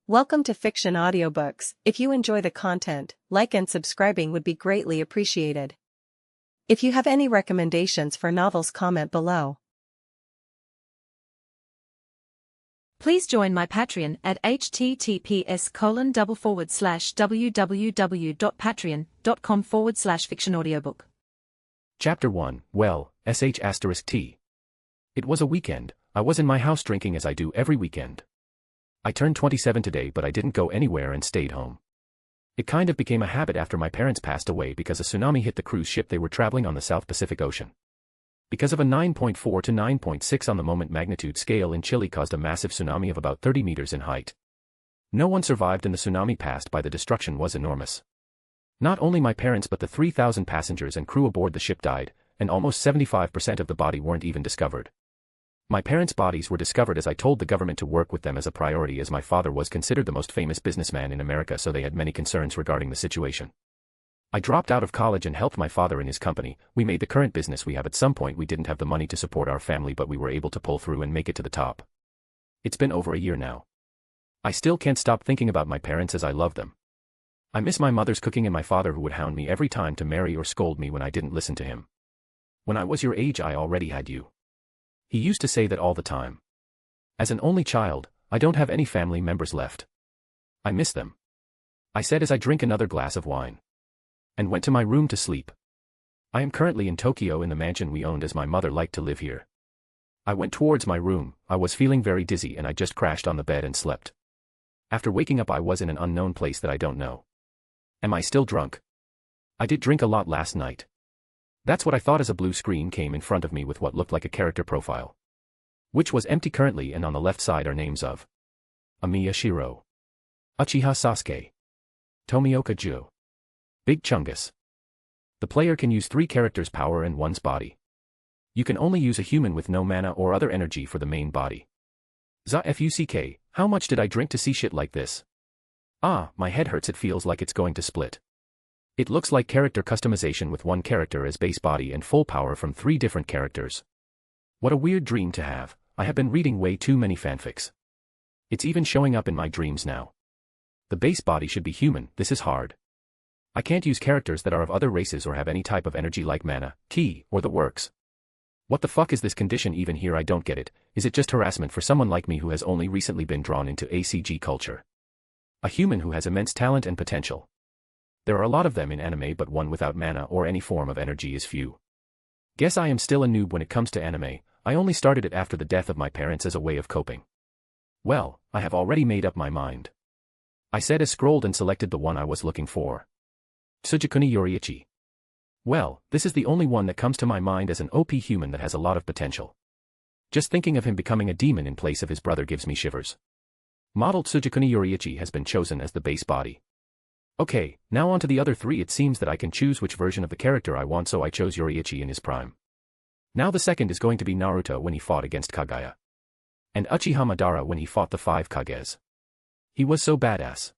Welcome to Fiction Audiobooks. If you enjoy the content, like and subscribing would be greatly appreciated. If you have any recommendations for novels, comment below. Please join my Patreon at https://www.patreon.com/fictionaudiobook. Chapter 1, Well, sh*t. It was a weekend. I was in my house drinking as I do every weekend. I turned 27 today, but I didn't go anywhere and stayed home. It kind of became a habit after my parents passed away because a tsunami hit the cruise ship they were traveling on the South Pacific Ocean. Because of a 9.4 to 9.6 on the moment magnitude scale in Chile caused a massive tsunami of about 30 meters in height. No one survived and the tsunami passed by. The destruction was enormous. Not only my parents but the 3,000 passengers and crew aboard the ship died, and almost 75% of the body weren't even discovered. My parents' bodies were discovered as I told the government to work with them as a priority, as my father was considered the most famous businessman in America, so they had many concerns regarding the situation. I dropped out of college and helped my father in his company. We made the current business we have. At some point we didn't have the money to support our family, but we were able to pull through and make it to the top. It's been over a year now. I still can't stop thinking about my parents as I love them. I miss my mother's cooking and my father who would hound me every time to marry or scold me when I didn't listen to him. When I was your age I already had you. He used to say that all the time. As an only child, I don't have any family members left. I miss them. I said as I drink another glass of wine. And went to my room to sleep. I am currently in Tokyo in the mansion we owned as my mother liked to live here. I went towards my room. I was feeling very dizzy and I just crashed on the bed and slept. After waking up I was in an unknown place that I don't know. Am I still drunk? I did drink a lot last night. That's what I thought as a blue screen came in front of me with what looked like a character profile. Which was empty currently, and on the left side are names of Amiya Shiro, Uchiha Sasuke, Tomioka Jo, Big Chungus. The player can use 3 characters' power in one's body. You can only use a human with no mana or other energy for the main body. Fuck, how much did I drink to see shit like this? Ah, my head hurts, it feels like it's going to split. It looks like character customization with 1 character as base body and full power from 3 different characters. What a weird dream to have. I have been reading way too many fanfics. It's even showing up in my dreams now. The base body should be human. This is hard. I can't use characters that are of other races or have any type of energy like mana, ki, or the works. What the fuck is this condition even here? I don't get it. Is it just harassment for someone like me who has only recently been drawn into ACG culture? A human who has immense talent and potential. There are a lot of them in anime, but one without mana or any form of energy is few. Guess I am still a noob when it comes to anime. I only started it after the death of my parents as a way of coping. Well, I have already made up my mind. I said as scrolled and selected the one I was looking for. Tsujikuni Yoriichi. Well, this is the only one that comes to my mind as an OP human that has a lot of potential. Just thinking of him becoming a demon in place of his brother gives me shivers. Modeled Tsujikuni Yoriichi has been chosen as the base body. Okay, now on to the other 3. It seems that I can choose which version of the character I want, so I chose Yoriichi in his prime. Now the second is going to be Naruto when he fought against Kaguya. And Uchiha Madara when he fought the 5 Kages. He was so badass.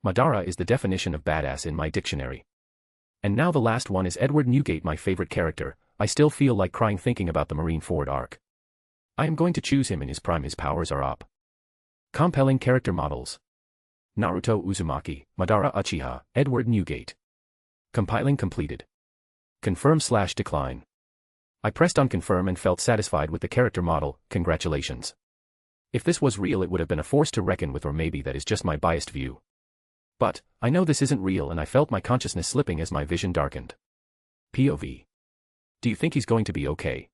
Madara is the definition of badass in my dictionary. And now the last one is Edward Newgate, my favorite character. I still feel like crying thinking about the Marineford arc. I am going to choose him in his prime. His powers are op. Compelling character models. Naruto Uzumaki, Madara Uchiha, Edward Newgate. Compiling completed. Confirm/decline. I pressed on confirm and felt satisfied with the character model. Congratulations. If this was real it would have been a force to reckon with, or maybe that is just my biased view. But, I know this isn't real and I felt my consciousness slipping as my vision darkened. POV. Do you think he's going to be okay?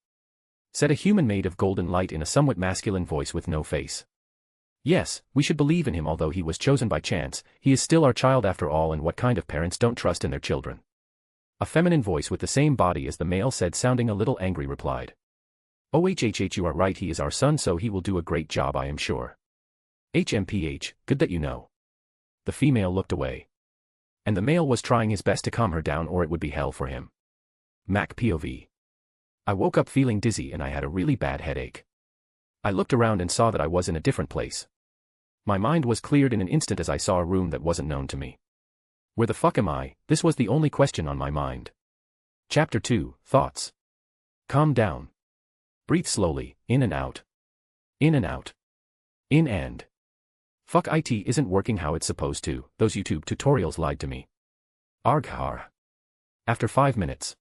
Said a human made of golden light in a somewhat masculine voice with no face. Yes, we should believe in him. Although he was chosen by chance, he is still our child after all, and what kind of parents don't trust in their children? A feminine voice with the same body as the male said, sounding a little angry, replied. OHHH, you are right, he is our son, so he will do a great job, I am sure. HMPH, good that you know. The female looked away. And the male was trying his best to calm her down, or it would be hell for him. Mac POV. I woke up feeling dizzy and I had a really bad headache. I looked around and saw that I was in a different place. My mind was cleared in an instant as I saw a room that wasn't known to me. Where the fuck am I? This was the only question on my mind. Chapter 2, Thoughts. Calm down. Breathe slowly, in and out. In and out. In and Fuck, it isn't working how it's supposed to, those YouTube tutorials lied to me. Arghar. After 5 minutes.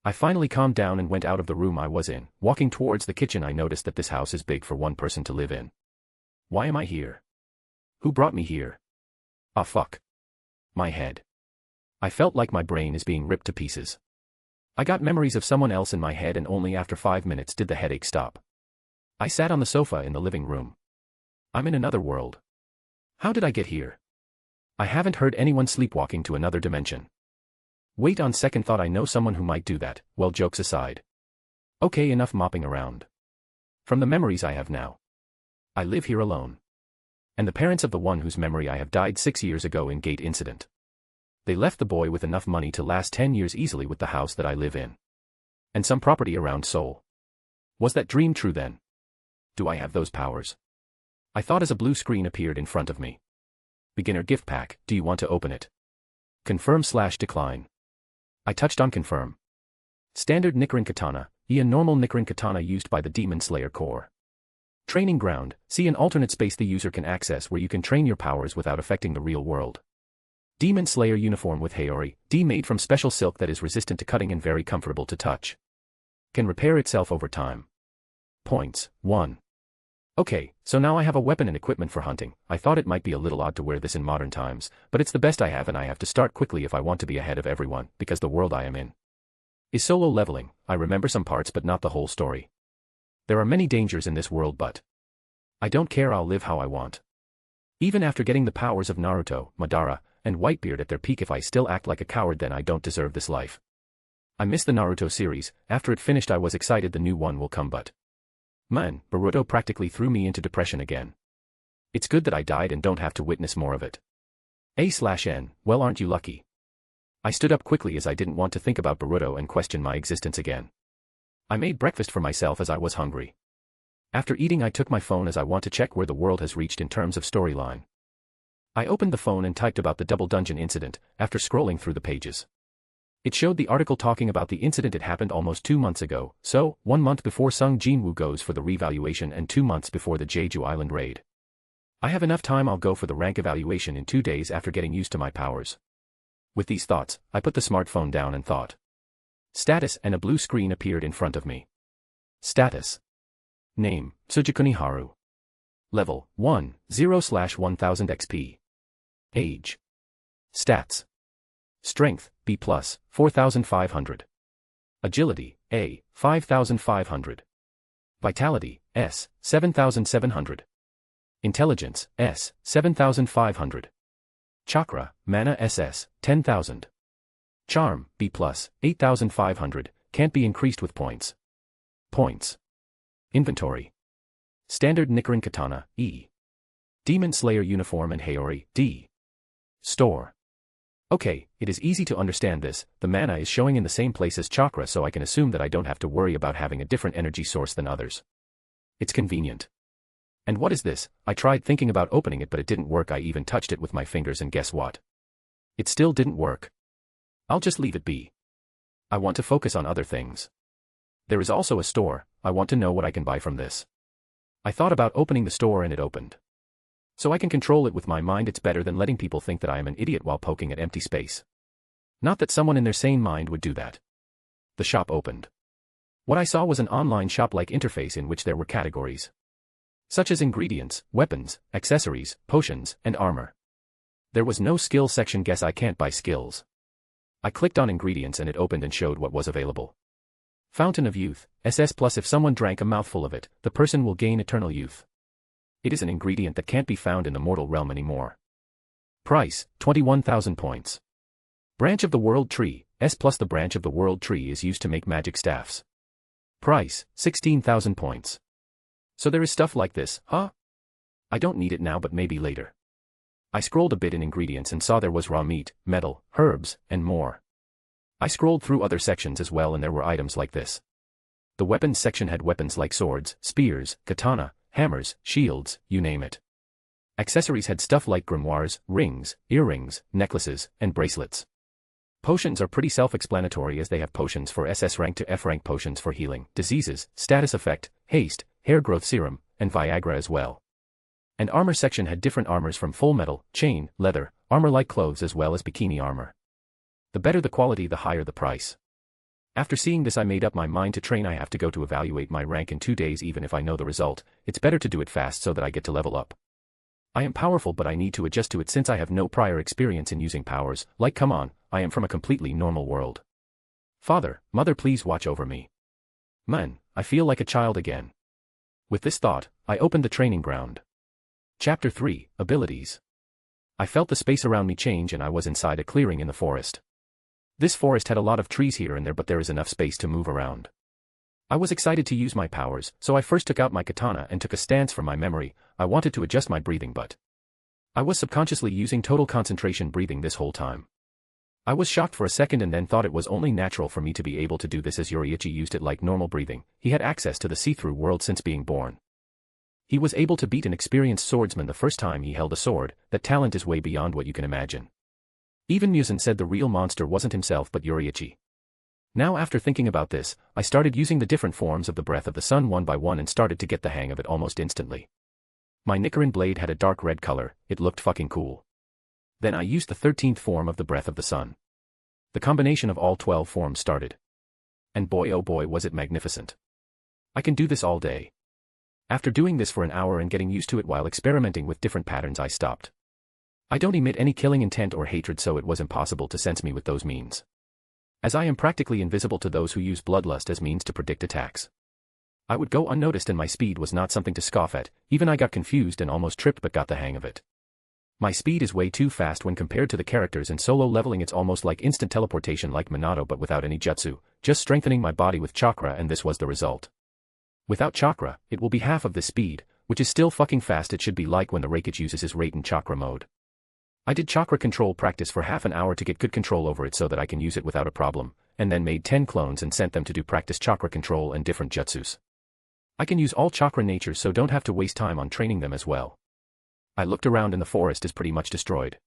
I finally calmed down and went out of the room I was in. Walking towards the kitchen, I noticed that this house is big for one person to live in. Why am I here? Who brought me here? Ah, fuck. My head. I felt like my brain is being ripped to pieces. I got memories of someone else in my head, and only after 5 minutes did the headache stop. I sat on the sofa in the living room. I'm in another world. How did I get here? I haven't heard anyone sleepwalking to another dimension. Wait, on second thought, I know someone who might do that. Well, jokes aside. Okay, enough mopping around. From the memories I have now, I live here alone. And the parents of the one whose memory I have died 6 years ago in gate incident. They left the boy with enough money to last 10 years easily with the house that I live in. And some property around Seoul. Was that dream true then? Do I have those powers? I thought as a blue screen appeared in front of me. Beginner gift pack, do you want to open it? Confirm/decline. I touched on confirm. Standard Nichiren Katana, a normal Nichiren Katana used by the Demon Slayer Corps. Training ground, see an alternate space the user can access where you can train your powers without affecting the real world. Demon Slayer uniform with Haori, made from special silk that is resistant to cutting and very comfortable to touch. Can repair itself over time. Points, 1. Okay, so now I have a weapon and equipment for hunting. I thought it might be a little odd to wear this in modern times, but it's the best I have, and I have to start quickly if I want to be ahead of everyone, because the world I am in is solo leveling. I remember some parts but not the whole story. There are many dangers in this world, but I don't care, I'll live how I want. Even after getting the powers of Naruto, Madara, and Whitebeard at their peak, if I still act like a coward, then I don't deserve this life. I miss the Naruto series. After it finished I was excited the new one will come, but man, Boruto practically threw me into depression again. It's good that I died and don't have to witness more of it. A/N, well, aren't you lucky? I stood up quickly as I didn't want to think about Boruto and question my existence again. I made breakfast for myself as I was hungry. After eating I took my phone as I want to check where the world has reached in terms of storyline. I opened the phone and typed about the double dungeon incident. After scrolling through the pages, it showed the article talking about the incident. It happened almost 2 months ago, so 1 month before Sung Jinwoo goes for the revaluation and 2 months before the Jeju Island raid. I have enough time, I'll go for the rank evaluation in 2 days after getting used to my powers. With these thoughts, I put the smartphone down and thought. Status, and a blue screen appeared in front of me. Status. Name, Sujikuni Haru. Level, 1, 0/1000 XP. Age. Stats. Strength, B+, 4,500. Agility, A, 5,500. Vitality, S, 7,700. Intelligence, S, 7,500. Chakra, Mana SS, 10,000. Charm, B+, 8,500, can't be increased with points. Points. Inventory. Standard Nichiren Katana, E. Demon Slayer uniform and Haori, D. Store. Okay, it is easy to understand this. The mana is showing in the same place as chakra, so I can assume that I don't have to worry about having a different energy source than others. It's convenient. And what is this? I tried thinking about opening it but it didn't work. I even touched it with my fingers and guess what? It still didn't work. I'll just leave it be. I want to focus on other things. There is also a store. I want to know what I can buy from this. I thought about opening the store and it opened. So I can control it with my mind. It's better than letting people think that I am an idiot while poking at empty space. Not that someone in their sane mind would do that. The shop opened. What I saw was an online shop-like interface in which there were categories, such as ingredients, weapons, accessories, potions, and armor. There was no skill section. Guess I can't buy skills. I clicked on ingredients and it opened and showed what was available. Fountain of Youth, SS+. If someone drank a mouthful of it, the person will gain eternal youth. It is an ingredient that can't be found in the mortal realm anymore. Price, 21,000 points. Branch of the World Tree, S+. The branch of the World Tree is used to make magic staffs. Price, 16,000 points. So there is stuff like this, huh? I don't need it now but maybe later. I scrolled a bit in ingredients and saw there was raw meat, metal, herbs, and more. I scrolled through other sections as well and there were items like this. The weapons section had weapons like swords, spears, katana, hammers, shields, you name it. Accessories had stuff like grimoires, rings, earrings, necklaces, and bracelets. Potions are pretty self-explanatory as they have potions for SS rank to F rank, potions for healing, diseases, status effect, haste, hair growth serum, and Viagra as well. And armor section had different armors from full metal, chain, leather, armor-like clothes as well as bikini armor. The better the quality, the higher the price. After seeing this, I made up my mind to train. I have to go to evaluate my rank in 2 days. Even if I know the result, it's better to do it fast so that I get to level up. I am powerful, but I need to adjust to it since I have no prior experience in using powers. Like, come on, I am from a completely normal world. Father, mother, please watch over me. Man, I feel like a child again. With this thought, I opened the training ground. Chapter 3, Abilities. I felt the space around me change and I was inside a clearing in the forest. This forest had a lot of trees here and there, but there is enough space to move around. I was excited to use my powers, so I first took out my katana and took a stance from my memory. I wanted to adjust my breathing, but I was subconsciously using total concentration breathing this whole time. I was shocked for a second and then thought it was only natural for me to be able to do this, as Yoriichi used it like normal breathing. He had access to the see-through world since being born. He was able to beat an experienced swordsman the first time he held a sword. That talent is way beyond what you can imagine. Even Muzan said the real monster wasn't himself but Yoriichi. Now after thinking about this, I started using the different forms of the breath of the sun one by one and started to get the hang of it almost instantly. My Nichiren blade had a dark red color. It looked fucking cool. Then I used the 13th form of the breath of the sun. The combination of all 12 forms started. And boy oh boy was it magnificent. I can do this all day. After doing this for an hour and getting used to it while experimenting with different patterns, I stopped. I don't emit any killing intent or hatred, so it was impossible to sense me with those means, as I am practically invisible to those who use bloodlust as means to predict attacks. I would go unnoticed and my speed was not something to scoff at. Even I got confused and almost tripped but got the hang of it. My speed is way too fast when compared to the characters in solo leveling. It's almost like instant teleportation like Minato but without any jutsu, just strengthening my body with chakra, and this was the result. Without chakra, it will be half of this speed, which is still fucking fast. It should be like when the Raikage uses his Raiden chakra mode. I did chakra control practice for half an hour to get good control over it so that I can use it without a problem, and then made 10 clones and sent them to do practice chakra control and different jutsus. I can use all chakra natures, so don't have to waste time on training them as well. I looked around and the forest is pretty much destroyed.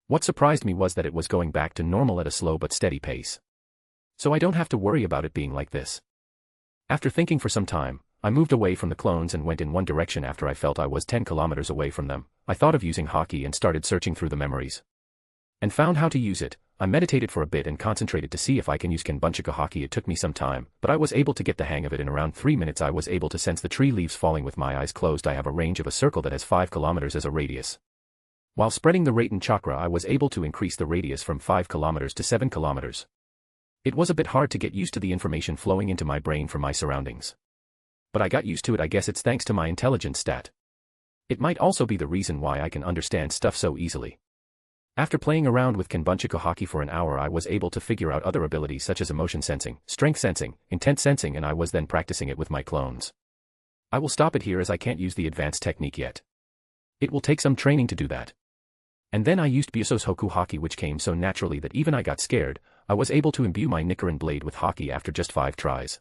What surprised me was that it was going back to normal at a slow but steady pace. So I don't have to worry about it being like this. After thinking for some time, I moved away from the clones and went in one direction. After I felt I was 10 kilometers away from them, I thought of using Haki and started searching through the memories. And found how to use it. I meditated for a bit and concentrated to see if I can use Kenbunchika Haki. It took me some time, but I was able to get the hang of it in around 3 minutes. I was able to sense the tree leaves falling with my eyes closed. I have a range of a circle that has 5 kilometers as a radius. While spreading the Raiten chakra, I was able to increase the radius from 5 kilometers to 7 kilometers. It was a bit hard to get used to the information flowing into my brain from my surroundings. But I got used to it. I guess it's thanks to my intelligence stat. It might also be the reason why I can understand stuff so easily. After playing around with Kenbunchika Haki for an hour, I was able to figure out other abilities such as emotion sensing, strength sensing, intent sensing, and I was then practicing it with my clones. I will stop it here as I can't use the advanced technique yet. It will take some training to do that. And then I used Byuso's Hoku Haki, which came so naturally that even I got scared. I was able to imbue my Nichiren blade with Haki after just 5 tries.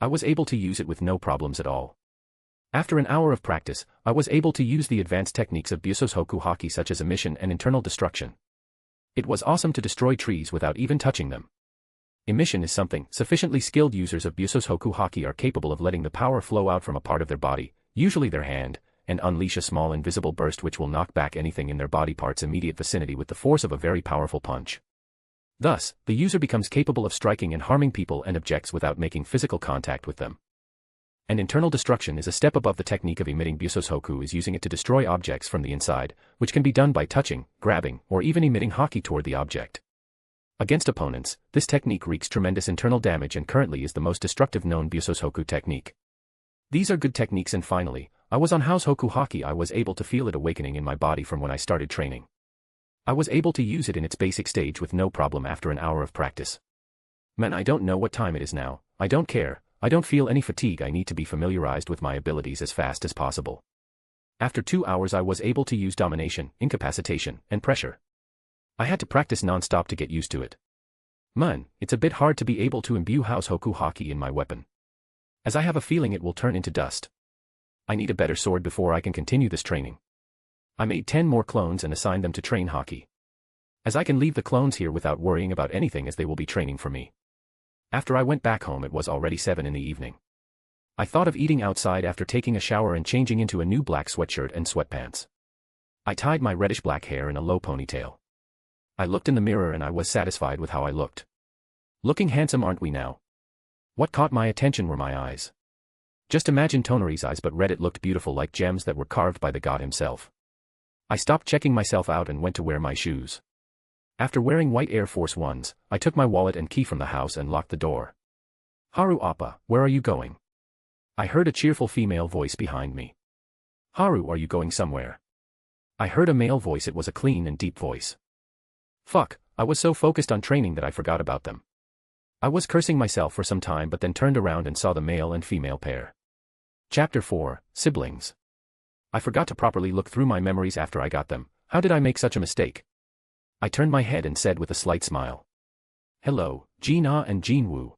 I was able to use it with no problems at all. After an hour of practice, I was able to use the advanced techniques of Byuso's Hoku Haki such as emission and internal destruction. It was awesome to destroy trees without even touching them. Emission is something sufficiently skilled users of Byuso's Hoku Haki are capable of letting the power flow out from a part of their body, usually their hand, and unleash a small invisible burst which will knock back anything in their body part's immediate vicinity with the force of a very powerful punch. Thus, the user becomes capable of striking and harming people and objects without making physical contact with them. And internal destruction is a step above the technique of emitting Byuso's Hoku, is using it to destroy objects from the inside, which can be done by touching, grabbing, or even emitting Haki toward the object. Against opponents, this technique wreaks tremendous internal damage and currently is the most destructive known Byuso's Hoku technique. These are good techniques, and finally, I was on House Hoku Haki. I was able to feel it awakening in my body from when I started training. I was able to use it in its basic stage with no problem after an hour of practice. Man, I don't know what time it is now. I don't care. I don't feel any fatigue. I need to be familiarized with my abilities as fast as possible. After 2 hours I was able to use domination, incapacitation, and pressure. I had to practice non-stop to get used to it. Man, it's a bit hard to be able to imbue House Hoku Haki in my weapon, as I have a feeling it will turn into dust. I need a better sword before I can continue this training. I made 10 more clones and assigned them to train Haki, as I can leave the clones here without worrying about anything as they will be training for me. After I went back home it was already 7 in the evening. I thought of eating outside after taking a shower and changing into a new black sweatshirt and sweatpants. I tied my reddish-black hair in a low ponytail. I looked in the mirror and I was satisfied with how I looked. Looking handsome, aren't we now? What caught my attention were my eyes. Just imagine Toneri's eyes, but red. It looked beautiful, like gems that were carved by the god himself. I stopped checking myself out and went to wear my shoes. After wearing white Air Force Ones, I took my wallet and key from the house and locked the door. "Haru Appa, where are you going?" I heard a cheerful female voice behind me. "Haru, are you going somewhere?" I heard a male voice. It was a clean and deep voice. Fuck, I was so focused on training that I forgot about them. I was cursing myself for some time, but then turned around and saw the male and female pair. Chapter 4, Siblings. I forgot to properly look through my memories after I got them. How did I make such a mistake? I turned my head and said with a slight smile. "Hello, Jin-ah and Jin-woo.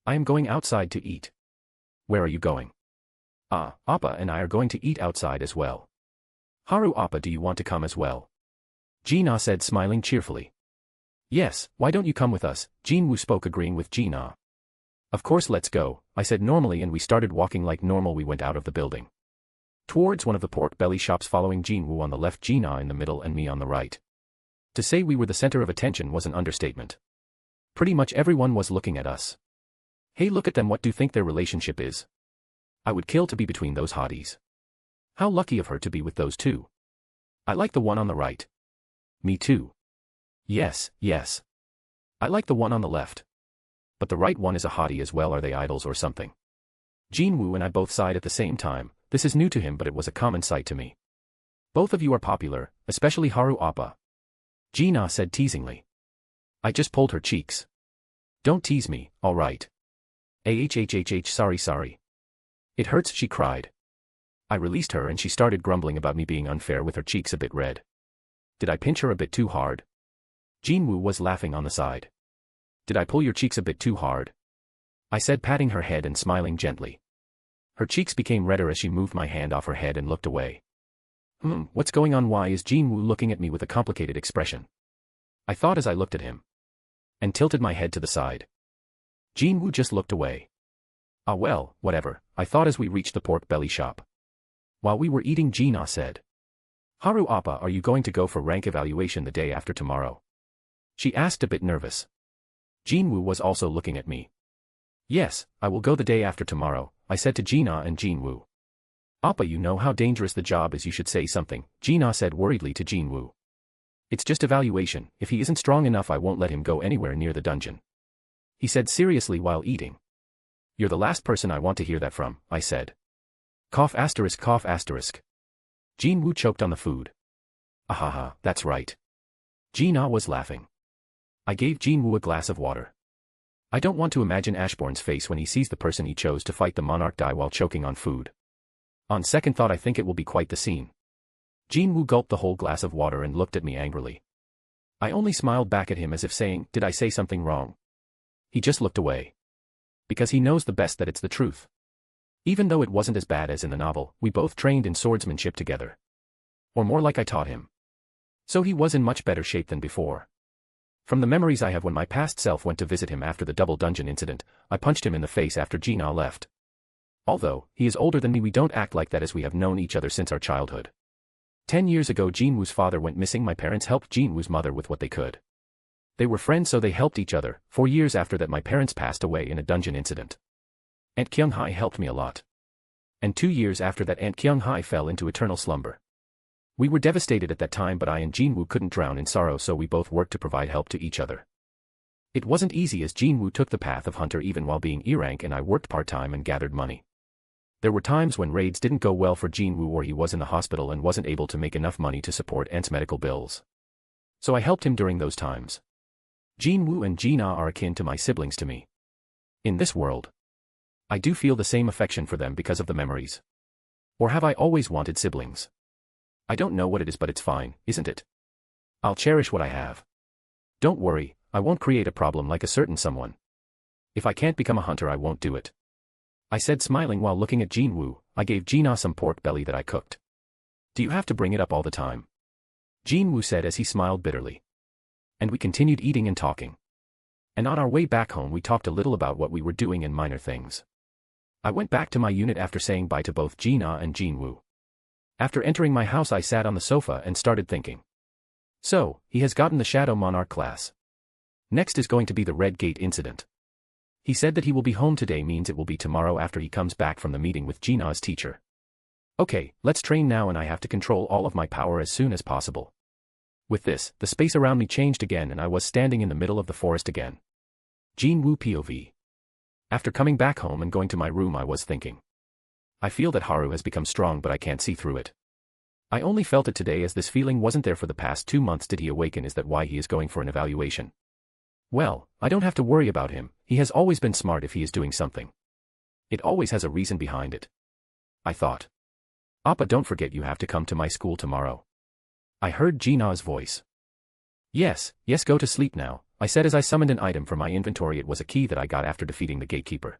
I am going outside to eat." "Where are you going?" Appa and I are going to eat outside as well." "Haru Appa, do you want to come as well?" Jin-ah said, smiling cheerfully. "Yes, why don't you come with us?" Jin-woo spoke, agreeing with Jin-ah. "Of course, let's go," I said normally, and we started walking like normal. We went out of the building towards one of the pork belly shops, following Jin-woo on the left, Jin-ah in the middle, and me on the right. To say we were the center of attention was an understatement. Pretty much everyone was looking at us. Hey, look at them, what do you think their relationship is? I would kill to be between those hotties. How lucky of her to be with those two. I like the one on the right. Me too. Yes. I like the one on the left. But the right one is a hottie as well. Are they idols or something? Jin-woo and I both sighed at the same time. This is new to him, but it was a common sight to me. "Both of you are popular, especially Haru Appa," Jin-ah said teasingly. I just pulled her cheeks. "Don't tease me, all right?" Sorry. "It hurts," she cried. I released her and she started grumbling about me being unfair with her cheeks a bit red. Did I pinch her a bit too hard? Jin-woo was laughing on the side. "Did I pull your cheeks a bit too hard?" I said, patting her head and smiling gently. Her cheeks became redder as she moved my hand off her head and looked away. What's going on? Why is Jin-woo looking at me with a complicated expression? I thought as I looked at him. And tilted my head to the side. Jin-woo just looked away. "Ah well, whatever," I thought as we reached the pork belly shop. While we were eating, Jin-ah said, "Haru Appa, are you going to go for rank evaluation the day after tomorrow?" She asked, a bit nervous. Jin-woo was also looking at me. "Yes, I will go the day after tomorrow," I said to Jin-ah and Jin-woo. "Appa, you know how dangerous the job is. You should say something," Jin-ah said worriedly to Jin-woo. "It's just evaluation. If he isn't strong enough, I won't let him go anywhere near the dungeon," he said seriously while eating. "You're the last person I want to hear that from," I said. Cough asterisk. Jin-woo choked on the food. "Ahaha, that's right." Jin-ah was laughing. I gave Jin-woo a glass of water. I don't want to imagine Ashbourne's face when he sees the person he chose to fight the monarch die while choking on food. On second thought, I think it will be quite the scene. Jin-woo gulped the whole glass of water and looked at me angrily. I only smiled back at him as if saying, "Did I say something wrong?" He just looked away. Because he knows the best that it's the truth. Even though it wasn't as bad as in the novel, we both trained in swordsmanship together. Or more like I taught him. So he was in much better shape than before. From the memories I have, when my past self went to visit him after the double dungeon incident, I punched him in the face after Jin-ah left. Although he is older than me, we don't act like that as we have known each other since our childhood. 10 years ago, Jin-woo's father went missing. My parents helped Jin-woo's mother with what they could. They were friends, so they helped each other. 4 years after that, my parents passed away in a dungeon incident. Aunt Kyung-hae helped me a lot. And 2 years after that, Aunt Kyung-hae fell into eternal slumber. We were devastated at that time, but I and Jin-woo couldn't drown in sorrow, so we both worked to provide help to each other. It wasn't easy, as Jin-woo took the path of hunter even while being E-rank, and I worked part-time and gathered money. There were times when raids didn't go well for Jin-woo, or he was in the hospital and wasn't able to make enough money to support Aunt's medical bills. So I helped him during those times. Jin-woo and Jin-ah are akin to my siblings to me. In this world, I do feel the same affection for them because of the memories. Or have I always wanted siblings? I don't know what it is, but it's fine, isn't it? I'll cherish what I have. Don't worry, I won't create a problem like a certain someone. If I can't become a hunter, I won't do it, I said, smiling while looking at Jin-woo. I gave Jin-ah some pork belly that I cooked. Do you have to bring it up all the time? Jin-woo said as he smiled bitterly. And we continued eating and talking. And on our way back home, we talked a little about what we were doing and minor things. I went back to my unit after saying bye to both Jin-Ah and Jin-Woo. After entering my house I sat on the sofa and started thinking. So, he has gotten the Shadow Monarch class. Next is going to be the Red Gate incident. He said that he will be home today means it will be tomorrow after he comes back from the meeting with Jin-Ah's teacher. Okay, let's train now and I have to control all of my power as soon as possible. With this, the space around me changed again and I was standing in the middle of the forest again. Jin-Woo POV. After coming back home and going to my room I was thinking. I feel that Haru has become strong but I can't see through it. I only felt it today as this feeling wasn't there for the past 2 months. Did he awaken? Is that why he is going for an evaluation? Well, I don't have to worry about him, he has always been smart if he is doing something. It always has a reason behind it. I thought. Appa, don't forget you have to come to my school tomorrow. I heard Jin-Ah's voice. Yes, go to sleep now, I said as I summoned an item from my inventory. It was a key that I got after defeating the gatekeeper.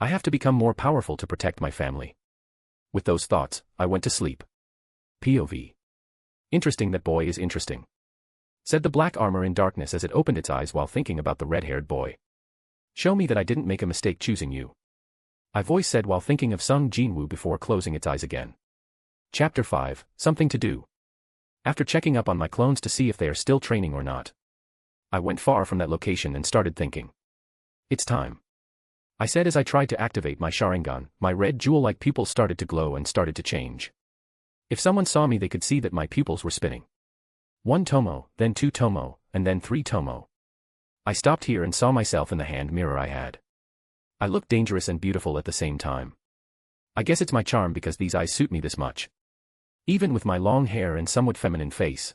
I have to become more powerful to protect my family. With those thoughts, I went to sleep. POV. Interesting, that boy is interesting, said the black armor in darkness as it opened its eyes while thinking about the red-haired boy. Show me that I didn't make a mistake choosing you, I voice said while thinking of Sung Jin-Woo before closing its eyes again. Chapter 5, Something to Do. After checking up on my clones to see if they are still training or not, I went far from that location and started thinking. It's time, I said as I tried to activate my Sharingan. My red jewel-like pupils started to glow and started to change. If someone saw me they could see that my pupils were spinning. 1 tomo, then 2 tomo, and then 3 tomo. I stopped here and saw myself in the hand mirror I had. I looked dangerous and beautiful at the same time. I guess it's my charm because these eyes suit me this much. Even with my long hair and somewhat feminine face,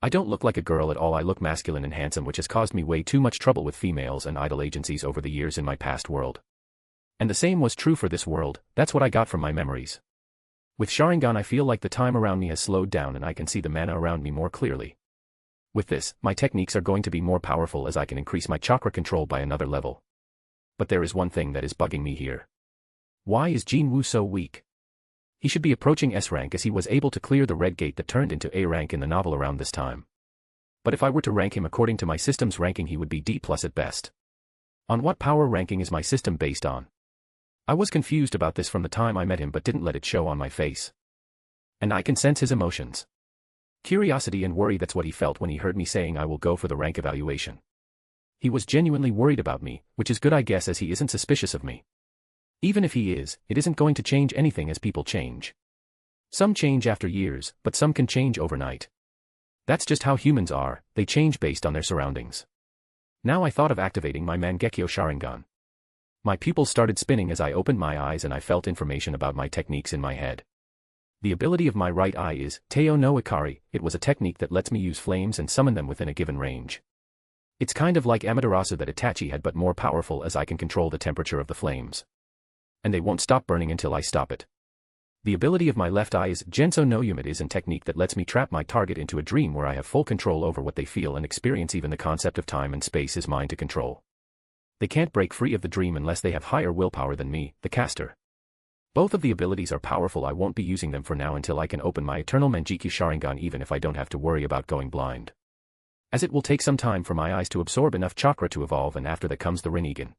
I don't look like a girl at all. I look masculine and handsome, which has caused me way too much trouble with females and idol agencies over the years in my past world. And the same was true for this world. That's what I got from my memories. With Sharingan I feel like the time around me has slowed down and I can see the mana around me more clearly. With this, my techniques are going to be more powerful as I can increase my chakra control by another level. But there is one thing that is bugging me here. Why is Jin-Woo so weak? He should be approaching S rank as he was able to clear the red gate that turned into A rank in the novel around this time. But if I were to rank him according to my system's ranking he would be D+ at best. On what power ranking is my system based on? I was confused about this from the time I met him but didn't let it show on my face. And I can sense his emotions. Curiosity and worry, that's what he felt when he heard me saying I will go for the rank evaluation. He was genuinely worried about me, which is good I guess as he isn't suspicious of me. Even if he is, it isn't going to change anything as people change. Some change after years, but some can change overnight. That's just how humans are, they change based on their surroundings. Now I thought of activating my Mangekyo Sharingan. My pupils started spinning as I opened my eyes and I felt information about my techniques in my head. The ability of my right eye is Teo no Ikari. It was a technique that lets me use flames and summon them within a given range. It's kind of like Amaterasu that Itachi had but more powerful as I can control the temperature of the flames. And they won't stop burning until I stop it. The ability of my left eye is Genso no Yumid, is a technique that lets me trap my target into a dream where I have full control over what they feel and experience. Even the concept of time and space is mine to control. They can't break free of the dream unless they have higher willpower than me, the caster. Both of the abilities are powerful. I won't be using them for now until I can open my eternal Mangekyo Sharingan, even if I don't have to worry about going blind. As it will take some time for my eyes to absorb enough chakra to evolve, and after that comes the Rinnegan.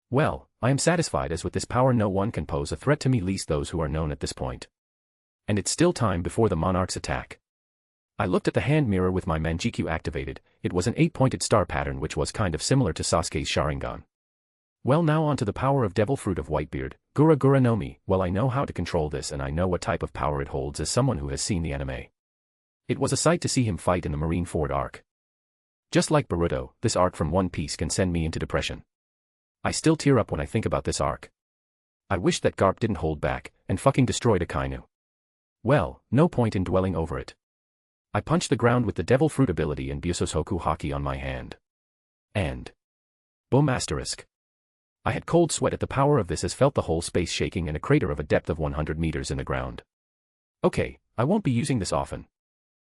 Well, I am satisfied as with this power no one can pose a threat to me, least those who are known at this point. And it's still time before the monarch's attack. I looked at the hand mirror with my Mangekyo activated. It was an 8-pointed star pattern which was kind of similar to Sasuke's Sharingan. Well, now on to the power of Devil Fruit of Whitebeard, Gura Gura no Mi. Well, I know how to control this and I know what type of power it holds as someone who has seen the anime. It was a sight to see him fight in the Marineford arc. Just like Boruto, this arc from One Piece can send me into depression. I still tear up when I think about this arc. I wish that Garp didn't hold back and fucking destroyed Akainu. Well, no point in dwelling over it. I punched the ground with the Devil Fruit ability and Byusosoku Haki on my hand. And boom asterisk. I had cold sweat at the power of this, as felt the whole space shaking in a crater of a depth of 100 meters in the ground. Okay, I won't be using this often.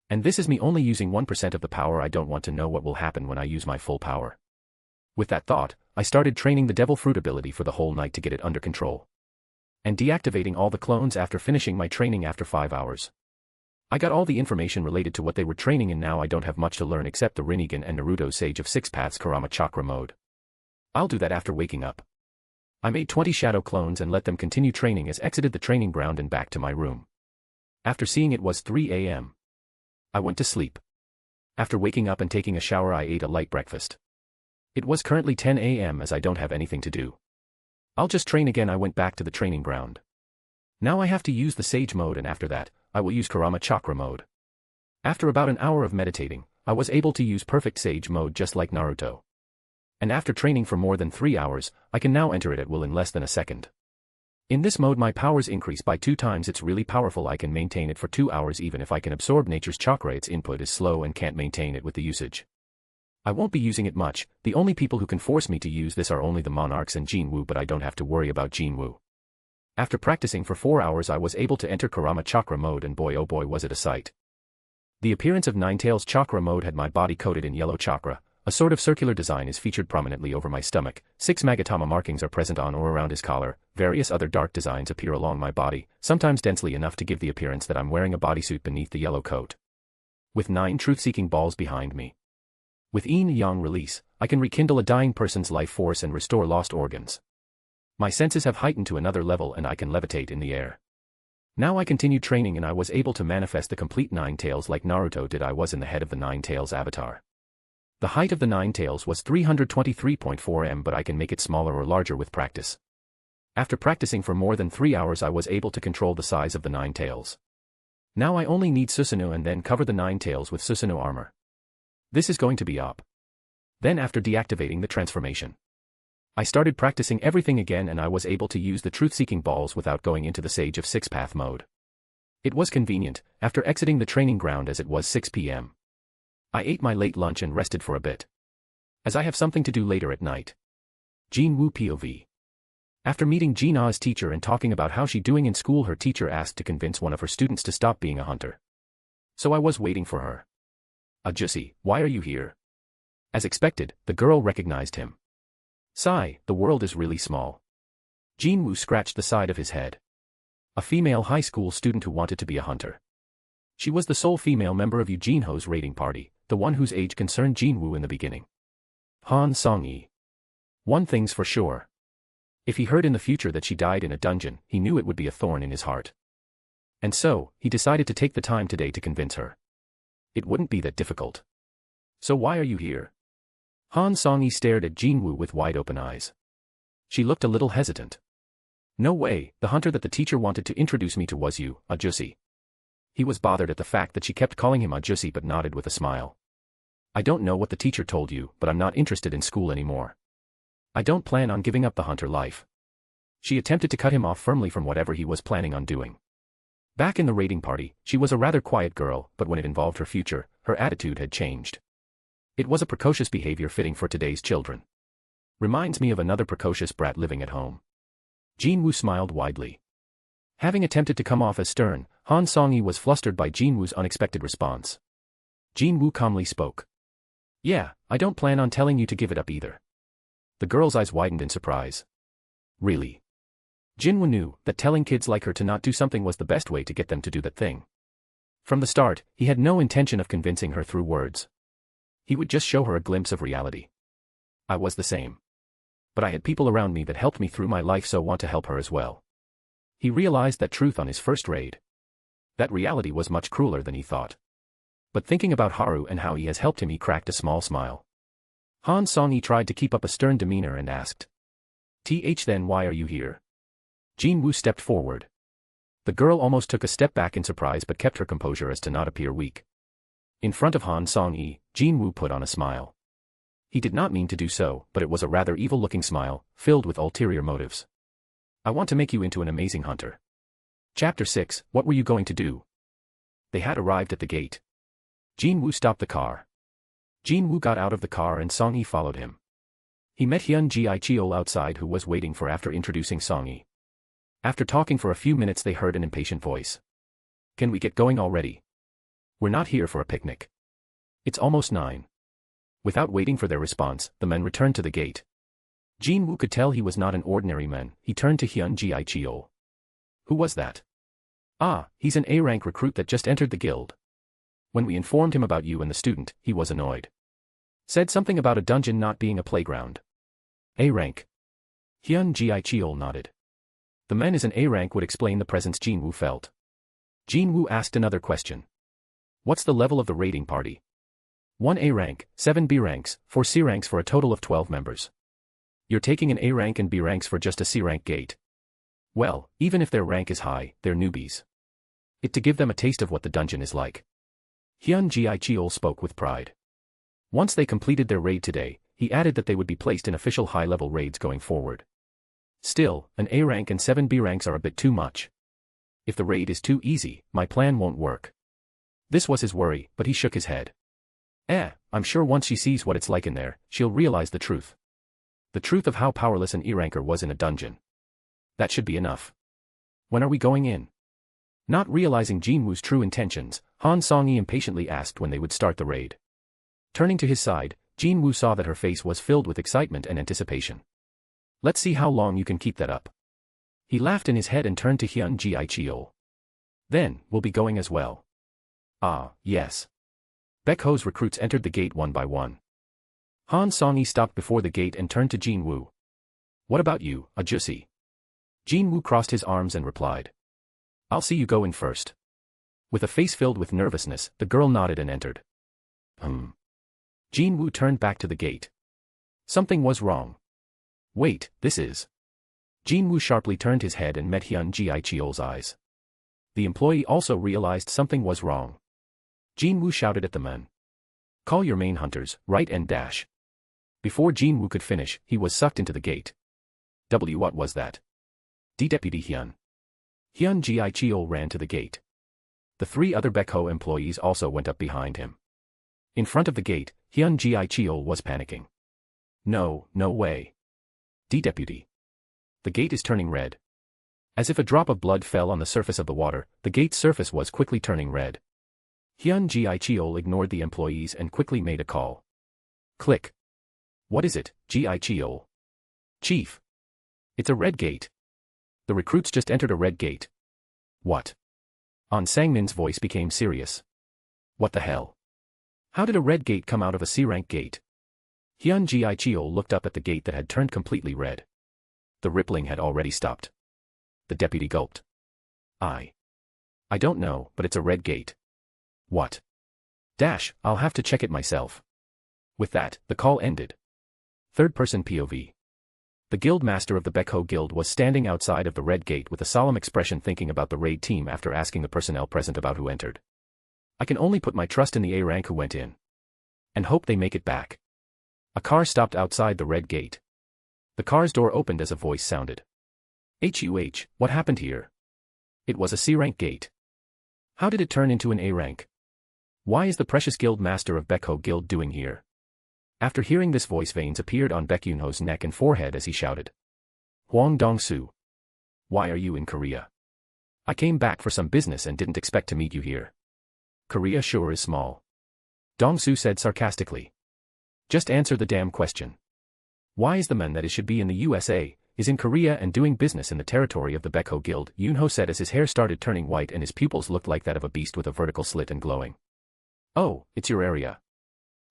And this is me only using 1% of the power. I don't want to know what will happen when I use my full power. With that thought, I started training the Devil Fruit ability for the whole night to get it under control. And deactivating all the clones after finishing my training after 5 hours. I got all the information related to what they were training in. Now I don't have much to learn except the Rinnegan and Naruto's Sage of Six Paths Karama Chakra mode. I'll do that after waking up. I made 20 shadow clones and let them continue training as exited the training ground and back to my room. After seeing it was 3 a.m. I went to sleep. After waking up and taking a shower I ate a light breakfast. It was currently 10 a.m. as I don't have anything to do. I'll just train again. I went back to the training ground. Now I have to use the Sage mode and after that, I will use Karama Chakra mode. After about an hour of meditating, I was able to use Perfect Sage mode just like Naruto. And after training for more than 3 hours, I can now enter it at will in less than a second. In this mode my powers increase by 2 times. It's really powerful. I can maintain it for 2 hours even if I can absorb nature's chakra. Its input is slow and can't maintain it with the usage. I won't be using it much. The only people who can force me to use this are only the monarchs and Jinwoo, but I don't have to worry about Jinwoo. After practicing for 4 hours I was able to enter Karama Chakra mode and boy oh boy was it a sight. The appearance of Ninetales Chakra mode had my body coated in yellow chakra. A sort of circular design is featured prominently over my stomach, 6 Magatama markings are present on or around his collar, various other dark designs appear along my body, sometimes densely enough to give the appearance that I'm wearing a bodysuit beneath the yellow coat. With 9 truth-seeking balls behind me. With yin-yang release, I can rekindle a dying person's life force and restore lost organs. My senses have heightened to another level and I can levitate in the air. Now I continue training and I was able to manifest the complete 9 tails like Naruto did. I was in the head of the 9 tails avatar. The height of the 9 tails was 323.4 m, but I can make it smaller or larger with practice. After practicing for more than 3 hours I was able to control the size of the 9 tails. Now I only need Susanoo and then cover the 9 tails with Susanoo armor. This is going to be up. Then after deactivating the transformation, I started practicing everything again and I was able to use the truth-seeking balls without going into the Sage of 6 path mode. It was convenient, after exiting the training ground as it was 6 p.m. I ate my late lunch and rested for a bit, as I have something to do later at night. Jinwoo POV. After meeting Jina's teacher and talking about how she doing in school, her teacher asked to convince one of her students to stop being a hunter. So I was waiting for her. Ajusi, why are you here? As expected, the girl recognized him. Sigh, the world is really small. Jinwoo scratched the side of his head. A female high school student who wanted to be a hunter. She was the sole female member of Eugenho's raiding party, the one whose age concerned Jinwoo in the beginning. Han Song-yi. One thing's for sure. If he heard in the future that she died in a dungeon, he knew it would be a thorn in his heart. And so, he decided to take the time today to convince her. It wouldn't be that difficult. So why are you here? Han Song-yi stared at Jinwoo with wide-open eyes. She looked a little hesitant. No way, the hunter that the teacher wanted to introduce me to was you, Ajusi. He was bothered at the fact that she kept calling him Ajusi but nodded with a smile. I don't know what the teacher told you, but I'm not interested in school anymore. I don't plan on giving up the hunter life. She attempted to cut him off firmly from whatever he was planning on doing. Back in the raiding party, she was a rather quiet girl, but when it involved her future, her attitude had changed. It was a precocious behavior fitting for today's children. Reminds me of another precocious brat living at home. Jinwoo smiled widely. Having attempted to come off as stern, Han Song-yi was flustered by Jinwoo's unexpected response. Jinwoo calmly spoke. Yeah, I don't plan on telling you to give it up either. The girl's eyes widened in surprise. Really? Jinwoo knew that telling kids like her to not do something was the best way to get them to do that thing. From the start, he had no intention of convincing her through words. He would just show her a glimpse of reality. I was the same. But I had people around me that helped me through my life, so want to help her as well. He realized that truth on his first raid. That reality was much crueler than he thought. But thinking about Haru and how he has helped him, he cracked a small smile. Han Song-yi tried to keep up a stern demeanor and asked. Then why are you here? Jinwoo stepped forward. The girl almost took a step back in surprise but kept her composure as to not appear weak. In front of Han Song-yi, Jinwoo put on a smile. He did not mean to do so, but it was a rather evil-looking smile, filled with ulterior motives. I want to make you into an amazing hunter. Chapter 6, What were you going to do? They had arrived at the gate. Jinwoo stopped the car. Jinwoo got out of the car and Song-yi followed him. He met Hyun-ji Ichiol outside, who was waiting for after introducing Song-yi. After talking for a few minutes they heard an impatient voice. Can we get going already? We're not here for a picnic. It's almost 9. Without waiting for their response, the men returned to the gate. Jinwoo could tell he was not an ordinary man. He turned to Hyun-ji Ichiol. Who was that? Ah, he's an A-rank recruit that just entered the guild. When we informed him about you and the student, he was annoyed. Said something about a dungeon not being a playground. A-rank. Hyun Ji-cheol nodded. The men is an A rank would explain the presence Jinwoo felt. Jinwoo asked another question. What's the level of the raiding party? 1 A rank, 7 B ranks, 4 C ranks for a total of 12 members. You're taking an A rank and B ranks for just a C rank gate. Well, even if their rank is high, they're newbies. It to give them a taste of what the dungeon is like. Hyun Ji-cheol spoke with pride. Once they completed their raid today, he added that they would be placed in official high-level raids going forward. Still, an A rank and 7 B ranks are a bit too much. If the raid is too easy, my plan won't work. This was his worry, but he shook his head. I'm sure once she sees what it's like in there, she'll realize the truth. The truth of how powerless an E ranker was in a dungeon. That should be enough. When are we going in? Not realizing Jinwoo's true intentions, Han Song-yi impatiently asked when they would start the raid. Turning to his side, Jinwoo saw that her face was filled with excitement and anticipation. Let's see how long you can keep that up. He laughed in his head and turned to Hyun Ji-cheol. Then, we'll be going as well. Ah, yes. Baekho's recruits entered the gate one by one. Han Song-yi stopped before the gate and turned to Jinwoo. What about you, Ajusi? Jinwoo crossed his arms and replied. I'll see you go in first. With a face filled with nervousness, the girl nodded and entered. Jinwoo turned back to the gate. Something was wrong. Wait, this is... Jinwoo sharply turned his head and met Hyun Ji-cheol's eyes. The employee also realized something was wrong. Jinwoo shouted at the men. Call your main hunters, right and dash. Before Jinwoo could finish, he was sucked into the gate. What was that? Deputy Hyun. Hyun Ji-cheol ran to the gate. The 3 other Baekho employees also went up behind him. In front of the gate, Hyun Ji-cheol was panicking. No way. Deputy. The gate is turning red. As if a drop of blood fell on the surface of the water, the gate's surface was quickly turning red. Hyun Ji-cheol ignored the employees and quickly made a call. Click. What is it, Ji-cheol? Chief. It's a red gate. The recruits just entered a red gate. What? An Sangmin's voice became serious. What the hell? How did a red gate come out of a C-rank gate? Hyun Ji-cheol looked up at the gate that had turned completely red. The rippling had already stopped. The deputy gulped. I don't know, but it's a red gate. What? I'll have to check it myself. With that, the call ended. Third-person POV. The guild master of the Baekho guild was standing outside of the red gate with a solemn expression thinking about the raid team after asking the personnel present about who entered. I can only put my trust in the A rank who went in. And hope they make it back. A car stopped outside the red gate. The car's door opened as a voice sounded. What happened here? It was a C-rank gate. How did it turn into an A rank? Why is the precious guild master of Baekho guild doing here? After hearing this voice, veins appeared on Baek Yoonho's neck and forehead as he shouted. Hwang Dong-soo. Why are you in Korea? I came back for some business and didn't expect to meet you here. Korea sure is small. Dong-soo said sarcastically. Just answer the damn question. Why is the man that should be in the USA, is in Korea and doing business in the territory of the Baekho guild? Yoonho said as his hair started turning white and his pupils looked like that of a beast with a vertical slit and glowing. Oh, it's your area.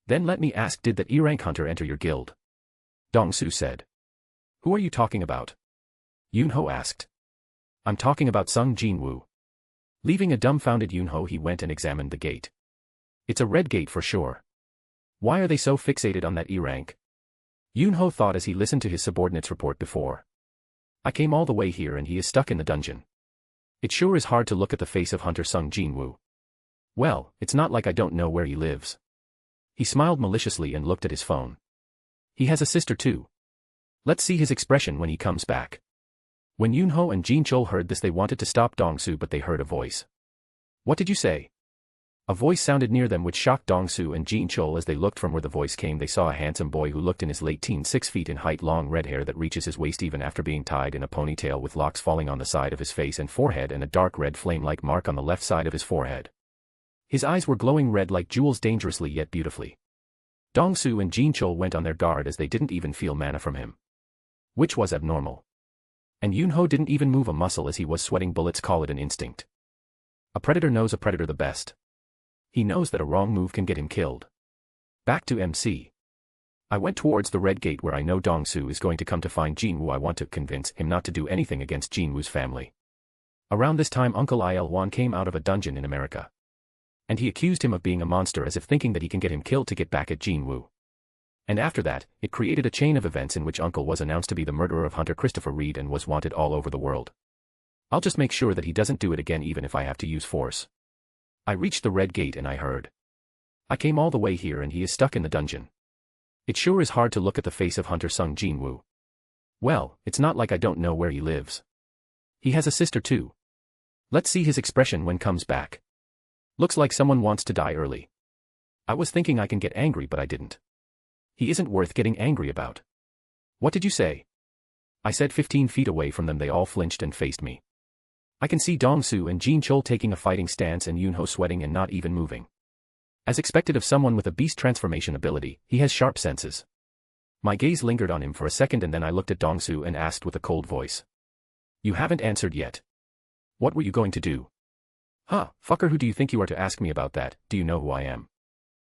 Then let me ask, did that E-rank hunter enter your guild? Dong-soo said. Who are you talking about? Yoonho asked. I'm talking about Sung Jinwoo. Leaving a dumbfounded Yoonho, he went and examined the gate. It's a red gate for sure. Why are they so fixated on that E-rank? Yoonho thought as he listened to his subordinate's report before. I came all the way here and he is stuck in the dungeon. It sure is hard to look at the face of Hunter Sung Jinwoo. Well, it's not like I don't know where he lives. He smiled maliciously and looked at his phone. He has a sister too. Let's see his expression when he comes back. When Yoonho and Jin Chol heard this, they wanted to stop Dong-soo, but they heard a voice. What did you say? A voice sounded near them which shocked Dong-soo and Jin Chol. As they looked from where the voice came, they saw a handsome boy who looked in his late teens, 6 feet in height, long red hair that reaches his waist even after being tied in a ponytail, with locks falling on the side of his face and forehead and a dark red flame-like mark on the left side of his forehead. His eyes were glowing red like jewels, dangerously yet beautifully. Dong-soo and Jin Chol went on their guard as they didn't even feel mana from him. Which was abnormal. And Yoonho didn't even move a muscle as he was sweating bullets. Call it an instinct. A predator knows a predator the best. He knows that a wrong move can get him killed. Back to MC. I went towards the red gate where I know Dong-su is going to come to find Jinwoo. I want to convince him not to do anything against Jinwoo's family. Around this time Uncle Il-wan came out of a dungeon in America. And he accused him of being a monster, as if thinking that he can get him killed to get back at Jinwoo. And after that, it created a chain of events in which Uncle was announced to be the murderer of Hunter Christopher Reed and was wanted all over the world. I'll just make sure that he doesn't do it again, even if I have to use force. I reached the red gate and I heard. I came all the way here and he is stuck in the dungeon. It sure is hard to look at the face of Hunter Sung Jinwoo. Well, it's not like I don't know where he lives. He has a sister too. Let's see his expression when comes back. Looks like someone wants to die early. I was thinking I can get angry, but I didn't. He isn't worth getting angry about. What did you say? I said. 15 feet away from them they all flinched and faced me. I can see Dong-su and Jin Chol taking a fighting stance and Yoon-ho sweating and not even moving. As expected of someone with a beast transformation ability, he has sharp senses. My gaze lingered on him for a second and then I looked at Dong-su and asked with a cold voice. You haven't answered yet. What were you going to do? Huh, fucker, who do you think you are to ask me about that? Do you know who I am?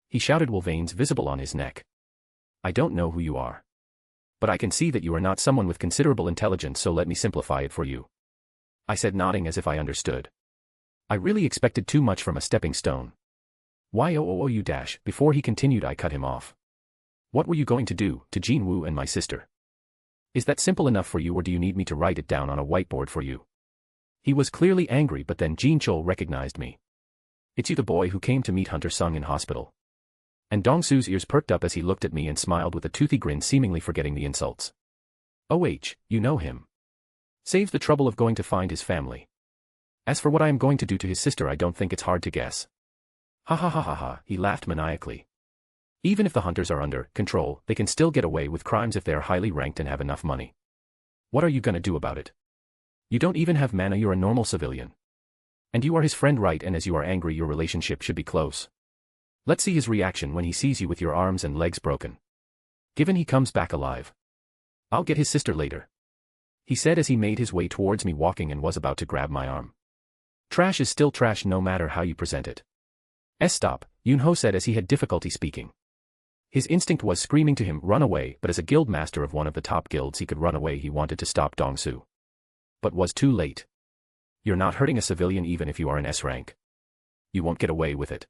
He shouted with veins visible on his neck. I don't know who you are. But I can see that you are not someone with considerable intelligence, so let me simplify it for you. I said, nodding as if I understood. I really expected too much from a stepping stone. You dash. Before he continued I cut him off. What were you going to do to Jinwoo and my sister? Is that simple enough for you, or do you need me to write it down on a whiteboard for you? He was clearly angry, but then Jin Chol recognized me. It's you, the boy who came to meet Hunter Sung in hospital. And Dong-su's ears perked up as he looked at me and smiled with a toothy grin, seemingly forgetting the insults. You know him. Saves the trouble of going to find his family. As for what I am going to do to his sister, I don't think it's hard to guess. Ha ha ha ha ha, he laughed maniacally. Even if the hunters are under control, they can still get away with crimes if they are highly ranked and have enough money. What are you gonna do about it? You don't even have mana, you're a normal civilian. And you are his friend, right? And as you are angry, your relationship should be close. Let's see his reaction when he sees you with your arms and legs broken. Given he comes back alive. I'll get his sister later. He said as he made his way towards me, walking, and was about to grab my arm. Trash is still trash no matter how you present it. Stop, Yoon-ho said as he had difficulty speaking. His instinct was screaming to him, run away, but as a guild master of one of the top guilds he could run away. He wanted to stop Dong-su. But was too late. You're not hurting a civilian even if you are an S rank. You won't get away with it.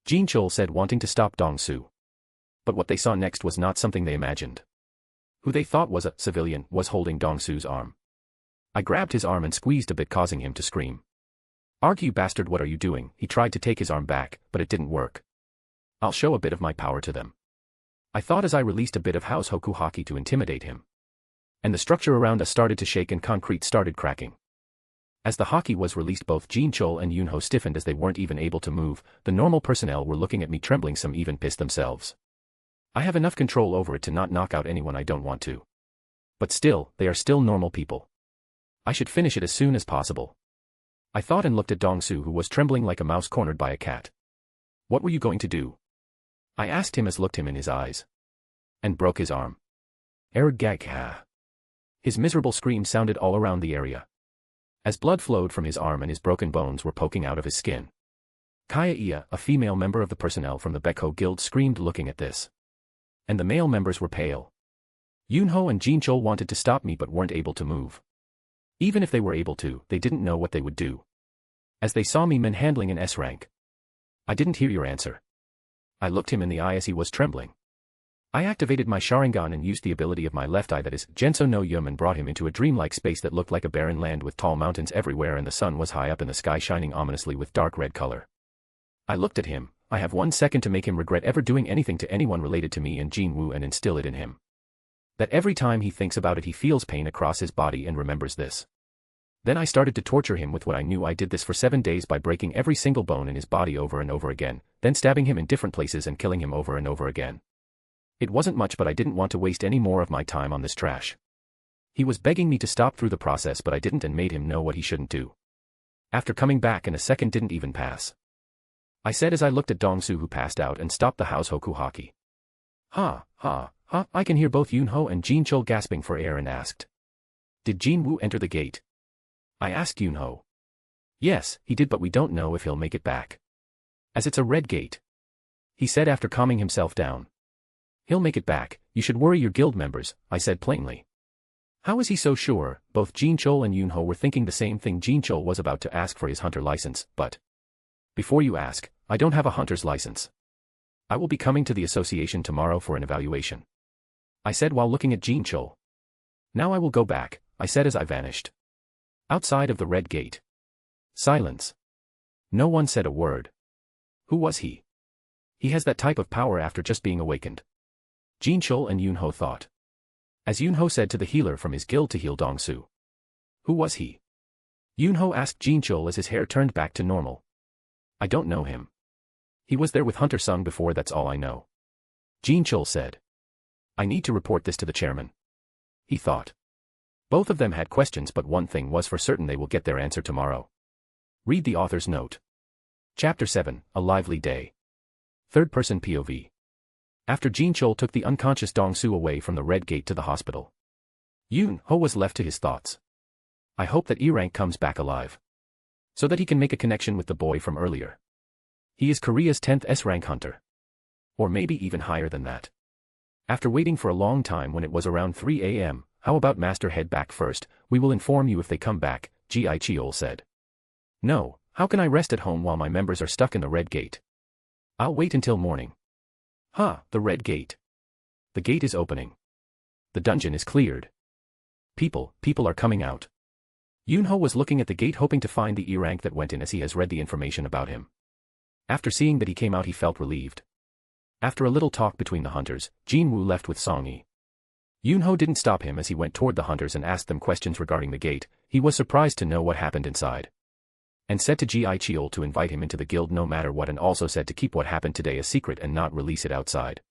Jin Chol said, wanting to stop Dong-su. But what they saw next was not something they imagined. Who they thought was a civilian was holding Dong-su's arm. I grabbed his arm and squeezed a bit, causing him to scream. You bastard, what are you doing? He tried to take his arm back, but it didn't work. I'll show a bit of my power to them. I thought as I released a bit of house hoku haki to intimidate him. And the structure around us started to shake and concrete started cracking. As the haki was released, both Jin Chol and Yoon-ho stiffened as they weren't even able to move. The normal personnel were looking at me trembling, some even pissed themselves. I have enough control over it to not knock out anyone I don't want to. But still, they are still normal people. I should finish it as soon as possible. I thought, and looked at Dong-su, who was trembling like a mouse cornered by a cat. What were you going to do? I asked him as looked him in his eyes. And broke his arm. Ergagha. His miserable scream sounded all around the area. As blood flowed from his arm and his broken bones were poking out of his skin. Kaya Iya, a female member of the personnel from the Baekho Guild, screamed looking at this. And the male members were pale. Yoon-ho and Jin Chol wanted to stop me but weren't able to move. Even if they were able to, they didn't know what they would do. As they saw me manhandling an S rank. I didn't hear your answer. I looked him in the eye as he was trembling. I activated my Sharingan and used the ability of my left eye, that is, Genso no Yum, and brought him into a dreamlike space that looked like a barren land with tall mountains everywhere, and the sun was high up in the sky, shining ominously with dark red color. I looked at him. I have 1 second to make him regret ever doing anything to anyone related to me and Jinwoo, and instill it in him. That every time he thinks about it he feels pain across his body and remembers this. Then I started to torture him with what I knew. I did this for 7 days by breaking every single bone in his body over and over again, then stabbing him in different places and killing him over and over again. It wasn't much, but I didn't want to waste any more of my time on this trash. He was begging me to stop through the process, but I didn't, and made him know what he shouldn't do. After coming back, and a second didn't even pass. I said as I looked at Dong-su, who passed out, and stopped the house hoku haki. Ha, ha, ha, I can hear both Yoon-ho and Jin Chol gasping for air, and asked. Did Jinwoo enter the gate? I asked Yoon-ho. Yes, he did, but we don't know if he'll make it back. As it's a red gate. He said after calming himself down. He'll make it back, you should worry your guild members, I said plainly. How is he so sure? Both Jin Chol and Yunho were thinking the same thing. Jin Chol was about to ask for his hunter license, but before you ask, I don't have a hunter's license. I will be coming to the association tomorrow for an evaluation, I said while looking at Jin Chol. Now I will go back, I said as I vanished. Outside of the red gate. Silence. No one said a word. Who was he? He has that type of power after just being awakened. Jin Chol and Yunho thought. As Yunho said to the healer from his guild to heal Dongsu. Who was he? Yunho asked Jin Chol as his hair turned back to normal. I don't know him. He was there with Hunter Sung before, that's all I know. Jin Chol said. I need to report this to the chairman. He thought. Both of them had questions, but one thing was for certain: they will get their answer tomorrow. Read the author's note. Chapter 7, A Lively Day. Third-person POV. After Jin Chol took the unconscious Dongsu away from the red gate to the hospital, Yun-ho was left to his thoughts. I hope that E-rank comes back alive, so that he can make a connection with the boy from earlier. He is Korea's 10th S-rank hunter. Or maybe even higher than that. After waiting for a long time, when it was around 3 a.m., how about Master head back first? We will inform you if they come back, Ji Cheol said. No, how can I rest at home while my members are stuck in the red gate? I'll wait until morning. The red gate. The gate is opening. The dungeon is cleared. People are coming out. Yunho was looking at the gate, hoping to find the E-rank that went in, as he has read the information about him. After seeing that he came out, he felt relieved. After a little talk between the hunters, Jin Woo left with Song-yi. Yunho didn't stop him as he went toward the hunters and asked them questions regarding the gate. He was surprised to know what happened inside, and said to Ji Cheol to invite him into the guild no matter what, and also said to keep what happened today a secret and not release it outside.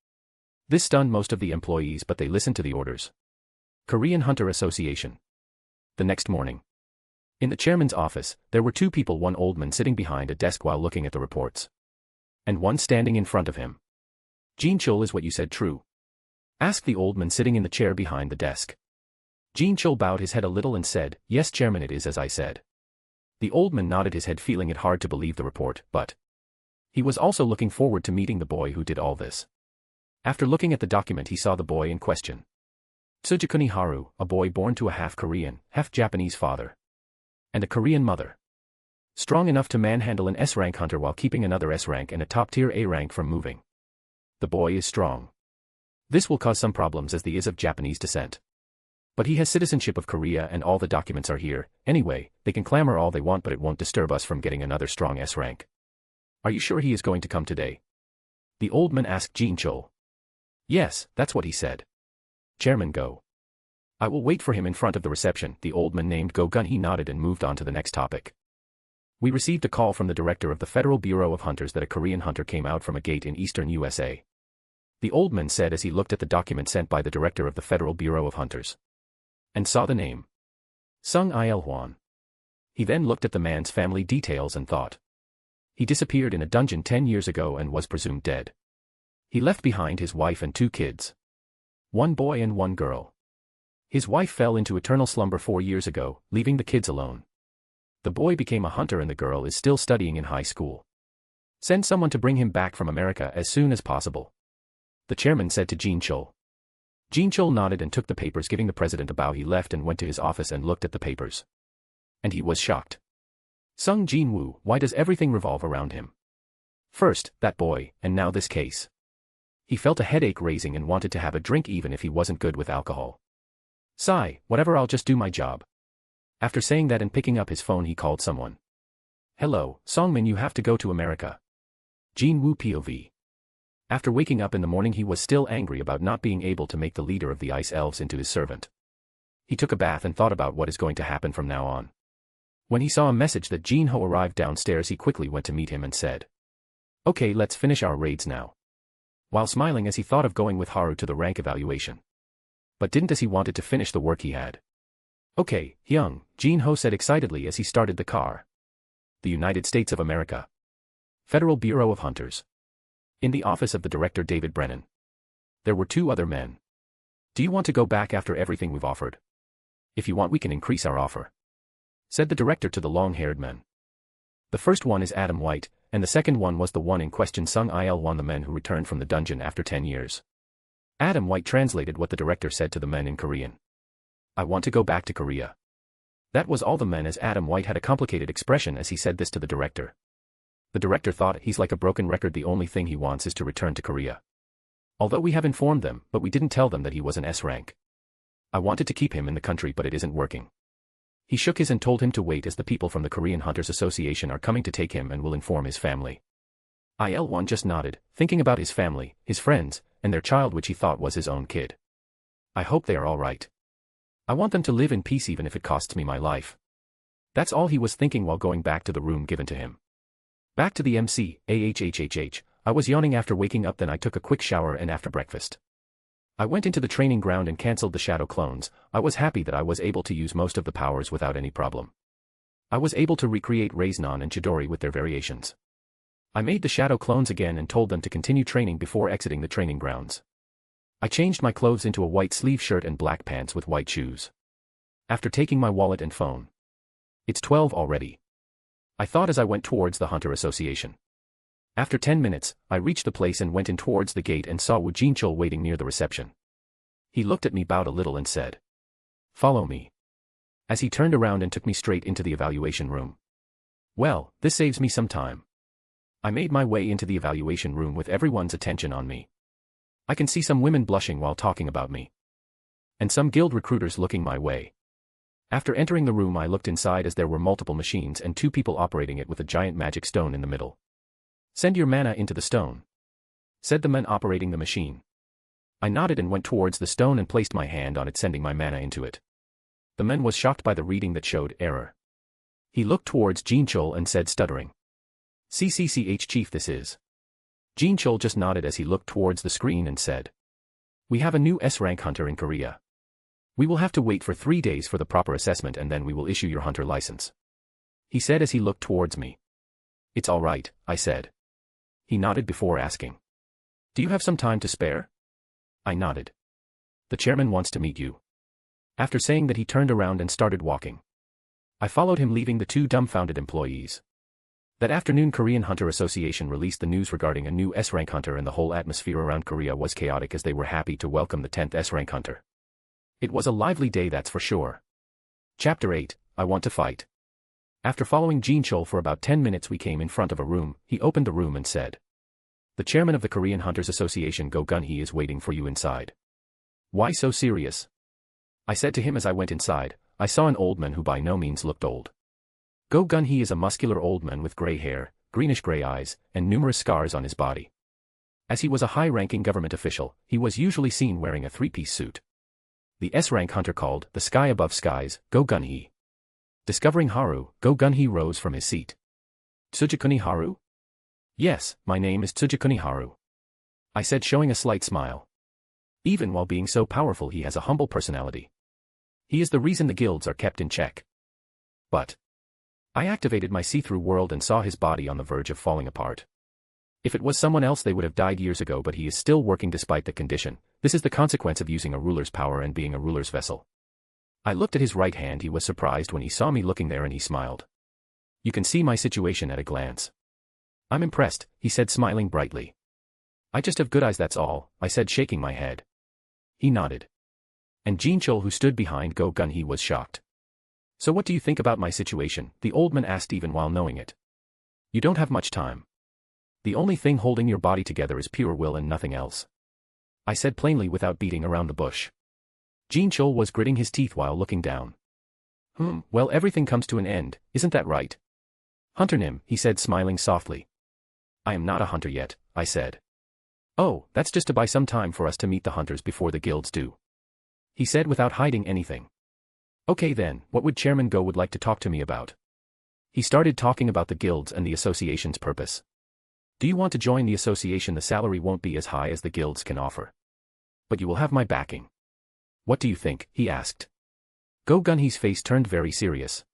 This stunned most of the employees, but they listened to the orders. Korean Hunter Association. The next morning, in the chairman's office, there were two people, one old man sitting behind a desk while looking at the reports, and one standing in front of him. Jin Chol, is what you said true? Asked the old man sitting in the chair behind the desk. Jin Chol bowed his head a little and said, Yes, Chairman, it is as I said. The old man nodded his head, feeling it hard to believe the report, but he was also looking forward to meeting the boy who did all this. After looking at the document, he saw the boy in question. Tsujikuni Haru, a boy born to a half-Korean, half-Japanese father, and a Korean mother. Strong enough to manhandle an S-rank hunter while keeping another S-rank and a top-tier A-rank from moving. The boy is strong. This will cause some problems as he is of Japanese descent. But he has citizenship of Korea and all the documents are here. Anyway, they can clamor all they want, but it won't disturb us from getting another strong S-rank. Are you sure he is going to come today? The old man asked Jin Chol. Yes, that's what he said. Chairman, go. I will wait for him in front of the reception. The old man named Go Gun. He nodded and moved on to the next topic. We received a call from the director of the Federal Bureau of Hunters that a Korean hunter came out from a gate in eastern USA. The old man said as he looked at the document sent by the director of the Federal Bureau of Hunters, and saw the name Sung Il Hwan. He then looked at the man's family details and thought. He disappeared in a dungeon 10 years ago and was presumed dead. He left behind his wife and 2 kids. 1 boy and 1 girl. His wife fell into eternal slumber 4 years ago, leaving the kids alone. The boy became a hunter and the girl is still studying in high school. Send someone to bring him back from America as soon as possible. The chairman said to Jin Chol. Jin Chol nodded and took the papers, giving the president a bow. He left and went to his office and looked at the papers. And he was shocked. Sung Jin Woo, why does everything revolve around him? First, that boy, and now this case. He felt a headache raising and wanted to have a drink even if he wasn't good with alcohol. Sigh, whatever, I'll just do my job. After saying that and picking up his phone, he called someone. Hello, Songmin, you have to go to America. Jin Woo POV. After waking up in the morning, he was still angry about not being able to make the leader of the Ice Elves into his servant. He took a bath and thought about what is going to happen from now on. When he saw a message that Jin Ho arrived downstairs, he quickly went to meet him and said, Okay, let's finish our raids now. While smiling as he thought of going with Haru to the rank evaluation. But didn't, as he wanted to finish the work he had. Okay, Hyung, Jin Ho said excitedly as he started the car. The United States of America. Federal Bureau of Hunters. In the office of the director David Brennan. There were 2 other men. Do you want to go back after everything we've offered? If you want, we can increase our offer, said the director to the long-haired men. The first one is Adam White, and the second one was the one in question, Sung Il Hwan, the men who returned from the dungeon after 10 years. Adam White translated what the director said to the men in Korean. I want to go back to Korea. That was all the men, as Adam White had a complicated expression as he said this to the director. The director thought, he's like a broken record, the only thing he wants is to return to Korea. Although we have informed them, but we didn't tell them that he was an S rank. I wanted to keep him in the country, but it isn't working. He shook his and told him to wait, as the people from the Korean Hunters Association are coming to take him and will inform his family. Il-1 just nodded, thinking about his family, his friends, and their child, which he thought was his own kid. I hope they are all right. I want them to live in peace even if it costs me my life. That's all he was thinking while going back to the room given to him. Back to the MC, I was yawning after waking up, then I took a quick shower and after breakfast. I went into the training ground and cancelled the shadow clones. I was happy that I was able to use most of the powers without any problem. I was able to recreate Raisnon and Chidori with their variations. I made the shadow clones again and told them to continue training before exiting the training grounds. I changed my clothes into a white sleeve shirt and black pants with white shoes. After taking my wallet and phone. It's 12 already. I thought as I went towards the Hunter Association. After 10 minutes, I reached the place and went in towards the gate and saw Woo Jin-chul waiting near the reception. He looked at me, bowed a little and said, "Follow me." As he turned around and took me straight into the evaluation room. Well, this saves me some time. I made my way into the evaluation room with everyone's attention on me. I can see some women blushing while talking about me. And some guild recruiters looking my way. After entering the room, I looked inside as there were multiple machines and 2 people operating it with a giant magic stone in the middle. "Send your mana into the stone," said the man operating the machine. I nodded and went towards the stone and placed my hand on it, sending my mana into it. The man was shocked by the reading that showed error. He looked towards Jin-chul and said, stuttering, "CCCH chief, this is." Jin-chul just nodded as he looked towards the screen and said, "We have a new S-rank hunter in Korea. We will have to wait for 3 days for the proper assessment and then we will issue your hunter license," he said as he looked towards me. "It's all right," I said. He nodded before asking, "Do you have some time to spare?" I nodded. "The chairman wants to meet you." After saying that, he turned around and started walking. I followed him, leaving the 2 dumbfounded employees. That afternoon, Korean Hunter Association released the news regarding a new S-rank hunter, and the whole atmosphere around Korea was chaotic as they were happy to welcome the 10th S-rank hunter. It was a lively day, that's for sure. Chapter 8, I Want to Fight. After following Jin-chul for about 10 minutes, we came in front of a room. He opened the room and said, "The chairman of the Korean Hunters Association, Go Gun-hee, is waiting for you inside." "Why so serious?" I said to him as I went inside. I saw an old man who by no means looked old. Go Gun-hee is a muscular old man with gray hair, greenish-gray eyes, and numerous scars on his body. As he was a high-ranking government official, he was usually seen wearing a 3-piece suit. The S-rank hunter called the sky above skies, Go Gun-hee. Discovering Haru, Go Gun-hee rose from his seat. "Tsujikuni Haru?" "Yes, my name is Tsujikuni Haru," I said, showing a slight smile. Even while being so powerful, he has a humble personality. He is the reason the guilds are kept in check. But I activated my see-through world and saw his body on the verge of falling apart. If it was someone else, they would have died years ago, but he is still working despite the condition. This is the consequence of using a ruler's power and being a ruler's vessel. I looked at his right hand. He was surprised when he saw me looking there and he smiled. "You can see my situation at a glance." "I'm impressed," he said, smiling brightly. "I just have good eyes, that's all," I said, shaking my head. He nodded. And Jin-chul, who stood behind Go Gun-hee, was shocked. "So what do you think about my situation?" the old man asked, even while knowing it. "You don't have much time. The only thing holding your body together is pure will and nothing else," I said plainly without beating around the bush. Jin-chul was gritting his teeth while looking down. Well, everything comes to an end, isn't that right?" "Hunter Nim," he said, smiling softly. "I am not a hunter yet," I said. "Oh, that's just to buy some time for us to meet the hunters before the guilds do," he said without hiding anything. "Okay then, what would Chairman Go would like to talk to me about?" He started talking about the guilds and the association's purpose. "Do you want to join the association? The salary won't be as high as the guilds can offer, but you will have my backing." "What do you think?" he asked. Go Gun-hee's face turned very serious.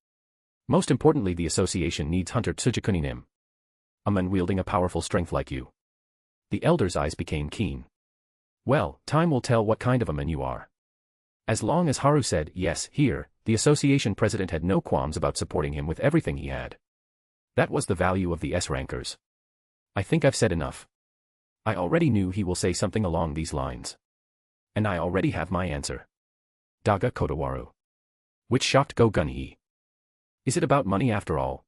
"Most importantly, the association needs Hunter Tsujikuni Nim, a man wielding a powerful strength like you." The elder's eyes became keen. "Well, time will tell what kind of a man you are." As long as Haru said yes here, the association president had no qualms about supporting him with everything he had. That was the value of the S-rankers. I think I've said enough. I already knew he will say something along these lines. And I already have my answer. Daga Kotawaru. Which shocked Go Gunhee. Is it about money after all?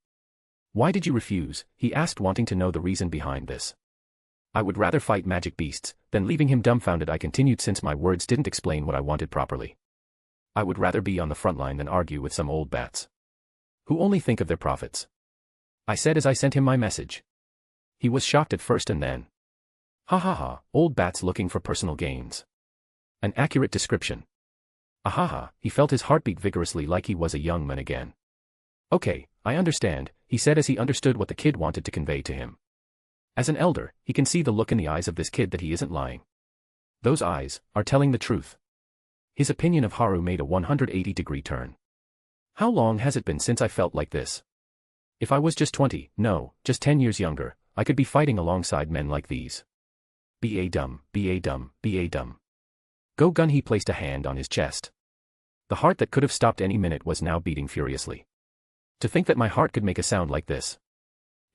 Why did you refuse? He asked, wanting to know the reason behind this. I would rather fight magic beasts than leaving him dumbfounded, I continued, since my words didn't explain what I wanted properly. I would rather be on the front line than argue with some old bats who only think of their profits, I said as I sent him my message. He was shocked at first and then, ha ha ha, old bats looking for personal gains. An accurate description. Ahaha, he felt his heartbeat vigorously like he was a young man again. Okay, I understand, he said as he understood what the kid wanted to convey to him. As an elder, he can see the look in the eyes of this kid that he isn't lying. Those eyes are telling the truth. His opinion of Haru made a 180-degree turn. How long has it been since I felt like this? If I was just 20, no, just 10 years younger, I could be fighting alongside men like these. Ba dumb, ba dumb, ba dumb. Go Gunhee placed a hand on his chest. The heart that could have stopped any minute was now beating furiously. To think that my heart could make a sound like this.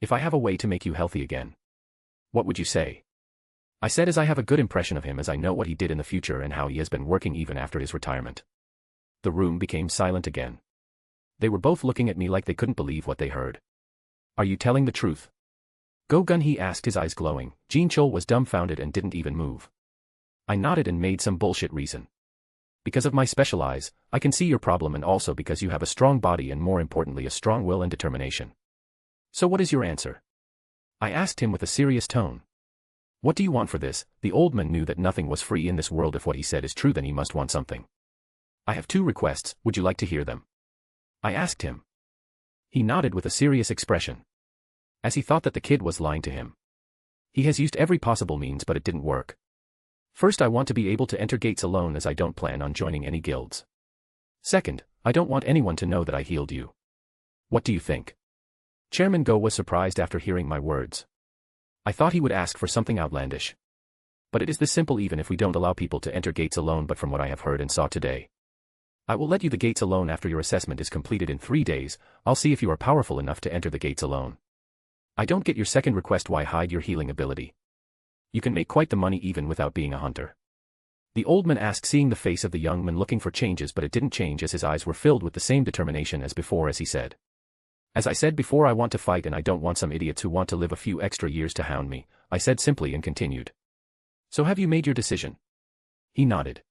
If I have a way to make you healthy again, what would you say? I said as I have a good impression of him, as I know what he did in the future and how he has been working even after his retirement. The room became silent again. They were both looking at me like they couldn't believe what they heard. Are you telling the truth? Go Gunhee asked, his eyes glowing. Jean Chol was dumbfounded and didn't even move. I nodded and made some bullshit reason. Because of my special eyes, I can see your problem, and also because you have a strong body and, more importantly, a strong will and determination. So what is your answer? I asked him with a serious tone. What do you want for this? The old man knew that nothing was free in this world. If what he said is true, then he must want something. I have 2 requests, would you like to hear them? I asked him. He nodded with a serious expression, as he thought that the kid was lying to him. He has used every possible means, but it didn't work. First, I want to be able to enter gates alone, as I don't plan on joining any guilds. Second, I don't want anyone to know that I healed you. What do you think? Chairman Go was surprised after hearing my words. I thought he would ask for something outlandish. But it is this simple, even if we don't allow people to enter gates alone. But from what I have heard and saw today, I will let you the gates alone after your assessment is completed in 3 days. I'll see if you are powerful enough to enter the gates alone. I don't get your second request. Why hide your healing ability? You can make quite the money even without being a hunter. The old man asked, seeing the face of the young man looking for changes, but it didn't change, as his eyes were filled with the same determination as before, as he said. As I said before, I want to fight, and I don't want some idiots who want to live a few extra years to hound me, I said simply, and continued. So have you made your decision? He nodded.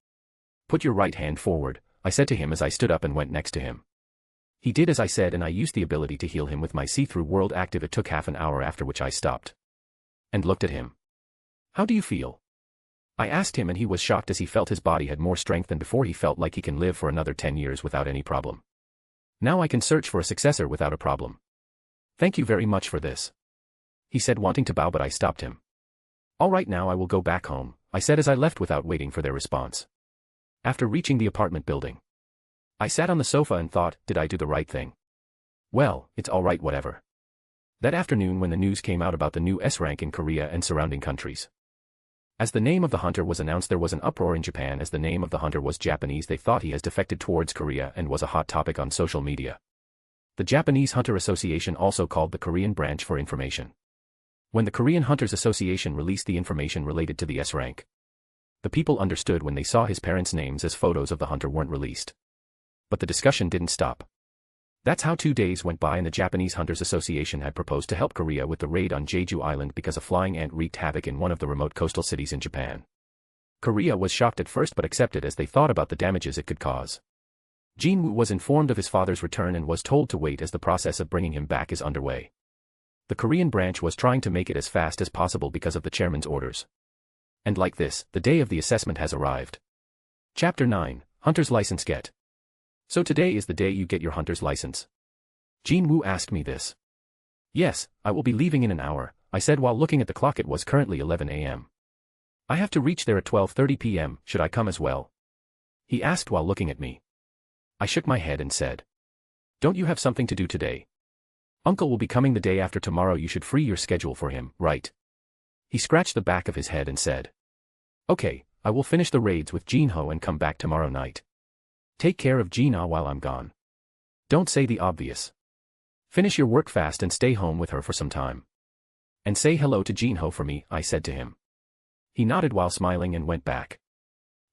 Put your right hand forward, I said to him as I stood up and went next to him. He did as I said, and I used the ability to heal him with my see-through world active. It took half an hour, after which I stopped and looked at him. How do you feel? I asked him, and he was shocked as he felt his body had more strength than before. He felt like he can live for another 10 years without any problem. Now I can search for a successor without a problem. Thank you very much for this, he said, wanting to bow, but I stopped him. All right, now I will go back home, I said as I left without waiting for their response. After reaching the apartment building, I sat on the sofa and thought, did I do the right thing? Well, it's all right, whatever. That afternoon, when the news came out about the new S rank in Korea and surrounding countries, as the name of the hunter was announced, there was an uproar in Japan. As the name of the hunter was Japanese, they thought he has defected towards Korea and was a hot topic on social media. The Japanese Hunter Association also called the Korean branch for information. When the Korean Hunters Association released the information related to the S rank, the people understood when they saw his parents' names, as photos of the hunter weren't released. But the discussion didn't stop. That's how 2 days went by, and the Japanese Hunters Association had proposed to help Korea with the raid on Jeju Island because a flying ant wreaked havoc in one of the remote coastal cities in Japan. Korea was shocked at first, but accepted as they thought about the damages it could cause. Jinwoo was informed of his father's return and was told to wait, as the process of bringing him back is underway. The Korean branch was trying to make it as fast as possible because of the chairman's orders. And like this, the day of the assessment has arrived. Chapter 9, Hunter's License Get. So today is the day you get your hunter's license? Jinwoo asked me this. Yes, I will be leaving in an hour, I said while looking at the clock. It was currently 11 a.m. I have to reach there at 12:30 p.m, should I come as well? He asked while looking at me. I shook my head and said, don't you have something to do today? Uncle will be coming the day after tomorrow. You should free your schedule for him, right? He scratched the back of his head and said, okay, I will finish the raids with Jinho and come back tomorrow night. Take care of Gina while I'm gone. Don't say the obvious. Finish your work fast and stay home with her for some time. And say hello to Jinho for me, I said to him. He nodded while smiling and went back.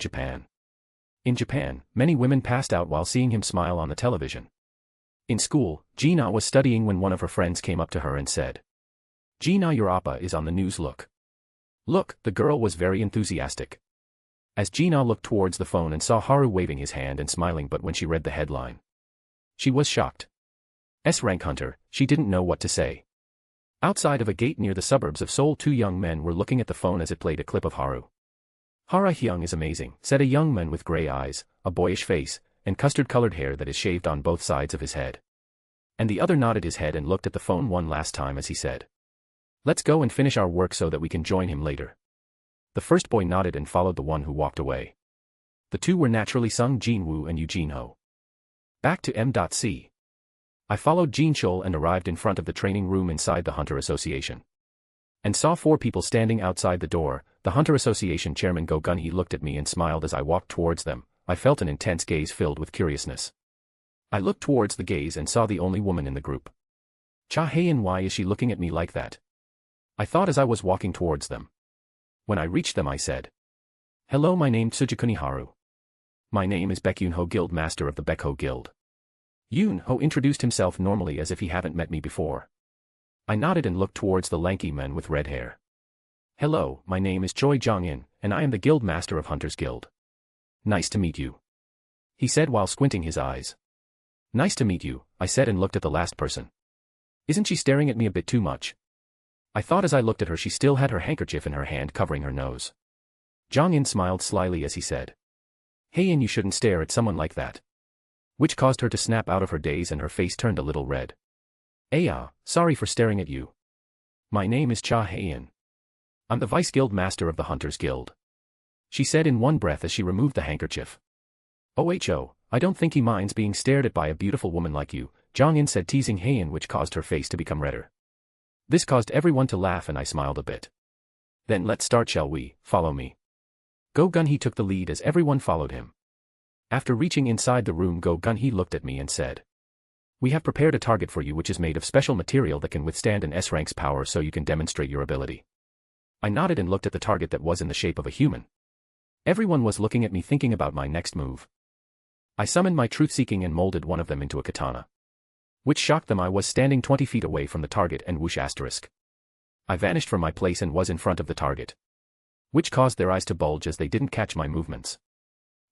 Japan. In Japan, many women passed out while seeing him smile on the television. In school, Gina was studying when one of her friends came up to her and said, "Gina, your appa is on the news, look." Look, the girl was very enthusiastic. As Gina looked towards the phone and saw Haru waving his hand and smiling, but when she read the headline, she was shocked. S-rank hunter, she didn't know what to say. Outside of a gate near the suburbs of Seoul, two young men were looking at the phone as it played a clip of Haru. "Hara Hyung is amazing," said a young man with gray eyes, a boyish face, and custard-colored hair that is shaved on both sides of his head. And the other nodded his head and looked at the phone one last time as he said, "Let's go and finish our work so that we can join him later." The first boy nodded and followed the one who walked away. The two were naturally Sung Jin-woo and Eugene Ho. Back to M.C. I followed Jean Chul and arrived in front of the training room inside the Hunter Association. And saw 4 people standing outside the door. The Hunter Association chairman Go Gun-hee looked at me and smiled as I walked towards them. I felt an intense gaze filled with curiousness. I looked towards the gaze and saw the only woman in the group. Cha Hae-in, why is she looking at me like that? I thought as I was walking towards them. When I reached them I said, "Hello, my name's Sujikuni Haru. My name is Baekhyun Ho, Guild Master of the Baekho Guild." Yoon Ho introduced himself normally as if he hadn't met me before. I nodded and looked towards the lanky man with red hair. "Hello, my name is Choi Jong-in, and I am the Guild Master of Hunters Guild." "Nice to meet you," he said while squinting his eyes. "Nice to meet you," I said and looked at the last person. "Isn't she staring at me a bit too much?" I thought as I looked at her she still had her handkerchief in her hand covering her nose. Jong-in smiled slyly as he said, "Hae-in, you shouldn't stare at someone like that." Which caused her to snap out of her daze and her face turned a little red. Sorry for staring at you. My name is Cha Hae-in. I'm the Vice Guild Master of the Hunters Guild," she said in one breath as she removed the handkerchief. "Oh, I don't think he minds being stared at by a beautiful woman like you," Jong-in said, teasing Hae-in, which caused her face to become redder. This caused everyone to laugh and I smiled a bit. "Then let's start, shall we? Follow me." Go Gun-hee took the lead as everyone followed him. After reaching inside the room gun he looked at me and said, "We have prepared a target for you which is made of special material that can withstand an S-rank's power so you can demonstrate your ability." I nodded and looked at the target that was in the shape of a human. Everyone was looking at me thinking about my next move. I summoned my truth-seeking and molded one of them into a katana. Which shocked them. I was standing 20 feet away from the target and whoosh asterisk. I vanished from my place and was in front of the target. Which caused their eyes to bulge as they didn't catch my movements.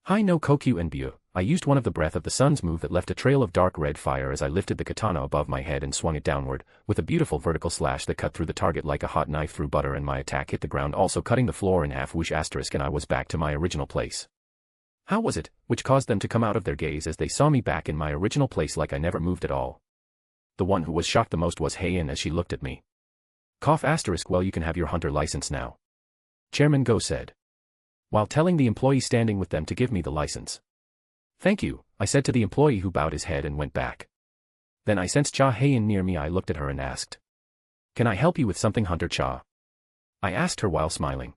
Hai no kokyu and byu, I used one of the breath of the sun's move that left a trail of dark red fire as I lifted the katana above my head and swung it downward, with a beautiful vertical slash that cut through the target like a hot knife through butter, and my attack hit the ground also cutting the floor in half whoosh asterisk, and I was back to my original place. How was it, which caused them to come out of their gaze as they saw me back in my original place like I never moved at all? The one who was shocked the most was Heian as she looked at me. Cough asterisk, well, you can have your hunter license now, Chairman Go said, while telling the employee standing with them to give me the license. Thank you, I said to the employee who bowed his head and went back. Then I sensed Cha Heian near me. I looked at her and asked, "Can I help you with something, Hunter Cha?" I asked her while smiling.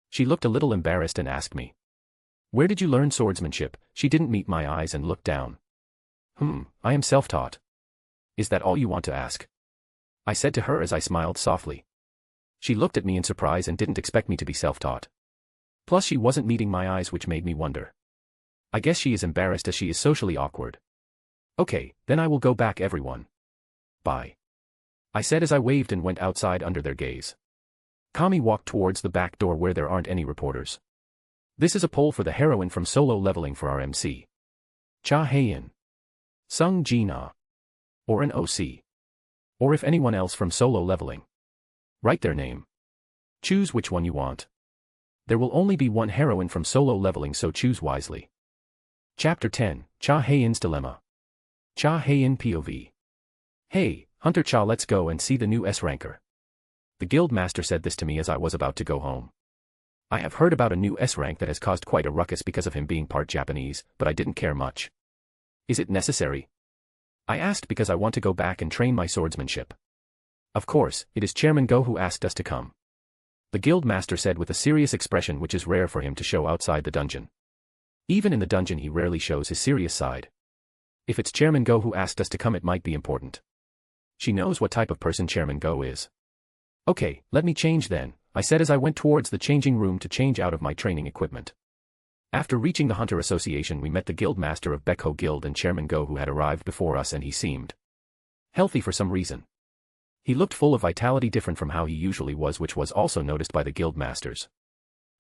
She looked a little embarrassed and asked me, "Where did you learn swordsmanship?" She didn't meet my eyes and looked down. I am self-taught." "Is that all you want to ask?" I said to her as I smiled softly. She looked at me in surprise and didn't expect me to be self-taught. Plus she wasn't meeting my eyes, which made me wonder. I guess she is embarrassed as she is socially awkward. "Okay, then I will go back, everyone. Bye," I said as I waved and went outside under their gaze. Kami walked towards the back door where there aren't any reporters. This is a poll for the heroine from Solo Leveling for our MC. Cha Heian, Sung Ji Na, or an OC. Or if anyone else from Solo Leveling. Write their name. Choose which one you want. There will only be one heroine from Solo Leveling, so choose wisely. Chapter 10, Cha Heian's Dilemma. Cha Heian POV. "Hey, Hunter Cha, let's go and see the new S-ranker." The guild master said this to me as I was about to go home. I have heard about a new S-rank that has caused quite a ruckus because of him being part Japanese, but I didn't care much. Is it necessary? I asked because I want to go back and train my swordsmanship. Of course, it is Chairman Go who asked us to come. The guild master said with a serious expression, which is rare for him to show outside the dungeon. Even in the dungeon he rarely shows his serious side. If it's Chairman Go who asked us to come, it might be important. She knows what type of person Chairman Go is. "Okay, let me change then," I said as I went towards the changing room to change out of my training equipment. After reaching the Hunter Association, we met the guild master of Bekho Guild and Chairman Go, who had arrived before us, and he seemed healthy for some reason. He looked full of vitality, different from how he usually was, which was also noticed by the guild masters.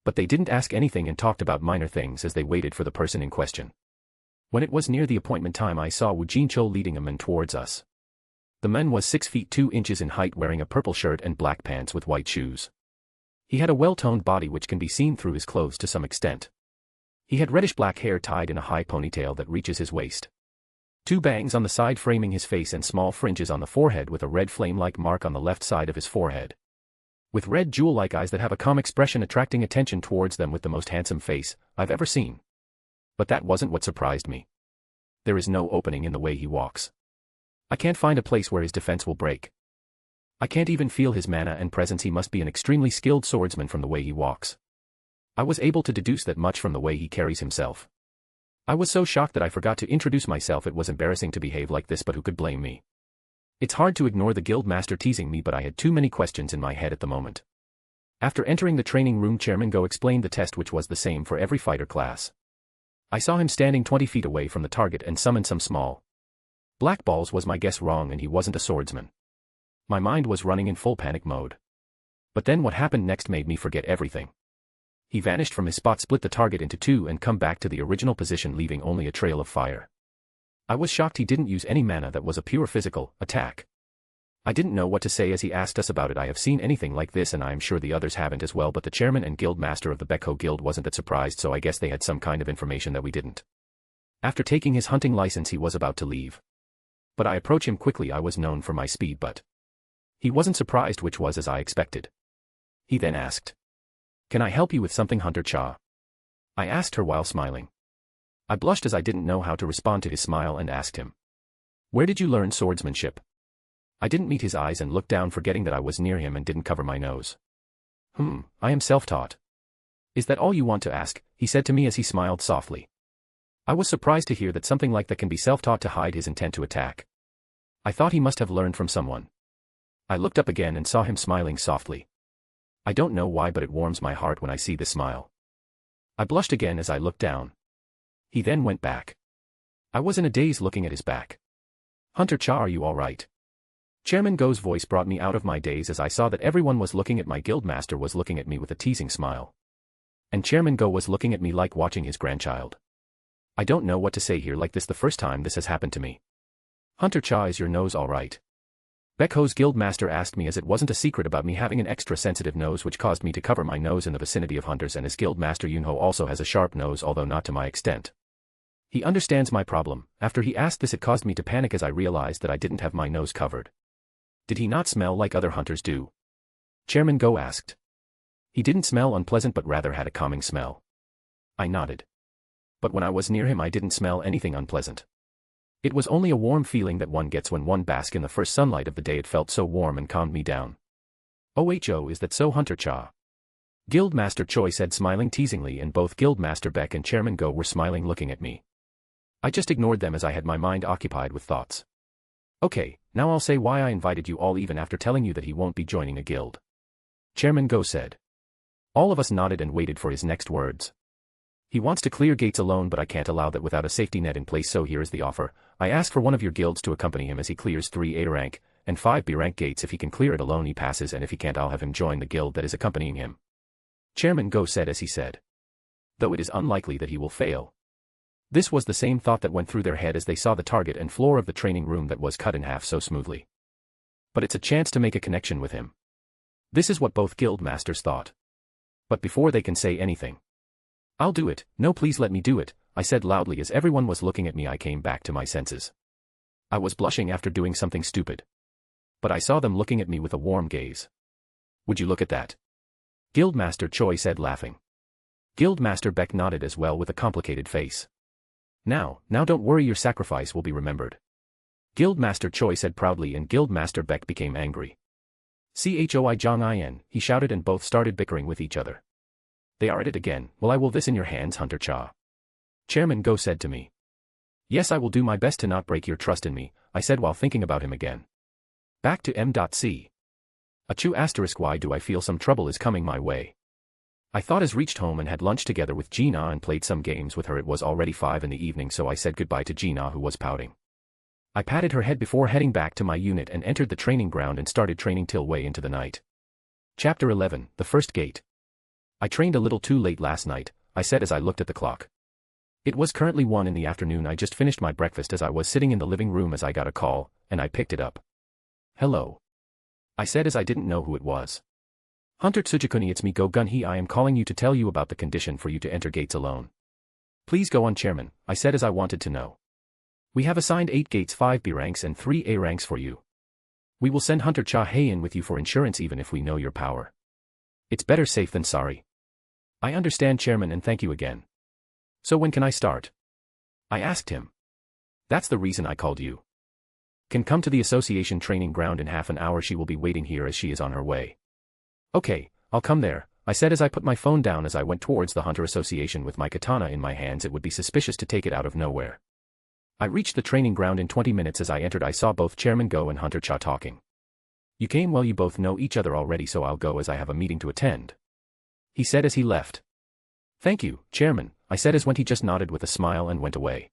But they didn't ask anything and talked about minor things as they waited for the person in question. When it was near the appointment time, I saw Wu Jincho leading a man towards us. The man was 6 feet 2 inches in height, wearing a purple shirt and black pants with white shoes. He had a well-toned body which can be seen through his clothes to some extent. He had reddish-black hair tied in a high ponytail that reaches his waist. 2 bangs on the side framing his face and small fringes on the forehead, with a red flame-like mark on the left side of his forehead. With red jewel-like eyes that have a calm expression, attracting attention towards them, with the most handsome face I've ever seen. But that wasn't what surprised me. There is no opening in the way he walks. I can't find a place where his defense will break. I can't even feel his mana and presence. He must be an extremely skilled swordsman from the way he walks. I was able to deduce that much from the way he carries himself. I was so shocked that I forgot to introduce myself. It was embarrassing to behave like this, but who could blame me? It's hard to ignore the guild master teasing me, but I had too many questions in my head at the moment. After entering the training room, Chairman Go explained the test, which was the same for every fighter class. I saw him standing 20 feet away from the target and summoned some small black balls. Was my guess wrong, and he wasn't a swordsman? My mind was running in full panic mode. But then what happened next made me forget everything. He vanished from his spot, split the target into 2 and come back to the original position, leaving only a trail of fire. I was shocked he didn't use any mana. That was a pure physical attack. I didn't know what to say as he asked us about it. I have seen anything like this, and I am sure the others haven't as well, but the chairman and guild master of the Bekho Guild wasn't that surprised, so I guess they had some kind of information that we didn't. After taking his hunting license, he was about to leave. But I approached him quickly. I was known for my speed, but he wasn't surprised, which was as I expected. He then asked, "Can I help you with something, Hunter Cha?" I asked her while smiling. I blushed as I didn't know how to respond to his smile and asked him, "Where did you learn swordsmanship?" I didn't meet his eyes and looked down, forgetting that I was near him, and didn't cover my nose. I am self-taught." "Is that all you want to ask?" he said to me as he smiled softly. I was surprised to hear that something like that can be self-taught to hide his intent to attack. I thought he must have learned from someone. I looked up again and saw him smiling softly. I don't know why, but it warms my heart when I see this smile. I blushed again as I looked down. He then went back. I was in a daze looking at his back. Hunter Cha, are you all right? Chairman Go's voice brought me out of my daze as I saw that everyone was looking at my guildmaster was looking at me with a teasing smile. And Chairman Go was looking at me like watching his grandchild. I don't know what to say here, like this the first time this has happened to me. Hunter Cha, is your nose all right? Baek Ho's guildmaster asked me, as it wasn't a secret about me having an extra sensitive nose which caused me to cover my nose in the vicinity of hunters, and his guildmaster Yunho also has a sharp nose, although not to my extent. He understands my problem. After he asked this, it caused me to panic as I realized that I didn't have my nose covered. Did he not smell like other hunters do? Chairman Go asked. He didn't smell unpleasant but rather had a calming smell. I nodded. But when I was near him I didn't smell anything unpleasant. It was only a warm feeling that one gets when one basks in the first sunlight of the day. It felt so warm and calmed me down. Oh, is that so, Hunter Cha? Guildmaster Choi said, smiling teasingly, and both Guildmaster Baek and Chairman Go were smiling looking at me. I just ignored them as I had my mind occupied with thoughts. Okay, now I'll say why I invited you all even after telling you that he won't be joining a guild. Chairman Go said. All of us nodded and waited for his next words. He wants to clear gates alone, but I can't allow that without a safety net in place, so here is the offer. I ask for one of your guilds to accompany him as he clears 3 A rank and 5 B rank gates. If he can clear it alone he passes, and if he can't I'll have him join the guild that is accompanying him. Chairman Go said as he said. Though it is unlikely that he will fail. This was the same thought that went through their head as they saw the target and floor of the training room that was cut in half so smoothly. But it's a chance to make a connection with him. This is what both guild masters thought. But before they can say anything, I'll do it. No, please let me do it, I said loudly. As everyone was looking at me I came back to my senses. I was blushing after doing something stupid. But I saw them looking at me with a warm gaze. Would you look at that? Guildmaster Choi said, laughing. Guildmaster Baek nodded as well with a complicated face. Now don't worry, your sacrifice will be remembered. Guildmaster Choi said proudly, and Guildmaster Baek became angry. Choi Jong-in, he shouted, and both started bickering with each other. They are at it again. Well, I will this in your hands, Hunter Cha. Chairman Go said to me. Yes, I will do my best to not break your trust in me, I said while thinking about him again. Back to M.C. Why do I feel some trouble is coming my way? I thought as reached home and had lunch together with Gina and played some games with her. It was already 5 in the evening, so I said goodbye to Gina, who was pouting. I patted her head before heading back to my unit and entered the training ground and started training till way into the night. Chapter 11, The First Gate. I trained a little too late last night, I said as I looked at the clock. It was currently 1 in the afternoon. I just finished my breakfast as I was sitting in the living room as I got a call, and I picked it up. Hello. I said as I didn't know who it was. Hunter Tsujikuni, it's me, Go Gun-hee. I am calling you to tell you about the condition for you to enter gates alone. Please go on, Chairman, I said as I wanted to know. We have assigned 8 gates, 5 B ranks and 3 A ranks for you. We will send Hunter Cha in with you for insurance even if we know your power. It's better safe than sorry. I understand, Chairman, and thank you again. So when can I start? I asked him. That's the reason I called you. Can come to the association training ground in half an hour. She will be waiting here as she is on her way. Okay, I'll come there, I said as I put my phone down as I went towards the Hunter Association with my katana in my hands. It would be suspicious to take it out of nowhere. I reached the training ground in 20 minutes. As I entered I saw both Chairman Go and Hunter Cha talking. You came well, you both know each other already, so I'll go as I have a meeting to attend. He said as he left. Thank you, Chairman, I said as he just nodded with a smile and went away.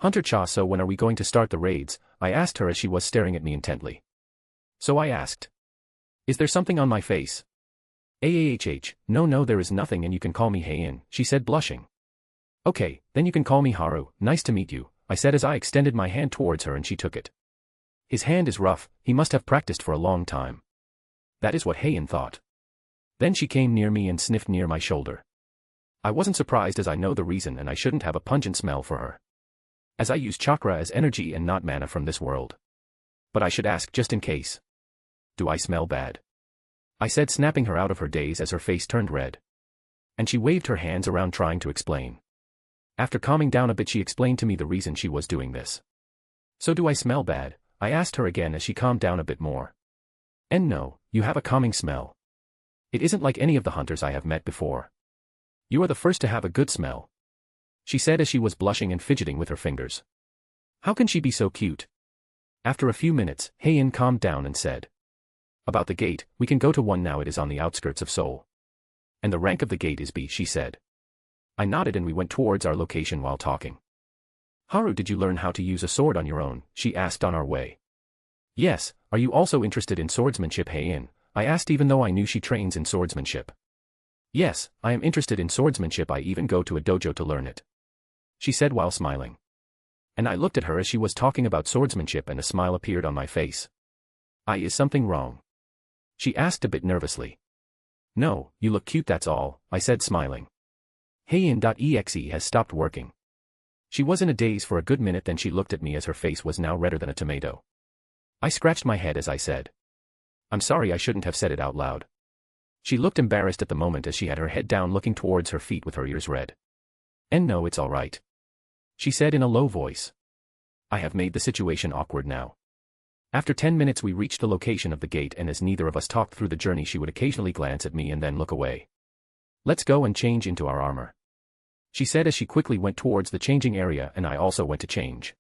Hunter Cha, so when are we going to start the raids? I asked her as she was staring at me intently. So I asked. Is there something on my face? No, there is nothing, and you can call me Heian, she said, blushing. Okay, then you can call me Haru. Nice to meet you, I said as I extended my hand towards her and she took it. His hand is rough, he must have practiced for a long time. That is what Heian thought. Then she came near me and sniffed near my shoulder. I wasn't surprised as I know the reason, and I shouldn't have a pungent smell for her, as I use chakra as energy and not mana from this world. But I should ask just in case. Do I smell bad? I said, snapping her out of her daze as her face turned red. And she waved her hands around trying to explain. After calming down a bit she explained to me the reason she was doing this. So do I smell bad? I asked her again as she calmed down a bit more. And no, you have a calming smell. It isn't like any of the hunters I have met before. You are the first to have a good smell. she said as she was blushing and fidgeting with her fingers. How can she be so cute? After a few minutes, Heian calmed down and said. About the gate, we can go to one now, it is on the outskirts of Seoul. And the rank of the gate is B, she said. I nodded and we went towards our location while talking. Haru, did you learn how to use a sword on your own? She asked on our way. Yes, are you also interested in swordsmanship, Heian? I asked even though I knew she trains in swordsmanship. Yes, I am interested in swordsmanship, I even go to a dojo to learn it. She said while smiling. And I looked at her as she was talking about swordsmanship and a smile appeared on my face. Is something wrong? She asked a bit nervously. No, you look cute, that's all, I said smiling. Heian.exe has stopped working. She was in a daze for a good minute, then she looked at me as her face was now redder than a tomato. I scratched my head as I said. I'm sorry, I shouldn't have said it out loud. She looked embarrassed at the moment as she had her head down looking towards her feet with her ears red. And no, it's all right. She said in a low voice. I have made the situation awkward now. After 10 minutes we reached the location of the gate, and as neither of us talked through the journey she would occasionally glance at me and then look away. Let's go and change into our armor. She said as she quickly went towards the changing area, and I also went to change.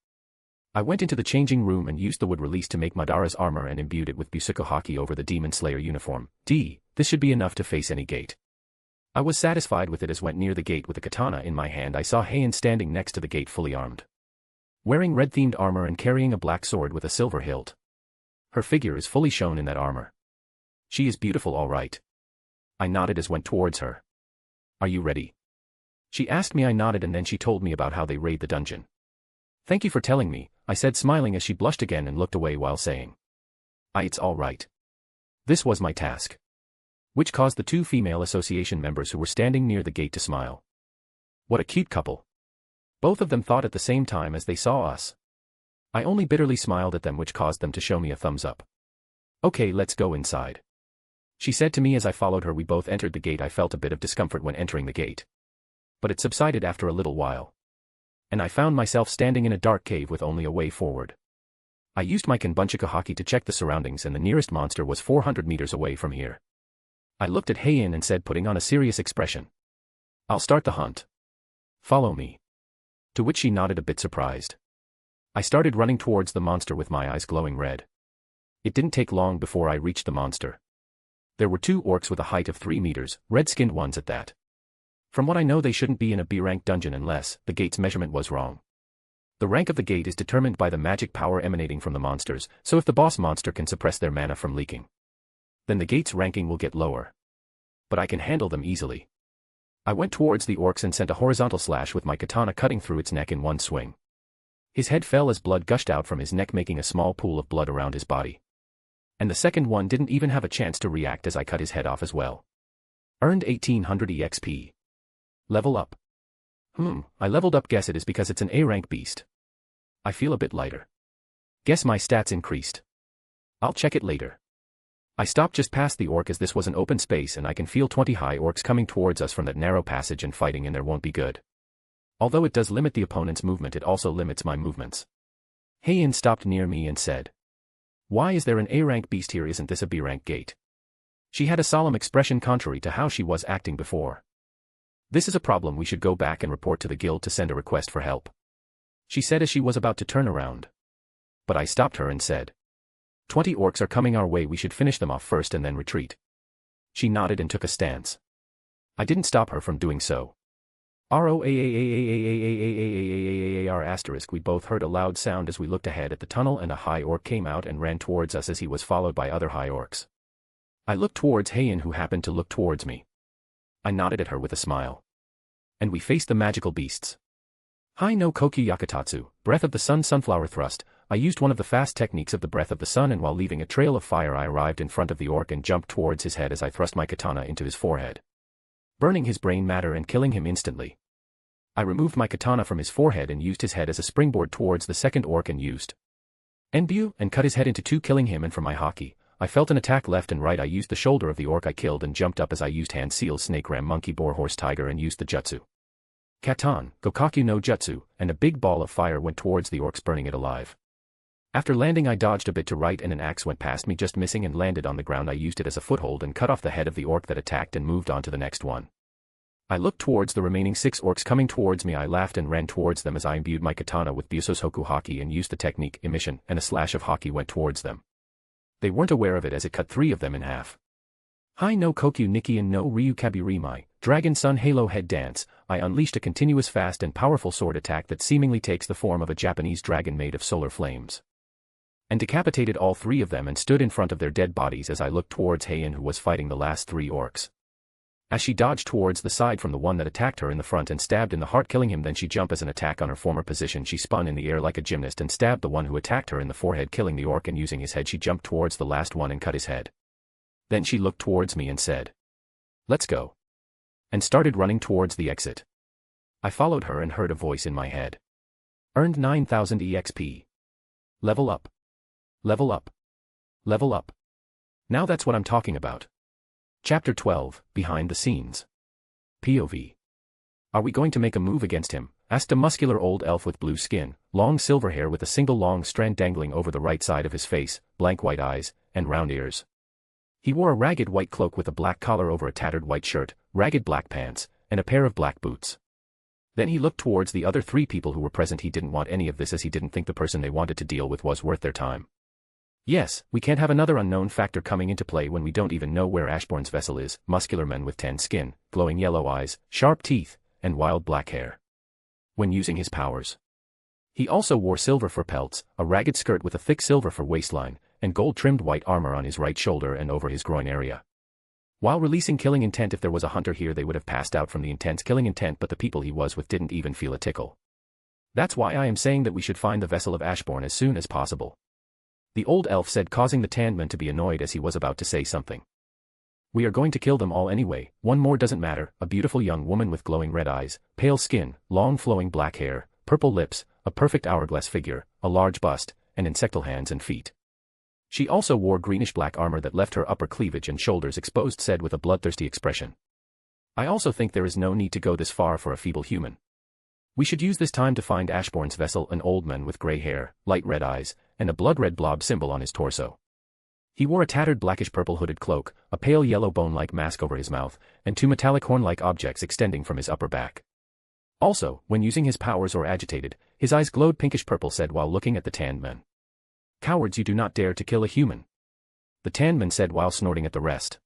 I went into the changing room and used the wood release to make Madara's armor and imbued it with Busaku Haki over the Demon Slayer uniform. This should be enough to face any gate. I was satisfied with it as went near the gate with a katana in my hand. I saw Heian standing next to the gate fully armed. Wearing red-themed armor and carrying a black sword with a silver hilt. Her figure is fully shown in that armor. She is beautiful, all right. I nodded as went towards her. Are you ready? She asked me. I nodded and then she told me about how they raid the dungeon. Thank you for telling me, I said smiling as she blushed again and looked away while saying. It's all right. This was my task. Which caused the two female association members who were standing near the gate to smile. What a cute couple. Both of them thought at the same time as they saw us. I only bitterly smiled at them, which caused them to show me a thumbs up. Okay, let's go inside. She said to me as I followed her. We both entered the gate. I felt a bit of discomfort when entering the gate. But it subsided after a little while. And I found myself standing in a dark cave with only a way forward. I used my Kanbunchaku Haki to check the surroundings, and the nearest monster was 400 meters away from here. I looked at Heian and said, putting on a serious expression. I'll start the hunt. Follow me. To which she nodded a bit surprised. I started running towards the monster with my eyes glowing red. It didn't take long before I reached the monster. There were 2 orcs with a height of 3 meters, red-skinned ones at that. From what I know, they shouldn't be in a B-rank dungeon unless the gate's measurement was wrong. The rank of the gate is determined by the magic power emanating from the monsters, so if the boss monster can suppress their mana from leaking, then the gate's ranking will get lower. But I can handle them easily. I went towards the orcs and sent a horizontal slash with my katana, cutting through its neck in one swing. His head fell as blood gushed out from his neck, making a small pool of blood around his body. And the second one didn't even have a chance to react as I cut his head off as well. Earned 1800 EXP. Level up. I leveled up. Guess it is because it's an A-rank beast. I feel a bit lighter. Guess my stats increased. I'll check it later. I stopped just past the orc as this was an open space and I can feel 20 high orcs coming towards us from that narrow passage, and fighting in there won't be good. Although it does limit the opponent's movement, it also limits my movements. Heian stopped near me and said. Why is there an A-rank beast here? Isn't this a B-rank gate? She had a solemn expression contrary to how she was acting before. This is a problem. We should go back and report to the guild to send a request for help. She said as she was about to turn around. But I stopped her and said. 20 orcs are coming our way. We should finish them off first and then retreat. She nodded and took a stance. I didn't stop her from doing so. ROAAAAAAAAAAAAAAAAAR*. We both heard a loud sound as we looked ahead at the tunnel, and a high orc came out and ran towards us as he was followed by other high orcs. I looked towards Heian, who happened to look towards me. I nodded at her with a smile. And we faced the magical beasts. Hai no Koki Yakutatsu, Breath of the Sun Sunflower Thrust. I used one of the fast techniques of the Breath of the Sun, and while leaving a trail of fire I arrived in front of the orc and jumped towards his head as I thrust my katana into his forehead, burning his brain matter and killing him instantly. I removed my katana from his forehead and used his head as a springboard towards the second orc and used Enbu and cut his head into 2, killing him. And for my haki, I felt an attack left and right. I used the shoulder of the orc I killed and jumped up as I used hand, seal, snake, ram, monkey, boar, horse, tiger, and used the jutsu Katan, Gokaku no Jutsu, and a big ball of fire went towards the orcs, burning it alive. After landing I dodged a bit to right and an axe went past me, just missing, and landed on the ground. I used it as a foothold and cut off the head of the orc that attacked and moved on to the next one. I looked towards the remaining 6 orcs coming towards me. I laughed and ran towards them as I imbued my katana with Busosoku Haki and used the technique emission, and a slash of Haki went towards them. They weren't aware of it as it cut 3 of them in half. Hi no Kokyu Nikki and no Ryu Kaburimai, Dragon Sun Halo Head Dance. I unleashed a continuous fast and powerful sword attack that seemingly takes the form of a Japanese dragon made of solar flames, and decapitated all 3 of them and stood in front of their dead bodies as I looked towards Heian, who was fighting the last 3 orcs. As she dodged towards the side from the one that attacked her in the front and stabbed in the heart, killing him, then she jumped as an attack on her former position. She spun in the air like a gymnast and stabbed the one who attacked her in the forehead, killing the orc, and using his head she jumped towards the last one and cut his head. Then she looked towards me and said, "Let's go," and started running towards the exit. I followed her and heard a voice in my head. Earned 9,000 EXP. Level up. Level up. Level up. Now that's what I'm talking about. Chapter 12, Behind the Scenes. POV. Are we going to make a move against him? Asked a muscular old elf with blue skin, long silver hair with a single long strand dangling over the right side of his face, blank white eyes, and round ears. He wore a ragged white cloak with a black collar over a tattered white shirt, ragged black pants, and a pair of black boots. Then he looked towards the other 3 people who were present. He didn't want any of this as he didn't think the person they wanted to deal with was worth their time. Yes, we can't have another unknown factor coming into play when we don't even know where Ashbourne's vessel is. Muscular men with tan skin, glowing yellow eyes, sharp teeth, and wild black hair. When using his powers, he also wore silver fur pelts, a ragged skirt with a thick silver fur waistline, and gold-trimmed white armor on his right shoulder and over his groin area. While releasing killing intent, if there was a hunter here they would have passed out from the intense killing intent, but the people he was with didn't even feel a tickle. That's why I am saying that we should find the vessel of Ashbourne as soon as possible. The old elf said, causing the tanned man to be annoyed as he was about to say something. We are going to kill them all anyway, one more doesn't matter. A beautiful young woman with glowing red eyes, pale skin, long flowing black hair, purple lips, a perfect hourglass figure, a large bust, and insectal hands and feet. She also wore greenish-black armor that left her upper cleavage and shoulders exposed, said with a bloodthirsty expression. I also think there is no need to go this far for a feeble human. We should use this time to find Ashbourne's vessel, an old man with gray hair, light red eyes, and a blood-red blob symbol on his torso. He wore a tattered blackish-purple hooded cloak, a pale yellow bone-like mask over his mouth, and 2 metallic horn-like objects extending from his upper back. Also, when using his powers or agitated, his eyes glowed pinkish-purple, said while looking at the tanned men. Cowards, you do not dare to kill a human. The tanned man said while snorting at the rest,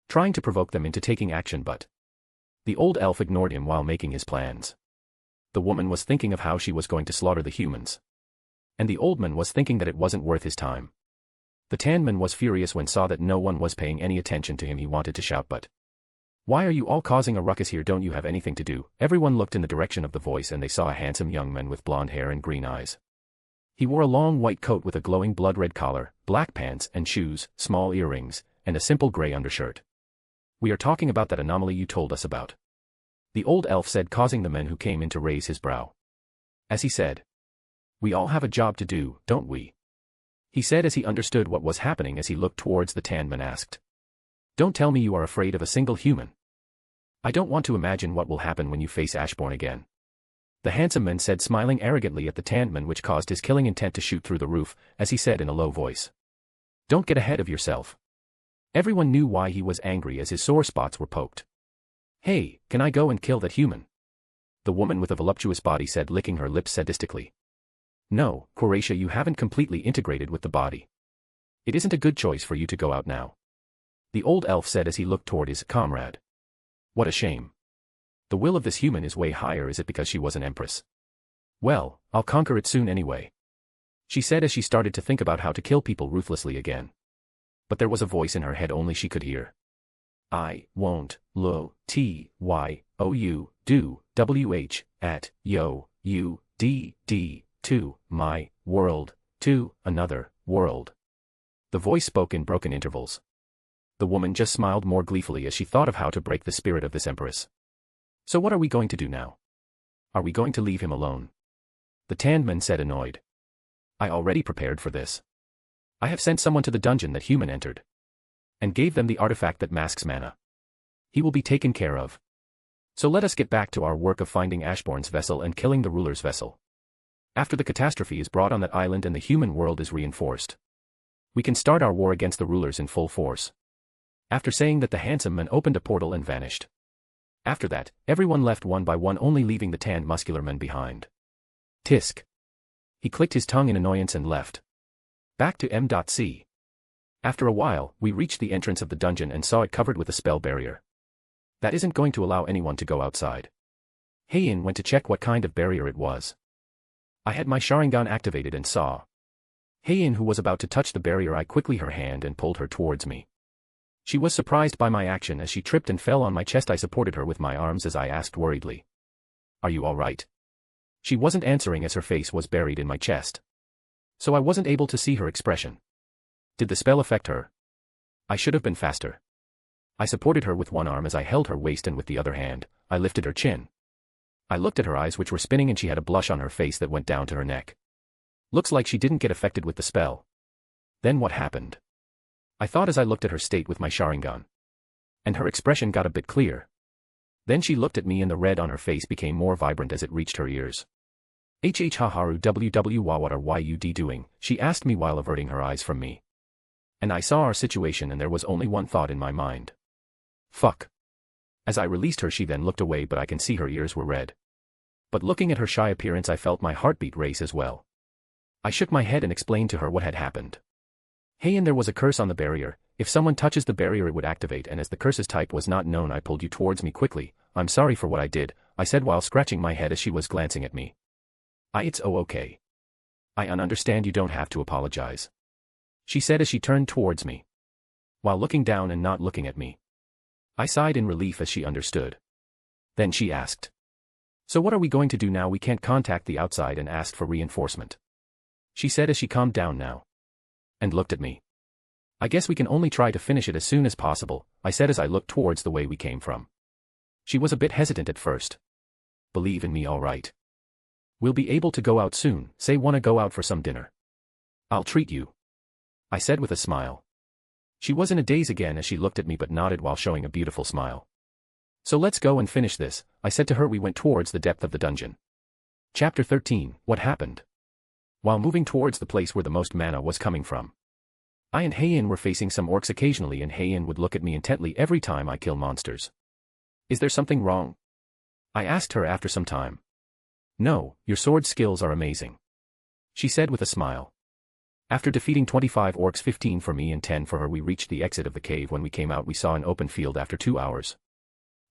trying to provoke them into taking action, but the old elf ignored him while making his plans. The woman was thinking of how she was going to slaughter the humans, and the old man was thinking that it wasn't worth his time. The tanned man was furious when saw that no one was paying any attention to him. He wanted to shout, but why are you all causing a ruckus here? Don't you have anything to do? Everyone looked in the direction of the voice and they saw a handsome young man with blonde hair and green eyes. He wore a long white coat with a glowing blood-red collar, black pants and shoes, small earrings, and a simple gray undershirt. We are talking about that anomaly you told us about, the old elf said, causing the men who came in to raise his brow. As he said, we all have a job to do, don't we? He said as he understood what was happening. As he looked towards the tanned man, asked, don't tell me you are afraid of a single human. I don't want to imagine what will happen when you face Ashbourne again. The handsome man said, smiling arrogantly at the tanned man, which caused his killing intent to shoot through the roof, as he said in a low voice, don't get ahead of yourself. Everyone knew why he was angry as his sore spots were poked. Hey, can I go and kill that human? The woman with a voluptuous body said, licking her lips sadistically. No, Quaratia, you haven't completely integrated with the body. It isn't a good choice for you to go out now, the old elf said as he looked toward his comrade. What a shame. The will of this human is way higher. Is it because she was an empress? Well, I'll conquer it soon anyway, she said as she started to think about how to kill people ruthlessly again. But there was a voice in her head only she could hear. I won't do at to my world, to another world. The voice spoke in broken intervals. The woman just smiled more gleefully as she thought of how to break the spirit of this empress. So what are we going to do now? Are we going to leave him alone? The tanned man said, annoyed. I already prepared for this. I have sent someone to the dungeon that human entered, and gave them the artifact that masks mana. He will be taken care of. So let us get back to our work of finding Ashbourne's vessel and killing the ruler's vessel. After the catastrophe is brought on that island and the human world is reinforced, we can start our war against the rulers in full force. After saying that, the handsome man opened a portal and vanished. After that, everyone left one by one, only leaving the tanned muscular men behind. Tisk. He clicked his tongue in annoyance and left. Back to M.C. After a while, we reached the entrance of the dungeon and saw it covered with a spell barrier. That isn't going to allow anyone to go outside. Heian went to check what kind of barrier it was. I had my Sharingan activated and saw Heian, who was about to touch the barrier. I quickly her hand and pulled her towards me. She was surprised by my action as she tripped and fell on my chest. I supported her with my arms as I asked worriedly, "Are you all right?" She wasn't answering as her face was buried in my chest, so I wasn't able to see her expression. Did the spell affect her? I should have been faster. I supported her with one arm as I held her waist, and with the other hand, I lifted her chin. I looked at her eyes, which were spinning, and she had a blush on her face that went down to her neck. Looks like she didn't get affected with the spell. Then what happened? I thought as I looked at her state with my Sharingan. And her expression got a bit clear. Then she looked at me and the red on her face became more vibrant as it reached her ears. Haharu ww what are you doing? She asked me while averting her eyes from me. And I saw our situation and there was only one thought in my mind. Fuck. As I released her, she then looked away, but I can see her ears were red. But looking at her shy appearance, I felt my heartbeat race as well. I shook my head and explained to her what had happened. Heian, there was a curse on the barrier. If someone touches the barrier it would activate, and as the curse's type was not known, I pulled you towards me quickly. I'm sorry for what I did, I said while scratching my head as she was glancing at me. It's okay. I understand, you don't have to apologize, she said as she turned towards me, while looking down and not looking at me. I sighed in relief as she understood. Then she asked, "So what are we going to do now? We can't contact the outside and ask for reinforcement," she said as she calmed down now and looked at me. "I guess we can only try to finish it as soon as possible," I said as I looked towards the way we came from. She was a bit hesitant at first. "Believe in me, all right? We'll be able to go out soon. Say, wanna go out for some dinner? I'll treat you," I said with a smile. She was in a daze again as she looked at me but nodded while showing a beautiful smile. "So let's go and finish this," I said to her. We went towards the depth of the dungeon. Chapter 13, What Happened? While moving towards the place where the most mana was coming from, I and Heian were facing some orcs occasionally, and Heian would look at me intently every time I kill monsters. "Is there something wrong?" I asked her after some time. "No, your sword skills are amazing," she said with a smile. After defeating 25 orcs, 15 for me and 10 for her, we reached the exit of the cave. When we came out we saw an open field after 2 hours.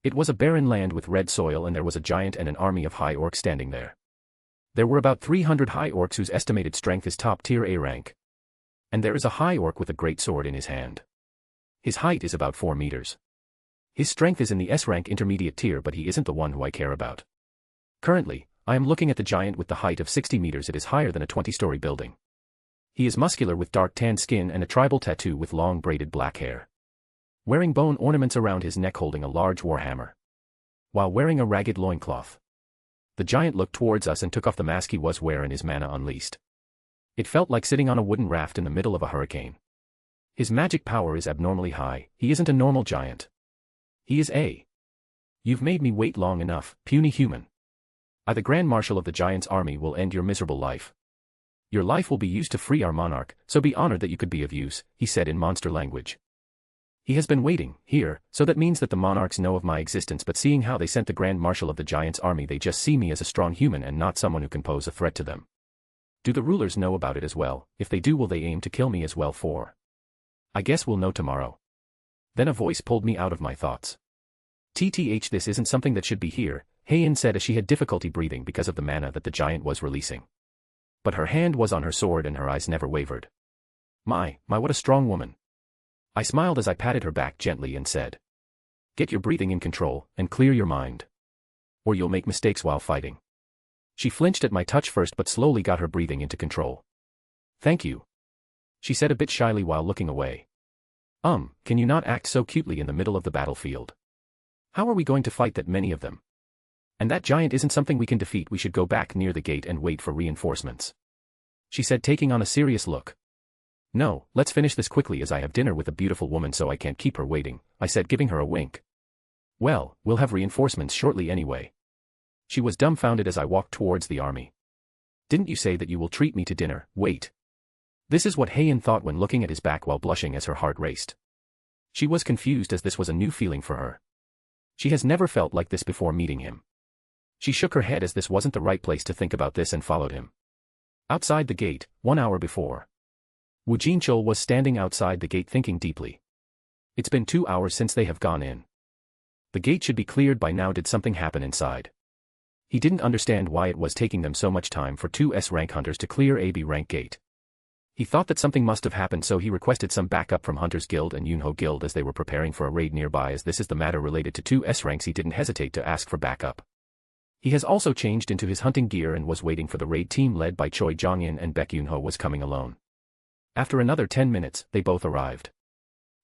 It was a barren land with red soil, and there was a giant and an army of high orcs standing there. There were about 300 high orcs whose estimated strength is top tier A rank. And there is a high orc with a great sword in his hand. His height is about 4 meters. His strength is in the S rank intermediate tier, but he isn't the one who I care about. Currently, I am looking at the giant with the height of 60 meters. It is higher than a 20-story building. He is muscular with dark tan skin and a tribal tattoo with long braided black hair. Wearing bone ornaments around his neck, holding a large warhammer, while wearing a ragged loincloth. The giant looked towards us and took off the mask he was wearing. His mana unleashed. It felt like sitting on a wooden raft in the middle of a hurricane. His magic power is abnormally high. He isn't a normal giant. He is a... You've made me wait long enough, puny human. I, the Grand Marshal of the Giant's army, will end your miserable life. Your life will be used to free our monarch, so be honored that you could be of use, he said in monster language. He has been waiting here, so that means that the monarchs know of my existence, but seeing how they sent the Grand Marshal of the Giant's army, they just see me as a strong human and not someone who can pose a threat to them. Do the rulers know about it as well? If they do, will they aim to kill me as well? For I guess we'll know tomorrow. Then a voice pulled me out of my thoughts. TTH, this isn't something that should be here, Heian said as she had difficulty breathing because of the mana that the giant was releasing. But her hand was on her sword and her eyes never wavered. My, what a strong woman. I smiled as I patted her back gently and said, "Get your breathing in control, and clear your mind. Or you'll make mistakes while fighting." She flinched at my touch first but slowly got her breathing into control. "Thank you," she said a bit shyly while looking away. Can you not act so cutely in the middle of the battlefield? How are we going to fight that many of them? And that giant isn't something we can defeat. We should go back near the gate and wait for reinforcements," she said, taking on a serious look. "No, let's finish this quickly as I have dinner with a beautiful woman, so I can't keep her waiting," I said, giving her a wink. "Well, we'll have reinforcements shortly anyway." She was dumbfounded as I walked towards the army. "Didn't you say that you will treat me to dinner? Wait." This is what Heian thought when looking at his back while blushing as her heart raced. She was confused as this was a new feeling for her. She has never felt like this before meeting him. She shook her head as this wasn't the right place to think about this and followed him. Outside the gate, 1 hour before. Wu Jinchul was standing outside the gate thinking deeply. It's been 2 hours since they have gone in. The gate should be cleared by now. Did something happen inside? He didn't understand why it was taking them so much time for two S-rank hunters to clear a B-rank gate. He thought that something must have happened, so he requested some backup from Hunters Guild and Yunho Guild as they were preparing for a raid nearby. As this is the matter related to two S-ranks, he didn't hesitate to ask for backup. He has also changed into his hunting gear and was waiting for the raid team led by Choi Jong-in, and Baek Yunho was coming alone. After another 10 minutes, they both arrived.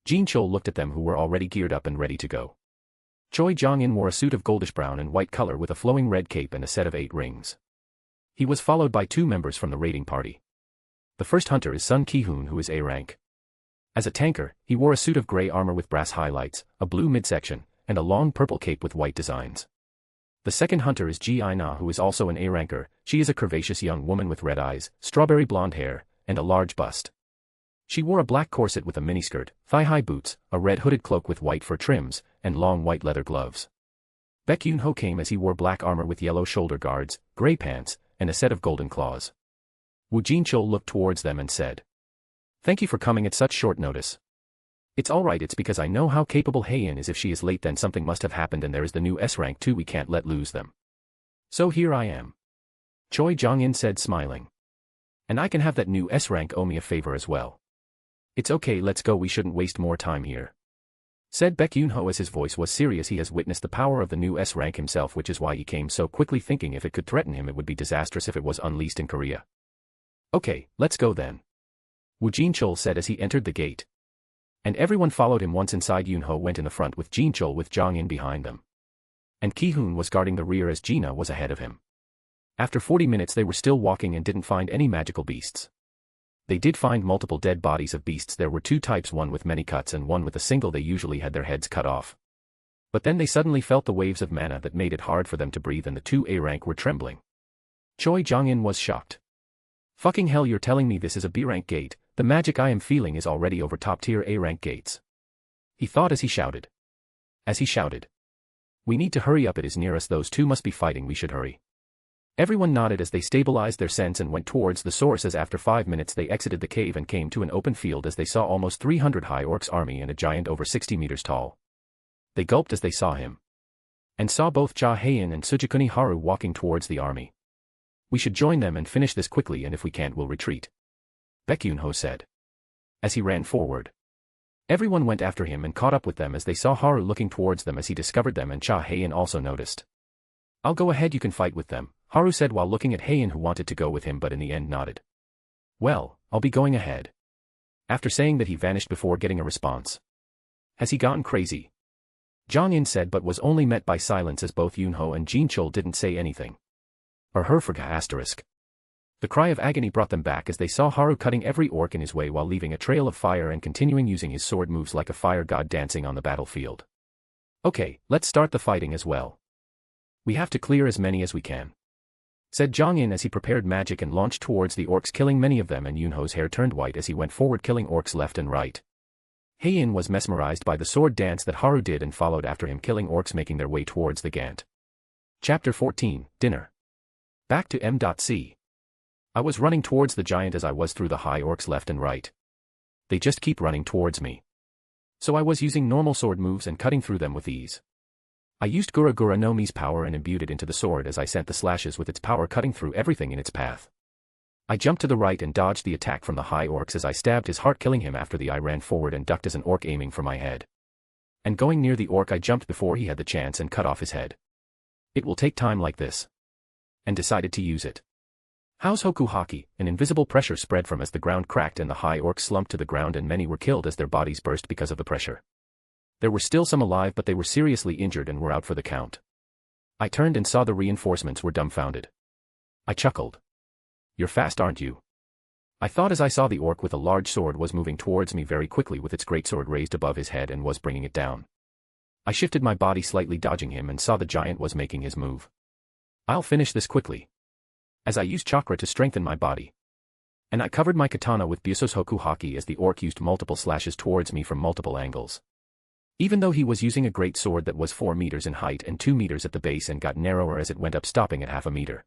Jin Chol looked at them, who were already geared up and ready to go. Choi Jong-in wore a suit of goldish brown and white color with a flowing red cape and a set of 8 rings. He was followed by 2 members from the raiding party. The first hunter is Sun Ki-hoon, who is A rank. As a tanker, he wore a suit of gray armor with brass highlights, a blue midsection, and a long purple cape with white designs. The second hunter is Ji I-na, who is also an A ranker. She is a curvaceous young woman with red eyes, strawberry blonde hair, and a large bust. She wore a black corset with a miniskirt, thigh-high boots, a red hooded cloak with white fur trims, and long white leather gloves. Baek Yunho came as he wore black armor with yellow shoulder guards, gray pants, and a set of golden claws. Wu Jinchul looked towards them and said, "Thank you for coming at such short notice. It's alright, it's because I know how capable Heian is. If she is late, then something must have happened, and there is the new S-rank too. We can't let lose them. So here I am." Choi Jong-in said, smiling. "And I can have that new S-rank owe me a favor as well." "It's okay, let's go, we shouldn't waste more time here," said Baek Yunho as his voice was serious. He has witnessed the power of the new S-rank himself, which is why he came so quickly, thinking if it could threaten him it would be disastrous if it was unleashed in Korea. "Okay, let's go then," Wu Jinchul said as he entered the gate. And everyone followed him. Once inside, Yunho went in the front with Jinchul with Jong-in behind them. And Ki-hoon was guarding the rear as Jina was ahead of him. After 40 minutes they were still walking and didn't find any magical beasts. They did find multiple dead bodies of beasts. There were 2 types, one with many cuts and one with a single. They usually had their heads cut off. But then they suddenly felt the waves of mana that made it hard for them to breathe, and the 2 A rank were trembling. Choi Jong-in was shocked. "Fucking hell, you're telling me this is a B rank gate? The magic I am feeling is already over top tier A rank gates," he thought as he shouted. "We need to hurry up, it is near us. Those 2 must be fighting, we should hurry." Everyone nodded as they stabilized their sense and went towards the source. As after 5 minutes they exited the cave and came to an open field as they saw almost 300 high orcs army and a giant over 60 meters tall. They gulped as they saw him. And saw both Ja Heian and Sujikuni Haru walking towards the army. "We should join them and finish this quickly, and if we can't we'll retreat," Baek Yunho said. As he ran forward. Everyone went after him and caught up with them as they saw Haru looking towards them as he discovered them, and Ja Heian also noticed. "I'll go ahead, you can fight with them," Haru said while looking at Heian, who wanted to go with him but in the end nodded. "Well, I'll be going ahead." After saying that he vanished before getting a response. "Has he gone crazy?" Jong-in said, but was only met by silence as both Yunho and Jinchul didn't say anything. Or her for asterisk. The cry of agony brought them back as they saw Haru cutting every orc in his way while leaving a trail of fire and continuing using his sword moves like a fire god dancing on the battlefield. "Okay, let's start the fighting as well. We have to clear as many as we can," said Jong-in as he prepared magic and launched towards the orcs, killing many of them, and Yunho's hair turned white as he went forward killing orcs left and right. Heian was mesmerized by the sword dance that Haru did and followed after him, killing orcs making their way towards the Gant. Chapter 14, Dinner. Back to M.C. I was running towards the giant as I was through the high orcs left and right. They just keep running towards me. So I was using normal sword moves and cutting through them with ease. I used Gura Gura no Mi's power and imbued it into the sword as I sent the slashes with its power, cutting through everything in its path. I jumped to the right and dodged the attack from the high orcs as I stabbed his heart, killing him. After the I ran forward and ducked as an orc aiming for my head. And going near the orc I jumped before he had the chance and cut off his head. It will take time like this. And decided to use it. House Hoku Haki, an invisible pressure spread from as the ground cracked and the high orcs slumped to the ground, and many were killed as their bodies burst because of the pressure. There were still some alive, but they were seriously injured and were out for the count. I turned and saw the reinforcements were dumbfounded. I chuckled. "You're fast, aren't you?" I thought as I saw the orc with a large sword was moving towards me very quickly with its greatsword raised above his head and was bringing it down. I shifted my body slightly dodging him and saw the giant was making his move. I'll finish this quickly. As I used chakra to strengthen my body. And I covered my katana with Buso's Hoku Haki as the orc used multiple slashes towards me from multiple angles. Even though he was using a great sword that was 4 meters in height and 2 meters at the base and got narrower as it went up, stopping at half a meter.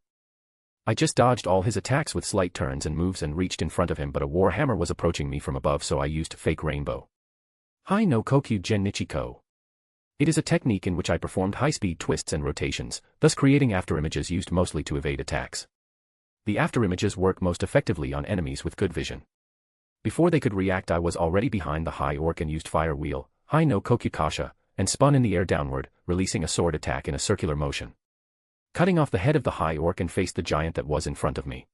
I just dodged all his attacks with slight turns and moves and reached in front of him, but a war hammer was approaching me from above, so I used fake rainbow. Hai no kokyu gen nichiko. It is a technique in which I performed high-speed twists and rotations, thus creating afterimages used mostly to evade attacks. The afterimages work most effectively on enemies with good vision. Before they could react, I was already behind the high orc and used fire wheel, Hai no kokyu kasha, and spun in the air downward, releasing a sword attack in a circular motion, cutting off the head of the high orc and faced the giant that was in front of me.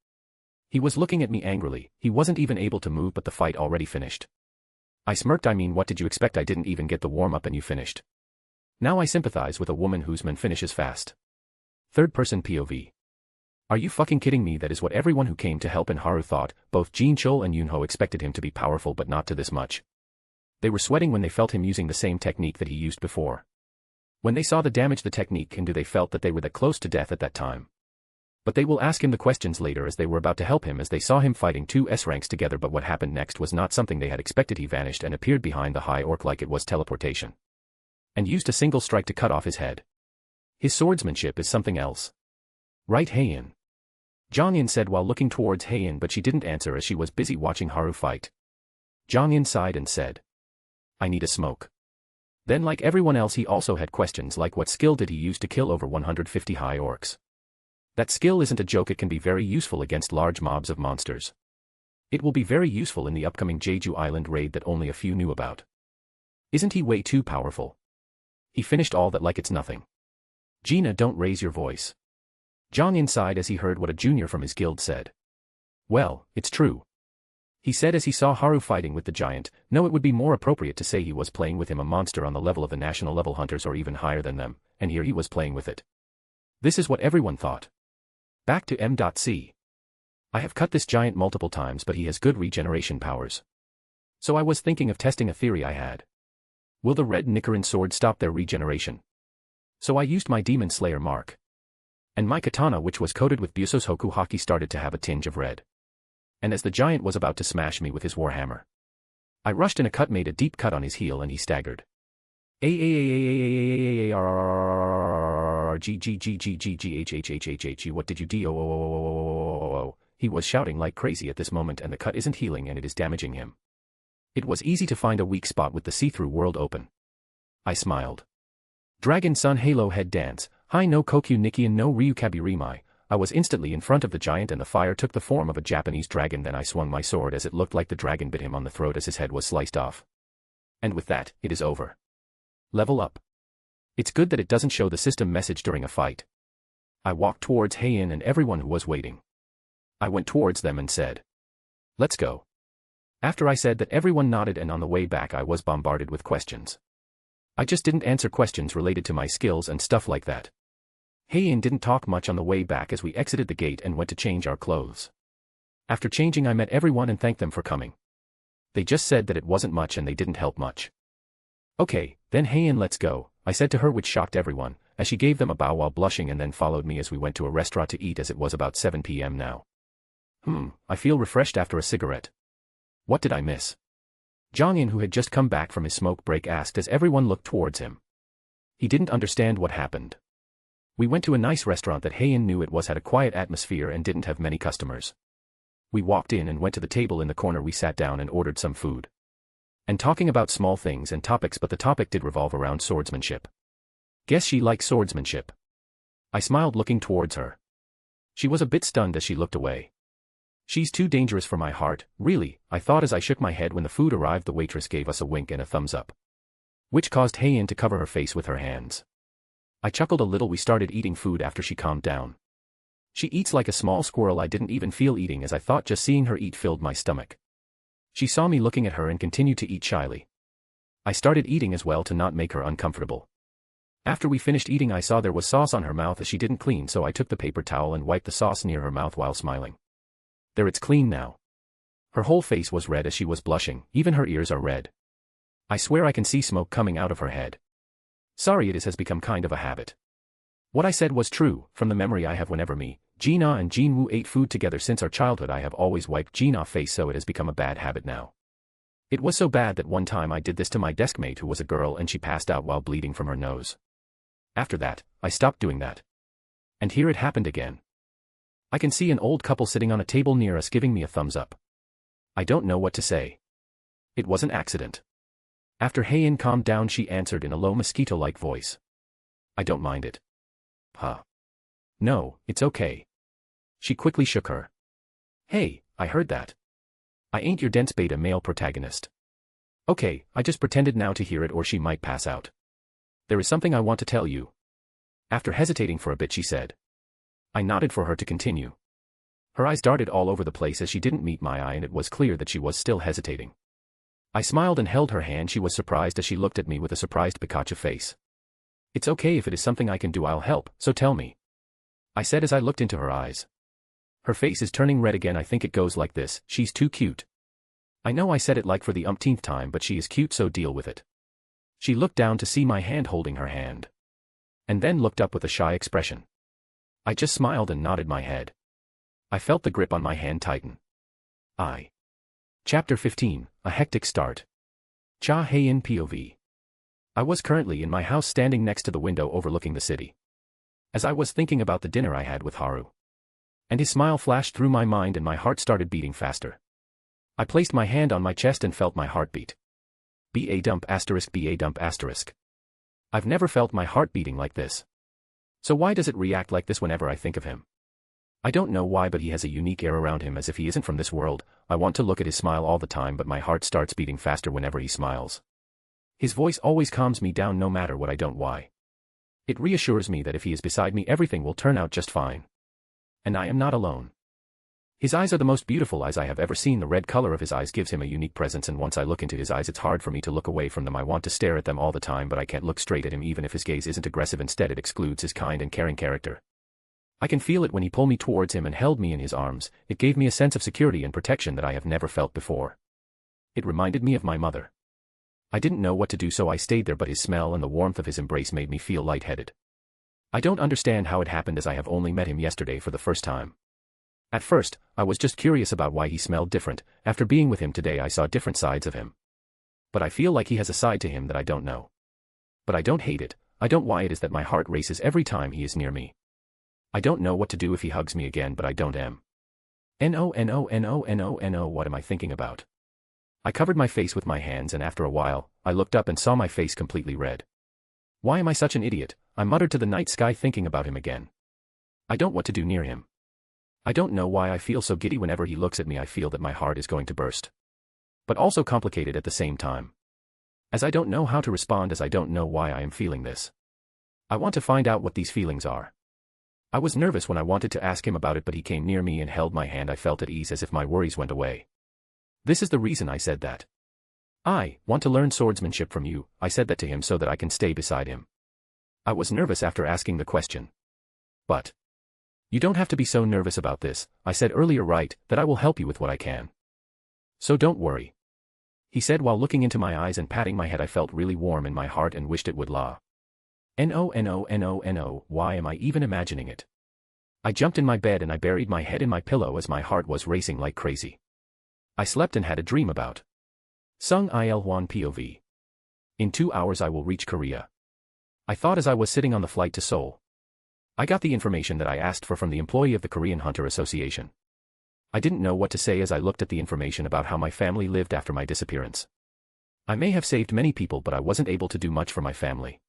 He was looking at me angrily. He wasn't even able to move, but the fight already finished. I smirked. I mean, what did you expect? I didn't even get the warm-up and you finished. Now I sympathize with a woman whose man finishes fast. Third-person POV. Are you fucking kidding me? That is what everyone who came to help in Haru thought. Both Jin Chol and Yunho expected him to be powerful, but not to this much. They were sweating when they felt him using the same technique that he used before. When they saw the damage the technique can do, they felt that they were that close to death at that time. But they will ask him the questions later, as they were about to help him, as they saw him fighting two S ranks together. But what happened next was not something they had expected. He vanished and appeared behind the high orc like it was teleportation, and used a single strike to cut off his head. His swordsmanship is something else. Right, Heian? Zhang said while looking towards Heian, but she didn't answer as she was busy watching Haru fight. Zhang sighed and said, I need a smoke. Then, like everyone else, he also had questions like what skill did he use to kill over 150 high orcs? That skill isn't a joke. It can be very useful against large mobs of monsters. It will be very useful in the upcoming Jeju Island raid that only a few knew about. Isn't he way too powerful? He finished all that like it's nothing. Gina, don't raise your voice. Zhang sighed as he heard what a junior from his guild said. Well, it's true, he said as he saw Haru fighting with the giant. No, it would be more appropriate to say he was playing with him, a monster on the level of the national level hunters or even higher than them, and here he was playing with it. This is what everyone thought. Back to M.C. I have cut this giant multiple times, but he has good regeneration powers. So I was thinking of testing a theory I had. Will the red Nichiren sword stop their regeneration? So I used my Demon Slayer mark. And my katana, which was coated with Buso's Hoku Haki, started to have a tinge of red. And as the giant was about to smash me with his warhammer, I rushed in a cut, made a deep cut on his heel, and he staggered. What did you do? He was shouting like crazy at this moment, and the cut isn't healing and it is damaging him. It was easy to find a weak spot with the see-through world open. I smiled. Dragon Sun Halo Head Dance, Hai no Kokyu Nikian no Ryukabi Rimai. I was instantly in front of the giant and the fire took the form of a Japanese dragon. Then I swung my sword as it looked like the dragon bit him on the throat as his head was sliced off. And with that, it is over. Level up. It's good that it doesn't show the system message during a fight. I walked towards Heian and everyone who was waiting. I went towards them and said, let's go. After I said that, everyone nodded, and on the way back I was bombarded with questions. I just didn't answer questions related to my skills and stuff like that. Heian didn't talk much on the way back as we exited the gate and went to change our clothes. After changing, I met everyone and thanked them for coming. They just said that it wasn't much and they didn't help much. Okay, then Heian, let's go, I said to her, which shocked everyone, as she gave them a bow while blushing and then followed me as we went to a restaurant to eat, as it was about 7 p.m. now. I feel refreshed after a cigarette. What did I miss? Zhang, who had just come back from his smoke break, asked as everyone looked towards him. He didn't understand what happened. We went to a nice restaurant that Heian knew it was, had a quiet atmosphere and didn't have many customers. We walked in and went to the table in the corner. We sat down and ordered some food. And talking about small things and topics, but the topic did revolve around swordsmanship. Guess she likes swordsmanship. I smiled, looking towards her. She was a bit stunned as she looked away. She's too dangerous for my heart, really, I thought as I shook my head. When the food arrived, the waitress gave us a wink and a thumbs up, which caused Heian to cover her face with her hands. I chuckled a little. We started eating food after she calmed down. She eats like a small squirrel. I didn't even feel eating, as I thought just seeing her eat filled my stomach. She saw me looking at her and continued to eat shyly. I started eating as well to not make her uncomfortable. After we finished eating, I saw there was sauce on her mouth as she didn't clean, so I took the paper towel and wiped the sauce near her mouth while smiling. There, it's clean now. Her whole face was red as she was blushing, even her ears are red. I swear I can see smoke coming out of her head. Sorry, it has become kind of a habit. What I said was true. From the memory I have, whenever me, Gina and Jinwoo ate food together since our childhood, I have always wiped Gina's face, so it has become a bad habit now. It was so bad that one time I did this to my desk mate who was a girl and she passed out while bleeding from her nose. After that, I stopped doing that. And here it happened again. I can see an old couple sitting on a table near us giving me a thumbs up. I don't know what to say. It was an accident. After Hayin calmed down, she answered in a low mosquito-like voice. I don't mind it. Huh. No, it's okay. She quickly shook her. Hey, I heard that. I ain't your dense beta male protagonist. Okay, I just pretended now to hear it or she might pass out. There is something I want to tell you. After hesitating for a bit she said. I nodded for her to continue. Her eyes darted all over the place as she didn't meet my eye and it was clear that she was still hesitating. I smiled and held her hand. She was surprised as she looked at me with a surprised Pikachu face. It's okay if it is something I can do, I'll help, so tell me. I said as I looked into her eyes. Her face is turning red again. I think it goes like this, she's too cute. I know I said it like for the umpteenth time, but she is cute, so deal with it. She looked down to see my hand holding her hand. And then looked up with a shy expression. I just smiled and nodded my head. I felt the grip on my hand tighten. Chapter 15, A Hectic Start. Cha Hayin POV. I was currently in my house standing next to the window overlooking the city. As I was thinking about the dinner I had with Haru. And his smile flashed through my mind and my heart started beating faster. I placed my hand on my chest and felt my heartbeat. BA dump asterisk BA dump asterisk. I've never felt my heart beating like this. So why does it react like this whenever I think of him? I don't know why, but he has a unique air around him as if he isn't from this world. I want to look at his smile all the time, but my heart starts beating faster whenever he smiles. His voice always calms me down no matter what. I don't why. It reassures me that if he is beside me everything will turn out just fine. And I am not alone. His eyes are the most beautiful eyes I have ever seen. The red color of his eyes gives him a unique presence, and once I look into his eyes it's hard for me to look away from them. I want to stare at them all the time, but I can't look straight at him even if his gaze isn't aggressive. Instead it excludes his kind and caring character. I can feel it when he pulled me towards him and held me in his arms. It gave me a sense of security and protection that I have never felt before. It reminded me of my mother. I didn't know what to do, so I stayed there, but his smell and the warmth of his embrace made me feel lightheaded. I don't understand how it happened, as I have only met him yesterday for the first time. At first, I was just curious about why he smelled different. After being with him today I saw different sides of him. But I feel like he has a side to him that I don't know. But I don't hate it. I don't why it is that my heart races every time he is near me. I don't know what to do if he hugs me again, but I don't No, what am I thinking about? I covered my face with my hands and after a while, I looked up and saw my face completely red. Why am I such an idiot? I muttered to the night sky, thinking about him again. I don't know what to do near him. I don't know why I feel so giddy whenever he looks at me. I feel that my heart is going to burst. But also complicated at the same time. As I don't know how to respond, as I don't know why I am feeling this. I want to find out what these feelings are. I was nervous when I wanted to ask him about it, but he came near me and held my hand. I felt at ease, as if my worries went away. This is the reason I said that. I want to learn swordsmanship from you. I said that to him so that I can stay beside him. I was nervous after asking the question. But you don't have to be so nervous about this. I said earlier, right, that I will help you with what I can. So don't worry. He said while looking into my eyes and patting my head. I felt really warm in my heart and wished it would la. No, why am I even imagining it? I jumped in my bed and I buried my head in my pillow as my heart was racing like crazy. I slept and had a dream about Sung Il Hwan POV. In 2 hours I will reach Korea. I thought as I was sitting on the flight to Seoul. I got the information that I asked for from the employee of the Korean Hunter Association. I didn't know what to say as I looked at the information about how my family lived after my disappearance. I may have saved many people, but I wasn't able to do much for my family.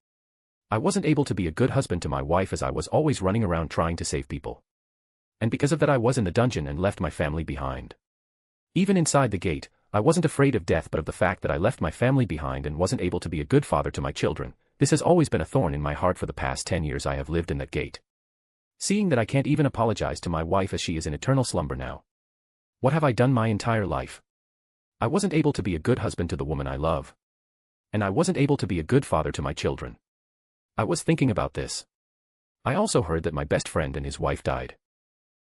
I wasn't able to be a good husband to my wife as I was always running around trying to save people. And because of that I was in the dungeon and left my family behind. Even inside the gate, I wasn't afraid of death but of the fact that I left my family behind and wasn't able to be a good father to my children. This has always been a thorn in my heart for the past 10 years I have lived in that gate. Seeing that I can't even apologize to my wife as she is in eternal slumber now. What have I done my entire life? I wasn't able to be a good husband to the woman I love. And I wasn't able to be a good father to my children. I was thinking about this. I also heard that my best friend and his wife died,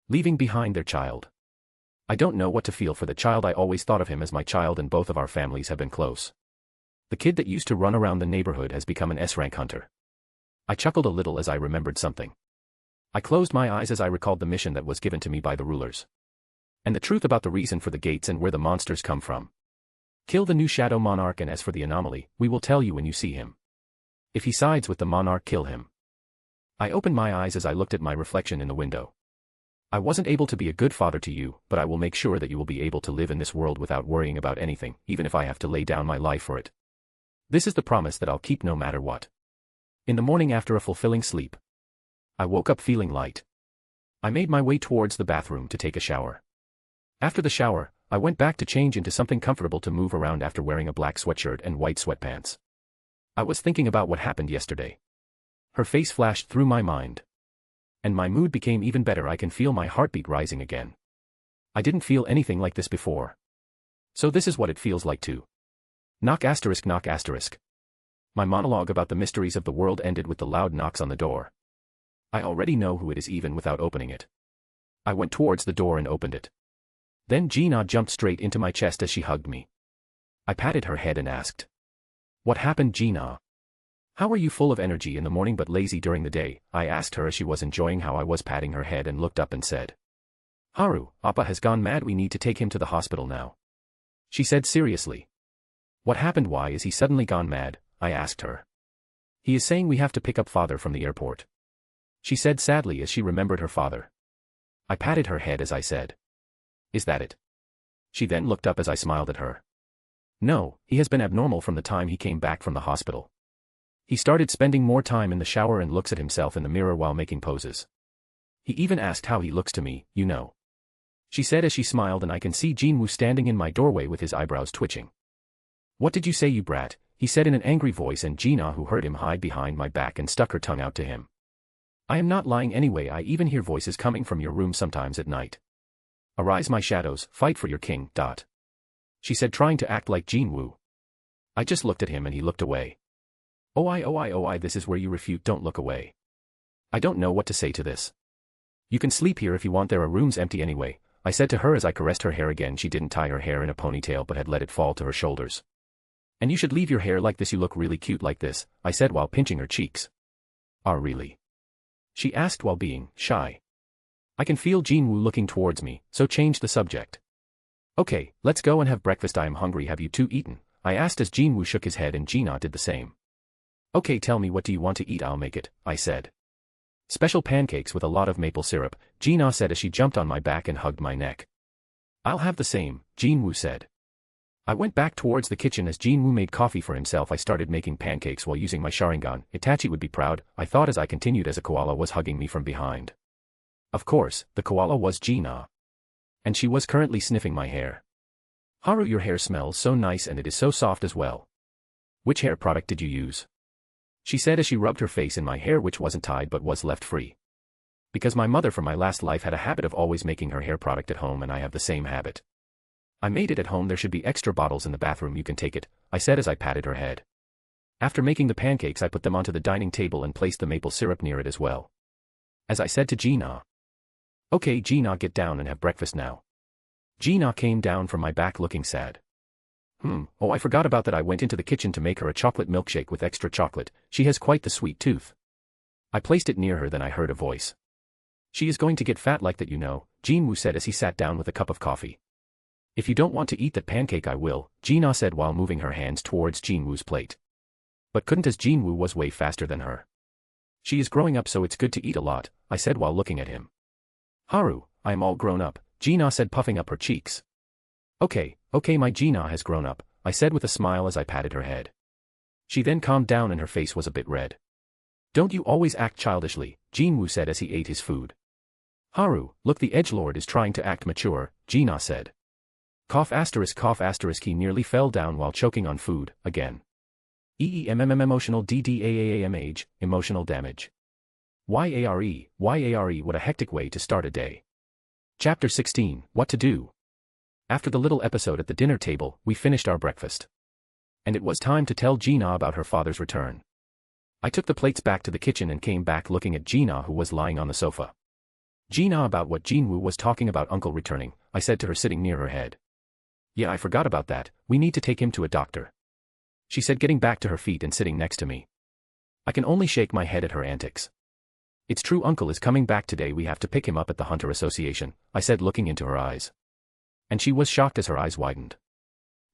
leaving behind their child. I don't know what to feel for the child. I always thought of him as my child and both of our families have been close. The kid that used to run around the neighborhood has become an S-rank hunter. I chuckled a little as I remembered something. I closed my eyes as I recalled the mission that was given to me by the rulers. And the truth about the reason for the gates and where the monsters come from. Kill the new shadow monarch, and as for the anomaly, we will tell you when you see him. If he sides with the monarch, kill him. I opened my eyes as I looked at my reflection in the window. I wasn't able to be a good father to you, but I will make sure that you will be able to live in this world without worrying about anything, even if I have to lay down my life for it. This is the promise that I'll keep no matter what. In the morning, after a fulfilling sleep, I woke up feeling light. I made my way towards the bathroom to take a shower. After the shower, I went back to change into something comfortable to move around after wearing a black sweatshirt and white sweatpants. I was thinking about what happened yesterday. Her face flashed through my mind. And my mood became even better. I can feel my heartbeat rising again. I didn't feel anything like this before. So this is what it feels like to knock asterisk knock asterisk. My monologue about the mysteries of the world ended with the loud knocks on the door. I already know who it is even without opening it. I went towards the door and opened it. Then Gina jumped straight into my chest as she hugged me. I patted her head and asked, "What happened, Gina? How are you full of energy in the morning but lazy during the day?" I asked her as she was enjoying how I was patting her head and looked up and said, "Haru, Appa has gone mad. We need to take him to the hospital now." She said seriously. "What happened? Why is he suddenly gone mad?" I asked her. "He is saying we have to pick up father from the airport," she said sadly as she remembered her father. I patted her head as I said, "Is that it?" She then looked up as I smiled at her. "No, he has been abnormal from the time he came back from the hospital. He started spending more time in the shower and looks at himself in the mirror while making poses. He even asked how he looks to me, you know," she said as she smiled, and I can see Jinwoo standing in my doorway with his eyebrows twitching. "What did you say, you brat?" he said in an angry voice, and Gina, who heard him, hid behind my back and stuck her tongue out to him. "I am not lying anyway. I even hear voices coming from your room sometimes at night. Arise, my shadows, fight for your king, ... she said, trying to act like Jinwoo. I just looked at him and he looked away. Oh I, this is where you refute. Don't look away. I don't know what to say to this. You can sleep here if you want, there are rooms empty anyway, I said to her as I caressed her hair again. She didn't tie her hair in a ponytail but had let it fall to her shoulders. "And you should leave your hair like this, you look really cute like this," I said while pinching her cheeks. "Ah, really?" she asked while being shy. I can feel Jinwoo looking towards me, so changed the subject. "Okay, let's go and have breakfast. I am hungry. Have you two eaten?" I asked as Jinwoo shook his head and Gina did the same. "Okay, tell me, what do you want to eat? I'll make it," I said. "Special pancakes with a lot of maple syrup," Gina said as she jumped on my back and hugged my neck. "I'll have the same," Jinwoo said. I went back towards the kitchen as Jinwoo made coffee for himself. I started making pancakes while using my Sharingan. Itachi would be proud, I thought as I continued as a koala was hugging me from behind. Of course, the koala was Gina. And she was currently sniffing my hair. "Haru, your hair smells so nice and it is so soft as well. Which hair product did you use?" she said as she rubbed her face in my hair, which wasn't tied but was left free. Because my mother from my last life had a habit of always making her hair product at home, and I have the same habit. "I made it at home. There should be extra bottles in the bathroom. You can take it," I said as I patted her head. After making the pancakes, I put them onto the dining table and placed the maple syrup near it as well. As I said to Gina, "Okay, Gina, get down and have breakfast now." Gina came down from my back looking sad. Oh, I forgot about that." I went into the kitchen to make her a chocolate milkshake with extra chocolate. She has quite the sweet tooth. I placed it near her, then I heard a voice. "She is going to get fat like that, you know," Jinwoo said as he sat down with a cup of coffee. "If you don't want to eat that pancake, I will," Gina said while moving her hands towards Jinwoo's plate. But couldn't, as Jinwoo was way faster than her. "She is growing up, so it's good to eat a lot," I said while looking at him. "Haru, I am all grown up," Gina said, puffing up her cheeks. Okay, my Gina has grown up," I said with a smile as I patted her head. She then calmed down and her face was a bit red. "Don't you always act childishly," Jinwoo said as he ate his food. "Haru, look, the edgelord is trying to act mature," Gina said. Cough asterisk, he nearly fell down while choking on food, again. Emotional DDAAMH, emotional damage. YARE, what a hectic way to start a day. Chapter 16, What to Do. After the little episode at the dinner table, we finished our breakfast. And it was time to tell Gina about her father's return. I took the plates back to the kitchen and came back looking at Gina, who was lying on the sofa. "Gina, about what Jinwoo was talking about uncle returning," I said to her sitting near her head. "Yeah, I forgot about that. We need to take him to a doctor," she said, getting back to her feet and sitting next to me. I can only shake my head at her antics. "It's true, uncle is coming back today. We have to pick him up at the Hunter Association," I said, looking into her eyes. And she was shocked as her eyes widened.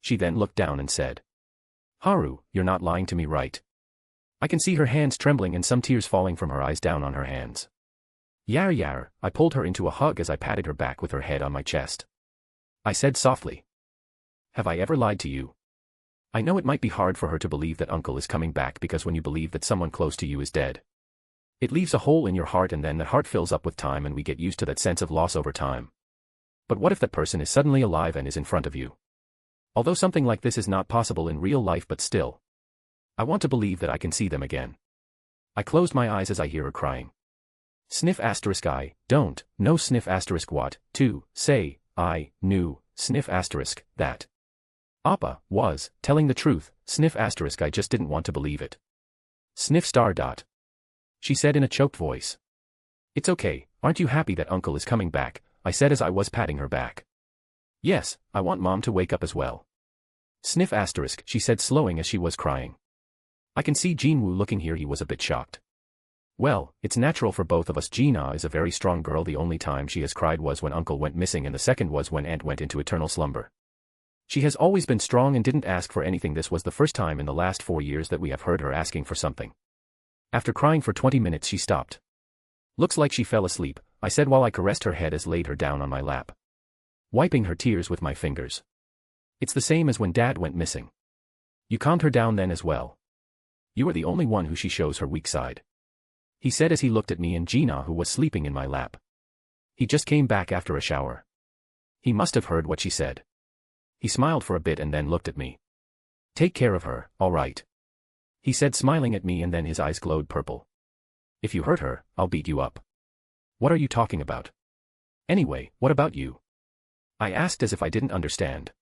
She then looked down and said, Haru, you're not lying to me, right? I can see her hands trembling and some tears falling from her eyes down on her hands. Yar, I pulled her into a hug as I patted her back with her head on my chest. I said softly, have I ever lied to you? I know it might be hard for her to believe that uncle is coming back, because when you believe that someone close to you is dead, it leaves a hole in your heart, and then that heart fills up with time and we get used to that sense of loss over time. But what if that person is suddenly alive and is in front of you? Although something like this is not possible in real life, but still, I want to believe that I can see them again. I closed my eyes as I hear her crying. Sniff asterisk I, don't, no sniff asterisk what, to, say, I, knew, sniff asterisk, that. Appa was telling the truth, sniff asterisk I just didn't want to believe it. Sniff star dot. She said in a choked voice. It's okay, aren't you happy that uncle is coming back? I said as I was patting her back. Yes, I want mom to wake up as well. Sniff asterisk, she said, slowing as she was crying. I can see Jinwoo looking here. He was a bit shocked. Well, it's natural for both of us. Gina is a very strong girl. The only time she has cried was when uncle went missing, and the second was when aunt went into eternal slumber. She has always been strong and didn't ask for anything. This was the first time in the last 4 years that we have heard her asking for something. After crying for 20 minutes she stopped. Looks like she fell asleep, I said while I caressed her head as laid her down on my lap, wiping her tears with my fingers. It's the same as when Dad went missing. You calmed her down then as well. You are the only one who she shows her weak side, he said as he looked at me and Gina, who was sleeping in my lap. He just came back after a shower. He must have heard what she said. He smiled for a bit and then looked at me. Take care of her, all right? He said, smiling at me, and then his eyes glowed purple. If you hurt her, I'll beat you up. What are you talking about? Anyway, what about you? I asked as if I didn't understand.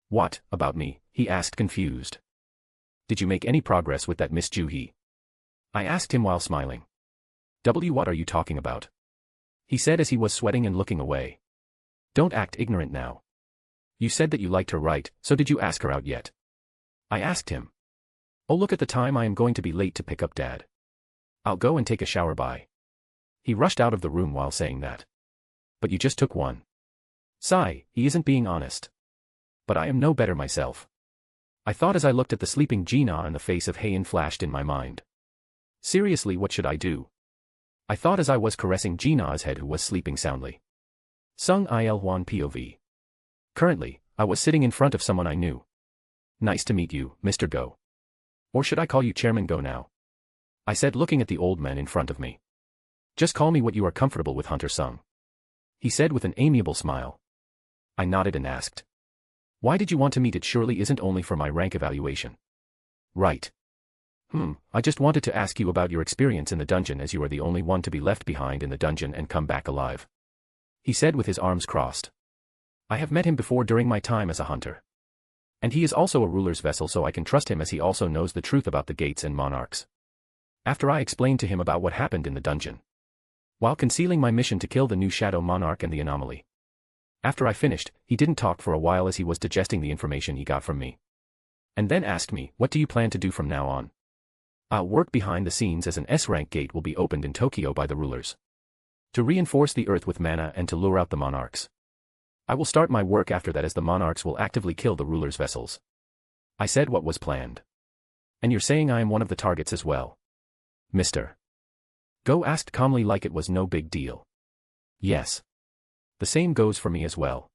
What, about me? He asked, confused. Did you make any progress with that Miss Juhee? I asked him while smiling. What are you talking about? He said as he was sweating and looking away. Don't act ignorant now. You said that you liked her, right? So did you ask her out yet? I asked him. Oh, look at the time, I am going to be late to pick up Dad. I'll go and take a shower, bye. He rushed out of the room while saying that. But you just took one. Sigh, he isn't being honest. But I am no better myself. I thought as I looked at the sleeping Gina, and the face of Heian flashed in my mind. Seriously, what should I do? I thought as I was caressing Gina's head, who was sleeping soundly. Sung Il Hwan POV. Currently, I was sitting in front of someone I knew. Nice to meet you, Mr. Go. Or should I call you Chairman Go now? I said, looking at the old man in front of me. Just call me what you are comfortable with, Hunter Sung. He said with an amiable smile. I nodded and asked. Why did you want to meet? It surely isn't only for my rank evaluation. Right. I just wanted to ask you about your experience in the dungeon, as you are the only one to be left behind in the dungeon and come back alive. He said with his arms crossed. I have met him before during my time as a hunter. And he is also a ruler's vessel, so I can trust him, as he also knows the truth about the gates and monarchs. After I explained to him about what happened in the dungeon, while concealing my mission to kill the new shadow monarch and the anomaly. After I finished, he didn't talk for a while as he was digesting the information he got from me. And then asked me, what do you plan to do from now on? I'll work behind the scenes as an S-rank gate will be opened in Tokyo by the rulers, to reinforce the earth with mana and to lure out the monarchs. I will start my work after that, as the monarchs will actively kill the rulers' vessels. I said what was planned. And you're saying I am one of the targets as well? Mr. Go asked calmly, like it was no big deal. Yes. The same goes for me as well.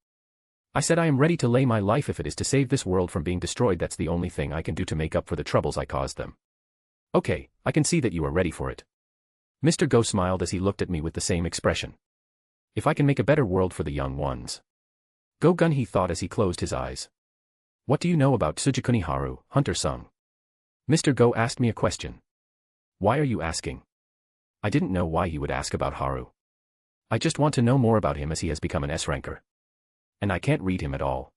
I said I am ready to lay my life if it is to save this world from being destroyed. That's the only thing I can do to make up for the troubles I caused them. Okay, I can see that you are ready for it. Mr. Go smiled as he looked at me with the same expression. If I can make a better world for the young ones. Go gun, he thought as he closed his eyes. What do you know about Tsujikuni Haru, Hunter Sung? Mr. Go asked me a question. Why are you asking? I didn't know why he would ask about Haru. I just want to know more about him, as he has become an S-ranker. And I can't read him at all.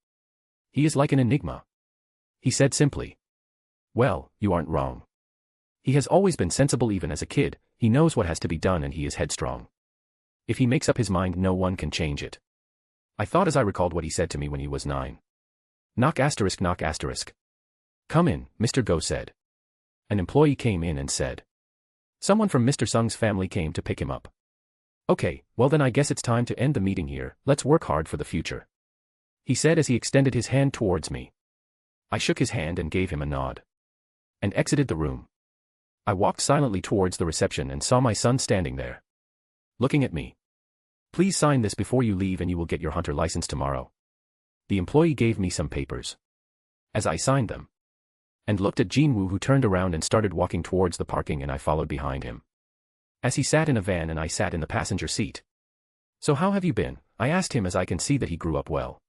He is like an enigma. He said simply. Well, you aren't wrong. He has always been sensible even as a kid, he knows what has to be done, and he is headstrong. If he makes up his mind, no one can change it. I thought as I recalled what he said to me when he was 9. Knock asterisk knock asterisk. Come in, Mr. Go said. An employee came in and said. Someone from Mr. Sung's family came to pick him up. Okay, well then I guess it's time to end the meeting here, let's work hard for the future. He said as he extended his hand towards me. I shook his hand and gave him a nod. And exited the room. I walked silently towards the reception and saw my son standing there. Looking at me. Please sign this before you leave and you will get your hunter license tomorrow. The employee gave me some papers. As I signed them. And looked at Jinwoo, who turned around and started walking towards the parking, and I followed behind him. As he sat in a van and I sat in the passenger seat. So how have you been? I asked him, as I can see that he grew up well.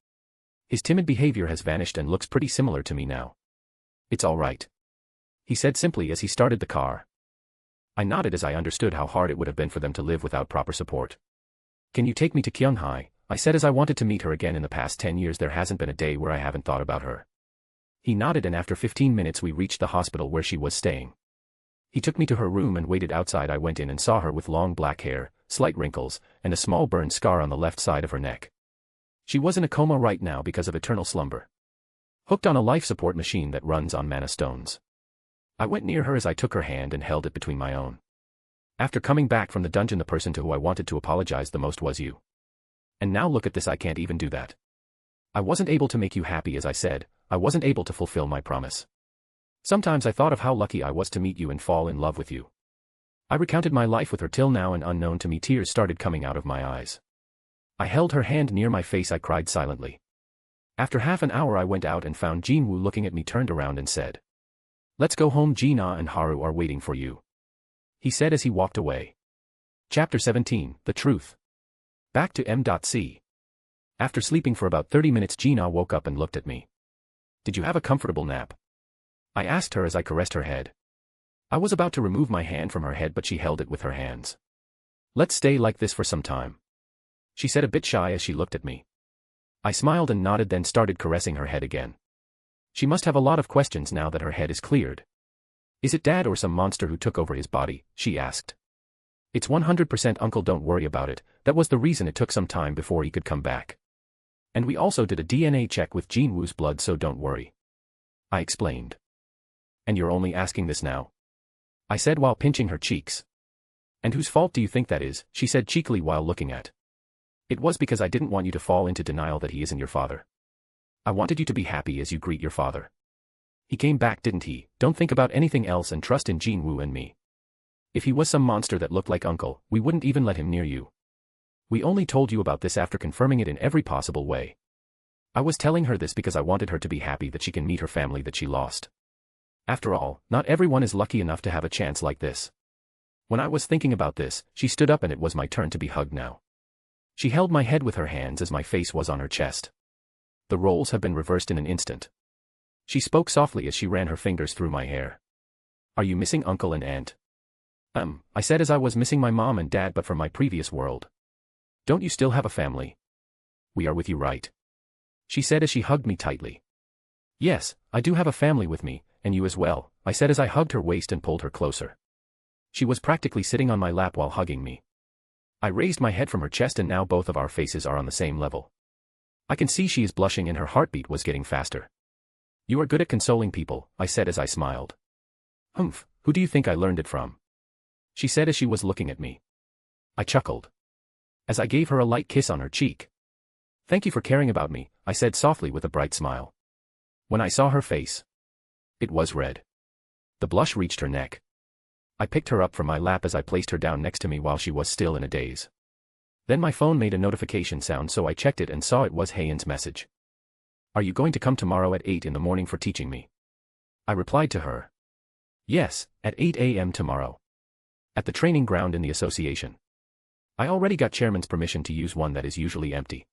His timid behavior has vanished and looks pretty similar to me now. It's all right. He said simply as he started the car. I nodded as I understood how hard it would have been for them to live without proper support. Can you take me to Kyunghai? I said, as I wanted to meet her again. In the past 10 years there hasn't been a day where I haven't thought about her. He nodded, and after 15 minutes we reached the hospital where she was staying. He took me to her room and waited outside. I went in and saw her with long black hair, slight wrinkles, and a small burn scar on the left side of her neck. She was in a coma right now because of eternal slumber. Hooked on a life support machine that runs on mana stones. I went near her as I took her hand and held it between my own. After coming back from the dungeon, the person to who I wanted to apologize the most was you. And now look at this, I can't even do that. I wasn't able to make you happy, as I said. I wasn't able to fulfill my promise. Sometimes I thought of how lucky I was to meet you and fall in love with you. I recounted my life with her till now, and unknown to me tears started coming out of my eyes. I held her hand near my face. I cried silently. After half an hour I went out and found Jinwoo looking at me, turned around and said, "Let's go home, Jina and Haru are waiting for you," he said as he walked away. Chapter 17, The Truth. Back to M.C. After sleeping for about 30 minutes, Jina woke up and looked at me. "Did you have a comfortable nap?" I asked her as I caressed her head. I was about to remove my hand from her head, but she held it with her hands. "Let's stay like this for some time," she said, a bit shy as she looked at me. I smiled and nodded, then started caressing her head again. She must have a lot of questions now that her head is cleared. "Is it Dad or some monster who took over his body?" she asked. "It's 100% Uncle, don't worry about it. That was the reason it took some time before he could come back. And we also did a DNA check with Jinwoo's blood, so don't worry," I explained. "And you're only asking this now?" I said while pinching her cheeks. "And whose fault do you think that is?" she said cheekily while looking at. "It was because I didn't want you to fall into denial that he isn't your father. I wanted you to be happy as you greet your father. He came back, didn't he? Don't think about anything else and trust in Jinwoo and me. If he was some monster that looked like Uncle, we wouldn't even let him near you. We only told you about this after confirming it in every possible way. I was telling her this because I wanted her to be happy that she can meet her family that she lost. After all, not everyone is lucky enough to have a chance like this." When I was thinking about this, she stood up and it was my turn to be hugged now. She held my head with her hands as my face was on her chest. The roles have been reversed in an instant. She spoke softly as she ran her fingers through my hair. "Are you missing Uncle and Aunt?" I said as I was missing my mom and dad, but from my previous world." Don't you still have a family?" "We are with you, right?" she said as she hugged me tightly. "Yes, I do have a family with me, and you as well," I said as I hugged her waist and pulled her closer. She was practically sitting on my lap while hugging me. I raised my head from her chest and now both of our faces are on the same level. I can see she is blushing and her heartbeat was getting faster. "You are good at consoling people," I said as I smiled. "Humph, who do you think I learned it from?" she said as she was looking at me. I chuckled. As I gave her a light kiss on her cheek. "Thank you for caring about me," I said softly with a bright smile. When I saw her face, it was red. The blush reached her neck. I picked her up from my lap as I placed her down next to me while she was still in a daze. Then my phone made a notification sound, so I checked it and saw it was Hayen's message. "Are you going to come tomorrow at 8 in the morning for teaching me?" I replied to her. "Yes, at 8 a.m. tomorrow. At the training ground in the association. I already got chairman's permission to use one that is usually empty."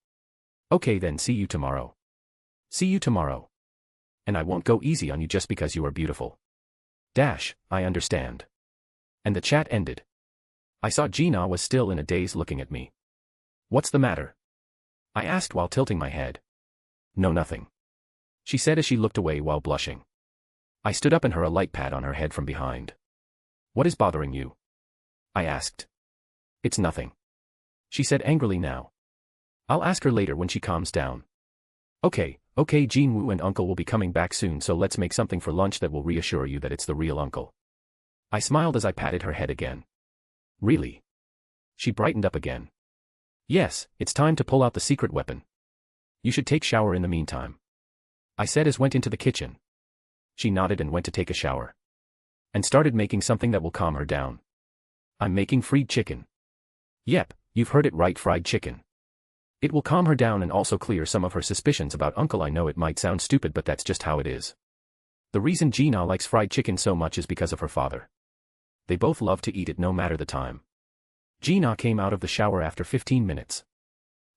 "Okay then, see you tomorrow." "See you tomorrow. And I won't go easy on you just because you are beautiful." I understand." And the chat ended. I saw Gina was still in a daze looking at me. "What's the matter?" I asked while tilting my head. "No, nothing," she said as she looked away while blushing. I stood up and her a light pat on her head from behind. "What is bothering you?" I asked. "It's nothing," she said angrily now. "I'll ask her later when she calms down." Okay, Jinwoo and Uncle will be coming back soon, so let's make something for lunch that will reassure you that it's the real Uncle." I smiled as I patted her head again. "Really?" She brightened up again. "Yes, it's time to pull out the secret weapon. You should take shower in the meantime." I said as went into the kitchen. She nodded and went to take a shower. And started making something that will calm her down. I'm making fried chicken. Yep, you've heard it right, fried chicken. It will calm her down and also clear some of her suspicions about Uncle. I know it might sound stupid, but that's just how it is. The reason Gina likes fried chicken so much is because of her father. They both love to eat it no matter the time. Gina came out of the shower after 15 minutes.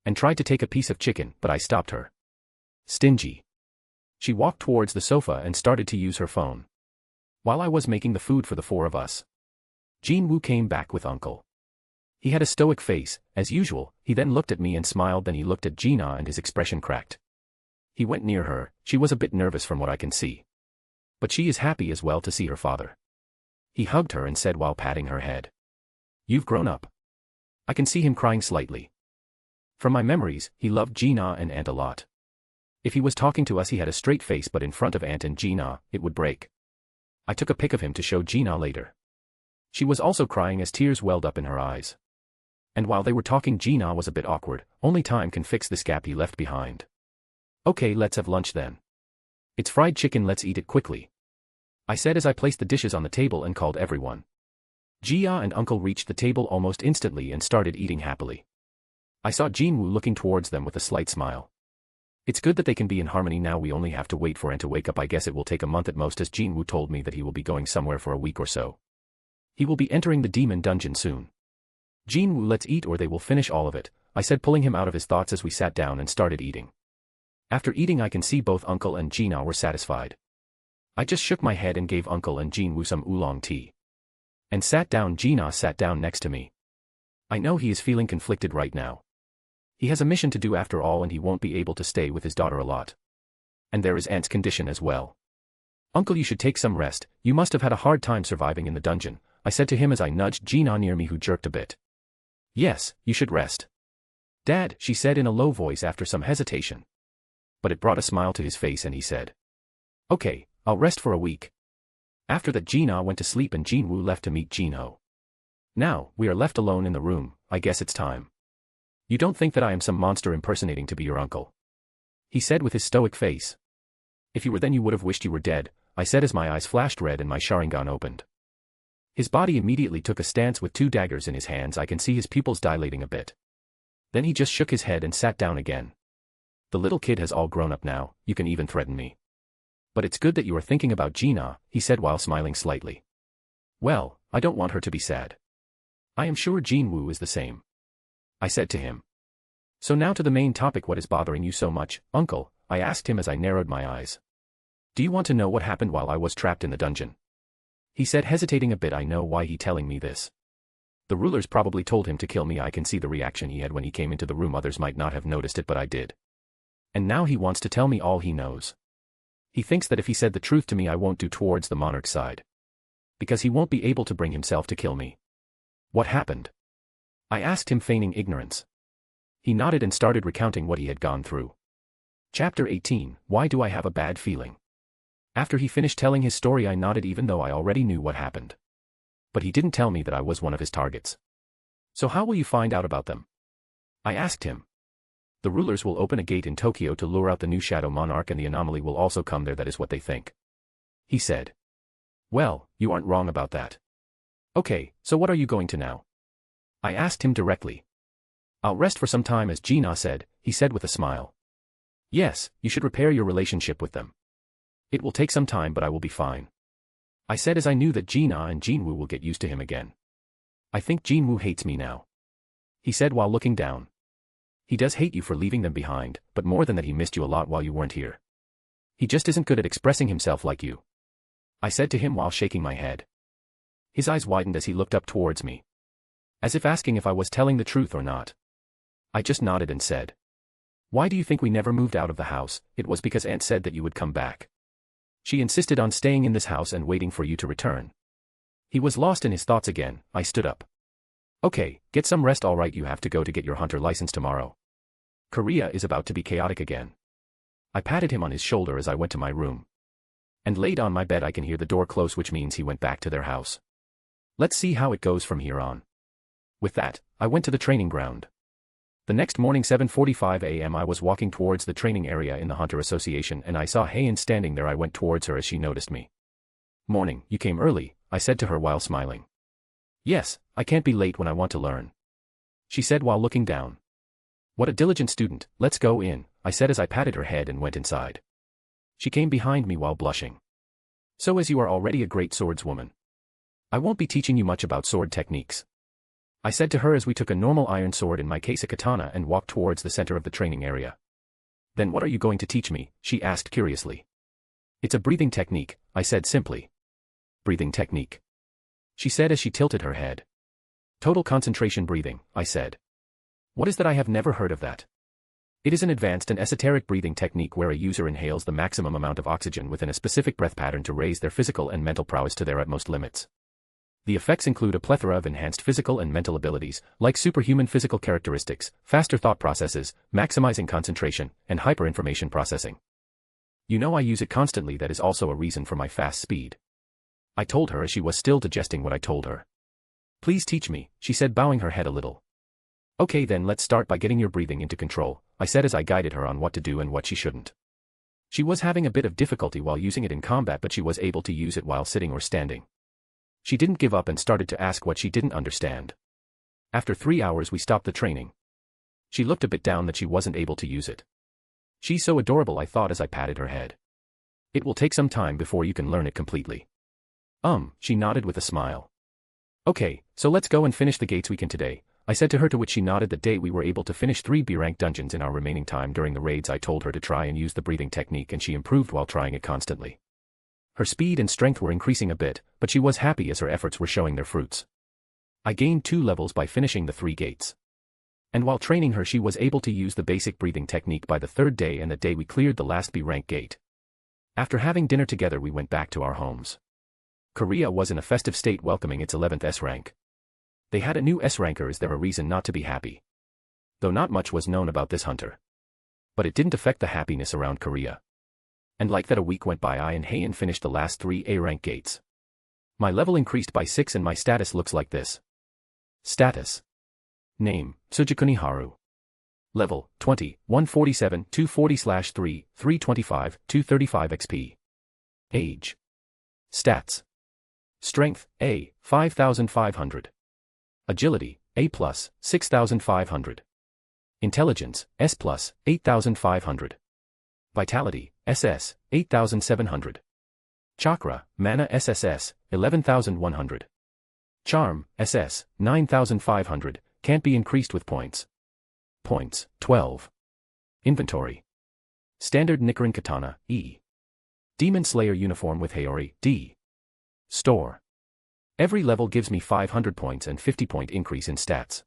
And tried to take a piece of chicken, but I stopped her. Stingy. She walked towards the sofa and started to use her phone. While I was making the food for the four of us. Jinwoo came back with Uncle. He had a stoic face, as usual. He then looked at me and smiled, then he looked at Gina and his expression cracked. He went near her. She was a bit nervous from what I can see. But she is happy as well to see her father. He hugged her and said while patting her head. You've grown up. I can see him crying slightly. From my memories, he loved Gina and Aunt a lot. If he was talking to us he had a straight face, but in front of Aunt and Gina, it would break. I took a pic of him to show Gina later. She was also crying as tears welled up in her eyes. And while they were talking, Gina was a bit awkward. Only time can fix this gap he left behind. Okay, let's have lunch then. It's fried chicken, let's eat it quickly. I said as I placed the dishes on the table and called everyone. Jia and Uncle reached the table almost instantly and started eating happily. I saw Jinwoo looking towards them with a slight smile. It's good that they can be in harmony now. We only have to wait for Aunt to wake up. I guess it will take a month at most, as Jinwoo told me that he will be going somewhere for a week or so. He will be entering the demon dungeon soon. Jinwoo, let's eat or they will finish all of it, I said, pulling him out of his thoughts as we sat down and started eating. After eating I can see both Uncle and Gina were satisfied. I just shook my head and gave Uncle and Jinwoo some oolong tea. And sat down. Gina sat down next to me. I know he is feeling conflicted right now. He has a mission to do after all and he won't be able to stay with his daughter a lot. And there is Aunt's condition as well. Uncle, you should take some rest, you must have had a hard time surviving in the dungeon, I said to him as I nudged Gina near me, who jerked a bit. Yes, you should rest. Dad, she said in a low voice after some hesitation. But it brought a smile to his face and he said. Okay, I'll rest for a week. After that Gina went to sleep and Jinwoo left to meet Jinho. Now, we are left alone in the room. I guess it's time. You don't think that I am some monster impersonating to be your uncle? He said with his stoic face. If you were, then you would have wished you were dead, I said as my eyes flashed red and my Sharingan opened. His body immediately took a stance with two daggers in his hands. I can see his pupils dilating a bit. Then he just shook his head and sat down again. The little kid has all grown up now, you can even threaten me. But it's good that you are thinking about Gina, he said while smiling slightly. Well, I don't want her to be sad. I am sure Jinwoo is the same. I said to him. So now to the main topic. What is bothering you so much, Uncle? I asked him as I narrowed my eyes. Do you want to know what happened while I was trapped in the dungeon? He said, hesitating a bit. I know why he telling me this. The rulers probably told him to kill me. I can see the reaction he had when he came into the room. Others might not have noticed it, but I did. And now he wants to tell me all he knows. He thinks that if he said the truth to me I won't do towards the monarch's side. Because he won't be able to bring himself to kill me. What happened? I asked him, feigning ignorance. He nodded and started recounting what he had gone through. Chapter 18, Why do I have a bad feeling? After he finished telling his story I nodded, even though I already knew what happened. But he didn't tell me that I was one of his targets. So how will you find out about them? I asked him. The rulers will open a gate in Tokyo to lure out the new shadow monarch, and the anomaly will also come there. That is what they think. He said. Well, you aren't wrong about that. Okay, so what are you going to now? I asked him directly. I'll rest for some time, as Gina said, he said with a smile. Yes, you should repair your relationship with them. It will take some time, but I will be fine. I said as I knew that Gina and Jinwoo will get used to him again. I think Jinwoo hates me now. He said while looking down. He does hate you for leaving them behind, but more than that he missed you a lot while you weren't here. He just isn't good at expressing himself like you. I said to him while shaking my head. His eyes widened as he looked up towards me. As if asking if I was telling the truth or not. I just nodded and said. Why do you think we never moved out of the house? It was because Aunt said that you would come back. She insisted on staying in this house and waiting for you to return. He was lost in his thoughts again. I stood up. Okay, get some rest. All right, you have to go to get your hunter license tomorrow. Korea is about to be chaotic again. I patted him on his shoulder as I went to my room. And laid on my bed. I can hear the door close, which means he went back to their house. Let's see how it goes from here on. With that, I went to the training ground. The next morning 7:45 a.m. I was walking towards the training area in the Hunter Association and I saw Heian standing there. I went towards her as she noticed me. "Morning, you came early," I said to her while smiling. "Yes, I can't be late when I want to learn," she said while looking down. "What a diligent student, let's go in," I said as I patted her head and went inside. She came behind me while blushing. "So as you are already a great swordswoman, I won't be teaching you much about sword techniques," I said to her as we took a normal iron sword, in my case a katana, and walked towards the center of the training area. "Then what are you going to teach me?" she asked curiously. "It's a breathing technique," I said simply. "Breathing technique?" she said as she tilted her head. "Total concentration breathing," I said. "What is that? I have never heard of that." "It is an advanced and esoteric breathing technique where a user inhales the maximum amount of oxygen within a specific breath pattern to raise their physical and mental prowess to their utmost limits. The effects include a plethora of enhanced physical and mental abilities, like superhuman physical characteristics, faster thought processes, maximizing concentration, and hyperinformation processing. You know I use it constantly. That is also a reason for my fast speed," I told her as she was still digesting what I told her. "Please teach me," she said, bowing her head a little. "Okay, then let's start by getting your breathing into control," I said as I guided her on what to do and what she shouldn't. She was having a bit of difficulty while using it in combat, but she was able to use it while sitting or standing. She didn't give up and started to ask what she didn't understand. After 3 hours we stopped the training. She looked a bit down that she wasn't able to use it. "She's so adorable," I thought as I patted her head. "It will take some time before you can learn it completely." She nodded with a smile. "Okay, so let's go and finish the gates weekend today," I said to her, to which she nodded. That day we were able to finish 3 B-rank dungeons in our remaining time during the raids. I told her to try and use the breathing technique and she improved while trying it constantly. Her speed and strength were increasing a bit, but she was happy as her efforts were showing their fruits. I gained 2 levels by finishing the 3 gates. And while training her she was able to use the basic breathing technique by the 3rd day and the day we cleared the last B-rank gate. After having dinner together we went back to our homes. Korea was in a festive state welcoming its 11th S rank. They had a new S ranker. Is there a reason not to be happy? Though not much was known about this hunter. But it didn't affect the happiness around Korea. And like that a week went by. I and Heian finished the last 3 A rank gates. My level increased by 6 and my status looks like this. Status. Name, Tsujikuni Haru. Level, 20, 147, 240/3, 325, 235 XP. Age. Stats. Strength, A, 5,500. Agility, A+, 6,500. Intelligence, S+, 8,500. Vitality, SS, 8,700. Chakra, Mana SSS, 11,100. Charm, SS, 9,500, can't be increased with points. Points, 12. Inventory. Standard Nichiren Katana, E. Demon Slayer Uniform with Haori, D. Store. Every level gives me 500 points and 50-point increase in stats.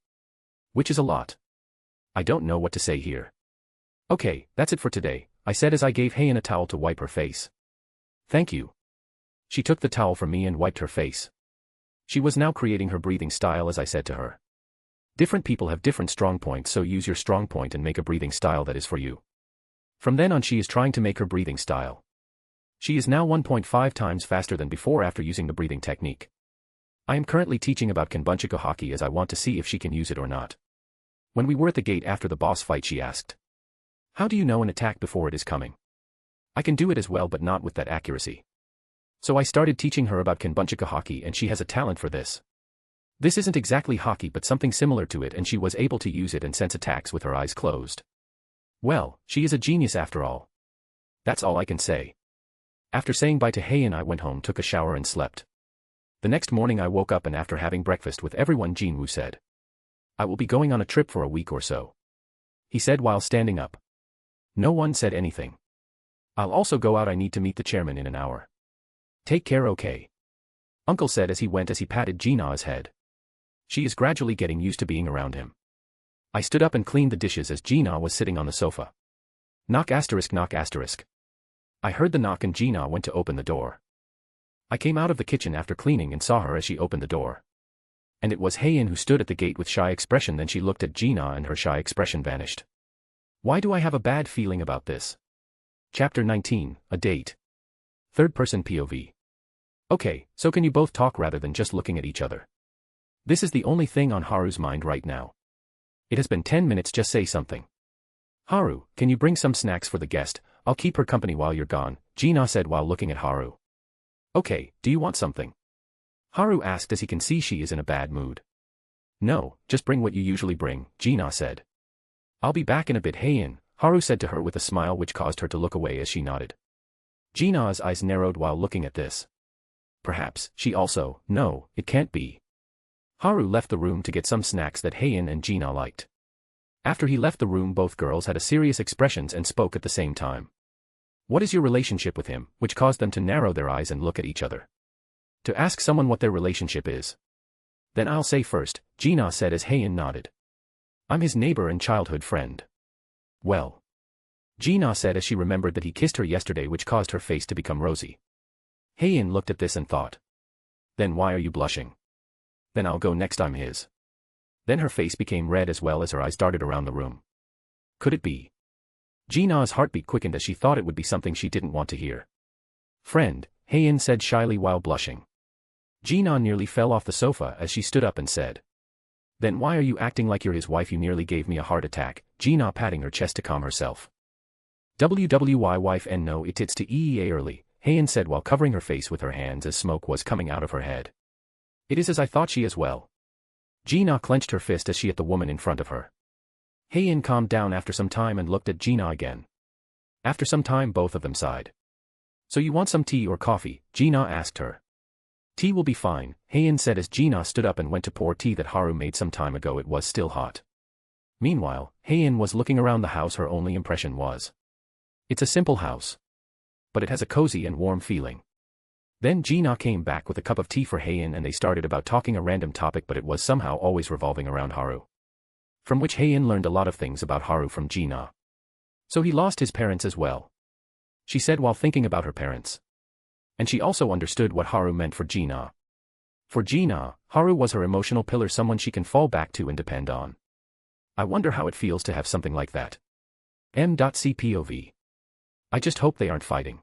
Which is a lot. I don't know what to say here. Okay, that's it for today, I said as I gave Heian a towel to wipe her face. Thank you. She took the towel from me and wiped her face. She was now creating her breathing style as I said to her. Different people have different strong points, so use your strong point and make a breathing style that is for you. From then on she is trying to make her breathing style. She is now 1.5 times faster than before after using the breathing technique. I am currently teaching about Kanbunchaku Haki as I want to see if she can use it or not. When we were at the gate after the boss fight she asked, "How do you know an attack before it is coming?" I can do it as well but not with that accuracy. So I started teaching her about Kanbunchaku Haki and she has a talent for this. This isn't exactly Haki but something similar to it and she was able to use it and sense attacks with her eyes closed. Well, she is a genius after all. That's all I can say. After saying bye to Heian I went home, took a shower and slept. The next morning I woke up and after having breakfast with everyone Jinwoo said, "I will be going on a trip for a week or so," he said while standing up. No one said anything. "I'll also go out. I need to meet the chairman in an hour. Take care, okay?" Uncle said as he went as he patted Jina's head. She is gradually getting used to being around him. I stood up and cleaned the dishes as Jina was sitting on the sofa. Knock asterisk knock asterisk. I heard the knock and Jina went to open the door. I came out of the kitchen after cleaning and saw her as she opened the door. And it was Heian who stood at the gate with shy expression. Then she looked at Jina and her shy expression vanished. Why do I have a bad feeling about this? Chapter 19, A Date. Third-person POV. Okay, so can you both talk rather than just looking at each other? This is the only thing on Haru's mind right now. It has been 10 minutes, just say something. Haru, can you bring some snacks for the guest? I'll keep her company while you're gone, Gina said while looking at Haru. Okay, do you want something? Haru asked as he can see she is in a bad mood. No, just bring what you usually bring, Gina said. I'll be back in a bit, Heian, Haru said to her with a smile which caused her to look away as she nodded. Gina's eyes narrowed while looking at this. Perhaps, she also, no, it can't be. Haru left the room to get some snacks that Heian and Gina liked. After he left the room, both girls had a serious expressions and spoke at the same time. What is your relationship with him, which caused them to narrow their eyes and look at each other. To ask someone what their relationship is. Then I'll say first, Gina said as Heian nodded. I'm his neighbor and childhood friend. Well. Gina said as she remembered that he kissed her yesterday, which caused her face to become rosy. Heian looked at this and thought. Then why are you blushing? Then I'll go next, I'm his. Then her face became red as well as her eyes darted around the room. Could it be? Gina's heartbeat quickened as she thought it would be something she didn't want to hear. Friend, Heian said shyly while blushing. Gina nearly fell off the sofa as she stood up and said. Then why are you acting like you're his wife? You nearly gave me a heart attack, Gina patting her chest to calm herself. WWY wife and no it's to EEA early, Heian said while covering her face with her hands as smoke was coming out of her head. It is as I thought, she as well. Gina clenched her fist as she at the woman in front of her. Heian calmed down after some time and looked at Gina again. After some time both of them sighed. So you want some tea or coffee? Gina asked her. Tea will be fine, Heian said as Gina stood up and went to pour tea that Haru made some time ago. It was still hot. Meanwhile, Heian was looking around the house. Her only impression was. It's a simple house. But it has a cozy and warm feeling. Then Gina came back with a cup of tea for Heian and they started about talking a random topic, but it was somehow always revolving around Haru. From which Heian learned a lot of things about Haru from Gina. So he lost his parents as well. She said while thinking about her parents. And she also understood what Haru meant for Gina. For Gina, Haru was her emotional pillar, someone she can fall back to and depend on. I wonder how it feels to have something like that. M.CPOV. I just hope they aren't fighting.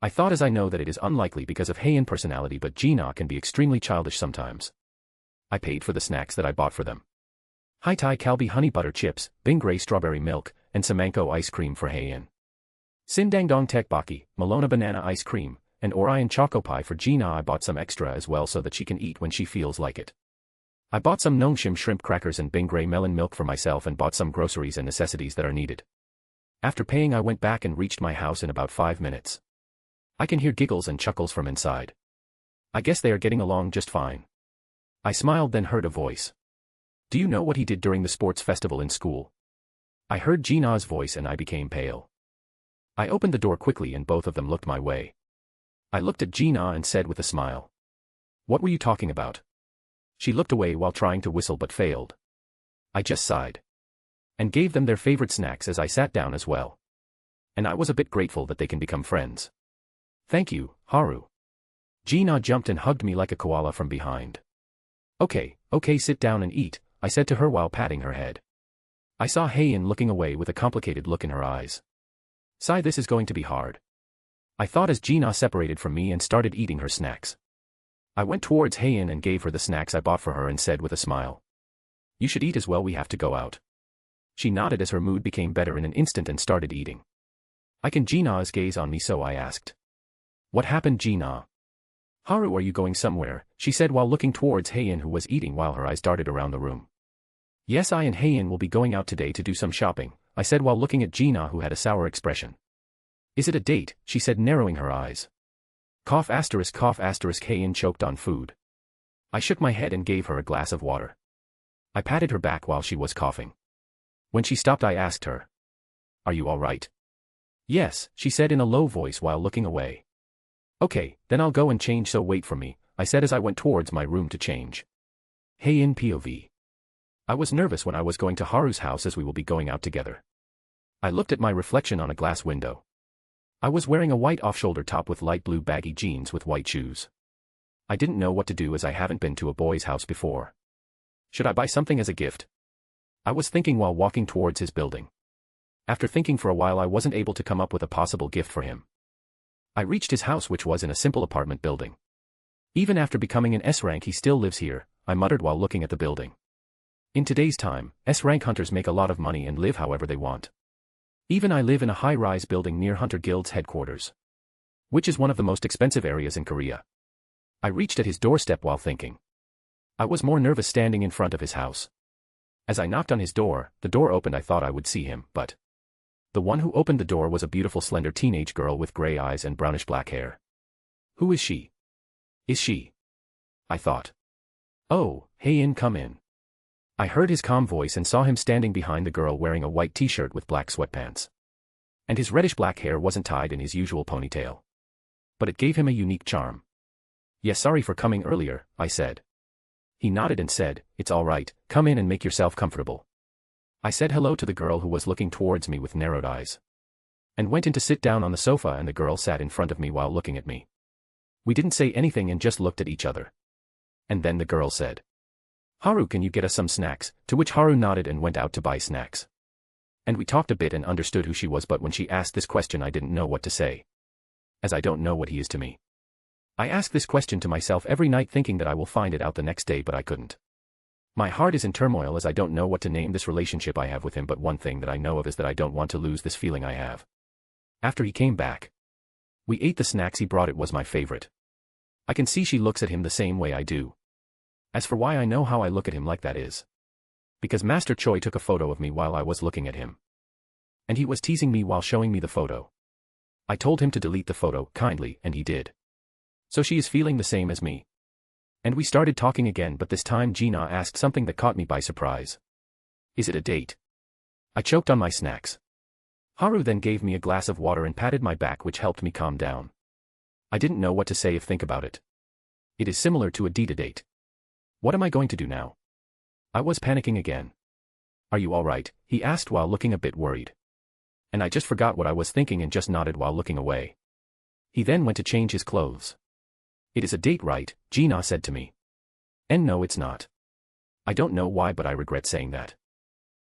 I thought, as I know that it is unlikely because of Heian personality, but Gina can be extremely childish sometimes. I paid for the snacks that I bought for them. Hai Tai Kalbi honey butter chips, Bingray strawberry milk, and Samanko ice cream for Heian. Sindangdong Tekbaki, Malona banana ice cream, and Orion choco pie for Gina. I bought some extra as well so that she can eat when she feels like it. I bought some Nongshim shrimp crackers and Bingray melon milk for myself and bought some groceries and necessities that are needed. After paying, I went back and reached my house in about 5 minutes. I can hear giggles and chuckles from inside. I guess they are getting along just fine. I smiled, then heard a voice. Do you know what he did during the sports festival in school? I heard Gina's voice and I became pale. I opened the door quickly and both of them looked my way. I looked at Gina and said with a smile. What were you talking about? She looked away while trying to whistle but failed. I just sighed. And gave them their favorite snacks as I sat down as well. And I was a bit grateful that they can become friends. Thank you, Haru. Gina jumped and hugged me like a koala from behind. Okay, sit down and eat, I said to her while patting her head. I saw Heian looking away with a complicated look in her eyes. Sigh, this is going to be hard. I thought as Gina separated from me and started eating her snacks. I went towards Heian and gave her the snacks I bought for her and said with a smile. You should eat as well, we have to go out. She nodded as her mood became better in an instant and started eating. I can Gina's gaze on me, so I asked. What happened, Gina? Haru, are you going somewhere? She said while looking towards Heian, who was eating, while her eyes darted around the room. Yes, I and Heian will be going out today to do some shopping, I said while looking at Gina, who had a sour expression. Is it a date? She said, narrowing her eyes. Cough asterisk, Heian choked on food. I shook my head and gave her a glass of water. I patted her back while she was coughing. When she stopped, I asked her. Are you all right? Yes, she said in a low voice while looking away. Okay, then I'll go and change, so wait for me, I said as I went towards my room to change. Heian POV. I was nervous when I was going to Haru's house as we will be going out together. I looked at my reflection on a glass window. I was wearing a white off-shoulder top with light blue baggy jeans with white shoes. I didn't know what to do as I haven't been to a boy's house before. Should I buy something as a gift? I was thinking while walking towards his building. After thinking for a while, I wasn't able to come up with a possible gift for him. I reached his house, which was in a simple apartment building. Even after becoming an S rank, he still lives here, I muttered while looking at the building. In today's time, S-rank hunters make a lot of money and live however they want. Even I live in a high-rise building near Hunter Guild's headquarters, which is one of the most expensive areas in Korea. I reached at his doorstep while thinking. I was more nervous standing in front of his house. As I knocked on his door, the door opened. I thought I would see him, but the one who opened the door was a beautiful slender teenage girl with gray eyes and brownish black hair. Who is she? Is she? I thought. Oh, hey in, come in. I heard his calm voice and saw him standing behind the girl wearing a white t-shirt with black sweatpants. And his reddish-black hair wasn't tied in his usual ponytail. But it gave him a unique charm. Yes, sorry for coming earlier, I said. He nodded and said, it's all right, come in and make yourself comfortable. I said hello to the girl who was looking towards me with narrowed eyes, and went in to sit down on the sofa, and the girl sat in front of me while looking at me. We didn't say anything and just looked at each other. And then the girl said, Haru, can you get us some snacks? To which Haru nodded and went out to buy snacks. And we talked a bit and understood who she was, but when she asked this question I didn't know what to say. As I don't know what he is to me. I ask this question to myself every night thinking that I will find it out the next day, but I couldn't. My heart is in turmoil as I don't know what to name this relationship I have with him, but one thing that I know of is that I don't want to lose this feeling I have. After he came back, we ate the snacks he brought. It was my favorite. I can see she looks at him the same way I do. As for why I know how I look at him like that is because Master Choi took a photo of me while I was looking at him. And he was teasing me while showing me the photo. I told him to delete the photo kindly, and he did. So she is feeling the same as me. And we started talking again, but this time Gina asked something that caught me by surprise. Is it a date? I choked on my snacks. Haru then gave me a glass of water and patted my back, which helped me calm down. I didn't know what to say if think about it. It is similar to a date. What am I going to do now? I was panicking again. Are you all right? He asked while looking a bit worried. And I just forgot what I was thinking and just nodded while looking away. He then went to change his clothes. It is a date, right? Gina said to me. And no, it's not. I don't know why, but I regret saying that.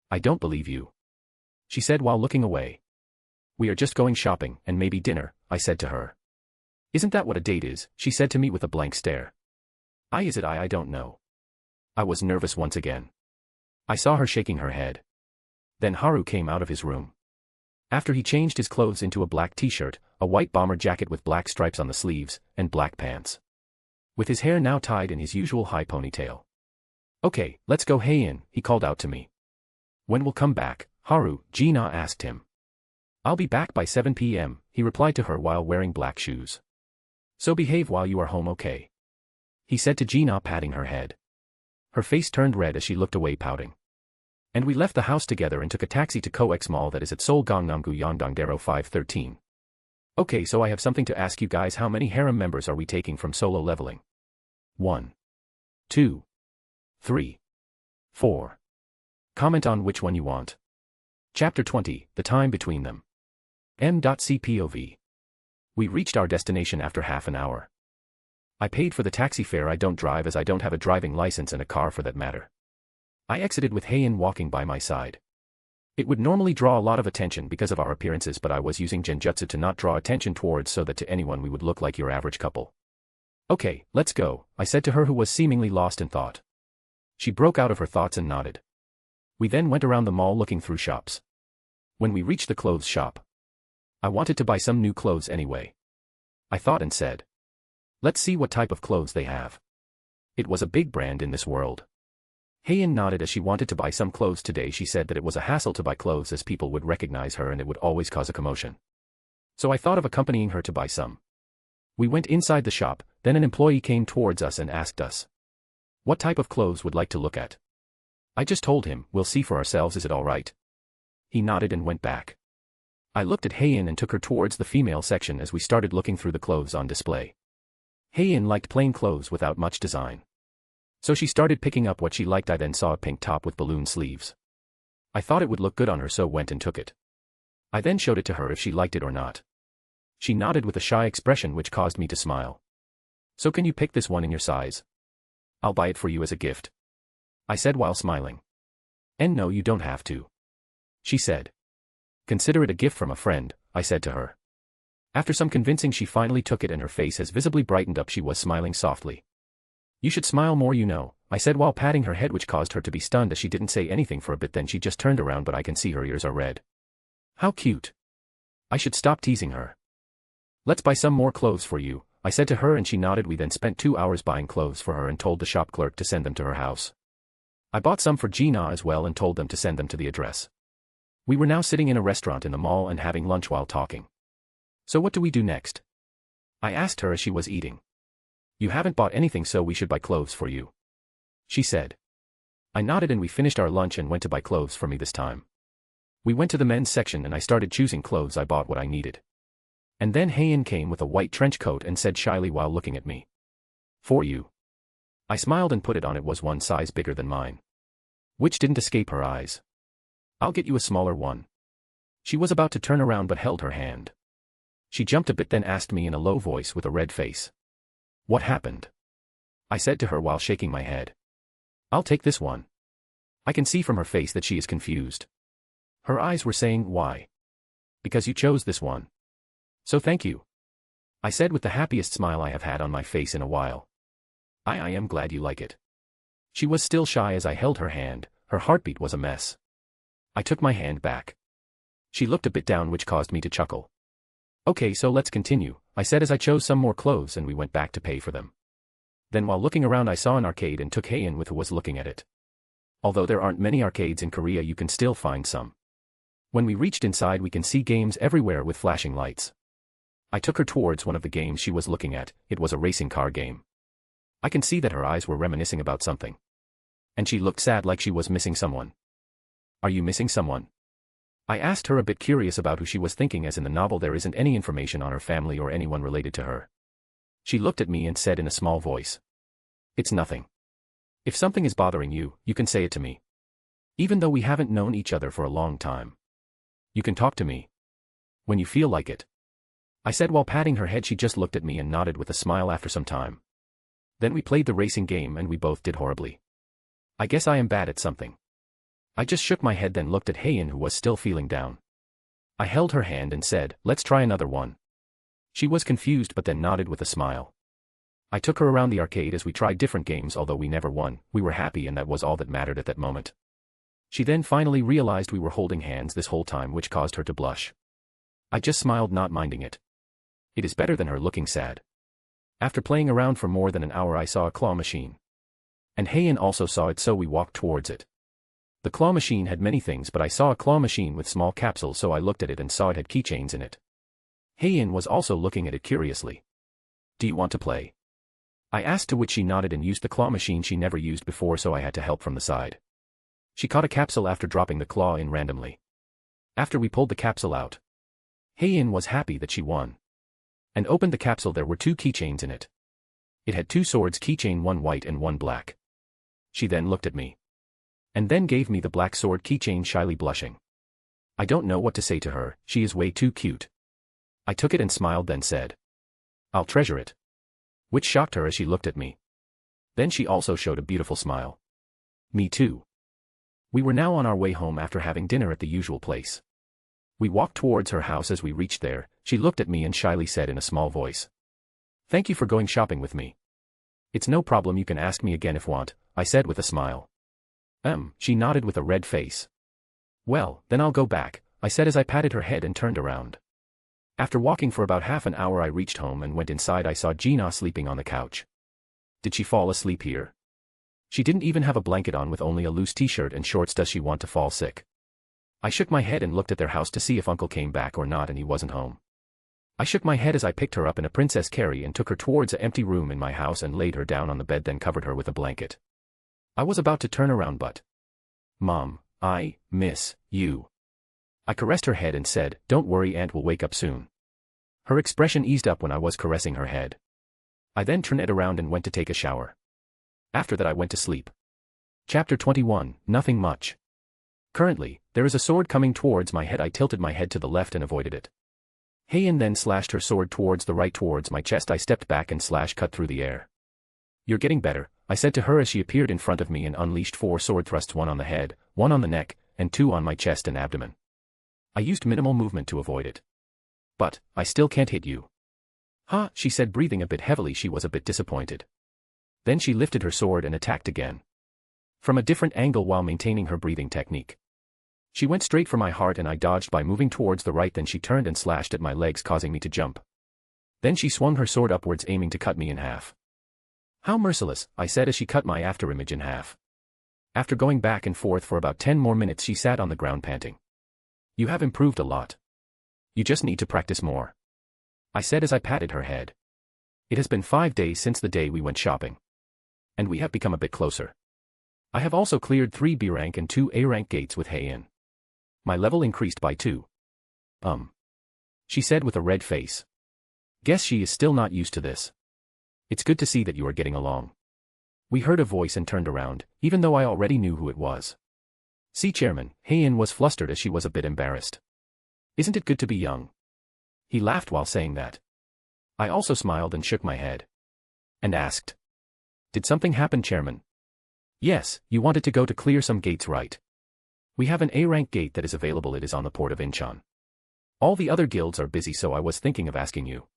I don't believe you, she said while looking away. We are just going shopping and maybe dinner, I said to her. Isn't that what a date is? She said to me with a blank stare. I don't know. I was nervous once again. I saw her shaking her head. Then Haru came out of his room. After he changed his clothes into a black t-shirt, a white bomber jacket with black stripes on the sleeves, and black pants. With his hair now tied in his usual high ponytail. Okay, let's go in, he called out to me. When will come back, Haru? Gina asked him. I'll be back by 7 p.m., he replied to her while wearing black shoes. So behave while you are home, okay? He said to Gina, patting her head. Her face turned red as she looked away, pouting. And we left the house together and took a taxi to COEX Mall that is at Seoul Gangnam-gu Yeongdong-dero 513. Okay, so I have something to ask you guys. How many harem members are we taking from solo leveling? 1, 2, 3, 4. Comment on which one you want. Chapter 20, The Time Between Them. M.CPOV. We reached our destination after half an hour. I paid for the taxi fare. I don't drive as I don't have a driving license and a car for that matter. I exited with Haein walking by my side. It would normally draw a lot of attention because of our appearances, but I was using genjutsu to not draw attention towards so that to anyone we would look like your average couple. Okay, let's go, I said to her, who was seemingly lost in thought. She broke out of her thoughts and nodded. We then went around the mall looking through shops. When we reached the clothes shop, I wanted to buy some new clothes anyway. I thought and said, let's see what type of clothes they have. It was a big brand in this world. Haein nodded as she wanted to buy some clothes today. She said that it was a hassle to buy clothes as people would recognize her and it would always cause a commotion. So I thought of accompanying her to buy some. We went inside the shop, then an employee came towards us and asked us, what type of clothes would like to look at? I just told him, we'll see for ourselves, is it all right? He nodded and went back. I looked at Haein and took her towards the female section as we started looking through the clothes on display. Haein liked plain clothes without much design. So she started picking up what she liked. I then saw a pink top with balloon sleeves. I thought it would look good on her, so went and took it. I then showed it to her if she liked it or not. She nodded with a shy expression which caused me to smile. So can you pick this one in your size? I'll buy it for you as a gift, I said while smiling. And no, you don't have to, she said. Consider it a gift from a friend, I said to her. After some convincing she finally took it and her face has visibly brightened up. She was smiling softly. You should smile more, you know, I said while patting her head, which caused her to be stunned as she didn't say anything for a bit. Then she just turned around, but I can see her ears are red. How cute. I should stop teasing her. Let's buy some more clothes for you, I said to her, and she nodded. We then spent 2 hours buying clothes for her and told the shop clerk to send them to her house. I bought some for Gina as well and told them to send them to the address. We were now sitting in a restaurant in the mall and having lunch while talking. So what do we do next? I asked her as she was eating. You haven't bought anything, so we should buy clothes for you, she said. I nodded and we finished our lunch and went to buy clothes for me this time. We went to the men's section and I started choosing clothes. I bought what I needed. And then Hayin came with a white trench coat and said shyly while looking at me. For you. I smiled and put it on. It was one size bigger than mine, which didn't escape her eyes. I'll get you a smaller one. She was about to turn around but held her hand. She jumped a bit, then asked me in a low voice with a red face. What happened? I said to her while shaking my head. I'll take this one. I can see from her face that she is confused. Her eyes were saying, why? Because you chose this one. So thank you, I said with the happiest smile I have had on my face in a while. I am glad you like it. She was still shy as I held her hand. Her heartbeat was a mess. I took my hand back. She looked a bit down, which caused me to chuckle. Okay, so let's continue, I said as I chose some more clothes and we went back to pay for them. Then while looking around I saw an arcade and took Hayin with, who was looking at it. Although there aren't many arcades in Korea, you can still find some. When we reached inside we can see games everywhere with flashing lights. I took her towards one of the games she was looking at. It was a racing car game. I can see that her eyes were reminiscing about something. And she looked sad, like she was missing someone. Are you missing someone? I asked her, a bit curious about who she was thinking, as in the novel there isn't any information on her family or anyone related to her. She looked at me and said in a small voice. It's nothing. If something is bothering you, you can say it to me. Even though we haven't known each other for a long time. You can talk to me. When you feel like it, I said while patting her head. She just looked at me and nodded with a smile after some time. Then we played the racing game and we both did horribly. I guess I am bad at something. I just shook my head, then looked at Hayin, who was still feeling down. I held her hand and said, let's try another one. She was confused but then nodded with a smile. I took her around the arcade as we tried different games. Although we never won, we were happy and that was all that mattered at that moment. She then finally realized we were holding hands this whole time, which caused her to blush. I just smiled, not minding it. It is better than her looking sad. After playing around for more than an hour I saw a claw machine. And Hayin also saw it, so we walked towards it. The claw machine had many things, but I saw a claw machine with small capsules, so I looked at it and saw it had keychains in it. Hayin was also looking at it curiously. Do you want to play? I asked, to which she nodded and used the claw machine she never used before, so I had to help from the side. She caught a capsule after dropping the claw in randomly. After we pulled the capsule out, Hayin was happy that she won. And opened the capsule. There were 2 keychains in it. It had 2 swords keychain, one white and one black. She then looked at me. And then gave me the black sword keychain, shyly blushing. I don't know what to say to her, she is way too cute. I took it and smiled, then said, I'll treasure it. Which shocked her as she looked at me. Then she also showed a beautiful smile. Me too. We were now on our way home after having dinner at the usual place. We walked towards her house. As we reached there, she looked at me and shyly said in a small voice, Thank you for going shopping with me. It's no problem, you can ask me again if want, I said with a smile. She nodded with a red face. Well, then I'll go back, I said as I patted her head and turned around. After walking for about half an hour I reached home and went inside. I saw Gina sleeping on the couch. Did she fall asleep here? She didn't even have a blanket on, with only a loose t-shirt and shorts. Does she want to fall sick? I shook my head and looked at their house to see if Uncle came back or not, and he wasn't home. I shook my head as I picked her up in a princess carry and took her towards an empty room in my house and laid her down on the bed, then covered her with a blanket. I was about to turn around but, Mom, I miss you. I caressed her head and said, Don't worry, Aunt will wake up soon. Her expression eased up when I was caressing her head. I then turned around and went to take a shower. After that I went to sleep. Chapter 21, Nothing Much. Currently, there is a sword coming towards my head. I tilted my head to the left and avoided it. Hayin then slashed her sword towards the right towards my chest. I stepped back and cut through the air. You're getting better, I said to her as she appeared in front of me and unleashed 4 sword thrusts, 1 on the head, 1 on the neck, and 2 on my chest and abdomen. I used minimal movement to avoid it. But, I still can't hit you. Huh, she said, breathing a bit heavily. She was a bit disappointed. Then she lifted her sword and attacked again. From a different angle while maintaining her breathing technique. She went straight for my heart and I dodged by moving towards the right, then she turned and slashed at my legs, causing me to jump. Then she swung her sword upwards, aiming to cut me in half. How merciless, I said as she cut my afterimage in half. After going back and forth for about 10 more minutes, she sat on the ground panting. You have improved a lot. You just need to practice more, I said as I patted her head. It has been 5 days since the day we went shopping. And we have become a bit closer. I have also cleared 3 B rank and 2 A rank gates with Heian. My level increased by 2. She said with a red face. Guess she is still not used to this. It's good to see that you are getting along. We heard a voice and turned around, even though I already knew who it was. See, Chairman, Heian was flustered as she was a bit embarrassed. Isn't it good to be young? He laughed while saying that. I also smiled and shook my head. And asked. Did something happen, Chairman? Yes, you wanted to go to clear some gates, right? We have an A-rank gate that is available. It is on the port of Incheon. All the other guilds are busy, so I was thinking of asking you.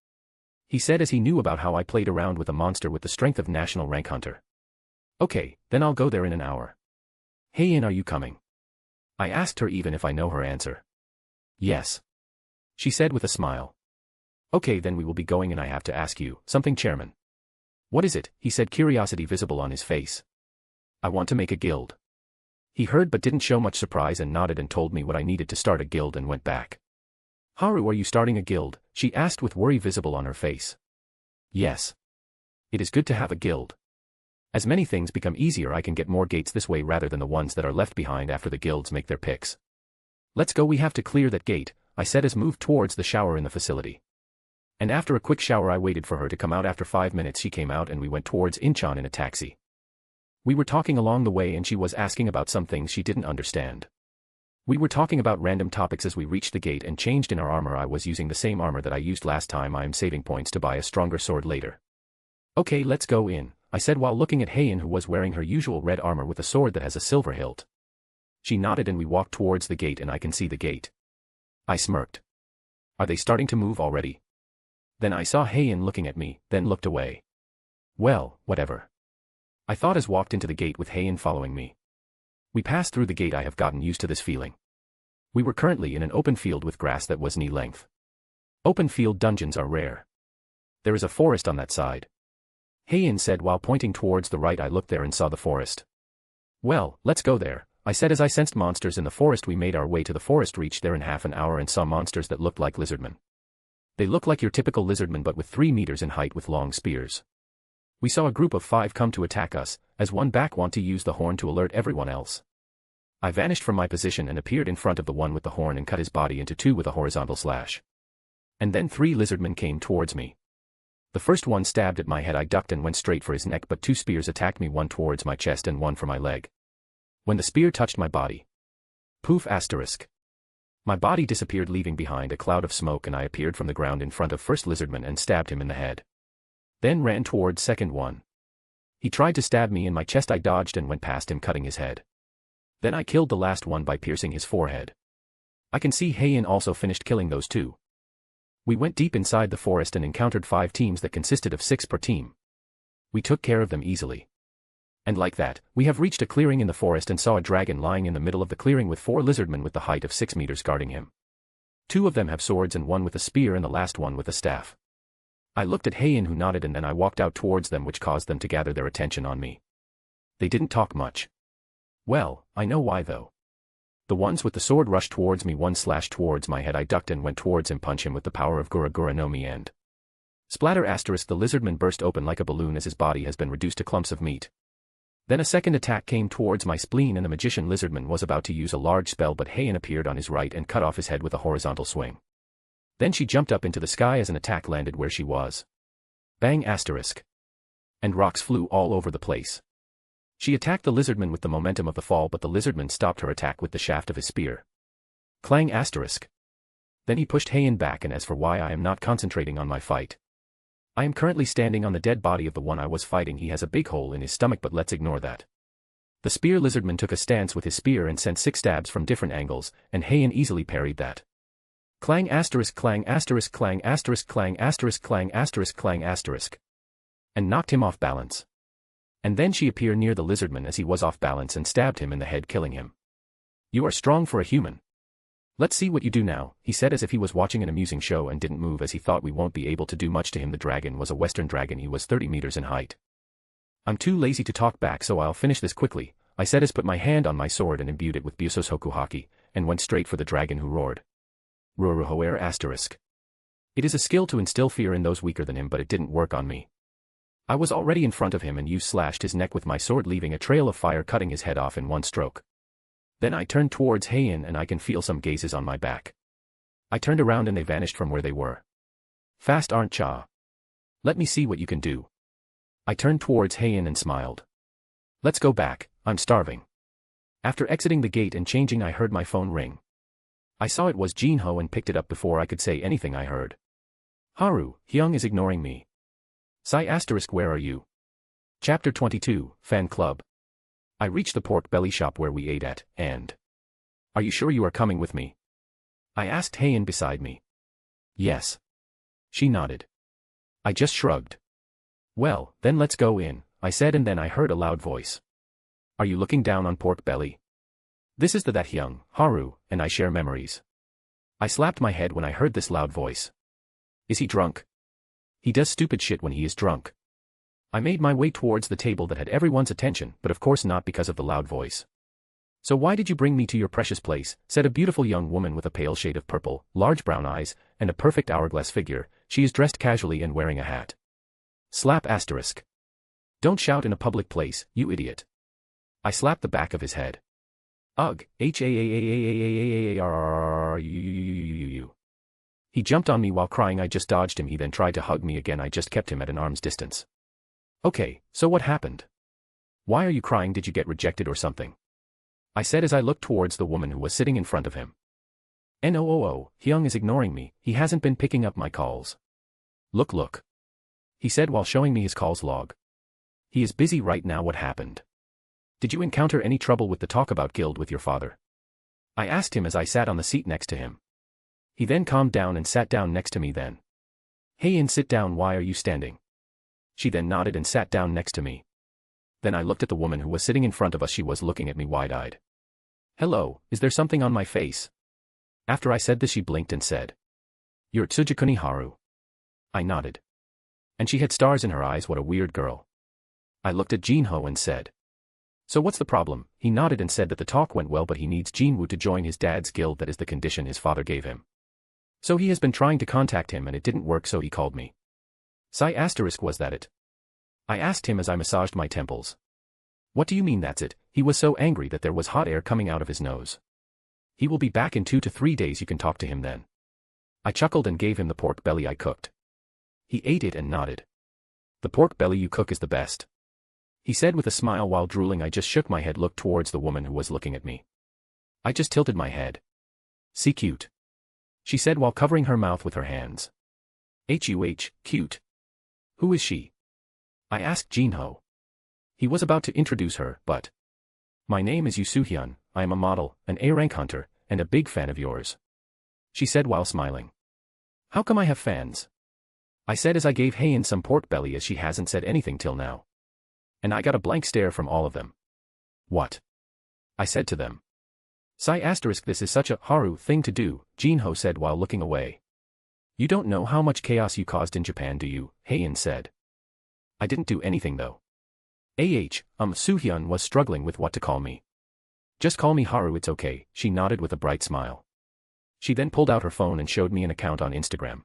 He said as he knew about how I played around with a monster with the strength of national rank hunter. Okay, then I'll go there in an hour. Heian, are you coming? I asked her even if I know her answer. Yes. She said with a smile. Okay, then we will be going and I have to ask you something, Chairman. What is it? He said, curiosity visible on his face. I want to make a guild. He heard but didn't show much surprise and nodded and told me what I needed to start a guild and went back. Haru, are you starting a guild? She asked with worry visible on her face. Yes. It is good to have a guild. As many things become easier, I can get more gates this way rather than the ones that are left behind after the guilds make their picks. Let's go, we have to clear that gate, I said as moved towards the shower in the facility. And after a quick shower I waited for her to come out. After 5 minutes she came out and we went towards Incheon in a taxi. We were talking along the way and she was asking about some things she didn't understand. We were talking about random topics as we reached the gate and changed in our armor. I was using the same armor that I used last time. I am saving points to buy a stronger sword later. Okay, let's go in, I said while looking at Heian, who was wearing her usual red armor with a sword that has a silver hilt. She nodded and we walked towards the gate and I can see the gate. I smirked. Are they starting to move already? Then I saw Heian looking at me, then looked away. Well, whatever. I thought as walked into the gate with Heian following me. We passed through the gate. I have gotten used to this feeling. We were currently in an open field with grass that was knee length. Open field dungeons are rare. There is a forest on that side. Heian said while pointing towards the right. I looked there and saw the forest. Well, let's go there, I said as I sensed monsters in the forest. We made our way to the forest, reached there in half an hour and saw monsters that looked like lizardmen. They look like your typical lizardmen but with 3 meters in height with long spears. We saw a group of 5 come to attack us, as one back want to use the horn to alert everyone else. I vanished from my position and appeared in front of the one with the horn and cut his body into 2 with a horizontal slash. And then 3 lizardmen came towards me. The first one stabbed at my head. I ducked and went straight for his neck, but 2 spears attacked me, one towards my chest and one for my leg. When the spear touched my body, poof asterisk. My body disappeared, leaving behind a cloud of smoke, and I appeared from the ground in front of first lizardman and stabbed him in the head. Then ran towards second one. He tried to stab me in my chest. I dodged and went past him, cutting his head. Then I killed the last one by piercing his forehead. I can see Heian also finished killing those 2. We went deep inside the forest and encountered 5 teams that consisted of 6 per team. We took care of them easily. And like that, we have reached a clearing in the forest and saw a dragon lying in the middle of the clearing with 4 lizardmen with the height of 6 meters guarding him. 2 of them have swords and 1 with a spear and the last one with a staff. I looked at Heian, who nodded, and then I walked out towards them, which caused them to gather their attention on me. They didn't talk much. Well, I know why though. The ones with the sword rushed towards me, one slashed towards my head. I ducked and went towards him, punch him with the power of Gura Gura no Mi and splatter asterisk. The lizardman burst open like a balloon as his body has been reduced to clumps of meat. Then a second attack came towards my spleen and the magician lizardman was about to use a large spell, but Heian appeared on his right and cut off his head with a horizontal swing. Then she jumped up into the sky as an attack landed where she was. Bang asterisk. And rocks flew all over the place. She attacked the lizardman with the momentum of the fall, but the lizardman stopped her attack with the shaft of his spear. Clang asterisk. Then he pushed Heian back, and as for why I am not concentrating on my fight. I am currently standing on the dead body of the one I was fighting. He has a big hole in his stomach, but let's ignore that. The spear lizardman took a stance with his spear and sent 6 stabs from different angles, and Heian easily parried that. Clang asterisk, clang asterisk, clang asterisk, clang asterisk, clang asterisk, clang asterisk. And knocked him off balance. And then she appeared near the lizardman as he was off balance and stabbed him in the head, killing him. You are strong for a human. Let's see what you do now, he said as if he was watching an amusing show and didn't move as he thought we won't be able to do much to him. The dragon was a western dragon. He was 30 meters in height. I'm too lazy to talk back, so I'll finish this quickly, I said as put my hand on my sword and imbued it with Busos Hokuhaki, and went straight for the dragon, who roared. Ruruhoer asterisk. It is a skill to instill fear in those weaker than him, but it didn't work on me. I was already in front of him and slashed his neck with my sword, leaving a trail of fire, cutting his head off in one stroke. Then I turned towards Heian and I can feel some gazes on my back. I turned around and they vanished from where they were. Fast, aren't ya? Let me see what you can do. I turned towards Heian and smiled. Let's go back, I'm starving. After exiting the gate and changing, I heard my phone ring. I saw it was Jinho and picked it up before I could say anything. I heard. Haru, Hyung is ignoring me. Psy asterisk, where are you? Chapter 22, Fan Club. I reached the pork belly shop where we ate at, and... Are you sure you are coming with me? I asked Heian beside me. Yes. She nodded. I just shrugged. Well, then let's go in, I said, and then I heard a loud voice. Are you looking down on pork belly? This is that Hyung, Haru, and I share memories. I slapped my head when I heard this loud voice. Is he drunk? He does stupid shit when he is drunk. I made my way towards the table that had everyone's attention, but of course not because of the loud voice. So why did you bring me to your precious place, said a beautiful young woman with a pale shade of purple, large brown eyes, and a perfect hourglass figure. She is dressed casually and wearing a hat. Slap asterisk. Don't shout in a public place, you idiot. I slapped the back of his head. Ugh, H-A-A-A-A-A-A-A-R-R-R-U-U-U-U-U. He jumped on me while crying. I just dodged him. He then tried to hug me again. I just kept him at an arm's distance. Okay, so what happened? Why are you crying? Did you get rejected or something? I said as I looked towards the woman who was sitting in front of him. No, Hyung is ignoring me. He hasn't been picking up my calls. Look. He said while showing me his calls log. He is busy right now. What happened? Did you encounter any trouble with the talk about guild with your father? I asked him as I sat on the seat next to him. He then calmed down and sat down next to me then. Heian, sit down. Why are you standing? She then nodded and sat down next to me. Then I looked at the woman who was sitting in front of us. She was looking at me wide-eyed. Hello, is there something on my face? After I said this, she blinked and said, You're Tsujikuni Haru. I nodded. And she had stars in her eyes. What a weird girl. I looked at Jinho and said, So what's the problem? He nodded and said that the talk went well, but he needs Jinwoo to join his dad's guild. That is the condition his father gave him. So he has been trying to contact him and it didn't work, so he called me. Psy asterisk, was that it? I asked him as I massaged my temples. What do you mean that's it? He was so angry that there was hot air coming out of his nose. He will be back in 2 to 3 days. You can talk to him then. I chuckled and gave him the pork belly I cooked. He ate it and nodded. The pork belly you cook is the best, he said with a smile while drooling. I just shook my head, looked towards the woman who was looking at me. I just tilted my head. See, cute, she said while covering her mouth with her hands. Huh, cute. Who is she? I asked Jinho. He was about to introduce her, but... My name is Yu Soo-hyun. I am a model, an A-rank hunter, and a big fan of yours, she said while smiling. How come I have fans? I said as I gave Heian some pork belly, as she hasn't said anything till now. And I got a blank stare from all of them. What? I said to them. Psy asterisk, this is such a Haru thing to do, Jinho said while looking away. You don't know how much chaos you caused in Japan, do you? Heian said. I didn't do anything though. Soo-hyun was struggling with what to call me. Just call me Haru, it's okay, she nodded with a bright smile. She then pulled out her phone and showed me an account on Instagram.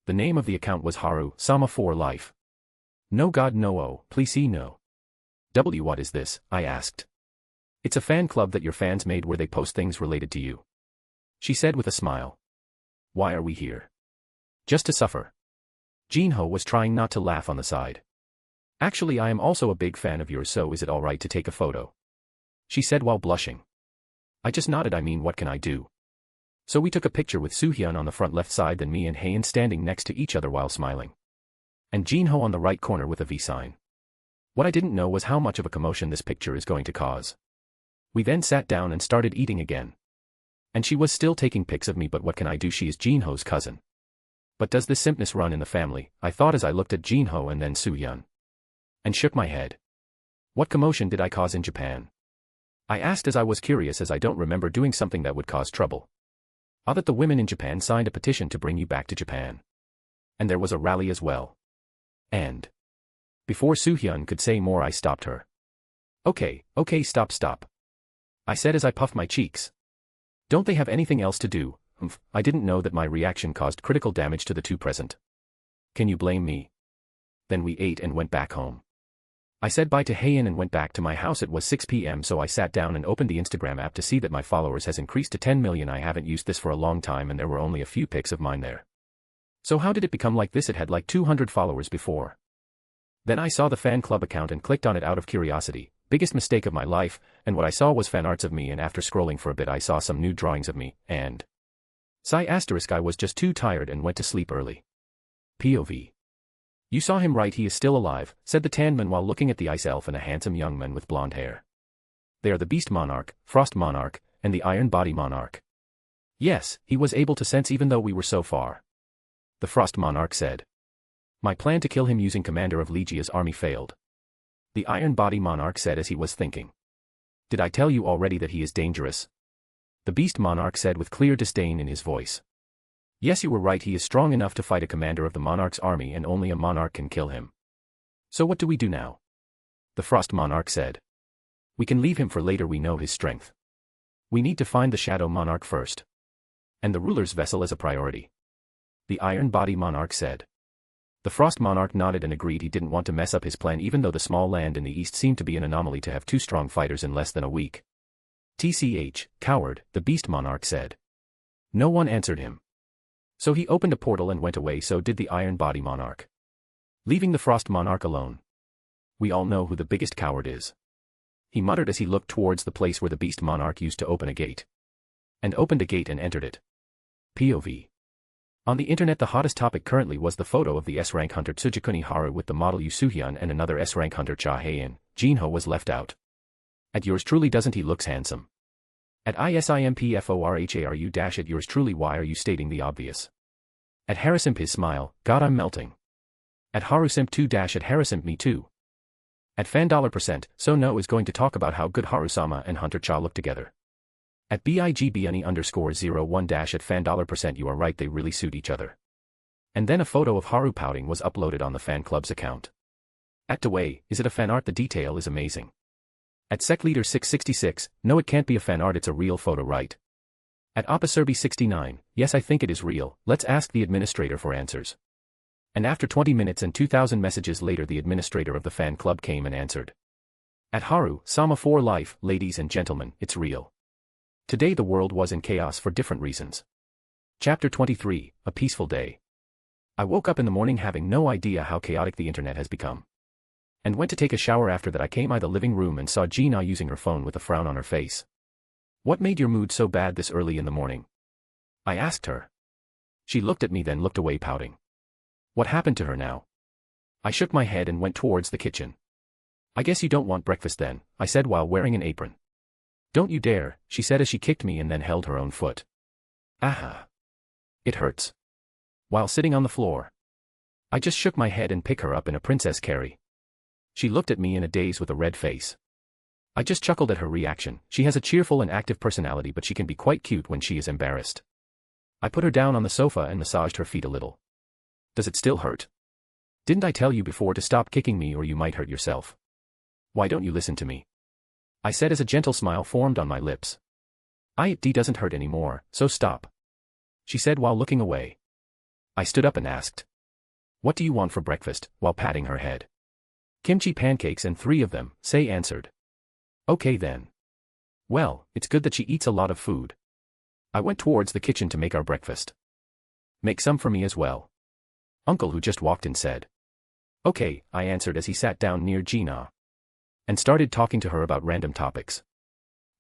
The name of the account was Haru-sama for life. No god no, please see no. What is this? I asked. It's a fan club that your fans made where they post things related to you, she said with a smile. Why are we here? Just to suffer. Jinho was trying not to laugh on the side. Actually, I am also a big fan of yours, so is it alright to take a photo? She said while blushing. I just nodded. I mean, what can I do? So we took a picture with Soo-hyun on the front left side, then me and Heian standing next to each other while smiling. And Jinho on the right corner with a V sign. What I didn't know was how much of a commotion this picture is going to cause. We then sat down and started eating again. And she was still taking pics of me, but what can I do? She is Jinho's cousin. But does this simpness run in the family? I thought as I looked at Jinho and then Soo-hyun. And shook my head. What commotion did I cause in Japan? I asked as I was curious as I don't remember doing something that would cause trouble. I bet the women in Japan signed a petition to bring you back to Japan. And there was a rally as well. And before Soo-hyun could say more I stopped her. Okay, stop. I said as I puffed my cheeks. Don't they have anything else to do? I didn't know that my reaction caused critical damage to the two present. Can you blame me? Then we ate and went back home. I said bye to Haein and went back to my house. It was 6 p.m. so I sat down and opened the Instagram app to see that my followers has increased to 10 million. I haven't used this for a long time and there were only a few pics of mine there. So how did it become like this? It had like 200 followers before. Then I saw the fan club account and clicked on it out of curiosity. Biggest mistake of my life, and what I saw was fan arts of me, and after scrolling for a bit I saw some new drawings of me, and I was just too tired and went to sleep early. POV. You saw him right, he is still alive, said the tan man while looking at the ice elf and a handsome young man with blonde hair. They are the Beast Monarch, Frost Monarch, and the Iron Body Monarch. Yes, he was able to sense even though we were so far. The Frost Monarch said. My plan to kill him using commander of Legia's army failed. The Iron Body Monarch said as he was thinking. Did I tell you already that he is dangerous? The Beast Monarch said with clear disdain in his voice. Yes, you were right, he is strong enough to fight a commander of the Monarch's army and only a monarch can kill him. So what do we do now? The Frost Monarch said. We can leave him for later, we know his strength. We need to find the Shadow Monarch first. And the ruler's vessel as a priority. The Iron Body Monarch said. The Frost Monarch nodded and agreed he didn't want to mess up his plan even though the small land in the east seemed to be an anomaly to have two strong fighters in less than a week. TCH, coward, the Beast Monarch said. No one answered him. So he opened a portal and went away, so did the Iron Body Monarch. Leaving the Frost Monarch alone. We all know who the biggest coward is. He muttered as he looked towards the place where the Beast Monarch used to open a gate. And opened a gate and entered it. POV. On the internet the hottest topic currently was the photo of the S-rank hunter Tsujikuni Haru with the model Yu Soo-hyun and another S-rank hunter Cha Hae-in. Jinho was left out. At yours truly, doesn't he looks handsome? At ISIMPFORHARU dash at yours truly, why are you stating the obvious? At Harasimp his smile, God I'm melting. At Harusimp 2 dash at Harasimp me too. At fan$%, so no is going to talk about how good Haru-sama and Hunter Cha look together. At BIGBUNI_01 dash at fan$%, you are right, they really suit each other. And then a photo of Haru pouting was uploaded on the fan club's account. At Dewey, is it a fan art? The detail is amazing. At SecLeader666, no it can't be a fan art, it's a real photo, right? At Opaserby69, yes I think it is real, let's ask the administrator for answers. And after 20 minutes and 2,000 messages later the administrator of the fan club came and answered. At Haru-sama for life, ladies and gentlemen, it's real. Today the world was in chaos for different reasons. Chapter 23, A Peaceful Day. I woke up in the morning having no idea how chaotic the internet has become. And went to take a shower. After that I came out of the living room and saw Gina using her phone with a frown on her face. What made your mood so bad this early in the morning? I asked her. She looked at me then looked away pouting. What happened to her now? I shook my head and went towards the kitchen. I guess you don't want breakfast then, I said while wearing an apron. Don't you dare, she said as she kicked me and then held her own foot. Aha. It hurts. While sitting on the floor. I just shook my head and picked her up in a princess carry. She looked at me in a daze with a red face. I just chuckled at her reaction. She has a cheerful and active personality, but she can be quite cute when she is embarrassed. I put her down on the sofa and massaged her feet a little. Does it still hurt? Didn't I tell you before to stop kicking me or you might hurt yourself? Why don't you listen to me? I said as a gentle smile formed on my lips. It doesn't hurt anymore, so stop. She said while looking away. I stood up and asked. What do you want for breakfast, while patting her head? Kimchi pancakes and 3 of them, Sei answered. Okay then. Well, it's good that she eats a lot of food. I went towards the kitchen to make our breakfast. Make some for me as well. Uncle who just walked in said. Okay, I answered as he sat down near Gina. And started talking to her about random topics.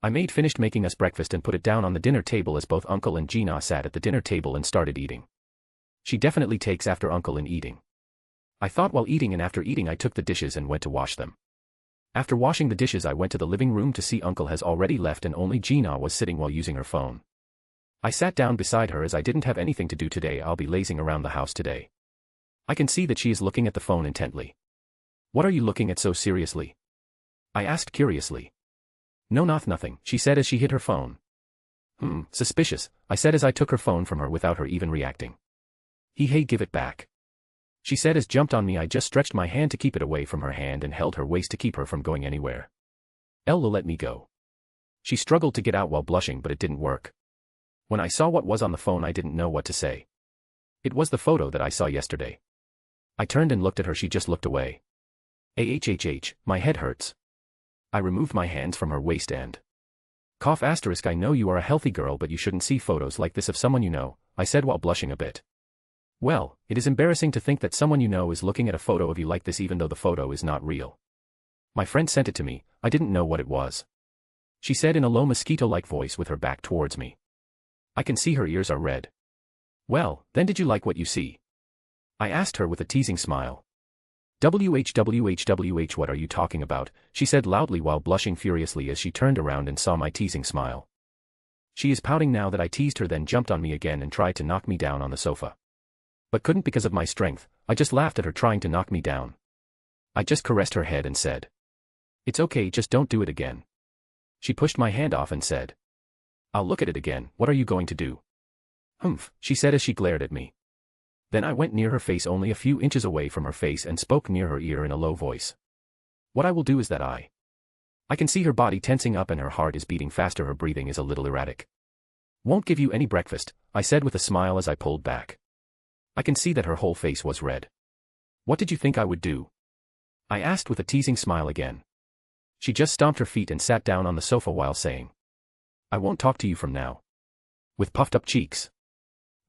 I finished making us breakfast and put it down on the dinner table as both Uncle and Gina sat at the dinner table and started eating. She definitely takes after Uncle in eating. I thought while eating, and after eating I took the dishes and went to wash them. After washing the dishes I went to the living room to see Uncle has already left and only Gina was sitting while using her phone. I sat down beside her as I didn't have anything to do today. I'll be lazing around the house today. I can see that she is looking at the phone intently. What are you looking at so seriously? I asked curiously. No, nothing, she said as she hid her phone. Suspicious, I said as I took her phone from her without her even reacting. Hey, give it back. She said as jumped on me. I just stretched my hand to keep it away from her hand and held her waist to keep her from going anywhere. Ella let me go. She struggled to get out while blushing, but it didn't work. When I saw what was on the phone, I didn't know what to say. It was the photo that I saw yesterday. I turned and looked at her. She just looked away. My head hurts. I removed my hands from her waist and cough *. I know you are a healthy girl, but you shouldn't see photos like this of someone you know, I said while blushing a bit. Well, it is embarrassing to think that someone you know is looking at a photo of you like this even though the photo is not real. My friend sent it to me, I didn't know what it was. She said in a low mosquito-like voice with her back towards me. I can see her ears are red. Well, then did you like what you see? I asked her with a teasing smile. What are you talking about? She said loudly while blushing furiously as she turned around and saw my teasing smile. She is pouting now that I teased her, then jumped on me again and tried to knock me down on the sofa. But couldn't because of my strength. I just laughed at her trying to knock me down. I just caressed her head and said, "It's okay, just don't do it again." She pushed my hand off and said, "I'll look at it again, what are you going to do?" She said as she glared at me. Then I went near her face, only a few inches away from her face, and spoke near her ear in a low voice. What I will do is that I can see her body tensing up and her heart is beating faster, her breathing is a little erratic. Won't give you any breakfast, I said with a smile as I pulled back. I can see that her whole face was red. What did you think I would do? I asked with a teasing smile again. She just stomped her feet and sat down on the sofa while saying, I won't talk to you from now. With puffed up cheeks.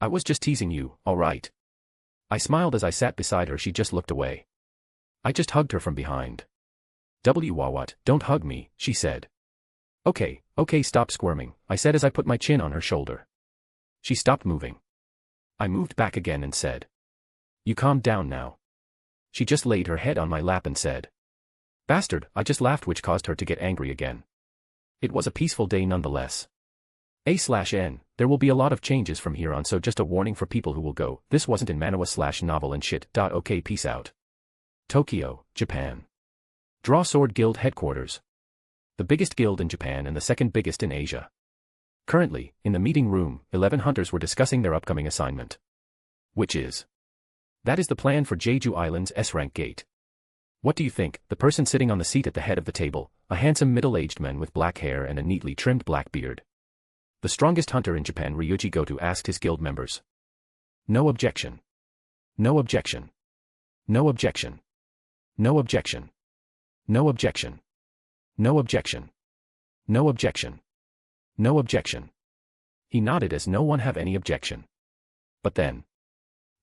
I was just teasing you, all right. I smiled as I sat beside her. She just looked away. I just hugged her from behind. What? Don't hug me, she said. Okay, stop squirming, I said as I put my chin on her shoulder. She stopped moving. I moved back again and said, You calmed down now. She just laid her head on my lap and said, Bastard, I just laughed, which caused her to get angry again. It was a peaceful day nonetheless. A/N, there will be a lot of changes from here on, so just a warning for people who will go, this wasn't in manhwa/novel and shit. Okay, peace out. Tokyo, Japan. Draw Sword Guild headquarters. The biggest guild in Japan and the second biggest in Asia. Currently, in the meeting room, 11 hunters were discussing their upcoming assignment. Which is? That is the plan for Jeju Island's S-rank gate. What do you think? The person sitting on the seat at the head of the table, a handsome middle-aged man with black hair and a neatly trimmed black beard. The strongest hunter in Japan, Ryuji Goto, asked his guild members. No objection. No objection. No objection. No objection. No objection. No objection. No objection. No objection. He nodded as no one have any objection. But then,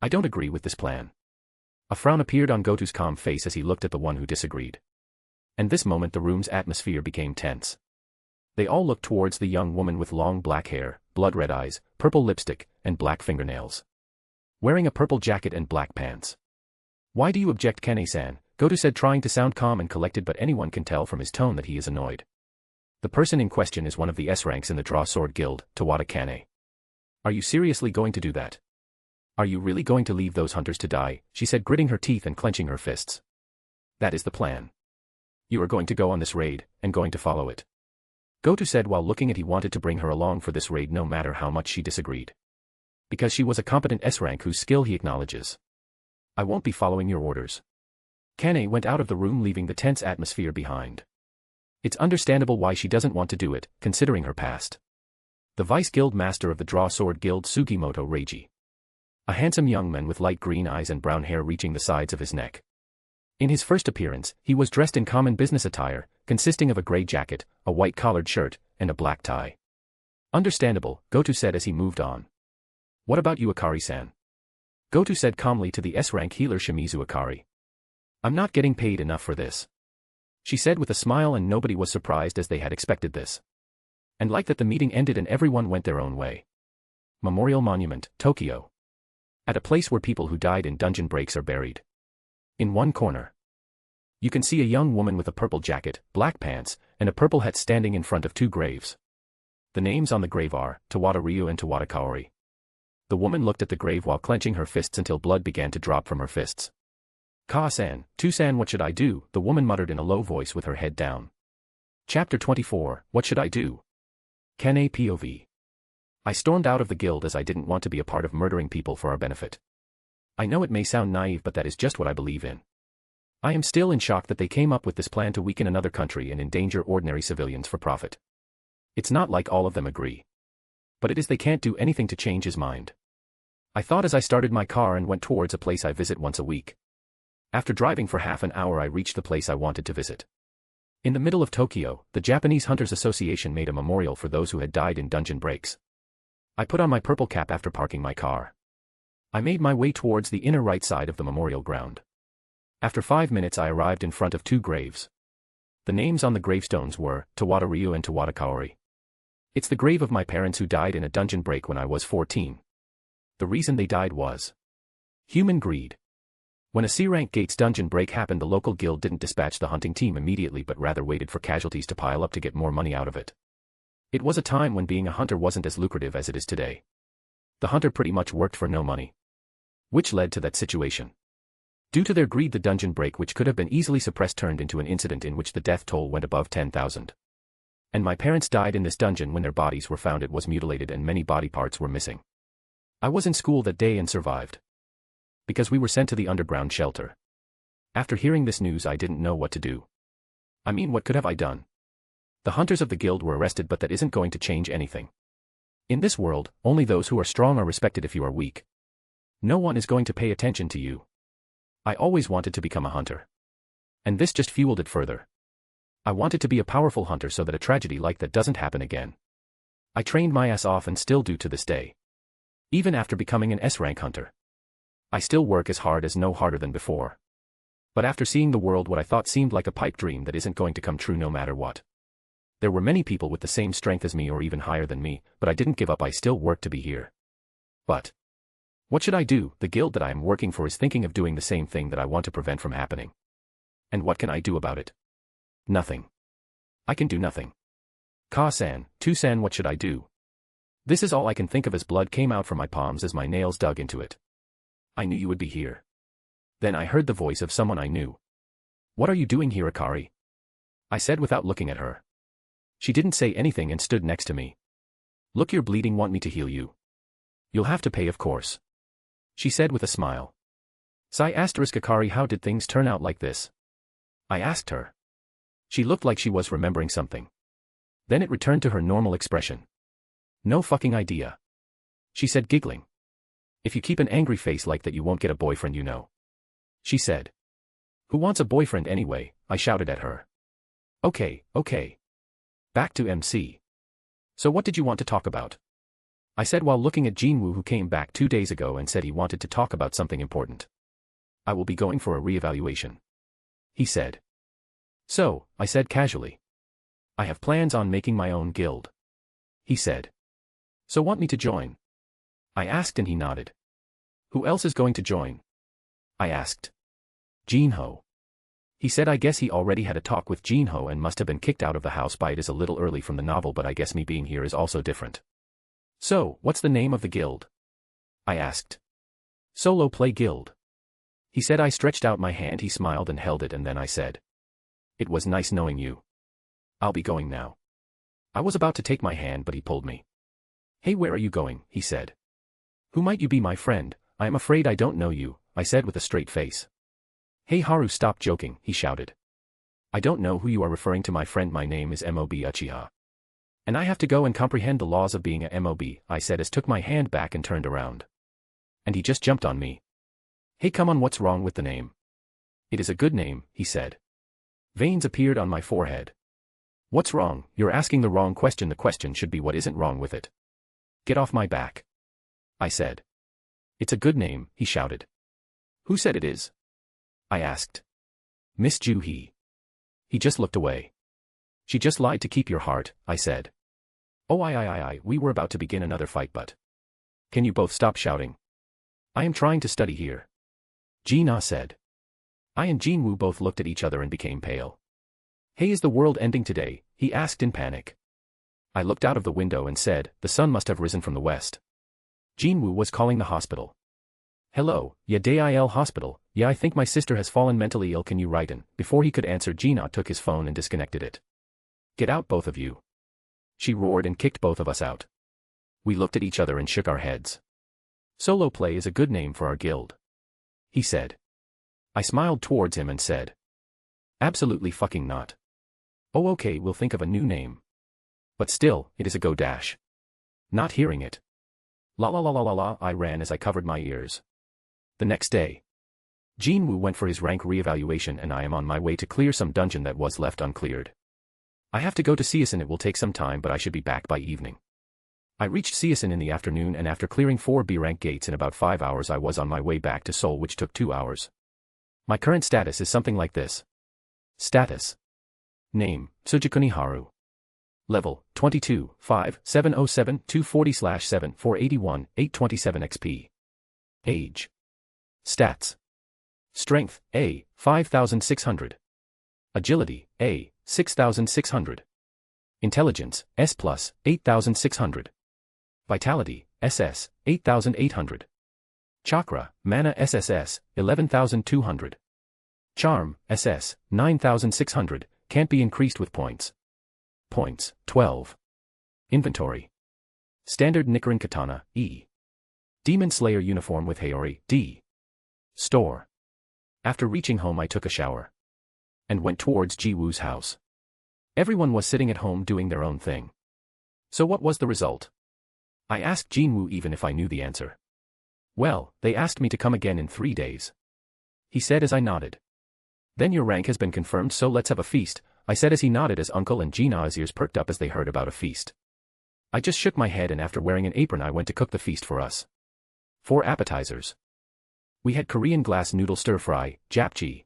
I don't agree with this plan. A frown appeared on Goto's calm face as he looked at the one who disagreed. And this moment the room's atmosphere became tense. They all looked towards the young woman with long black hair, blood-red eyes, purple lipstick, and black fingernails. Wearing a purple jacket and black pants. Why do you object, Kane-san? Goto said, trying to sound calm and collected, but anyone can tell from his tone that he is annoyed. The person in question is one of the S-ranks in the Draw Sword Guild, Tawada Kane. Are you seriously going to do that? Are you really going to leave those hunters to die? She said, gritting her teeth and clenching her fists. That is the plan. You are going to go on this raid, and going to follow it. Goto said while looking at he wanted to bring her along for this raid no matter how much she disagreed. Because she was a competent S-rank whose skill he acknowledges. I won't be following your orders. Kane went out of the room, leaving the tense atmosphere behind. It's understandable why she doesn't want to do it, considering her past. The vice guild master of the Draw Sword Guild, Sugimoto Reiji. A handsome young man with light green eyes and brown hair reaching the sides of his neck. In his first appearance, he was dressed in common business attire, consisting of a gray jacket, a white collared shirt, and a black tie. Understandable, Goto said as he moved on. What about you, Akari-san? Goto said calmly to the S-rank healer Shimizu Akari. I'm not getting paid enough for this. She said with a smile, and nobody was surprised as they had expected this. And like that the meeting ended and everyone went their own way. Memorial Monument, Tokyo. At a place where people who died in dungeon breaks are buried. In one corner, you can see a young woman with a purple jacket, black pants, and a purple hat standing in front of two graves. The names on the grave are Tawada Ryu and Tawada Kaori. The woman looked at the grave while clenching her fists until blood began to drop from her fists. Ka-san, Tu-san, what should I do? The woman muttered in a low voice with her head down. Chapter 24, What Should I Do? Ken A. POV. I stormed out of the guild as I didn't want to be a part of murdering people for our benefit. I know it may sound naive, but that is just what I believe in. I am still in shock that they came up with this plan to weaken another country and endanger ordinary civilians for profit. It's not like all of them agree. But it is they can't do anything to change his mind. I thought as I started my car and went towards a place I visit once a week. After driving for half an hour, I reached the place I wanted to visit. In the middle of Tokyo, the Japanese Hunters Association made a memorial for those who had died in dungeon breaks. I put on my purple cap after parking my car. I made my way towards the inner right side of the memorial ground. After 5 minutes I arrived in front of 2 graves. The names on the gravestones were Tawada Ryu and Tawada Kaori. It's the grave of my parents who died in a dungeon break when I was 14. The reason they died was human greed. When a C-rank Gates dungeon break happened, the local guild didn't dispatch the hunting team immediately but rather waited for casualties to pile up to get more money out of it. It was a time when being a hunter wasn't as lucrative as it is today. The hunter pretty much worked for no money. Which led to that situation. Due to their greed, the dungeon break, which could have been easily suppressed, turned into an incident in which the death toll went above 10,000. And my parents died in this dungeon. When their bodies were found, it was mutilated and many body parts were missing. I was in school that day and survived. Because we were sent to the underground shelter. After hearing this news, I didn't know what to do. I mean, what could have I done? The hunters of the guild were arrested, but that isn't going to change anything. In this world, only those who are strong are respected. If you are weak, no one is going to pay attention to you. I always wanted to become a hunter. And this just fueled it further. I wanted to be a powerful hunter so that a tragedy like that doesn't happen again. I trained my ass off and still do to this day. Even after becoming an S-rank hunter. I still work as hard as, no harder than before. But after seeing the world, what I thought seemed like a pipe dream that isn't going to come true no matter what. There were many people with the same strength as me or even higher than me, but I didn't give up. I still worked to be here. But what should I do? The guild that I am working for is thinking of doing the same thing that I want to prevent from happening. And what can I do about it? Nothing. I can do nothing. Ka-san, Tu-san, what should I do? This is all I can think of as blood came out from my palms as my nails dug into it. I knew you would be here. Then I heard the voice of someone I knew. What are you doing here, Akari? I said without looking at her. She didn't say anything and stood next to me. Look, you're bleeding. Want me to heal you? You'll have to pay, of course. She said with a smile. Akari, how did things turn out like this? I asked her. She looked like she was remembering something. Then it returned to her normal expression. No fucking idea. She said, giggling. If you keep an angry face like that, you won't get a boyfriend, you know. She said. Who wants a boyfriend anyway? I shouted at her. Okay. Back to MC. So what did you want to talk about? I said while looking at Jinwoo, who came back 2 days ago and said he wanted to talk about something important. I will be going for a reevaluation. He said. So, I said casually. I have plans on making my own guild. He said. So want me to join? I asked and he nodded. Who else is going to join? I asked. Jinho. He said I guess he already had a talk with Jinho and must have been kicked out of the house by it. Is a little early from the novel, but I guess me being here is also different. So, what's the name of the guild? I asked. Solo Play Guild. He said. I stretched out my hand, he smiled and held it, and then I said. It was nice knowing you. I'll be going now. I was about to take my hand, but he pulled me. Hey, where are you going? He said. Who might you be, my friend? I am afraid I don't know you, I said with a straight face. Hey Haru, stop joking, he shouted. I don't know who you are referring to, my friend. My name is Mob Uchiha. And I have to go and comprehend the laws of being a MOB, I said as took my hand back and turned around. And he just jumped on me. Hey, come on, what's wrong with the name? It is a good name, he said. Veins appeared on my forehead. What's wrong? You're asking the wrong question. The question should be what isn't wrong with it. Get off my back. I said. It's a good name, he shouted. Who said it is? I asked. Miss Juhi. He just looked away. She just lied to keep your heart, I said. Oh, we were about to begin another fight, but. Can you both stop shouting? I am trying to study here. Ji-na said. I and Jinwoo both looked at each other and became pale. Hey, is the world ending today? He asked in panic. I looked out of the window and said, the sun must have risen from the west. Jinwoo was calling the hospital. Hello, yeah, Dil hospital, yeah, I think my sister has fallen mentally ill, can you write in? Before he could answer, Ji-na took his phone and disconnected it. Get out, both of you. She roared and kicked both of us out. We looked at each other and shook our heads. Solo play is a good name for our guild, he said. I smiled towards him and said, absolutely fucking not. Oh okay, we'll think of a new name. But still, it is a go dash. Not hearing it. La la la la la la, I ran as I covered my ears. The next day, Jinwoo went for his rank reevaluation and I am on my way to clear some dungeon that was left uncleared. I have to go to Season, it will take some time but I should be back by evening. I reached Season in the afternoon and after clearing 4 B rank gates in about 5 hours I was on my way back to Seoul, which took 2 hours. My current status is something like this. Status. Name, Sujikuni Haru. Level, 22, 5, 707, 240/7, 481, 827 XP. Age. Stats. Strength, A, 5,600. Agility, A, 6,600. Intelligence, S+, 8,600. Vitality, SS, 8,800. Chakra, Mana SSS, 11,200. Charm, SS, 9,600, can't be increased with points. Points, 12. Inventory. Standard Nichiren Katana, E. Demon Slayer uniform with Haori, D. Store. After reaching home I took a shower. And went towards Jiwoo's house. Everyone was sitting at home doing their own thing. So what was the result? I asked Jinwoo even if I knew the answer. Well, they asked me to come again in 3 days. He said as I nodded. Then your rank has been confirmed, so let's have a feast, I said as he nodded as Uncle and Gina's ears perked up as they heard about a feast. I just shook my head and after wearing an apron I went to cook the feast for us. 4 appetizers. We had Korean glass noodle stir-fry, japchae.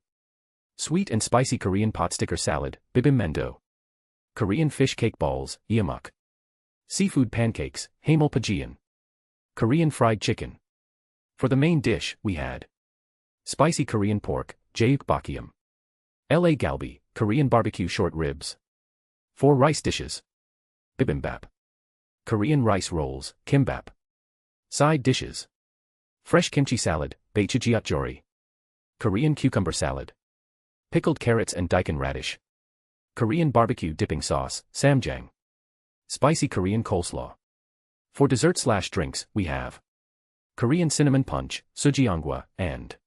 Sweet and spicy Korean pot sticker salad, bibimbap. Korean fish cake balls, yeomuk. Seafood pancakes, hamulpagian. Korean fried chicken. For the main dish, we had spicy Korean pork, jaeukbakium. LA galbi, Korean barbecue short ribs. 4 rice dishes. Bibimbap. Korean rice rolls, kimbap. Side dishes. Fresh kimchi salad, baechujiatjori. Korean cucumber salad. Pickled carrots and daikon radish. Korean barbecue dipping sauce, samjang. Spicy Korean coleslaw. For dessert/drinks, we have Korean cinnamon punch, sujeongwa, and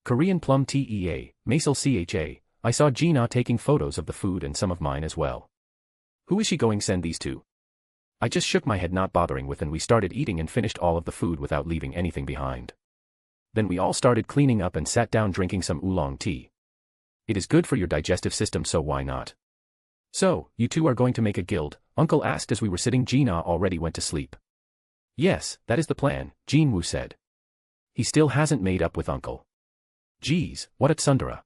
Korean plum tea, masil cha. I saw Gina taking photos of the food and some of mine as well. Who is she going send these to? I just shook my head not bothering with and we started eating and finished all of the food without leaving anything behind. Then we all started cleaning up and sat down drinking some oolong tea. It is good for your digestive system, so why not? So, you two are going to make a guild? Uncle asked as we were sitting. Gina already went to sleep. Yes, that is the plan, Jinwoo said. He still hasn't made up with Uncle. Geez, what a tsundere.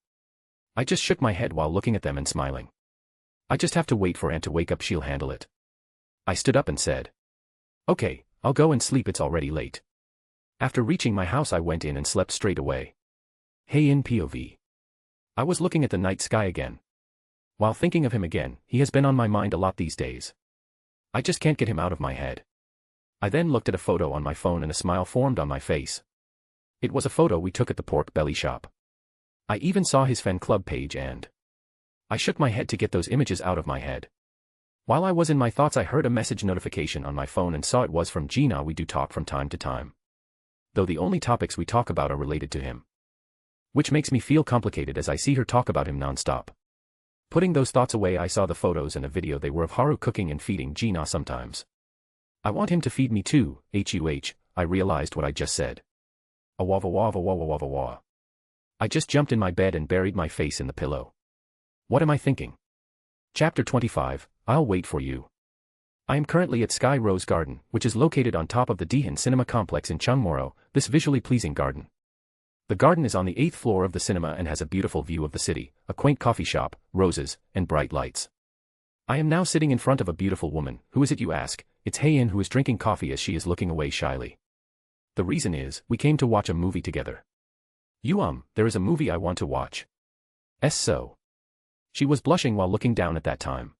I just shook my head while looking at them and smiling. I just have to wait for Aunt to wake up, she'll handle it. I stood up and said. Okay, I'll go and sleep, it's already late. After reaching my house I went in and slept straight away. Hey, in POV. I was looking at the night sky again. While thinking of him again, he has been on my mind a lot these days. I just can't get him out of my head. I then looked at a photo on my phone and a smile formed on my face. It was a photo we took at the pork belly shop. I even saw his fan club page and I shook my head to get those images out of my head. While I was in my thoughts I heard a message notification on my phone and saw it was from Gina. We do talk from time to time. Though the only topics we talk about are related to him. Which makes me feel complicated as I see her talk about him non-stop. Putting those thoughts away I saw the photos and a video they were of Haru cooking and feeding Gina sometimes. I want him to feed me too, I realized what I just said. Awawa wawa wawa wawa wawa. I just jumped in my bed and buried my face in the pillow. What am I thinking? Chapter 25, I'll wait for you. I am currently at Sky Rose Garden, which is located on top of the Daehan Cinema Complex in Chungmoro, this visually pleasing garden. The garden is on the 8th floor of the cinema and has a beautiful view of the city, a quaint coffee shop, roses, and bright lights. I am now sitting in front of a beautiful woman. Who is it, you ask? It's Haein, who is drinking coffee as she is looking away shyly. The reason is, we came to watch a movie together. There is a movie I want to watch. So. She was blushing while looking down at that time.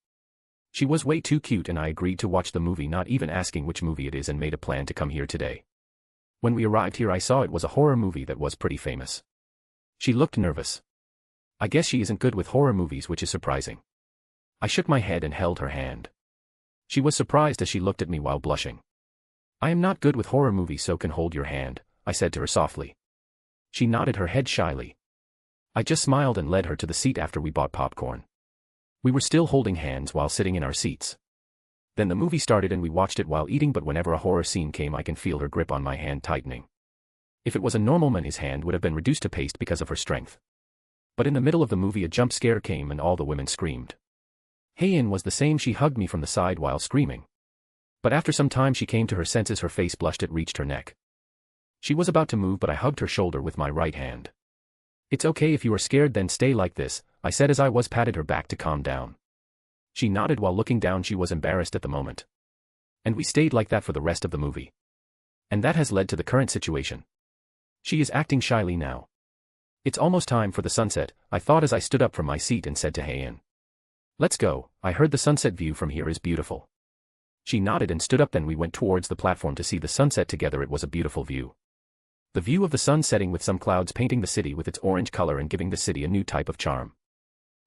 She was way too cute and I agreed to watch the movie, not even asking which movie it is, and made a plan to come here today. When we arrived here I saw it was a horror movie that was pretty famous. She looked nervous. I guess she isn't good with horror movies, which is surprising. I shook my head and held her hand. She was surprised as she looked at me while blushing. I am not good with horror movies, so can hold your hand, I said to her softly. She nodded her head shyly. I just smiled and led her to the seat after we bought popcorn. We were still holding hands while sitting in our seats. Then the movie started and we watched it while eating, but whenever a horror scene came I can feel her grip on my hand tightening. If it was a normal man, his hand would have been reduced to paste because of her strength. But in the middle of the movie a jump scare came and all the women screamed. Hayin was the same. She hugged me from the side while screaming. But after some time she came to her senses, her face blushed, it reached her neck. She was about to move, but I hugged her shoulder with my right hand. It's okay if you are scared, then stay like this, I said as I patted her back to calm down. She nodded while looking down. She was embarrassed at the moment. And we stayed like that for the rest of the movie. And that has led to the current situation. She is acting shyly now. It's almost time for the sunset, I thought as I stood up from my seat and said to Hayin. Let's go, I heard the sunset view from here is beautiful. She nodded and stood up. Then we went towards the platform to see the sunset together. It was a beautiful view. The view of the sun setting with some clouds painting the city with its orange color and giving the city a new type of charm.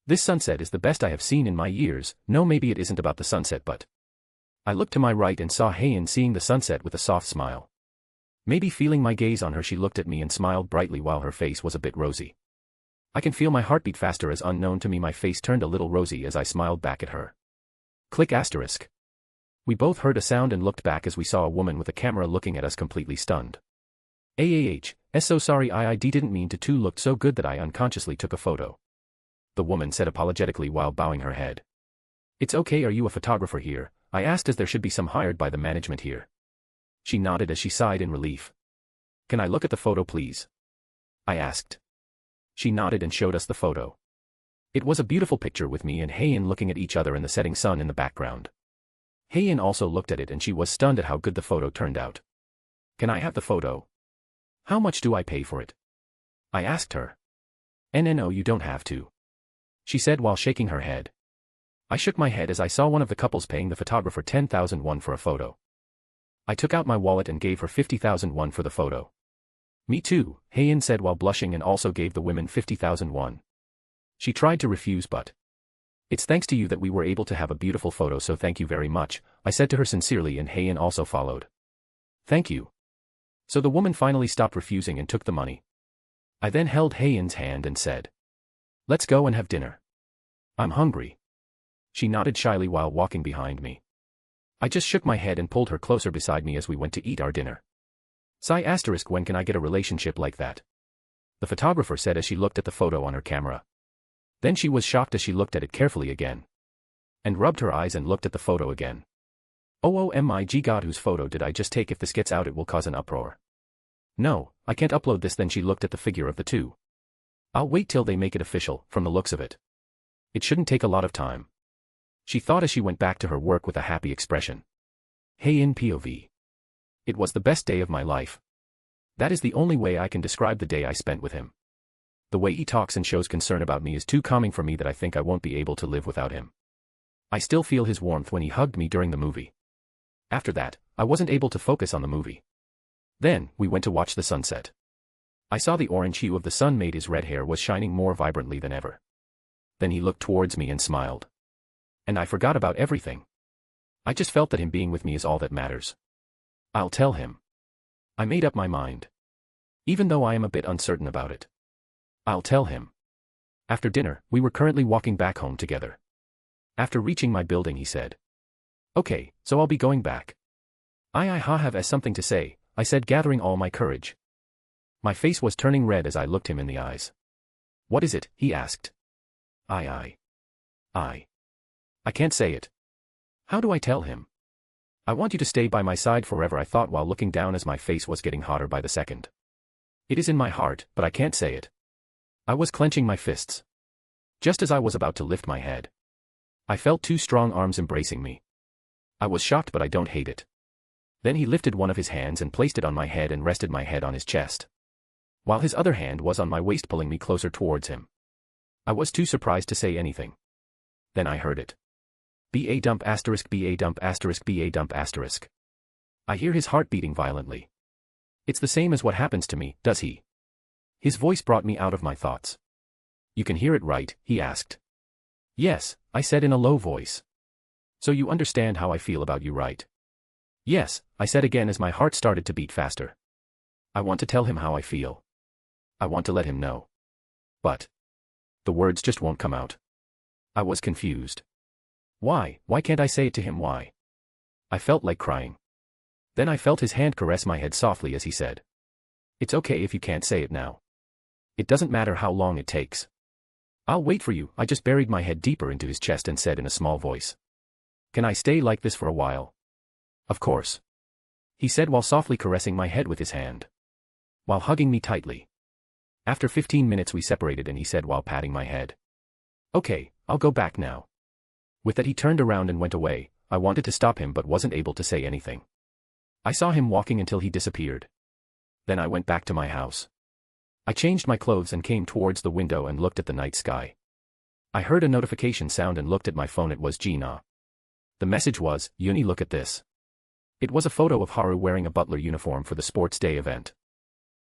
This sunset is the best I have seen in my years. No, maybe it isn't about the sunset, but... I looked to my right and saw Hayin seeing the sunset with a soft smile. Maybe feeling my gaze on her, she looked at me and smiled brightly while her face was a bit rosy. I can feel my heartbeat faster as unknown to me my face turned a little rosy as I smiled back at her. Click asterisk. We both heard a sound and looked back as we saw a woman with a camera looking at us completely stunned. So sorry, I didn't mean to. Looked so good that I unconsciously took a photo. The woman said apologetically while bowing her head. It's okay, are you a photographer here? I asked as there should be some hired by the management here. She nodded as she sighed in relief. Can I look at the photo please? I asked. She nodded and showed us the photo. It was a beautiful picture with me and Hayin looking at each other and the setting sun in the background. Hayin also looked at it and she was stunned at how good the photo turned out. Can I have the photo? How much do I pay for it? I asked her. No, you don't have to. She said while shaking her head. I shook my head as I saw one of the couples paying the photographer 10,000 won for a photo. I took out my wallet and gave her 50,000 won for the photo. Me too, Hayin said while blushing and also gave the women 50,000 won. She tried to refuse but... It's thanks to you that we were able to have a beautiful photo, so thank you very much, I said to her sincerely and Hayin also followed. Thank you. So the woman finally stopped refusing and took the money. I then held Hayin's hand and said. Let's go and have dinner. I'm hungry. She nodded shyly while walking behind me. I just shook my head and pulled her closer beside me as we went to eat our dinner. Sigh asterisk, when can I get a relationship like that? The photographer said as she looked at the photo on her camera. Then she was shocked as she looked at it carefully again. And rubbed her eyes and looked at the photo again. Oh my god, whose photo did I just take? If this gets out it will cause an uproar. No, I can't upload this. Then she looked at the figure of the two. I'll wait till they make it official, from the looks of it. It shouldn't take a lot of time. She thought as she went back to her work with a happy expression. Hayin POV. It was the best day of my life. That is the only way I can describe the day I spent with him. The way he talks and shows concern about me is too calming for me that I think I won't be able to live without him. I still feel his warmth when he hugged me during the movie. After that, I wasn't able to focus on the movie. Then, we went to watch the sunset. I saw the orange hue of the sun made his red hair was shining more vibrantly than ever. Then he looked towards me and smiled. And I forgot about everything. I just felt that him being with me is all that matters. I'll tell him. I made up my mind. Even though I am a bit uncertain about it. I'll tell him. After dinner, we were currently walking back home together. After reaching my building he said. Okay, so I'll be going back. I have something to say, I said, gathering all my courage. My face was turning red as I looked him in the eyes. What is it? He asked. I can't say it. How do I tell him? I want you to stay by my side forever, I thought while looking down as my face was getting hotter by the second. It is in my heart, but I can't say it. I was clenching my fists. Just as I was about to lift my head, I felt two strong arms embracing me. I was shocked, but I don't hate it. Then he lifted one of his hands and placed it on my head and rested my head on his chest, while his other hand was on my waist pulling me closer towards him. I was too surprised to say anything. Then I heard it. BA dump asterisk BA dump asterisk BA dump asterisk. I hear his heart beating violently. It's the same as what happens to me, does he? His voice brought me out of my thoughts. You can hear it, right? He asked. Yes, I said in a low voice. So you understand how I feel about you, right? Yes, I said again as my heart started to beat faster. I want to tell him how I feel. I want to let him know. But the words just won't come out. I was confused. Why can't I say it to him, why? I felt like crying. Then I felt his hand caress my head softly as he said, "It's okay if you can't say it now. It doesn't matter how long it takes. I'll wait for you." I just buried my head deeper into his chest and said in a small voice, "Can I stay like this for a while?" "Of course," he said while softly caressing my head with his hand, while hugging me tightly. After 15 minutes we separated and he said while patting my head, "Okay, I'll go back now." With that he turned around and went away. I wanted to stop him but wasn't able to say anything. I saw him walking until he disappeared. Then I went back to my house. I changed my clothes and came towards the window and looked at the night sky. I heard a notification sound and looked at my phone. It was Gina. The message was, "Uni, look at this." It was a photo of Haru wearing a butler uniform for the sports day event.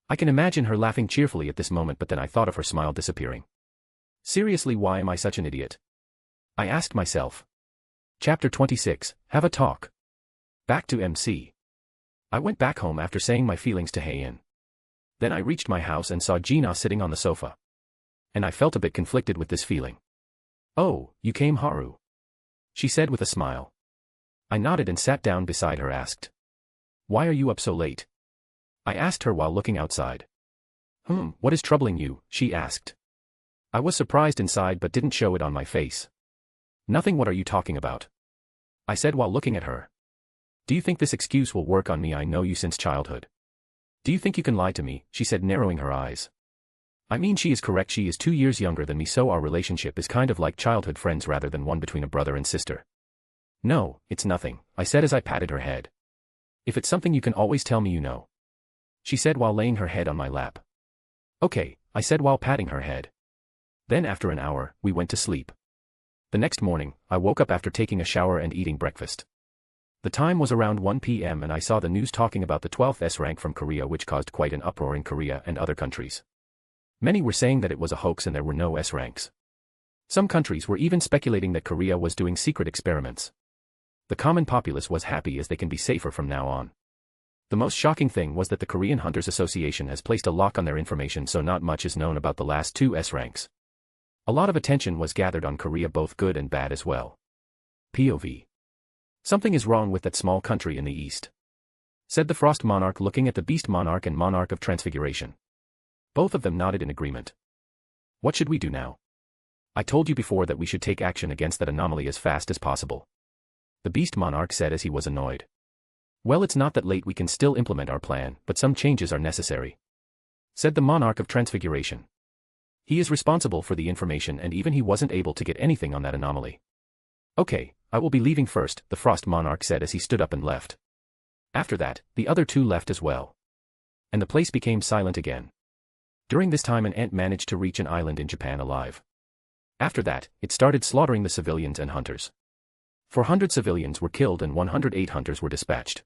I can imagine her laughing cheerfully at this moment, but then I thought of her smile disappearing. Seriously, why am I such an idiot? I asked myself. Chapter 26, Have a Talk. Back to MC. I went back home after saying my feelings to Heian. Then I reached my house and saw Gina sitting on the sofa. And I felt a bit conflicted with this feeling. "Oh, you came, Haru?" she said with a smile. I nodded and sat down beside her. Asked, "Why are you up so late?" I asked her while looking outside. What is troubling you?" she asked. I was surprised inside but didn't show it on my face. "Nothing. What are you talking about?" I said while looking at her. "Do you think this excuse will work on me? I know you since childhood. Do you think you can lie to me?" she said, narrowing her eyes. I mean, she is correct. She is 2 years younger than me, so our relationship is kind of like childhood friends rather than one between a brother and sister. "No, it's nothing," I said as I patted her head. "If it's something you can always tell me, you know," she said while laying her head on my lap. "Okay," I said while patting her head. Then after an hour, we went to sleep. The next morning, I woke up after taking a shower and eating breakfast. The time was around 1 p.m. and I saw the news talking about the 12th S rank from Korea, which caused quite an uproar in Korea and other countries. Many were saying that it was a hoax and there were no S ranks. Some countries were even speculating that Korea was doing secret experiments. The common populace was happy as they can be safer from now on. The most shocking thing was that the Korean Hunters Association has placed a lock on their information, so not much is known about the last 2 S ranks. A lot of attention was gathered on Korea, both good and bad as well. POV. Something is wrong with that small country in the east, said the Frost Monarch, looking at the Beast Monarch and Monarch of Transfiguration. Both of them nodded in agreement. "What should we do now?" "I told you before that we should take action against that anomaly as fast as possible," the Beast Monarch said as he was annoyed. "Well, it's not that late. We can still implement our plan, but some changes are necessary," said the Monarch of Transfiguration. "He is responsible for the information and even he wasn't able to get anything on that anomaly." "Okay, I will be leaving first," the Frost Monarch said as he stood up and left. After that, the other 2 left as well. And the place became silent again. During this time an ant managed to reach an island in Japan alive. After that, it started slaughtering the civilians and hunters. 400 civilians were killed and 108 hunters were dispatched.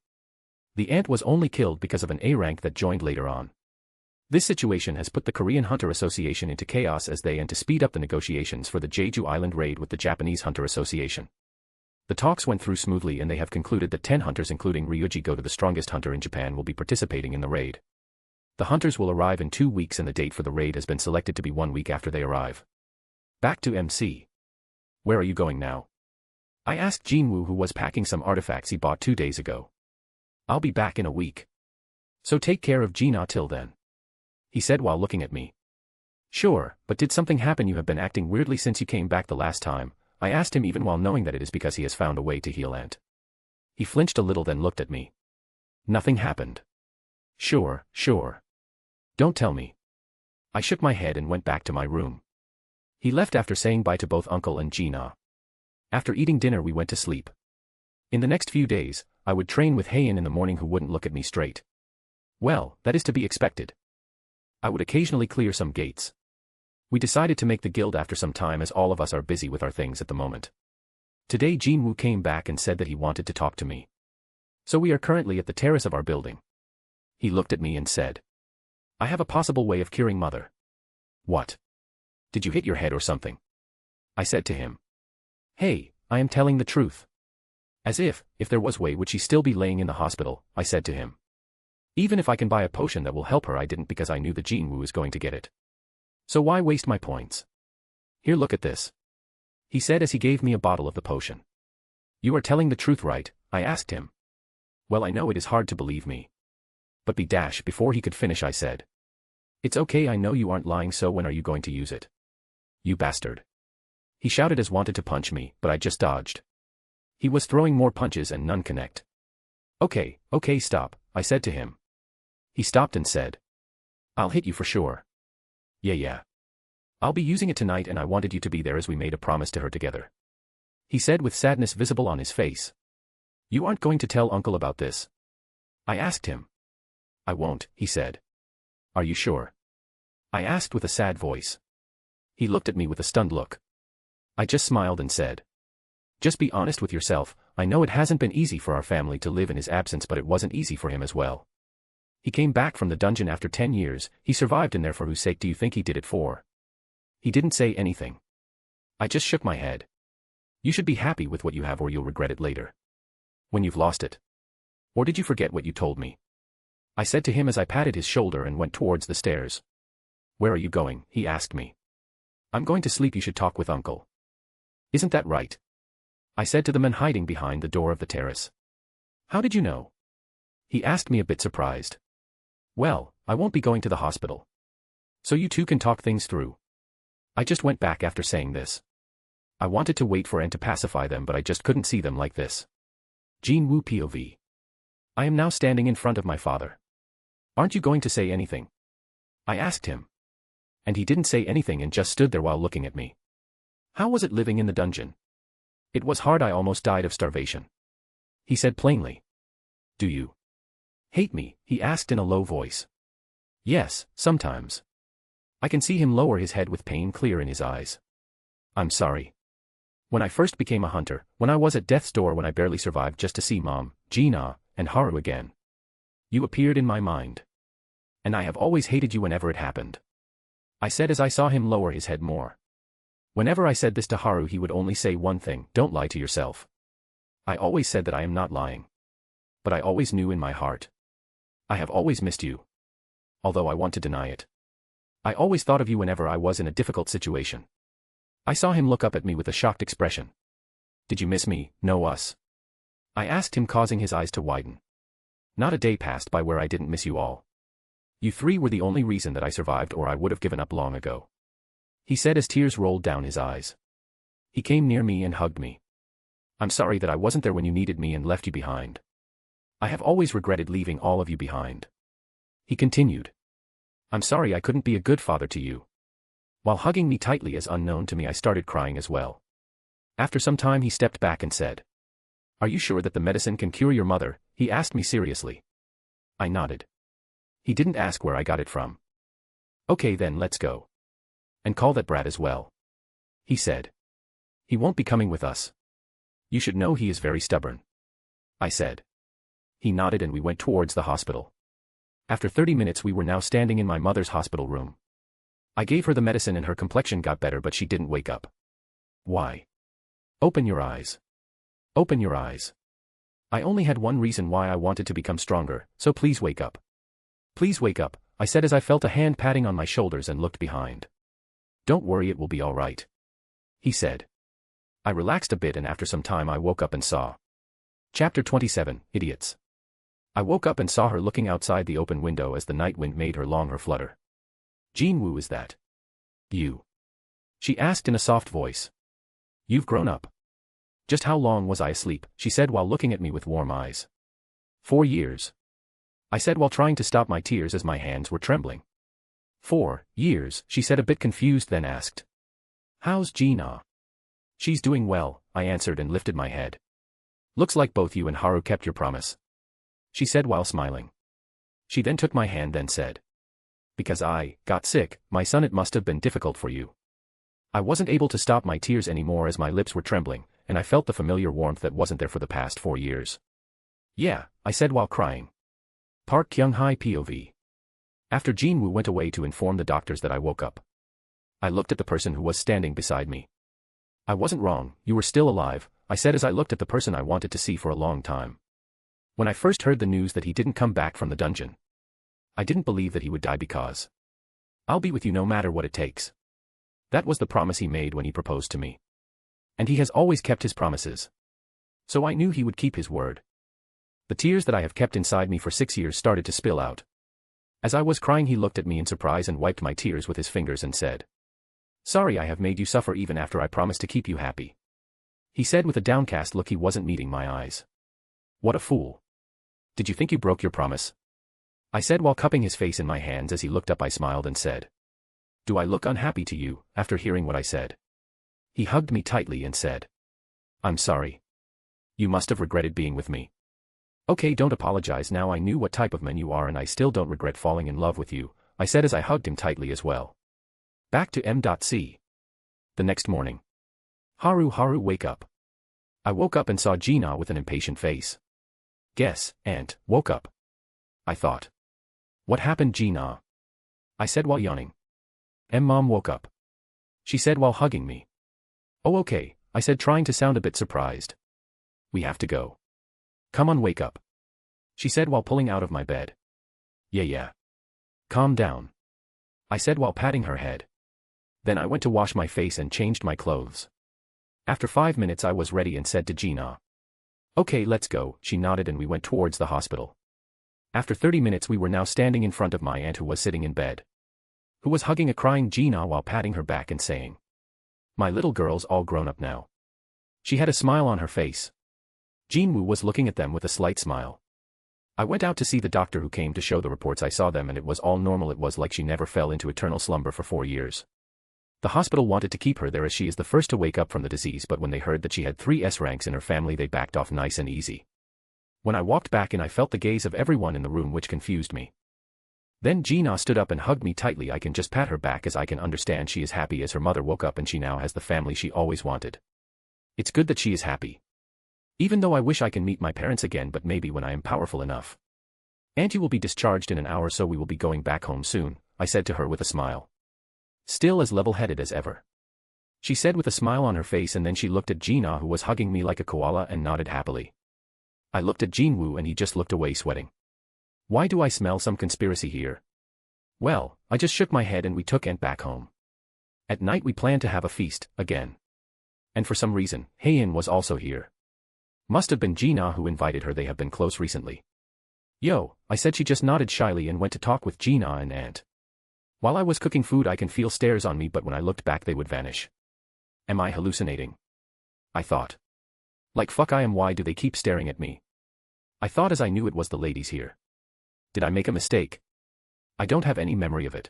The ant was only killed because of an A rank that joined later on. This situation has put the Korean Hunter Association into chaos as they and to speed up the negotiations for the Jeju Island raid with the Japanese Hunter Association. The talks went through smoothly and they have concluded that 10 hunters including Ryuji Goto, the strongest hunter in Japan, will be participating in the raid. The hunters will arrive in 2 weeks and the date for the raid has been selected to be 1 week after they arrive. Back to MC. "Where are you going now?" I asked Jinwoo, who was packing some artifacts he bought 2 days ago. "I'll be back in a week. So take care of Gina till then," he said while looking at me. "Sure, but did something happen? You have been acting weirdly since you came back the last time," I asked him, even while knowing that it is because he has found a way to heal Ant. He flinched a little, then looked at me. "Nothing happened." Sure. "Don't tell me." I shook my head and went back to my room. He left after saying bye to both Uncle and Gina. After eating dinner we went to sleep. In the next few days, I would train with Heian in the morning, who wouldn't look at me straight. Well, that is to be expected. I would occasionally clear some gates. We decided to make the guild after some time as all of us are busy with our things at the moment. Today Jinwoo came back and said that he wanted to talk to me. So we are currently at the terrace of our building. He looked at me and said, "I have a possible way of curing Mother." "What? Did you hit your head or something?" I said to him. Hey, I am telling the truth. As if there was way would she still be laying in the hospital, I said to him. Even if I can buy a potion that will help her, I didn't because I knew the Jinwoo was going to get it. So why waste my points? Here, look at this. He said as he gave me a bottle of the potion. You are telling the truth, right? I asked him. Well, I know it is hard to believe me. But before he could finish I said. It's okay, I know you aren't lying, so when are you going to use it? You bastard. He shouted as wanted to punch me, but I just dodged. He was throwing more punches and none connect. Okay, stop, I said to him. He stopped and said. I'll hit you for sure. Yeah. I'll be using it tonight and I wanted you to be there as we made a promise to her together. He said with sadness visible on his face. You aren't going to tell Uncle about this? I asked him. I won't, he said. Are you sure? I asked with a sad voice. He looked at me with a stunned look. I just smiled and said. Just be honest with yourself, I know it hasn't been easy for our family to live in his absence, but it wasn't easy for him as well. He came back from the dungeon after 10 years, he survived in there, for whose sake do you think he did it for? He didn't say anything. I just shook my head. You should be happy with what you have or you'll regret it later. When you've lost it. Or did you forget what you told me? I said to him as I patted his shoulder and went towards the stairs. Where are you going? He asked me. I'm going to sleep, you should talk with Uncle. Isn't that right? I said to the man hiding behind the door of the terrace. How did you know? He asked me a bit surprised. Well, I won't be going to the hospital. So you two can talk things through. I just went back after saying this. I wanted to wait for N to pacify them, but I just couldn't see them like this. Jinwoo POV. I am now standing in front of my father. Aren't you going to say anything? I asked him. And he didn't say anything and just stood there while looking at me. How was it living in the dungeon? It was hard, I almost died of starvation. He said plainly. Do you hate me? He asked in a low voice. Yes, sometimes. I can see him lower his head with pain clear in his eyes. I'm sorry. When I first became a hunter, when I was at death's door, when I barely survived just to see Mom, Gina, and Haru again. You appeared in my mind. And I have always hated you whenever it happened. I said as I saw him lower his head more. Whenever I said this to Haru, he would only say one thing: don't lie to yourself. I always said that I am not lying. But I always knew in my heart. I have always missed you. Although I want to deny it. I always thought of you whenever I was in a difficult situation. I saw him look up at me with a shocked expression. Did you miss me? No, us? I asked him, causing his eyes to widen. Not a day passed by where I didn't miss you all. You three were the only reason that I survived, or I would have given up long ago. He said as tears rolled down his eyes. He came near me and hugged me. I'm sorry that I wasn't there when you needed me and left you behind. I have always regretted leaving all of you behind. He continued. I'm sorry I couldn't be a good father to you. While hugging me tightly, as unknown to me, I started crying as well. After some time he stepped back and said, Are you sure that the medicine can cure your mother? He asked me seriously. I nodded. He didn't ask where I got it from. Okay then, let's go. And call that brat as well. He said. He won't be coming with us. You should know he is very stubborn. I said. He nodded and we went towards the hospital. After 30 minutes we were now standing in my mother's hospital room. I gave her the medicine and her complexion got better, but she didn't wake up. Why? Open your eyes. Open your eyes. I only had one reason why I wanted to become stronger, so please wake up. Please wake up, I said as I felt a hand patting on my shoulders and looked behind. Don't worry, it will be all right. He said. I relaxed a bit and after some time I woke up and saw. Chapter 27, Idiots. I woke up and saw her looking outside the open window as the night wind made her long hair flutter. Jinwoo, is that you? She asked in a soft voice. You've grown up. Just how long was I asleep? She said while looking at me with warm eyes. 4 years. I said while trying to stop my tears as my hands were trembling. 4 years, she said a bit confused, then asked. How's Gina? She's doing well, I answered and lifted my head. Looks like both you and Haru kept your promise. She said while smiling. She then took my hand then said. Because I got sick, my son, it must have been difficult for you. I wasn't able to stop my tears anymore as my lips were trembling, and I felt the familiar warmth that wasn't there for the past 4 years. Yeah, I said while crying. Park Kyung-hye POV. After Jinwoo went away to inform the doctors that I woke up. I looked at the person who was standing beside me. I wasn't wrong, you were still alive, I said as I looked at the person I wanted to see for a long time. When I first heard the news that he didn't come back from the dungeon, I didn't believe that he would die because I'll be with you no matter what it takes. That was the promise he made when he proposed to me. And he has always kept his promises. So I knew he would keep his word. The tears that I have kept inside me for 6 years started to spill out. As I was crying, he looked at me in surprise and wiped my tears with his fingers and said, "Sorry I have made you suffer even after I promised to keep you happy." He said with a downcast look. He wasn't meeting my eyes. What a fool. Did you think you broke your promise? I said while cupping his face in my hands. As he looked up, I smiled and said, "Do I look unhappy to you, after hearing what I said?" He hugged me tightly and said, "I'm sorry. You must have regretted being with me." "Okay, don't apologize now. I knew what type of man you are and I still don't regret falling in love with you," I said as I hugged him tightly as well. Back to M.C. The next morning. Haru, wake up. I woke up and saw Gina with an impatient face. "Guess, Aunt, woke up," I thought. "What happened, Gina?" I said while yawning. Mom woke up," she said while hugging me. "Oh okay," I said trying to sound a bit surprised. "We have to go." "Come on, wake up," she said while pulling out of my bed. Yeah. Calm down," I said while patting her head. Then I went to wash my face and changed my clothes. After 5 minutes I was ready and said to Gina, "Okay, let's go." She nodded and we went towards the hospital. After 30 minutes we were now standing in front of my aunt, who was sitting in bed, who was hugging a crying Gina while patting her back and saying, "My little girl's all grown up now." She had a smile on her face. Jinwoo was looking at them with a slight smile. I went out to see the doctor who came to show the reports. I saw them and it was all normal. It was like she never fell into eternal slumber for 4 years. The hospital wanted to keep her there as she is the first to wake up from the disease, but when they heard that she had 3 S ranks in her family they backed off nice and easy. When I walked back in I felt the gaze of everyone in the room, which confused me. Then Gina stood up and hugged me tightly. I can just pat her back as I can understand she is happy as her mother woke up and she now has the family she always wanted. It's good that she is happy. Even though I wish I can meet my parents again, but maybe when I am powerful enough. "Auntie will be discharged in an hour, so we will be going back home soon," I said to her with a smile. Still as level-headed as ever. She said with a smile on her face, and then she looked at Gina, who was hugging me like a koala, and nodded happily. I looked at Jinwoo and he just looked away sweating. Why do I smell some conspiracy here? Well, I just shook my head and we took Aunt back home. At night we planned to have a feast, again. And for some reason, Haein was also here. Must have been Gina who invited her. They have been close recently. "Yo," I said. She just nodded shyly and went to talk with Gina and Aunt. While I was cooking food I can feel stares on me, but when I looked back they would vanish. Am I hallucinating? I thought. Like fuck I am. Why do they keep staring at me? I thought as I knew it was the ladies here. Did I make a mistake? I don't have any memory of it.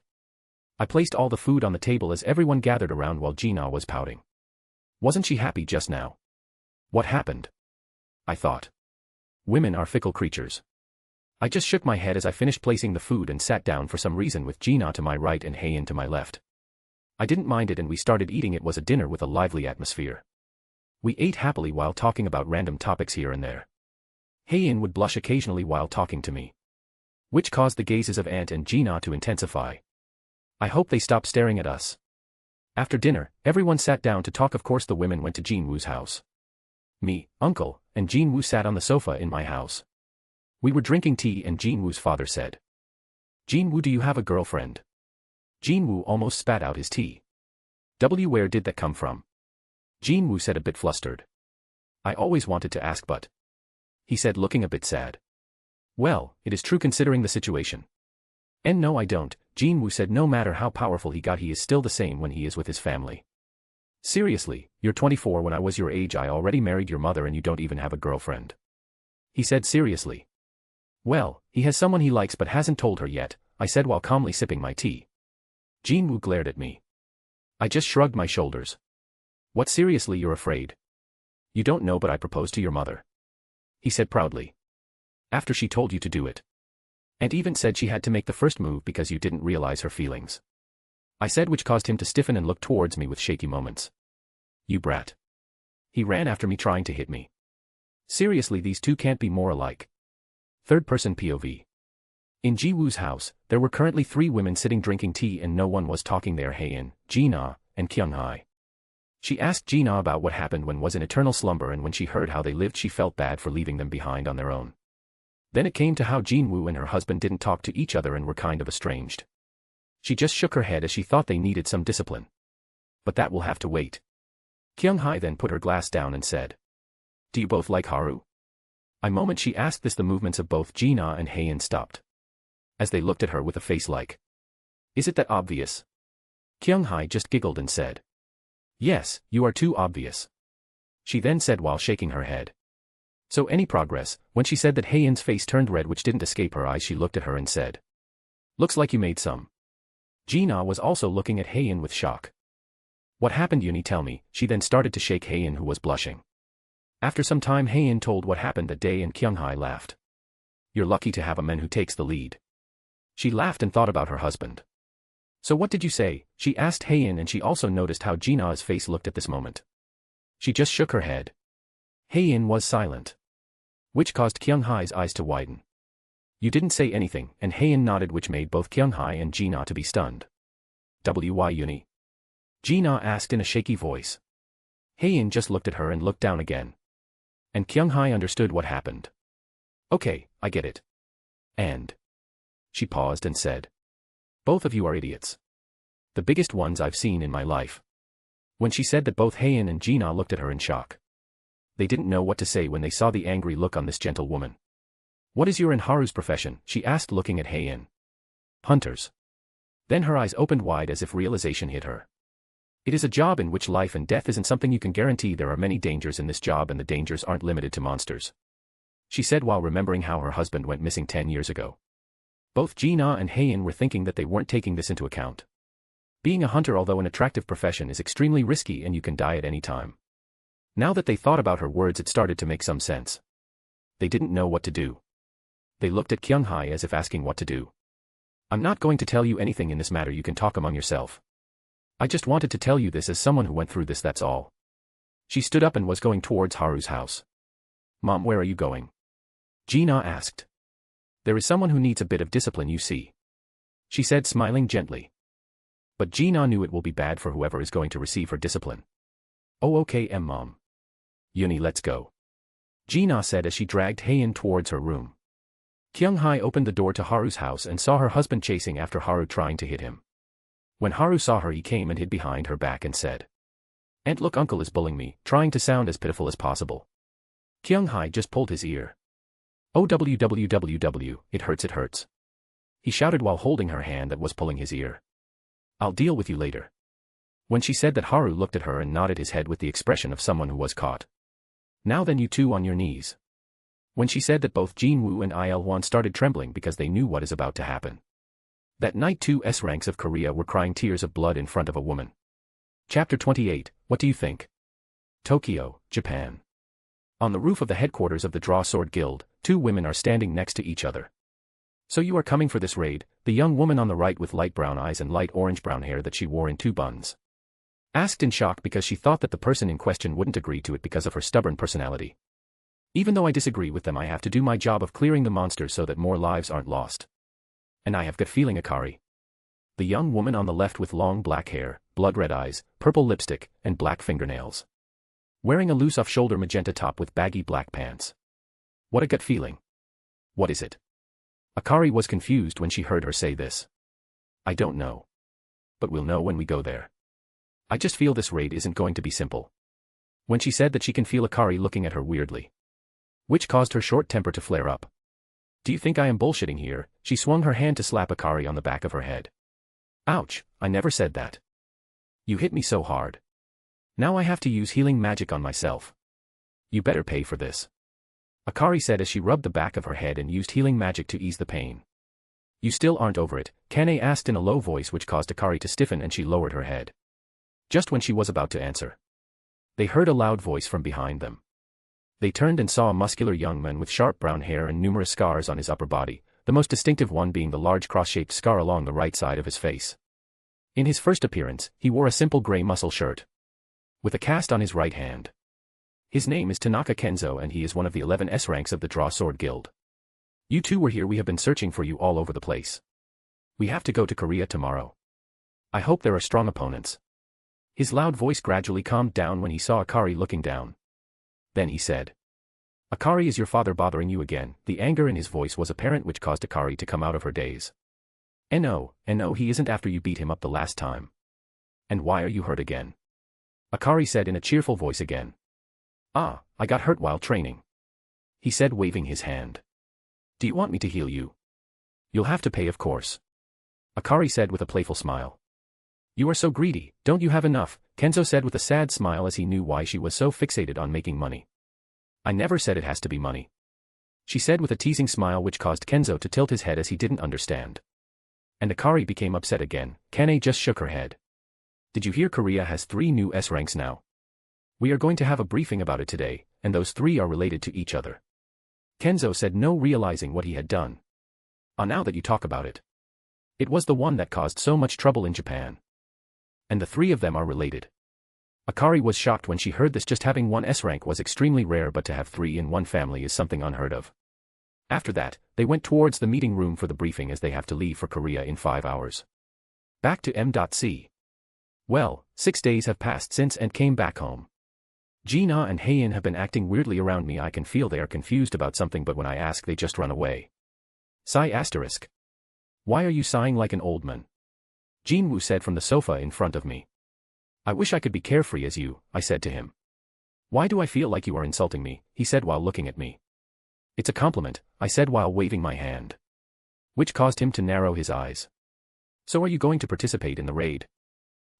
I placed all the food on the table as everyone gathered around while Gina was pouting. Wasn't she happy just now? What happened? I thought. Women are fickle creatures. I just shook my head as I finished placing the food and sat down for some reason with Gina to my right and Haein to my left. I didn't mind it and we started eating. It was a dinner with a lively atmosphere. We ate happily while talking about random topics here and there. Haein would blush occasionally while talking to me, which caused the gazes of Aunt and Gina to intensify. I hope they stop staring at us. After dinner, everyone sat down to talk. Of course the women went to Jinwoo's house. Me, Uncle, and Jinwoo sat on the sofa in my house. We were drinking tea and Jinwoo's father said, "Jinwoo, do you have a girlfriend?" Jinwoo almost spat out his tea. Where did that come from? Jinwoo said, a bit flustered. I always wanted to ask, but... he said, looking a bit sad. Well, it is true considering the situation. And no, I don't, Jinwoo said. No matter how powerful he got, he is still the same when he is with his family. Seriously, you're 24. When I was your age I already married your mother and you don't even have a girlfriend. He said seriously. Well, he has someone he likes but hasn't told her yet, I said while calmly sipping my tea. Jinwoo glared at me. I just shrugged my shoulders. What, seriously, you're afraid? You don't know, but I proposed to your mother. He said proudly. After she told you to do it. And even said she had to make the first move because you didn't realize her feelings. I said, which caused him to stiffen and look towards me with shaky moments. You brat. He ran after me trying to hit me. Seriously, these two can't be more alike. Third-person POV. In Jiwoo's house, there were currently 3 women sitting drinking tea and no one was talking there. Haein, Gina, and Kyung-hae. She asked Gina about what happened when was in eternal slumber, and when she heard how they lived she felt bad for leaving them behind on their own. Then it came to how Jinwoo and her husband didn't talk to each other and were kind of estranged. She just shook her head as she thought they needed some discipline. But that will have to wait. Kyung-hae then put her glass down and said, "Do you both like Haru?" A moment she asked this, the movements of both Gina and Haein stopped. As they looked at her with a face like, "Is it that obvious?" Kyung-hae just giggled and said, "Yes, you are too obvious." She then said while shaking her head, "So any progress?" When she said that, Haein's face turned red, which didn't escape her eyes. She looked at her and said, "Looks like you made some." Gina was also looking at Haein with shock. "What happened, Uni? Tell me." She then started to shake Haein, who was blushing. After some time Haein told what happened that day, and Kyung-hae laughed. "You're lucky to have a man who takes the lead." She laughed and thought about her husband. "So what did you say?" she asked Haein, and she also noticed how Gina's face looked at this moment. She just shook her head. Haein was silent, which caused Kyung-hae's eyes to widen. "You didn't say anything," and Haein nodded, which made both Kyung-hae and Gina to be stunned. "Why, Uni?" Gina asked in a shaky voice. Haein just looked at her and looked down again. And Kyung-hae understood what happened. "Okay, I get it. And..." She paused and said, "Both of you are idiots. The biggest ones I've seen in my life." When she said that, both Haein and Gina looked at her in shock. They didn't know what to say when they saw the angry look on this gentle woman. "What is your and Haru's profession?" she asked, looking at Haein. "Hunters." Then her eyes opened wide as if realization hit her. "It is a job in which life and death isn't something you can guarantee. There are many dangers in this job, and the dangers aren't limited to monsters," she said while remembering how her husband went missing 10 years ago. Both Gina and Haein were thinking that they weren't taking this into account. Being a hunter, although an attractive profession, is extremely risky and you can die at any time. Now that they thought about her words, it started to make some sense. They didn't know what to do. They looked at Kyung-hae as if asking what to do. "I'm not going to tell you anything in this matter. You can talk among yourself. I just wanted to tell you this as someone who went through this, that's all." She stood up and was going towards Haru's house. "Mom, where are you going?" Gina asked. "There is someone who needs a bit of discipline, you see," she said, smiling gently. But Gina knew it will be bad for whoever is going to receive her discipline. "Oh, okay, Mom. Uni, let's go," Gina said as she dragged Haein towards her room. Kyung-hae opened the door to Haru's house and saw her husband chasing after Haru, trying to hit him. When Haru saw her, he came and hid behind her back and said, "Aunt, look, uncle is bullying me," trying to sound as pitiful as possible. Kyung-hae just pulled his ear. "Oh, www, it hurts, it hurts," he shouted while holding her hand that was pulling his ear. "I'll deal with you later." When she said that, Haru looked at her and nodded his head with the expression of someone who was caught. "Now then, you two on your knees." When she said that, both Jinwoo and Il-won started trembling because they knew what is about to happen. That night, 2 ranks of Korea were crying tears of blood in front of a woman. Chapter 28, What do you think? Tokyo, Japan. On the roof of the headquarters of the Draw Sword Guild, 2 women are standing next to each other. "So you are coming for this raid?" the young woman on the right, with light brown eyes and light orange-brown hair that she wore in 2 buns, asked in shock because she thought that the person in question wouldn't agree to it because of her stubborn personality. "Even though I disagree with them, I have to do my job of clearing the monsters so that more lives aren't lost. And I have gut feeling, Akari." The young woman on the left, with long black hair, blood-red eyes, purple lipstick, and black fingernails, wearing a loose off-shoulder magenta top with baggy black pants. "What a gut feeling. What is it?" Akari was confused when she heard her say this. "I don't know. But we'll know when we go there. I just feel this raid isn't going to be simple." When she said that, she can feel Akari looking at her weirdly, which caused her short temper to flare up. "Do you think I am bullshitting here?" She swung her hand to slap Akari on the back of her head. "Ouch, I never said that. You hit me so hard. Now I have to use healing magic on myself. You better pay for this," Akari said as she rubbed the back of her head and used healing magic to ease the pain. "You still aren't over it?" Kane asked in a low voice, which caused Akari to stiffen and she lowered her head. Just when she was about to answer, they heard a loud voice from behind them. They turned and saw a muscular young man with sharp brown hair and numerous scars on his upper body, the most distinctive one being the large cross-shaped scar along the right side of his face. In his first appearance, he wore a simple gray muscle shirt with a cast on his right hand. His name is Tanaka Kenzo, and he is one of the 11 ranks of the Draw Sword Guild. "You two were here. We have been searching for you all over the place. We have to go to Korea tomorrow. I hope there are strong opponents." His loud voice gradually calmed down when he saw Akari looking down. Then he said, "Akari, is your father bothering you again?" The anger in his voice was apparent, which caused Akari to come out of her daze. No, he isn't after you beat him up the last time. And why are you hurt again?" Akari said in a cheerful voice again. "Ah, I got hurt while training," he said, waving his hand. "Do you want me to heal you?" "You'll have to pay, of course," Akari said with a playful smile. "You are so greedy, don't you have enough?" Kenzo said with a sad smile, as he knew why she was so fixated on making money. "I never said it has to be money," she said with a teasing smile, which caused Kenzo to tilt his head as he didn't understand. And Akari became upset again. Kane just shook her head. "Did you hear Korea has 3 new S ranks now? We are going to have a briefing about it today, and those 3 are related to each other." Kenzo said, no realizing what he had done. Now that you talk about it. It was the one that caused so much trouble in Japan. And the 3 of them are related. Akari was shocked when she heard this. Just having 1 S rank was extremely rare, but to have 3 in one family is something unheard of. After that, they went towards the meeting room for the briefing, as they have to leave for Korea in 5 hours. Back to M.C. Well, 6 days have passed since and came back home. Gina and Heian have been acting weirdly around me. I can feel they are confused about something, but when I ask they just run away. Sigh asterisk. Why are you sighing like an old man? Jinwoo said from the sofa in front of me. I wish I could be carefree as you, I said to him. Why do I feel like you are insulting me? He said while looking at me. It's a compliment, I said while waving my hand. Which caused him to narrow his eyes. So are you going to participate in the raid?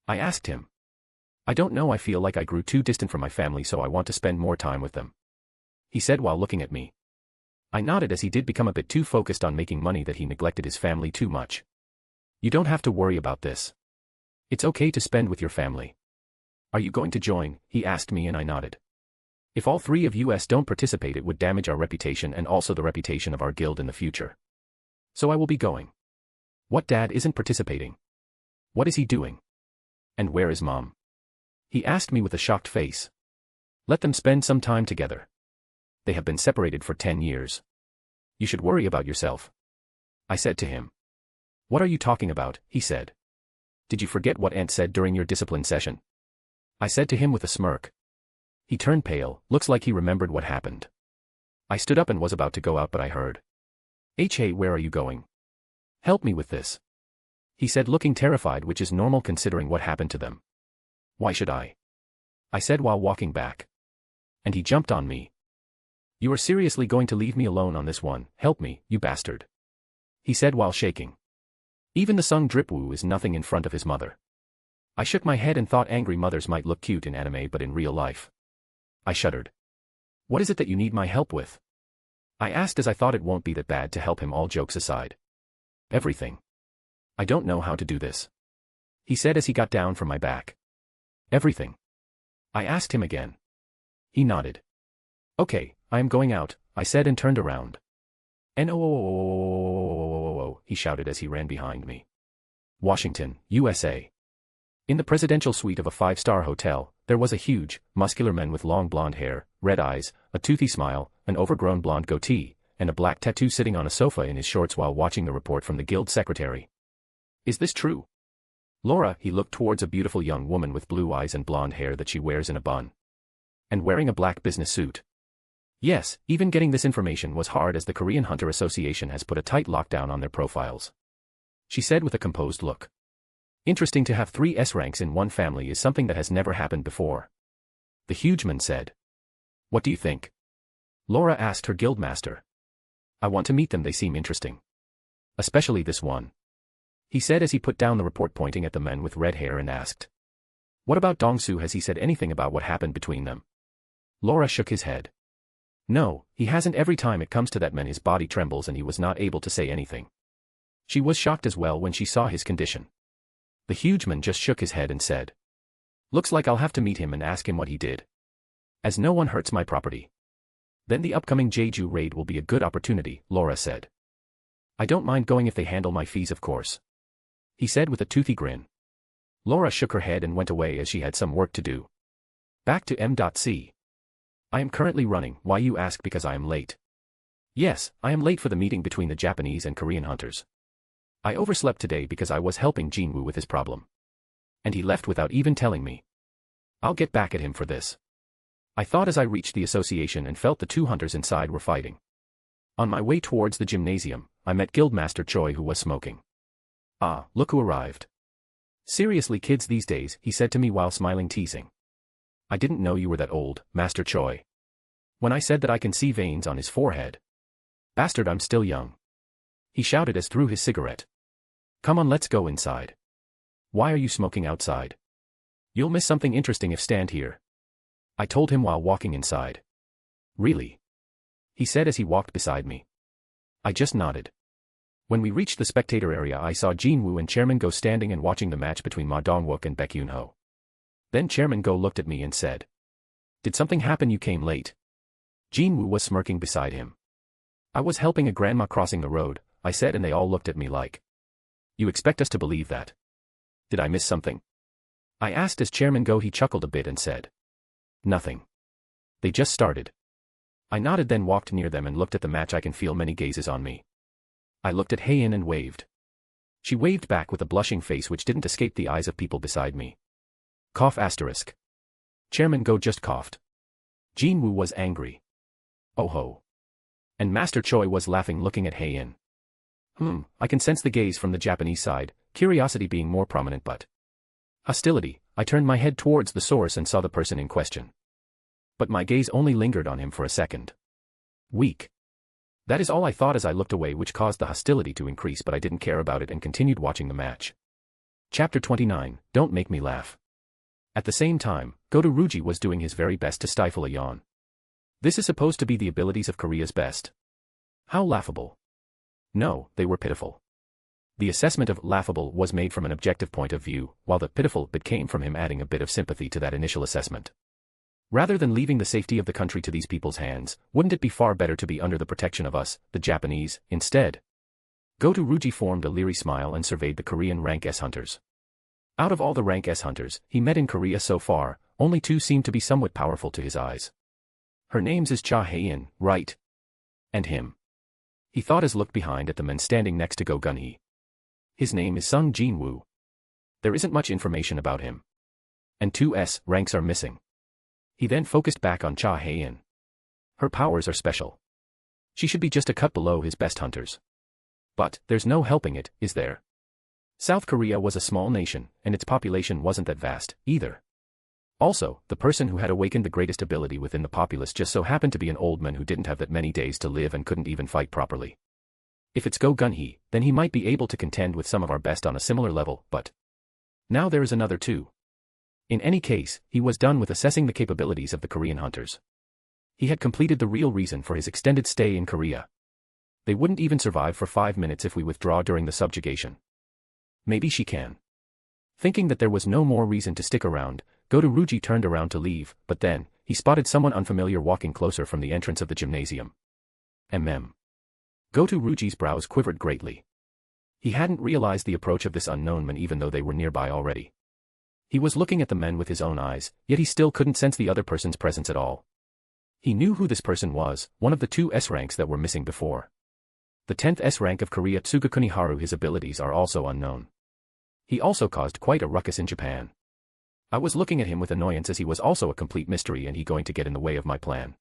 I asked him. I don't know, I feel like I grew too distant from my family, so I want to spend more time with them. He said while looking at me. I nodded, as he did become a bit too focused on making money that he neglected his family too much. You don't have to worry about this. It's okay to spend with your family. Are you going to join? He asked me, and I nodded. If all 3 of us don't participate, it would damage our reputation and also the reputation of our guild in the future. So I will be going. What, Dad isn't participating? What is he doing? And where is Mom? He asked me with a shocked face. Let them spend some time together. They have been separated for 10 years. You should worry about yourself. I said to him. What are you talking about? He said. Did you forget what Aunt said during your discipline session? I said to him with a smirk. He turned pale, looks like he remembered what happened. I stood up and was about to go out, but I heard. Hey, where are you going? Help me with this. He said, looking terrified, which is normal considering what happened to them. Why should I? I said while walking back. And he jumped on me. You are seriously going to leave me alone on this one? Help me, you bastard. He said while shaking. Even the Sung Dripwoo is nothing in front of his mother. I shook my head and thought angry mothers might look cute in anime, but in real life. I shuddered. What is it that you need my help with? I asked, as I thought it won't be that bad to help him, all jokes aside. Everything. I don't know how to do this. He said as he got down from my back. Everything. I asked him again. He nodded. Okay, I am going out, I said and turned around. No, he shouted as he ran behind me. Washington, USA. In the presidential suite of a 5-star hotel, there was a huge, muscular man with long blonde hair, red eyes, a toothy smile, an overgrown blonde goatee, and a black tattoo sitting on a sofa in his shorts while watching the report from the guild secretary. Is this true? Laura, he looked towards a beautiful young woman with blue eyes and blonde hair that she wears in a bun. And wearing a black business suit. Yes, even getting this information was hard, as the Korean Hunter Association has put a tight lockdown on their profiles. She said with a composed look. Interesting to have 3 S ranks in one family is something that has never happened before. The huge man said. What do you think? Laura asked her guildmaster. I want to meet them, they seem interesting. Especially this one. He said as he put down the report, pointing at the men with red hair, and asked. What about Dongsu? Has he said anything about what happened between them? Laura shook his head. No, he hasn't. Every time it comes to that man his body trembles, and he was not able to say anything. She was shocked as well when she saw his condition. The huge man just shook his head and said. Looks like I'll have to meet him and ask him what he did. As no one hurts my property. Then the upcoming Jeju raid will be a good opportunity, Laura said. I don't mind going if they handle my fees, of course. He said with a toothy grin. Laura shook her head and went away as she had some work to do. Back to M.C. I am currently running. Why, you ask? Because I am late. Yes, I am late for the meeting between the Japanese and Korean hunters. I overslept today because I was helping Jinwoo with his problem. And he left without even telling me. I'll get back at him for this. I thought as I reached the association and felt the two hunters inside were fighting. On my way towards the gymnasium, I met Guildmaster Choi, who was smoking. "Ah, look who arrived. Seriously kids these days," he said to me while smiling, teasing. "I didn't know you were that old, Master Choi." When I said that I can see veins on his forehead. "Bastard, I'm still young," he shouted as through his cigarette. "Come on, let's go inside." "Why are you smoking outside? You'll miss something interesting if stand here," I told him while walking inside. "Really?" he said as he walked beside me. I just nodded. When we reached the spectator area, I saw Jin-woo and Chairman Go standing and watching the match between Ma Dong-wook and Baek Yoon-ho. Then Chairman Go looked at me and said, "Did something happen? You came late?" Jin-woo was smirking beside him. "I was helping a grandma crossing the road," I said, and they all looked at me like, "You expect us to believe that? Did I miss something?" I asked as Chairman Go. He chuckled a bit and said, "Nothing. They just started." I nodded, then walked near them and looked at the match. I can feel many gazes on me. I looked at Hae-in and waved. She waved back with a blushing face which didn't escape the eyes of people beside me. Cough asterisk. Chairman Go just coughed. Jin-woo was angry. Oh ho. And Master Choi was laughing, looking at Hae-in. I can sense the gaze from the Japanese side, curiosity being more prominent but hostility. I turned my head towards the source and saw the person in question. But my gaze only lingered on him for a second. Weak. That is all I thought as I looked away, which caused the hostility to increase, but I didn't care about it and continued watching the match. Chapter 29, Don't Make Me Laugh. At the same time, Goto Ruji was doing his very best to stifle a yawn. This is supposed to be the abilities of Korea's best. How laughable. No, they were pitiful. The assessment of laughable was made from an objective point of view, while the pitiful bit came from him adding a bit of sympathy to that initial assessment. Rather than leaving the safety of the country to these people's hands, wouldn't it be far better to be under the protection of us, the Japanese, instead? Goto Ruji formed a leery smile and surveyed the Korean rank S hunters. Out of all the rank S hunters he met in Korea so far, only two seemed to be somewhat powerful to his eyes. Her name's is Cha Hae-in, right? And him. He thought as looked behind at the men standing next to Go Gun-hee. His name is Sung Jin-woo. There isn't much information about him. And two S ranks are missing. He then focused back on Cha Hae-in. Her powers are special. She should be just a cut below his best hunters. But there's no helping it, is there? South Korea was a small nation, and its population wasn't that vast, either. Also, the person who had awakened the greatest ability within the populace just so happened to be an old man who didn't have that many days to live and couldn't even fight properly. If it's Go Gun-hee, then he might be able to contend with some of our best on a similar level, but now there is another too. In any case, he was done with assessing the capabilities of the Korean hunters. He had completed the real reason for his extended stay in Korea. They wouldn't even survive for 5 minutes if we withdraw during the subjugation. Maybe she can. Thinking that there was no more reason to stick around, Goto Ruji turned around to leave, but then, he spotted someone unfamiliar walking closer from the entrance of the gymnasium. Goto Ruji's brows quivered greatly. He hadn't realized the approach of this unknown man even though they were nearby already. He was looking at the men with his own eyes, yet he still couldn't sense the other person's presence at all. He knew who this person was, one of the two S ranks that were missing before. The 10th S rank of Korea, Tsuga Kuniharu. His abilities are also unknown. He also caused quite a ruckus in Japan. I was looking at him with annoyance as he was also a complete mystery and he going to get in the way of my plan.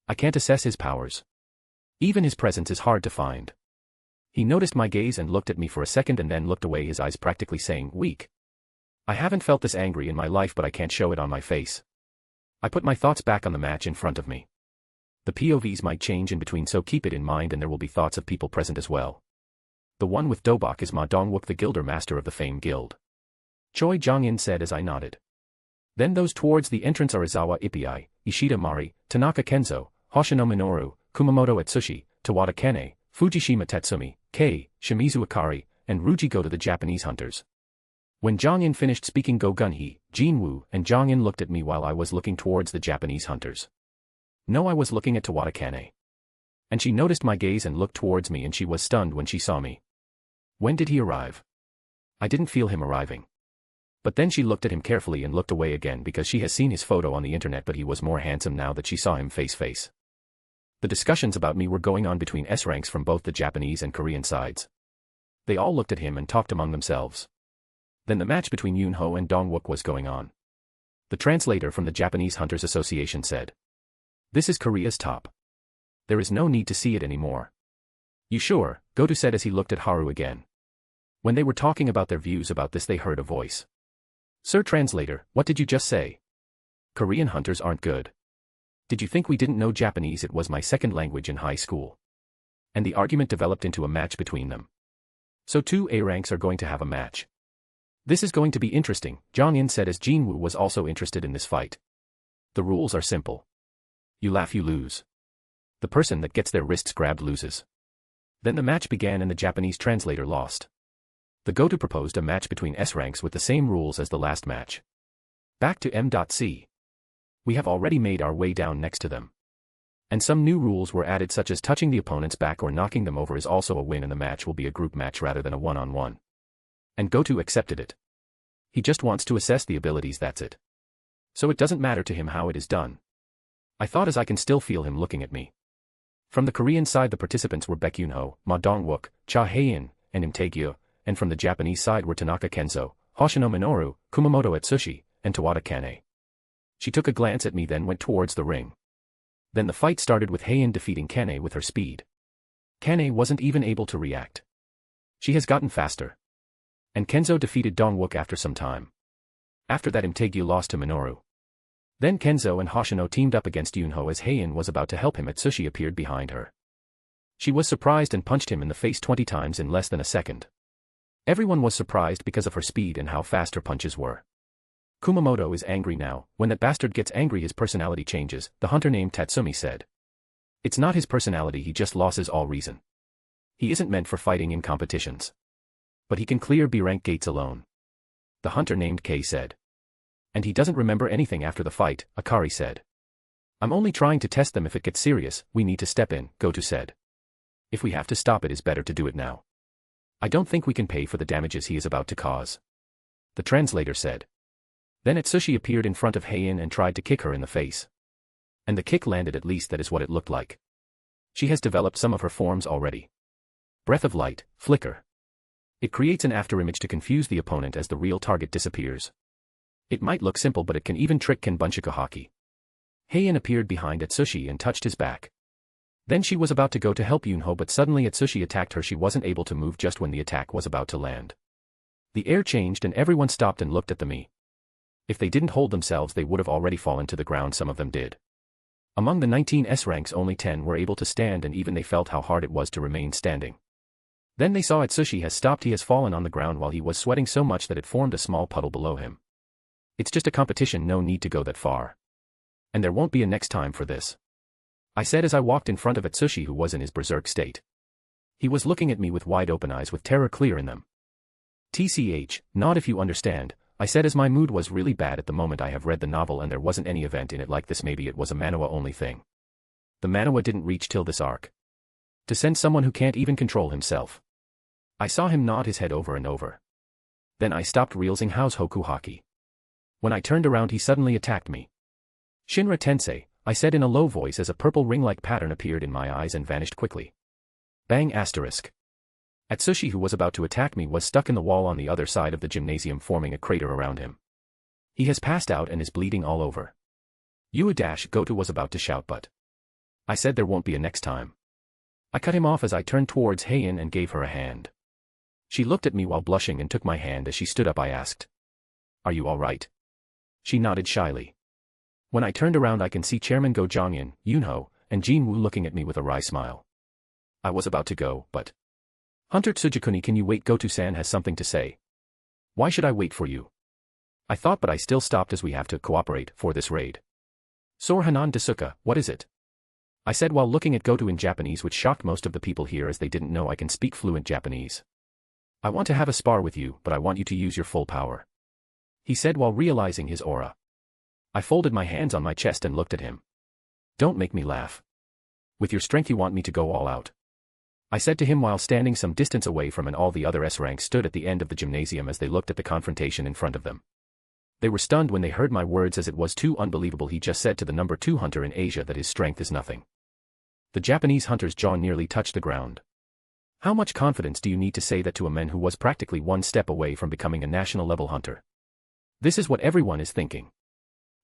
I can't assess his powers. Even his presence is hard to find. He noticed my gaze and looked at me for a second and then looked away, his eyes practically saying, "Weak." I haven't felt this angry in my life, but I can't show it on my face. I put my thoughts back on the match in front of me. The POVs might change in between, so keep it in mind, and there will be thoughts of people present as well. The one with Dobok is Ma Dong-wook, the Gilder Master of the Fame Guild. Choi Jong-in said as I nodded. Then those towards the entrance are Izawa Ippei, Ishida Mari, Tanaka Kenzo, Hoshino Minoru, Kumamoto Atsushi, Tawada Kane, Fujishima Tatsumi, Kei, Shimizu Akari, and Ruji Goto, the Japanese hunters. When Jong-in finished speaking, Go Gun-hee, Jin-woo, and Jong-in looked at me while I was looking towards the Japanese hunters. No, I was looking at Tawada Kane. And she noticed my gaze and looked towards me, and she was stunned when she saw me. When did he arrive? I didn't feel him arriving. But then she looked at him carefully and looked away again because she has seen his photo on the internet, but he was more handsome now that she saw him face-face. The discussions about me were going on between S ranks from both the Japanese and Korean sides. They all looked at him and talked among themselves. Then the match between Yunho and Dongwook was going on. The translator from the Japanese Hunters Association said, "This is Korea's top. There is no need to see it anymore." "You sure?" Goto said as he looked at Haru again. When they were talking about their views about this, they heard a voice. "Sir Translator, what did you just say? Korean hunters aren't good. Did you think we didn't know Japanese? It was my second language in high school." And the argument developed into a match between them. So two A ranks are going to have a match. "This is going to be interesting," Zhang Yin said as Jinwoo was also interested in this fight. "The rules are simple. You laugh, you lose. The person that gets their wrists grabbed loses." Then the match began and the Japanese translator lost. The Goto proposed a match between S ranks with the same rules as the last match. Back to M.C. We have already made our way down next to them. And some new rules were added, such as touching the opponent's back or knocking them over is also a win, and the match will be a group match rather than a one-on-one. And Goto accepted it. He just wants to assess the abilities, that's it. So it doesn't matter to him how it is done. I thought, as I can still feel him looking at me. From the Korean side, the participants were Baek Yunho, Ma Dongwook, Cha Hae-in, and Im Tae-gyu, and from the Japanese side were Tanaka Kenzo, Hoshino Minoru, Kumamoto Atsushi, and Tawada Kane. She took a glance at me, then went towards the ring. Then the fight started with Hae-in defeating Kane with her speed. Kane wasn't even able to react. She has gotten faster. And Kenzo defeated Dongwook after some time. After that, Im Tae-gyu lost to Minoru. Then Kenzo and Hoshino teamed up against Yunho as Hae-in was about to help him. Atsushi appeared behind her. She was surprised and punched him in the face 20 times in less than a second. Everyone was surprised because of her speed and how fast her punches were. Kumamoto is angry now. When that bastard gets angry, his personality changes, the hunter named Tatsumi said. It's not his personality, he just loses all reason. He isn't meant for fighting in competitions. But he can clear B rank gates alone. The hunter named Kei said. And he doesn't remember anything after the fight, Akari said. I'm only trying to test them. If it gets serious, we need to step in, Goto said. If we have to stop it, is better to do it now. I don't think we can pay for the damages he is about to cause. The translator said. Then Atsushi appeared in front of Hae-in and tried to kick her in the face. And the kick landed, at least that is what it looked like. She has developed some of her forms already. Breath of light, flicker. It creates an afterimage to confuse the opponent as the real target disappears. It might look simple, but it can even trick Kenbunchaku Haki. Hae-in appeared behind Atsushi and touched his back. Then she was about to go to help Yunho, but suddenly Atsushi attacked her. She wasn't able to move just when the attack was about to land. The air changed and everyone stopped and looked at me. If they didn't hold themselves, they would have already fallen to the ground. Some of them did. Among the 19 S ranks, only 10 were able to stand, and even they felt how hard it was to remain standing. Then they saw Atsushi has stopped. He has fallen on the ground while he was sweating so much that it formed a small puddle below him. It's just a competition, no need to go that far. And there won't be a next time for this. I said as I walked in front of Atsushi, who was in his berserk state. He was looking at me with wide open eyes with terror clear in them. TCH, not if you understand, I said as my mood was really bad at the moment. I have read the novel and there wasn't any event in it like this. Maybe it was a manhwa only thing. The manhwa didn't reach till this arc. To send someone who can't even control himself. I saw him nod his head over and over. Then I stopped realizing how's Hoku Haki. When I turned around, he suddenly attacked me. Shinra Tensei, I said in a low voice as a purple ring-like pattern appeared in my eyes and vanished quickly. Bang asterisk. Atsushi, who was about to attack me, was stuck in the wall on the other side of the gymnasium, forming a crater around him. He has passed out and is bleeding all over. Goto was about to shout, but I said there won't be a next time. I cut him off as I turned towards Hae-in and gave her a hand. She looked at me while blushing and took my hand. As she stood up, I asked, "Are you all right?" She nodded shyly. When I turned around, I can see Chairman Go Jongin, Yunho, and Jinwoo looking at me with a wry smile. I was about to go, but Hunter Tsujikuni, can you wait? Goto-san has something to say. Why should I wait for you? I thought, but I still stopped as we have to cooperate for this raid. Sor Hanan Desuka, what is it? I said while looking at Goto in Japanese, which shocked most of the people here as they didn't know I can speak fluent Japanese. I want to have a spar with you, but I want you to use your full power. He said while realizing his aura. I folded my hands on my chest and looked at him. Don't make me laugh. With your strength you want me to go all out. I said to him while standing some distance away from, and all the other S ranks stood at the end of the gymnasium as they looked at the confrontation in front of them. They were stunned when they heard my words, as it was too unbelievable. He just said to the number 2 hunter in Asia that his strength is nothing. The Japanese hunter's jaw nearly touched the ground. How much confidence do you need to say that to a man who was practically one step away from becoming a national-level hunter? This is what everyone is thinking.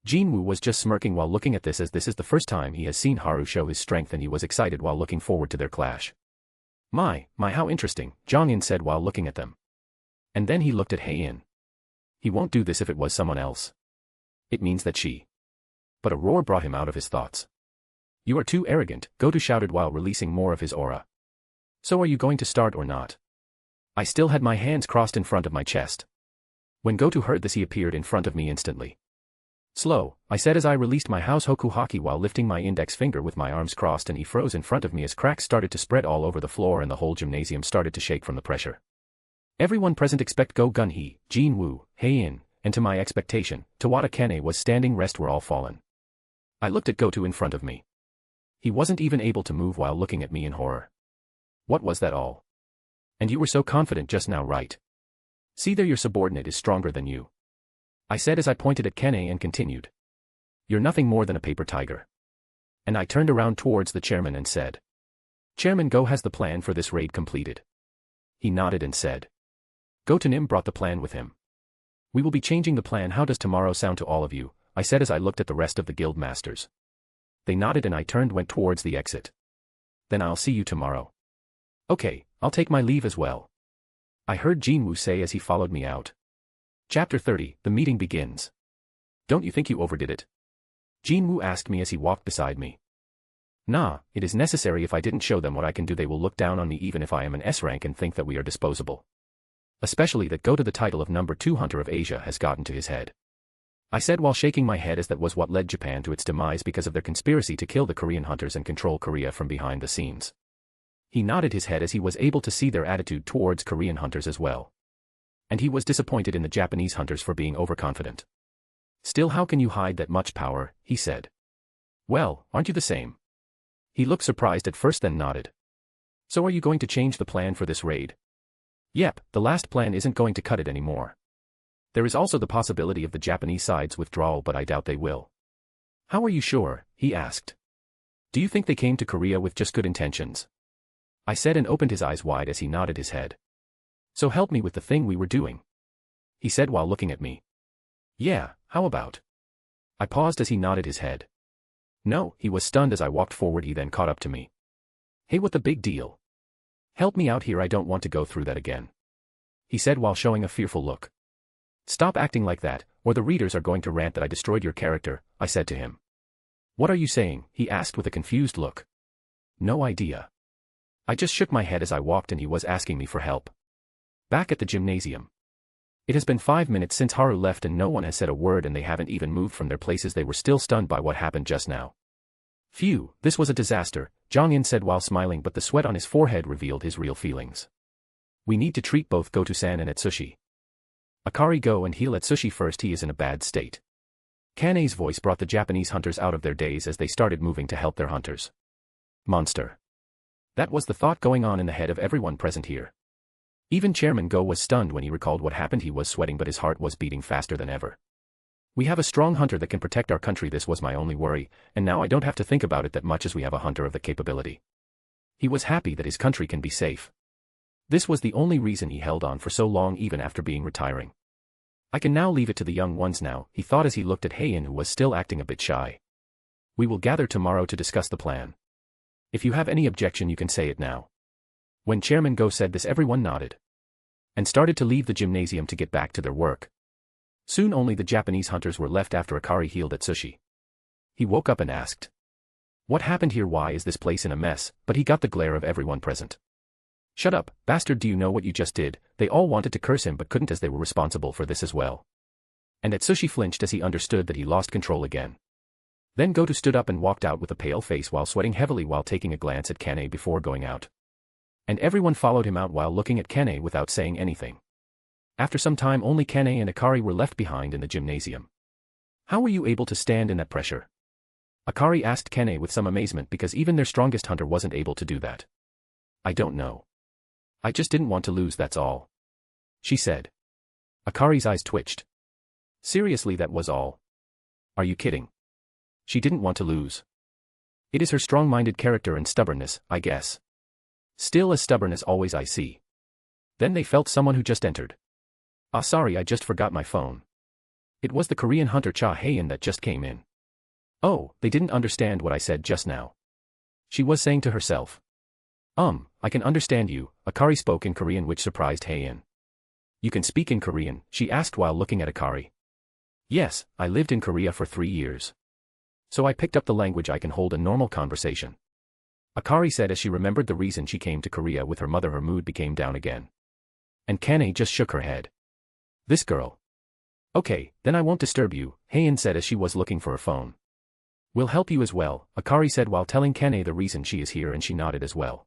Jinwoo was just smirking while looking at this, as this is the first time he has seen Haru show his strength, and he was excited while looking forward to their clash. My, how interesting, Jongin said while looking at them. And then he looked at Haein. He won't do this if it was someone else. It means that she. But a roar brought him out of his thoughts. You are too arrogant, Goto shouted while releasing more of his aura. So are you going to start or not? I still had my hands crossed in front of my chest. When Goto heard this, he appeared in front of me instantly. Slow, I said as I released my house Hoku Haki while lifting my index finger with my arms crossed, and he froze in front of me as cracks started to spread all over the floor and the whole gymnasium started to shake from the pressure. Everyone present except Go Gun-hee, Jinwoo, Haein, and to my expectation, Tawada Kane was standing. Rest were all fallen. I looked at Goto in front of me. He wasn't even able to move while looking at me in horror. What was that all? And you were so confident just now, right? See there, your subordinate is stronger than you. I said as I pointed at Kane and continued. You're nothing more than a paper tiger. And I turned around towards the chairman and said. Chairman Go has the plan for this raid completed. He nodded and said. Gotonim brought the plan with him. We will be changing the plan. How does tomorrow sound to all of you? I said as I looked at the rest of the guild masters. They nodded and I went towards the exit. Then I'll see you tomorrow. Okay, I'll take my leave as well. I heard Jinwoo say as he followed me out. Chapter 30, the meeting begins. Don't you think you overdid it? Jinwoo asked me as he walked beside me. Nah, it is necessary. If I didn't show them what I can do, they will look down on me even if I am an S rank and think that we are disposable. Especially that Goto, the title of number 2 hunter of Asia, has gotten to his head. I said while shaking my head, as that was what led Japan to its demise because of their conspiracy to kill the Korean hunters and control Korea from behind the scenes. He nodded his head as he was able to see their attitude towards Korean hunters as well. And he was disappointed in the Japanese hunters for being overconfident. Still, how can you hide that much power? He said. Well, aren't you the same? He looked surprised at first, then nodded. So are you going to change the plan for this raid? Yep, the last plan isn't going to cut it anymore. There is also the possibility of the Japanese side's withdrawal, but I doubt they will. How are you sure? He asked. Do you think they came to Korea with just good intentions? I said and opened his eyes wide as he nodded his head. So help me with the thing we were doing. He said while looking at me. Yeah, how about? I paused as he nodded his head. No, he was stunned as I walked forward. He then caught up to me. Hey, what the big deal? Help me out here, I don't want to go through that again. He said while showing a fearful look. Stop acting like that, or the readers are going to rant that I destroyed your character, I said to him. What are you saying? He asked with a confused look. No idea. I just shook my head as I walked and he was asking me for help. Back at the gymnasium. It has been 5 minutes since Haru left and no one has said a word, and they haven't even moved from their places. They were still stunned by what happened just now. Phew, this was a disaster, Jongin said while smiling, but the sweat on his forehead revealed his real feelings. We need to treat both Goto-san and Atsushi. Akari, go and heal Atsushi first, he is in a bad state. Kane's voice brought the Japanese hunters out of their daze as they started moving to help their hunters. Monster. That was the thought going on in the head of everyone present here. Even Chairman Go was stunned when he recalled what happened. He was sweating, but his heart was beating faster than ever. We have a strong hunter that can protect our country. This was my only worry, and now I don't have to think about it that much as we have a hunter of the capability. He was happy that his country can be safe. This was the only reason he held on for so long, even after being retiring. I can now leave it to the young ones now, he thought as he looked at Haein, who was still acting a bit shy. We will gather tomorrow to discuss the plan. If you have any objection, you can say it now. When Chairman Go said this, everyone nodded and started to leave the gymnasium to get back to their work. Soon only the Japanese hunters were left after Akari healed Atsushi. He woke up and asked, what happened here? Why is this place in a mess? But he got the glare of everyone present. Shut up, bastard, do you know what you just did? They all wanted to curse him but couldn't, as they were responsible for this as well. And Atsushi flinched as he understood that he lost control again. Then Goto stood up and walked out with a pale face while sweating heavily while taking a glance at Kane before going out. And everyone followed him out while looking at Kane without saying anything. After some time, only Kane and Akari were left behind in the gymnasium. How were you able to stand in that pressure? Akari asked Kane with some amazement, because even their strongest hunter wasn't able to do that. I don't know. I just didn't want to lose, that's all. She said. Akari's eyes twitched. Seriously, that was all? Are you kidding? She didn't want to lose. It is her strong-minded character and stubbornness, I guess. Still as stubborn as always, I see. Then they felt someone who just entered. Ah, sorry, I just forgot my phone. It was the Korean hunter Cha Hae-in that just came in. Oh, they didn't understand what I said just now. She was saying to herself. I can understand you, Akari spoke in Korean, which surprised Hae-in. You can speak in Korean, she asked while looking at Akari. Yes, I lived in Korea for 3 years. So I picked up the language. I can hold a normal conversation. Akari said as she remembered the reason she came to Korea with her mother. Her mood became down again. And Kane just shook her head. This girl. Okay, then I won't disturb you, Hae-in said as she was looking for her phone. We'll help you as well, Akari said while telling Kane the reason she is here, and she nodded as well.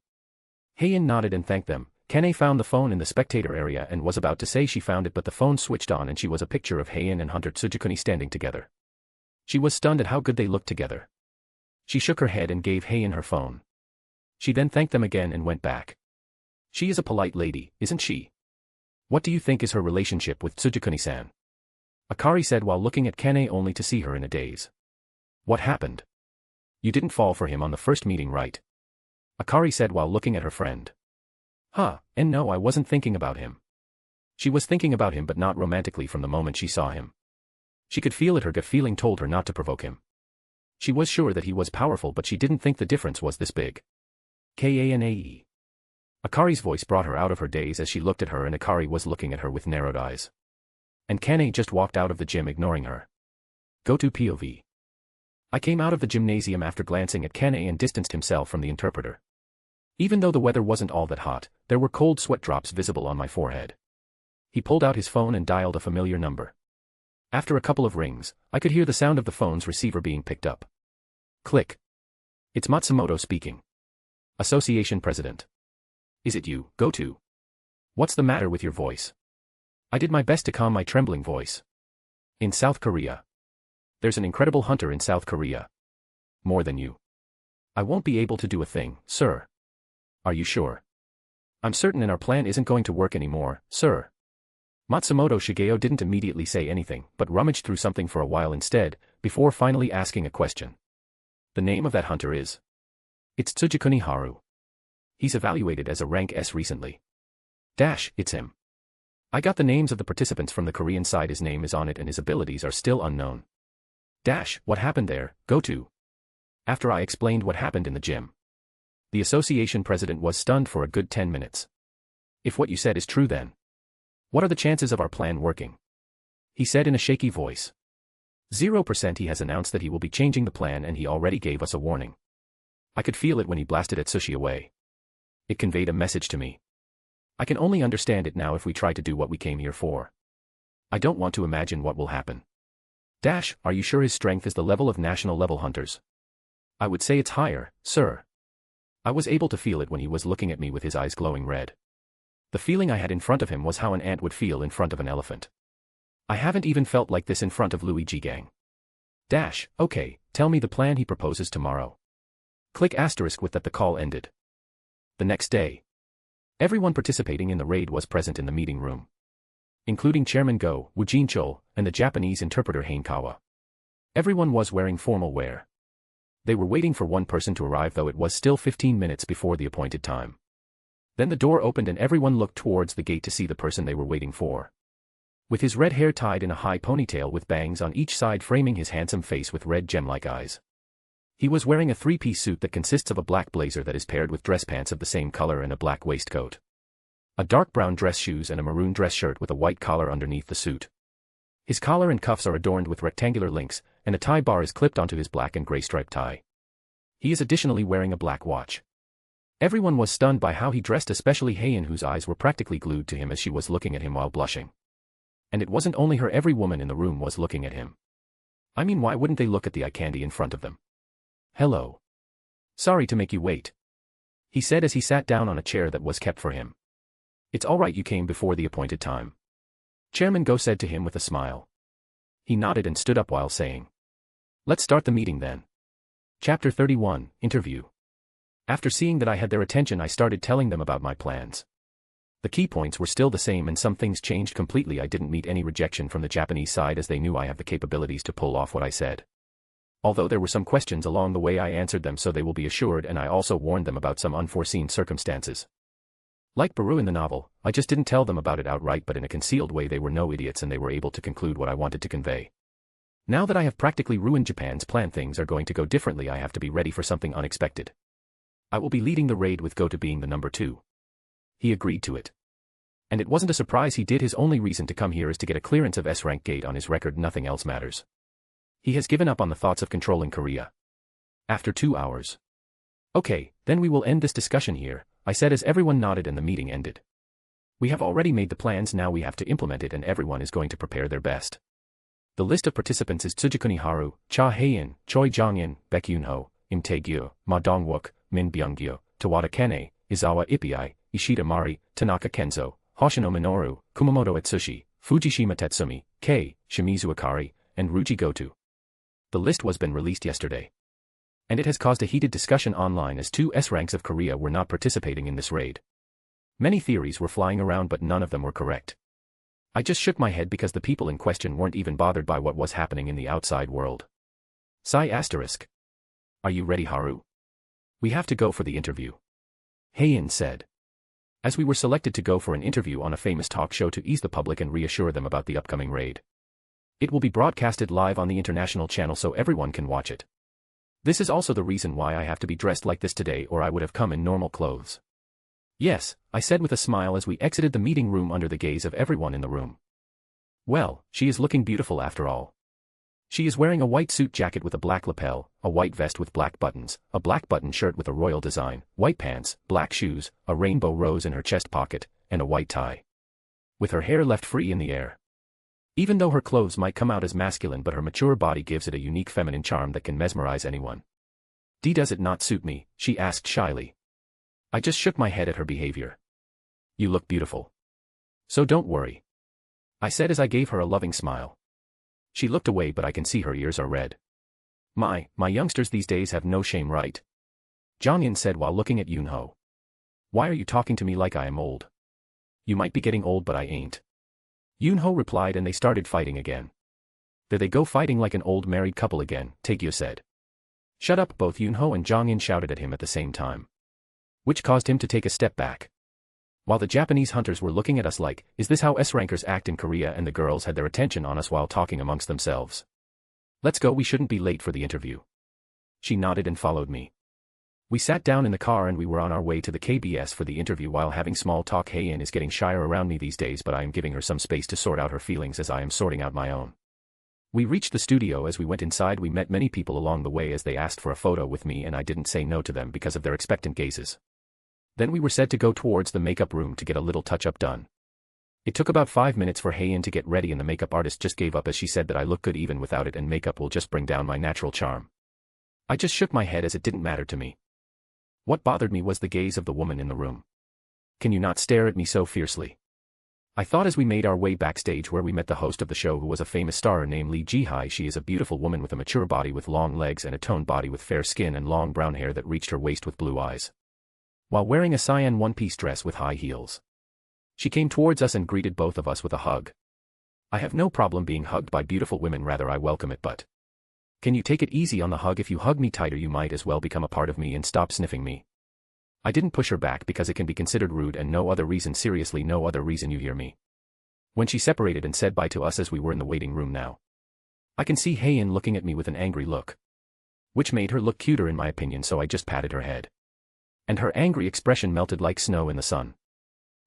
Hae-in nodded and thanked them. Kane found the phone in the spectator area and was about to say she found it, but the phone switched on and she was a picture of Hae-in and Hunter Tsujikuni standing together. She was stunned at how good they looked together. She shook her head and gave Hae-in her phone. She then thanked them again and went back. She is a polite lady, isn't she? What do you think is her relationship with Tsujikuni-san? Akari said while looking at Kane only to see her in a daze. What happened? You didn't fall for him on the first meeting, right? Akari said while looking at her friend. And no, I wasn't thinking about him. She was thinking about him, but not romantically. From the moment she saw him, she could feel it. Her gut feeling told her not to provoke him. She was sure that he was powerful, but she didn't think the difference was this big. Kanae. Akari's voice brought her out of her daze as she looked at her, and Akari was looking at her with narrowed eyes. And Kane just walked out of the gym ignoring her. Go to POV. I came out of the gymnasium after glancing at Kane and distanced himself from the interpreter. Even though the weather wasn't all that hot, there were cold sweat drops visible on my forehead. He pulled out his phone and dialed a familiar number. After a couple of rings, I could hear the sound of the phone's receiver being picked up. Click. It's Matsumoto speaking. Association President. Is it you, Go-To? What's the matter with your voice? I did my best to calm my trembling voice. In South Korea. There's an incredible hunter in South Korea. More than you. I won't be able to do a thing, sir. Are you sure? I'm certain, and our plan isn't going to work anymore, sir. Matsumoto Shigeo didn't immediately say anything, but rummaged through something for a while instead, before finally asking a question. The name of that hunter is? It's Tsujikuni Haru. He's evaluated as a rank S recently. It's him. I got the names of the participants from the Korean side. His name is on it and his abilities are still unknown. What happened there, Go-To? After I explained what happened in the gym, the association president was stunned for a good 10 minutes. If what you said is true, then what are the chances of our plan working? He said in a shaky voice. 0%. He has announced that he will be changing the plan, and he already gave us a warning. I could feel it when he blasted Atsushi away. It conveyed a message to me. I can only understand it now if we try to do what we came here for. I don't want to imagine what will happen. Are you sure his strength is the level of national level hunters? I would say it's higher, sir. I was able to feel it when he was looking at me with his eyes glowing red. The feeling I had in front of him was how an ant would feel in front of an elephant. I haven't even felt like this in front of Luigi Gang. Okay, tell me the plan he proposes tomorrow. Click * with that. The call ended. The next day, everyone participating in the raid was present in the meeting room, including Chairman Go, Woojin Chol, and the Japanese interpreter Hainkawa. Everyone was wearing formal wear. They were waiting for one person to arrive, though it was still 15 minutes before the appointed time. Then the door opened and everyone looked towards the gate to see the person they were waiting for. With his red hair tied in a high ponytail with bangs on each side framing his handsome face with red gem-like eyes. He was wearing a three-piece suit that consists of a black blazer that is paired with dress pants of the same color and a black waistcoat, a dark brown dress shoes, and a maroon dress shirt with a white collar underneath the suit. His collar and cuffs are adorned with rectangular links, and a tie bar is clipped onto his black and gray striped tie. He is additionally wearing a black watch. Everyone was stunned by how he dressed, especially Hae-in, whose eyes were practically glued to him as she was looking at him while blushing. And it wasn't only her, every woman in the room was looking at him. I mean, why wouldn't they look at the eye candy in front of them? Hello. Sorry to make you wait, he said as he sat down on a chair that was kept for him. It's all right, you came before the appointed time, Chairman Go said to him with a smile. He nodded and stood up while saying, let's start the meeting then. Chapter 31, Interview. After seeing that I had their attention, I started telling them about my plans. The key points were still the same and some things changed completely. I didn't meet any rejection from the Japanese side as they knew I have the capabilities to pull off what I said. Although there were some questions along the way, I answered them so they will be assured, and I also warned them about some unforeseen circumstances. Like Baru in the novel, I just didn't tell them about it outright, but in a concealed way. They were no idiots and they were able to conclude what I wanted to convey. Now that I have practically ruined Japan's plan, things are going to go differently. I have to be ready for something unexpected. I will be leading the raid with Goto being the number 2. He agreed to it. And it wasn't a surprise he did. His only reason to come here is to get a clearance of S-rank gate on his record. Nothing else matters. He has given up on the thoughts of controlling Korea. After 2 hours. Okay, then we will end this discussion here, I said as everyone nodded and the meeting ended. We have already made the plans, now we have to implement it, and everyone is going to prepare their best. The list of participants is Tsujikuni Haru, Cha Hae-in, Choi Jong-in, Baek Yoon-ho, Im Tae-gyu, Ma Dong-wook, Min Byung-gyu, Tawada Kene, Izawa Ippei, Ishida Mari, Tanaka Kenzo, Hoshino Minoru, Kumamoto Atsushi, Fujishima Tetsumi, Kei, Shimizu Akari, and Ruji Goto. The list was been released yesterday. And it has caused a heated discussion online as 2 S-ranks of Korea were not participating in this raid. Many theories were flying around, but none of them were correct. I just shook my head because the people in question weren't even bothered by what was happening in the outside world. Sigh asterisk. Are you ready, Haru? We have to go for the interview. Hae-in said. As we were selected to go for an interview on a famous talk show to ease the public and reassure them about the upcoming raid. It will be broadcasted live on the international channel so everyone can watch it. This is also the reason why I have to be dressed like this today, or I would have come in normal clothes. Yes, I said with a smile as we exited the meeting room under the gaze of everyone in the room. Well, she is looking beautiful after all. She is wearing a white suit jacket with a black lapel, a white vest with black buttons, a black button shirt with a royal design, white pants, black shoes, a rainbow rose in her chest pocket, and a white tie. With her hair left free in the air. Even though her clothes might come out as masculine, but her mature body gives it a unique feminine charm that can mesmerize anyone. Does it not suit me? She asked shyly. I just shook my head at her behavior. You look beautiful. So don't worry. I said as I gave her a loving smile. She looked away, but I can see her ears are red. My youngsters these days have no shame, right? Jong-in said while looking at Yoon-ho. Why are you talking to me like I am old? You might be getting old, but I ain't. Yoon-ho replied, and they started fighting again. There they go, fighting like an old married couple again, Tae-gyu said. Shut up, both Yoon-ho and Jong-in shouted at him at the same time. Which caused him to take a step back. While the Japanese hunters were looking at us like, is this how S-rankers act in Korea, and the girls had their attention on us while talking amongst themselves. Let's go, we shouldn't be late for the interview. She nodded and followed me. We sat down in the car and we were on our way to the KBS for the interview while having small talk. Hae-in is getting shyer around me these days, but I am giving her some space to sort out her feelings as I am sorting out my own. We reached the studio. As we went inside, we met many people along the way as they asked for a photo with me, and I didn't say no to them because of their expectant gazes. Then we were said to go towards the makeup room to get a little touch-up done. It took about 5 minutes for Hae-in to get ready, and the makeup artist just gave up as she said that I look good even without it, and makeup will just bring down my natural charm. I just shook my head as it didn't matter to me. What bothered me was the gaze of the woman in the room. Can you not stare at me so fiercely? I thought as we made our way backstage, where we met the host of the show, who was a famous star named Lee Ji-hye. She is a beautiful woman with a mature body with long legs and a toned body with fair skin and long brown hair that reached her waist with blue eyes. While wearing a cyan one-piece dress with high heels. She came towards us and greeted both of us with a hug. I have no problem being hugged by beautiful women, rather I welcome it, but can you take it easy on the hug? If you hug me tighter, you might as well become a part of me and stop sniffing me. I didn't push her back because it can be considered rude, and no other reason, seriously no other reason, you hear me. When she separated and said bye to us as we were in the waiting room now. I can see Hae-in looking at me with an angry look. Which made her look cuter in my opinion, so I just patted her head. And her angry expression melted like snow in the sun.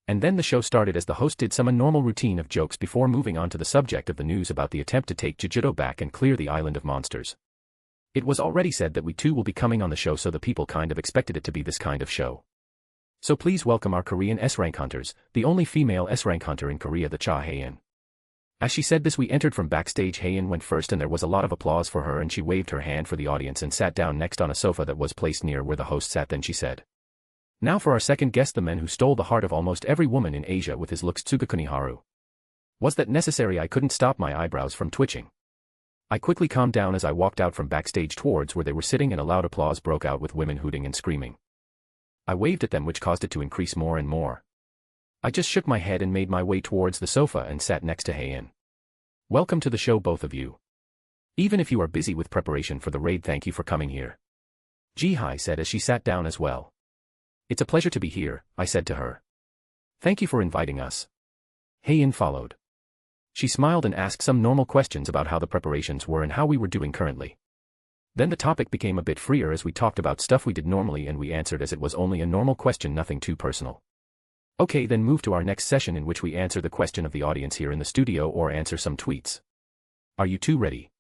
And then the show started as the host did some normal routine of jokes before moving on to the subject of the news about the attempt to take Jeju-do back and clear the island of monsters. It was already said that we too will be coming on the show, so the people kind of expected it to be this kind of show. So please welcome our Korean S-rank hunters, the only female S-rank hunter in Korea, the Cha Hae-in. As she said this, we entered from backstage. Hae-in went first and there was a lot of applause for her, and she waved her hand for the audience and sat down next on a sofa that was placed near where the host sat. Then she said, "Now for our second guest, the man who stole the heart of almost every woman in Asia with his looks, Tsugakuni Haru." Was that necessary? I couldn't stop my eyebrows from twitching. I quickly calmed down as I walked out from backstage towards where they were sitting, and a loud applause broke out with women hooting and screaming. I waved at them, which caused it to increase more and more. I just shook my head and made my way towards the sofa and sat next to Hae-in. "Welcome to the show, both of you. Even if you are busy with preparation for the raid, thank you for coming here. Ji-hai said as she sat down as well. It's a pleasure to be here, I said to her. Thank you for inviting us. Hae-in followed. She smiled and asked some normal questions about how the preparations were and how we were doing currently. Then the topic became a bit freer as we talked about stuff we did normally and we answered as it was only a normal question, nothing too personal. Okay, then move to our next session in which we answer the question of the audience here in the studio or answer some tweets. Are you two ready?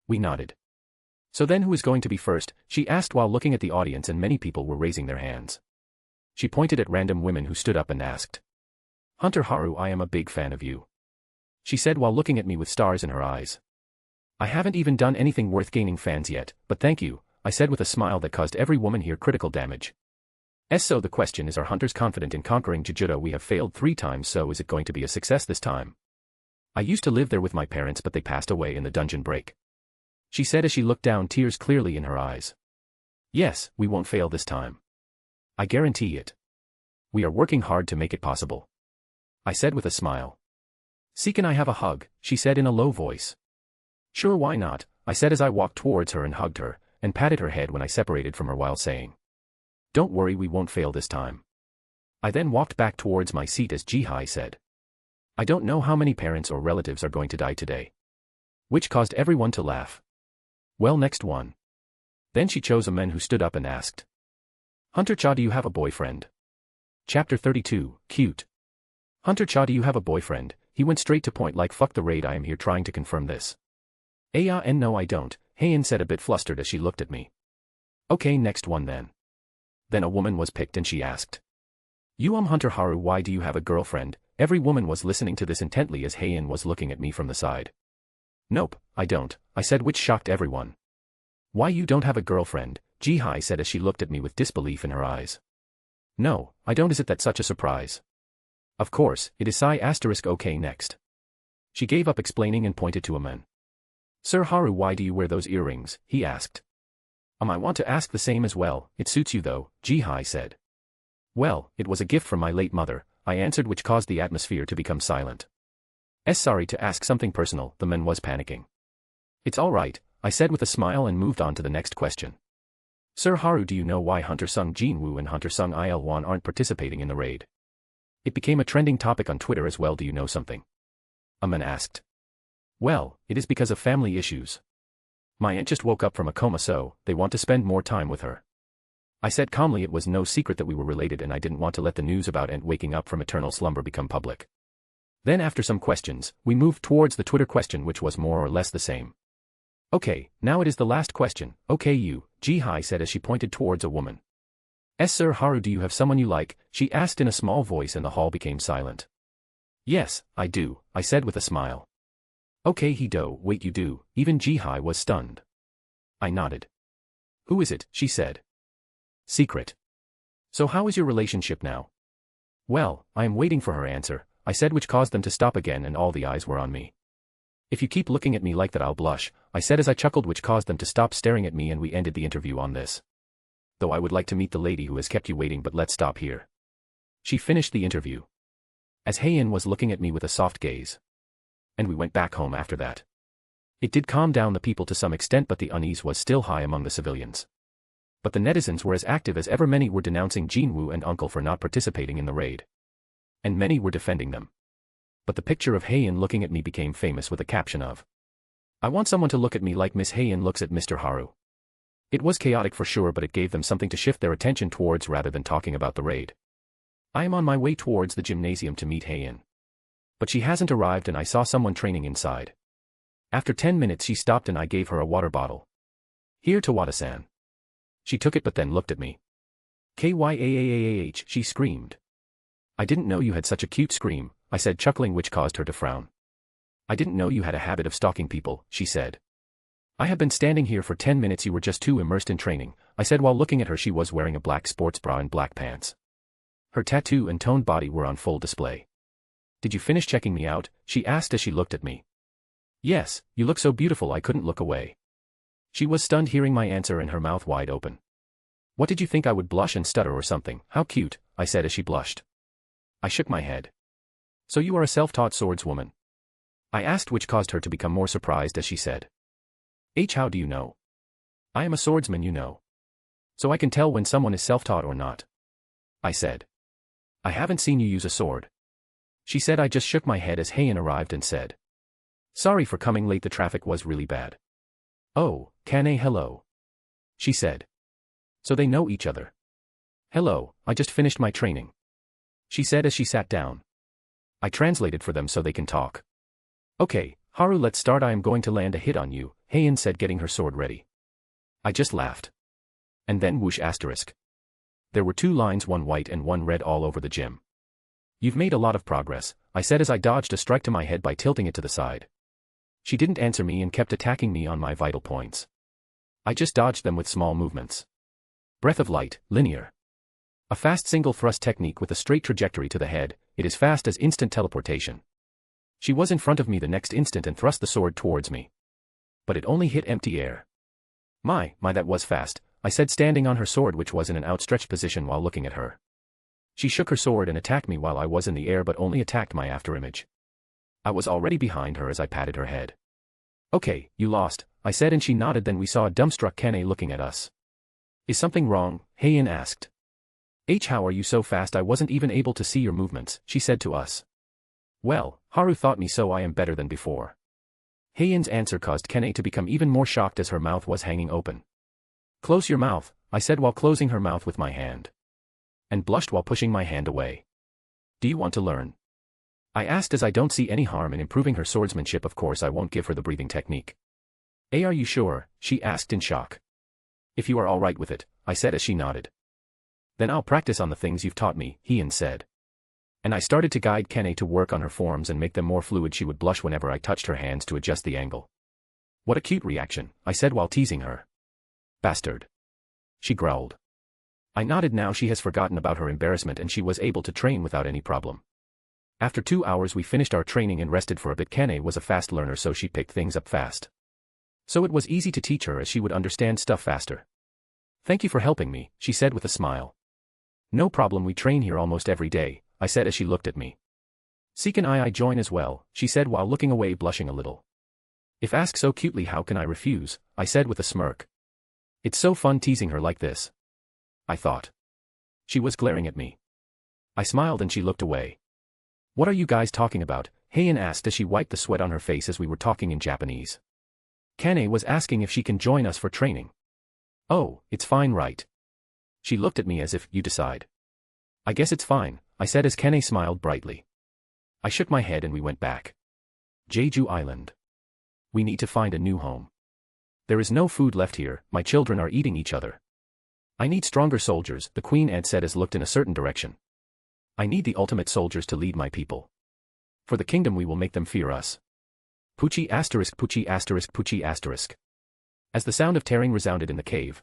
We nodded. So then who is going to be first? She asked while looking at the audience and many people were raising their hands. She pointed at random women who stood up and asked. Hunter Haru, I am a big fan of you. She said while looking at me with stars in her eyes. I haven't even done anything worth gaining fans yet, but thank you, I said with a smile that caused every woman here critical damage. So the question is, are hunters confident in conquering Jujutsu? We have failed 3 times, so is it going to be a success this time? I used to live there with my parents but they passed away in the dungeon break. She said as she looked down, tears clearly in her eyes. Yes, we won't fail this time. I guarantee it. We are working hard to make it possible. I said with a smile. See, can I have a hug? She said in a low voice. Sure, why not? I said as I walked towards her and hugged her, and patted her head when I separated from her while saying. Don't worry, we won't fail this time. I then walked back towards my seat as Ji-hai said. I don't know how many parents or relatives are going to die today. Which caused everyone to laugh. Well, next one. Then she chose a man who stood up and asked. Hunter Cha, do you have a boyfriend? Chapter 32, Cute. Hunter Cha, do you have a boyfriend? He went straight to point like fuck the raid, I am here trying to confirm this. And no I don't, Hae-in said a bit flustered as she looked at me. Okay, next one then. Then a woman was picked and she asked. Hunter Haru, why do you have a girlfriend? Every woman was listening to this intently as Hae-in was looking at me from the side. Nope, I don't, I said, which shocked everyone. Why you don't have a girlfriend? Ji-hai said as she looked at me with disbelief in her eyes. No, I don't. Is it that such a surprise? Of course, it is Sai *. Okay, next. She gave up explaining and pointed to a man. Sir Haru, why do you wear those earrings? He asked. I want to ask the same as well, it suits you though, Ji-hai said. Well, it was a gift from my late mother, I answered, which caused the atmosphere to become silent. Sorry to ask something personal, the man was panicking. It's alright, I said with a smile and moved on to the next question. Sir Haru, do you know why Hunter Sung Jinwoo and Hunter Sung Il-won aren't participating in the raid? It became a trending topic on Twitter as well. Do you know something? A man asked. Well, it is because of family issues. My aunt just woke up from a coma, so they want to spend more time with her. I said calmly it was no secret that we were related and I didn't want to let the news about aunt waking up from eternal slumber become public. Then after some questions, we moved towards the Twitter question, which was more or less the same. Okay, now it is the last question. Okay, you, Ji-hai said as she pointed towards a woman. Sir Haru, do you have someone you like? She asked in a small voice and the hall became silent. Yes, I do, I said with a smile. Okay, Hido, wait, you do? Even Ji-hai was stunned. I nodded. Who is it? She said. Secret. So how is your relationship now? Well, I am waiting for her answer, I said, which caused them to stop again and all the eyes were on me. If you keep looking at me like that I'll blush, I said as I chuckled, which caused them to stop staring at me and we ended the interview on this. Though I would like to meet the lady who has kept you waiting, but let's stop here. She finished the interview. As Hae-in was looking at me with a soft gaze. And we went back home after that. It did calm down the people to some extent, but the unease was still high among the civilians. But the netizens were as active as ever. Many were denouncing Jinwoo and Uncle for not participating in the raid. And many were defending them. But the picture of Hae-in looking at me became famous with a caption of, I want someone to look at me like Miss Hae-in looks at Mr. Haru. It was chaotic for sure, but it gave them something to shift their attention towards rather than talking about the raid. I am on my way towards the gymnasium to meet Hae-in. But she hasn't arrived and I saw someone training inside. After 10 minutes she stopped and I gave her a water bottle. Here, Tawada-san. She took it but then looked at me. Kyaaaah, she screamed. I didn't know you had such a cute scream, I said, chuckling, which caused her to frown. I didn't know you had a habit of stalking people, she said. I have been standing here for 10 minutes, you were just too immersed in training, I said while looking at her. She was wearing a black sports bra and black pants. Her tattoo and toned body were on full display. Did you finish checking me out? She asked as she looked at me. Yes, you look so beautiful I couldn't look away. She was stunned hearing my answer and her mouth wide open. What did you think, I would blush and stutter or something? How cute, I said as she blushed. I shook my head. So you are a self-taught swordswoman? I asked, which caused her to become more surprised as she said. How do you know? I am a swordsman, you know. So I can tell when someone is self-taught or not. I said. I haven't seen you use a sword. She said. I just shook my head as Heian arrived and said. Sorry for coming late, the traffic was really bad. Oh, Kane, hello. She said. So they know each other. Hello, I just finished my training. She said as she sat down. I translated for them so they can talk. Okay, Haru, let's start. I am going to land a hit on you, Heian said, getting her sword ready. I just laughed. And then whoosh asterisk. There were 2 lines, one white and one red, all over the gym. You've made a lot of progress, I said as I dodged a strike to my head by tilting it to the side. She didn't answer me and kept attacking me on my vital points. I just dodged them with small movements. Breath of light, linear. A fast single thrust technique with a straight trajectory to the head, it is fast as instant teleportation. She was in front of me the next instant and thrust the sword towards me. But it only hit empty air. My, that was fast, I said, standing on her sword, which was in an outstretched position, while looking at her. She shook her sword and attacked me while I was in the air, but only attacked my afterimage. I was already behind her as I patted her head. Okay, you lost, I said, and she nodded. Then we saw a dumbstruck Kane looking at us. Is something wrong? Heian asked. How are you so fast? I wasn't even able to see your movements, she said to us. Well, Haru taught me, so I am better than before. Heian's answer caused Kane to become even more shocked as her mouth was hanging open. Close your mouth, I said while closing her mouth with my hand. And blushed while pushing my hand away. Do you want to learn? I asked as I don't see any harm in improving her swordsmanship. Of course I won't give her the breathing technique. Are you sure? She asked in shock. If you are all right with it, I said as she nodded. Then I'll practice on the things you've taught me, Heian said. And I started to guide Kane to work on her forms and make them more fluid. She would blush whenever I touched her hands to adjust the angle. What a cute reaction, I said while teasing her. Bastard. She growled. I nodded. Now she has forgotten about her embarrassment and she was able to train without any problem. After 2 hours we finished our training and rested for a bit. Kane was a fast learner, so she picked things up fast. So it was easy to teach her as she would understand stuff faster. Thank you for helping me, she said with a smile. No problem, we train here almost every day, I said as she looked at me. See, can I join as well, she said while looking away, blushing a little. If asked so cutely, how can I refuse, I said with a smirk. It's so fun teasing her like this, I thought. She was glaring at me. I smiled and she looked away. What are you guys talking about? Heian asked as she wiped the sweat on her face as we were talking in Japanese. Kane was asking if she can join us for training. Oh, it's fine, right? She looked at me as if, you decide. I guess it's fine, I said as Kane smiled brightly. I shook my head and we went back. Jeju Island. We need to find a new home. There is no food left here, my children are eating each other. I need stronger soldiers, the Queen Ed said as looked in a certain direction. I need the ultimate soldiers to lead my people. For the kingdom we will make them fear us. Pucci asterisk Pucci asterisk Pucci asterisk. As the sound of tearing resounded in the cave.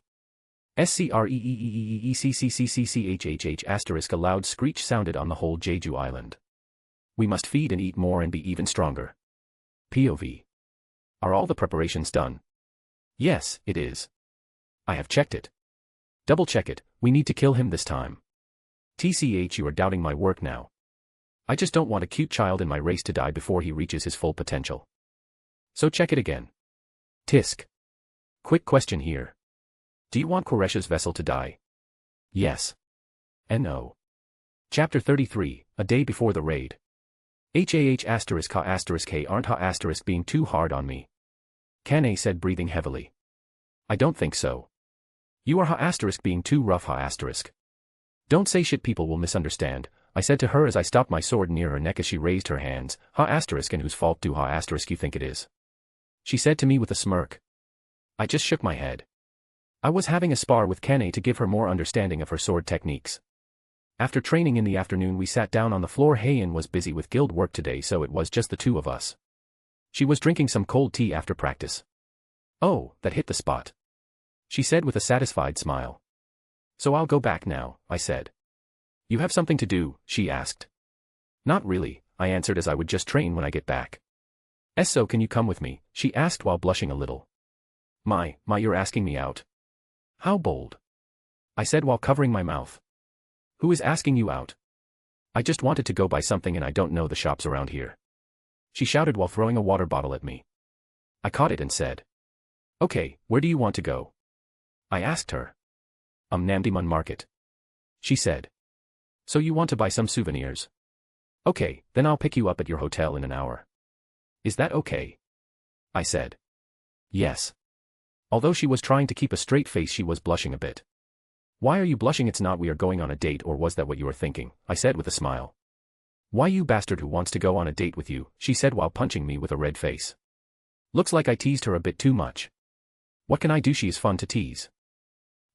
SCREEEEECCCCCHHH asterisk, a loud screech sounded on the whole Jeju Island. We must feed and eat more and be even stronger. POV. Are all the preparations done? Yes, it is. I have checked it. Double check it, we need to kill him this time. TCH, you are doubting my work now. I just don't want a cute child in my race to die before he reaches his full potential. So check it again. Tisk. Quick question here. Do you want Koresh's vessel to die? Yes. No. Chapter 33, a day before the raid. HAH asterisk ha asterisk hey, aren't ha asterisk being too hard on me? Kane said, breathing heavily. I don't think so. You are ha asterisk being too rough ha asterisk. Don't say shit, people will misunderstand, I said to her as I stopped my sword near her neck as she raised her hands. Ha asterisk, and whose fault do ha asterisk you think it is? She said to me with a smirk. I just shook my head. I was having a spar with Kane to give her more understanding of her sword techniques. After training in the afternoon we sat down on the floor. Heian was busy with guild work today, so it was just the two of us. She was drinking some cold tea after practice. Oh, that hit the spot, she said with a satisfied smile. So I'll go back now, I said. You have something to do, she asked. Not really, I answered as I would just train when I get back. So can you come with me, she asked while blushing a little. My, you're asking me out? How bold, I said while covering my mouth. Who is asking you out? I just wanted to go buy something and I don't know the shops around here, she shouted while throwing a water bottle at me. I caught it and said. Okay, where do you want to go? I asked her. Namdiman Market. She said. So you want to buy some souvenirs? Okay, then I'll pick you up at your hotel in an hour. Is that okay? I said. Yes. Although she was trying to keep a straight face, she was blushing a bit. Why are you blushing? It's not we are going on a date, or was that what you were thinking? I said with a smile. Why, you bastard, who wants to go on a date with you? She said while punching me with a red face. Looks like I teased her a bit too much. What can I do? She is fun to tease.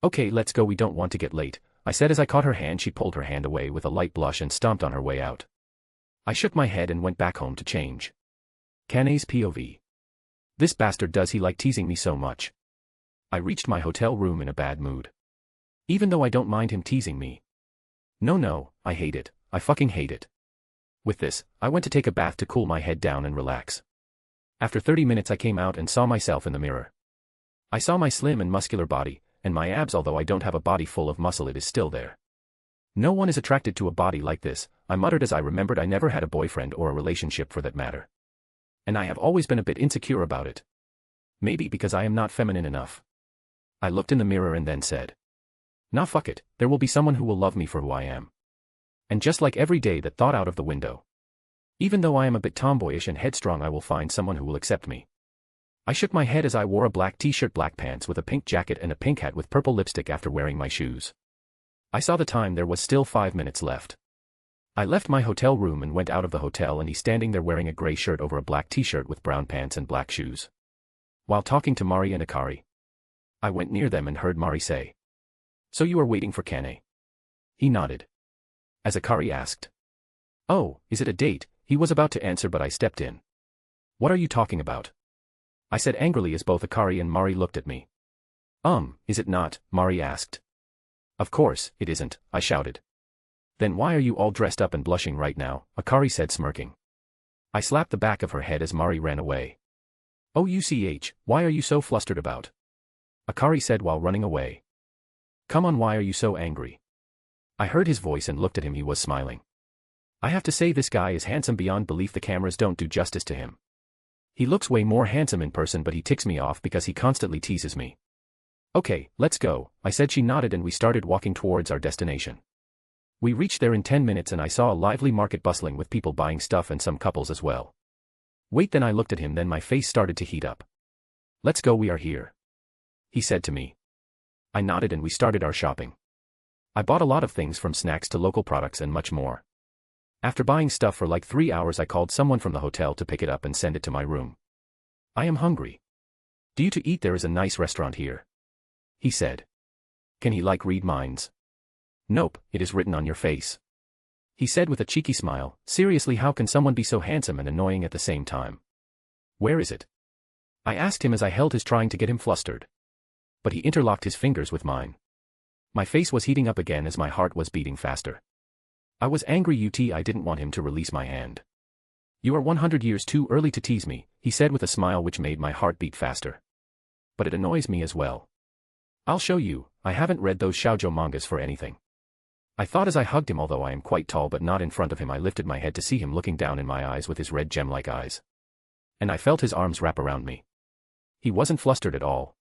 Okay, let's go, we don't want to get late, I said as I caught her hand. She pulled her hand away with a light blush and stomped on her way out. I shook my head and went back home to change. Kane's POV. This bastard, does he like teasing me so much? I reached my hotel room in a bad mood. Even though I don't mind him teasing me. No, I hate it, I fucking hate it. With this, I went to take a bath to cool my head down and relax. After 30 minutes I came out and saw myself in the mirror. I saw my slim and muscular body, and my abs. Although I don't have a body full of muscle, it is still there. No one is attracted to a body like this, I muttered as I remembered I never had a boyfriend or a relationship for that matter. And I have always been a bit insecure about it. Maybe because I am not feminine enough. I looked in the mirror and then said, nah, fuck it, there will be someone who will love me for who I am. And just like every day, that thought out of the window. Even though I am a bit tomboyish and headstrong, I will find someone who will accept me. I shook my head as I wore a black t-shirt, black pants with a pink jacket and a pink hat with purple lipstick after wearing my shoes. I saw the time, there was still 5 minutes left. I left my hotel room and went out of the hotel, and he's standing there wearing a gray shirt over a black t-shirt with brown pants and black shoes. While talking to Mari and Akari, I went near them and heard Mari say, so you are waiting for Kane? He nodded. As Akari asked, oh, is it a date? He was about to answer, but I stepped in. What are you talking about? I said angrily as both Akari and Mari looked at me. Is it not? Mari asked. Of course, it isn't, I shouted. Then why are you all dressed up and blushing right now? Akari said, smirking. I slapped the back of her head as Mari ran away. Oh, why are you so flustered about? Akari said while running away. Come on, why are you so angry? I heard his voice and looked at him. He was smiling. I have to say, this guy is handsome beyond belief. The cameras don't do justice to him. He looks way more handsome in person, but he ticks me off because he constantly teases me. Okay, let's go, I said. She nodded and we started walking towards our destination. We reached there in 10 minutes and I saw a lively market bustling with people buying stuff and some couples as well. Wait, then I looked at him, then my face started to heat up. Let's go, we are here, he said to me. I nodded and we started our shopping. I bought a lot of things from snacks to local products and much more. After buying stuff for like 3 hours, I called someone from the hotel to pick it up and send it to my room. I am hungry. Do you to eat? There is a nice restaurant here, he said. Can he like read minds? Nope, it is written on your face, he said with a cheeky smile. Seriously, how can someone be so handsome and annoying at the same time? Where is it? I asked him as I held his, trying to get him flustered. But he interlocked his fingers with mine. My face was heating up again as my heart was beating faster. I was angry. I didn't want him to release my hand. You are 100 years too early to tease me, he said with a smile which made my heart beat faster. But it annoys me as well. I'll show you, I haven't read those shoujo mangas for anything, I thought as I hugged him. Although I am quite tall but not in front of him, I lifted my head to see him looking down in my eyes with his red gem-like eyes. And I felt his arms wrap around me. He wasn't flustered at all.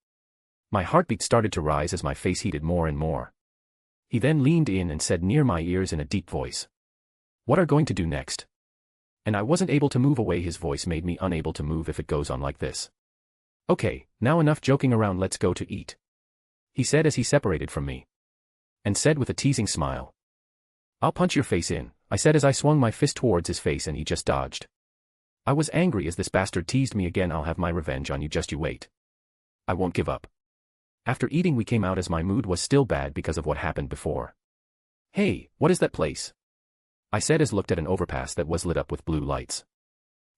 My heartbeat started to rise as my face heated more and more. He then leaned in and said near my ears in a deep voice, what are going to do next? And I wasn't able to move away. His voice made me unable to move if it goes on like this. Okay, now enough joking around, let's go to eat, he said as he separated from me. And said with a teasing smile, I'll punch your face in, I said as I swung my fist towards his face and he just dodged. I was angry as this bastard teased me again. I'll have my revenge on you, just you wait. I won't give up. After eating we came out as my mood was still bad because of what happened before. Hey, what is that place? I said as looked at an overpass that was lit up with blue lights.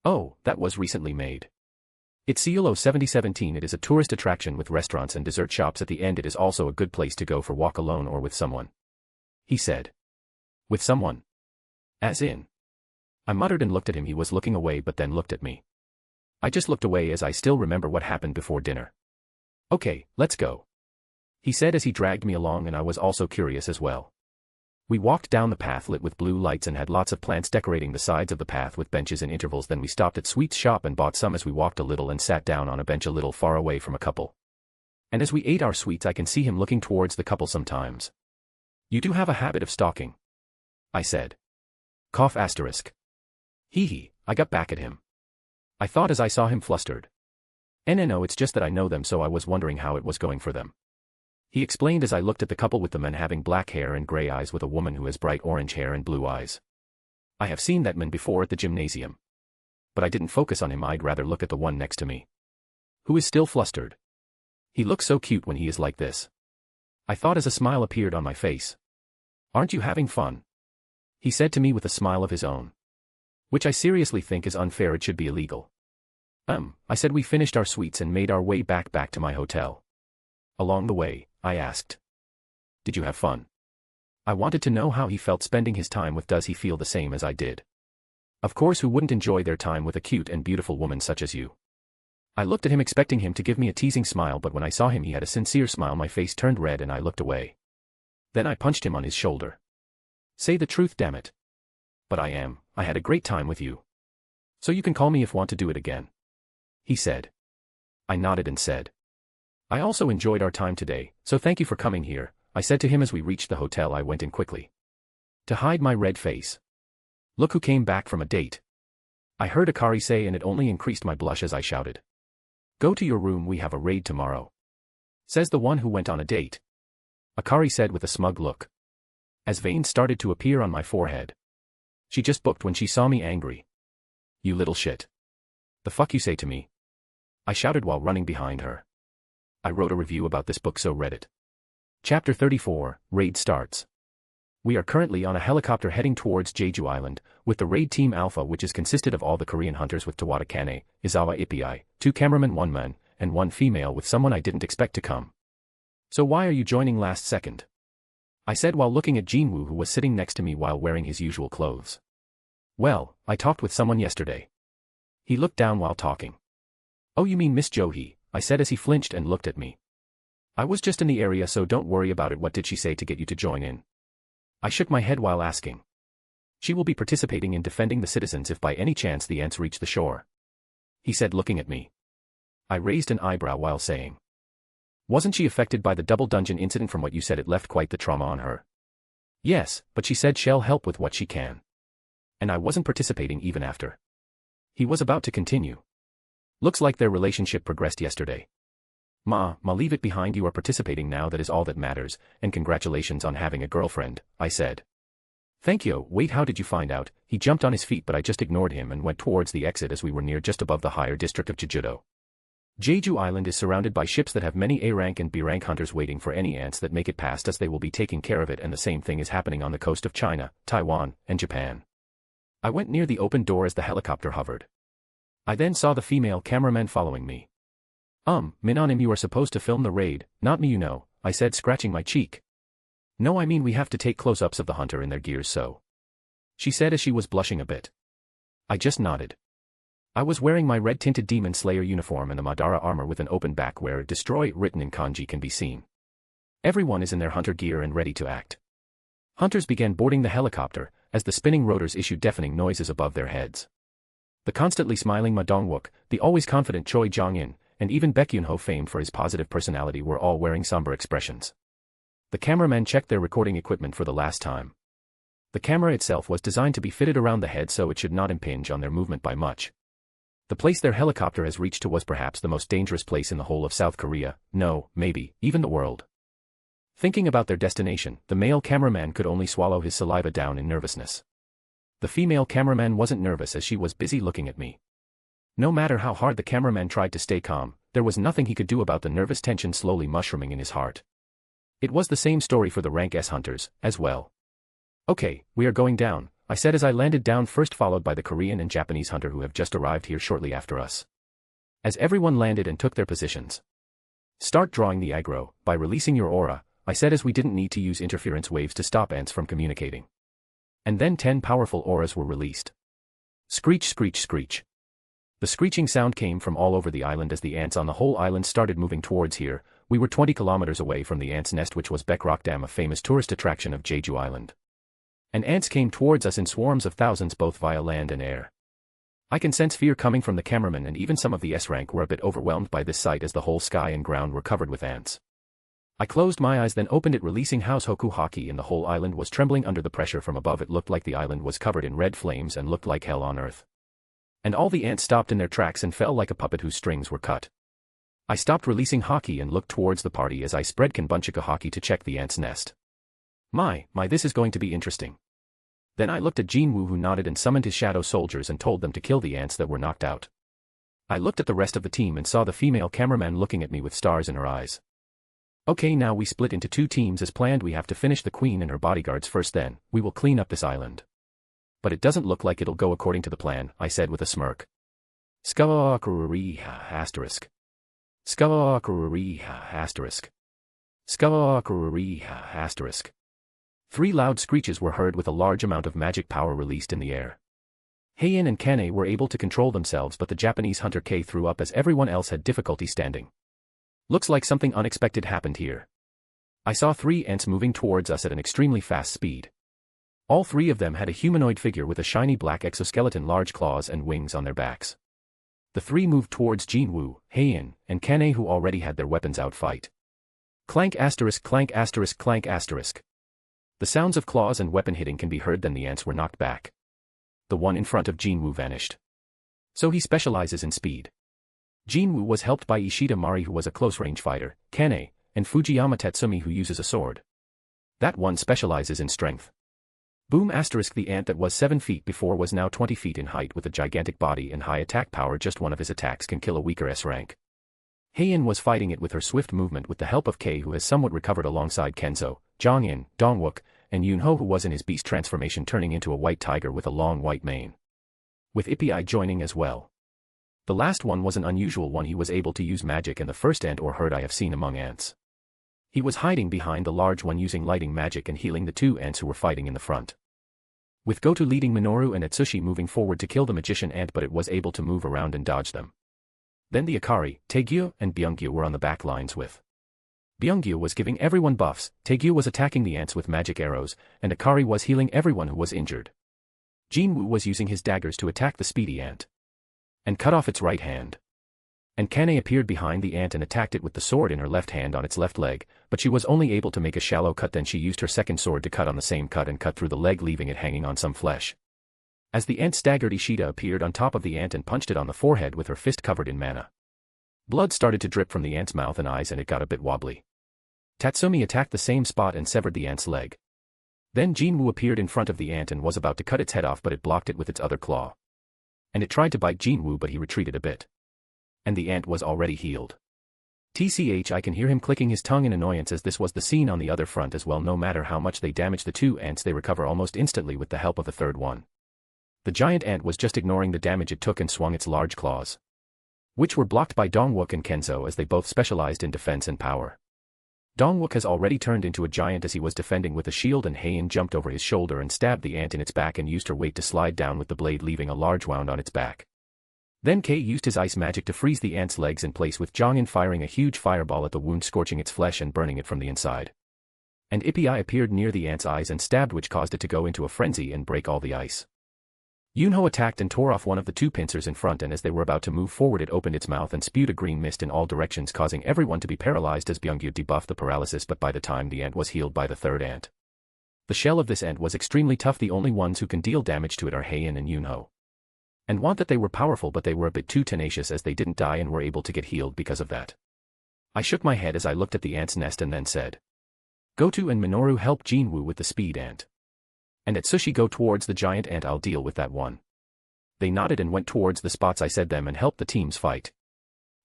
Oh, that was recently made. It's Cielo 7017. It is a tourist attraction with restaurants and dessert shops at the end. It is also a good place to go for walk alone or with someone, he said. With someone? As in? I muttered and looked at him. He was looking away but then looked at me. I just looked away as I still remember what happened before dinner. Okay, let's go, he said as he dragged me along, and I was also curious as well. We walked down the path lit with blue lights and had lots of plants decorating the sides of the path with benches in intervals. Then we stopped at Sweet's shop and bought some as we walked a little and sat down on a bench a little far away from a couple. And as we ate our sweets I can see him looking towards the couple sometimes. You do have a habit of stalking, I said. Cough asterisk. Hee, I got back at him. I thought as I saw him flustered. No, it's just that I know them, so I was wondering how it was going for them. He explained as I looked at the couple with the man having black hair and gray eyes with a woman who has bright orange hair and blue eyes. I have seen that man before at the gymnasium. But I didn't focus on him, I'd rather look at the one next to me. Who is still flustered. He looks so cute when he is like this. I thought as a smile appeared on my face. Aren't you having fun? He said to me with a smile of his own. Which I seriously think is unfair, it should be illegal. I said. We finished our sweets and made our way back to my hotel. Along the way, I asked. Did you have fun? I wanted to know how he felt spending his time with. Does he feel the same as I did? Of course, who wouldn't enjoy their time with a cute and beautiful woman such as you? I looked at him expecting him to give me a teasing smile, but when I saw him he had a sincere smile. My face turned red and I looked away. Then I punched him on his shoulder. Say the truth, damn it. But I had a great time with you. So you can call me if want to do it again. He said. I nodded and said. I also enjoyed our time today, so thank you for coming here, I said to him as we reached the hotel. I went in quickly to hide my red face. Look who came back from a date. I heard Akari say, and it only increased my blush as I shouted. Go to your room, we have a raid tomorrow. Says the one who went on a date. Akari said with a smug look. As veins started to appear on my forehead. She just booked when she saw me angry. You little shit. The fuck you say to me? I shouted while running behind her. I wrote a review about this book, so read it. Chapter 34, Raid starts. We are currently on a helicopter heading towards Jeju Island, with the raid team Alpha, which is consisted of all the Korean hunters with Tawada Kane, Izawa Ippei, 2 cameramen, 1 man, and 1 female with someone I didn't expect to come. So why are you joining last second? I said while looking at Jinwoo, who was sitting next to me while wearing his usual clothes. Well, I talked with someone yesterday. He looked down while talking. Oh, you mean Miss Jo-hee, I said as he flinched and looked at me. I was just in the area, so don't worry about it. What did she say to get you to join in? I shook my head while asking. She will be participating in defending the citizens if by any chance the ants reach the shore. He said, looking at me. I raised an eyebrow while saying. Wasn't she affected by the double dungeon incident? From what you said, it left quite the trauma on her. Yes, but she said she'll help with what she can. And I wasn't participating even after. He was about to continue. Looks like their relationship progressed yesterday. Ma, leave it behind. You are participating now, that is all that matters, and congratulations on having a girlfriend, I said. Thank you. Wait, how did you find out? He jumped on his feet, but I just ignored him and went towards the exit as we were near just above the higher district of Jeju. Jeju Island is surrounded by ships that have many A-rank and B-rank hunters waiting for any ants that make it past us. They will be taking care of it, and the same thing is happening on the coast of China, Taiwan, and Japan. I went near the open door as the helicopter hovered. I then saw the female cameraman following me. Minonim, you are supposed to film the raid, not me, you know, I said, scratching my cheek. No, I mean we have to take close-ups of the hunter in their gears, so. She said as she was blushing a bit. I just nodded. I was wearing my red-tinted Demon Slayer uniform and the Madara armor with an open back where "Destroy" written in kanji can be seen. Everyone is in their hunter gear and ready to act. Hunters began boarding the helicopter, as the spinning rotors issued deafening noises above their heads. The constantly smiling Ma Dong-wook, the always confident Choi Jong-in, and even Baekhyun-ho, famed for his positive personality, were all wearing somber expressions. The cameramen checked their recording equipment for the last time. The camera itself was designed to be fitted around the head so it should not impinge on their movement by much. The place their helicopter has reached to was perhaps the most dangerous place in the whole of South Korea, no, maybe, even the world. Thinking about their destination, the male cameraman could only swallow his saliva down in nervousness. The female cameraman wasn't nervous as she was busy looking at me. No matter how hard the cameraman tried to stay calm, there was nothing he could do about the nervous tension slowly mushrooming in his heart. It was the same story for the rank S hunters, as well. Okay, we are going down, I said as I landed down first, followed by the Korean and Japanese hunter who have just arrived here shortly after us. As everyone landed and took their positions. Start drawing the aggro, by releasing your aura, I said as we didn't need to use interference waves to stop ants from communicating. And then 10 powerful auras were released. Screech, screech, screech. The screeching sound came from all over the island as the ants on the whole island started moving towards here. We were 20 kilometers away from the ants' nest, which was Baek Rock Dam, a famous tourist attraction of Jeju Island. And ants came towards us in swarms of thousands both via land and air. I can sense fear coming from the cameraman, and even some of the S-rank were a bit overwhelmed by this sight as the whole sky and ground were covered with ants. I closed my eyes, then opened it, releasing House Hoku Haki, and the whole island was trembling under the pressure from above. It looked like the island was covered in red flames and looked like hell on earth. And all the ants stopped in their tracks and fell like a puppet whose strings were cut. I stopped releasing Haki and looked towards the party as I spread Kanbunchika Haki to check the ant's nest. My, this is going to be interesting. Then I looked at Jinwoo, who nodded and summoned his shadow soldiers and told them to kill the ants that were knocked out. I looked at the rest of the team and saw the female cameraman looking at me with stars in her eyes. Okay, now we split into 2 teams as planned. We have to finish the queen and her bodyguards first, then we will clean up this island. But it doesn't look like it'll go according to the plan, I said with a smirk. Skawakuriha asterisk. Skawakuriha asterisk. Skawakuriha asterisk. 3 loud screeches were heard with a large amount of magic power released in the air. Heian and Kane were able to control themselves, but the Japanese hunter K threw up as everyone else had difficulty standing. Looks like something unexpected happened here. I saw 3 ants moving towards us at an extremely fast speed. All 3 of them had a humanoid figure with a shiny black exoskeleton, large claws and wings on their backs. The 3 moved towards Jinwoo, Heian, and Kane, who already had their weapons out. Fight. Clank asterisk, clank asterisk, clank asterisk. The sounds of claws and weapon hitting can be heard. Then the ants were knocked back. The one in front of Jinwoo vanished. So he specializes in speed. Jinwoo was helped by Ishida Mari, who was a close-range fighter, Kane, and Fujiyama Tatsumi, who uses a sword. That one specializes in strength. Boom asterisk. The ant that was 7 feet before was now 20 feet in height with a gigantic body and high attack power. Just one of his attacks can kill a weaker S-rank. Heian was fighting it with her swift movement with the help of Kei, who has somewhat recovered, alongside Kenzo, Jongin, Dongwook, and Yunho, who was in his beast transformation turning into a white tiger with a long white mane. With Ippei joining as well. The last one was an unusual one. He was able to use magic, and the first ant or herd I have seen among ants. He was hiding behind the large one using lighting magic and healing the 2 ants who were fighting in the front. With Goto leading Minoru and Atsushi moving forward to kill the magician ant, but it was able to move around and dodge them. Then the Akari, Taegyu, and Byungyu were on the back lines with. Byungyu was giving everyone buffs, Taegyu was attacking the ants with magic arrows, and Akari was healing everyone who was injured. Jinwoo was using his daggers to attack the speedy ant and cut off its right hand. And Kane appeared behind the ant and attacked it with the sword in her left hand on its left leg, but she was only able to make a shallow cut. Then she used her second sword to cut on the same cut and cut through the leg, leaving it hanging on some flesh. As the ant staggered, Ishida appeared on top of the ant and punched it on the forehead with her fist covered in mana. Blood started to drip from the ant's mouth and eyes, and it got a bit wobbly. Tatsumi attacked the same spot and severed the ant's leg. Then Jinwoo appeared in front of the ant and was about to cut its head off, but it blocked it with its other claw. And it tried to bite Jinwoo, but he retreated a bit. And the ant was already healed. TCH, I can hear him clicking his tongue in annoyance, as this was the scene on the other front as well. No matter how much they damage the 2 ants, they recover almost instantly with the help of the third one. The giant ant was just ignoring the damage it took and swung its large claws, which were blocked by Dongwook and Kenzo, as they both specialized in defense and power. Dongwook has already turned into a giant as he was defending with a shield, and Heian jumped over his shoulder and stabbed the ant in its back and used her weight to slide down with the blade, leaving a large wound on its back. Then Kei used his ice magic to freeze the ant's legs in place, with Jongin firing a huge fireball at the wound, scorching its flesh and burning it from the inside. And Ippei appeared near the ant's eyes and stabbed, which caused it to go into a frenzy and break all the ice. Yunho attacked and tore off one of the 2 pincers in front, and as they were about to move forward, it opened its mouth and spewed a green mist in all directions, causing everyone to be paralyzed as Byungyu debuffed the paralysis. But by the time the ant was healed by the third ant, the shell of this ant was extremely tough. The only ones who can deal damage to it are Heian and Yunho. And want that they were powerful, but they were a bit too tenacious, as they didn't die and were able to get healed because of that. I shook my head as I looked at the ant's nest and then said, Goto and Minoru help Jinwoo with the speed ant. And Atsushi, go towards the giant ant, I'll deal with that one. They nodded and went towards the spots I said them and helped the teams fight.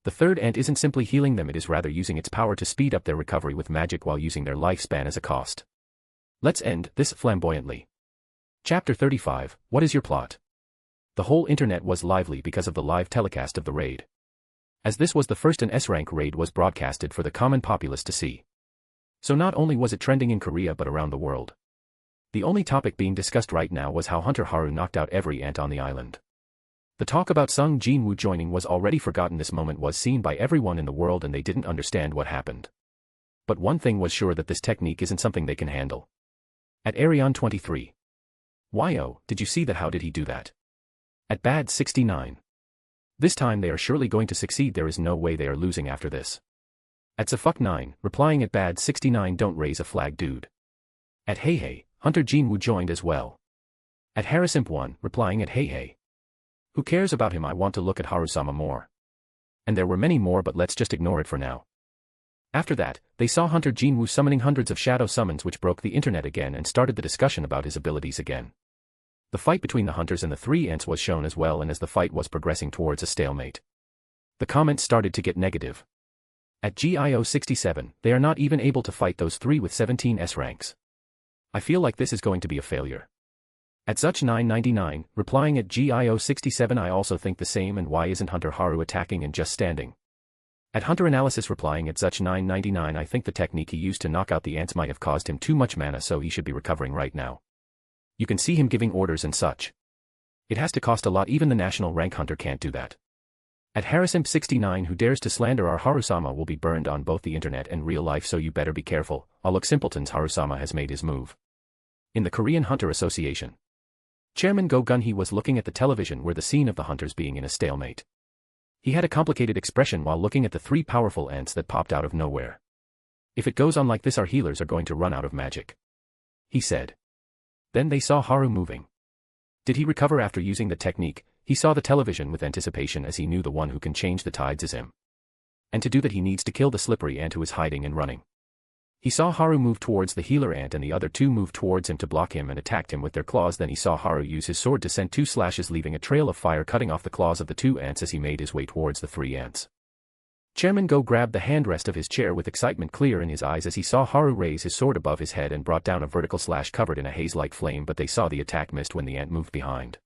The third ant isn't simply healing them, it is rather using its power to speed up their recovery with magic while using their lifespan as a cost. Let's end this flamboyantly. Chapter 35, What is your plot? The whole internet was lively because of the live telecast of the raid. As this was the first an S-rank raid was broadcasted for the common populace to see. So not only was it trending in Korea but around the world. The only topic being discussed right now was how Hunter Haru knocked out every ant on the island. The talk about Sung Jinwoo joining was already forgotten. This moment was seen by everyone in the world and they didn't understand what happened. But one thing was sure, that this technique isn't something they can handle. At Arion 23. Why oh, did you see that? How did he do that? At bad 69. This time they are surely going to succeed, there is no way they are losing after this. At Fuck 9, replying at bad 69, don't raise a flag dude. At hey hey, Hunter Jinwoo joined as well. At Harasimp 1, replying at hey hey. Who cares about him, I want to look at Harusama more. And there were many more, but let's just ignore it for now. After that, they saw Hunter Jinwoo summoning hundreds of shadow summons, which broke the internet again and started the discussion about his abilities again. The fight between the hunters and the three ants was shown as well, and as the fight was progressing towards a stalemate, the comments started to get negative. At GIO 67, they are not even able to fight those three with 17 S ranks. I feel like this is going to be a failure. At Zuch 999, replying at GIO 67, I also think the same, and why isn't Hunter Haru attacking and just standing? At Hunter Analysis, replying at Zuch 999, I think the technique he used to knock out the ants might have caused him too much mana, so he should be recovering right now. You can see him giving orders and such. It has to cost a lot, even the national rank hunter can't do that. At Harasimp 69, who dares to slander our Harusama will be burned on both the internet and real life, so you better be careful. Oh look, simpletons, Harusama has made his move. In the Korean Hunter Association, Chairman Go Gun-hee was looking at the television where the scene of the hunters being in a stalemate. He had a complicated expression while looking at the three powerful ants that popped out of nowhere. If it goes on like this, our healers are going to run out of magic, he said. Then they saw Haru moving. Did he recover after using the technique? He saw the television with anticipation, as he knew the one who can change the tides is him. And to do that he needs to kill the slippery ant who is hiding and running. He saw Haru move towards the healer ant and the other two move towards him to block him and attacked him with their claws. Then he saw Haru use his sword to send 2 slashes, leaving a trail of fire cutting off the claws of the 2 ants as he made his way towards the 3 ants. Chairman Go grabbed the handrest of his chair with excitement clear in his eyes as he saw Haru raise his sword above his head and brought down a vertical slash covered in a haze-like flame, but they saw the attack missed when the ant moved behind.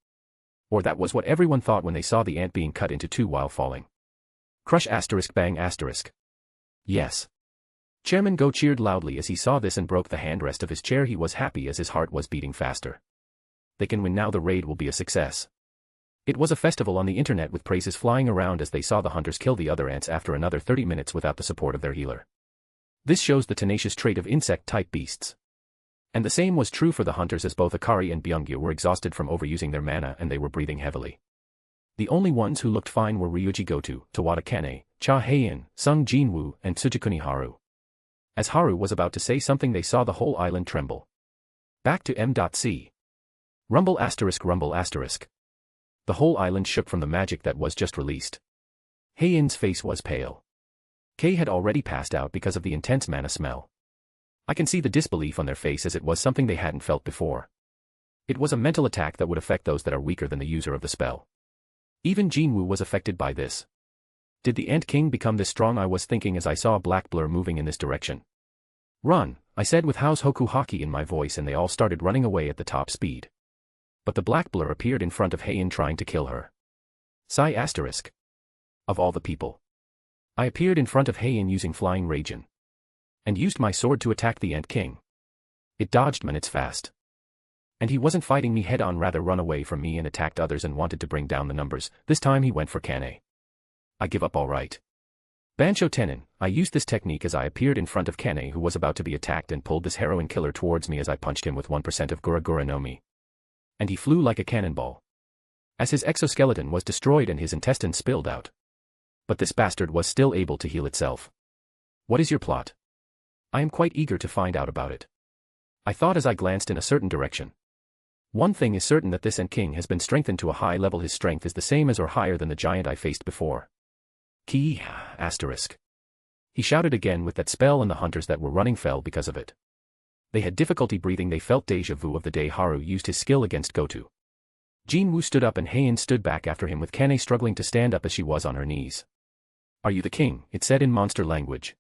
Or that was what everyone thought when they saw the ant being cut into 2 while falling. Crush asterisk bang asterisk. Yes. Chairman Go cheered loudly as he saw this and broke the handrest of his chair. He was happy as his heart was beating faster. They can win now, the raid will be a success. It was a festival on the internet with praises flying around as they saw the hunters kill the other ants after another 30 minutes without the support of their healer. This shows the tenacious trait of insect-type beasts. And the same was true for the hunters, as both Akari and Byungyu were exhausted from overusing their mana and they were breathing heavily. The only ones who looked fine were Ryuji Goto, Tawada Kane, Cha Heian, Sung Jinwoo, and Tsujikuni Haru. As Haru was about to say something, they saw the whole island tremble. Back to M.C. Rumble asterisk rumble asterisk. The whole island shook from the magic that was just released. Heian's face was pale. Kei had already passed out because of the intense mana smell. I can see the disbelief on their face, as it was something they hadn't felt before. It was a mental attack that would affect those that are weaker than the user of the spell. Even Jinwoo was affected by this. Did the Ant King become this strong? I was thinking as I saw a black blur moving in this direction. Run, I said with House Hoku Haki in my voice, and they all started running away at the top speed. But the black blur appeared in front of Heian trying to kill her. Sigh asterisk. Of all the people. I appeared in front of Heian using Flying Raijin. And used my sword to attack the Ant King. It dodged minutes fast. And he wasn't fighting me head on, rather run away from me and attacked others and wanted to bring down the numbers. This time he went for Kane. I give up, alright. Bansho Tenin, I used this technique as I appeared in front of Kane, who was about to be attacked, and pulled this heroin killer towards me as I punched him with 1% of Gura Gura no Mi. And he flew like a cannonball. As his exoskeleton was destroyed and his intestines spilled out. But this bastard was still able to heal itself. What is your plot? I am quite eager to find out about it. I thought as I glanced in a certain direction. One thing is certain, that this Ant King has been strengthened to a high level. His strength is the same as or higher than the giant I faced before. Ki asterisk. He shouted again with that spell, and the hunters that were running fell because of it. They had difficulty breathing. They felt deja vu of the day Haru used his skill against Goto. Jinwoo stood up and Heian stood back after him, with Kane struggling to stand up as she was on her knees. Are you the king? It said in monster language.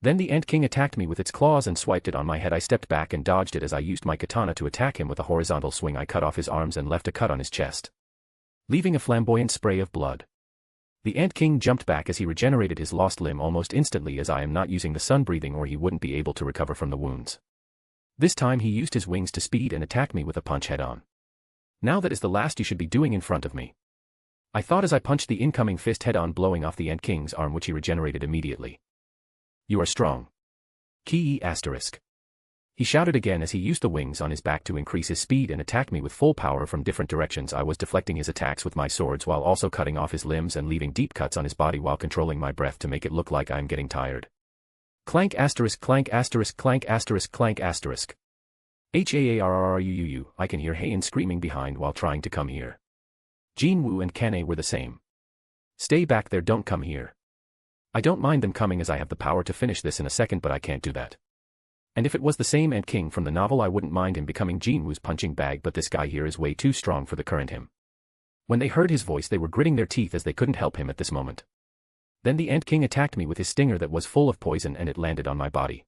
Then the Ant King attacked me with its claws and swiped it on my head. I stepped back and dodged it as I used my katana to attack him with a horizontal swing. I cut off his arms and left a cut on his chest, leaving a flamboyant spray of blood. The Ant King jumped back as he regenerated his lost limb almost instantly, as I am not using the sun breathing or he wouldn't be able to recover from the wounds. This time he used his wings to speed and attack me with a punch head on. Now that is the last you should be doing in front of me, I thought as I punched the incoming fist head on, blowing off the Ant King's arm, which he regenerated immediately. You are strong. Ki asterisk. He shouted again as he used the wings on his back to increase his speed and attacked me with full power from different directions. I was deflecting his attacks with my swords while also cutting off his limbs and leaving deep cuts on his body while controlling my breath to make it look like I'm getting tired. Clank asterisk clank asterisk clank asterisk clank asterisk. Haarrrruu. I can hear Heian screaming behind while trying to come here. Jinwoo and Kane were the same. Stay back there, don't come here. I don't mind them coming as I have the power to finish this in a second, but I can't do that. And if it was the same Ant King from the novel, I wouldn't mind him becoming Jinwoo's punching bag, but this guy here is way too strong for the current him. When they heard his voice, they were gritting their teeth as they couldn't help him at this moment. Then the Ant King attacked me with his stinger that was full of poison and it landed on my body.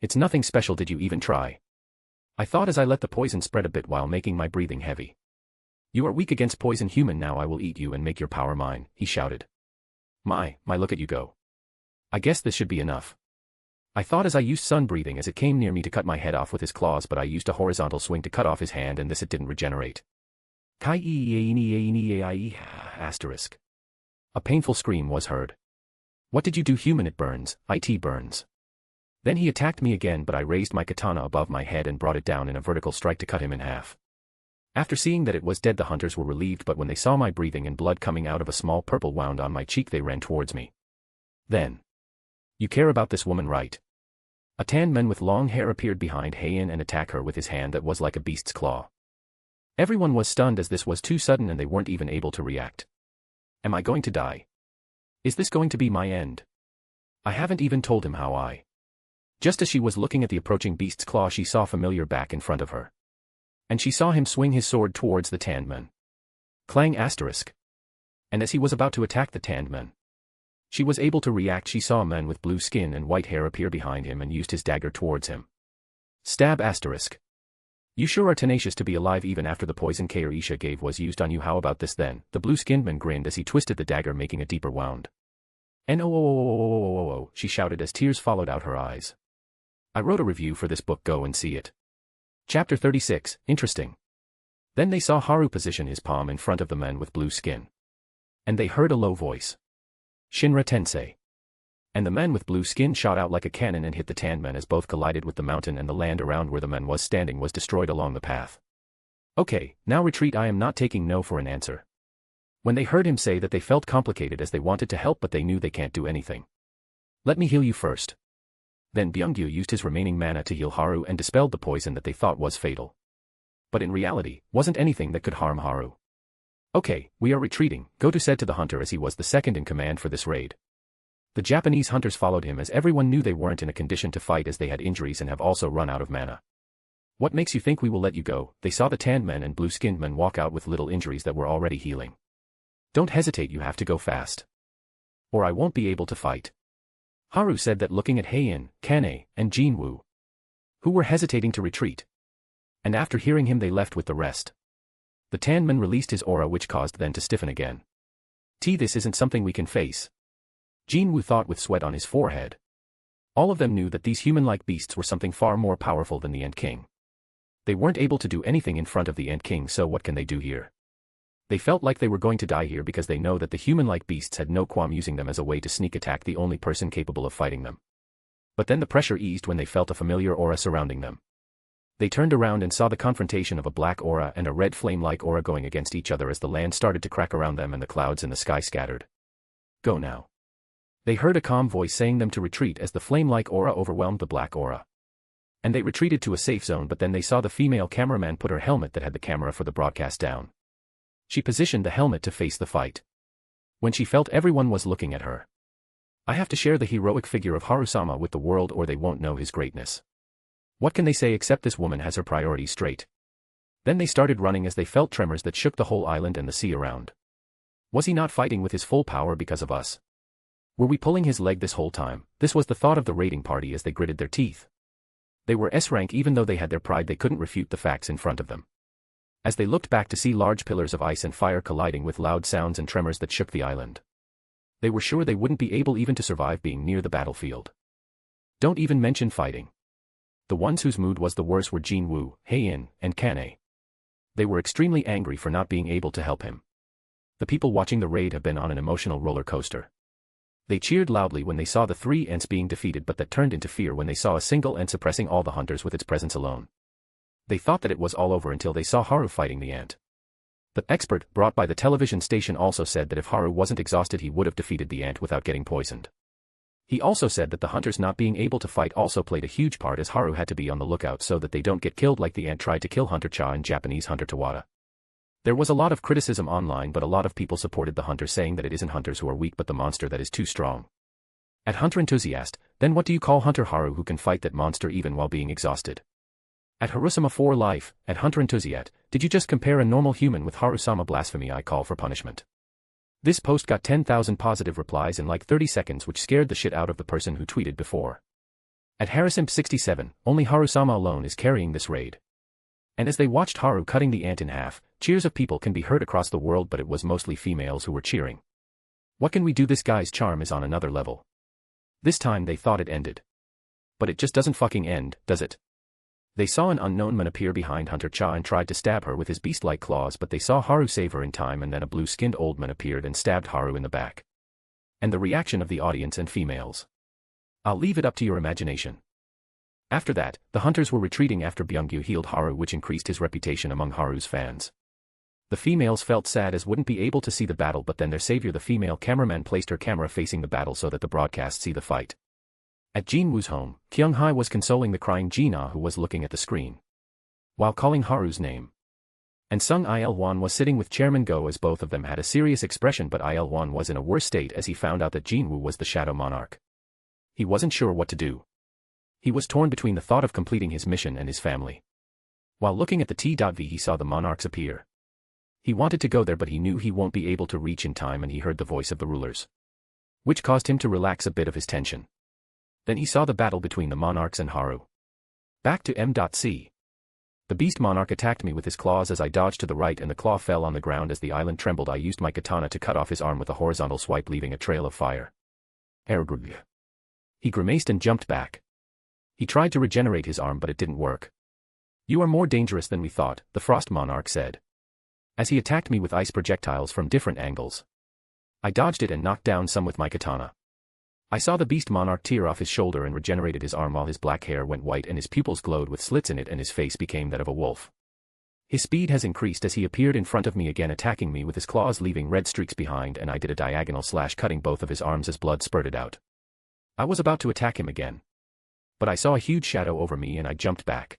It's nothing special, did you even try? I thought as I let the poison spread a bit while making my breathing heavy. You are weak against poison, human, now I will eat you and make your power mine, he shouted. My, look at you go. I guess this should be enough. I thought as I used sun breathing as it came near me to cut my head off with his claws, but I used a horizontal swing to cut off his hand and this it didn't regenerate. Asterisk. A painful scream was heard. What did you do, human? It burns, it burns. Then he attacked me again, but I raised my katana above my head and brought it down in a vertical strike to cut him in half. After seeing that it was dead, the hunters were relieved, but when they saw my breathing and blood coming out of a small purple wound on my cheek, they ran towards me. Then. You care about this woman, right? A tanned man with long hair appeared behind Heian and attacked her with his hand that was like a beast's claw. Everyone was stunned as this was too sudden and they weren't even able to react. Am I going to die? Is this going to be my end? I haven't even told him how I. Just as she was looking at the approaching beast's claw, she saw familiar back in front of her. And she saw him swing his sword towards the tanned man. Clang asterisk. And as he was about to attack the tanned man, she was able to react. She saw a man with blue skin and white hair appear behind him and used his dagger towards him. Stab asterisk. You sure are tenacious to be alive even after the poison Kaisha gave was used on you. How about this then? The blue-skinned man grinned as he twisted the dagger, making a deeper wound. No, she shouted as tears followed out her eyes. I wrote a review for this book, go and see it. Chapter 36, interesting. Then they saw Haru position his palm in front of the man with blue skin. And they heard a low voice. Shinra Tensei. And the man with blue skin shot out like a cannon and hit the tanned man as both collided with the mountain, and the land around where the man was standing was destroyed along the path. Okay, now retreat. I am not taking no for an answer. When they heard him say that, they felt complicated as they wanted to help, but they knew they can't do anything. Let me heal you first. Then Byungyu used his remaining mana to heal Haru and dispelled the poison that they thought was fatal. But in reality, wasn't anything that could harm Haru. Okay, we are retreating, Goto said to the hunter as he was the second in command for this raid. The Japanese hunters followed him as everyone knew they weren't in a condition to fight as they had injuries and have also run out of mana. What makes you think we will let you go? They saw the tanned men and blue-skinned men walk out with little injuries that were already healing. Don't hesitate, you have to go fast. Or I won't be able to fight. Haru said that, looking at Heian, Kane, and Jinwoo, who were hesitating to retreat. And after hearing him they left with the rest. The tanned man released his aura, which caused them to stiffen again. This isn't something we can face. Jinwoo thought with sweat on his forehead. All of them knew that these human-like beasts were something far more powerful than the Ant King. They weren't able to do anything in front of the Ant King, so what can they do here? They felt like they were going to die here because they know that the human-like beasts had no qualm using them as a way to sneak attack the only person capable of fighting them. But then the pressure eased when they felt a familiar aura surrounding them. They turned around and saw the confrontation of a black aura and a red flame-like aura going against each other as the land started to crack around them and the clouds in the sky scattered. Go now. They heard a calm voice saying them to retreat as the flame-like aura overwhelmed the black aura. And they retreated to a safe zone, but then they saw the female cameraman put her helmet that had the camera for the broadcast down. She positioned the helmet to face the fight. When she felt everyone was looking at her. I have to share the heroic figure of Haru-sama with the world or they won't know his greatness. What can they say except this woman has her priorities straight? Then they started running as they felt tremors that shook the whole island and the sea around. Was he not fighting with his full power because of us? Were we pulling his leg this whole time? This was the thought of the raiding party as they gritted their teeth. They were S-rank, even though they had their pride, they couldn't refute the facts in front of them. As they looked back to see large pillars of ice and fire colliding with loud sounds and tremors that shook the island. They were sure they wouldn't be able even to survive being near the battlefield. Don't even mention fighting. The ones whose mood was the worst were Jinwoo, Heian, and Kane. They were extremely angry for not being able to help him. The people watching the raid have been on an emotional roller coaster. They cheered loudly when they saw the 3 ants being defeated, but that turned into fear when they saw a single ant suppressing all the hunters with its presence alone. They thought that it was all over until they saw Haru fighting the ant. The expert brought by the television station also said that if Haru wasn't exhausted he would have defeated the ant without getting poisoned. He also said that the hunters not being able to fight also played a huge part, as Haru had to be on the lookout so that they don't get killed like the ant tried to kill Hunter Cha and Japanese Hunter Tawada. There was a lot of criticism online, but a lot of people supported the hunter, saying that it isn't hunters who are weak but the monster that is too strong. At Hunter Enthusiast, then what do you call Hunter Haru who can fight that monster even while being exhausted? At Harusama 4 Life, at Hunter Enthusiast, did you just compare a normal human with Harusama? Blasphemy, I call for punishment. This post got 10,000 positive replies in like 30 seconds, which scared the shit out of the person who tweeted before. At Harrisimp67, only Harusama alone is carrying this raid. And as they watched Haru cutting the ant in half, cheers of people can be heard across the world, but it was mostly females who were cheering. What can we do? This guy's charm is on another level. This time they thought it ended. But it just doesn't fucking end, does it? They saw an unknown man appear behind Hunter Cha and tried to stab her with his beast-like claws, but they saw Haru save her in time, and then a blue-skinned old man appeared and stabbed Haru in the back. And the reaction of the audience and females. I'll leave it up to your imagination. After that, the hunters were retreating after Byungyu healed Haru, which increased his reputation among Haru's fans. The females felt sad as wouldn't be able to see the battle, but then their savior, the female cameraman, placed her camera facing the battle so that the broadcast see the fight. At Jinwoo's home, Kyung-hae was consoling the crying Jin-ah, who was looking at the screen while calling Haru's name. And Sung Il-won was sitting with Chairman Go, as both of them had a serious expression, but Il-won was in a worse state as he found out that Jinwoo was the Shadow Monarch. He wasn't sure what to do. He was torn between the thought of completing his mission and his family. While looking at the T.V, he saw the monarchs appear. He wanted to go there, but he knew he won't be able to reach in time, and he heard the voice of the rulers, which caused him to relax a bit of his tension. Then he saw the battle between the monarchs and Haru. Back to M.C. The beast monarch attacked me with his claws as I dodged to the right, and the claw fell on the ground as the island trembled. I used my katana to cut off his arm with a horizontal swipe, leaving a trail of fire. He grimaced and jumped back. He tried to regenerate his arm, but it didn't work. You are more dangerous than we thought, the frost monarch said, as he attacked me with ice projectiles from different angles. I dodged it and knocked down some with my katana. I saw the beast monarch tear off his shoulder and regenerated his arm while his black hair went white and his pupils glowed with slits in it, and his face became that of a wolf. His speed has increased as he appeared in front of me again, attacking me with his claws, leaving red streaks behind, and I did a diagonal slash, cutting both of his arms as blood spurted out. I was about to attack him again, but I saw a huge shadow over me and I jumped back.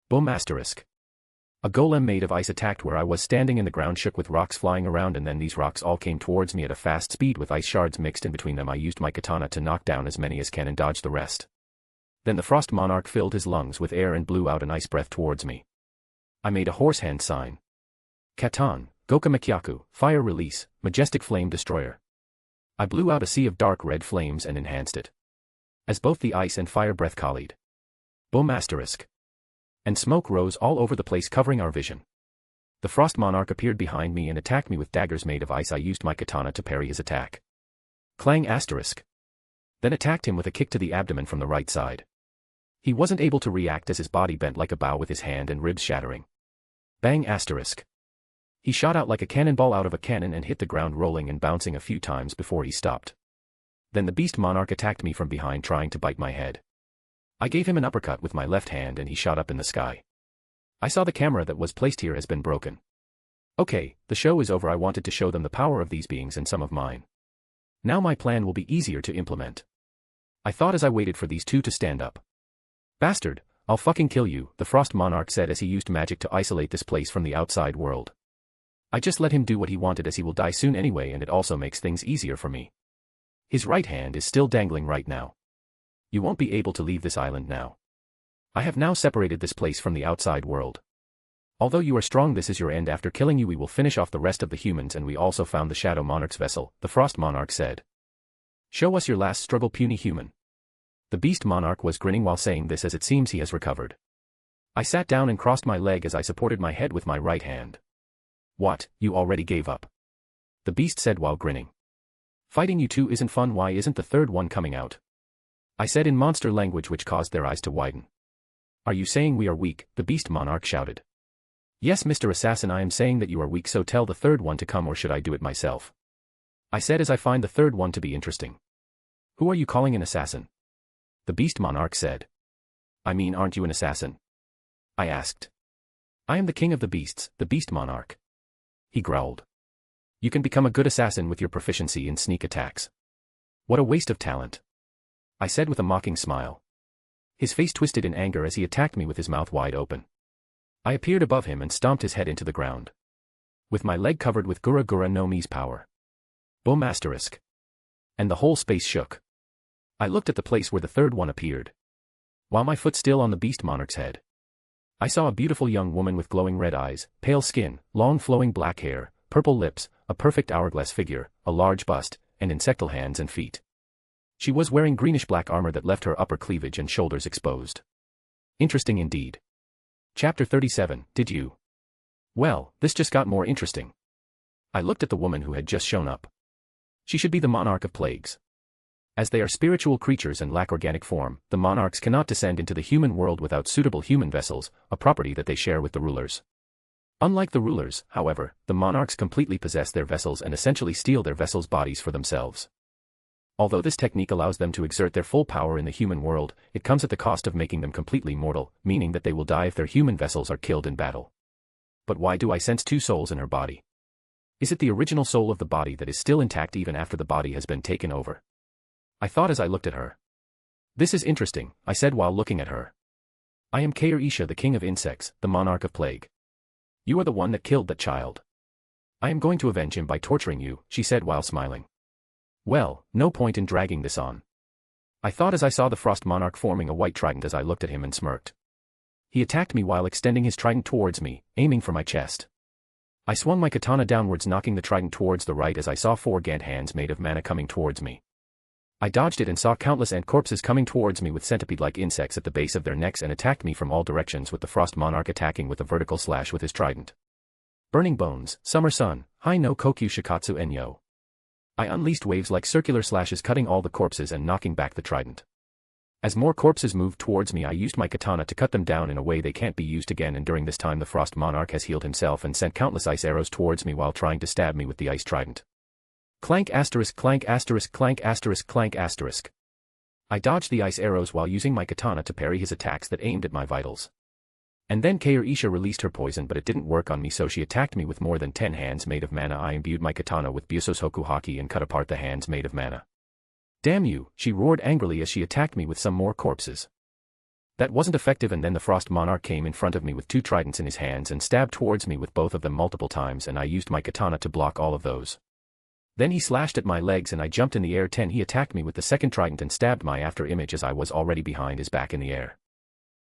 Boom! A golem made of ice attacked where I was standing, and the ground shook with rocks flying around, and then these rocks all came towards me at a fast speed with ice shards mixed in between them. I used my katana to knock down as many as can and dodge the rest. Then the frost monarch filled his lungs with air and blew out an ice breath towards me. I made a horse hand sign. Katan, Goka Mekyaku, fire release, majestic flame destroyer. I blew out a sea of dark red flames and enhanced it, as both the ice and fire breath collied. Boom! And smoke rose all over the place, covering our vision. The frost monarch appeared behind me and attacked me with daggers made of ice. I used my katana to parry his attack. Clang! Then attacked him with a kick to the abdomen from the right side. He wasn't able to react as his body bent like a bow with his hand and ribs shattering. Bang! He shot out like a cannonball out of a cannon and hit the ground, rolling and bouncing a few times before he stopped. Then the beast monarch attacked me from behind, trying to bite my head. I gave him an uppercut with my left hand and he shot up in the sky. I saw the camera that was placed here has been broken. Okay, the show is over. I wanted to show them the power of these beings and some of mine. Now my plan will be easier to implement. I thought as I waited for these two to stand up. Bastard, I'll fucking kill you, the frost monarch said as he used magic to isolate this place from the outside world. I just let him do what he wanted, as he will die soon anyway, and it also makes things easier for me. His right hand is still dangling right now. You won't be able to leave this island now. I have now separated this place from the outside world. Although you are strong, this is your end. After killing you we will finish off the rest of the humans, and we also found the Shadow Monarch's vessel, the Frost Monarch said. Show us your last struggle, puny human. The Beast Monarch was grinning while saying this, as it seems he has recovered. I sat down and crossed my leg as I supported my head with my right hand. What, you already gave up? The Beast said while grinning. Fighting you two isn't fun. Why isn't the third one coming out? I said in monster language, which caused their eyes to widen. Are you saying we are weak? The Beast Monarch shouted. Yes, Mr. Assassin, I am saying that you are weak, so tell the third one to come, or should I do it myself? I said as I find the third one to be interesting. Who are you calling an assassin? The beast monarch said. I mean, aren't you an assassin? I asked. I am the king of the beasts, the beast monarch. He growled. You can become a good assassin with your proficiency in sneak attacks. What a waste of talent. I said with a mocking smile. His face twisted in anger as he attacked me with his mouth wide open. I appeared above him and stomped his head into the ground. With my leg covered with Gura Gura no Mi's power. Boom asterisk. And the whole space shook. I looked at the place where the third one appeared. While my foot still on the beast monarch's head. I saw a beautiful young woman with glowing red eyes, pale skin, long flowing black hair, purple lips, a perfect hourglass figure, a large bust, and insectal hands and feet. She was wearing greenish-black armor that left her upper cleavage and shoulders exposed. Interesting indeed. Chapter 37, Did you? Well, this just got more interesting. I looked at the woman who had just shown up. She should be the monarch of plagues. As they are spiritual creatures and lack organic form, the monarchs cannot descend into the human world without suitable human vessels, a property that they share with the rulers. Unlike the rulers, however, the monarchs completely possess their vessels and essentially steal their vessels' bodies for themselves. Although this technique allows them to exert their full power in the human world, it comes at the cost of making them completely mortal, meaning that they will die if their human vessels are killed in battle. But why do I sense two souls in her body? Is it the original soul of the body that is still intact even after the body has been taken over? I thought as I looked at her. This is interesting, I said while looking at her. I am Kair Isha, the king of insects, the monarch of plague. You are the one that killed that child. I am going to avenge him by torturing you, she said while smiling. Well, no point in dragging this on. I thought as I saw the frost monarch forming a white trident as I looked at him and smirked. He attacked me while extending his trident towards me, aiming for my chest. I swung my katana downwards, knocking the trident towards the right as I saw four gaunt hands made of mana coming towards me. I dodged it and saw countless ant corpses coming towards me with centipede-like insects at the base of their necks and attacked me from all directions, with the frost monarch attacking with a vertical slash with his trident. Burning bones, summer sun, hai no kokyu shikatsu enyo. I unleashed waves like circular slashes, cutting all the corpses and knocking back the trident. As more corpses moved towards me, I used my katana to cut them down in a way they can't be used again, and during this time the frost monarch has healed himself and sent countless ice arrows towards me while trying to stab me with the ice trident. Clank asterisk clank asterisk clank asterisk clank asterisk. I dodged the ice arrows while using my katana to parry his attacks that aimed at my vitals. And then Kair Isha released her poison, but it didn't work on me, so she attacked me with more than 10 hands made of mana. I imbued my katana with Byuso's Hoku Haki and cut apart the hands made of mana. Damn you, she roared angrily as she attacked me with some more corpses. That wasn't effective, and then the frost monarch came in front of me with 2 tridents in his hands and stabbed towards me with both of them multiple times, and I used my katana to block all of those. Then he slashed at my legs and I jumped in the air. He attacked me with the second trident and stabbed my after image as I was already behind his back in the air.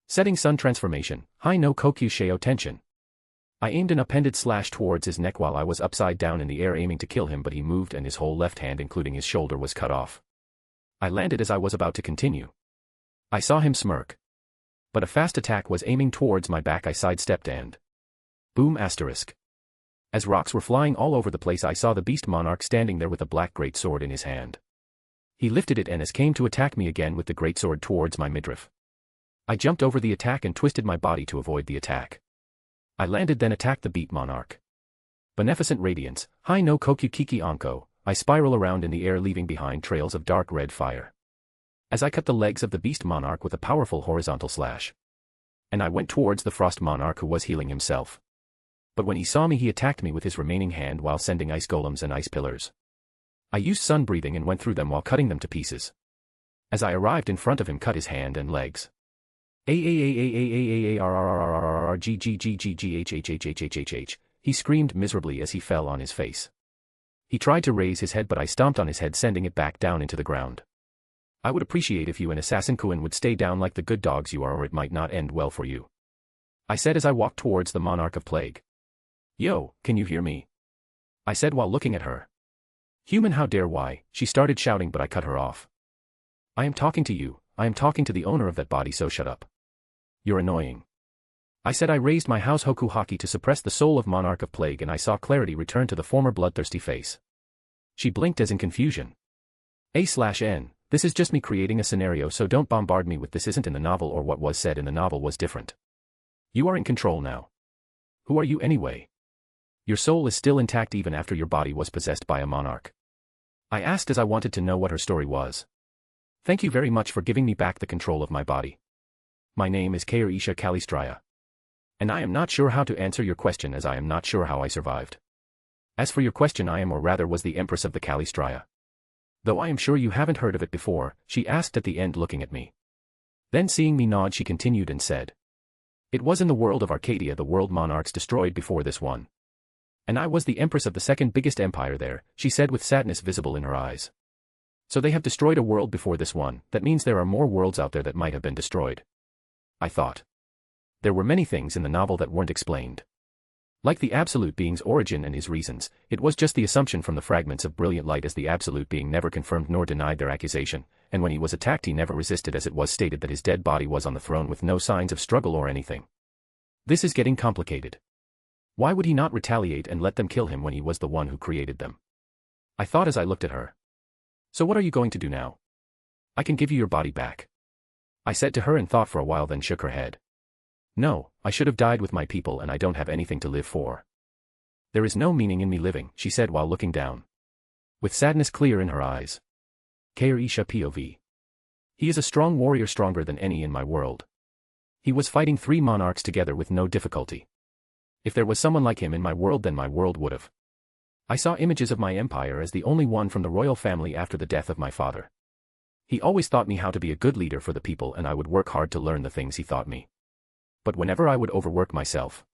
Setting sun transformation, hai no kokyu sheo tension. I aimed an appended slash towards his neck while I was upside down in the air aiming to kill him, but he moved and his whole left hand including his shoulder was cut off. I landed as I was about to continue. I saw him smirk. But a fast attack was aiming towards my back. I sidestepped and... boom asterisk. As rocks were flying all over the place, I saw the beast monarch standing there with a black greatsword in his hand. He lifted it and as came to attack me again with the greatsword towards my midriff. I jumped over the attack and twisted my body to avoid the attack. I landed, then attacked the beast monarch. Beneficent radiance, hai no kokyu kiki onko. I spiral around in the air, leaving behind trails of dark red fire. As I cut the legs of the beast monarch with a powerful horizontal slash. And I went towards the frost monarch, who was healing himself. But when he saw me, he attacked me with his remaining hand while sending ice golems and ice pillars. I used sun breathing and went through them while cutting them to pieces. As I arrived in front of him, cut his hand and legs. He screamed miserably as he fell on his face. He tried to raise his head, but I stomped on his head, sending it back down into the ground. I would appreciate if you and Assassin Kuin would stay down like the good dogs you are, or it might not end well for you, I said as I walked towards the monarch of plague. Yo, can you hear me? I said while looking at her. Human, how dare why, she started shouting, but I cut her off. I am talking to you, I am talking to the owner of that body, so shut up. You're annoying. I said. I raised my house Hoku Haki to suppress the soul of monarch of plague, and I saw clarity return to the former bloodthirsty face. She blinked as in confusion. A/N, this is just me creating a scenario, so don't bombard me with this isn't in the novel, or what was said in the novel was different. You are in control now. Who are you anyway? Your soul is still intact even after your body was possessed by a monarch. I asked as I wanted to know what her story was. Thank you very much for giving me back the control of my body. My name is Kair-Isha Kalistraya. And I am not sure how to answer your question as I am not sure how I survived. As for your question, I am or rather was the Empress of the Kalistraya. Though I am sure you haven't heard of it before, she asked at the end looking at me. Then seeing me nod she continued and said. It was in the world of Arcadia the world monarchs destroyed before this one. And I was the Empress of the second biggest empire there, she said with sadness visible in her eyes. So they have destroyed a world before this one, that means there are more worlds out there that might have been destroyed. I thought. There were many things in the novel that weren't explained. Like the absolute being's origin and his reasons, it was just the assumption from the fragments of brilliant light as the absolute being never confirmed nor denied their accusation, and when he was attacked he never resisted as it was stated that his dead body was on the throne with no signs of struggle or anything. This is getting complicated. Why would he not retaliate and let them kill him when he was the one who created them? I thought as I looked at her. So what are you going to do now? I can give you your body back. I said to her and thought for a while then shook her head. No, I should have died with my people and I don't have anything to live for. There is no meaning in me living, she said while looking down. With sadness clear in her eyes. Kair-Isha POV. He is a strong warrior, stronger than any in my world. He was fighting 3 monarchs together with no difficulty. If there was someone like him in my world then my world would have. I saw images of my empire as the only one from the royal family after the death of my father. He always taught me how to be a good leader for the people and I would work hard to learn the things he taught me. But whenever I would overwork myself.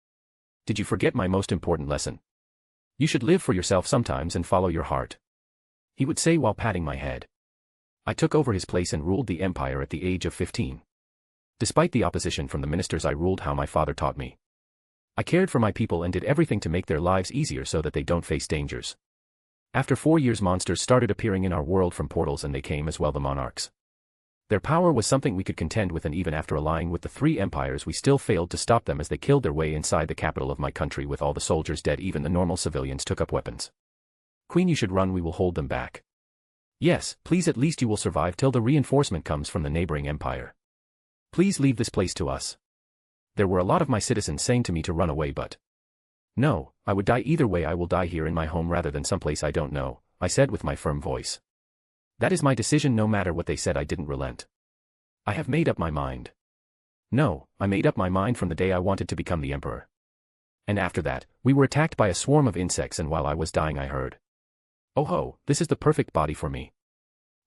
Did you forget my most important lesson? You should live for yourself sometimes and follow your heart. He would say while patting my head. I took over his place and ruled the empire at the age of 15. Despite the opposition from the ministers I ruled how my father taught me. I cared for my people and did everything to make their lives easier so that they don't face dangers. After 4 years monsters started appearing in our world from portals and they came as well the monarchs. Their power was something we could contend with and even after allying with the 3 empires we still failed to stop them as they killed their way inside the capital of my country with all the soldiers dead even the normal civilians took up weapons. Queen, you should run, we will hold them back. Yes, please, at least you will survive till the reinforcement comes from the neighboring empire. Please leave this place to us. There were a lot of my citizens saying to me to run away but. No, I would die either way. I will die here in my home rather than someplace I don't know, I said with my firm voice. That is my decision no matter what they said. I didn't relent. I have made up my mind. No, I made up my mind from the day I wanted to become the emperor. And after that, we were attacked by a swarm of insects and while I was dying I heard. Oh ho, this is the perfect body for me.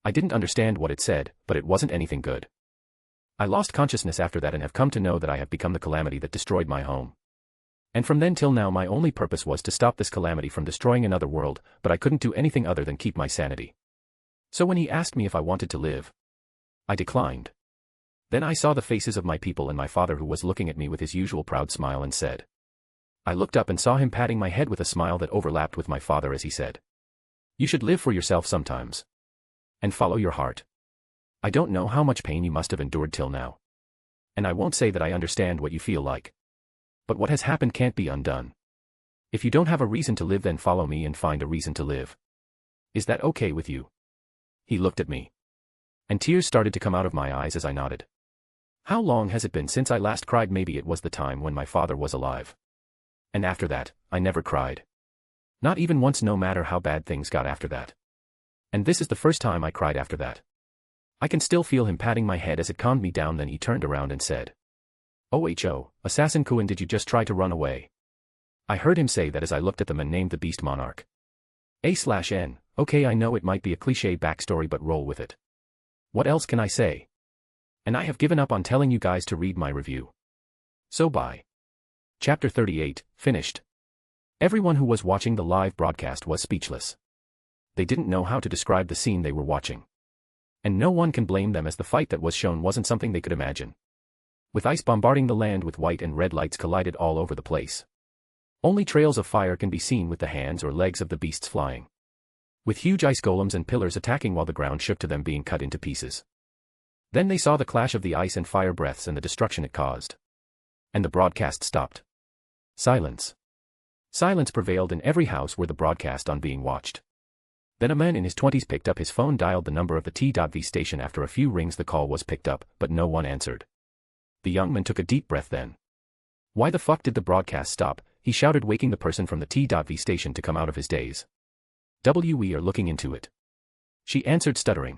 I didn't understand what it said, but it wasn't anything good. I lost consciousness after that and have come to know that I have become the calamity that destroyed my home. And from then till now my only purpose was to stop this calamity from destroying another world, but I couldn't do anything other than keep my sanity. So when he asked me if I wanted to live, I declined. Then I saw the faces of my people and my father who was looking at me with his usual proud smile and said. I looked up and saw him patting my head with a smile that overlapped with my father as he said. You should live for yourself sometimes. And follow your heart. I don't know how much pain you must have endured till now. And I won't say that I understand what you feel like. But what has happened can't be undone. If you don't have a reason to live then follow me and find a reason to live. Is that okay with you? He looked at me. And tears started to come out of my eyes as I nodded. How long has it been since I last cried? Maybe it was the time when my father was alive. And after that, I never cried. Not even once, no matter how bad things got after that. And this is the first time I cried after that. I can still feel him patting my head as it calmed me down. Then he turned around and said. Oh, Assassin Kuan, did you just try to run away? I heard him say that as I looked at the man named the Beast Monarch. A/N, okay, I know it might be a cliché backstory but roll with it. What else can I say? And I have given up on telling you guys to read my review. So bye. Chapter 38, finished. Everyone who was watching the live broadcast was speechless. They didn't know how to describe the scene they were watching. And no one can blame them as the fight that was shown wasn't something they could imagine. With ice bombarding the land with white and red lights collided all over the place. Only trails of fire can be seen with the hands or legs of the beasts flying. With huge ice golems and pillars attacking while the ground shook to them being cut into pieces. Then they saw the clash of the ice and fire breaths and the destruction it caused. And the broadcast stopped. Silence. Silence prevailed in every house where the broadcast on being watched. Then a man in his 20s picked up his phone, dialed the number of the T.V station. After a few rings the call was picked up, but no one answered. The young man took a deep breath then. Why the fuck did the broadcast stop? He shouted, waking the person from the T.V station to come out of his daze. We are looking into it. She answered, stuttering.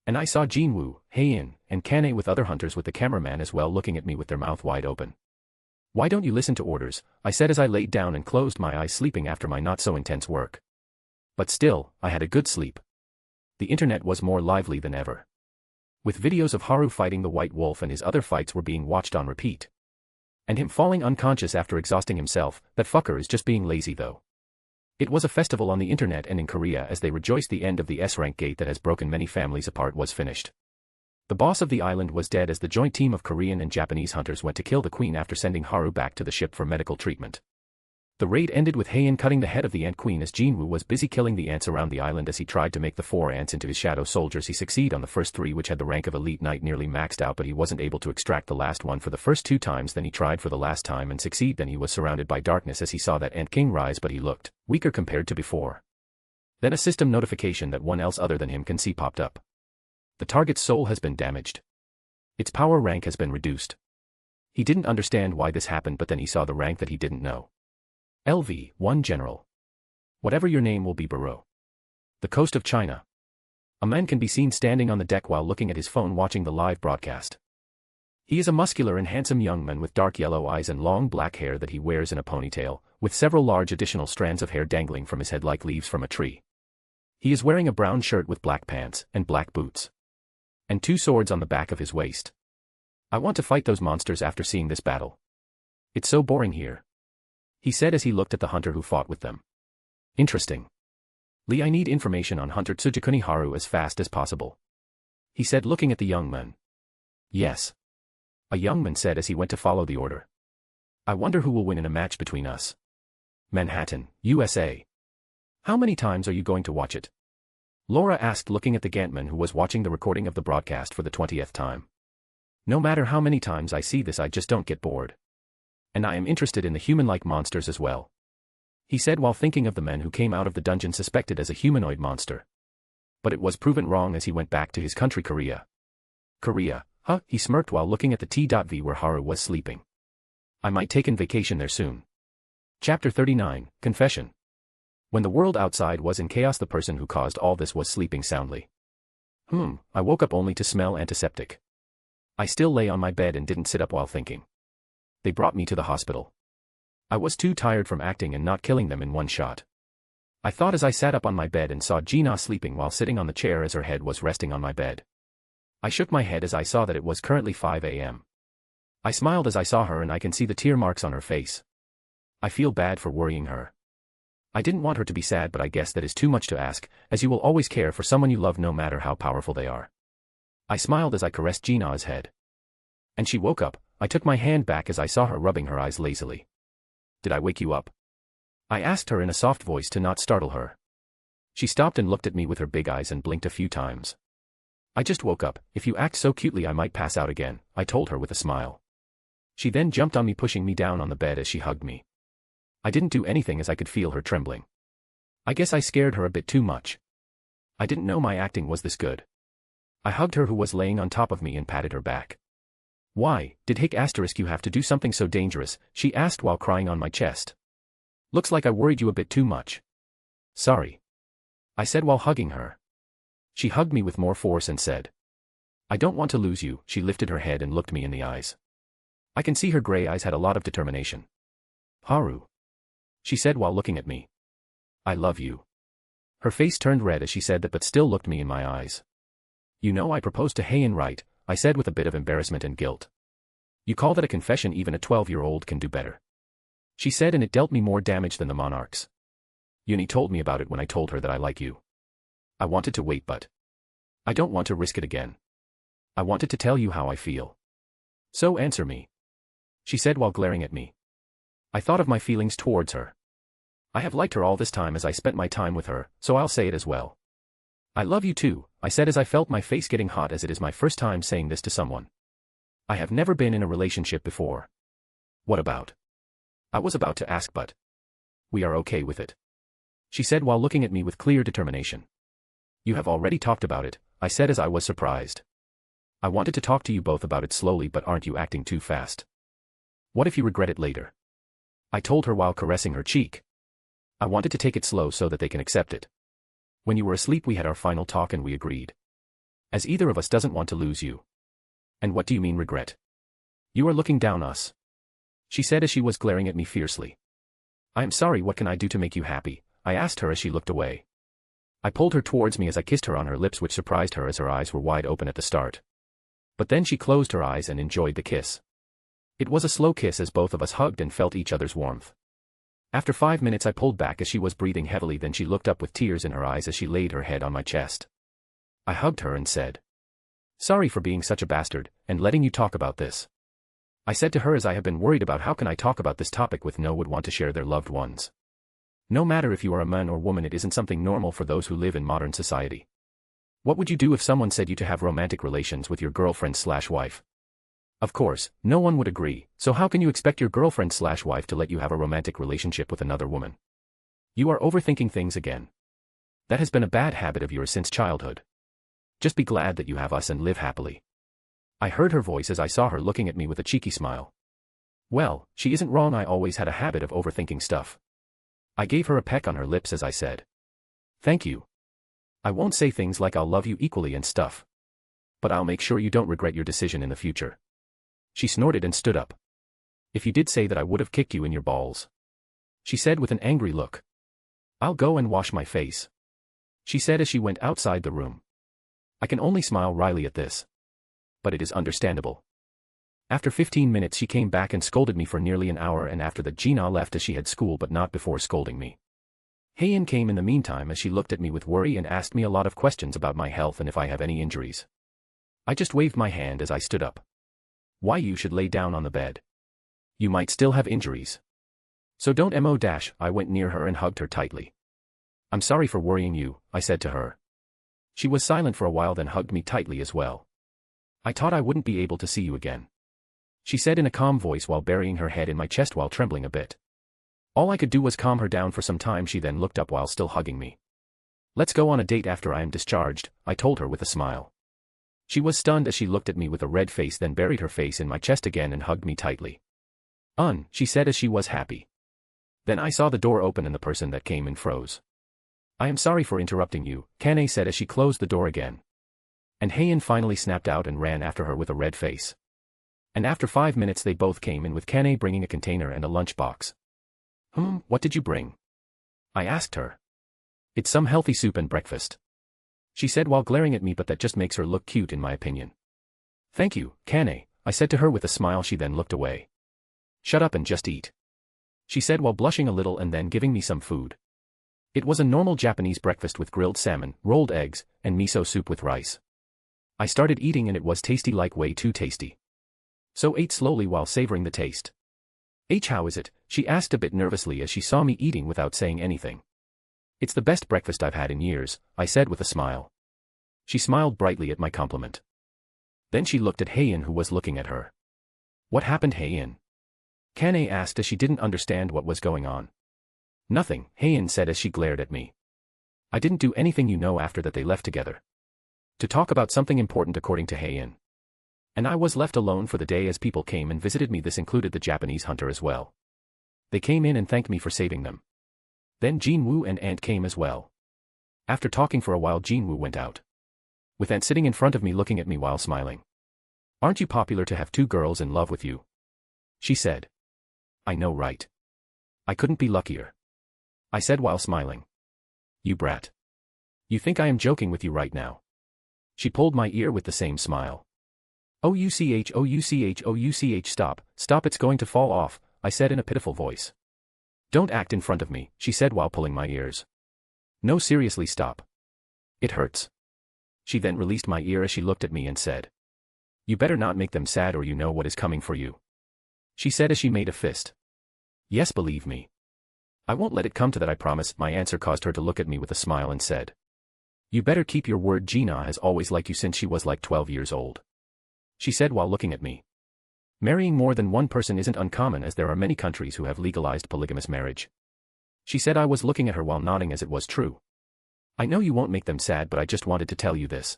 And I saw Jinwoo, Heian, and Kane with other hunters with the cameraman as well looking at me with their mouth wide open. Why don't you listen to orders? I said as I laid down and closed my eyes sleeping after my not-so-intense work. But still, I had a good sleep. The internet was more lively than ever. With videos of Haru fighting the White Wolf and his other fights were being watched on repeat. And him falling unconscious after exhausting himself, that fucker is just being lazy though. It was a festival on the internet and in Korea as they rejoiced the end of the S-rank gate that has broken many families apart was finished. The boss of the island was dead as the joint team of Korean and Japanese hunters went to kill the queen after sending Haru back to the ship for medical treatment. The raid ended with Heian cutting the head of the ant queen as Jinwoo was busy killing the ants around the island as he tried to make the 4 ants into his shadow soldiers. He succeeded on the first 3 which had the rank of elite knight nearly maxed out, but he wasn't able to extract the last one for the first 2 times. Then he tried for the last time and succeeded. Then he was surrounded by darkness as he saw that ant king rise, but he looked weaker compared to before. Then a system notification that one else other than him can see popped up. The target's soul has been damaged. Its power rank has been reduced. He didn't understand why this happened, but then he saw the rank that he didn't know. LV, 1 General. Whatever your name will be, Bro. The coast of China. A man can be seen standing on the deck while looking at his phone watching the live broadcast. He is a muscular and handsome young man with dark yellow eyes and long black hair that he wears in a ponytail, with several large additional strands of hair dangling from his head like leaves from a tree. He is wearing a brown shirt with black pants and black boots. And 2 swords on the back of his waist. I want to fight those monsters after seeing this battle. It's so boring here. He said as he looked at the hunter who fought with them. Interesting. Lee, I need information on Hunter Tsujikuni Haru as fast as possible. He said looking at the young man. Yes. A young man said as he went to follow the order. I wonder who will win in a match between us. Manhattan, USA. How many times are you going to watch it? Laura asked looking at the Gantman who was watching the recording of the broadcast for the 20th time. No matter how many times I see this I just don't get bored. And I am interested in the human-like monsters as well. He said while thinking of the men who came out of the dungeon suspected as a humanoid monster. But it was proven wrong as he went back to his country Korea. Korea, huh? He smirked while looking at the T.V where Haru was sleeping. I might take a vacation there soon. Chapter 39, Confession. When the world outside was in chaos, the person who caused all this was sleeping soundly. I woke up only to smell antiseptic. I still lay on my bed and didn't sit up while thinking. They brought me to the hospital. I was too tired from acting and not killing them in one shot. I thought as I sat up on my bed and saw Gina sleeping while sitting on the chair as her head was resting on my bed. I shook my head as I saw that it was currently 5 a.m. I smiled as I saw her and I can see the tear marks on her face. I feel bad for worrying her. I didn't want her to be sad, but I guess that is too much to ask, as you will always care for someone you love no matter how powerful they are. I smiled as I caressed Gina's head. And she woke up. I took my hand back as I saw her rubbing her eyes lazily. Did I wake you up? I asked her in a soft voice to not startle her. She stopped and looked at me with her big eyes and blinked a few times. I just woke up. If you act so cutely I might pass out again, I told her with a smile. She then jumped on me, pushing me down on the bed as she hugged me. I didn't do anything as I could feel her trembling. I guess I scared her a bit too much. I didn't know my acting was this good. I hugged her who was laying on top of me and patted her back. Why did you have to do something so dangerous? She asked while crying on my chest. Looks like I worried you a bit too much. Sorry. I said while hugging her. She hugged me with more force and said, I don't want to lose you. She lifted her head and looked me in the eyes. I can see her gray eyes had a lot of determination. Haru. She said while looking at me. I love you. Her face turned red as she said that but still looked me in my eyes. You know I proposed to Heian, right? I said with a bit of embarrassment and guilt. You call that a confession? Even a 12-year-old can do better. She said, and it dealt me more damage than the monarchs. Yuni told me about it when I told her that I like you. I wanted to wait, but I don't want to risk it again. I wanted to tell you how I feel. So answer me. She said while glaring at me. I thought of my feelings towards her. I have liked her all this time as I spent my time with her, so I'll say it as well. I love you too, I said as I felt my face getting hot as it is my first time saying this to someone. I have never been in a relationship before. What about? I was about to ask, but we are okay with it. She said while looking at me with clear determination. You have already talked about it, I said as I was surprised. I wanted to talk to you both about it slowly, but aren't you acting too fast? What if you regret it later? I told her while caressing her cheek. I wanted to take it slow so that they can accept it. When you were asleep we had our final talk and we agreed. As either of us doesn't want to lose you. And what do you mean regret? You are looking down us. She said as she was glaring at me fiercely. I am sorry, what can I do to make you happy? I asked her as she looked away. I pulled her towards me as I kissed her on her lips, which surprised her as her eyes were wide open at the start. But then she closed her eyes and enjoyed the kiss. It was a slow kiss as both of us hugged and felt each other's warmth. After 5 minutes I pulled back as she was breathing heavily, then she looked up with tears in her eyes as she laid her head on my chest. I hugged her and said, sorry for being such a bastard, and letting you talk about this. I said to her as I have been worried about how can I talk about this topic with no one would want to share their loved ones. No matter if you are a man or woman, it isn't something normal for those who live in modern society. What would you do if someone said you to have romantic relations with your girlfriend/wife? Of course, no one would agree, so how can you expect your girlfriend/wife to let you have a romantic relationship with another woman? You are overthinking things again. That has been a bad habit of yours since childhood. Just be glad that you have us and live happily. I heard her voice as I saw her looking at me with a cheeky smile. Well, she isn't wrong, I always had a habit of overthinking stuff. I gave her a peck on her lips as I said, thank you. I won't say things like I'll love you equally and stuff. But I'll make sure you don't regret your decision in the future. She snorted and stood up. If you did say that, I would have kicked you in your balls. She said with an angry look. I'll go and wash my face. She said as she went outside the room. I can only smile wryly at this. But it is understandable. After 15 minutes she came back and scolded me for nearly an hour, and after that Gina left as she had school, but not before scolding me. Hayen came in the meantime as she looked at me with worry and asked me a lot of questions about my health and if I have any injuries. I just waved my hand as I stood up. Why, you should lay down on the bed. You might still have injuries. So don't mo-. I went near her and hugged her tightly. I'm sorry for worrying you, I said to her. She was silent for a while, then hugged me tightly as well. I thought I wouldn't be able to see you again, she said in a calm voice while burying her head in my chest while trembling a bit. All I could do was calm her down for some time. She then looked up while still hugging me. Let's go on a date after I am discharged, I told her with a smile. She was stunned as she looked at me with a red face, then buried her face in my chest again and hugged me tightly. She said as she was happy. Then I saw the door open and the person that came in froze. I am sorry for interrupting you, Kane said as she closed the door again. And Hayen finally snapped out and ran after her with a red face. And after 5 minutes they both came in with Kane bringing a container and a lunchbox. What did you bring? I asked her. It's some healthy soup and breakfast, she said while glaring at me, but that just makes her look cute in my opinion. Thank you, Kane, I said to her with a smile. She then looked away. Shut up and just eat, she said while blushing a little and then giving me some food. It was a normal Japanese breakfast with grilled salmon, rolled eggs, and miso soup with rice. I started eating and it was tasty, like way too tasty. So ate slowly while savoring the taste. How is it? She asked a bit nervously as she saw me eating without saying anything. It's the best breakfast I've had in years, I said with a smile. She smiled brightly at my compliment. Then she looked at Hayen, who was looking at her. What happened, Hayen? Kane asked as she didn't understand what was going on. Nothing, Hayen said as she glared at me. I didn't do anything, after that they left together to talk about something important according to Hayen. And I was left alone for the day as people came and visited me. This included the Japanese hunter as well. They came in and thanked me for saving them. Then Jinwoo and Ant came as well. After talking for a while, Jinwoo went out, with Ant sitting in front of me looking at me while smiling. Aren't you popular to have 2 girls in love with you? She said. I know, right? I couldn't be luckier, I said while smiling. You brat. You think I am joking with you right now? She pulled my ear with the same smile. Ouch, stop, it's going to fall off, I said in a pitiful voice. Don't act in front of me, she said while pulling my ears. No, seriously, stop. It hurts. She then released my ear as she looked at me and said, you better not make them sad or you know what is coming for you, she said as she made a fist. Yes, believe me. I won't let it come to that, I promise. My answer caused her to look at me with a smile and said, you better keep your word. Gina has always liked you since she was like 12 years old, she said while looking at me. Marrying more than one person isn't uncommon, as there are many countries who have legalized polygamous marriage, she said. I was looking at her while nodding as it was true. I know you won't make them sad, but I just wanted to tell you this.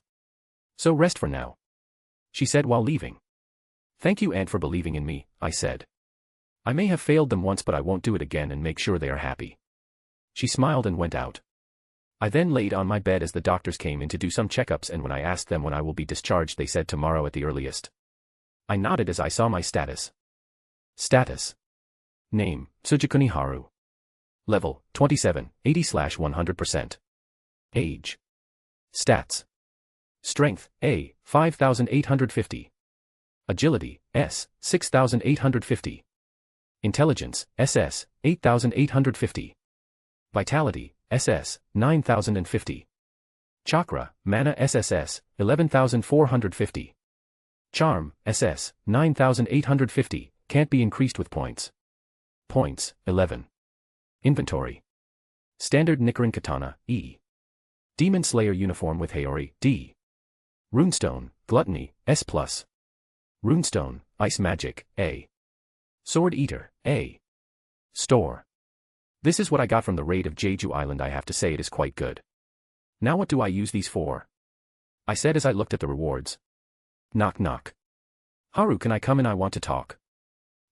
So rest for now, she said while leaving. Thank you, Aunt, for believing in me, I said. I may have failed them once, but I won't do it again and make sure they are happy. She smiled and went out. I then laid on my bed as the doctors came in to do some checkups, and when I asked them when I will be discharged they said tomorrow at the earliest. I nodded as I saw my status. Status. Name, Tsujikuni Haru. Level, 27, 80/100%. Age. Stats. Strength, A, 5,850. Agility, S, 6,850. Intelligence, SS, 8,850. Vitality, SS, 9,050. Chakra, Mana SSS, 11,450. Charm, SS, 9,850, can't be increased with points. Points, 11. Inventory. Standard Nichiren Katana, E. Demon Slayer Uniform with Haori, D. Runestone, Gluttony, S+. Runestone, Ice Magic, A. Sword Eater, A. Store. This is what I got from the raid of Jeju Island. I have to say it is quite good. Now what do I use these for? I said as I looked at the rewards. Knock knock. Haru, can I come in? I want to talk.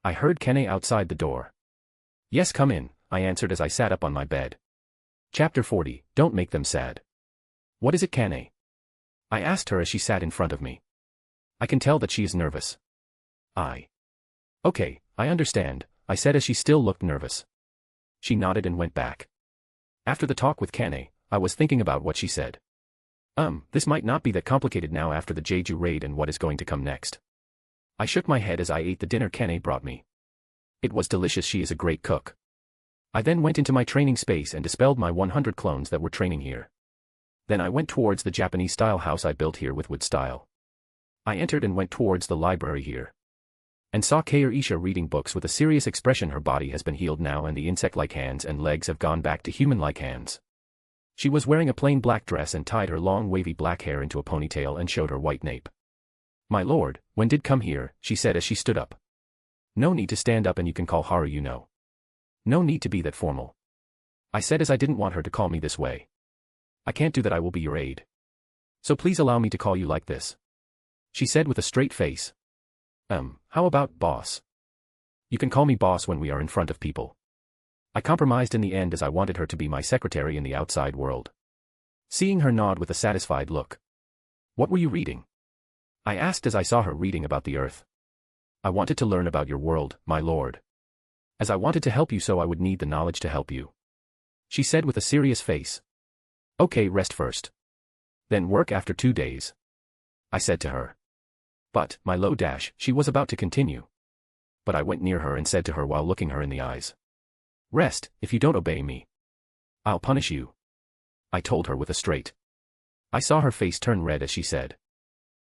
I heard Kane outside the door. Yes, come in, I answered as I sat up on my bed. Chapter 40, Don't Make Them Sad. What is it, Kane? I asked her as she sat in front of me. I can tell that she is nervous. Okay, I understand, I said as she still looked nervous. She nodded and went back. After the talk with Kane, I was thinking about what she said. This might not be that complicated now after the Jeju raid and what is going to come next. I shook my head as I ate the dinner Kane brought me. It was delicious. She is a great cook. I then went into my training space and dispelled my 100 clones that were training here. Then I went towards the Japanese-style house I built here with wood style. I entered and went towards the library here. And saw Kair Isha reading books with a serious expression. Her body has been healed now and the insect-like hands and legs have gone back to human-like hands. She was wearing a plain black dress and tied her long wavy black hair into a ponytail and showed her white nape. My lord, when did come here, she said as she stood up. No need to stand up and you can call Haru, you know. No need to be that formal. I said as I didn't want her to call me this way. I can't do that, I will be your aide. So please allow me to call you like this. She said with a straight face. How about boss? You can call me boss when we are in front of people. I compromised in the end as I wanted her to be my secretary in the outside world. Seeing her nod with a satisfied look. What were you reading? I asked as I saw her reading about the earth. I wanted to learn about your world, my lord. As I wanted to help you, so I would need the knowledge to help you. She said with a serious face. Okay, rest first. Then work after 2 days. I said to her. But, my low dash, she was about to continue. But I went near her and said to her while looking her in the eyes. Rest, if you don't obey me. I'll punish you. I told her with a straight. I saw her face turn red as she said.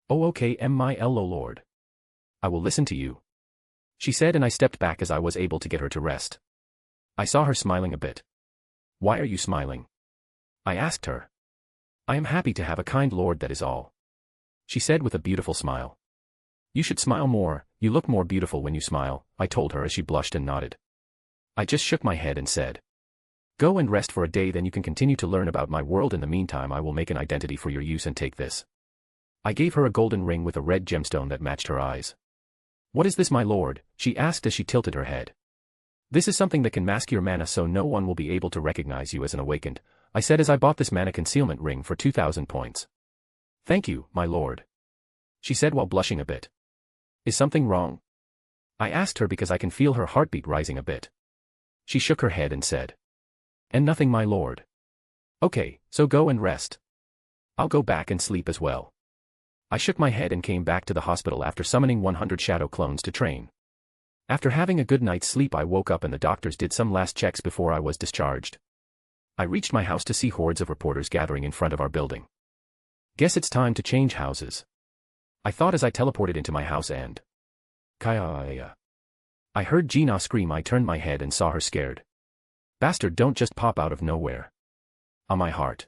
Oh okay, my lord. I will listen to you. She said, and I stepped back as I was able to get her to rest. I saw her smiling a bit. Why are you smiling? I asked her. I am happy to have a kind lord, that is all. She said with a beautiful smile. You should smile more, you look more beautiful when you smile, I told her as she blushed and nodded. I just shook my head and said. Go and rest for a day, then you can continue to learn about my world. In the meantime, I will make an identity for your use and take this. I gave her a golden ring with a red gemstone that matched her eyes. What is this, my lord? She asked as she tilted her head. This is something that can mask your mana so no one will be able to recognize you as an awakened, I said as I bought this mana concealment ring for 2,000 points. Thank you, my lord. She said while blushing a bit. Is something wrong? I asked her because I can feel her heartbeat rising a bit. She shook her head and said. And nothing, my lord. Okay, so go and rest. I'll go back and sleep as well. I shook my head and came back to the hospital after summoning 100 shadow clones to train. After having a good night's sleep, I woke up and the doctors did some last checks before I was discharged. I reached my house to see hordes of reporters gathering in front of our building. Guess it's time to change houses. I thought as I teleported into my house and... Kaya. I heard Gina scream. I turned my head and saw her scared. Bastard, don't just pop out of nowhere. On my heart.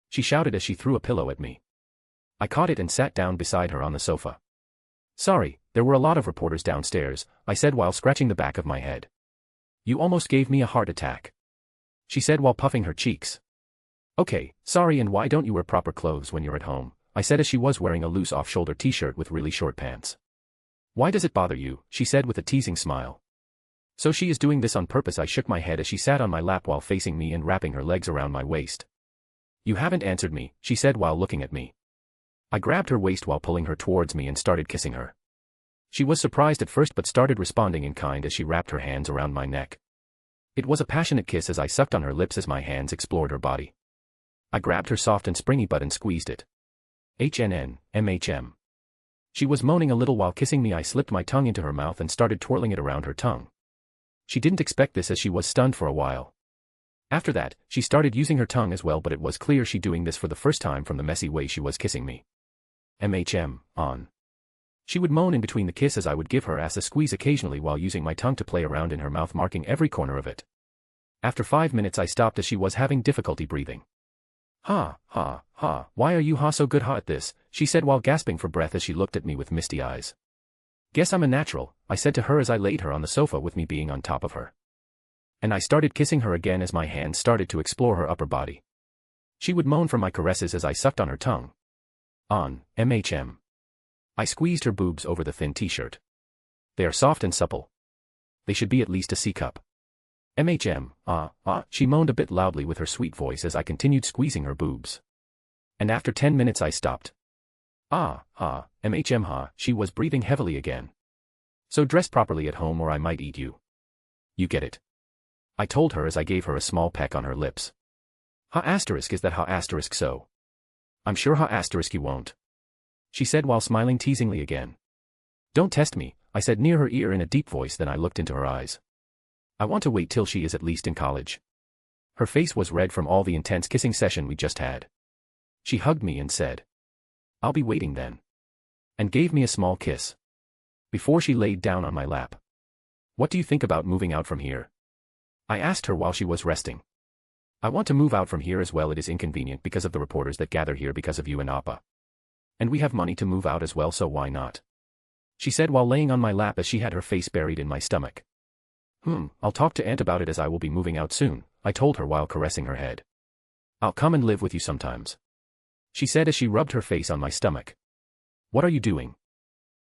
She shouted as she threw a pillow at me. I caught it and sat down beside her on the sofa. Sorry, there were a lot of reporters downstairs, I said while scratching the back of my head. You almost gave me a heart attack. She said while puffing her cheeks. Okay, sorry, and why don't you wear proper clothes when you're at home? I said as she was wearing a loose off-shoulder t-shirt with really short pants. Why does it bother you? She said with a teasing smile. So she is doing this on purpose. I shook my head as she sat on my lap while facing me and wrapping her legs around my waist. You haven't answered me, she said while looking at me. I grabbed her waist while pulling her towards me and started kissing her. She was surprised at first but started responding in kind as she wrapped her hands around my neck. It was a passionate kiss as I sucked on her lips as my hands explored her body. I grabbed her soft and springy butt and squeezed it. MHM. She was moaning a little while kissing me. I slipped my tongue into her mouth and started twirling it around her tongue. She didn't expect this as she was stunned for a while. After that, she started using her tongue as well, but it was clear she doing this for the first time from the messy way she was kissing me. On. She would moan in between the kiss as I would give her ass a squeeze occasionally while using my tongue to play around in her mouth, marking every corner of it. After 5 minutes I stopped as she was having difficulty breathing. Ha, why are you so good at this, she said while gasping for breath as she looked at me with misty eyes. Guess I'm a natural, I said to her as I laid her on the sofa with me being on top of her. And I started kissing her again as my hands started to explore her upper body. She would moan from my caresses as I sucked on her tongue. MHM. I squeezed her boobs over the thin t-shirt. They are soft and supple. They should be at least a C-cup. MHM, she moaned a bit loudly with her sweet voice as I continued squeezing her boobs. And after 10 minutes I stopped. MHM, she was breathing heavily again. So dress properly at home or I might eat you. You get it. I told her as I gave her a small peck on her lips. Is that so? I'm sure you won't. She said while smiling teasingly again. Don't test me, I said near her ear in a deep voice. Then I looked into her eyes. I want to wait till she is at least in college. Her face was red from all the intense kissing session we just had. She hugged me and said, I'll be waiting then. And gave me a small kiss. Before she laid down on my lap. What do you think about moving out from here? I asked her while she was resting. I want to move out from here as well. It is inconvenient because of the reporters that gather here because of you and Appa. And we have money to move out as well, so why not? She said while laying on my lap as she had her face buried in my stomach. I'll talk to Aunt about it as I will be moving out soon, I told her while caressing her head. I'll come and live with you sometimes. She said as she rubbed her face on my stomach. What are you doing?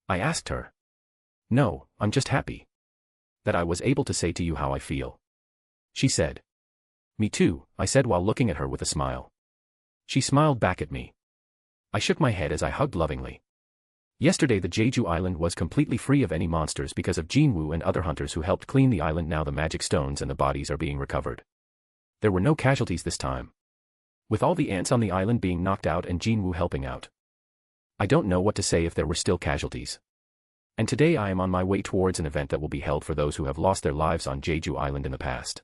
I asked her. No, I'm just happy that I was able to say to you how I feel. She said. Me too, I said while looking at her with a smile. She smiled back at me. I shook my head as I hugged lovingly. Yesterday the Jeju island was completely free of any monsters because of Jinwoo and other hunters who helped clean the island. Now the magic stones and the bodies are being recovered. There were no casualties this time. With all the ants on the island being knocked out and Jinwoo helping out. I don't know what to say if there were still casualties. And today I am on my way towards an event that will be held for those who have lost their lives on Jeju island in the past.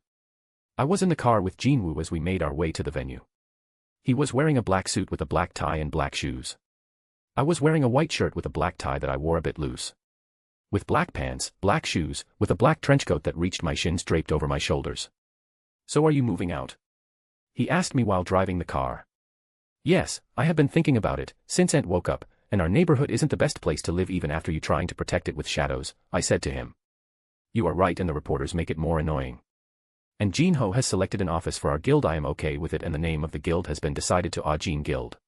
I was in the car with Jinwoo as we made our way to the venue. He was wearing a black suit with a black tie and black shoes. I was wearing a white shirt with a black tie that I wore a bit loose. With black pants, black shoes, with a black trench coat that reached my shins draped over my shoulders. So are you moving out? He asked me while driving the car. Yes, I have been thinking about it, since Aunt woke up, and our neighborhood isn't the best place to live even after you trying to protect it with shadows, I said to him. You are right and the reporters make it more annoying. And Jinho has selected an office for our guild. I am okay with it and the name of the guild has been decided to Ajin Guild.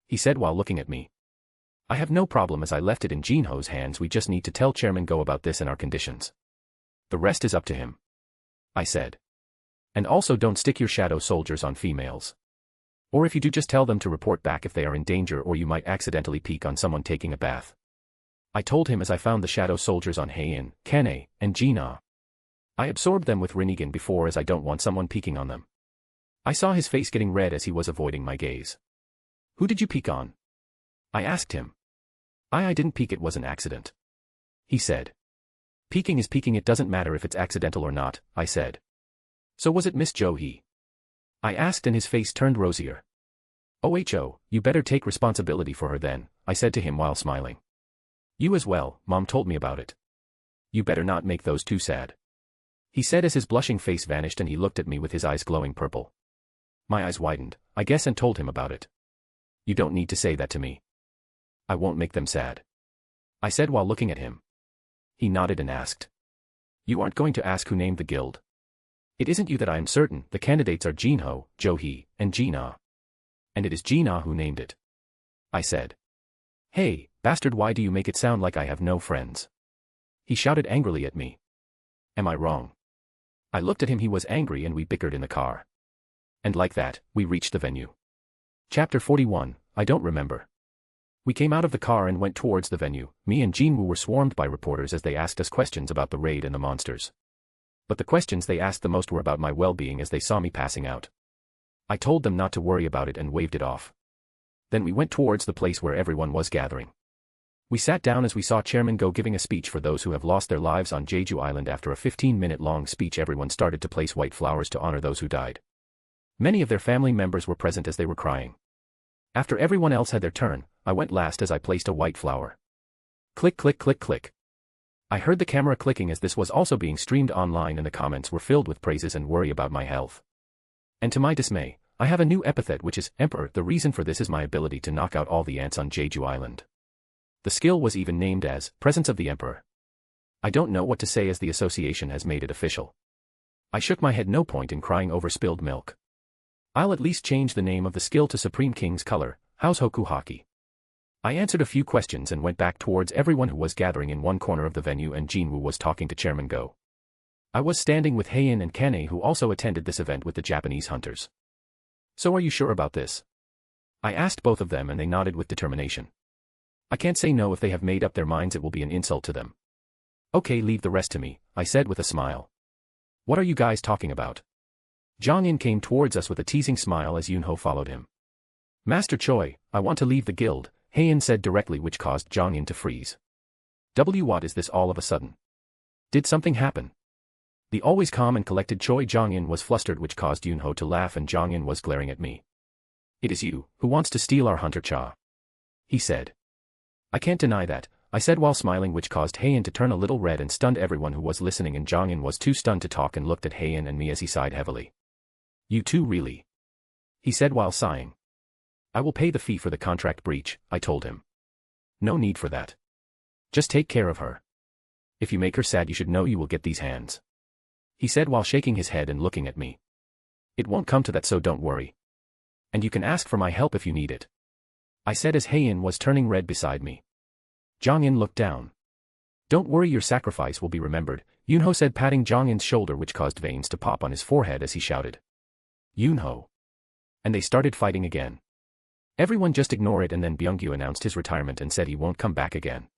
He said while looking at me. I have no problem as I left it in Jinho's hands. We just need to tell Chairman Go about this and our conditions. The rest is up to him. I said. And also don't stick your shadow soldiers on females. Or if you do just tell them to report back if they are in danger or you might accidentally peek on someone taking a bath. I told him as I found the shadow soldiers on Heian, Kane, and Jina. I absorbed them with Rinnegan before as I don't want someone peeking on them. I saw his face getting red as he was avoiding my gaze. Who did you peek on? I asked him. I didn't peek, it was an accident. He said. Peeking is peeking, it doesn't matter if it's accidental or not, I said. So was it Miss Jo-hee? I asked and his face turned rosier. Oh, you better take responsibility for her then, I said to him while smiling. You as well, Mom told me about it. You better not make those two sad. He said as his blushing face vanished and he looked at me with his eyes glowing purple. My eyes widened, I guess, and told him about it. You don't need to say that to me. I won't make them sad. I said while looking at him. He nodded and asked. You aren't going to ask who named the guild? It isn't you that I am certain. The candidates are Jinho, Jo-hee, and Jina. And it is Jina who named it. I said. Hey, bastard, why do you make it sound like I have no friends? He shouted angrily at me. Am I wrong? I looked at him, he was angry and we bickered in the car. And like that, we reached the venue. Chapter 41, I don't remember. We came out of the car and went towards the venue. Me and Jinwoo were swarmed by reporters as they asked us questions about the raid and the monsters. But the questions they asked the most were about my well-being as they saw me passing out. I told them not to worry about it and waved it off. Then we went towards the place where everyone was gathering. We sat down as we saw Chairman Go giving a speech for those who have lost their lives on Jeju Island. After a 15-minute-long speech, everyone started to place white flowers to honor those who died. Many of their family members were present as they were crying. After everyone else had their turn, I went last as I placed a white flower. Click, click, click, click. I heard the camera clicking as this was also being streamed online, and the comments were filled with praises and worry about my health. And to my dismay, I have a new epithet, which is Emperor. The reason for this is my ability to knock out all the ants on Jeju Island. The skill was even named as Presence of the Emperor. I don't know what to say as the association has made it official. I shook my head. No point in crying over spilled milk. I'll at least change the name of the skill to Supreme King's Color, House Hoku Haki. I answered a few questions and went back towards everyone who was gathering in one corner of the venue, and Jinwoo was talking to Chairman Go. I was standing with Heian and Kane, who also attended this event with the Japanese hunters. So are you sure about this? I asked both of them and they nodded with determination. I can't say no. If they have made up their minds, it will be an insult to them. Okay, leave the rest to me, I said with a smile. What are you guys talking about? Jong-in came towards us with a teasing smile as Yoonho followed him. Master Choi, I want to leave the guild, Heian said directly, which caused Jong-in to freeze. What is this all of a sudden? Did something happen? The always calm and collected Choi Jong-in was flustered, which caused Yoonho to laugh, and Jong-in was glaring at me. It is you, who wants to steal our hunter Cha, he said. I can't deny that, I said while smiling, which caused Heian to turn a little red and stunned everyone who was listening, and Jong-in was too stunned to talk and looked at Heian and me as he sighed heavily. You too, really? He said while sighing. I will pay the fee for the contract breach, I told him. No need for that. Just take care of her. If you make her sad, you should know you will get these hands, he said while shaking his head and looking at me. It won't come to that, so don't worry. And you can ask for my help if you need it, I said as Heian was turning red beside me. Jong-in looked down. Don't worry, your sacrifice will be remembered, Yoonho said, patting Jong-in's shoulder, which caused veins to pop on his forehead as he shouted. Yoonho. And they started fighting again. Everyone just ignore it, and then Byung-gyu announced his retirement and said he won't come back again,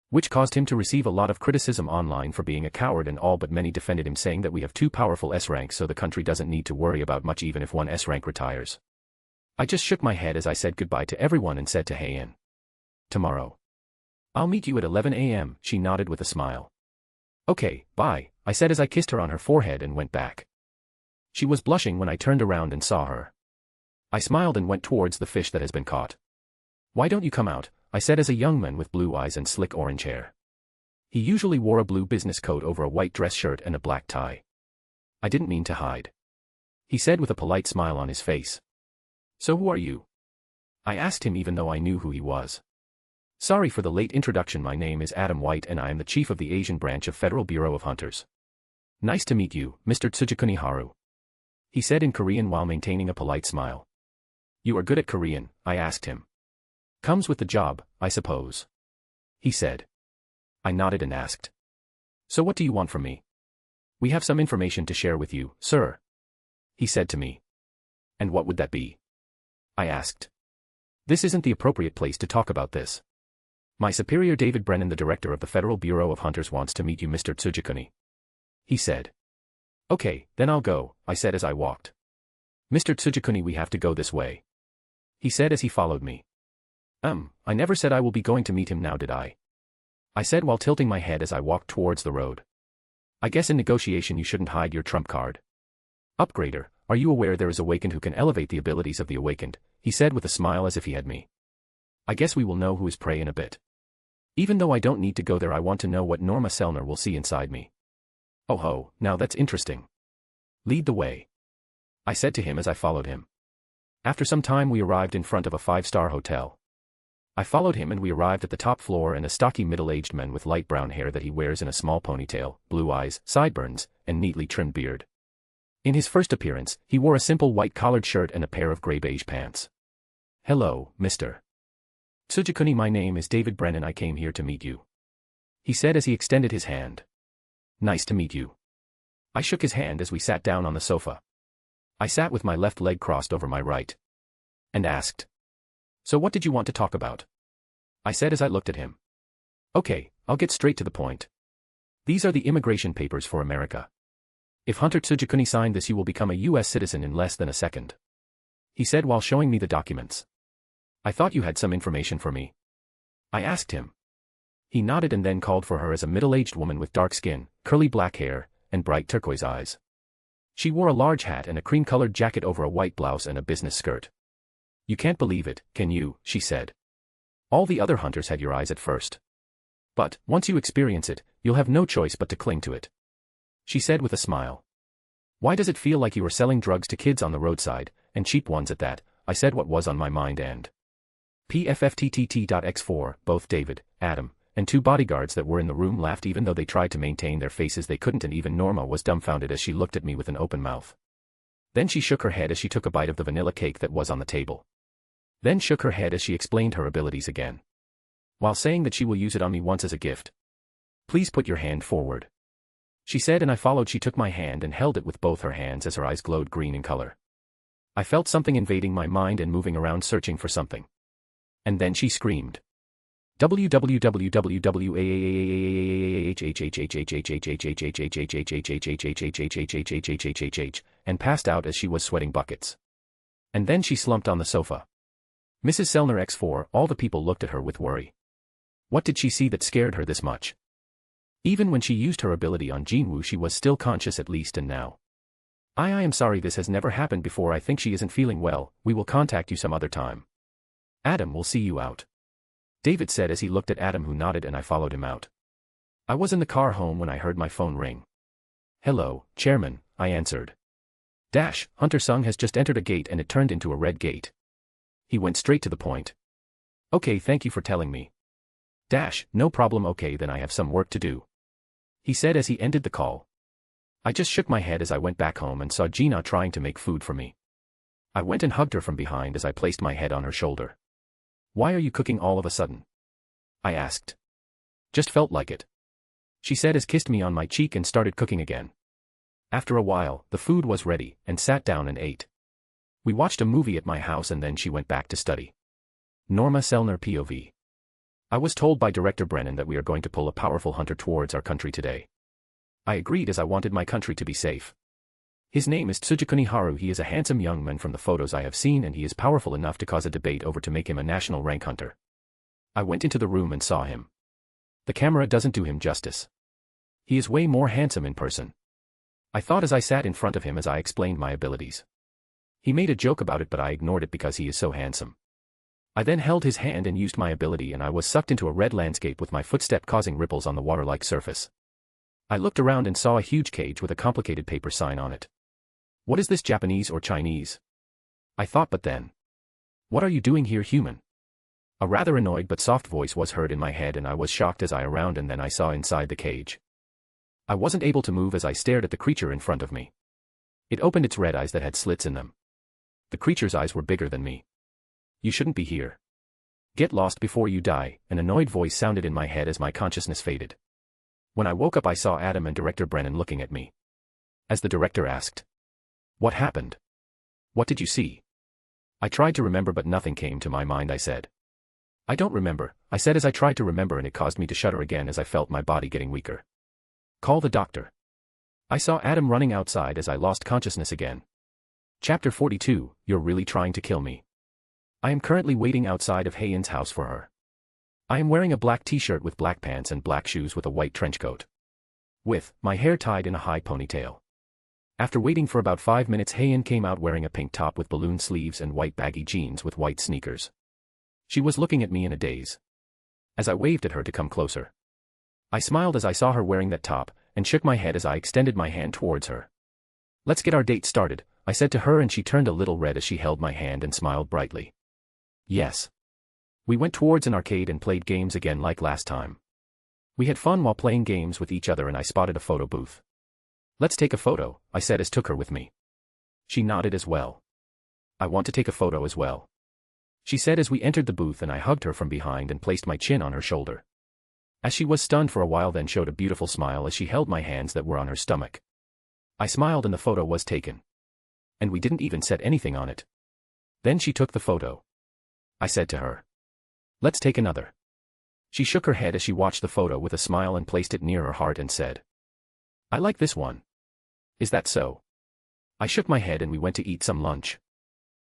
which caused him to receive a lot of criticism online for being a coward and all, but many defended him, saying that we have 2 powerful S ranks, so the country doesn't need to worry about much even if one S rank retires. I just shook my head as I said goodbye to everyone and said to Heian, tomorrow I'll meet you at 11 a.m, she nodded with a smile. Okay, bye, I said as I kissed her on her forehead and went back. She was blushing when I turned around and saw her. I smiled and went towards the fish that has been caught. Why don't you come out, I said as a young man with blue eyes and slick orange hair. He usually wore a blue business coat over a white dress shirt and a black tie. I didn't mean to hide, he said with a polite smile on his face. So who are you? I asked him, even though I knew who he was. Sorry for the late introduction, my name is Adam White and I am the chief of the Asian branch of Federal Bureau of Hunters. Nice to meet you, Mr. Tsujikuni Haru, he said in Korean while maintaining a polite smile. You are good at Korean, I asked him. Comes with the job, I suppose, he said. I nodded and asked. So what do you want from me? We have some information to share with you, sir, he said to me. And what would that be? I asked. This isn't the appropriate place to talk about this. My superior David Brennan, the director of the Federal Bureau of Hunters, wants to meet you, Mr. Tsujikuni, he said. Okay, then I'll go, I said as I walked. Mr. Tsujikuni, we have to go this way, he said as he followed me. I never said I will be going to meet him now, did I? I said while tilting my head as I walked towards the road. I guess in negotiation you shouldn't hide your trump card. Upgrader, are you aware there is awakened who can elevate the abilities of the awakened, he said with a smile as if he had me. I guess we will know who is prey in a bit. Even though I don't need to go there, I want to know what Norma Selner will see inside me. Oh ho, now that's interesting. Lead the way, I said to him as I followed him. After some time we arrived in front of a 5-star hotel. I followed him and we arrived at the top floor, and a stocky middle-aged man with light brown hair that he wears in a small ponytail, blue eyes, sideburns, and neatly trimmed beard. In his first appearance, he wore a simple white collared shirt and a pair of gray-beige pants. Hello, Mr. Tsujikuni, my name is David Brennan, I came here to meet you, he said as he extended his hand. Nice to meet you. I shook his hand as we sat down on the sofa. I sat with my left leg crossed over my right. and asked, "So what did you want to talk about?" I said as I looked at him. "Okay, I'll get straight to the point. These are the immigration papers for America. If Hunter Tsujikuni signed this, you will become a U.S. citizen in less than a second," he said while showing me the documents. "I thought you had some information for me," I asked him. He nodded and then called for her as a middle-aged woman with dark skin, curly black hair, and bright turquoise eyes. She wore a large hat and a cream-colored jacket over a white blouse and a business skirt. "You can't believe it, can you?" she said. "All the other hunters had your eyes at first. But, once you experience it, you'll have no choice but to cling to it," she said with a smile. "Why does it feel like you were selling drugs to kids on the roadside, and cheap ones at that?" I said what was on my mind and PFFTTT.X4, both David, Adam, and two bodyguards that were in the room laughed even though they tried to maintain their faces they couldn't, and even Norma was dumbfounded as she looked at me with an open mouth. Then she shook her head as she took a bite of the vanilla cake that was on the table. Then shook her head as she explained her abilities again, while saying that she will use it on me once as a gift. "Please put your hand forward," she said, and I followed. She took my hand and held it with both her hands as her eyes glowed green in color. I felt something invading my mind and moving around searching for something. And then she screamed, and passed out as she was sweating buckets. And then she slumped on the sofa. Mrs. Selner X4, all the people looked at her with worry. What did she see that scared her this much? Even when she used her ability on Jinwoo, she was still conscious at least, and now. I am sorry, this has never happened before. I think she isn't feeling well. We will contact you some other time. Adam will see you out, David said as he looked at Adam, who nodded, and I followed him out. I was in the car home when I heard my phone ring. "Hello, Chairman," I answered. Hunter Sung has just entered a gate and it turned into a red gate. He went straight to the point. "Okay, thank you for telling me." "No problem, okay, then I have some work to do," he said as he ended the call. I just shook my head as I went back home and saw Gina trying to make food for me. I went and hugged her from behind as I placed my head on her shoulder. "Why are you cooking all of a sudden?" I asked. "Just felt like it," she said as kissed me on my cheek and started cooking again. After a while, the food was ready, and sat down and ate. We watched a movie at my house and then she went back to study. Norma Selner POV. I was told by Director Brennan that we are going to pull a powerful hunter towards our country today. I agreed as I wanted my country to be safe. His name is Tsujikuni Haru. He is a handsome young man from the photos I have seen, and he is powerful enough to cause a debate over to make him a national rank hunter. I went into the room and saw him. The camera doesn't do him justice. He is way more handsome in person, I thought as I sat in front of him as I explained my abilities. He made a joke about it, but I ignored it because he is so handsome. I then held his hand and used my ability, and I was sucked into a red landscape with my footstep causing ripples on the water-like surface. I looked around and saw a huge cage with a complicated paper sign on it. What is this, Japanese or Chinese? I thought, but then. What are you doing here, human? A rather annoyed but soft voice was heard in my head, and I was shocked as I around and then I saw inside the cage. I wasn't able to move as I stared at the creature in front of me. It opened its red eyes that had slits in them. The creature's eyes were bigger than me. You shouldn't be here. Get lost before you die, an annoyed voice sounded in my head as my consciousness faded. When I woke up, I saw Adam and Director Brennan looking at me. As the director asked, "What happened? What did you see?" I tried to remember, but nothing came to my mind. I said, "I don't remember," I said as I tried to remember, and it caused me to shudder again as I felt my body getting weaker. "Call the doctor." I saw Adam running outside as I lost consciousness again. Chapter 42, You're Really Trying to Kill Me. I am currently waiting outside of Hayen's house for her. I am wearing a black t-shirt with black pants and black shoes with a white trench coat, with my hair tied in a high ponytail. After waiting for about 5 minutes, Hayen came out wearing a pink top with balloon sleeves and white baggy jeans with white sneakers. She was looking at me in a daze. As I waved at her to come closer, I smiled as I saw her wearing that top, and shook my head as I extended my hand towards her. "Let's get our date started," I said to her, and she turned a little red as she held my hand and smiled brightly. Yes. We went towards an arcade and played games again like last time. We had fun while playing games with each other, and I spotted a photo booth. "Let's take a photo," I said as took her with me. She nodded as well. "I want to take a photo as well," she said as we entered the booth, and I hugged her from behind and placed my chin on her shoulder. As she was stunned for a while, then showed a beautiful smile as she held my hands that were on her stomach. I smiled and the photo was taken. And we didn't even set anything on it. Then she took the photo. I said to her, "Let's take another." She shook her head as she watched the photo with a smile and placed it near her heart and said, "I like this one." "Is that so?" I shook my head and we went to eat some lunch.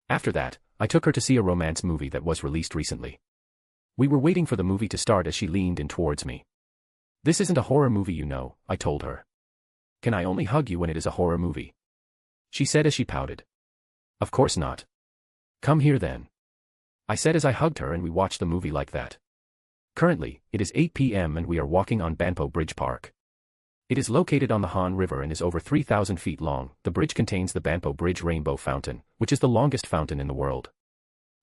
After that, I took her to see a romance movie that was released recently. We were waiting for the movie to start as she leaned in towards me. "This isn't a horror movie, you know," I told her. "Can I only hug you when it is a horror movie?" She said as she pouted. "Of course not." "Come here then," I said as I hugged her and we watched the movie like that. Currently, it is 8 p.m. and we are walking on Banpo Bridge Park. It is located on the Han River and is over 3,000 feet long. The bridge contains the Banpo Bridge Rainbow Fountain, which is the longest fountain in the world.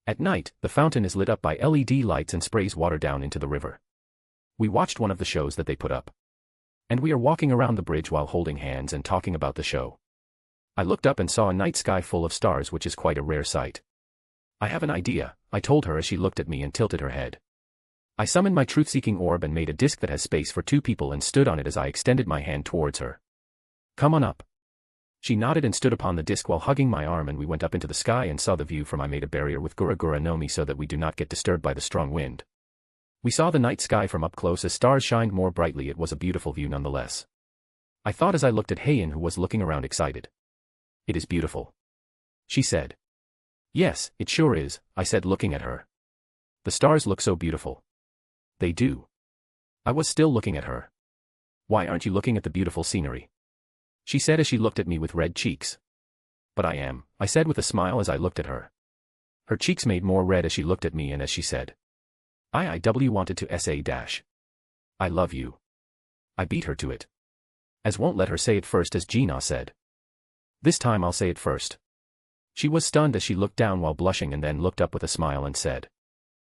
At night, the fountain is lit up by LED lights and sprays water down into the river. We watched one of the shows that they put up. And we are walking around the bridge while holding hands and talking about the show. I looked up and saw a night sky full of stars, which is quite a rare sight. "I have an idea," I told her as she looked at me and tilted her head. I summoned my truth-seeking orb and made a disc that has space for 2 people and stood on it as I extended my hand towards her. "Come on up." She nodded and stood upon the disc while hugging my arm, and we went up into the sky and saw the view from. I made a barrier with Gura Gura no Mi so that we do not get disturbed by the strong wind. We saw the night sky from up close as stars shined more brightly. It was a beautiful view nonetheless. I thought as I looked at Heian, who was looking around excited. "It is beautiful," she said. "Yes, it sure is," I said looking at her. "The stars look so beautiful." "They do." I was still looking at her. "Why aren't you looking at the beautiful scenery?" she said as she looked at me with red cheeks. "But I am," I said with a smile as I looked at her. Her cheeks made more red as she looked at me and as she said, "I wanted to say dash. I love you." I beat her to it. As won't let her say it first, as Gina said. "This time I'll say it first." She was stunned as she looked down while blushing and then looked up with a smile and said,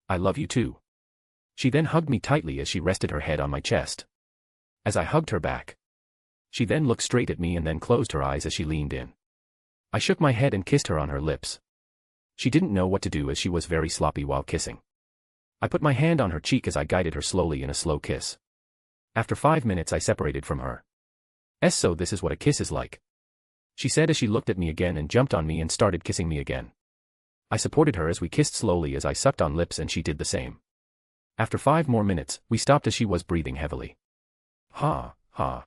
"I love you too." She then hugged me tightly as she rested her head on my chest. As I hugged her back, she then looked straight at me and then closed her eyes as she leaned in. I shook my head and kissed her on her lips. She didn't know what to do as she was very sloppy while kissing. I put my hand on her cheek as I guided her slowly in a slow kiss. After 5 minutes I separated from her. "So this is what a kiss is like," she said as she looked at me again and jumped on me and started kissing me again. I supported her as we kissed slowly as I sucked on lips and she did the same. After 5 more minutes, we stopped as she was breathing heavily. "Ha, ha."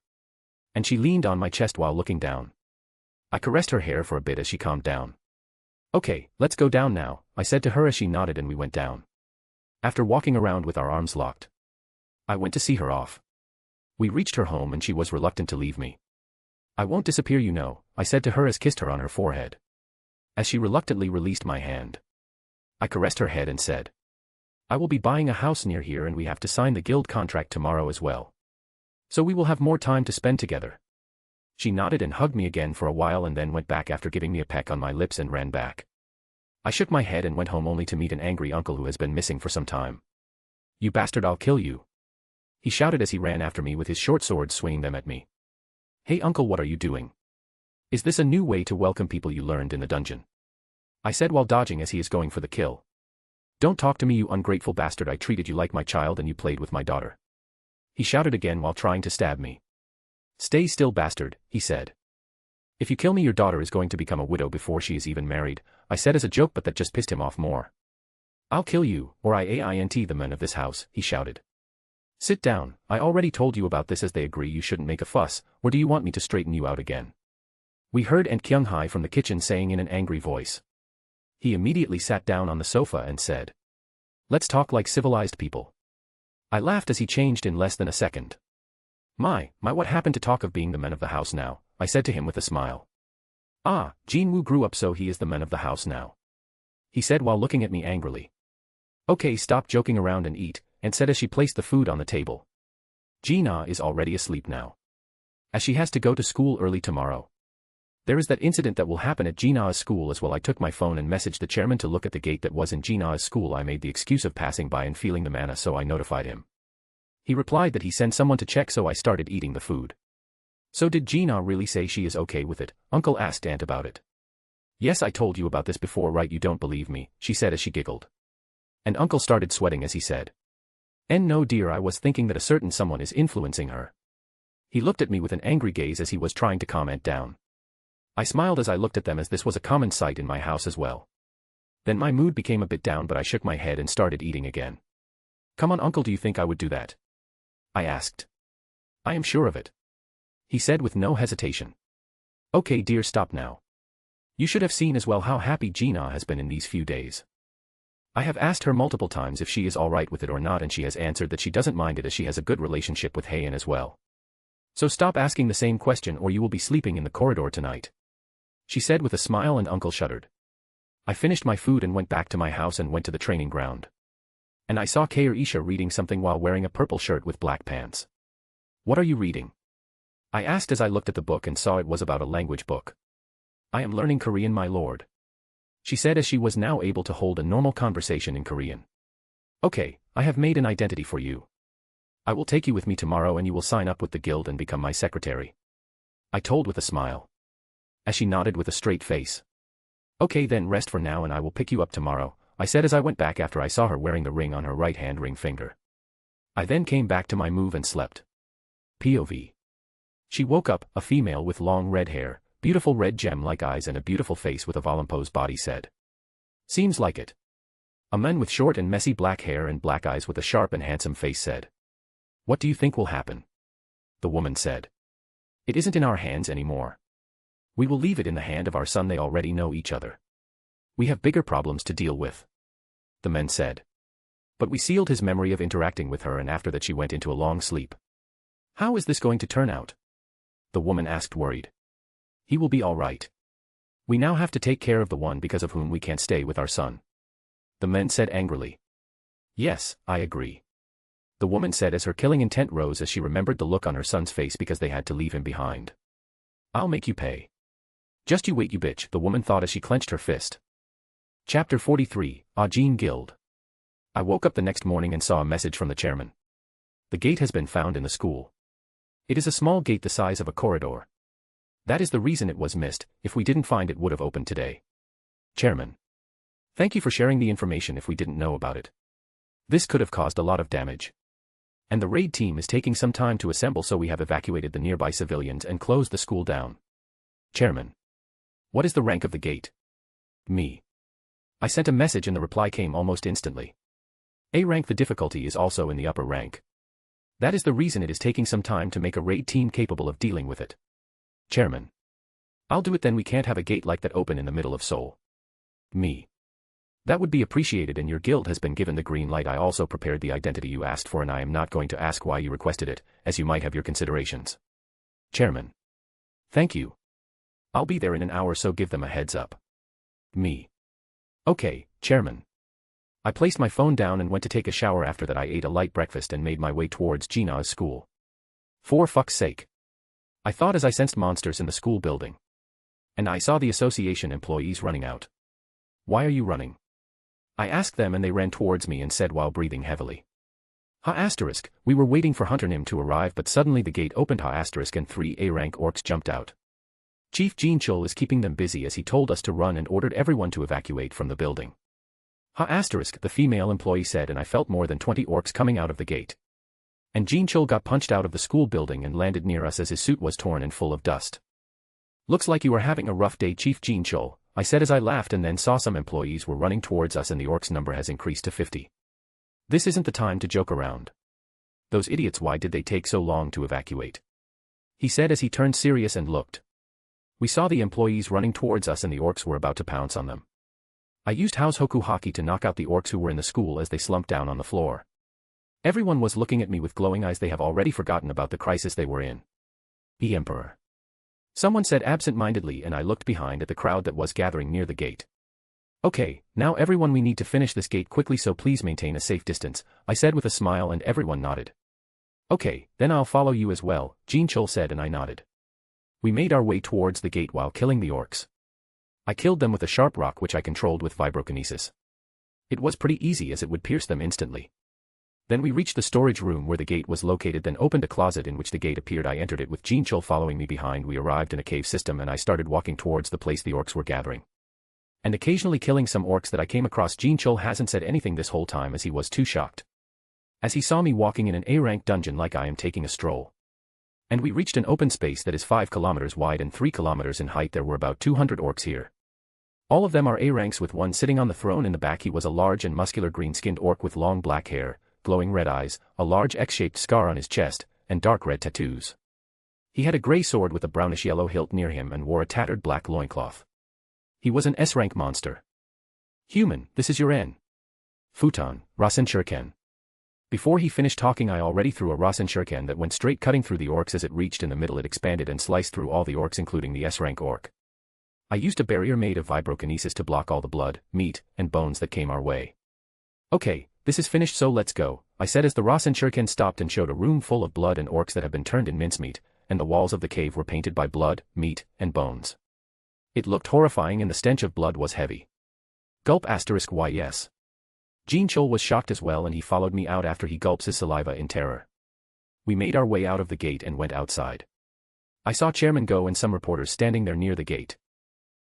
And she leaned on my chest while looking down. I caressed her hair for a bit as she calmed down. "Okay, let's go down now," I said to her as she nodded and we went down. After walking around with our arms locked, I went to see her off. We reached her home and she was reluctant to leave me. "I won't disappear, you know," I said to her as kissed her on her forehead. As she reluctantly released my hand, I caressed her head and said, "I will be buying a house near here and we have to sign the guild contract tomorrow as well. So we will have more time to spend together." She nodded and hugged me again for a while and then went back after giving me a peck on my lips and ran back. I shook my head and went home only to meet an angry uncle who has been missing for some time. "You bastard, I'll kill you," he shouted as he ran after me with his short sword, swinging them at me. "Hey uncle, what are you doing? Is this a new way to welcome people you learned in the dungeon?" I said while dodging as he is going for the kill. "Don't talk to me, you ungrateful bastard. I treated you like my child and you played with my daughter," he shouted again while trying to stab me. "Stay still, bastard," he said. "If you kill me, your daughter is going to become a widow before she is even married," I said as a joke, but that just pissed him off more. "I'll kill you, or I ain't the man of this house," he shouted. "Sit down, I already told you about this." As they agree, "You shouldn't make a fuss, or do you want me to straighten you out again?" we heard Aunt Kyung-hai from the kitchen saying in an angry voice. He immediately sat down on the sofa and said, "Let's talk like civilized people." I laughed as he changed in less than a second. My, what happened to talk of being the man of the house now?" I said to him with a smile. "Ah, Jin-woo grew up so he is the man of the house now," he said while looking at me angrily. "Okay, stop joking around and eat," and said as she placed the food on the table. "Gina is already asleep now, as she has to go to school early tomorrow. There is that incident that will happen at Gina's school as well." I took my phone and messaged the chairman to look at the gate that was in Gina's school. I made the excuse of passing by and feeling the manna, so I notified him. He replied that he sent someone to check, so I started eating the food. "So did Gina really say she is okay with it?" Uncle asked Aunt about it. "Yes, I told you about this before, right? You don't believe me," she said as she giggled. And Uncle started sweating as he said, "No dear, I was thinking that a certain someone is influencing her." He looked at me with an angry gaze as he was trying to calm Aunt down. I smiled as I looked at them, as this was a common sight in my house as well. Then my mood became a bit down, but I shook my head and started eating again. Come on, uncle, do you think I would do that? I asked. I am sure of it, he said with no hesitation. Okay dear, stop now. You should have seen as well how happy Gina has been in these few days. I have asked her multiple times if she is alright with it or not, and she has answered that she doesn't mind it as she has a good relationship with Heian as well. So stop asking the same question or you will be sleeping in the corridor tonight, she said with a smile, and uncle shuddered. I finished my food and went back to my house and went to the training ground. And I saw Kair Isha reading something while wearing a purple shirt with black pants. What are you reading? I asked as I looked at the book and saw it was about a language book. I am learning Korean, my lord, she said as she was now able to hold a normal conversation in Korean. Okay, I have made an identity for you. I will take you with me tomorrow and you will sign up with the guild and become my secretary, I told with a smile. As she nodded with a straight face. Okay then, rest for now and I will pick you up tomorrow, I said as I went back after I saw her wearing the ring on her right hand ring finger. I then came back to my move and slept. POV. She woke up, a female with long red hair, beautiful red gem-like eyes and a beautiful face with a voluptuous body said. Seems like it. A man with short and messy black hair and black eyes with a sharp and handsome face said. What do you think will happen? The woman said. It isn't in our hands anymore. We will leave it in the hand of our son, they already know each other. We have bigger problems to deal with. The man said. But we sealed his memory of interacting with her and after that she went into a long sleep. How is this going to turn out? The woman asked worried. He will be all right. We now have to take care of the one because of whom we can't stay with our son. The man said angrily. Yes, I agree. The woman said as her killing intent rose as she remembered the look on her son's face because they had to leave him behind. I'll make you pay. Just you wait, you bitch, the woman thought as she clenched her fist. Chapter 43, Ajin Guild. I woke up the next morning and saw a message from the chairman. The gate has been found in the school. It is a small gate the size of a corridor. That is the reason it was missed. If we didn't find it, would have opened today. Chairman. Thank you for sharing the information if we didn't know about it. This could have caused a lot of damage. And the raid team is taking some time to assemble, so we have evacuated the nearby civilians and closed the school down. Chairman. What is the rank of the gate? Me. I sent a message and the reply came almost instantly. A rank. The difficulty is also in the upper rank. That is the reason it is taking some time to make a raid team capable of dealing with it. Chairman. I'll do it then. We can't have a gate like that open in the middle of Seoul. Me. That would be appreciated and your guild has been given the green light. I also prepared the identity you asked for and I am not going to ask why you requested it, as you might have your considerations. Chairman. Thank you. I'll be there in an hour, so give them a heads up. Me. Okay, Chairman. I placed my phone down and went to take a shower. After that I ate a light breakfast and made my way towards Gina's school. For fuck's sake. I thought as I sensed monsters in the school building. And I saw the association employees running out. Why are you running? I asked them and they ran towards me and said while breathing heavily. We were waiting for Hunter Nim to arrive, but suddenly the gate opened and 3 A-rank orcs jumped out. Chief Jean Chul is keeping them busy as he told us to run and ordered everyone to evacuate from the building. The female employee said, and I felt more than 20 orcs coming out of the gate. And Jean Chul got punched out of the school building and landed near us as his suit was torn and full of dust. Looks like you are having a rough day, Chief Jean Chul, I said as I laughed and then saw some employees were running towards us and the orcs number has increased to 50. This isn't the time to joke around. Those idiots, why did they take so long to evacuate? He said as he turned serious and looked. We saw the employees running towards us and the orcs were about to pounce on them. I used House Hoku Haki to knock out the orcs who were in the school as they slumped down on the floor. Everyone was looking at me with glowing eyes. They have already forgotten about the crisis they were in. The Emperor. Someone said absent-mindedly and I looked behind at the crowd that was gathering near the gate. Okay, now everyone, we need to finish this gate quickly, so please maintain a safe distance, I said with a smile and everyone nodded. Okay, then I'll follow you as well, Jean Chul said and I nodded. We made our way towards the gate while killing the orcs. I killed them with a sharp rock which I controlled with vibrokinesis. It was pretty easy as it would pierce them instantly. Then we reached the storage room where the gate was located, then opened a closet in which the gate appeared. I entered it with Jean Chul following me behind. We arrived in a cave system and I started walking towards the place the orcs were gathering. And occasionally killing some orcs that I came across. Jean Chul hasn't said anything this whole time as he was too shocked. As he saw me walking in an A-rank dungeon like I am taking a stroll. And we reached an open space that is 5 kilometers wide and 3 kilometers in height. There were about 200 orcs here. All of them are A ranks with one sitting on the throne in the back. He was a large and muscular green-skinned orc with long black hair, glowing red eyes, a large X-shaped scar on his chest, and dark red tattoos. He had a grey sword with a brownish-yellow hilt near him and wore a tattered black loincloth. He was an S-rank monster. Human, this is your N. Futon, Rasen Shuriken. Before he finished talking I already threw a Rasen Shuriken that went straight cutting through the orcs. As it reached in the middle it expanded and sliced through all the orcs including the S-rank orc. I used a barrier made of vibrokinesis to block all the blood, meat, and bones that came our way. Okay, this is finished so let's go, I said as the Rasen Shuriken stopped and showed a room full of blood and orcs that have been turned in mincemeat, and the walls of the cave were painted by blood, meat, and bones. It looked horrifying and the stench of blood was heavy. Gulp asterisk why yes. Jean Chol was shocked as well and he followed me out after he gulps his saliva in terror. We made our way out of the gate and went outside. I saw Chairman go and some reporters standing there near the gate.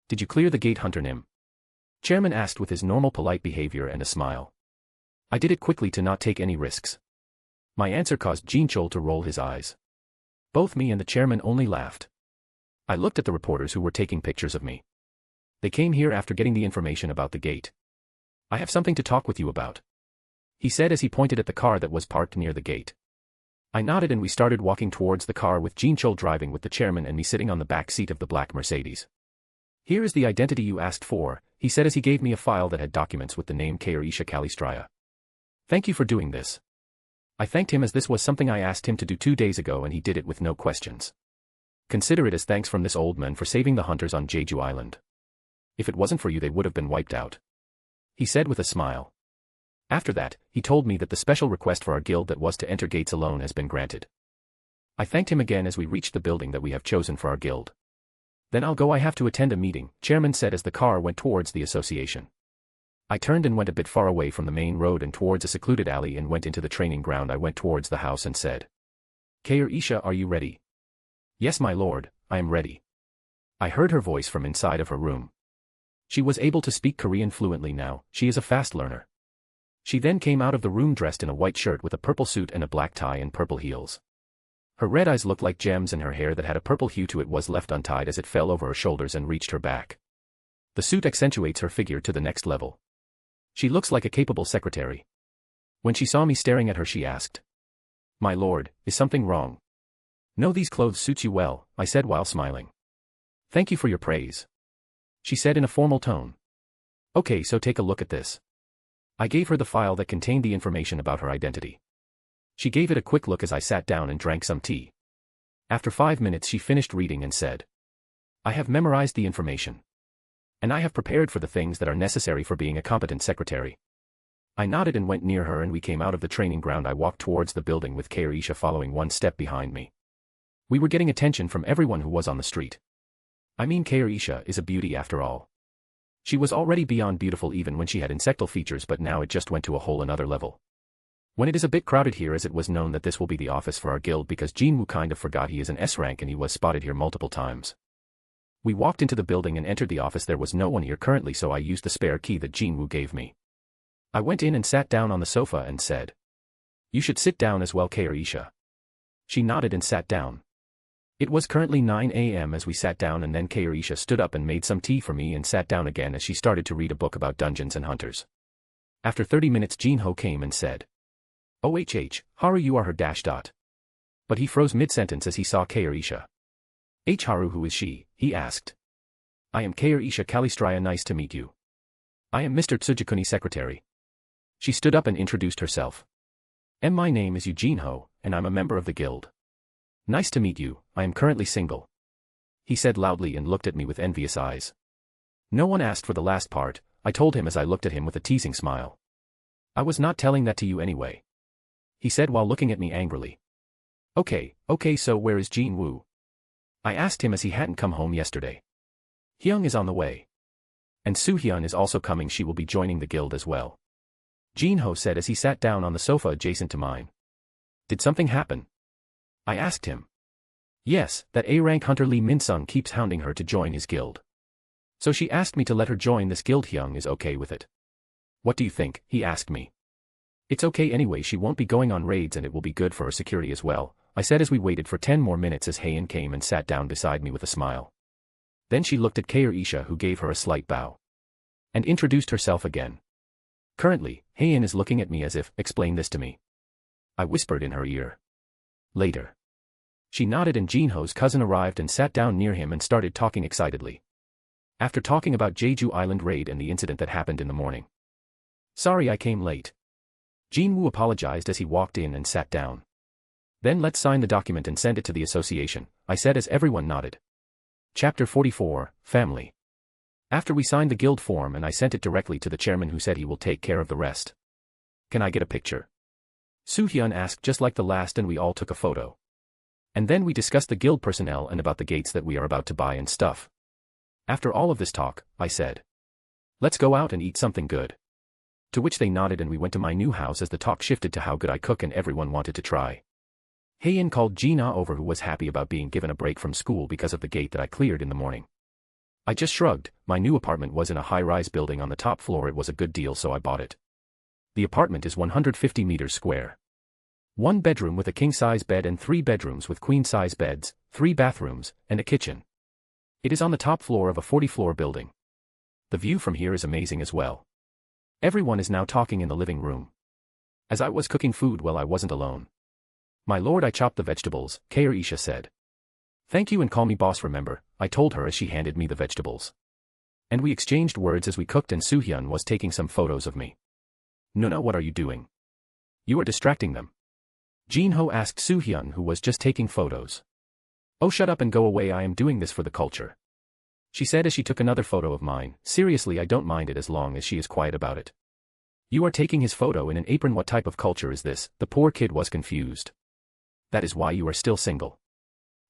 Did you clear the gate, Hunter Nim? Chairman asked with his normal polite behavior and a smile. I did it quickly to not take any risks. My answer caused Jean Chol to roll his eyes. Both me and the chairman only laughed. I looked at the reporters who were taking pictures of me. They came here after getting the information about the gate. I have something to talk with you about, he said as he pointed at the car that was parked near the gate. I nodded and we started walking towards the car with Jean Chol driving with the chairman and me sitting on the back seat of the black Mercedes. Here is the identity you asked for, he said as he gave me a file that had documents with the name Kairisha Kalistraya. Thank you for doing this. I thanked him as this was something I asked him to do 2 days ago and he did it with no questions. Consider it as thanks from this old man for saving the hunters on Jeju Island. If it wasn't for you they would have been wiped out, he said with a smile. After that, he told me that the special request for our guild that was to enter gates alone has been granted. I thanked him again as we reached the building that we have chosen for our guild. Then I'll go, I have to attend a meeting, Chairman said as the car went towards the association. I turned and went a bit far away from the main road and towards a secluded alley and went into the training ground. I went towards the house and said, Kairisha, are you ready? Yes my lord, I am ready. I heard her voice from inside of her room. She was able to speak Korean fluently now, she is a fast learner. She then came out of the room dressed in a white shirt with a purple suit and a black tie and purple heels. Her red eyes looked like gems and her hair that had a purple hue to it was left untied as it fell over her shoulders and reached her back. The suit accentuates her figure to the next level. She looks like a capable secretary. When she saw me staring at her she asked, My lord, is something wrong? No, these clothes suit you well, I said while smiling. Thank you for your praise, she said in a formal tone. Okay, so take a look at this. I gave her the file that contained the information about her identity. She gave it a quick look as I sat down and drank some tea. After 5 minutes she finished reading and said, I have memorized the information. And I have prepared for the things that are necessary for being a competent secretary. I nodded and went near her and we came out of the training ground. I walked towards the building with Kairisha following one step behind me. We were getting attention from everyone who was on the street. I mean, Kairisha is a beauty after all. She was already beyond beautiful even when she had insectal features, but now it just went to a whole another level. When it is a bit crowded here, as it was known that this will be the office for our guild because Jinwoo kind of forgot he is an S rank and he was spotted here multiple times. We walked into the building and entered the office. There was no one here currently, so I used the spare key that Jinwoo gave me. I went in and sat down on the sofa and said, You should sit down as well, Kairisha. She nodded and sat down. It was currently 9 a.m. as we sat down, and then Kairisha stood up and made some tea for me and sat down again as she started to read a book about dungeons and hunters. After 30 minutes Jinho came and said, OHH, Haru, you are her dash dot. But he froze mid-sentence as he saw Kairisha. H. Haru, who is she? He asked. I am Kairisha Kalistraya, nice to meet you. I am Mr. Tsujikuni secretary. She stood up and introduced herself. My name is Eugene, and I'm a member of the guild. Nice to meet you, I am currently single, he said loudly and looked at me with envious eyes. No one asked for the last part, I told him as I looked at him with a teasing smile. I was not telling that to you anyway, he said while looking at me angrily. Okay, so where is Jin Woo? I asked him as he hadn't come home yesterday. Hyung is on the way. And Soo Hyun is also coming, she will be joining the guild as well, Jinho said as he sat down on the sofa adjacent to mine. Did something happen? I asked him. Yes, that A-rank hunter Lee Min-sung keeps hounding her to join his guild. So she asked me to let her join this guild. Hyung is okay with it. What do you think? He asked me. It's okay anyway, she won't be going on raids and it will be good for her security as well, I said as we waited for 10 more minutes as Haein came and sat down beside me with a smile. Then she looked at Kairisha, who gave her a slight bow. and introduced herself again. Currently, Heian is looking at me as if, explain this to me. I whispered in her ear. Later. She nodded and Jinho's cousin arrived and sat down near him and started talking excitedly. After talking about Jeju Island raid and the incident that happened in the morning. Sorry I came late. Jinwoo apologized as he walked in and sat down. Then let's sign the document and send it to the association, I said as everyone nodded. Chapter 44, Family. After we signed the guild form and I sent it directly to the chairman who said he will take care of the rest. Can I get a picture? Soo-hyun asked just like the last and we all took a photo. And then we discussed the guild personnel and about the gates that we are about to buy and stuff. After all of this talk, I said. Let's go out and eat something good. To which they nodded and we went to my new house as the talk shifted to how good I cook and everyone wanted to try. Heian called Jina over who was happy about being given a break from school because of the gate that I cleared in the morning. I just shrugged, my new apartment was in a high-rise building on the top floor. It was a good deal so I bought it. The apartment is 150 meters square. 1 bedroom with a king-size bed and 3 bedrooms with queen-size beds, 3 bathrooms, and a kitchen. It is on the top floor of a 40-floor building. The view from here is amazing as well. Everyone is now talking in the living room. As I was cooking food while I wasn't alone. My lord, I chopped the vegetables, Kair-isha said. Thank you and call me boss, remember, I told her as she handed me the vegetables. And we exchanged words as we cooked and Soo-hyun was taking some photos of me. No, what are you doing? You are distracting them. Jinho asked Soo-hyun who was just taking photos. Oh, shut up and go away, I am doing this for the culture. She said as she took another photo of mine. Seriously, I don't mind it as long as she is quiet about it. You are taking his photo in an apron, what type of culture is this? The poor kid was confused. That is why you are still single.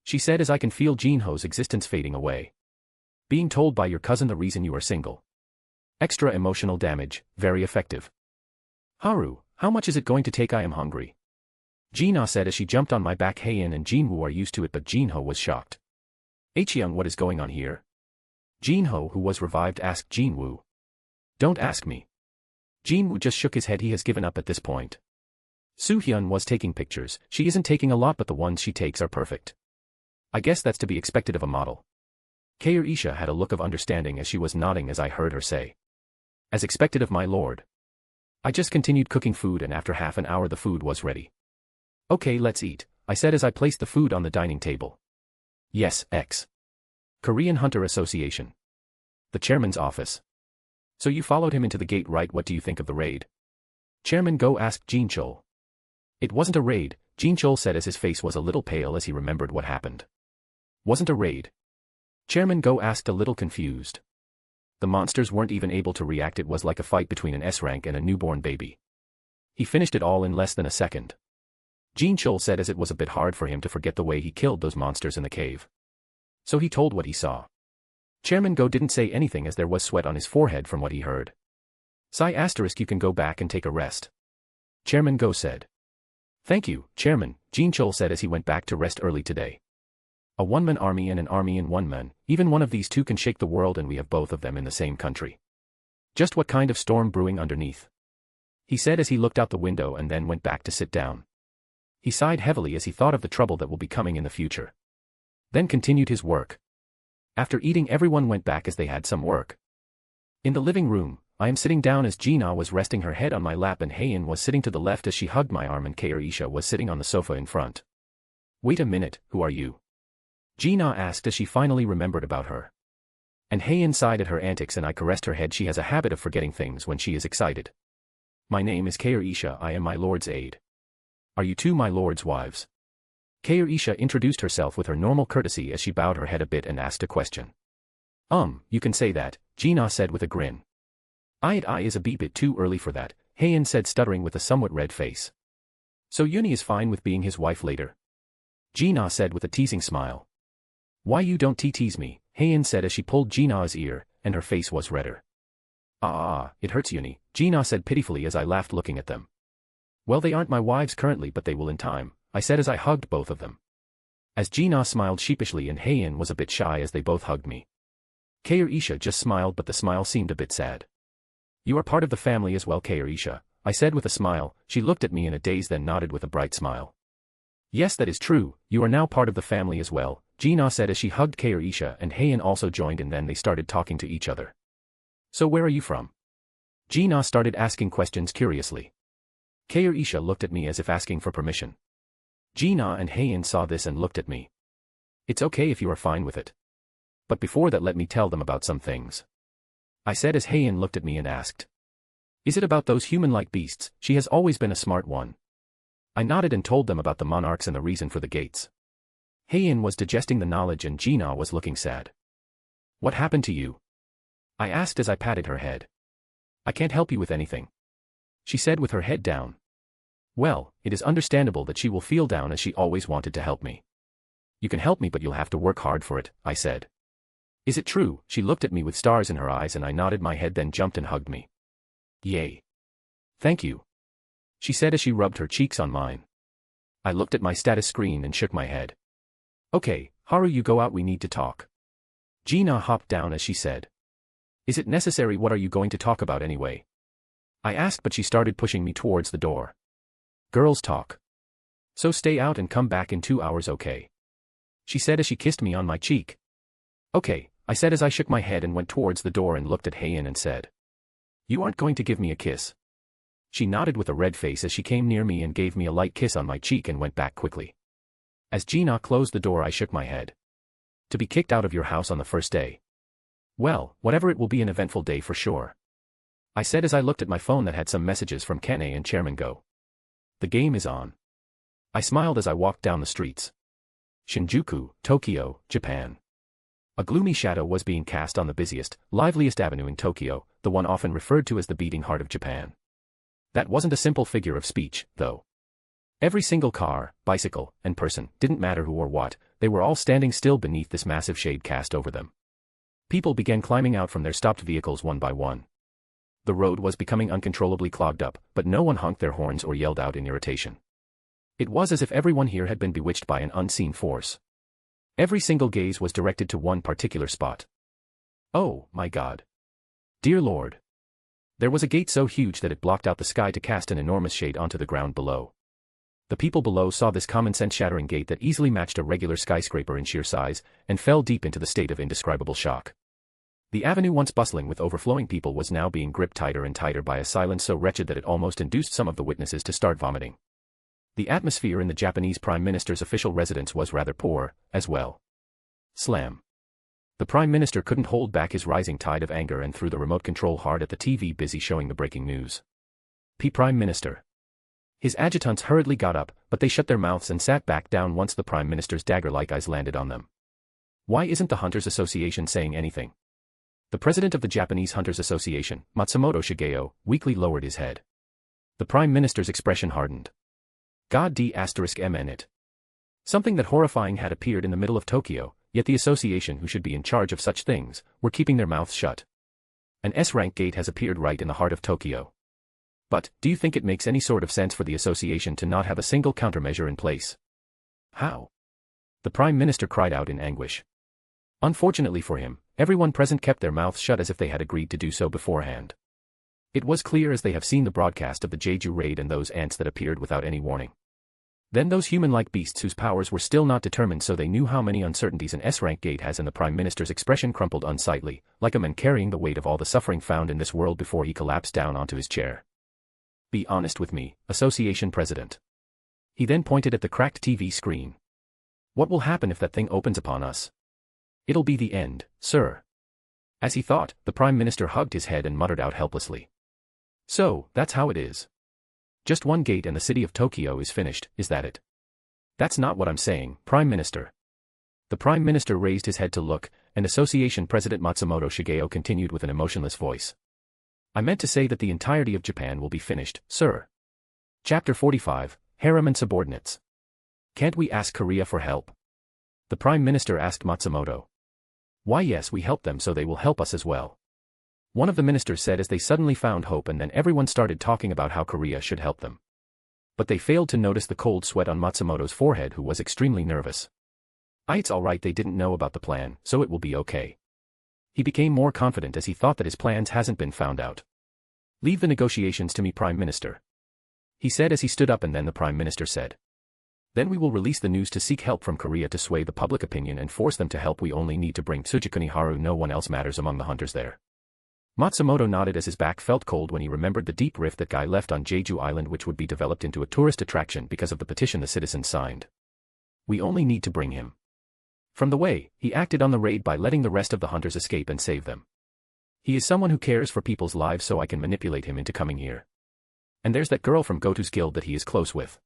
She said as I can feel Jinho's existence fading away. Being told by your cousin the reason you are single. Extra emotional damage, very effective. Haru, how much is it going to take? I am hungry. Jina said as she jumped on my back. Heian and Jinwoo are used to it but Jinho was shocked. Hyeong, what is going on here? Jinho, who was revived, asked Jinwoo. Don't ask me. Jinwoo just shook his head. He has given up at this point. Soo-hyun was taking pictures. She isn't taking a lot but the ones she takes are perfect. I guess that's to be expected of a model. Kair-isha had a look of understanding as she was nodding as I heard her say. As expected of my lord. I just continued cooking food and after half an hour the food was ready. Okay, let's eat, I said as I placed the food on the dining table. Yes, Korean Hunter Association. The chairman's office. So you followed him into the gate, right? What do you think of the raid? Chairman Go asked Jinchol. It wasn't a raid, Jinchol said as his face was a little pale as he remembered what happened. Wasn't a raid? Chairman Go asked, a little confused. The monsters weren't even able to react. It was like a fight between an S-rank and a newborn baby. He finished it all in less than a second. Jinchol said as it was a bit hard for him to forget the way he killed those monsters in the cave. So he told what he saw. Chairman Go didn't say anything as there was sweat on his forehead from what he heard. Sigh asterisk, you can go back and take a rest. Chairman Go said. Thank you, Chairman, Jinchol said as he went back to rest early today. A one-man army and an army in one man, even one of these two can shake the world and we have both of them in the same country. Just what kind of storm brewing underneath? He said as he looked out the window and then went back to sit down. He sighed heavily as he thought of the trouble that will be coming in the future. Then continued his work. After eating, everyone went back as they had some work. In the living room, I am sitting down as Jina was resting her head on my lap and Heian was sitting to the left as she hugged my arm and Kair-isha was sitting on the sofa in front. Wait a minute, who are you? Jina asked as she finally remembered about her. And Heian sighed at her antics and I caressed her head. She has a habit of forgetting things when she is excited. My name is Kair-isha, I am my lord's aide. Are you two my lord's wives? Kair-isha introduced herself with her normal courtesy as she bowed her head a bit and asked a question. You can say that, Jina said with a grin. I is a bit too early for that, Heian said stuttering with a somewhat red face. So Yuni is fine with being his wife later? Jina said with a teasing smile. Why you don't tease me, Heian said as she pulled Jina's ear, and her face was redder. It hurts Yuni, Jina said pitifully as I laughed looking at them. Well, they aren't my wives currently but they will in time, I said as I hugged both of them. As Jina smiled sheepishly and Heian was a bit shy as they both hugged me. Kair-isha just smiled but the smile seemed a bit sad. You are part of the family as well, Kair-isha, I said with a smile. She looked at me in a daze then nodded with a bright smile. Yes, that is true, you are now part of the family as well, Jina said as she hugged Kair-isha and Heian also joined and then they started talking to each other. So where are you from? Ji-na started asking questions curiously. Kair-isha looked at me as if asking for permission. Ji-na and Haein saw this and looked at me. It's okay if you are fine with it. But before that let me tell them about some things. I said as Haein looked at me and asked. Is it about those human-like beasts? She has always been a smart one. I nodded and told them about the monarchs and the reason for the gates. Haein was digesting the knowledge and Ji-na was looking sad. What happened to you? I asked as I patted her head. I can't help you with anything. She said with her head down. Well, it is understandable that she will feel down as she always wanted to help me. You can help me but you'll have to work hard for it, I said. Is it true? She looked at me with stars in her eyes and I nodded my head then jumped and hugged me. Yay. Thank you. She said as she rubbed her cheeks on mine. I looked at my status screen and shook my head. Okay, Haru, you go out, we need to talk. Ji-na hopped down as she said. Is it necessary? What are you going to talk about anyway? I asked but she started pushing me towards the door. Girls talk. So stay out and come back in 2 hours, okay? She said as she kissed me on my cheek. Okay, I said as I shook my head and went towards the door and looked at Haein and said. You aren't going to give me a kiss? She nodded with a red face as she came near me and gave me a light kiss on my cheek and went back quickly. As Ji-na closed the door I shook my head. To be kicked out of your house on the first day. Well, whatever, it will be an eventful day for sure. I said as I looked at my phone that had some messages from Kane and Chairman Go. The game is on. I smiled as I walked down the streets. Shinjuku, Tokyo, Japan. A gloomy shadow was being cast on the busiest, liveliest avenue in Tokyo, the one often referred to as the beating heart of Japan. That wasn't a simple figure of speech, though. Every single car, bicycle, and person, didn't matter who or what, they were all standing still beneath this massive shade cast over them. People began climbing out from their stopped vehicles one by one. The road was becoming uncontrollably clogged up, but no one honked their horns or yelled out in irritation. It was as if everyone here had been bewitched by an unseen force. Every single gaze was directed to one particular spot. Oh, my God. Dear Lord. There was a gate so huge that it blocked out the sky to cast an enormous shade onto the ground below. The people below saw this common-sense shattering gate that easily matched a regular skyscraper in sheer size, and fell deep into the state of indescribable shock. The avenue once bustling with overflowing people was now being gripped tighter and tighter by a silence so wretched that it almost induced some of the witnesses to start vomiting. The atmosphere in the Japanese Prime Minister's official residence was rather poor, as well. Slam. The Prime Minister couldn't hold back his rising tide of anger and threw the remote control hard at the TV, busy showing the breaking news. Prime Minister. His adjutants hurriedly got up, but they shut their mouths and sat back down once the Prime Minister's dagger-like eyes landed on them. Why isn't the Hunters Association saying anything? The president of the Japanese Hunters Association, Matsumoto Shigeo, weakly lowered his head. The Prime Minister's expression hardened. God d*mn it. Something that horrifying had appeared in the middle of Tokyo, yet the association, who should be in charge of such things, were keeping their mouths shut. An S-rank gate has appeared right in the heart of Tokyo. But, do you think it makes any sort of sense for the association to not have a single countermeasure in place? How? The Prime Minister cried out in anguish. Unfortunately for him, everyone present kept their mouths shut as if they had agreed to do so beforehand. It was clear as they have seen the broadcast of the Jeju raid and those ants that appeared without any warning. Then those human-like beasts whose powers were still not determined, so they knew how many uncertainties an S-rank gate has, and the Prime Minister's expression crumpled unsightly, like a man carrying the weight of all the suffering found in this world before he collapsed down onto his chair. Be honest with me, Association President. He then pointed at the cracked TV screen. What will happen if that thing opens upon us? It'll be the end, sir. As he thought, the Prime Minister hugged his head and muttered out helplessly. So, that's how it is. Just one gate and the city of Tokyo is finished, is that it? That's not what I'm saying, Prime Minister. The Prime Minister raised his head to look, and Association President Matsumoto Shigeo continued with an emotionless voice. I meant to say that the entirety of Japan will be finished, sir. Chapter 45, Harem and Subordinates. Can't we ask Korea for help? The Prime Minister asked Matsumoto. Why yes, we help them so they will help us as well. One of the ministers said as they suddenly found hope, and then everyone started talking about how Korea should help them. But they failed to notice the cold sweat on Matsumoto's forehead, who was extremely nervous. It's alright, they didn't know about the plan, so it will be okay. He became more confident as he thought that his plans hasn't been found out. Leave the negotiations to me, Prime Minister. He said as he stood up, and then the Prime Minister said. Then we will release the news to seek help from Korea to sway the public opinion and force them to help. We only need to bring Tsujikuni Haru, no one else matters among the hunters there. Matsumoto nodded as his back felt cold when he remembered the deep rift that guy left on Jeju Island, which would be developed into a tourist attraction because of the petition the citizens signed. We only need to bring him. From the way, he acted on the raid by letting the rest of the hunters escape and save them. He is someone who cares for people's lives, so I can manipulate him into coming here. And there's that girl from Goto's guild that he is close with.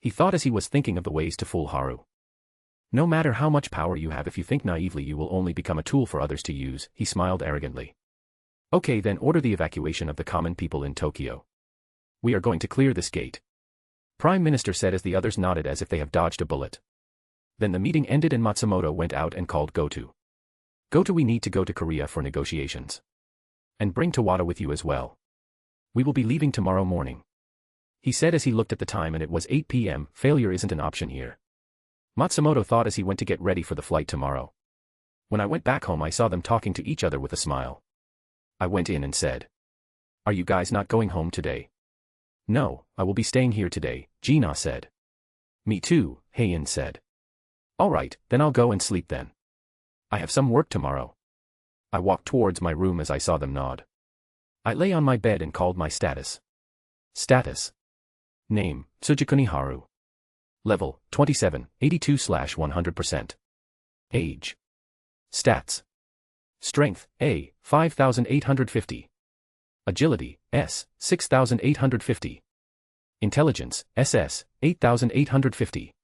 He thought as he was thinking of the ways to fool Haru. No matter how much power you have, if you think naively, you will only become a tool for others to use, he smiled arrogantly. Okay, then order the evacuation of the common people in Tokyo. We are going to clear this gate. Prime Minister said as the others nodded as if they have dodged a bullet. Then the meeting ended and Matsumoto went out and called Goto. Goto, we need to go to Korea for negotiations. And bring Tawada with you as well. We will be leaving tomorrow morning. He said as he looked at the time, and it was 8 p.m, failure isn't an option here. Matsumoto thought as he went to get ready for the flight tomorrow. When I went back home, I saw them talking to each other with a smile. I went in and said, "Are you guys not going home today?" "No, I will be staying here today," Gina said. "Me too," Heian said. "Alright, then I'll go and sleep then. I have some work tomorrow." I walked towards my room as I saw them nod. I lay on my bed and called my status. Status. Name, Tsujikuni Haru. Level, 27, 82/100%. Age. Stats. Strength, A, 5,850. Agility, S, 6,850. Intelligence, SS, 8,850.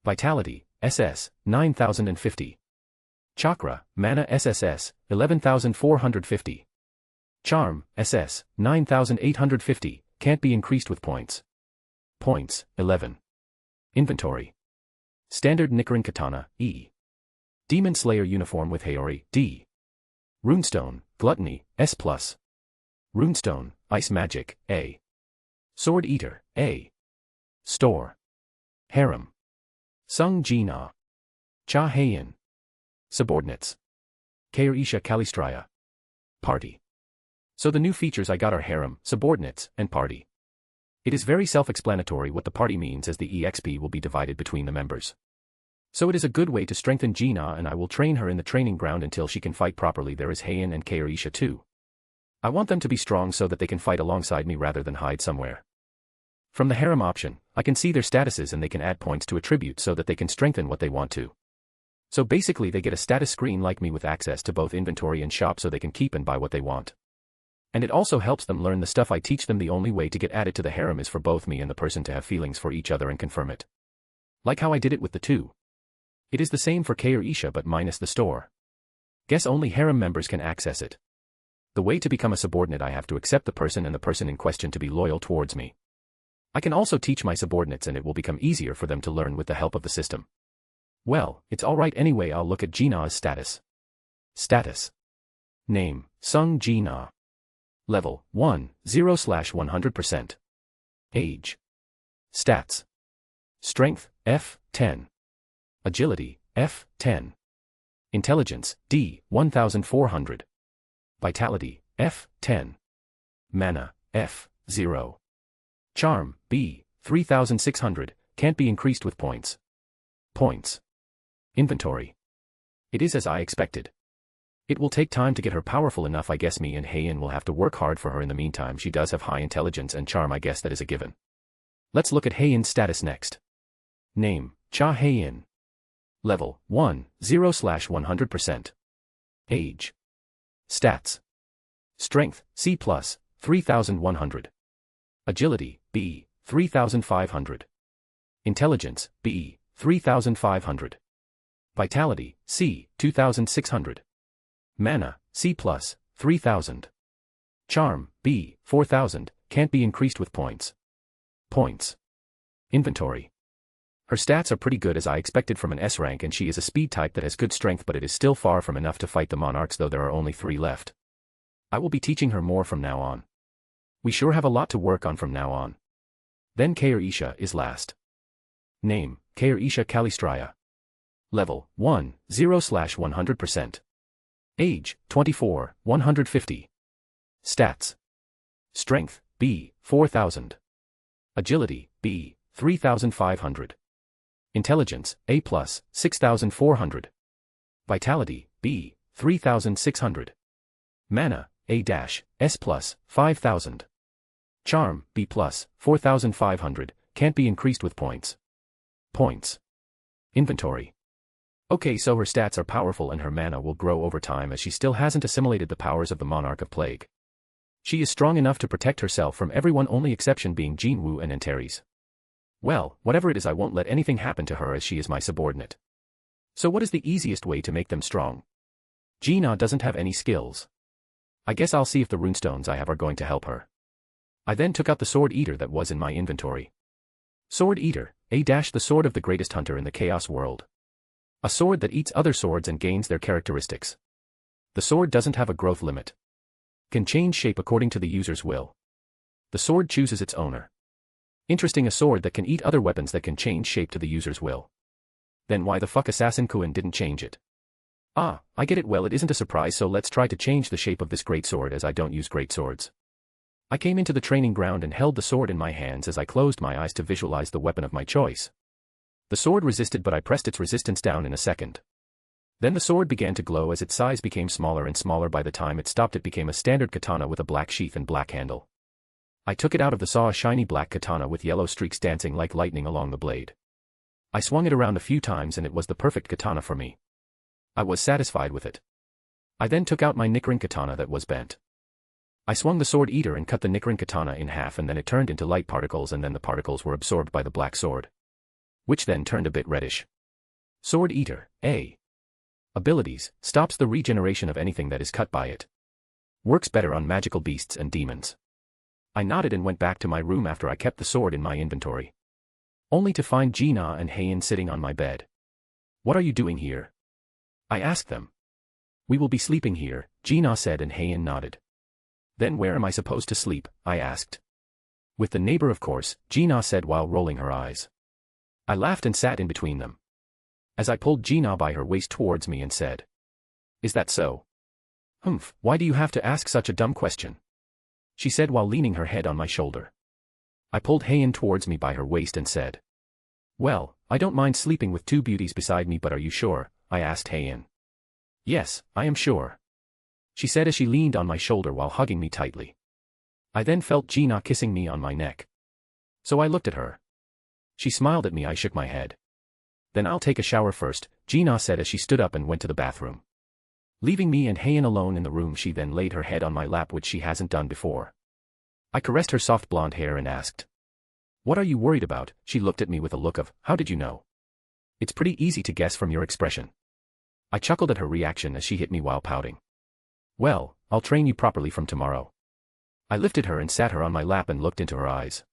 Vitality, SS, 9,050. Chakra, Mana SSS, 11,450. Charm, SS, 9,850, can't be increased with points. Points, 11. Inventory. Standard Nichiren Katana, E. Demon Slayer Uniform with Haori, D. Runestone, Gluttony, S+. Runestone, Ice Magic, A. Sword Eater, A. Store. Harem. Sung Ji-na. Cha Heian. Subordinates. Kairisha Kalistraya. Party. So the new features I got are harem, subordinates, and party. It is very self-explanatory what the party means, as the EXP will be divided between the members. So it is a good way to strengthen Gina, and I will train her in the training ground until she can fight properly. There is Heian and Kairisha too. I want them to be strong so that they can fight alongside me rather than hide somewhere. From the harem option, I can see their statuses and they can add points to attribute so that they can strengthen what they want to. So basically they get a status screen like me with access to both inventory and shop so they can keep and buy what they want. And it also helps them learn the stuff I teach them. The only way to get added to the harem is for both me and the person to have feelings for each other and confirm it. Like how I did it with the two. It is the same for Kairisha but minus the store. Guess only harem members can access it. The way to become a subordinate, I have to accept the person and the person in question to be loyal towards me. I can also teach my subordinates and it will become easier for them to learn with the help of the system. Well, it's alright anyway. I'll look at Gina's status. Status. Name, Sung Ji-na. Level, 1, 0/100%. Age. Stats. Strength, F, 10. Agility, F, 10. Intelligence, D, 1,400. Vitality, F, 10. Mana, F, 0. Charm, B, 3,600, can't be increased with points. Points. Inventory. It is as I expected. It will take time to get her powerful enough. I guess me and Heian will have to work hard for her. In the meantime, she does have high intelligence and charm. I guess that is a given. Let's look at Heian's status next. Name, Cha Heian. Level, 1, 0/100%. Age. Stats. Strength, C+, 3,100. Agility, B, 3,500. Intelligence, B, 3,500. Vitality, C, 2,600. Mana, C+, 3,000. Charm, B, 4,000, can't be increased with points. Points. Inventory. Her stats are pretty good as I expected from an S rank, and she is a speed type that has good strength, but it is still far from enough to fight the monarchs, though there are only 3 left. I will be teaching her more from now on. We sure have a lot to work on from now on. Then Kairisha is last. Name, Kairisha Kalistraya. Level, 1, 0/100%. Age, 24, 150. Stats. Strength, B, 4,000. Agility, B, 3,500. Intelligence, A+, 6,400. Vitality, B, 3,600. Mana, A-S plus, 5,000. Charm, B plus, 4,500, can't be increased with points. Points. Inventory. Okay, so her stats are powerful and her mana will grow over time as she still hasn't assimilated the powers of the Monarch of Plague. She is strong enough to protect herself from everyone, only exception being Jinwoo and Antares. Well, whatever it is, I won't let anything happen to her as she is my subordinate. So what is the easiest way to make them strong? Gina doesn't have any skills. I guess I'll see if the runestones I have are going to help her. I then took out the Sword Eater that was in my inventory. Sword Eater, the sword of the greatest hunter in the Chaos world. A sword that eats other swords and gains their characteristics. The sword doesn't have a growth limit. Can change shape according to the user's will. The sword chooses its owner. Interesting, a sword that can eat other weapons that can change shape to the user's will. Then why the fuck Assassin Kuin didn't change it? Ah, I get it. Well, it isn't a surprise, so let's try to change the shape of this great sword as I don't use great swords. I came into the training ground and held the sword in my hands as I closed my eyes to visualize the weapon of my choice. The sword resisted, but I pressed its resistance down in a second. Then the sword began to glow as its size became smaller and smaller. By the time it stopped, it became a standard katana with a black sheath and black handle. I took it out of the saw, a shiny black katana with yellow streaks dancing like lightning along the blade. I swung it around a few times and it was the perfect katana for me. I was satisfied with it. I then took out my Nichiren katana that was bent. I swung the Sword Eater and cut the Nichiren katana in half, and then it turned into light particles, and then the particles were absorbed by the black sword, which then turned a bit reddish. Sword Eater, A. Abilities, stops the regeneration of anything that is cut by it. Works better on magical beasts and demons. I nodded and went back to my room after I kept the sword in my inventory. Only to find Gina and Heian sitting on my bed. What are you doing here? I asked them. We will be sleeping here, Gina said, and Heian nodded. Then where am I supposed to sleep? I asked. With the neighbor, of course, Gina said while rolling her eyes. I laughed and sat in between them. As I pulled Gina by her waist towards me and said, "Is that so?" "Humph, why do you have to ask such a dumb question?" she said while leaning her head on my shoulder. I pulled Heian towards me by her waist and said, "Well, I don't mind sleeping with two beauties beside me, but are you sure?" I asked Heian. "Yes, I am sure," she said as she leaned on my shoulder while hugging me tightly. I then felt Gina kissing me on my neck. So I looked at her. She smiled at me. I shook my head. "Then I'll take a shower first," Gina said as she stood up and went to the bathroom. Leaving me and Heian alone in the room, she then laid her head on my lap, which she hasn't done before. I caressed her soft blonde hair and asked, "What are you worried about?" She looked at me with a look of, "How did you know?" "It's pretty easy to guess from your expression." I chuckled at her reaction as she hit me while pouting. "Well, I'll train you properly from tomorrow." I lifted her and sat her on my lap and looked into her eyes.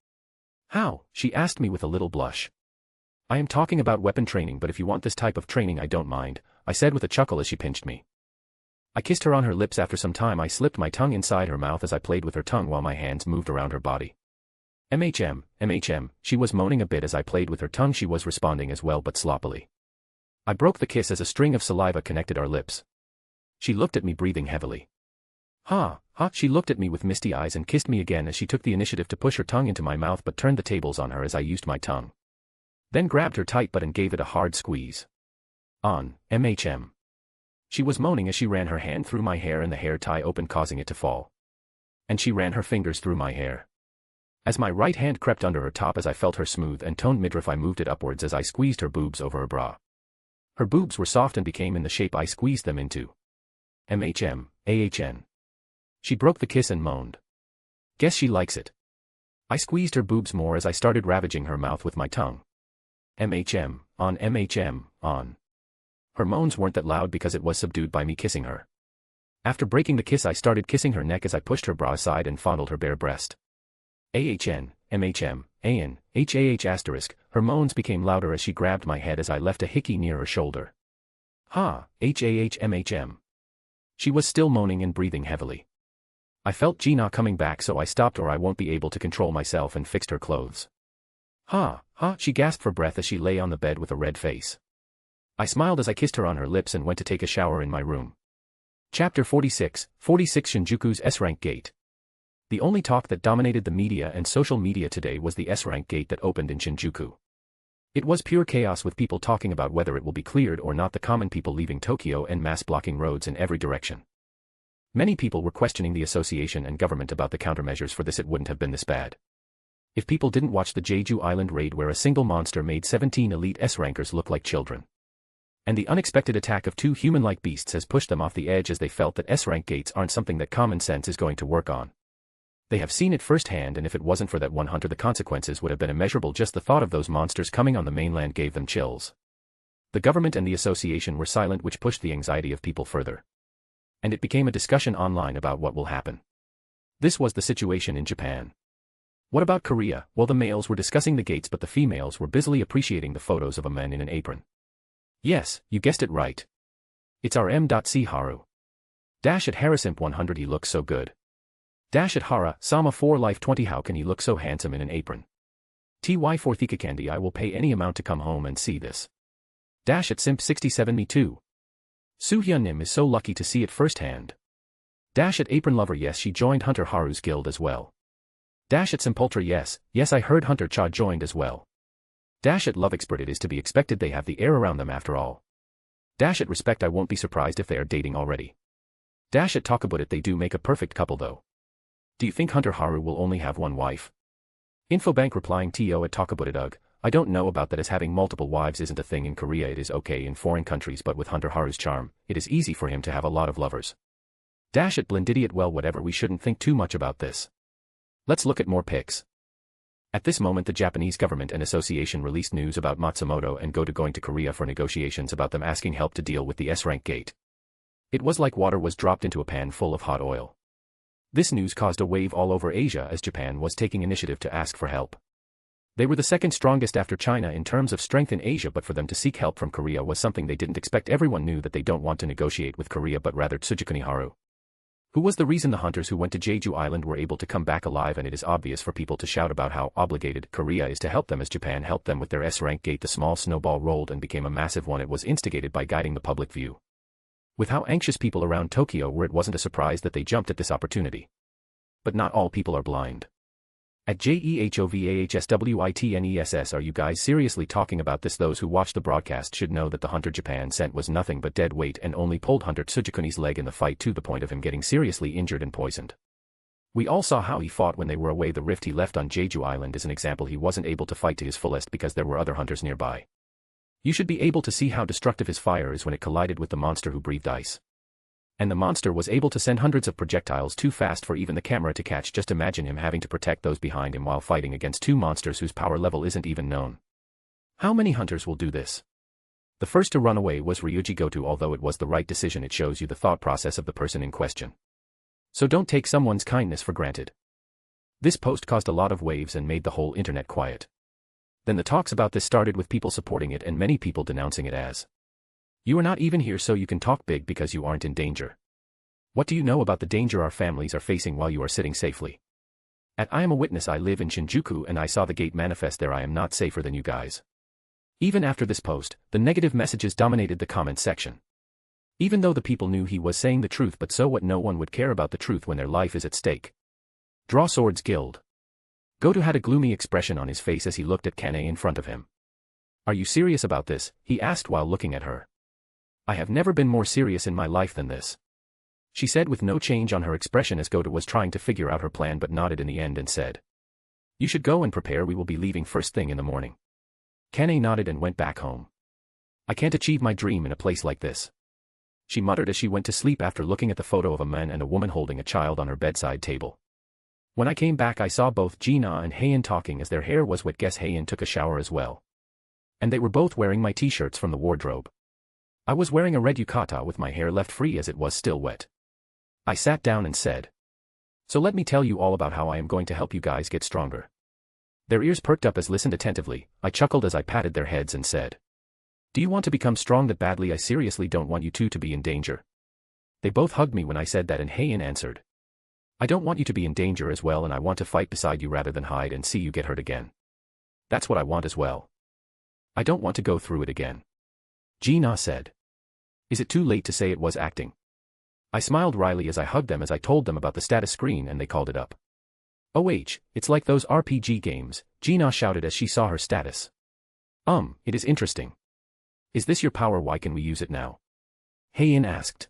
"How?" she asked me with a little blush. "I am talking about weapon training, but if you want this type of training I don't mind," I said with a chuckle as she pinched me. I kissed her on her lips. After some time I slipped my tongue inside her mouth as I played with her tongue while my hands moved around her body. MHM, she was moaning a bit as I played with her tongue. She was responding as well, but sloppily. I broke the kiss as a string of saliva connected our lips. She looked at me, breathing heavily. Ha, she looked at me with misty eyes and kissed me again as she took the initiative to push her tongue into my mouth, but turned the tables on her as I used my tongue. Then grabbed her tight butt and gave it a hard squeeze. On, MHM. She was moaning as she ran her hand through my hair and the hair tie opened, causing it to fall. And she ran her fingers through my hair. As my right hand crept under her top as I felt her smooth and toned midriff, I moved it upwards as I squeezed her boobs over her bra. Her boobs were soft and became in the shape I squeezed them into. MHM, AHN. She broke the kiss and moaned. Guess she likes it. I squeezed her boobs more as I started ravaging her mouth with my tongue. MHM, on. Her moans weren't that loud because it was subdued by me kissing her. After breaking the kiss, I started kissing her neck as I pushed her bra aside and fondled her bare breast. AHN, MHM, AN, HAH*. Her moans became louder as she grabbed my head as I left a hickey near her shoulder. Ha, HAH MHM. She was still moaning and breathing heavily. I felt Gina coming back, so I stopped or I won't be able to control myself and fixed her clothes. Ha, she gasped for breath as she lay on the bed with a red face. I smiled as I kissed her on her lips and went to take a shower in my room. Chapter 46, 46 Shinjuku's S-Rank Gate. The only talk that dominated the media and social media today was the S-Rank Gate that opened in Shinjuku. It was pure chaos, with people talking about whether it will be cleared or not, the common people leaving Tokyo and mass blocking roads in every direction. Many people were questioning the association and government about the countermeasures for this. It wouldn't have been this bad if people didn't watch the Jeju Island raid where a single monster made 17 elite S-rankers look like children. And the unexpected attack of two human-like beasts has pushed them off the edge as they felt that S-rank gates aren't something that common sense is going to work on. They have seen it firsthand, and if it wasn't for that one hunter the consequences would have been immeasurable. Just the thought of those monsters coming on the mainland gave them chills. The government and the association were silent, which pushed the anxiety of people further. And it became a discussion online about what will happen. This was the situation in Japan. What about Korea? Well, the males were discussing the gates, but the females were busily appreciating the photos of a man in an apron. Yes, you guessed it right. It's our M.C. Haru. Dash at Harasimp 100, he looks so good. Dash at Hara, Sama 4 Life 20, how can he look so handsome in an apron? TY4 Thika Candy, I will pay any amount to come home and see this. Dash at Simp 67, me too. Soohyun Nim is so lucky to see it firsthand. Dash at Apron Lover, yes, she joined Hunter Haru's guild as well. Dash at Simpultra, yes, I heard Hunter Cha joined as well. Dash at Love Expert, it is to be expected, they have the air around them after all. Dash at Respect, I won't be surprised if they are dating already. Dash at Talk About It, they do make a perfect couple though. Do you think Hunter Haru will only have one wife? Infobank replying TO at Talk About It, ugh, I don't know about that, as having multiple wives isn't a thing in Korea. It is okay in foreign countries, but with Hunter Haru's charm, it is easy for him to have a lot of lovers. Dash at Blindidiot, well, whatever, we shouldn't think too much about this. Let's look at more pics. At this moment the Japanese government and association released news about Matsumoto and Goto going to Korea for negotiations about them asking help to deal with the S-rank gate. It was like water was dropped into a pan full of hot oil. This news caused a wave all over Asia as Japan was taking initiative to ask for help. They were the second strongest after China in terms of strength in Asia, but for them to seek help from Korea was something they didn't expect. Everyone knew that they don't want to negotiate with Korea but rather Tsujikuni Haru, who was the reason the hunters who went to Jeju Island were able to come back alive, and it is obvious for people to shout about how obligated Korea is to help them as Japan helped them with their S-rank gate. The small snowball rolled and became a massive one. It was instigated by guiding the public view. With how anxious people around Tokyo were, it wasn't a surprise that they jumped at this opportunity. But not all people are blind. At JEHOVAHSWITNESS, are you guys seriously talking about this? Those who watched the broadcast should know that the hunter Japan sent was nothing but dead weight and only pulled Hunter Tsujikuni's leg in the fight to the point of him getting seriously injured and poisoned. We all saw how he fought when they were away. The rift he left on Jeju Island is an example. He wasn't able to fight to his fullest because there were other hunters nearby. You should be able to see how destructive his fire is when it collided with the monster who breathed ice. And the monster was able to send hundreds of projectiles too fast for even the camera to catch. Just imagine him having to protect those behind him while fighting against two monsters whose power level isn't even known. How many hunters will do this? The first to run away was Ryuji Goto. Although it was the right decision, it shows you the thought process of the person in question. So don't take someone's kindness for granted. This post caused a lot of waves and made the whole internet quiet. Then the talks about this started, with people supporting it and many people denouncing it as, "You are not even here so you can talk big because you aren't in danger. What do you know about the danger our families are facing while you are sitting safely? At I am a witness, I live in Shinjuku and I saw the gate manifest there. I am not safer than you guys." Even after this post, the negative messages dominated the comment section. Even though the people knew he was saying the truth, but so what? No one would care about the truth when their life is at stake. Draw Swords Guild. Goto had a gloomy expression on his face as he looked at Kane in front of him. "Are you serious about this?" he asked while looking at her. "I have never been more serious in my life than this," she said with no change on her expression as Goto was trying to figure out her plan, but nodded in the end and said, "You should go and prepare. We will be leaving first thing in the morning." Kane nodded and went back home. "I can't achieve my dream in a place like this," she muttered as she went to sleep after looking at the photo of a man and a woman holding a child on her bedside table. "When I came back I saw both Gina and Heian talking as their hair was wet. Guess Heian took a shower as well. And they were both wearing my t-shirts from the wardrobe. I was wearing a red yukata with my hair left free as it was still wet. I sat down and said, 'So let me tell you all about how I am going to help you guys get stronger.' Their ears perked up as listened attentively. I chuckled as I patted their heads and said, 'Do you want to become strong that badly? I seriously don't want you two to be in danger.' They both hugged me when I said that, and Heian answered, 'I don't want you to be in danger as well, and I want to fight beside you rather than hide and see you get hurt again. That's what I want as well. I don't want to go through it again.' Gina said, 'Is it too late to say it was acting?' I smiled wryly as I hugged them as I told them about the status screen, and they called it up. It's like those RPG games," Gina shouted as she saw her status. It is interesting. Is this your power? Why can we use it now?" Heian asked.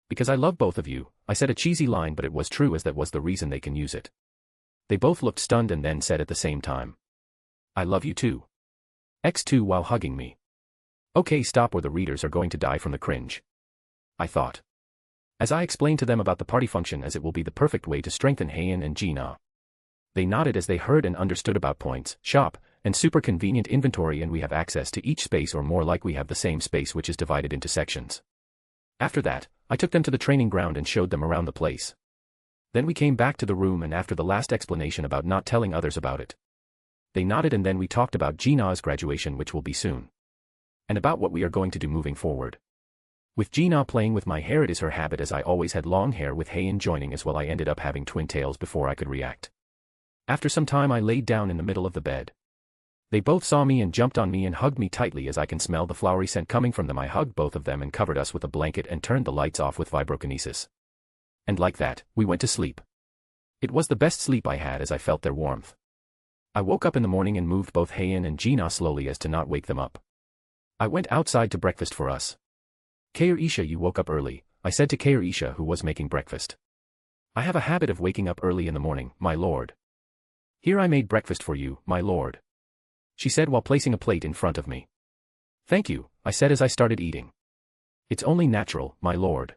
"Because I love both of you. I said a cheesy line, but it was true, as that was the reason they can use it. They both looked stunned and then said at the same time, "I love you too." X2 while hugging me. Okay, stop or the readers are going to die from the cringe, I thought, as I explained to them about the party function, as it will be the perfect way to strengthen Heian and Gina. They nodded as they heard and understood about points, shop, and super convenient inventory, and we have access to each space, or more like we have the same space which is divided into sections. After that, I took them to the training ground and showed them around the place. Then we came back to the room, and after the last explanation about not telling others about it, they nodded, and then we talked about Gina's graduation, which will be soon, and about what we are going to do moving forward. With Gina playing with my hair, it is her habit, as I always had long hair. With Heian joining as well, I ended up having twin tails before I could react. After some time I laid down in the middle of the bed. They both saw me and jumped on me and hugged me tightly. As I can smell the flowery scent coming from them, I hugged both of them and covered us with a blanket and turned the lights off with vibrokinesis. And like that, we went to sleep. It was the best sleep I had, as I felt their warmth. I woke up in the morning and moved both Heian and Gina slowly as to not wake them up. I went outside to breakfast for us. "Kair Isha, you woke up early," I said to Kair Isha, who was making breakfast. "I have a habit of waking up early in the morning, my lord. Here, I made breakfast for you, my lord," she said while placing a plate in front of me. "Thank you," I said as I started eating. "It's only natural, my lord,"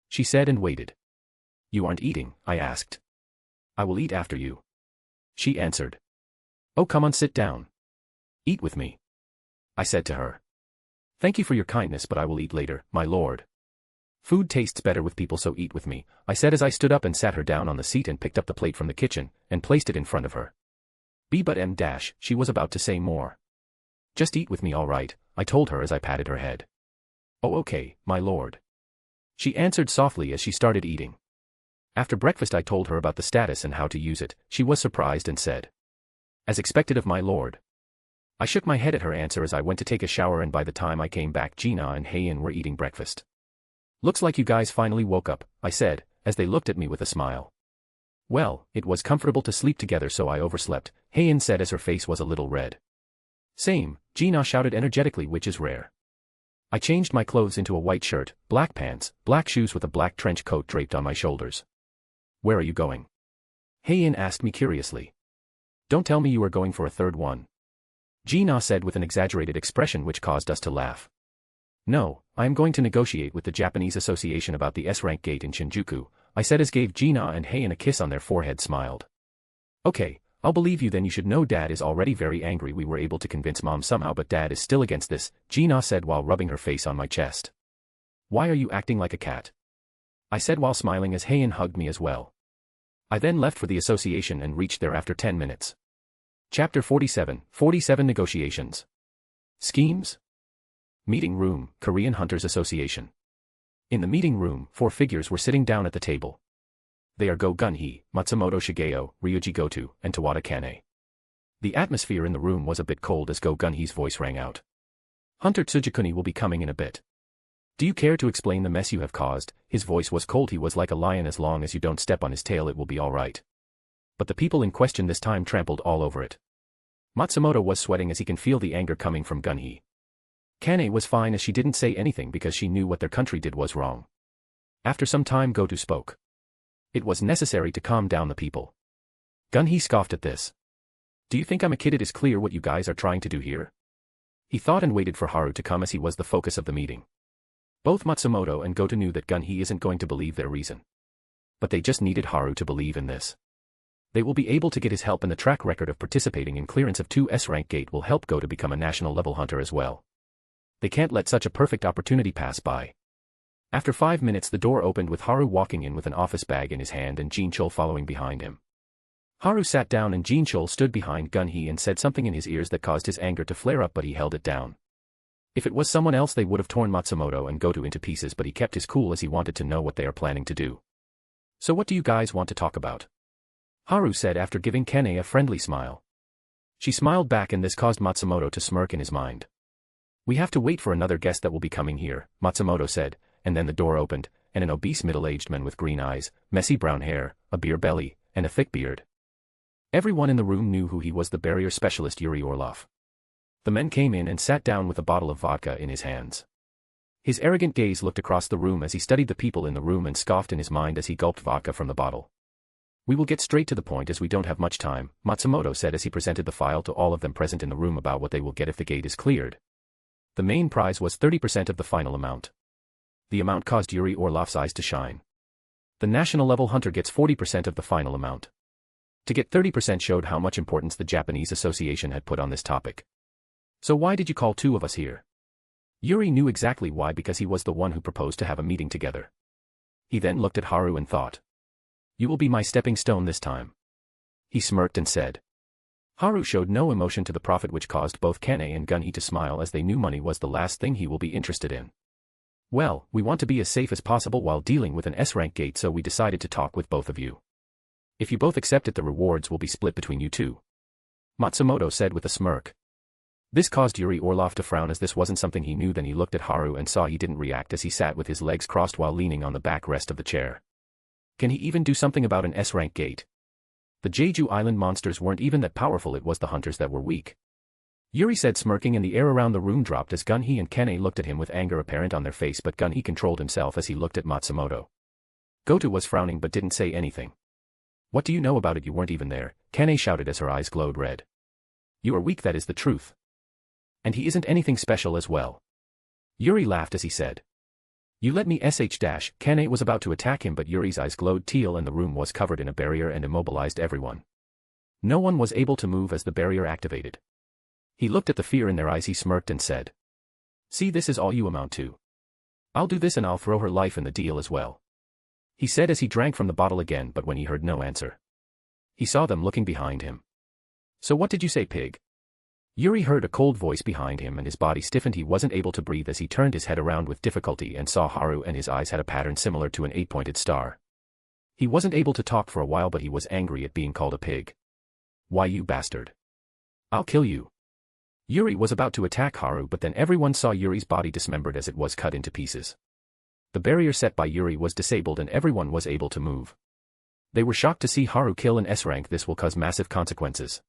she said and waited. "You aren't eating?" I asked. "I will eat after you," she answered. "Oh, come on, sit down. Eat with me," I said to her. "Thank you for your kindness, but I will eat later, my lord. Food tastes better with people, so eat with me," I said as I stood up and sat her down on the seat and picked up the plate from the kitchen and placed it in front of her. She was about to say more. "Just eat with me, all right," I told her as I patted her head. "Oh, okay, my lord," she answered softly as she started eating. After breakfast I told her about the status and how to use it. She was surprised and said, "As expected of my lord." I shook my head at her answer as I went to take a shower, and by the time I came back, Gina and Heian were eating breakfast. "Looks like you guys finally woke up," I said, as they looked at me with a smile. "Well, it was comfortable to sleep together, so I overslept," Heian said as her face was a little red. "Same," Gina shouted energetically, which is rare. I changed my clothes into a white shirt, black pants, black shoes with a black trench coat draped on my shoulders. "Where are you going?" Heian asked me curiously. "Don't tell me you are going for a third one," Gina said with an exaggerated expression which caused us to laugh. "No, I am going to negotiate with the Japanese Association about the S-rank gate in Shinjuku," I said as gave Gina and Heian a kiss on their forehead, smiled. "Okay, I'll believe you then. You should know Dad is already very angry. We were able to convince Mom somehow, but Dad is still against this," Gina said while rubbing her face on my chest. "Why are you acting like a cat?" I said while smiling as Heian hugged me as well. I then left for the association and reached there after 10 minutes. Chapter 47 Negotiations. Schemes? Meeting room, Korean Hunters Association. In the meeting room, 4 figures were sitting down at the table. They are Go Gun-hee, Matsumoto Shigeo, Ryuji Goto, and Tawada Kane. The atmosphere in the room was a bit cold as Go Gun-hee's voice rang out. "Hunter Tsujikuni will be coming in a bit. Do you care to explain the mess you have caused?" His voice was cold. He was like a lion. "As long as you don't step on his tail, it will be all right." But the people in question this time trampled all over it. Matsumoto was sweating as he can feel the anger coming from Gun-hee. Kane was fine as she didn't say anything because she knew what their country did was wrong. After some time Goto spoke. It was necessary to calm down the people. Gun-hee scoffed at this. "Do you think I'm a kid? It is clear what you guys are trying to do here." He thought and waited for Haru to come as he was the focus of the meeting. Both Matsumoto and Goto knew that Gun-hee isn't going to believe their reason. But they just needed Haru to believe in this. They will be able to get his help, and the track record of participating in clearance of 2 S-rank gate will help Goto become a national level hunter as well. They can't let such a perfect opportunity pass by. After 5 minutes the door opened with Haru walking in with an office bag in his hand and Jin-chul following behind him. Haru sat down and Jin-chul stood behind Gun-hee and said something in his ears that caused his anger to flare up, but he held it down. If it was someone else they would have torn Matsumoto and Goto into pieces, but he kept his cool as he wanted to know what they are planning to do. "So what do you guys want to talk about?" Haru said after giving Kane a friendly smile. She smiled back and this caused Matsumoto to smirk in his mind. "We have to wait for another guest that will be coming here," Matsumoto said, and then the door opened, and an obese middle-aged man with green eyes, messy brown hair, a beer belly, and a thick beard. Everyone in the room knew who he was, the barrier specialist Yuri Orlov. The man came in and sat down with a bottle of vodka in his hands. His arrogant gaze looked across the room as he studied the people in the room and scoffed in his mind as he gulped vodka from the bottle. "We will get straight to the point as we don't have much time," Matsumoto said as he presented the file to all of them present in the room about what they will get if the gate is cleared. The main prize was 30% of the final amount. The amount caused Yuri Orlov's eyes to shine. The national-level hunter gets 40% of the final amount. To get 30% showed how much importance the Japanese Association had put on this topic. "So why did you call two of us here?" Yuri knew exactly why, because he was the one who proposed to have a meeting together. He then looked at Haru and thought, "You will be my stepping stone this time." He smirked and said. Haru showed no emotion to the profit, which caused both Kane and Gunhee to smile as they knew money was the last thing he will be interested in. "Well, we want to be as safe as possible while dealing with an S-rank gate, so we decided to talk with both of you. If you both accept it, the rewards will be split between you two," Matsumoto said with a smirk. This caused Yuri Orlov to frown as this wasn't something he knew. Then he looked at Haru and saw he didn't react as he sat with his legs crossed while leaning on the backrest of the chair. Can he even do something about an S-rank gate? The Jeju Island monsters weren't even that powerful, it was the hunters that were weak. Yuri said, smirking, and the air around the room dropped as Gunhee and Kane looked at him with anger apparent on their face, but Gunhee controlled himself as he looked at Matsumoto. Goto was frowning but didn't say anything. "What do you know about it? You weren't even there," Kane shouted as her eyes glowed red. "You are weak, that is the truth. And he isn't anything special as well." Yuri laughed as he said. "You let me sh-" Kane was about to attack him, but Yuri's eyes glowed teal and the room was covered in a barrier and immobilized everyone. No one was able to move as the barrier activated. He looked at the fear in their eyes, he smirked and said, "See, this is all you amount to. I'll do this and I'll throw her life in the deal as well," he said as he drank from the bottle again, but when he heard no answer, he saw them looking behind him. "So what did you say, pig?" Yuri heard a cold voice behind him and his body stiffened. He wasn't able to breathe as he turned his head around with difficulty and saw Haru, and his eyes had a pattern similar to an 8-pointed star. He wasn't able to talk for a while, but he was angry at being called a pig. "Why, you bastard. I'll kill you." Yuri was about to attack Haru, but then everyone saw Yuri's body dismembered as it was cut into pieces. The barrier set by Yuri was disabled and everyone was able to move. They were shocked to see Haru kill an S-rank. This will cause massive consequences.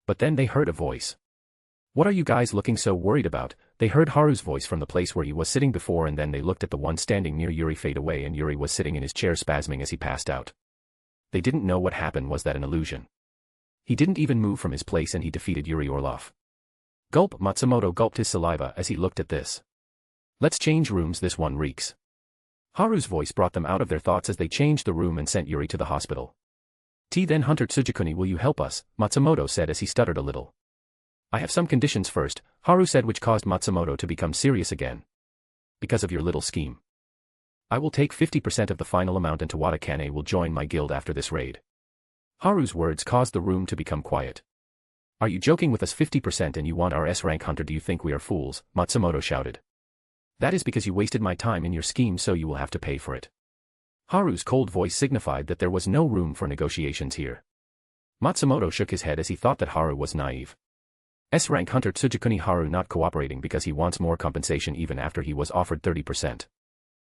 But then they heard a voice. "What are you guys looking so worried about?" They heard Haru's voice from the place where he was sitting before, and then they looked at the one standing near Yuri fade away, and Yuri was sitting in his chair spasming as he passed out. They didn't know what happened. Was that an illusion? He didn't even move from his place and he defeated Yuri Orlov. Gulp. Matsumoto gulped his saliva as he looked at this. "Let's change rooms, this one reeks." Haru's voice brought them out of their thoughts as they changed the room and sent Yuri to the hospital. Then Hunter Tsujikuni, will you help us?" Matsumoto said as he stuttered a little. "I have some conditions first," Haru said, which caused Matsumoto to become serious again. "Because of your little scheme. I will take 50% of the final amount and Tawada Kane will join my guild after this raid." Haru's words caused the room to become quiet. "Are you joking with us? 50% and you want our S-rank hunter? Do you think we are fools?" Matsumoto shouted. "That is because you wasted my time in your scheme, so you will have to pay for it." Haru's cold voice signified that there was no room for negotiations here. Matsumoto shook his head as he thought that Haru was naive. S-rank hunter Tsujikuni Haru not cooperating because he wants more compensation even after he was offered 30%.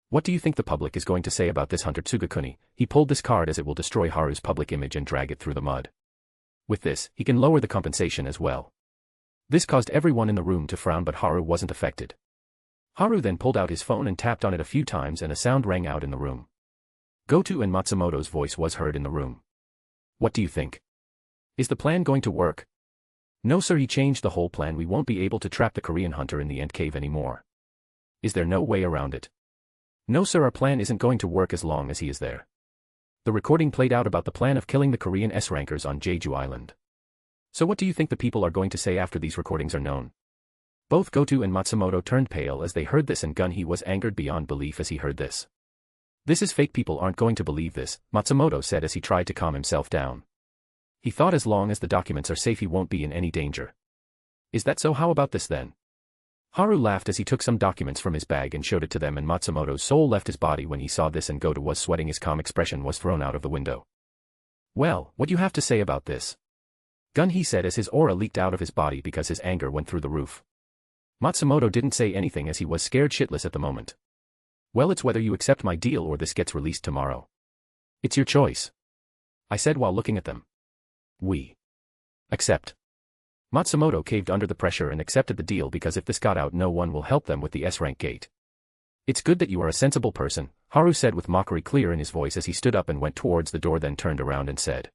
What do you think the public is going to say about this Hunter Tsugakuni? He pulled this card as it will destroy Haru's public image and drag it through the mud. With this, he can lower the compensation as well. This caused everyone in the room to frown, but Haru wasn't affected. Haru then pulled out his phone and tapped on it a few times and a sound rang out in the room. Goto and Matsumoto's voice was heard in the room. "What do you think? Is the plan going to work?" "No sir, he changed the whole plan. We won't be able to trap the Korean hunter in the Ant Cave anymore." "Is there no way around it?" "No sir, our plan isn't going to work as long as he is there." The recording played out about the plan of killing the Korean S-rankers on Jeju Island. "So what do you think the people are going to say after these recordings are known?" Both Goto and Matsumoto turned pale as they heard this, and Gunhee was angered beyond belief as he heard this. "This is fake, people aren't going to believe this," Matsumoto said as he tried to calm himself down. He thought as long as the documents are safe he won't be in any danger. "Is that so? How about this then?" Haru laughed as he took some documents from his bag and showed it to them, and Matsumoto's soul left his body when he saw this, and Goto was sweating. His calm expression was thrown out of the window. "Well, what do you have to say about this?" Gunhee said as his aura leaked out of his body because his anger went through the roof. Matsumoto didn't say anything as he was scared shitless at the moment. "Well, it's whether you accept my deal or this gets released tomorrow. It's your choice," I said while looking at them. "We accept." Matsumoto caved under the pressure and accepted the deal because if this got out, no one will help them with the S-rank gate. It's good that you are a sensible person, Haru said with mockery clear in his voice as he stood up and went towards the door, then turned around and said,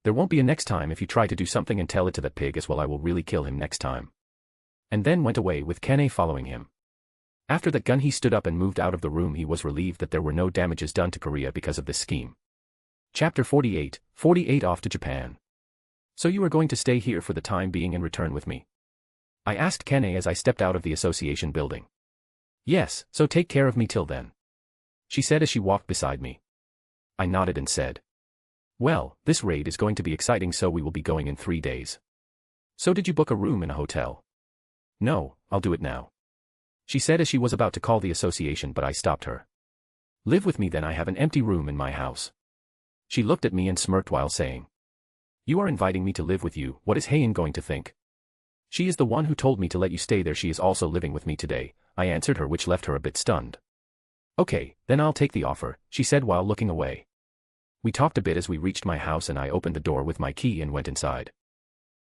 "There won't be a next time if you try to do something, and tell it to that pig as well. I will really kill him next time." And then went away with Kane following him. After that gun he stood up and moved out of the room. He was relieved that there were no damages done to Korea because of this scheme. Chapter 48 Off to Japan. "So you are going to stay here for the time being and return with me?" I asked Kane as I stepped out of the association building. "Yes, so take care of me till then," she said as she walked beside me. I nodded and said, "Well, this raid is going to be exciting, so we will be going in 3 days. So did you book a room in a hotel?" "No, I'll do it now," she said as she was about to call the association, but I stopped her. "Live with me then. I have an empty room in my house." She looked at me and smirked while saying, "You are inviting me to live with you. What is Heian going to think?" "She is the one who told me to let you stay there. She is also living with me today," I answered her, which left her a bit stunned. "Okay, then I'll take the offer," she said while looking away. We talked a bit as we reached my house, and I opened the door with my key and went inside.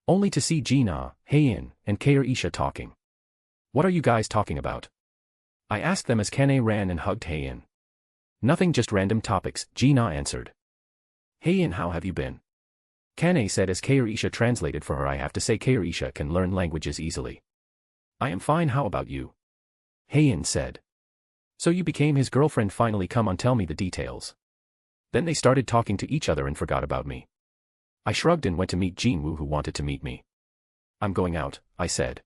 Only to see Gina, Heian, and Kair-Isha talking. "What are you guys talking about?" I asked them as Kane ran and hugged Heian. "Nothing, just random topics," Gina answered. "Heian, how have you been?" Kane said as Kair-Isha translated for her. I have to say Kair-Isha can learn languages easily. "I am fine, how about you?" Heian said. "So you became his girlfriend finally, come on, tell me the details." Then they started talking to each other and forgot about me. I shrugged and went to meet Jinwoo, who wanted to meet me. "I'm going out," I said.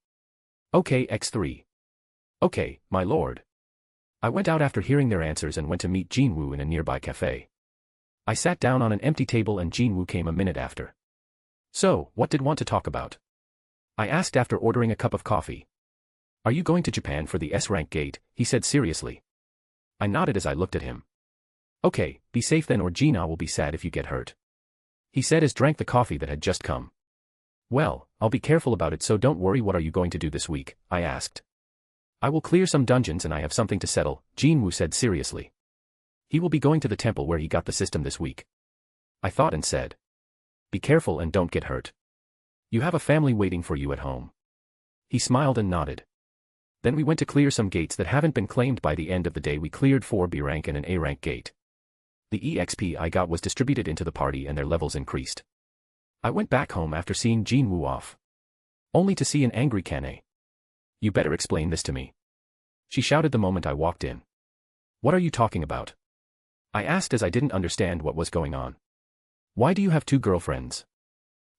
"Okay, X3. "Okay, my lord." I went out after hearing their answers and went to meet Jinwoo in a nearby cafe. I sat down on an empty table and Jinwoo came a minute after. "So, what did want to talk about?" I asked after ordering a cup of coffee. "Are you going to Japan for the S-rank gate?" he said seriously. I nodded as I looked at him. "Okay, be safe then, or Gina will be sad if you get hurt," he said as drank the coffee that had just come. "Well, I'll be careful about it, so don't worry. What are you going to do this week?" I asked. "I will clear some dungeons and I have something to settle," Jinwoo said seriously. "He will be going to the temple where he got the system this week." I thought and said, "Be careful and don't get hurt. You have a family waiting for you at home." He smiled and nodded. Then we went to clear some gates that haven't been claimed. By the end of the day we cleared 4 B rank and an A rank gate. The EXP I got was distributed into the party and their levels increased. I went back home after seeing Jinwoo off. Only to see an angry Kane. "You better explain this to me," she shouted the moment I walked in. "What are you talking about?" I asked as I didn't understand what was going on. "Why do you have 2 girlfriends?"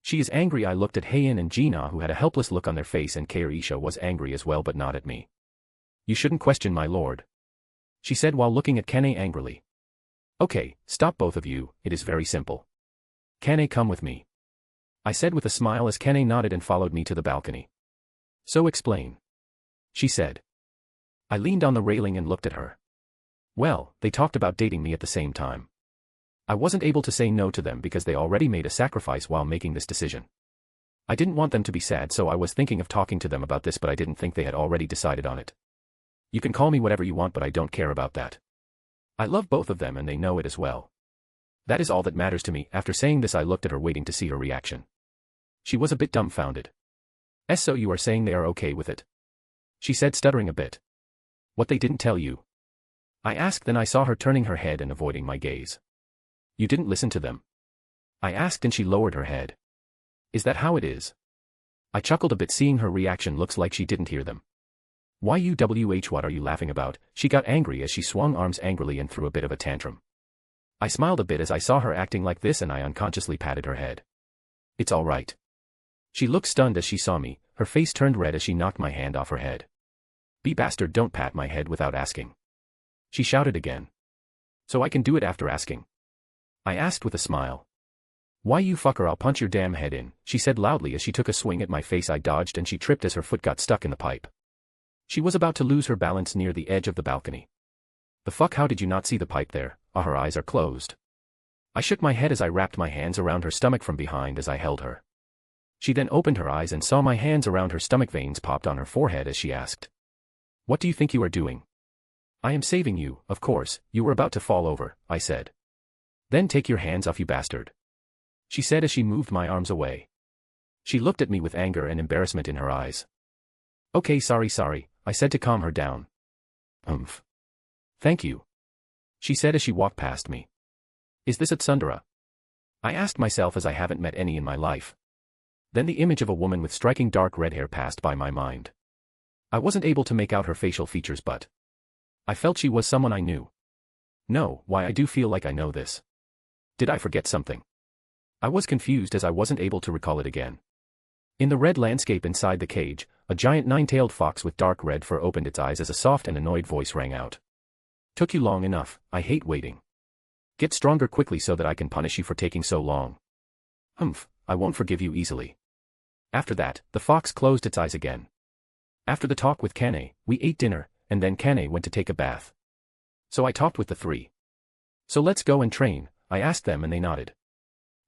"She is angry." I looked at Heian and Gina, who had a helpless look on their face, and Kair-Isha was angry as well, but not at me. "You shouldn't question my lord," she said while looking at Kane angrily. "Okay, stop both of you, it is very simple. Kane, come with me," I said with a smile as Kane nodded and followed me to the balcony. "So explain," she said. I leaned on the railing and looked at her. Well, they talked about dating me at the same time. I wasn't able to say no to them because they already made a sacrifice while making this decision. I didn't want them to be sad, so I was thinking of talking to them about this, but I didn't think they had already decided on it. "You can call me whatever you want, but I don't care about that. I love both of them and they know it as well. That is all that matters to me." After saying this I looked at her, waiting to see her reaction. She was a bit dumbfounded. "So you are saying they are okay with it?" she said, stuttering a bit. "What, they didn't tell you?" I asked. Then I saw her turning her head and avoiding my gaze. "You didn't listen to them?" I asked, and she lowered her head. "Is that how it is?" I chuckled a bit, seeing her reaction. Looks like she didn't hear them. "YUWH, what are you laughing about?" She got angry as she swung arms angrily and threw a bit of a tantrum. I smiled a bit as I saw her acting like this, and I unconsciously patted her head. "It's all right." She looked stunned as she saw me, her face turned red as she knocked my hand off her head. "Be bastard, don't pat my head without asking," she shouted again. "So I can do it after asking?" I asked with a smile. "Why, you fucker, I'll punch your damn head in," she said loudly as she took a swing at my face. I dodged and she tripped as her foot got stuck in the pipe. She was about to lose her balance near the edge of the balcony. "The fuck, how did you not see the pipe there? Her eyes are closed." I shook my head as I wrapped my hands around her stomach from behind as I held her. She then opened her eyes and saw my hands around her stomach. Veins popped on her forehead as she asked, "What do you think you are doing?" "I am saving you, of course, you were about to fall over," I said. "Then take your hands off, you bastard," she said as she moved my arms away. She looked at me with anger and embarrassment in her eyes. "Okay, sorry, I said to calm her down. Thank you, she said as she walked past me. Is this a tsundere? I asked myself as I haven't met any in my life. Then the image of a woman with striking dark red hair passed by my mind. I wasn't able to make out her facial features, but I felt she was someone I knew. No, why I do feel like I know this. Did I forget something? I was confused as I wasn't able to recall it again. In the red landscape inside the cage, a giant nine-tailed fox with dark red fur opened its eyes as a soft and annoyed voice rang out. Took you long enough, I hate waiting. Get stronger quickly so that I can punish you for taking so long. Humph, I won't forgive you easily. After that, the fox closed its eyes again. After the talk with Kane, we ate dinner, and then Kane went to take a bath. So I talked with the three. So let's go and train, I asked them and they nodded.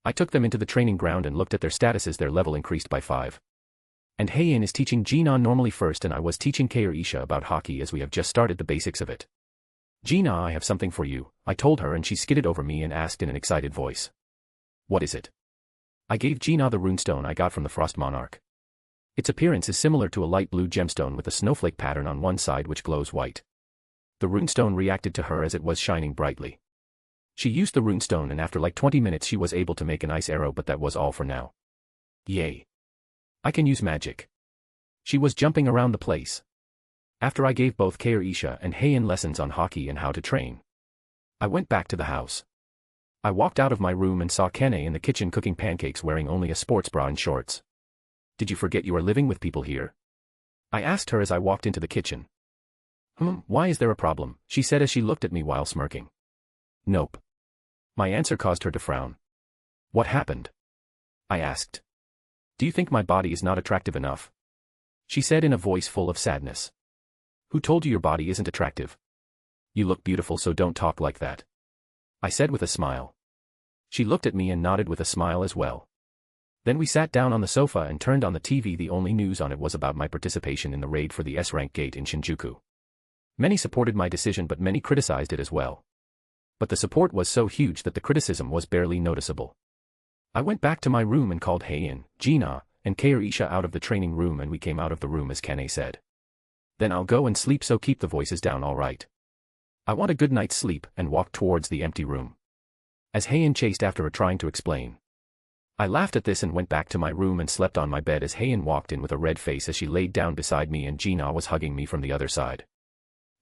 I took them into the training ground and looked at their statuses. Their level increased by 5. And Heian is teaching Gina normally first and I was teaching Kei or Isha about hockey as we have just started the basics of it. Gina, I have something for you, I told her and she skidded over me and asked in an excited voice. What is it? I gave Gina the runestone I got from the Frost Monarch. Its appearance is similar to a light blue gemstone with a snowflake pattern on one side which glows white. The runestone reacted to her as it was shining brightly. She used the runestone and after like 20 minutes she was able to make an ice arrow, but that was all for now. Yay. I can use magic. She was jumping around the place. After I gave both Kei or Isha and Heian lessons on hockey and how to train, I went back to the house. I walked out of my room and saw Kane in the kitchen cooking pancakes wearing only a sports bra and shorts. Did you forget you are living with people here? I asked her as I walked into the kitchen. Why is there a problem? She said as she looked at me while smirking. Nope. My answer caused her to frown. What happened? I asked. Do you think my body is not attractive enough? She said in a voice full of sadness. Who told you your body isn't attractive? You look beautiful, so don't talk like that, I said with a smile. She looked at me and nodded with a smile as well. Then we sat down on the sofa and turned on the TV. The only news on it was about my participation in the raid for the S-rank gate in Shinjuku. Many supported my decision but many criticized it as well. But the support was so huge that the criticism was barely noticeable. I went back to my room and called Heian, Gina, and Kei or Isha out of the training room and we came out of the room as Kane said. Then I'll go and sleep, so keep the voices down, alright? I want a good night's sleep, and walked towards the empty room. As Heian chased after her trying to explain. I laughed at this and went back to my room and slept on my bed as Heian walked in with a red face as she laid down beside me and Gina was hugging me from the other side.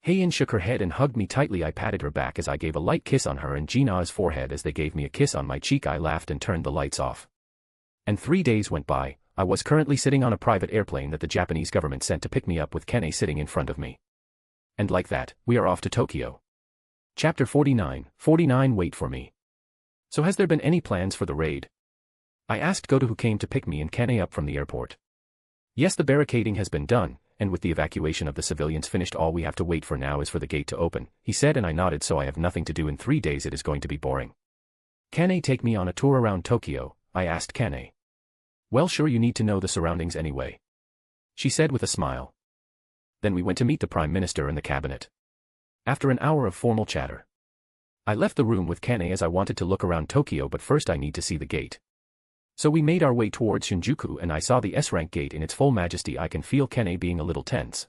Heian shook her head and hugged me tightly. I patted her back as I gave a light kiss on her and Gina's forehead as they gave me a kiss on my cheek. I laughed and turned the lights off. And 3 days went by. I was currently sitting on a private airplane that the Japanese government sent to pick me up with Kane sitting in front of me. And like that, we are off to Tokyo. Chapter 49, Wait for me. So has there been any plans for the raid? I asked Goto, who came to pick me and Kane up from the airport. Yes, the barricading has been done, and with the evacuation of the civilians finished, all we have to wait for now is for the gate to open, he said, and I nodded. So I have nothing to do in 3 days. It is going to be boring. Kane, take me on a tour around Tokyo, I asked Kane. Well, sure, you need to know the surroundings anyway, she said with a smile. Then we went to meet the Prime Minister and the cabinet. After an hour of formal chatter, I left the room with Kane as I wanted to look around Tokyo, but first I need to see the gate. So we made our way towards Shinjuku and I saw the S-rank gate in its full majesty. I can feel Kane being a little tense.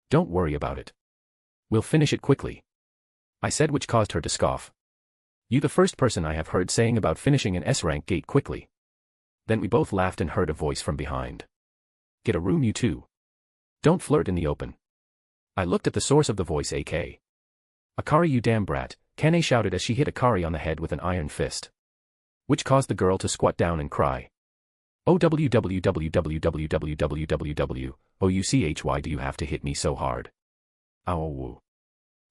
Don't worry about it. We'll finish it quickly, I said, which caused her to scoff. You the first person I have heard saying about finishing an S-rank gate quickly. Then we both laughed and heard a voice from behind. Get a room, you two. Don't flirt in the open. I looked at the source of the voice. AK. Akari, you damn brat, Kane shouted as she hit Akari on the head with an iron fist, which caused the girl to squat down and cry. OUCH, why do you have to hit me so hard? Ow.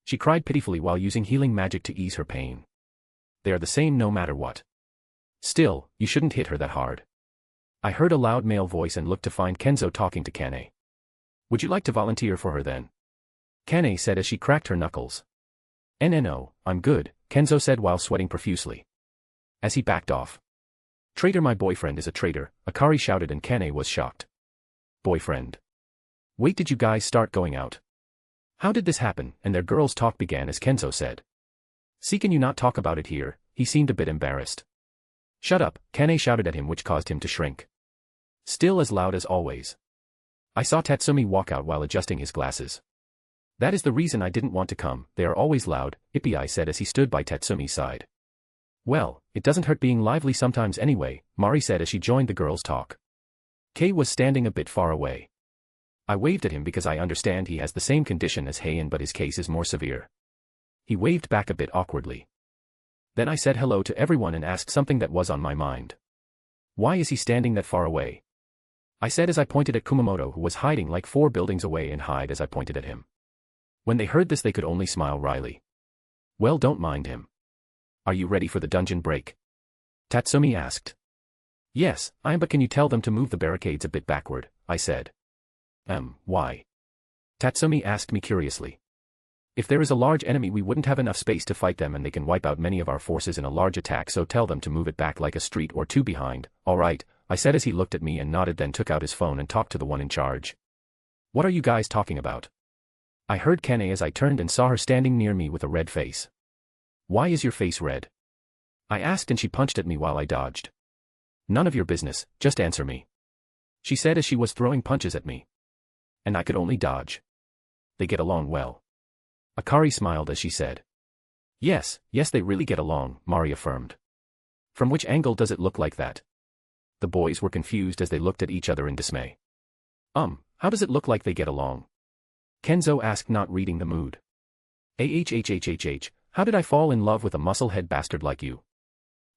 She cried pitifully while using healing magic to ease her pain. They are the same no matter what. Still, you shouldn't hit her that hard. I heard a loud male voice and looked to find Kenzo talking to Kane. Would you like to volunteer for her then? Kane said as she cracked her knuckles. No, I'm good, Kenzo said while sweating profusely. As he backed off. Traitor, my boyfriend is a traitor, Akari shouted, and Kane was shocked. Boyfriend? Wait, did you guys start going out? How did this happen? And their girls' talk began as Kenzo said. See, can you not talk about it here? He seemed a bit embarrassed. Shut up, Kane shouted at him, which caused him to shrink. Still as loud as always. I saw Tatsumi walk out while adjusting his glasses. That is the reason I didn't want to come, they are always loud, Ippei said as he stood by Tatsumi's side. Well, it doesn't hurt being lively sometimes anyway, Mari said as she joined the girls' talk. Kei was standing a bit far away. I waved at him because I understand he has the same condition as Heian but his case is more severe. He waved back a bit awkwardly. Then I said hello to everyone and asked something that was on my mind. Why is he standing that far away? I said as I pointed at Kumamoto who was hiding like 4 buildings away and hide as I pointed at him. When they heard this they could only smile wryly. Well, don't mind him. Are you ready for the dungeon break? Tatsumi asked. Yes, I am, but can you tell them to move the barricades a bit backward, I said. Why? Tatsumi asked me curiously. If there is a large enemy we wouldn't have enough space to fight them and they can wipe out many of our forces in a large attack, so tell them to move it back like a street or 2 behind. Alright, I said as he looked at me and nodded, then took out his phone and talked to the one in charge. What are you guys talking about? I heard Kane as I turned and saw her standing near me with a red face. Why is your face red? I asked and she punched at me while I dodged. None of your business, just answer me. She said as she was throwing punches at me. And I could only dodge. They get along well. Akari smiled as she said. Yes, they really get along, Mari affirmed. From which angle does it look like that? The boys were confused as they looked at each other in dismay. How does it look like they get along? Kenzo asked, not reading the mood. How did I fall in love with a muscle-head bastard like you?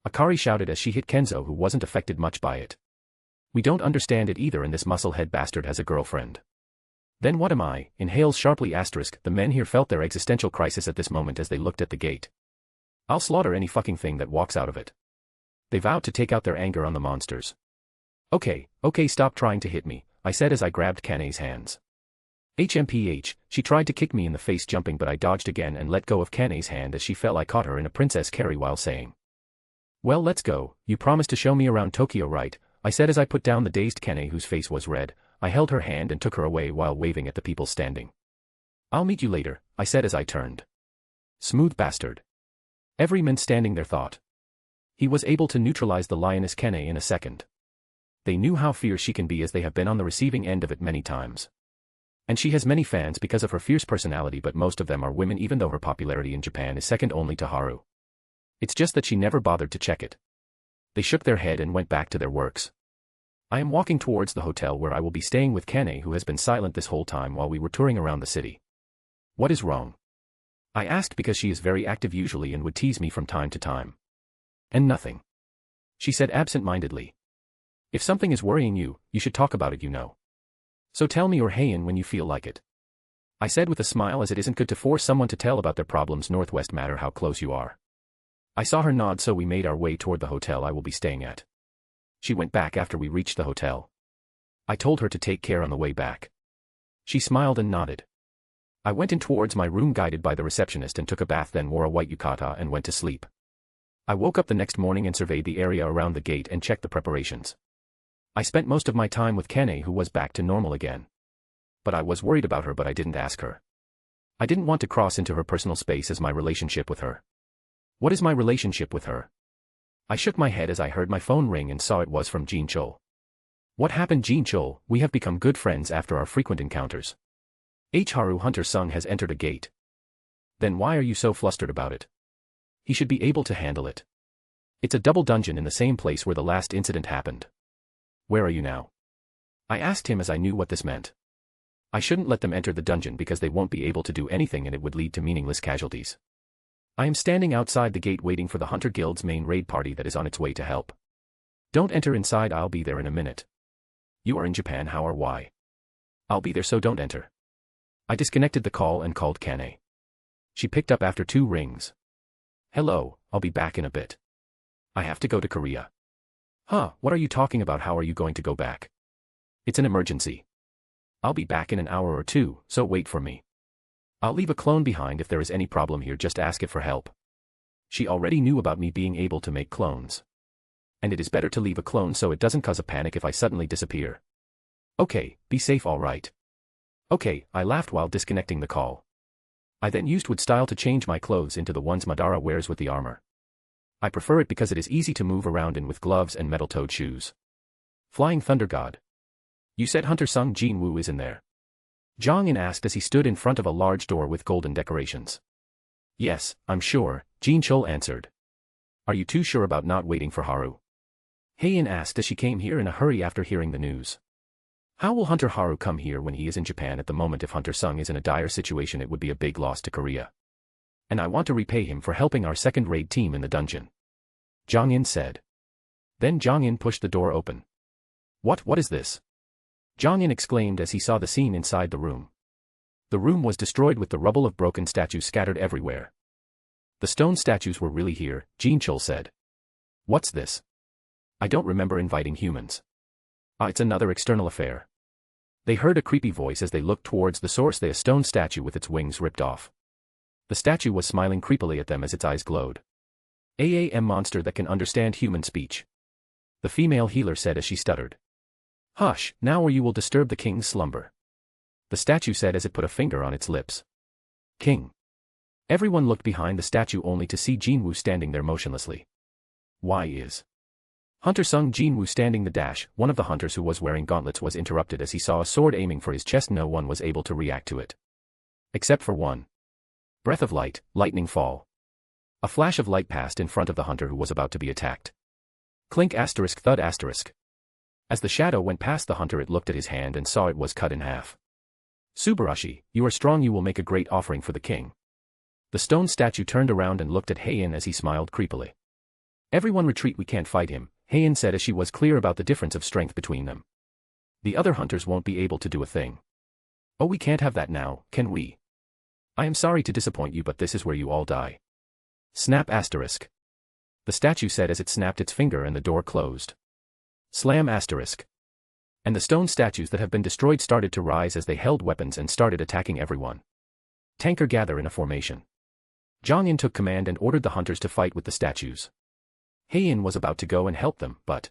Akari shouted as she hit Kenzo, who wasn't affected much by it. We don't understand it either, and this muscle-head bastard has a girlfriend. Then what am I? Inhales sharply asterisk. The men here felt their existential crisis at this moment as they looked at the gate. I'll slaughter any fucking thing that walks out of it. They vowed to take out their anger on the monsters. Okay, stop trying to hit me, I said as I grabbed Kane's hands. HMPH, she tried to kick me in the face jumping, but I dodged again and let go of Kane's hand as she fell. I caught her in a princess carry while saying, well, let's go, you promised to show me around Tokyo, right? I said as I put down the dazed Kane whose face was red. I held her hand and took her away while waving at the people standing. I'll meet you later, I said as I turned. Smooth bastard. Every man standing there thought. He was able to neutralize the lioness Kane in a second. They knew how fierce she can be as they have been on the receiving end of it many times. And she has many fans because of her fierce personality, but most of them are women, even though her popularity in Japan is second only to Haru. It's just that she never bothered to check it. They shook their head and went back to their works. I am walking towards the hotel where I will be staying with Kane, who has been silent this whole time while we were touring around the city. What is wrong? I asked because she is very active usually and would tease me from time to time. And nothing. She said absent-mindedly. If something is worrying you, you should talk about it, you know. So tell me or Heian when you feel like it. I said with a smile, as it isn't good to force someone to tell about their problems, Northwest matter how close you are. I saw her nod, so we made our way toward the hotel I will be staying at. She went back after we reached the hotel. I told her to take care on the way back. She smiled and nodded. I went in towards my room guided by the receptionist and took a bath, then wore a white yukata and went to sleep. I woke up the next morning and surveyed the area around the gate and checked the preparations. I spent most of my time with Kane, who was back to normal again. But I was worried about her, but I didn't ask her. I didn't want to cross into her personal space as my relationship with her. What is my relationship with her? I shook my head as I heard my phone ring and saw it was from Jean Chol. What happened, Jean Chol? We have become good friends after our frequent encounters. Haru Hunter Sung has entered a gate. Then why are you so flustered about it? He should be able to handle it. It's a double dungeon in the same place where the last incident happened. Where are you now? I asked him as I knew what this meant. I shouldn't let them enter the dungeon because they won't be able to do anything and it would lead to meaningless casualties. I am standing outside the gate waiting for the Hunter Guild's main raid party that is on its way to help. Don't enter inside, I'll be there in a minute. You are in Japan, how or why? I'll be there, so don't enter. I disconnected the call and called Kane. She picked up after 2 rings. Hello, I'll be back in a bit. I have to go to Korea. Huh, what are you talking about? How are you going to go back? It's an emergency. I'll be back in an hour or 2, so wait for me. I'll leave a clone behind. If there is any problem here, just ask it for help. She already knew about me being able to make clones. And it is better to leave a clone so it doesn't cause a panic if I suddenly disappear. Okay, be safe, alright. Okay, I laughed while disconnecting the call. I then used wood style to change my clothes into the ones Madara wears with the armor. I prefer it because it is easy to move around in with gloves and metal-toed shoes. Flying Thunder God. You said Hunter Sung Jin Woo is in there. Zhang asked as he stood in front of a large door with golden decorations. Yes, I'm sure, Jin Chul answered. Are you too sure about not waiting for Haru? Heian asked as she came here in a hurry after hearing the news. How will Hunter Haru come here when he is in Japan at the moment? If Hunter Sung is in a dire situation, it would be a big loss to Korea. And I want to repay him for helping our second raid team in the dungeon. Zhang Yin said. Then Zhang Yin pushed the door open. What is this? Zhang Yin exclaimed as he saw the scene inside the room. The room was destroyed with the rubble of broken statues scattered everywhere. The stone statues were really here, Jin Chul said. What's this? I don't remember inviting humans. It's another external affair. They heard a creepy voice as they looked towards the source, a stone statue with its wings ripped off. The statue was smiling creepily at them as its eyes glowed. A monster that can understand human speech. The female healer said as she stuttered. Hush, now or you will disturb the king's slumber. The statue said as it put a finger on its lips. King. Everyone looked behind the statue only to see Jinwoo standing there motionlessly. Why is Hunter Sung Jinwoo standing the dash? One of the hunters who was wearing gauntlets was interrupted as he saw a sword aiming for his chest. No one was able to react to it. Except for one. Breath of light, lightning fall. A flash of light passed in front of the hunter who was about to be attacked. Clink asterisk thud asterisk. As the shadow went past the hunter, it looked at his hand and saw it was cut in half. Subarashi, you are strong, you will make a great offering for the king. The stone statue turned around and looked at Heian as he smiled creepily. Everyone retreat, we can't fight him, Heian said as she was clear about the difference of strength between them. The other hunters won't be able to do a thing. Oh, we can't have that now, can we? I am sorry to disappoint you, but this is where you all die. Snap asterisk. The statue said as it snapped its finger and the door closed. Slam asterisk. And the stone statues that have been destroyed started to rise as they held weapons and started attacking everyone. Tanker gather in a formation. Zhang Yin took command and ordered the hunters to fight with the statues. Heian was about to go and help them, but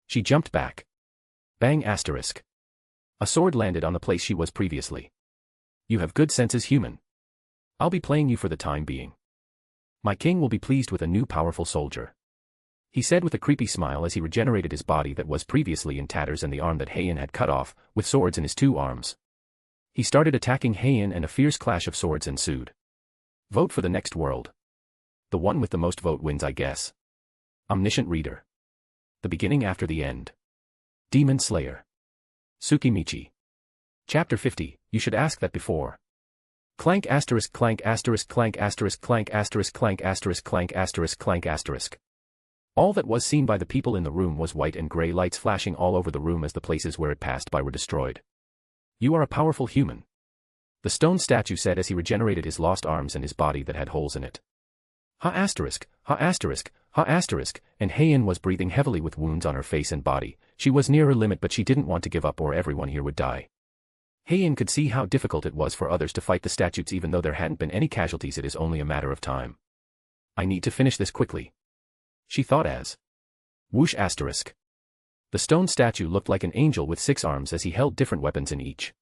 she jumped back. Bang asterisk. A sword landed on the place she was previously. You have good senses, human. I'll be playing you for the time being. My king will be pleased with a new powerful soldier. He said with a creepy smile as he regenerated his body that was previously in tatters and the arm that Heian had cut off, with swords in his two arms. He started attacking Heian and a fierce clash of swords ensued. Vote for the next world. The one with the most vote wins, I guess. Omniscient reader. The beginning after the end. Demon Slayer. Tsukimichi. Chapter 50, you should ask that before. Clank asterisk clank asterisk clank asterisk clank asterisk clank asterisk clank asterisk clank asterisk. All that was seen by the people in the room was white and gray lights flashing all over the room as the places where it passed by were destroyed. You are a powerful human. The stone statue said as he regenerated his lost arms and his body that had holes in it. Ha asterisk, ha asterisk, ha asterisk, and Heian was breathing heavily with wounds on her face and body. She was near her limit, but she didn't want to give up or everyone here would die. Heian could see how difficult it was for others to fight the statues even though there hadn't been any casualties. It is only a matter of time. I need to finish this quickly. She thought as. Whoosh asterisk. The stone statue looked like an angel with 6 arms as he held different weapons in each.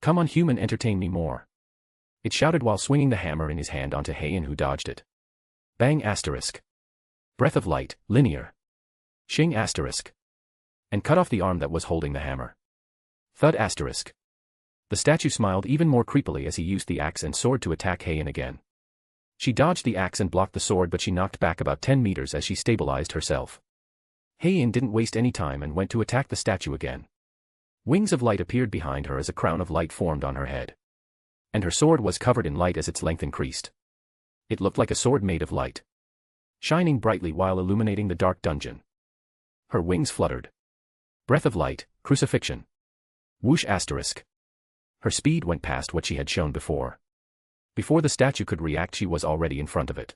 Come on, human, entertain me more. It shouted while swinging the hammer in his hand onto Heian, who dodged it. Bang asterisk. Breath of light, linear. Shing asterisk. And cut off the arm that was holding the hammer. Thud asterisk. The statue smiled even more creepily as he used the axe and sword to attack Heian again. She dodged the axe and blocked the sword, but she knocked back about 10 meters as she stabilized herself. Heian didn't waste any time and went to attack the statue again. Wings of light appeared behind her as a crown of light formed on her head. And her sword was covered in light as its length increased. It looked like a sword made of light, shining brightly while illuminating the dark dungeon. Her wings fluttered. Breath of light, crucifixion. Whoosh asterisk. Her speed went past what she had shown before. Before the statue could react, she was already in front of it.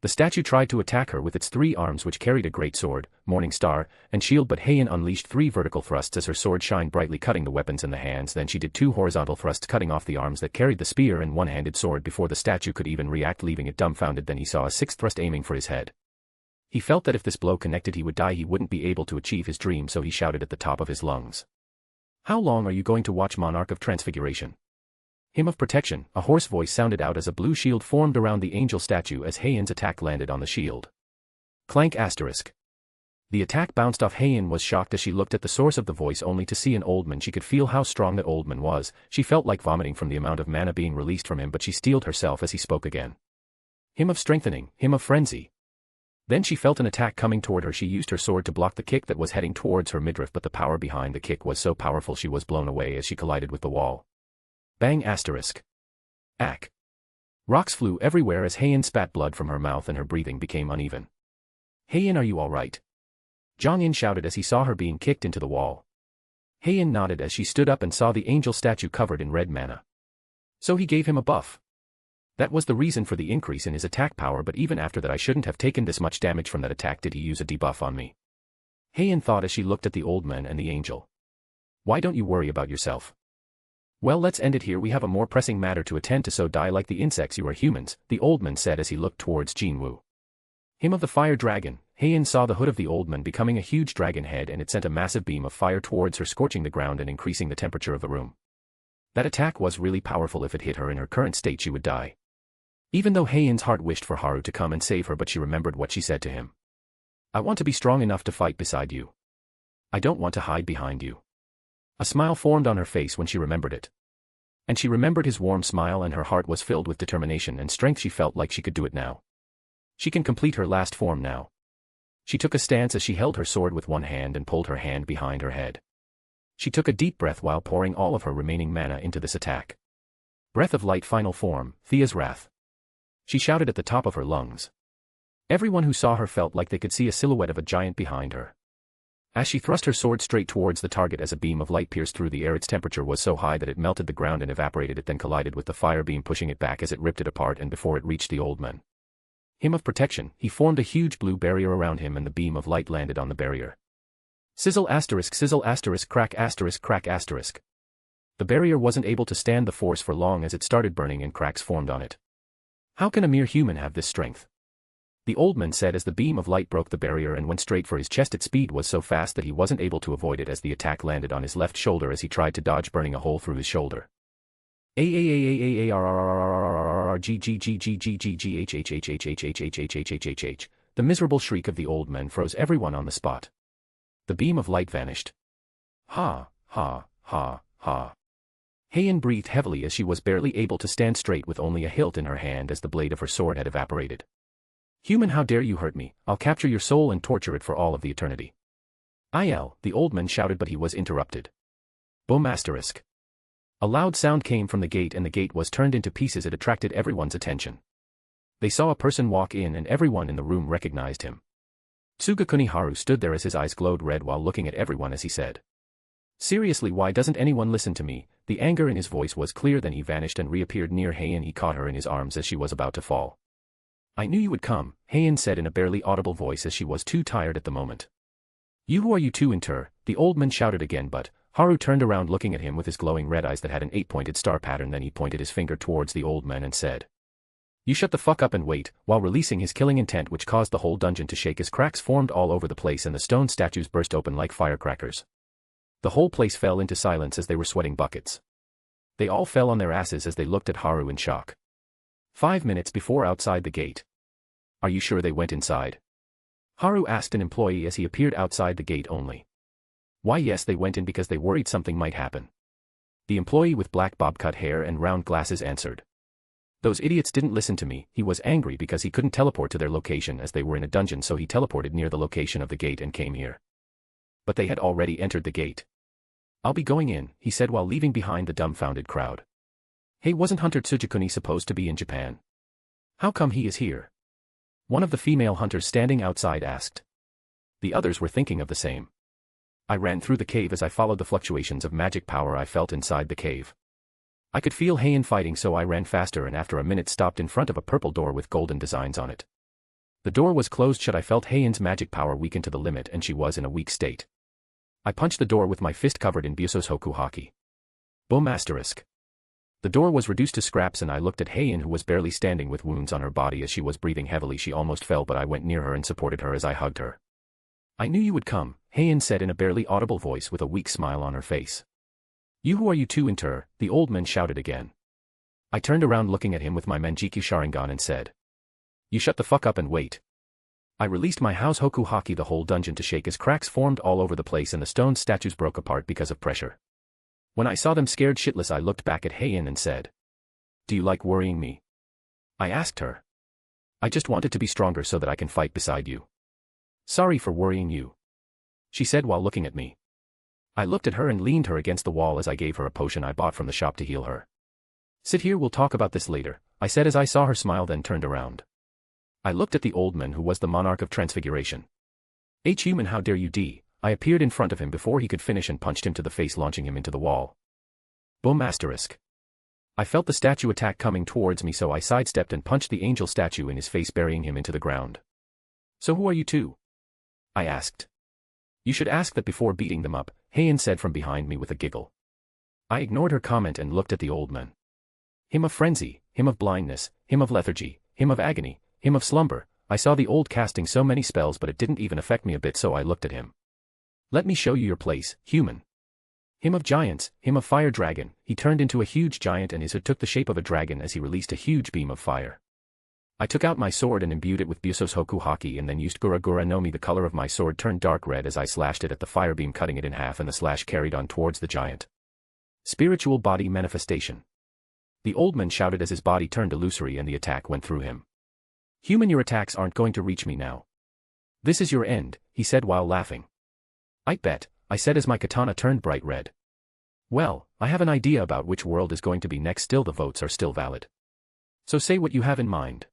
The statue tried to attack her with its 3 arms, which carried a great sword, morning star, and shield, but Heian unleashed 3 vertical thrusts as her sword shined brightly, cutting the weapons in the hands. Then she did 2 horizontal thrusts, cutting off the arms that carried the spear and one-handed sword before the statue could even react, leaving it dumbfounded. Then he saw a 6th thrust aiming for his head. He felt that if this blow connected, he would die. He wouldn't be able to achieve his dream, so he shouted at the top of his lungs. How long are you going to watch, Monarch of Transfiguration? Hymn of Protection, a hoarse voice sounded out as a blue shield formed around the angel statue as Heian's attack landed on the shield. Clank asterisk. The attack bounced off. Heian was shocked as she looked at the source of the voice only to see an old man. She could feel how strong that old man was. She felt like vomiting from the amount of mana being released from him, but she steeled herself as he spoke again. Hymn of strengthening, hymn of frenzy. Then she felt an attack coming toward her. She used her sword to block the kick that was heading towards her midriff, but the power behind the kick was so powerful she was blown away as she collided with the wall. Bang asterisk. Ack. Rocks flew everywhere as Heian spat blood from her mouth and her breathing became uneven. Heian, are you all right? Zhang shouted as he saw her being kicked into the wall. Heian nodded as she stood up and saw the angel statue covered in red mana. So he gave him a buff. That was the reason for the increase in his attack power, but even after that I shouldn't have taken this much damage from that attack. Did he use a debuff on me? Heian thought as she looked at the old man and the angel. Why don't you worry about yourself? Well, let's end it here. We have a more pressing matter to attend to, so die like the insects you are humans, the old man said as he looked towards Jinwoo. Hymn of the fire dragon. Heian saw the hood of the old man becoming a huge dragon head, and it sent a massive beam of fire towards her, scorching the ground and increasing the temperature of the room. That attack was really powerful. If it hit her in her current state she would die. Even though Heian's heart wished for Haru to come and save her, but she remembered what she said to him. I want to be strong enough to fight beside you. I don't want to hide behind you. A smile formed on her face when she remembered it. And she remembered his warm smile, and her heart was filled with determination and strength. She felt like she could do it now. She can complete her last form now. She took a stance as she held her sword with one hand and pulled her hand behind her head. She took a deep breath while pouring all of her remaining mana into this attack. Breath of light, final form, Thea's wrath. She shouted at the top of her lungs. Everyone who saw her felt like they could see a silhouette of a giant behind her. As she thrust her sword straight towards the target, as a beam of light pierced through the air, its temperature was so high that it melted the ground and evaporated. It then collided with the fire beam, pushing it back as it ripped it apart, and before it reached the old man. Hymn of protection. He formed a huge blue barrier around him, and the beam of light landed on the barrier. Sizzle asterisk, crack asterisk. The barrier wasn't able to stand the force for long as it started burning and cracks formed on it. How can a mere human have this strength? The old man said as the beam of light broke the barrier and went straight for his chest. Its speed was so fast that he wasn't able to avoid it as the attack landed on his left shoulder as he tried to dodge, burning a hole through his shoulder. The miserable shriek of the old man froze everyone on the spot. The beam of light vanished. Ha, ha, ha, ha. Heian breathed heavily as she was barely able to stand straight with only a hilt in her hand as the blade of her sword had evaporated. Human, how dare you hurt me? I'll capture your soul and torture it for all of the eternity. The old man shouted, but he was interrupted. Boom asterisk. A loud sound came from the gate, and the gate was turned into pieces. It attracted everyone's attention. They saw a person walk in, and everyone in the room recognized him. Tsugakuni Haru stood there as his eyes glowed red while looking at everyone as he said, "Seriously, why doesn't anyone listen to me?" The anger in his voice was clear. Then he vanished and reappeared near Heian. He caught her in his arms as she was about to fall. "I knew you would come," Heian said in a barely audible voice as she was too tired at the moment. Who are you to enter?" the old man shouted again, but Haru turned around looking at him with his glowing red eyes that had an 8-pointed star pattern. Then he pointed his finger towards the old man and said, "You shut the fuck up and wait," while releasing his killing intent, which caused the whole dungeon to shake as cracks formed all over the place and the stone statues burst open like firecrackers. The whole place fell into silence as they were sweating buckets. They all fell on their asses as they looked at Haru in shock. 5 minutes before, outside the gate. "Are you sure they went inside?" Haru asked an employee as he appeared outside the gate only. "Why, yes, they went in because they worried something might happen." The employee with black bob-cut hair and round glasses answered. "Those idiots didn't listen to me." He was angry because he couldn't teleport to their location as they were in a dungeon, so he teleported near the location of the gate and came here. But they had already entered the gate. "I'll be going in," he said while leaving behind the dumbfounded crowd. "Hey, wasn't Hunter Tsujikuni supposed to be in Japan? How come he is here?" One of the female hunters standing outside asked. The others were thinking of the same. "I ran through the cave as I followed the fluctuations of magic power I felt inside the cave. I could feel Heian fighting, so I ran faster and after a minute stopped in front of a purple door with golden designs on it. The door was closed shut. I felt Heian's magic power weaken to the limit and she was in a weak state. I punched the door with my fist covered in Buso's Hoku Haki. Boom asterisk. The door was reduced to scraps and I looked at Heian, who was barely standing with wounds on her body as she was breathing heavily. She almost fell, but I went near her and supported her as I hugged her. "I knew you would come," Heian said in a barely audible voice with a weak smile on her face. Who are you to enter?" the old man shouted again. I turned around looking at him with my Manjiki Sharingan and said, "You shut the fuck up and wait." I released my house hoku haki the whole dungeon to shake as cracks formed all over the place and the stone statues broke apart because of pressure. When I saw them scared shitless I looked back at Heian and said, "Do you like worrying me?" I asked her. "I just wanted to be stronger so that I can fight beside you." "Sorry for worrying you," she said while looking at me. I looked at her and leaned her against the wall as I gave her a potion I bought from the shop to heal her. "Sit here, we'll talk about this later," I said as I saw her smile, then turned around. I looked at the old man who was the monarch of transfiguration. "Human, how dare you d?" I appeared in front of him before he could finish and punched him to the face, launching him into the wall. Boom asterisk. I felt the statue attack coming towards me, so I sidestepped and punched the angel statue in his face, burying him into the ground. "So who are you two?" I asked. "You should ask that before beating them up," Heian said from behind me with a giggle. I ignored her comment and looked at the old man. Him of frenzy, him of blindness, him of lethargy, him of agony, him of slumber. I saw the old casting so many spells, but it didn't even affect me a bit, so I looked at him. "Let me show you your place, human." Him of giants, him of fire dragon. He turned into a huge giant and his hood took the shape of a dragon as he released a huge beam of fire. I took out my sword and imbued it with Buso's hoku haki and then used Gura Gura no Mi. The color of my sword turned dark red as I slashed it at the fire beam, cutting it in half, and the slash carried on towards the giant. Spiritual body manifestation. The old man shouted as his body turned illusory and the attack went through him. "Human, your attacks aren't going to reach me now. This is your end," he said while laughing. "I bet," I said as my katana turned bright red. "Well, I have an idea about which world is going to be next, still the votes are still valid. So say what you have in mind."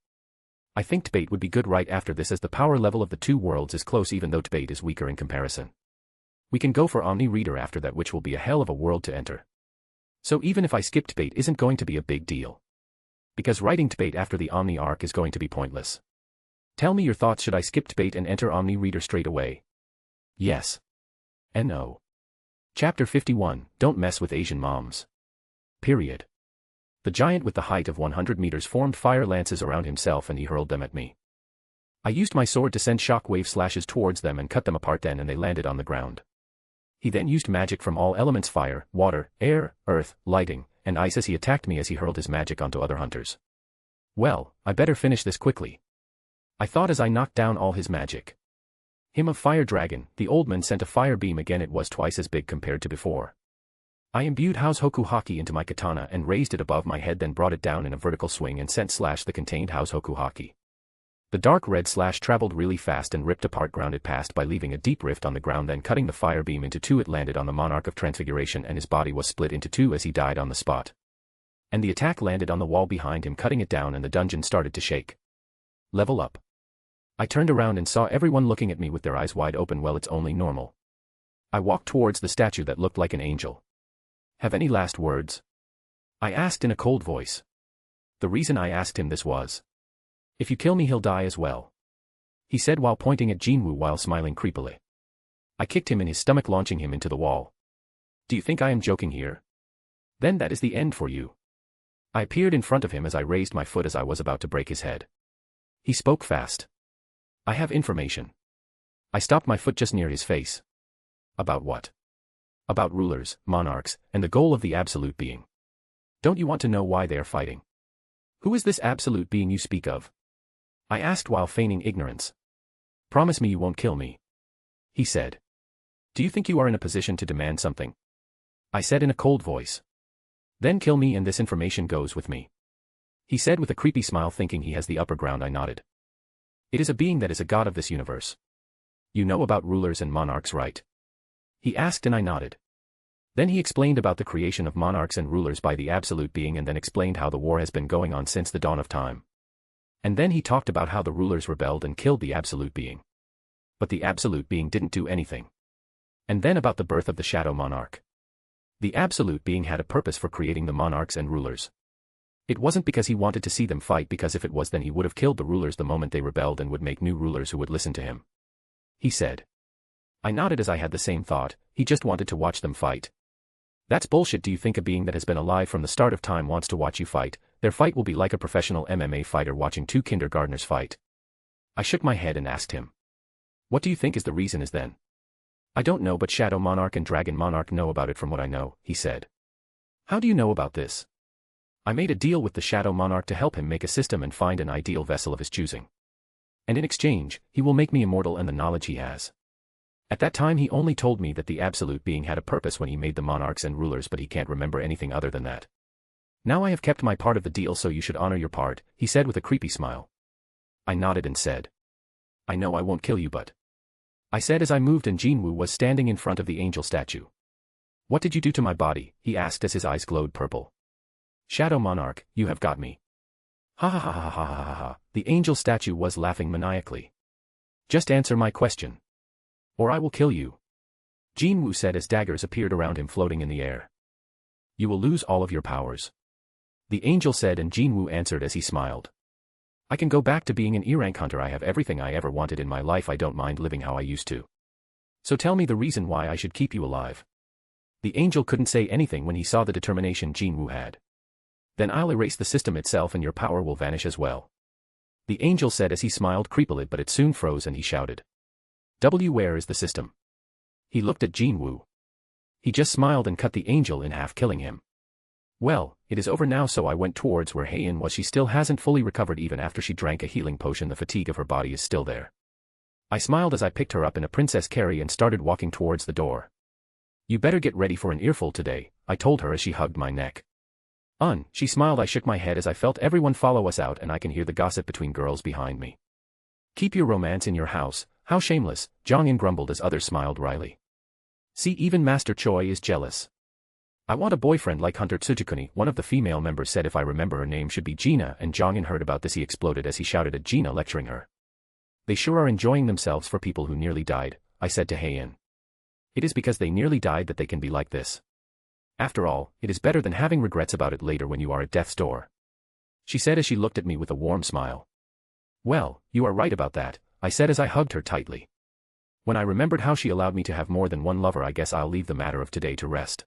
I think debate would be good right after this, as the power level of the two worlds is close even though debate is weaker in comparison. We can go for Omni Reader after that, which will be a hell of a world to enter. So even if I skip debate isn't going to be a big deal. Because writing debate after the Omni arc is going to be pointless. Tell me your thoughts. Should I skip debate and enter Omni Reader straight away? Yes. And no. Chapter 51, Don't Mess with Asian Moms. Period. The giant with the height of 100 meters formed fire lances around himself and he hurled them at me. I used my sword to send shockwave slashes towards them and cut them apart then, and they landed on the ground. He then used magic from all elements: fire, water, air, earth, lighting, and ice as he attacked me as he hurled his magic onto other hunters. Well, I better finish this quickly, I thought as I knocked down all his magic. Him of fire dragon. The old man sent a fire beam again. It was twice as big compared to before. I imbued House Hoku Haki into my katana and raised it above my head, then brought it down in a vertical swing and sent slash the contained House Hoku Haki. The dark red slash traveled really fast and ripped apart ground it passed by, leaving a deep rift on the ground, then cutting the fire beam into two. It landed on the Monarch of Transfiguration and his body was split into two as he died on the spot. And the attack landed on the wall behind him, cutting it down, and the dungeon started to shake. Level up. I turned around and saw everyone looking at me with their eyes wide open. Well, it's only normal. I walked towards the statue that looked like an angel. "Have any last words?" I asked in a cold voice. The reason I asked him this was, "If you kill me, he'll die as well," he said while pointing at Jinwoo while smiling creepily. I kicked him in his stomach, launching him into the wall. "Do you think I am joking here? Then that is the end for you." I appeared in front of him as I raised my foot as I was about to break his head. He spoke fast. "I have information." I stopped my foot just near his face. "About what?" "About rulers, monarchs, and the goal of the absolute being. Don't you want to know why they are fighting?" "Who is this absolute being you speak of?" I asked while feigning ignorance. "Promise me you won't kill me," he said. "Do you think you are in a position to demand something?" I said in a cold voice. "Then kill me and this information goes with me," he said with a creepy smile, thinking he has the upper ground. I nodded. "It is a being that is a god of this universe. You know about rulers and monarchs, right?" he asked, and I nodded. Then he explained about the creation of monarchs and rulers by the absolute being, and then explained how the war has been going on since the dawn of time. And then he talked about how the rulers rebelled and killed the absolute being. But the absolute being didn't do anything. And then about the birth of the shadow monarch. The absolute being had a purpose for creating the monarchs and rulers. It wasn't because he wanted to see them fight, because if it was, then he would have killed the rulers the moment they rebelled and would make new rulers who would listen to him, he said. I nodded as I had the same thought. He just wanted to watch them fight. That's bullshit. Do you think a being that has been alive from the start of time wants to watch you fight? Their fight will be like a professional MMA fighter watching two kindergartners fight. I shook my head and asked him, "What do you think is the reason is then?" "I don't know, but Shadow Monarch and Dragon Monarch know about it from what I know," he said. "How do you know about this?" "I made a deal with the Shadow Monarch to help him make a system and find an ideal vessel of his choosing. And in exchange, he will make me immortal and the knowledge he has. At that time he only told me that the absolute being had a purpose when he made the monarchs and rulers, but he can't remember anything other than that. Now I have kept my part of the deal, so you should honor your part, he said with a creepy smile. I nodded and said, I know I won't kill you, but... I said as I moved and Jinwoo was standing in front of the angel statue. What did you do to my body? He asked as his eyes glowed purple. Shadow Monarch, you have got me. Ha ha ha ha ha ha ha ha. The angel statue was laughing maniacally. Just answer my question. Or I will kill you. Jinwoo said as daggers appeared around him floating in the air. You will lose all of your powers. The angel said, and Jinwoo answered as he smiled. I can go back to being an E-rank hunter. I have everything I ever wanted in my life. I don't mind living how I used to. So tell me the reason why I should keep you alive. The angel couldn't say anything when he saw the determination Jinwoo had. Then I'll erase the system itself and your power will vanish as well. The angel said as he smiled creepily, but it soon froze and he shouted. Where is the system? He looked at Jinwoo. He just smiled and cut the angel in half, killing him. Well, it is over now, so I went towards where Haein was. She still hasn't fully recovered even after she drank a healing potion. The fatigue of her body is still there. I smiled as I picked her up in a princess carry and started walking towards the door. You better get ready for an earful today, I told her as she hugged my neck. She smiled. I shook my head as I felt everyone follow us out and I can hear the gossip between girls behind me. Keep your romance in your house, how shameless, Jongin grumbled as others smiled wryly. See, even Master Choi is jealous. I want a boyfriend like Hunter Tsujikuni, one of the female members said. If I remember, her name should be Gina, and Jongin heard about this. He exploded as he shouted at Gina, lecturing her. They sure are enjoying themselves for people who nearly died, I said to Haein. It is because they nearly died that they can be like this. After all, it is better than having regrets about it later when you are at death's door. She said as she looked at me with a warm smile. Well, you are right about that, I said as I hugged her tightly. When I remembered how she allowed me to have more than one lover, I guess I'll leave the matter of today to rest.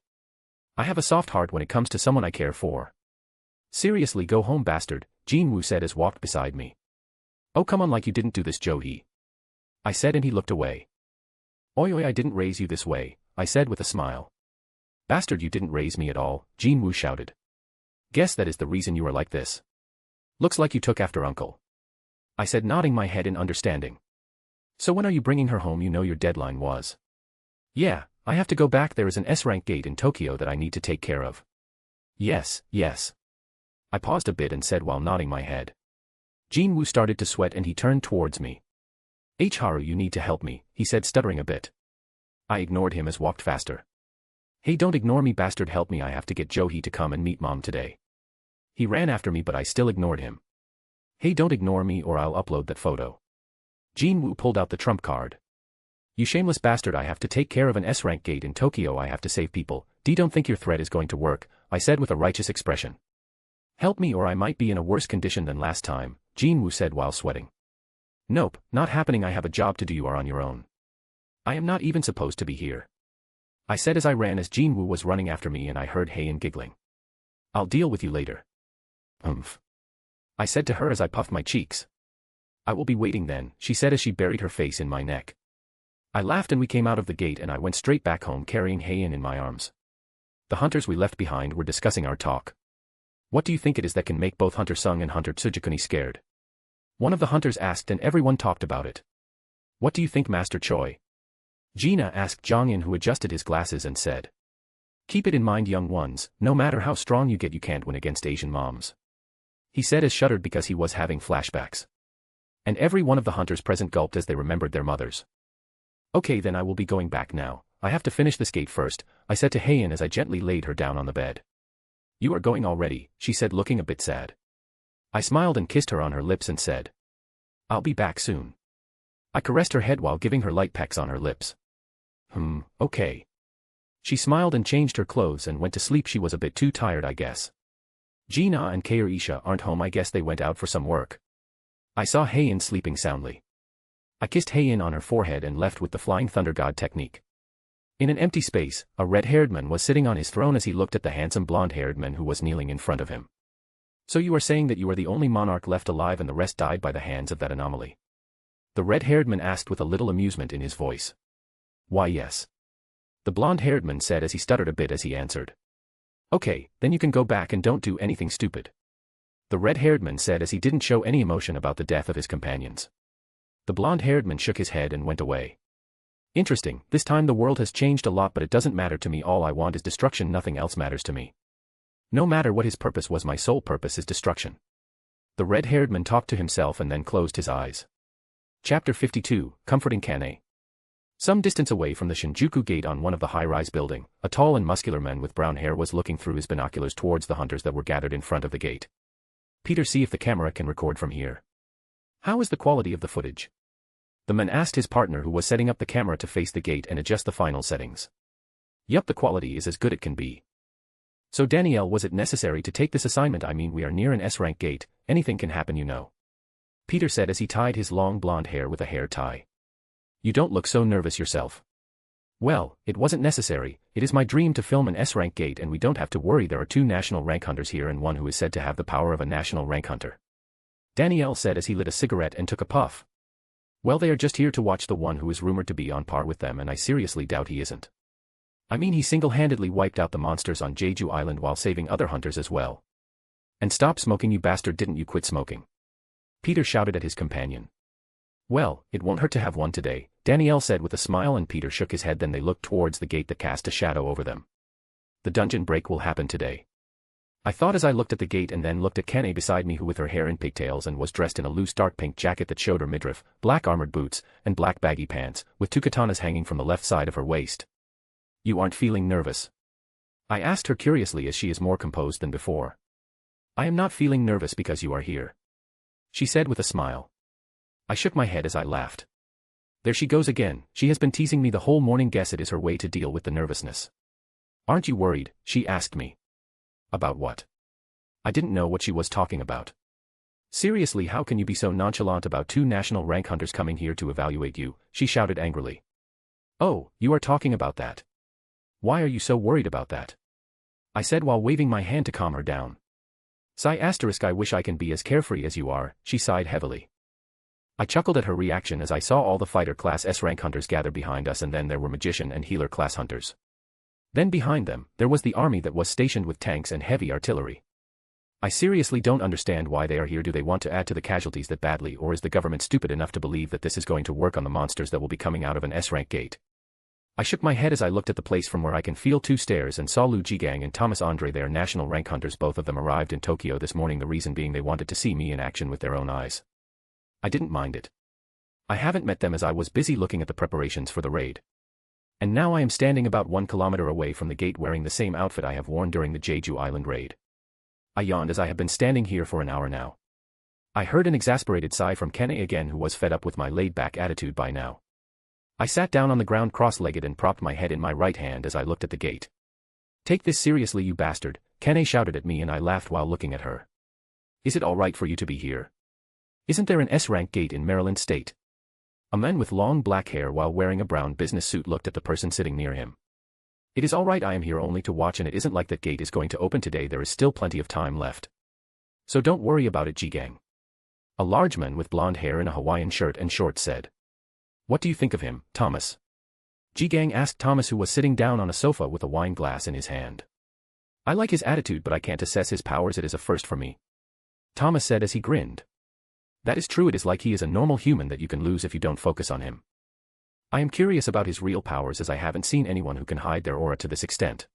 I have a soft heart when it comes to someone I care for. Seriously, go home, bastard, Jinwoo said as walked beside me. Oh, come on, like you didn't do this, Joe-hee. I said, and he looked away. Oi, I didn't raise you this way, I said with a smile. Bastard, you didn't raise me at all, Jinwoo shouted. Guess that is the reason you are like this. Looks like you took after uncle. I said, nodding my head in understanding. So when are you bringing her home? You know your deadline was. Yeah, I have to go back. There is an S-rank gate in Tokyo that I need to take care of. Yes. I paused a bit and said while nodding my head. Jinwoo started to sweat and he turned towards me. Haru, you need to help me, he said, stuttering a bit. I ignored him as walked faster. Hey, don't ignore me, bastard, help me. I have to get Joe-hee to come and meet mom today. He ran after me, but I still ignored him. Hey, don't ignore me or I'll upload that photo. Jinwoo pulled out the trump card. You shameless bastard, I have to take care of an S-rank gate in Tokyo. I have to save people. Don't think your threat is going to work, I said with a righteous expression. Help me or I might be in a worse condition than last time, Jinwoo said while sweating. Nope, not happening. I have a job to do. You are on your own. I am not even supposed to be here. I said as I ran as Jinwoo was running after me and I heard Haein giggling. I'll deal with you later. I said to her as I puffed my cheeks. I will be waiting then, she said as she buried her face in my neck. I laughed and we came out of the gate and I went straight back home carrying Haein in my arms. The hunters we left behind were discussing our talk. What do you think it is that can make both Hunter Sung and Hunter Tsujikuni scared? One of the hunters asked and everyone talked about it. What do you think, Master Choi? Gina asked Jongin, who adjusted his glasses and said. Keep it in mind, young ones, no matter how strong you get, you can't win against Asian moms. He said as shuddered because he was having flashbacks. And every one of the hunters present gulped as they remembered their mothers. Okay, then I will be going back now. I have to finish this gate first, I said to Haein as I gently laid her down on the bed. You are going already, she said, looking a bit sad. I smiled and kissed her on her lips and said. I'll be back soon. I caressed her head while giving her light pecks on her lips. Okay. She smiled and changed her clothes and went to sleep. She was a bit too tired, I guess. Gina and Kaorisha aren't home. I guess they went out for some work. I saw Haein sleeping soundly. I kissed Haein on her forehead and left with the Flying Thunder God technique. In an empty space, a red-haired man was sitting on his throne as he looked at the handsome blonde-haired man who was kneeling in front of him. So you are saying that you are the only monarch left alive and the rest died by the hands of that anomaly? The red-haired man asked with a little amusement in his voice. Why, yes. The blonde-haired man said as he stuttered a bit as he answered. Okay, then you can go back and don't do anything stupid. The red-haired man said as he didn't show any emotion about the death of his companions. The blonde-haired man shook his head and went away. Interesting, this time the world has changed a lot, but it doesn't matter to me. All I want is destruction, nothing else matters to me. No matter what his purpose was, my sole purpose is destruction. The red-haired man talked to himself and then closed his eyes. Chapter 52, Comforting Kane. Some distance away from the Shinjuku gate on one of the high-rise building, a tall and muscular man with brown hair was looking through his binoculars towards the hunters that were gathered in front of the gate. Peter, see if the camera can record from here. How is the quality of the footage? The man asked his partner, who was setting up the camera to face the gate and adjust the final settings. Yup, the quality is as good it can be. So Danielle, was it necessary to take this assignment? I mean, we are near an S-rank gate, anything can happen, you know. Peter said as he tied his long blonde hair with a hair tie. You don't look so nervous yourself. Well, it wasn't necessary. It is my dream to film an S-rank gate, and we don't have to worry. There are 2 national rank hunters here and one who is said to have the power of a national rank hunter. Danielle said as he lit a cigarette and took a puff. Well, they are just here to watch the one who is rumored to be on par with them, and I seriously doubt he isn't. I mean, he single-handedly wiped out the monsters on Jeju Island while saving other hunters as well. And stop smoking, you bastard, didn't you quit smoking? Peter shouted at his companion. Well, it won't hurt to have one today, Danielle said with a smile, and Peter shook his head. Then they looked towards the gate that cast a shadow over them. The dungeon break will happen today. I thought as I looked at the gate, and then looked at Kane beside me, who with her hair in pigtails and was dressed in a loose dark pink jacket that showed her midriff, black armored boots, and black baggy pants, with 2 katanas hanging from the left side of her waist. You aren't feeling nervous? I asked her curiously, as she is more composed than before. I am not feeling nervous because you are here, she said with a smile. I shook my head as I laughed. There she goes again, she has been teasing me the whole morning. Guess it is her way to deal with the nervousness. Aren't you worried? She asked me. About what? I didn't know what she was talking about. Seriously, how can you be so nonchalant about 2 national rank hunters coming here to evaluate you? She shouted angrily. Oh, you are talking about that. Why are you so worried about that? I said while waving my hand to calm her down. Sigh asterisk, I wish I can be as carefree as you are, she sighed heavily. I chuckled at her reaction as I saw all the fighter class S-rank hunters gather behind us, and then there were magician and healer class hunters. Then behind them, there was the army that was stationed with tanks and heavy artillery. I seriously don't understand why they are here. Do they want to add to the casualties that badly, or is the government stupid enough to believe that this is going to work on the monsters that will be coming out of an S-rank gate? I shook my head as I looked at the place from where I can feel 2 stairs and saw Liu Jigang and Thomas Andre. They are national rank hunters. Both of them arrived in Tokyo this morning, the reason being they wanted to see me in action with their own eyes. I didn't mind it. I haven't met them as I was busy looking at the preparations for the raid. And now I am standing about 1 kilometer away from the gate wearing the same outfit I have worn during the Jeju Island raid. I yawned as I have been standing here for an hour now. I heard an exasperated sigh from Kane again, who was fed up with my laid-back attitude by now. I sat down on the ground cross-legged and propped my head in my right hand as I looked at the gate. Take this seriously, you bastard, Kane shouted at me, and I laughed while looking at her. Is it all right for you to be here? Isn't there an S-rank gate in Maryland State? A man with long black hair while wearing a brown business suit looked at the person sitting near him. It is all right, I am here only to watch, and it isn't like that gate is going to open today. There is still plenty of time left. So don't worry about it, Jigang. A large man with blonde hair in a Hawaiian shirt and shorts said. What do you think of him, Thomas? Jigang asked Thomas, who was sitting down on a sofa with a wine glass in his hand. I like his attitude, but I can't assess his powers. It is a first for me, Thomas said as he grinned. That is true, it is like he is a normal human that you can lose if you don't focus on him. I am curious about his real powers, as I haven't seen anyone who can hide their aura to this extent,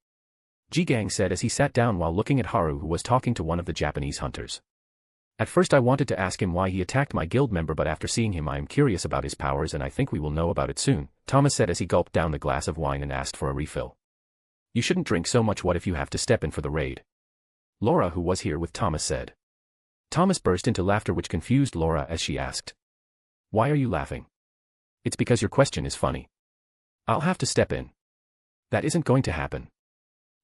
Jigang said as he sat down while looking at Haru, who was talking to one of the Japanese hunters. At first I wanted to ask him why he attacked my guild member, but after seeing him I am curious about his powers, and I think we will know about it soon, Thomas said as he gulped down the glass of wine and asked for a refill. You shouldn't drink so much. What if you have to step in for the raid? Laura, who was here with Thomas, said. Thomas burst into laughter, which confused Laura as she asked. Why are you laughing? It's because your question is funny. I'll have to step in. That isn't going to happen.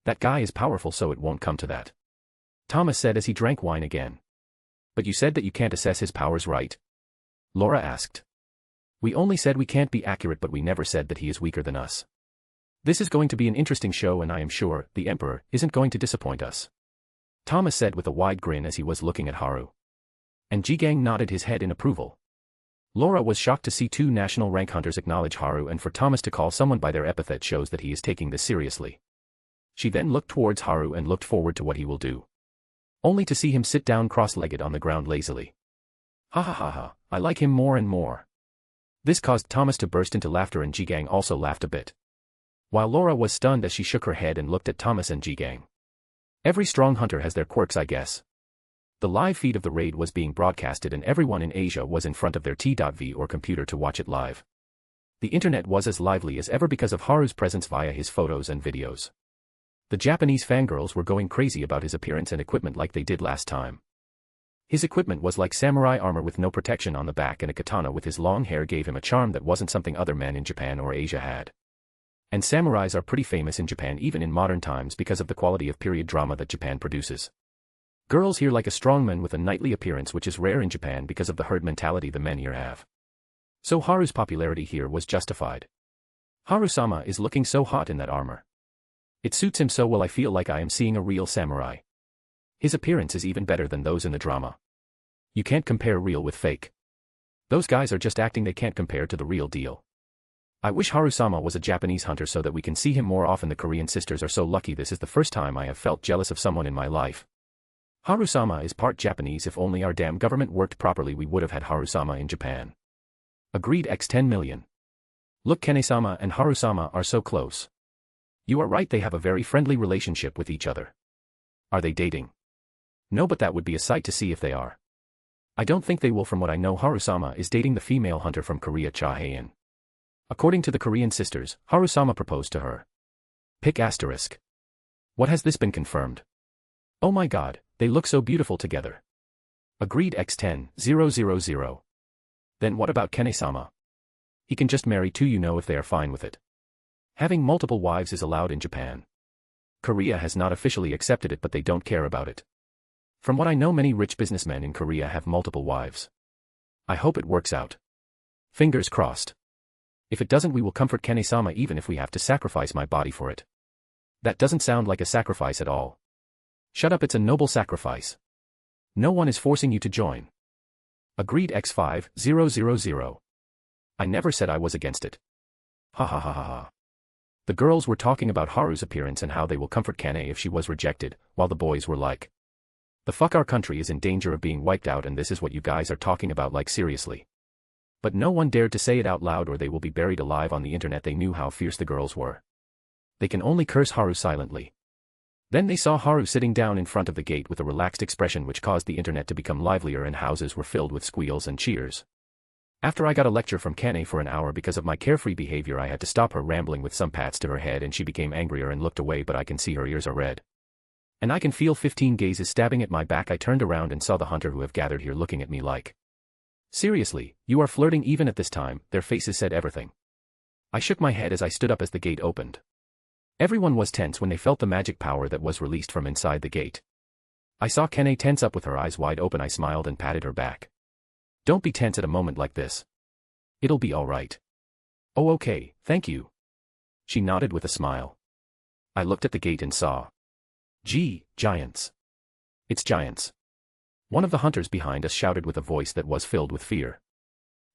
That guy is powerful, so it won't come to that, Thomas said as he drank wine again. But you said that you can't assess his powers, right? Laura asked. We only said we can't be accurate, but we never said that he is weaker than us. This is going to be an interesting show, and I am sure the Emperor isn't going to disappoint us, Thomas said with a wide grin as he was looking at Haru. And Jigang nodded his head in approval. Laura was shocked to see 2 national rank hunters acknowledge Haru, and for Thomas to call someone by their epithet shows that he is taking this seriously. She then looked towards Haru and looked forward to what he will do, only to see him sit down cross-legged on the ground lazily. Ha ha ha ha, I like him more and more. This caused Thomas to burst into laughter and G-Gang also laughed a bit. While Laura was stunned as she shook her head and looked at Thomas and G-Gang. Every strong hunter has their quirks, I guess. The live feed of the raid was being broadcasted and everyone in Asia was in front of their T.V or computer to watch it live. The internet was as lively as ever because of Haru's presence via his photos and videos. The Japanese fangirls were going crazy about his appearance and equipment like they did last time. His equipment was like samurai armor with no protection on the back, and a katana with his long hair gave him a charm that wasn't something other men in Japan or Asia had. And samurais are pretty famous in Japan even in modern times because of the quality of period drama that Japan produces. Girls here like a strong man with a knightly appearance, which is rare in Japan because of the herd mentality the men here have. So Haru's popularity here was justified. Haru-sama is looking so hot in that armor. It suits him so well, I feel like I am seeing a real samurai. His appearance is even better than those in the drama. You can't compare real with fake. Those guys are just acting, they can't compare to the real deal. I wish Haru-sama was a Japanese hunter so that we can see him more often. The Korean sisters are so lucky. This is the first time I have felt jealous of someone in my life. Haru-sama is part Japanese. If only our damn government worked properly, we would have had Haru-sama in Japan. Agreed x 10 million. Look, Kane-sama and Haru-sama are so close. You are right, they have a very friendly relationship with each other. Are they dating? No, but that would be a sight to see if they are. I don't think they will. From what I know, Haru-sama is dating the female hunter from Korea, Cha Hae-in. According to the Korean sisters, Haru-sama proposed to her. Pick asterisk. What, has this been confirmed? Oh my god, they look so beautiful together. Agreed x 10 000. Then what about Kane-sama? He can just marry two, you know, if they are fine with it. Having multiple wives is allowed in Japan. Korea has not officially accepted it, but they don't care about it. From what I know, many rich businessmen in Korea have multiple wives. I hope it works out. Fingers crossed. If it doesn't, we will comfort Kane-sama even if we have to sacrifice my body for it. That doesn't sound like a sacrifice at all. Shut up, it's a noble sacrifice. No one is forcing you to join. Agreed x 5 000. I never said I was against it. Ha ha ha ha ha. The girls were talking about Haru's appearance and how they will comfort Kane if she was rejected, while the boys were like, the fuck, our country is in danger of being wiped out and this is what you guys are talking about, like seriously. But no one dared to say it out loud or they will be buried alive on the internet. They knew how fierce the girls were. They can only curse Haru silently. Then they saw Haru sitting down in front of the gate with a relaxed expression, which caused the internet to become livelier and houses were filled with squeals and cheers. After I got a lecture from Kane for an hour because of my carefree behavior, I had to stop her rambling with some pats to her head and she became angrier and looked away, but I can see her ears are red. And I can feel 15 gazes stabbing at my back. I turned around and saw the hunter who have gathered here looking at me like, seriously, you are flirting even at this time? Their faces said everything. I shook my head as I stood up as the gate opened. Everyone was tense when they felt the magic power that was released from inside the gate. I saw Kane tense up with her eyes wide open. I smiled and patted her back. Don't be tense at a moment like this. It'll be all right. Oh okay, thank you. She nodded with a smile. I looked at the gate and saw, gee, giants. It's giants. One of the hunters behind us shouted with a voice that was filled with fear.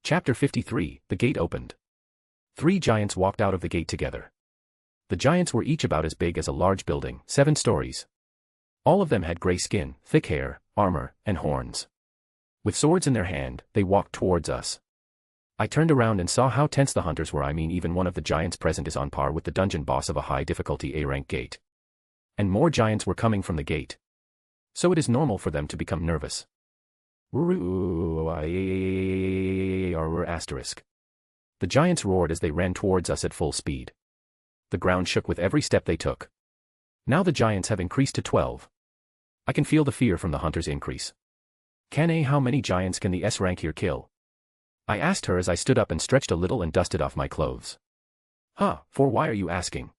Chapter 53, the gate opened. 3 giants walked out of the gate together. The giants were each about as big as a large building, 7 stories. All of them had gray skin, thick hair, armor, and horns. With swords in their hand, they walked towards us. I turned around and saw how tense the hunters were. I mean, even one of the giants present is on par with the dungeon boss of a high difficulty A-rank gate. And more giants were coming from the gate. So it is normal for them to become nervous. Asterisk. The giants roared as they ran towards us at full speed. The ground shook with every step they took. Now the giants have increased to 12. I can feel the fear from the hunters increase. Kane, how many giants can the S rank here kill? I asked her as I stood up and stretched a little and dusted off my clothes. Huh, for why are you asking?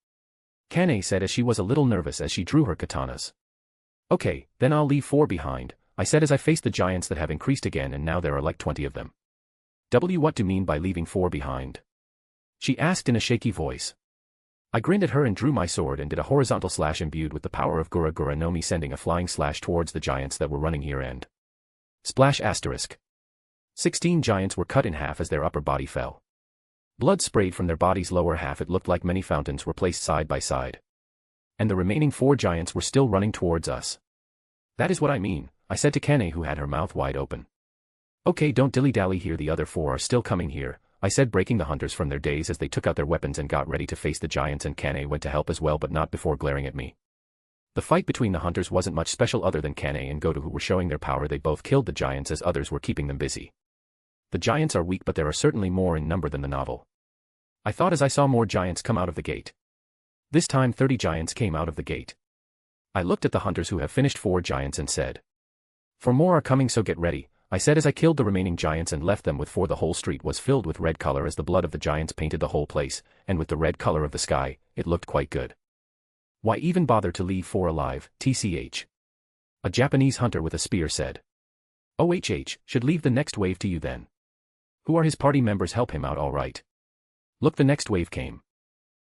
Kane said as she was a little nervous as she drew her katanas. Okay, then I'll leave 4 behind, I said as I faced the giants that have increased again and now there are like 20 of them. What do you mean by leaving 4 behind? She asked in a shaky voice. I grinned at her and drew my sword and did a horizontal slash imbued with the power of Gura Gura no Mi, sending a flying slash towards the giants that were running here and splash asterisk. 16 giants were cut in half as their upper body fell. Blood sprayed from their body's lower half. It looked like many fountains were placed side by side. And the remaining 4 giants were still running towards us. That is what I mean, I said to Kane, who had her mouth wide open. Okay, don't dilly-dally here, the other 4 are still coming here. I said, breaking the hunters from their daze as they took out their weapons and got ready to face the giants, and Kane went to help as well, but not before glaring at me. The fight between the hunters wasn't much special other than Kane and Goto, who were showing their power. They both killed the giants as others were keeping them busy. The giants are weak, but there are certainly more in number than the novel. I thought as I saw more giants come out of the gate. This time 30 giants came out of the gate. I looked at the hunters who have finished 4 giants and said, "For more are coming, so get ready," I said as I killed the remaining giants and left them with 4. The whole street was filled with red color as the blood of the giants painted the whole place, and with the red color of the sky, it looked quite good. "Why even bother to leave 4 alive, tch?" a Japanese hunter with a spear said. "OHH, should leave the next wave to you then. Who are his party members? Help him out, all right. Look, the next wave came.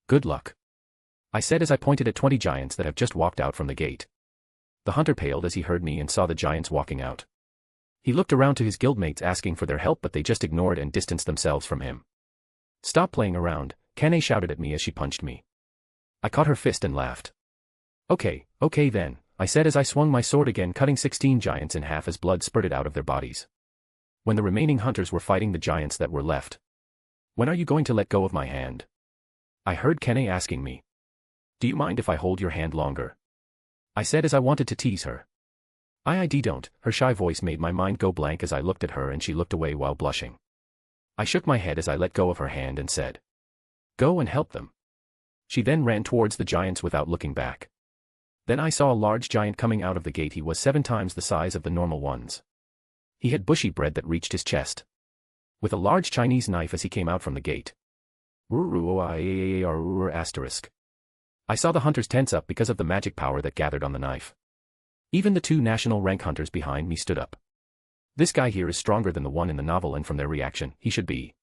Good luck," I said as I pointed at 20 giants that have just walked out from the gate. The hunter paled as he heard me and saw the giants walking out. He looked around to his guildmates asking for their help, but they just ignored and distanced themselves from him. "Stop playing around," Kane shouted at me as she punched me. I caught her fist and laughed. Okay then," I said as I swung my sword again, cutting 16 giants in half as blood spurted out of their bodies. When the remaining hunters were fighting the giants that were left. "When are you going to let go of my hand?" I heard Kane asking me. "Do you mind if I hold your hand longer?" I said as I wanted to tease her. "I don't," her shy voice made my mind go blank as I looked at her and she looked away while blushing. I shook my head as I let go of her hand and said, "Go and help them." She then ran towards the giants without looking back. Then I saw a large giant coming out of the gate. He was 7 times the size of the normal ones. He had bushy bread that reached his chest. With a large Chinese knife as he came out from the gate. Asterisk. I saw the hunters tense up because of the magic power that gathered on the knife. Even the 2 national rank hunters behind me stood up. "This guy here is stronger than the one in the novel, and from their reaction, he should be."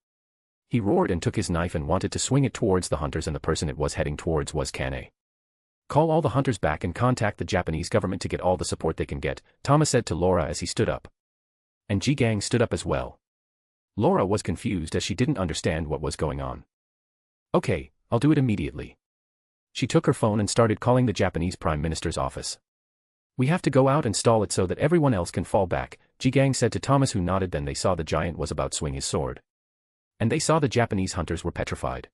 He roared and took his knife and wanted to swing it towards the hunters, and the person it was heading towards was Kane. "Call all the hunters back and contact the Japanese government to get all the support they can get," Thomas said to Laura as he stood up. And Ji-gang stood up as well. Laura was confused as she didn't understand what was going on. "Okay, I'll do it immediately." She took her phone and started calling the Japanese Prime Minister's office. "We have to go out and stall it so that everyone else can fall back," Ji-gang said to Thomas, who nodded. Then they saw the giant was about to swing his sword. And they saw the Japanese hunters were petrified.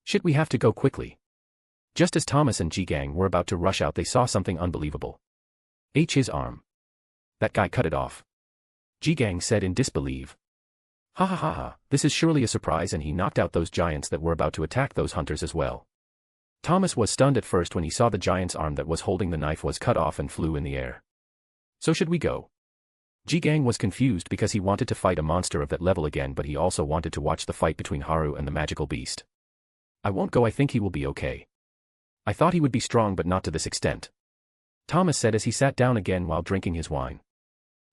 "Shit, we have to go quickly." Just as Thomas and Ji-gang were about to rush out, they saw something unbelievable. His arm. "That guy cut it off," Ji-gang said in disbelief. Ha ha ha ha, this is surely a surprise," and he knocked out those giants that were about to attack those hunters as well. Thomas was stunned at first when he saw the giant's arm that was holding the knife was cut off and flew in the air. "So should we go?" Ji-gang was confused because he wanted to fight a monster of that level again, but he also wanted to watch the fight between Haru and the magical beast. "I won't go, I think he will be okay. I thought he would be strong, but not to this extent," Thomas said as he sat down again while drinking his wine.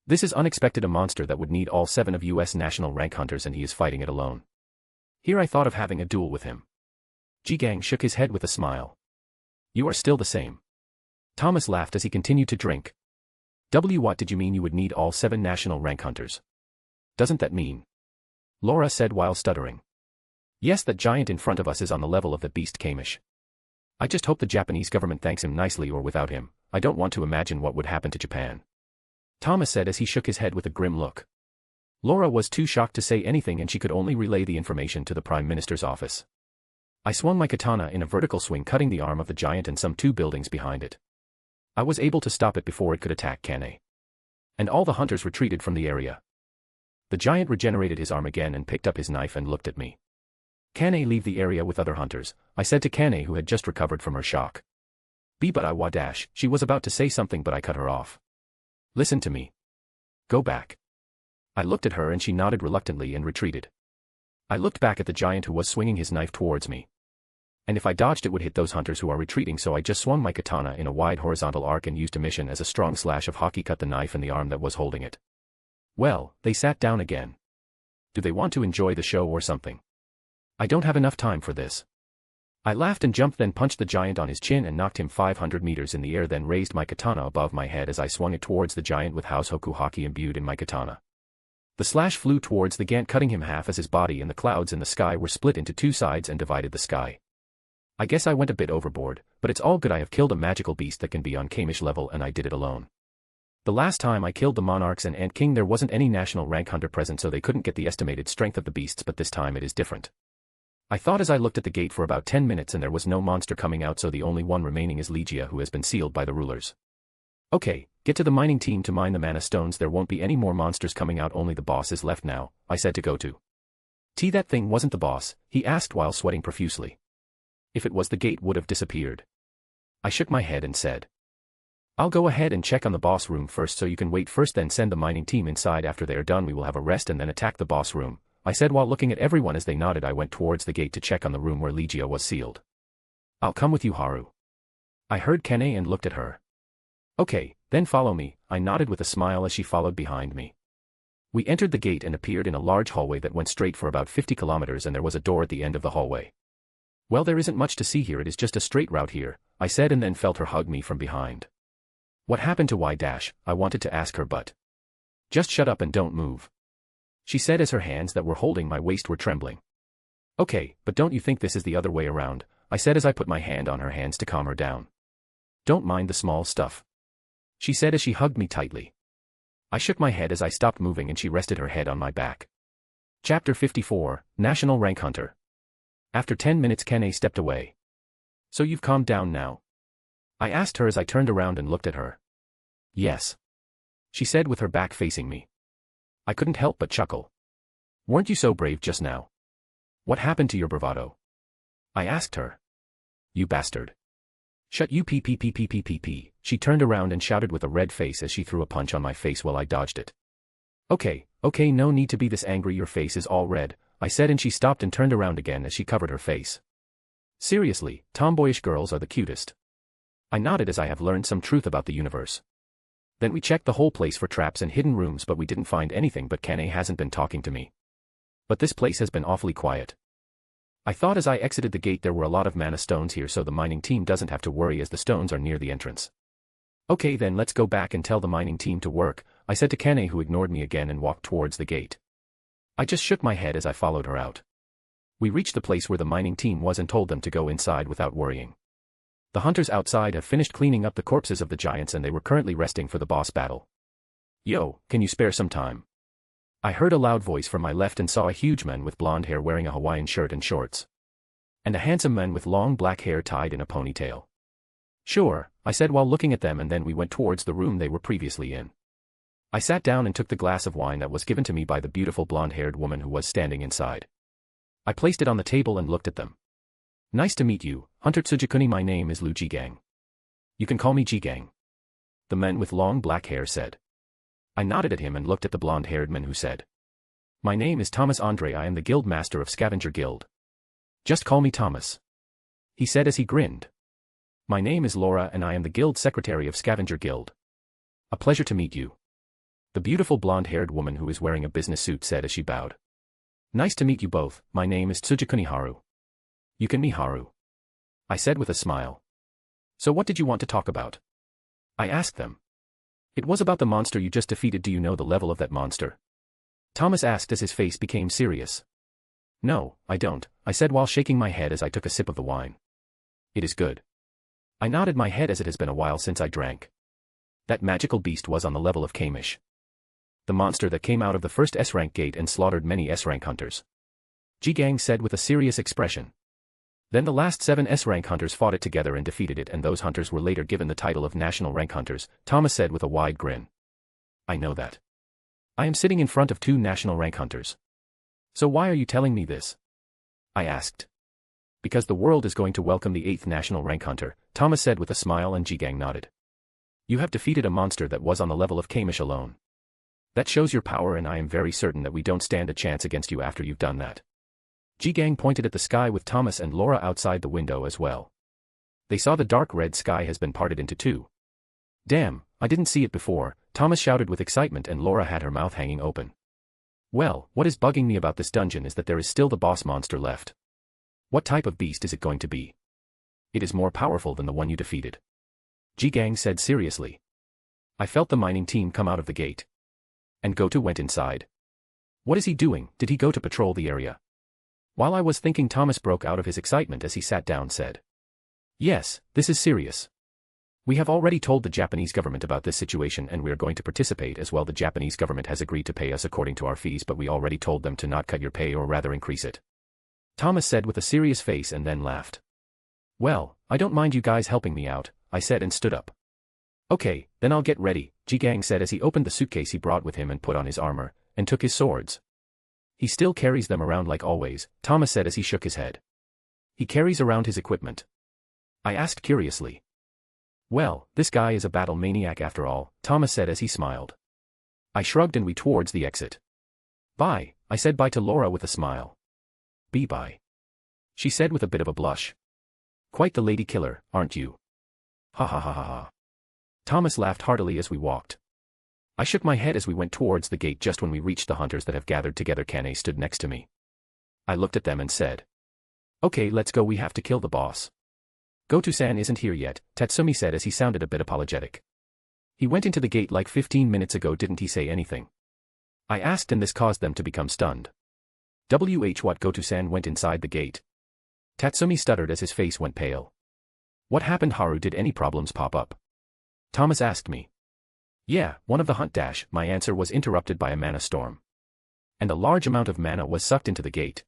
"This is unexpected, a monster that would need all 7 of US national rank hunters, and he is fighting it alone. Here I thought of having a duel with him." Ji-gang shook his head with a smile. "You are still the same." Thomas laughed as he continued to drink. What did you mean you would need all 7 national rank hunters? Doesn't that mean?" Laura said while stuttering. "Yes, that giant in front of us is on the level of the beast Kamish. I just hope the Japanese government thanks him nicely, or without him, I don't want to imagine what would happen to Japan," Thomas said as he shook his head with a grim look. Laura was too shocked to say anything, and she could only relay the information to the Prime Minister's office. I swung my katana in a vertical swing, cutting the arm of the giant and some 2 buildings behind it. I was able to stop it before it could attack Kane. And all the hunters retreated from the area. The giant regenerated his arm again and picked up his knife and looked at me. "Kane, leave the area with other hunters," I said to Kane, who had just recovered from her shock. But I wadash, she was about to say something, but I cut her off. "Listen to me. Go back." I looked at her and she nodded reluctantly and retreated. I looked back at the giant who was swinging his knife towards me. And if I dodged, it would hit those hunters who are retreating, so I just swung my katana in a wide horizontal arc and used a mission as a strong slash of hockey cut the knife and the arm that was holding it. Well, they sat down again. Do they want to enjoy the show or something? I don't have enough time for this. I laughed and jumped, then punched the giant on his chin and knocked him 500 meters in the air, then raised my katana above my head as I swung it towards the giant with House Hoku Haki imbued in my katana. The slash flew towards the Gant, cutting him half as his body and the clouds in the sky were split into 2 sides and divided the sky. I guess I went a bit overboard, but it's all good. I have killed a magical beast that can be on Kamish level, and I did it alone. The last time I killed the monarchs and ant king there wasn't any national rank hunter present so they couldn't get the estimated strength of the beasts, but this time it is different. I thought as I looked at the gate for about 10 minutes and there was no monster coming out, so the only one remaining is Legia, who has been sealed by the rulers. Okay, get to the mining team to mine the mana stones. There won't be any more monsters coming out, only the boss is left now, I said to go to. That thing wasn't the boss, he asked while sweating profusely. If it was, the gate would have disappeared. I shook my head and said, I'll go ahead and check on the boss room first, so you can wait first, then send the mining team inside. After they are done we will have a rest and then attack the boss room, I said while looking at everyone. As they nodded, I went towards the gate to check on the room where Legia was sealed. I'll come with you, Haru. I heard Kane and looked at her. Okay, then follow me, I nodded with a smile as she followed behind me. We entered the gate and appeared in a large hallway that went straight for about 50 kilometers, and there was a door at the end of the hallway. Well, there isn't much to see here, it is just a straight route here, I said, and then felt her hug me from behind. What happened to Y-? I wanted to ask her, but just shut up and don't move, she said as her hands that were holding my waist were trembling. Okay, but don't you think this is the other way around? I said as I put my hand on her hands to calm her down. Don't mind the small stuff, she said as she hugged me tightly. I shook my head as I stopped moving and she rested her head on my back. Chapter 54, National Rank Hunter. After 10 minutes Kane stepped away. So you've calmed down now? I asked her as I turned around and looked at her. Yes, she said with her back facing me. I couldn't help but chuckle. Weren't you so brave just now? What happened to your bravado? I asked her. You bastard. Shut you p. She turned around and shouted with a red face as she threw a punch on my face while I dodged it. Okay, no need to be this angry, your face is all red, I said, and she stopped and turned around again as she covered her face. Seriously, tomboyish girls are the cutest. I nodded as I have learned some truth about the universe. Then we checked the whole place for traps and hidden rooms, but we didn't find anything. But Kane hasn't been talking to me. But this place has been awfully quiet. I thought as I exited the gate there were a lot of mana stones here, so the mining team doesn't have to worry as the stones are near the entrance. Okay, then let's go back and tell the mining team to work, I said to Kane, who ignored me again and walked towards the gate. I just shook my head as I followed her out. We reached the place where the mining team was and told them to go inside without worrying. The hunters outside have finished cleaning up the corpses of the giants and they were currently resting for the boss battle. Yo, can you spare some time? I heard a loud voice from my left and saw a huge man with blonde hair wearing a Hawaiian shirt and shorts. And a handsome man with long black hair tied in a ponytail. Sure, I said while looking at them, and then we went towards the room they were previously in. I sat down and took the glass of wine that was given to me by the beautiful blonde-haired woman who was standing inside. I placed it on the table and looked at them. Nice to meet you, Hunter Tsujikuni. My name is Lu Jigang. You can call me Jigang, the man with long black hair said. I nodded at him and looked at the blonde-haired man, who said, My name is Thomas Andre. I am the guild master of Scavenger Guild. Just call me Thomas, he said as he grinned. My name is Laura and I am the guild secretary of Scavenger Guild. A pleasure to meet you, the beautiful blonde-haired woman who is wearing a business suit said as she bowed. Nice to meet you both. My name is Tsujikuni Haru. You can me Haru, I said with a smile. So what did you want to talk about? I asked them. It was about the monster you just defeated. Do you know the level of that monster? Thomas asked as his face became serious. No, I don't, I said while shaking my head as I took a sip of the wine. It is good. I nodded my head as it has been a while since I drank. That magical beast was on the level of Kamish, the monster that came out of the first S-rank gate and slaughtered many S-rank hunters, Jigang said with a serious expression. Then the last 7 S-rank hunters fought it together and defeated it, and those hunters were later given the title of National Rank Hunters, Thomas said with a wide grin. I know that. I am sitting in front of 2 National Rank Hunters. So why are you telling me this? I asked. Because the world is going to welcome the 8th National Rank Hunter, Thomas said with a smile, and Jigang nodded. You have defeated a monster that was on the level of Kamish alone. That shows your power, and I am very certain that we don't stand a chance against you after you've done that. Jigang pointed at the sky with Thomas and Laura outside the window as well. They saw the dark red sky has been parted into 2. Damn, I didn't see it before, Thomas shouted with excitement, and Laura had her mouth hanging open. Well, what is bugging me about this dungeon is that there is still the boss monster left. What type of beast is it going to be? It is more powerful than the one you defeated, Jigang said seriously. I felt the mining team come out of the gate. And Goto went inside. What is he doing? Did he go to patrol the area? While I was thinking, Thomas broke out of his excitement as he sat down said. Yes, this is serious. We have already told the Japanese government about this situation and we are going to participate as well. The Japanese government has agreed to pay us according to our fees, but we already told them to not cut your pay or rather increase it. Thomas said with a serious face and then laughed. Well, I don't mind you guys helping me out, I said and stood up. Okay, then I'll get ready, Ji-gang said as he opened the suitcase he brought with him and put on his armor, and took his swords. He still carries them around like always, Thomas said as he shook his head. He carries around his equipment. I asked curiously. Well, this guy is a battle maniac after all, Thomas said as he smiled. I shrugged and we towards the exit. Bye, I said bye to Laura with a smile. Bye. She said with a bit of a blush. Quite the lady killer, aren't you? Ha ha ha ha ha. Thomas laughed heartily as we walked. I shook my head as we went towards the gate. Just when we reached the hunters that have gathered together, Kane stood next to me. I looked at them and said. Okay, let's go, we have to kill the boss. Goto-san isn't here yet, Tatsumi said as he sounded a bit apologetic. He went into the gate like 15 minutes ago, didn't he say anything? I asked and this caused them to become stunned. What? Goto-san went inside the gate. Tatsumi stuttered as his face went pale. What happened, Haru? Did any problems pop up? Thomas asked me. Yeah, one of the hunt dash, my answer was interrupted by a mana storm. And a large amount of mana was sucked into the gate.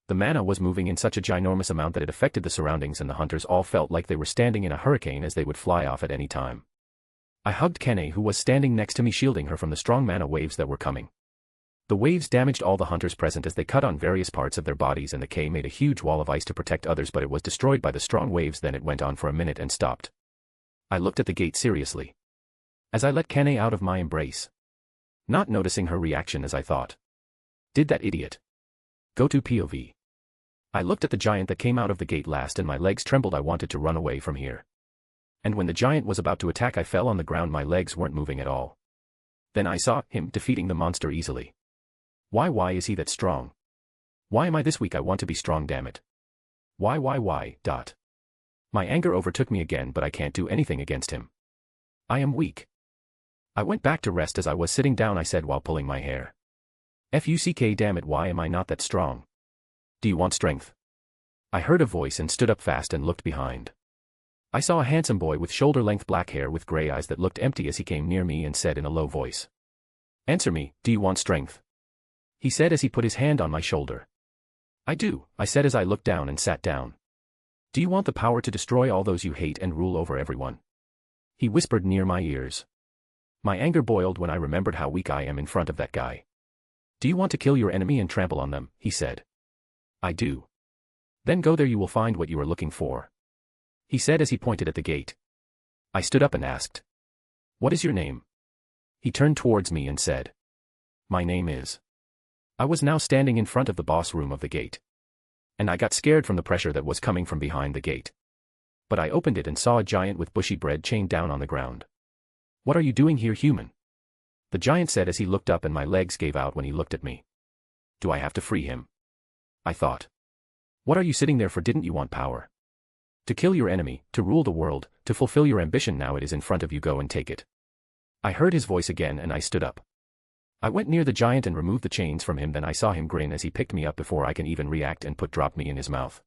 The mana was moving in such a ginormous amount that it affected the surroundings and the hunters all felt like they were standing in a hurricane as they would fly off at any time. I hugged Kane, who was standing next to me, shielding her from the strong mana waves that were coming. The waves damaged all the hunters present as they cut on various parts of their bodies, and the K made a huge wall of ice to protect others, but it was destroyed by the strong waves. Then it went on for a minute and stopped. I looked at the gate seriously. As I let Kane out of my embrace. Not noticing her reaction as I thought. Did that idiot go to POV? I looked at the giant that came out of the gate last and my legs trembled. I wanted to run away from here. And when the giant was about to attack, I fell on the ground. My legs weren't moving at all. Then I saw him defeating the monster easily. Why is he that strong? Why am I this weak? I want to be strong, damn it. Why? My anger overtook me again, but I can't do anything against him. I am weak. I went back to rest. As I was sitting down, I said while pulling my hair. Fuck, damn it, why am I not that strong? Do you want strength? I heard a voice and stood up fast and looked behind. I saw a handsome boy with shoulder-length black hair with gray eyes that looked empty as he came near me and said in a low voice. Answer me, do you want strength? He said as he put his hand on my shoulder. I do, I said as I looked down and sat down. Do you want the power to destroy all those you hate and rule over everyone? He whispered near my ears. My anger boiled when I remembered how weak I am in front of that guy. Do you want to kill your enemy and trample on them? He said. I do. Then go there, you will find what you are looking for. He said as he pointed at the gate. I stood up and asked. What is your name? He turned towards me and said. My name is. I was now standing in front of the boss room of the gate. And I got scared from the pressure that was coming from behind the gate. But I opened it and saw a giant with bushy bread chained down on the ground. What are you doing here, human? The giant said as he looked up, and my legs gave out when he looked at me. Do I have to free him? I thought. What are you sitting there for? Didn't you want power? To kill your enemy, to rule the world, to fulfill your ambition? Now it is in front of you, go and take it. I heard his voice again and I stood up. I went near the giant and removed the chains from him. Then I saw him grin as he picked me up before I can even react and dropped me in his mouth.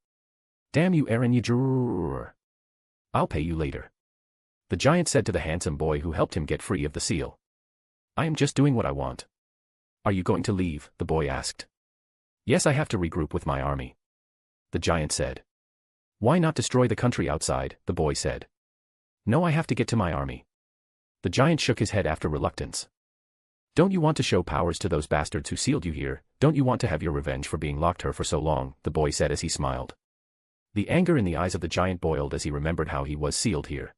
Damn you, Aaron, you I'll pay you later. The giant said to the handsome boy who helped him get free of the seal. I am just doing what I want. Are you going to leave? The boy asked. Yes, I have to regroup with my army. The giant said. Why not destroy the country outside? The boy said. No, I have to get to my army. The giant shook his head after reluctance. Don't you want to show powers to those bastards who sealed you here? Don't you want to have your revenge for being locked here for so long? The boy said as he smiled. The anger in the eyes of the giant boiled as he remembered how he was sealed here.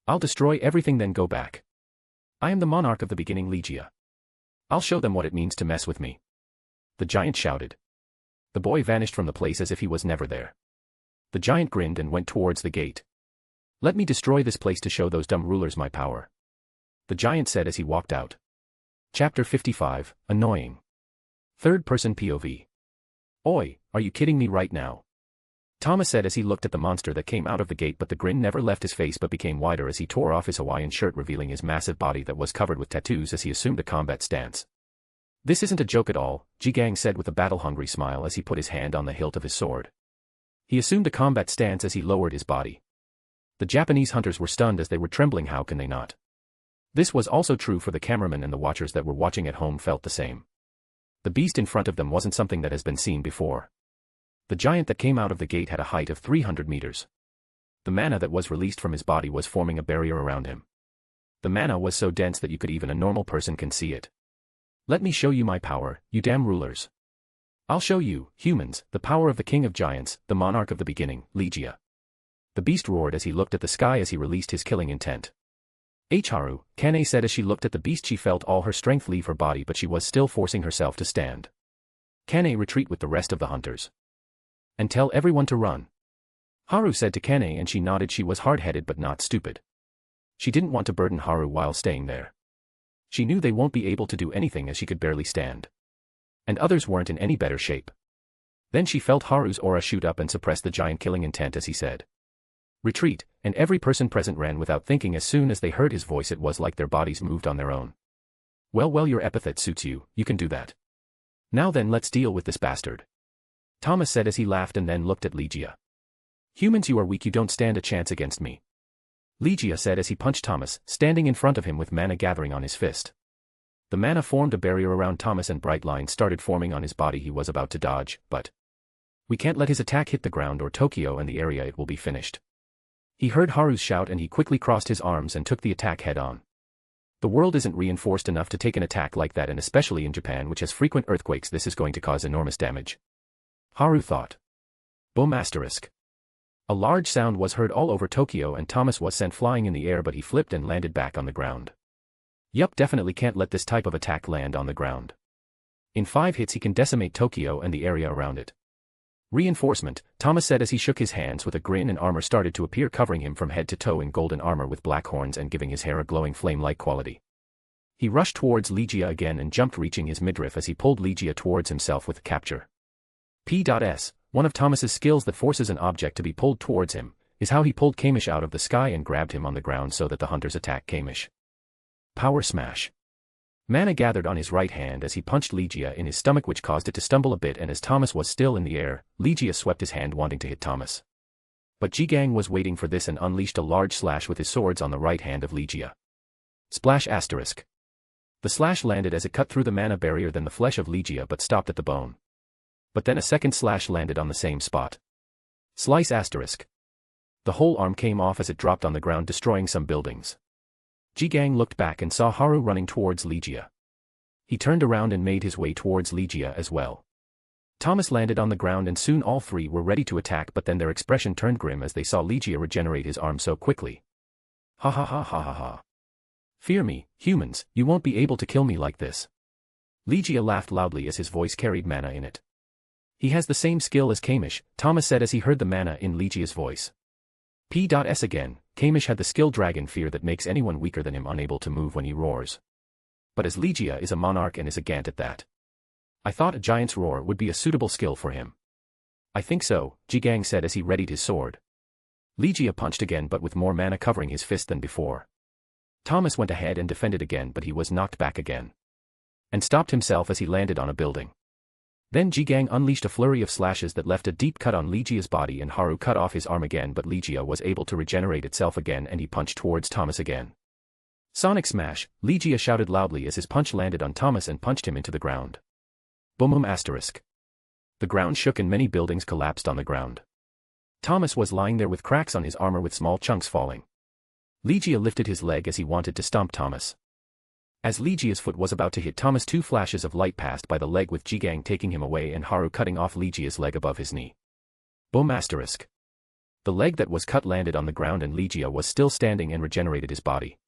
I'll destroy everything, then go back. I am the monarch of the beginning Legia. I'll show them what it means to mess with me. The giant shouted. The boy vanished from the place as if he was never there. The giant grinned and went towards the gate. Let me destroy this place to show those dumb rulers my power. The giant said as he walked out. Chapter 55, Annoying. Third-person POV. Oi, are you kidding me right now? Thomas said as he looked at the monster that came out of the gate, but the grin never left his face but became wider as he tore off his Hawaiian shirt, revealing his massive body that was covered with tattoos as he assumed a combat stance. This isn't a joke at all, Ji-gang said with a battle-hungry smile as he put his hand on the hilt of his sword. He assumed a combat stance as he lowered his body. The Japanese hunters were stunned as they were trembling. How can they not? This was also true for the cameramen, and the watchers that were watching at home felt the same. The beast in front of them wasn't something that has been seen before. The giant that came out of the gate had a height of 300 meters. The mana that was released from his body was forming a barrier around him. The mana was so dense that even a normal person can see it. Let me show you my power, you damn rulers. I'll show you, humans, the power of the king of giants, the monarch of the beginning, Legia. The beast roared as he looked at the sky as he released his killing intent. Haru, Kane said as she looked at the beast. She felt all her strength leave her body, but she was still forcing herself to stand. Kane, retreat with the rest of the hunters. And tell everyone to run. Haru said to Kane, and she nodded. She was hard-headed but not stupid. She didn't want to burden Haru while staying there. She knew they won't be able to do anything as she could barely stand. And others weren't in any better shape. Then she felt Haru's aura shoot up and suppress the giant killing intent as he said, "Retreat," and every person present ran without thinking. As soon as they heard his voice, it was like their bodies moved on their own. Well, your epithet suits you, you can do that. Now then, let's deal with this bastard. Thomas said as he laughed and then looked at Legia. Humans, you are weak, you don't stand a chance against me. Legia said as he punched Thomas, standing in front of him with mana gathering on his fist. The mana formed a barrier around Thomas and bright lines started forming on his body. He was about to dodge, but we can't let his attack hit the ground or Tokyo and the area. It will be finished. He heard Haru's shout and he quickly crossed his arms and took the attack head on. The world isn't reinforced enough to take an attack like that, and especially in Japan, which has frequent earthquakes, this is going to cause enormous damage. Haru thought. Boom asterisk. A large sound was heard all over Tokyo and Thomas was sent flying in the air, but he flipped and landed back on the ground. Yup, definitely can't let this type of attack land on the ground. In 5 hits he can decimate Tokyo and the area around it. Reinforcement, Thomas said as he shook his hands with a grin, and armor started to appear covering him from head to toe in golden armor with black horns and giving his hair a glowing flame-like quality. He rushed towards Legia again and jumped, reaching his midriff as he pulled Legia towards himself with capture. P.S. One of Thomas's skills that forces an object to be pulled towards him, is how he pulled Kamish out of the sky and grabbed him on the ground so that the hunters attack Kamish. Power smash. Mana gathered on his right hand as he punched Legia in his stomach, which caused it to stumble a bit, and as Thomas was still in the air, Legia swept his hand wanting to hit Thomas. But Jigang was waiting for this and unleashed a large slash with his swords on the right hand of Legia. Splash asterisk. The slash landed as it cut through the mana barrier than the flesh of Legia but stopped at the bone. But then a second slash landed on the same spot. Slice asterisk. The whole arm came off as it dropped on the ground, destroying some buildings. Jigang looked back and saw Haru running towards Legia. He turned around and made his way towards Legia as well. Thomas landed on the ground and soon all three were ready to attack, but then their expression turned grim as they saw Legia regenerate his arm so quickly. Ha ha ha ha ha ha. Fear me, humans, you won't be able to kill me like this. Legia laughed loudly as his voice carried mana in it. He has the same skill as Kamish, Thomas said as he heard the mana in Legia's voice. P.S. again, Kamish had the skill Dragon Fear that makes anyone weaker than him unable to move when he roars. But as Legia is a monarch and is a Gant at that, I thought a giant's roar would be a suitable skill for him. I think so, Jigang said as he readied his sword. Legia punched again, but with more mana covering his fist than before. Thomas went ahead and defended again, but he was knocked back again. And stopped himself as he landed on a building. Then Jigang unleashed a flurry of slashes that left a deep cut on Legia's body, and Haru cut off his arm again, but Legia was able to regenerate itself again and he punched towards Thomas again. Sonic smash, Legia shouted loudly as his punch landed on Thomas and punched him into the ground. Boom asterisk. The ground shook and many buildings collapsed on the ground. Thomas was lying there with cracks on his armor with small chunks falling. Legia lifted his leg as he wanted to stomp Thomas. As Legia's foot was about to hit Thomas, 2 flashes of light passed by the leg with Jigang taking him away and Haru cutting off Legia's leg above his knee. Boom asterisk. The leg that was cut landed on the ground and Legia was still standing and regenerated his body.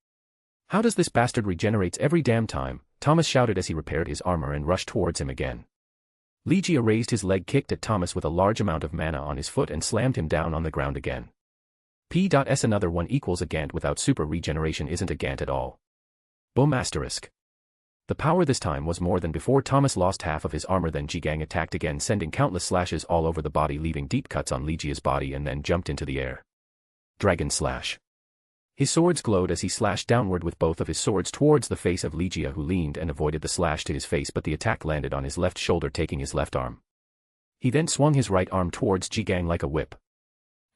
How does this bastard regenerates every damn time? Thomas shouted as he repaired his armor and rushed towards him again. Legia raised his leg, kicked at Thomas with a large amount of mana on his foot and slammed him down on the ground again. P.S. Another one equals a Gant without super regeneration isn't a Gant at all. Boom asterisk. The power this time was more than before. Thomas lost half of his armor, then Jigang attacked again, sending countless slashes all over the body, leaving deep cuts on Legia's body, and then jumped into the air. Dragon slash. His swords glowed as he slashed downward with both of his swords towards the face of Legia, who leaned and avoided the slash to his face, but the attack landed on his left shoulder, taking his left arm. He then swung his right arm towards Jigang like a whip.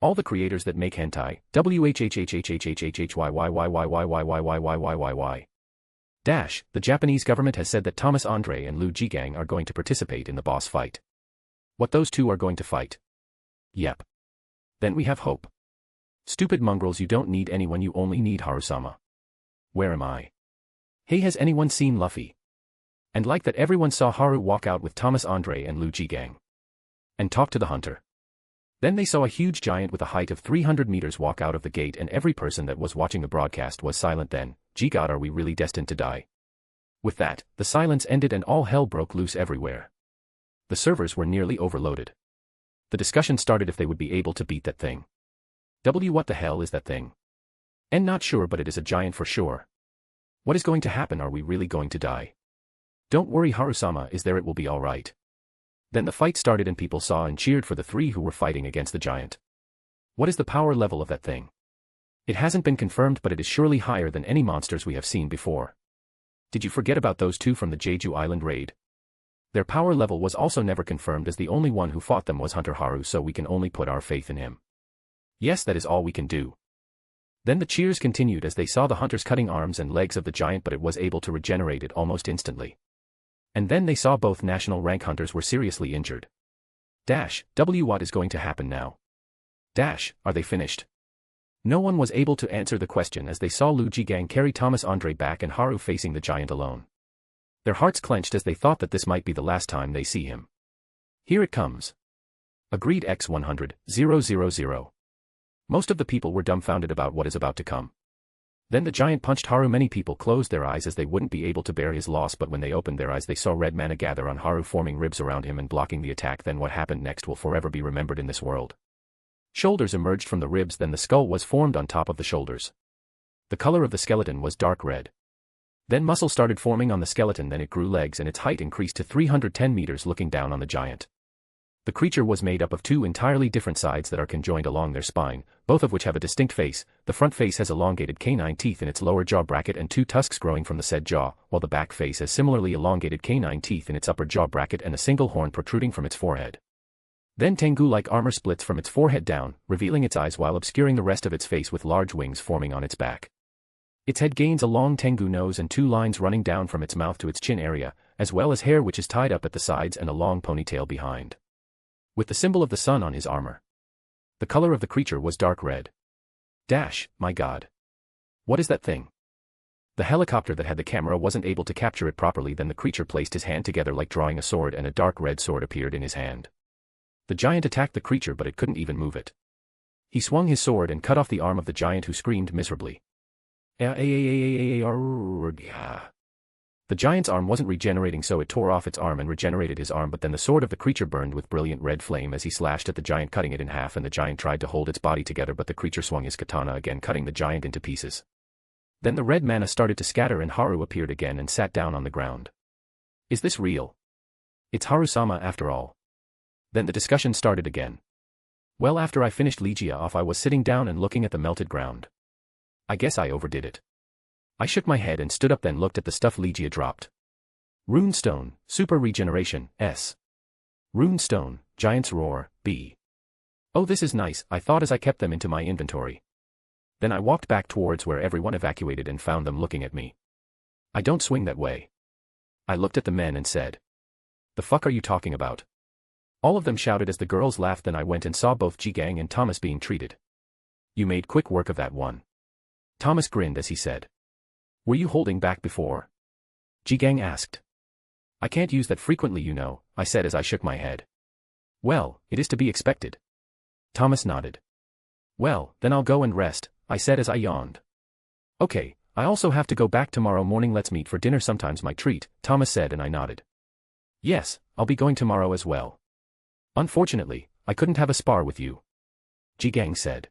All the creators that make hentai, WHHHHHHHHYYYYYYYYYYYYYY. Dash, the Japanese government has said that Thomas Andre and Liu Jigang are going to participate in the boss fight. What those two are going to fight? Yep. Then we have hope. Stupid mongrels, you don't need anyone, you only need Harusama. Where am I? Hey, has anyone seen Luffy? And like that everyone saw Haru walk out with Thomas Andre and Lu Jigang. And talk to the hunter. Then they saw a huge giant with a height of 300 meters walk out of the gate, and every person that was watching the broadcast was silent then. Gee God, are we really destined to die? With that, the silence ended and all hell broke loose everywhere. The servers were nearly overloaded. The discussion started if they would be able to beat that thing. What the hell is that thing? And not sure, but it is a giant for sure. What is going to happen? Are we really going to die? Don't worry, Haru-sama is there, it will be alright. Then the fight started and people saw and cheered for the three who were fighting against the giant. What is the power level of that thing? It hasn't been confirmed, but it is surely higher than any monsters we have seen before. Did you forget about those two from the Jeju Island raid? Their power level was also never confirmed, as the only one who fought them was Hunter Haru, so we can only put our faith in him. Yes, that is all we can do. Then the cheers continued as they saw the hunters cutting arms and legs of the giant, but it was able to regenerate it almost instantly. And then they saw both national rank hunters were seriously injured. What is going to happen now? Are they finished? No one was able to answer the question as they saw Lu Jigang carry Thomas Andre back and Haru facing the giant alone. Their hearts clenched as they thought that this might be the last time they see him. Here it comes. Agreed X100, 000. Most of the people were dumbfounded about what is about to come. Then the giant punched Haru. Many people closed their eyes as they wouldn't be able to bear his loss, but when they opened their eyes they saw red mana gather on Haru, forming ribs around him and blocking the attack. Then what happened next will forever be remembered in this world. Shoulders emerged from the ribs, then the skull was formed on top of the shoulders. The color of the skeleton was dark red. Then muscle started forming on the skeleton, then it grew legs and its height increased to 310 meters looking down on the giant. The creature was made up of two entirely different sides that are conjoined along their spine, both of which have a distinct face. The front face has elongated canine teeth in its lower jaw bracket and two tusks growing from the said jaw, while the back face has similarly elongated canine teeth in its upper jaw bracket and a single horn protruding from its forehead. Then Tengu-like armor splits from its forehead down, revealing its eyes while obscuring the rest of its face with large wings forming on its back. Its head gains a long Tengu nose and two lines running down from its mouth to its chin area, as well as hair which is tied up at the sides and a long ponytail behind. With the symbol of the sun on his armor. The color of the creature was dark red. My God. What is that thing? The helicopter that had the camera wasn't able to capture it properly. Then the creature placed his hand together like drawing a sword, and a dark red sword appeared in his hand. The giant attacked the creature, but it couldn't even move it. He swung his sword and cut off the arm of the giant, who screamed miserably. The giant's arm wasn't regenerating, so it tore off its arm and regenerated his arm, but then the sword of the creature burned with brilliant red flame as he slashed at the giant, cutting it in half, and the giant tried to hold its body together, but the creature swung his katana again, cutting the giant into pieces. Then the red mana started to scatter and Haru appeared again and sat down on the ground. Is this real? It's Haru-sama after all. Then the discussion started again. Well, after I finished Legia off, I was sitting down and looking at the melted ground. I guess I overdid it. I shook my head and stood up, then looked at the stuff Legia dropped. Runestone, Super Regeneration, S. Runestone, Giant's Roar, B. Oh, this is nice, I thought as I kept them into my inventory. Then I walked back towards where everyone evacuated and found them looking at me. I don't swing that way. I looked at the men and said. The fuck are you talking about? All of them shouted as the girls laughed. Then I went and saw both Jigang and Thomas being treated. You made quick work of that one. Thomas grinned as he said. Were you holding back before? Jigang asked. I can't use that frequently, you know, I said as I shook my head. Well, it is to be expected. Thomas nodded. Well, then I'll go and rest, I said as I yawned. Okay, I also have to go back tomorrow morning. Let's meet for dinner sometimes, my treat, Thomas said, and I nodded. Yes, I'll be going tomorrow as well. Unfortunately, I couldn't have a spar with you. Jigang said.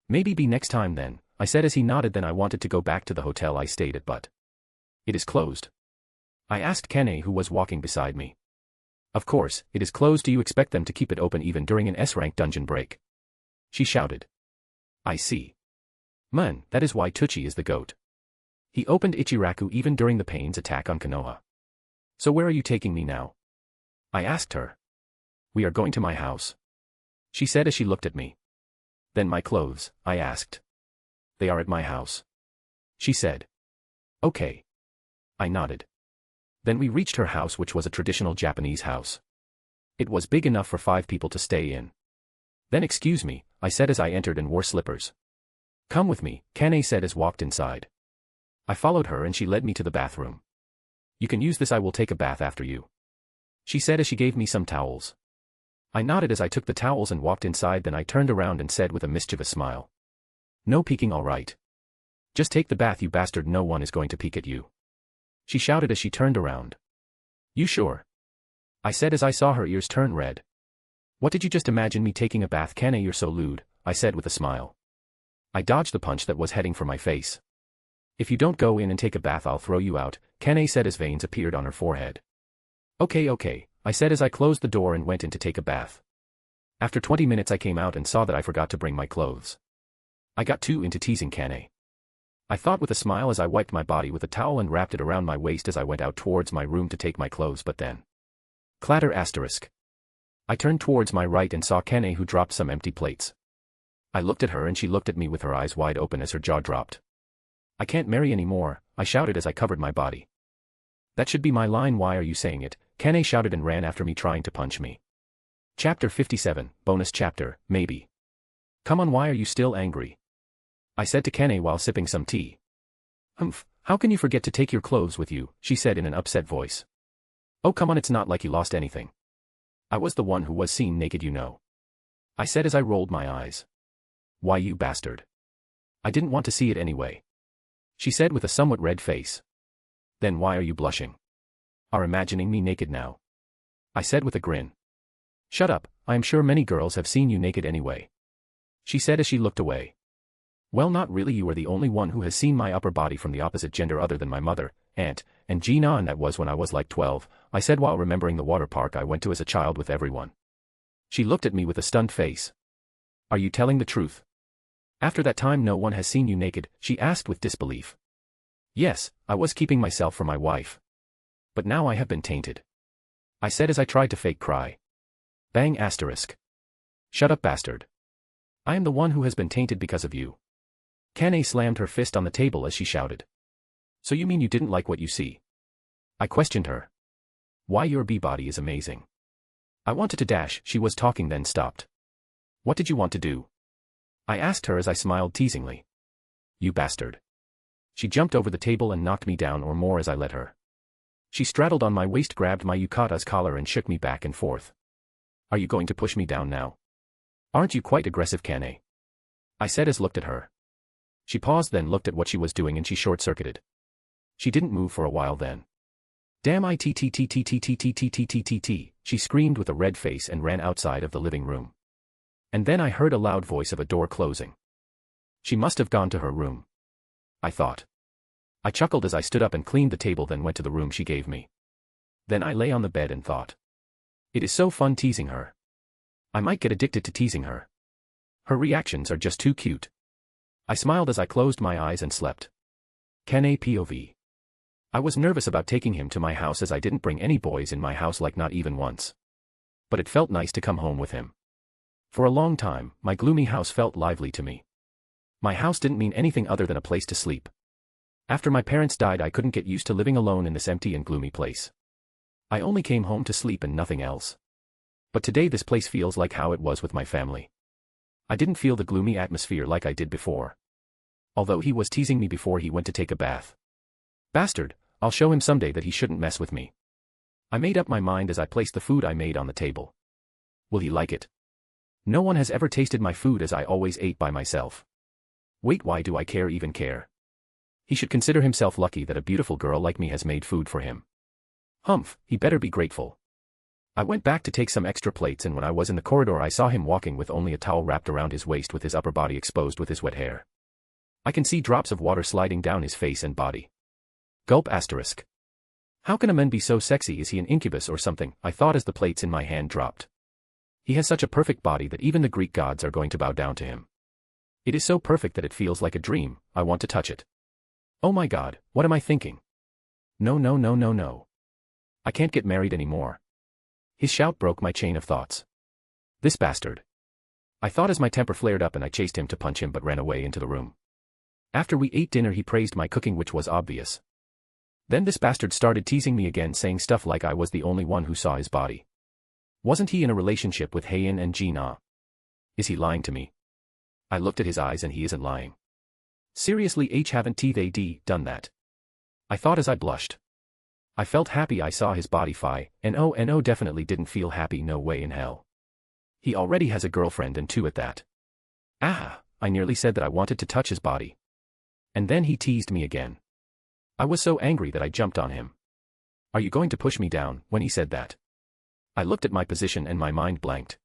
Maybe be next time then, I said as he nodded. Then I wanted to go back to the hotel I stayed at, but it is closed. I asked Kane, who was walking beside me. Of course, it is closed. Do you expect them to keep it open even during an S-rank dungeon break? She shouted. I see. Man, that is why Tucci is the goat. He opened Ichiraku even during the Pain's attack on Konoha. So where are you taking me now? I asked her. We are going to my house. She said as she looked at me. Then my clothes, I asked. They are at my house. She said. Okay. I nodded. Then we reached her house, which was a traditional Japanese house. It was big enough for 5 people to stay in. Then excuse me, I said as I entered and wore slippers. Come with me, Kane said as walked inside. I followed her and she led me to the bathroom. You can use this. I will take a bath after you. She said as she gave me some towels. I nodded as I took the towels and walked inside. Then I turned around and said with a mischievous smile. No peeking, all right. Just take the bath, you bastard. No one is going to peek at you. She shouted as she turned around. You sure? I said as I saw her ears turn red. What did you just imagine me taking a bath? Kane, you're so lewd, I said with a smile. I dodged the punch that was heading for my face. If you don't go in and take a bath, I'll throw you out, Kane said as veins appeared on her forehead. Okay, I said as I closed the door and went in to take a bath. After 20 minutes I came out and saw that I forgot to bring my clothes. I got too into teasing Kane. I thought with a smile as I wiped my body with a towel and wrapped it around my waist as I went out towards my room to take my clothes, but then. Clatter asterisk. I turned towards my right and saw Kane, who dropped some empty plates. I looked at her and she looked at me with her eyes wide open as her jaw dropped. I can't marry anymore, I shouted as I covered my body. That should be my line. Why are you saying it? Kane shouted and ran after me trying to punch me. Chapter 57, bonus chapter, maybe. Come on, why are you still angry? I said to Kane while sipping some tea. Humph, how can you forget to take your clothes with you, she said in an upset voice. Oh come on, it's not like you lost anything. I was the one who was seen naked, you know. I said as I rolled my eyes. Why, you bastard. I didn't want to see it anyway. She said with a somewhat red face. Then why are you blushing? Are imagining me naked now? I said with a grin. Shut up, I am sure many girls have seen you naked anyway. She said as she looked away. Well, not really, you are the only one who has seen my upper body from the opposite gender other than my mother, aunt, and Gina, and that was when I was like 12, I said while remembering the water park I went to as a child with everyone. She looked at me with a stunned face. Are you telling the truth? After that time no one has seen you naked, she asked with disbelief. Yes, I was keeping myself for my wife. But now I have been tainted. I said as I tried to fake cry. Bang asterisk. Shut up, bastard. I am the one who has been tainted because of you. Kane slammed her fist on the table as she shouted. So you mean you didn't like what you see? I questioned her. Why, your B-body is amazing. I wanted to dash, she was talking then stopped. What did you want to do? I asked her as I smiled teasingly. You bastard. She jumped over the table and knocked me down or more as I let her. She straddled on my waist, grabbed my yukata's collar and shook me back and forth. Are you going to push me down now? Aren't you quite aggressive, Kane? I said as looked at her. She paused, then looked at what she was doing and she short-circuited. She didn't move for a while then. Damn it, she screamed with a red face and ran outside of the living room. And then I heard a loud voice of a door closing. She must have gone to her room, I thought. I chuckled as I stood up and cleaned the table, then went to the room she gave me. Then I lay on the bed and thought. It is so fun teasing her. I might get addicted to teasing her. Her reactions are just too cute. I smiled as I closed my eyes and slept. Kane POV. I was nervous about taking him to my house as I didn't bring any boys in my house, like not even once. But it felt nice to come home with him. For a long time, my gloomy house felt lively to me. My house didn't mean anything other than a place to sleep. After my parents died, I couldn't get used to living alone in this empty and gloomy place. I only came home to sleep and nothing else. But today this place feels like how it was with my family. I didn't feel the gloomy atmosphere like I did before. Although he was teasing me before he went to take a bath. Bastard, I'll show him someday that he shouldn't mess with me. I made up my mind as I placed the food I made on the table. Will he like it? No one has ever tasted my food as I always ate by myself. Wait, why do I even care? He should consider himself lucky that a beautiful girl like me has made food for him. Humph, he better be grateful. I went back to take some extra plates, and when I was in the corridor I saw him walking with only a towel wrapped around his waist, with his upper body exposed with his wet hair. I can see drops of water sliding down his face and body. Gulp asterisk. How can a man be so sexy? Is he an incubus or something? I thought as the plates in my hand dropped. He has such a perfect body that even the Greek gods are going to bow down to him. It is so perfect that it feels like a dream. I want to touch it. Oh my God, what am I thinking? No. I can't get married anymore. His shout broke my chain of thoughts. This bastard. I thought as my temper flared up and I chased him to punch him but ran away into the room. After we ate dinner he praised my cooking, which was obvious. Then this bastard started teasing me again, saying stuff like I was the only one who saw his body. Wasn't he in a relationship with Heian and Gina? Is he lying to me? I looked at his eyes and he isn't lying. Seriously, haven't they done that? I thought as I blushed. I felt happy I saw his body fi, and no definitely didn't feel happy no way in hell. He already has a girlfriend and two at that. Ah, I nearly said that I wanted to touch his body. And then he teased me again. I was so angry that I jumped on him. Are you going to push me down, when he said that? I looked at my position and my mind blanked.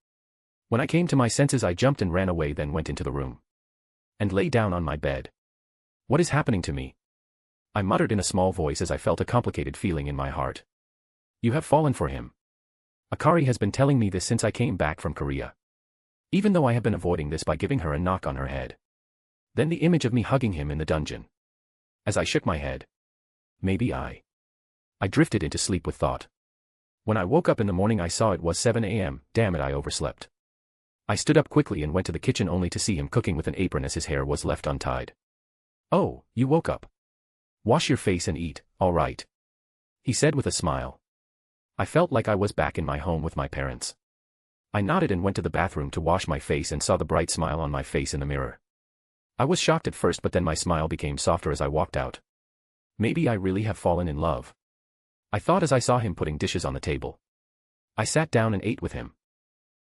When I came to my senses I jumped and ran away, then went into the room. And lay down on my bed. What is happening to me? I muttered in a small voice as I felt a complicated feeling in my heart. You have fallen for him. Akari has been telling me this since I came back from Korea. Even though I have been avoiding this by giving her a knock on her head. Then the image of me hugging him in the dungeon. As I shook my head. Maybe I drifted into sleep with thought. When I woke up in the morning I saw it was 7 a.m, damn it I overslept. I stood up quickly and went to the kitchen only to see him cooking with an apron as his hair was left untied. Oh, you woke up. Wash your face and eat, all right. He said with a smile. I felt like I was back in my home with my parents. I nodded and went to the bathroom to wash my face and saw the bright smile on my face in the mirror. I was shocked at first, but then my smile became softer as I walked out. Maybe I really have fallen in love. I thought as I saw him putting dishes on the table. I sat down and ate with him.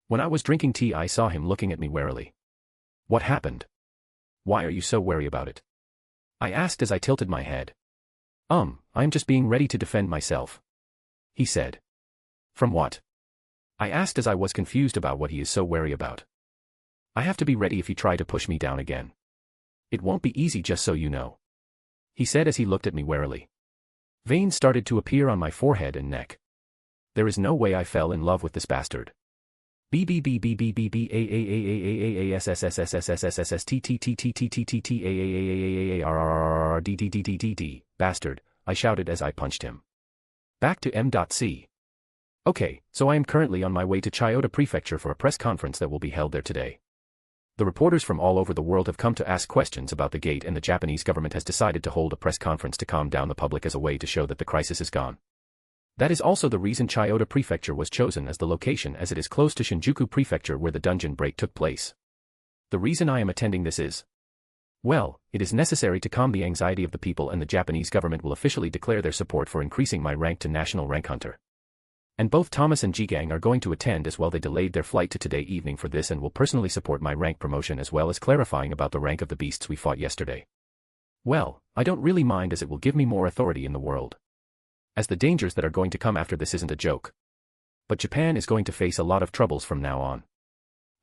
When I was drinking tea I saw him looking at me warily. What happened? Why are you so wary about it? I asked as I tilted my head. I am just being ready to defend myself. He said. From what? I asked as I was confused about what he is so wary about. I have to be ready if you try to push me down again. It won't be easy, just so you know. He said as he looked at me warily. Veins started to appear on my forehead and neck. There is no way I fell in love with this bastard. Bastard, I shouted as I punched him. Back to M.C. Okay, so I am currently on my way to Chiyoda Prefecture for a press conference that will be held there today. The reporters from all over the world have come to ask questions about the gate, and the Japanese government has decided to hold a press conference to calm down the public as a way to show that the crisis is gone. That is also the reason Chiyoda Prefecture was chosen as the location, as it is close to Shinjuku Prefecture where the dungeon break took place. The reason I am attending this is, well, it is necessary to calm the anxiety of the people, and the Japanese government will officially declare their support for increasing my rank to National Rank Hunter. And both Thomas and Jigang are going to attend as well. They delayed their flight to today evening for this and will personally support my rank promotion as well as clarifying about the rank of the beasts we fought yesterday. Well, I don't really mind as it will give me more authority in the world. As the dangers that are going to come after this isn't a joke. But Japan is going to face a lot of troubles from now on.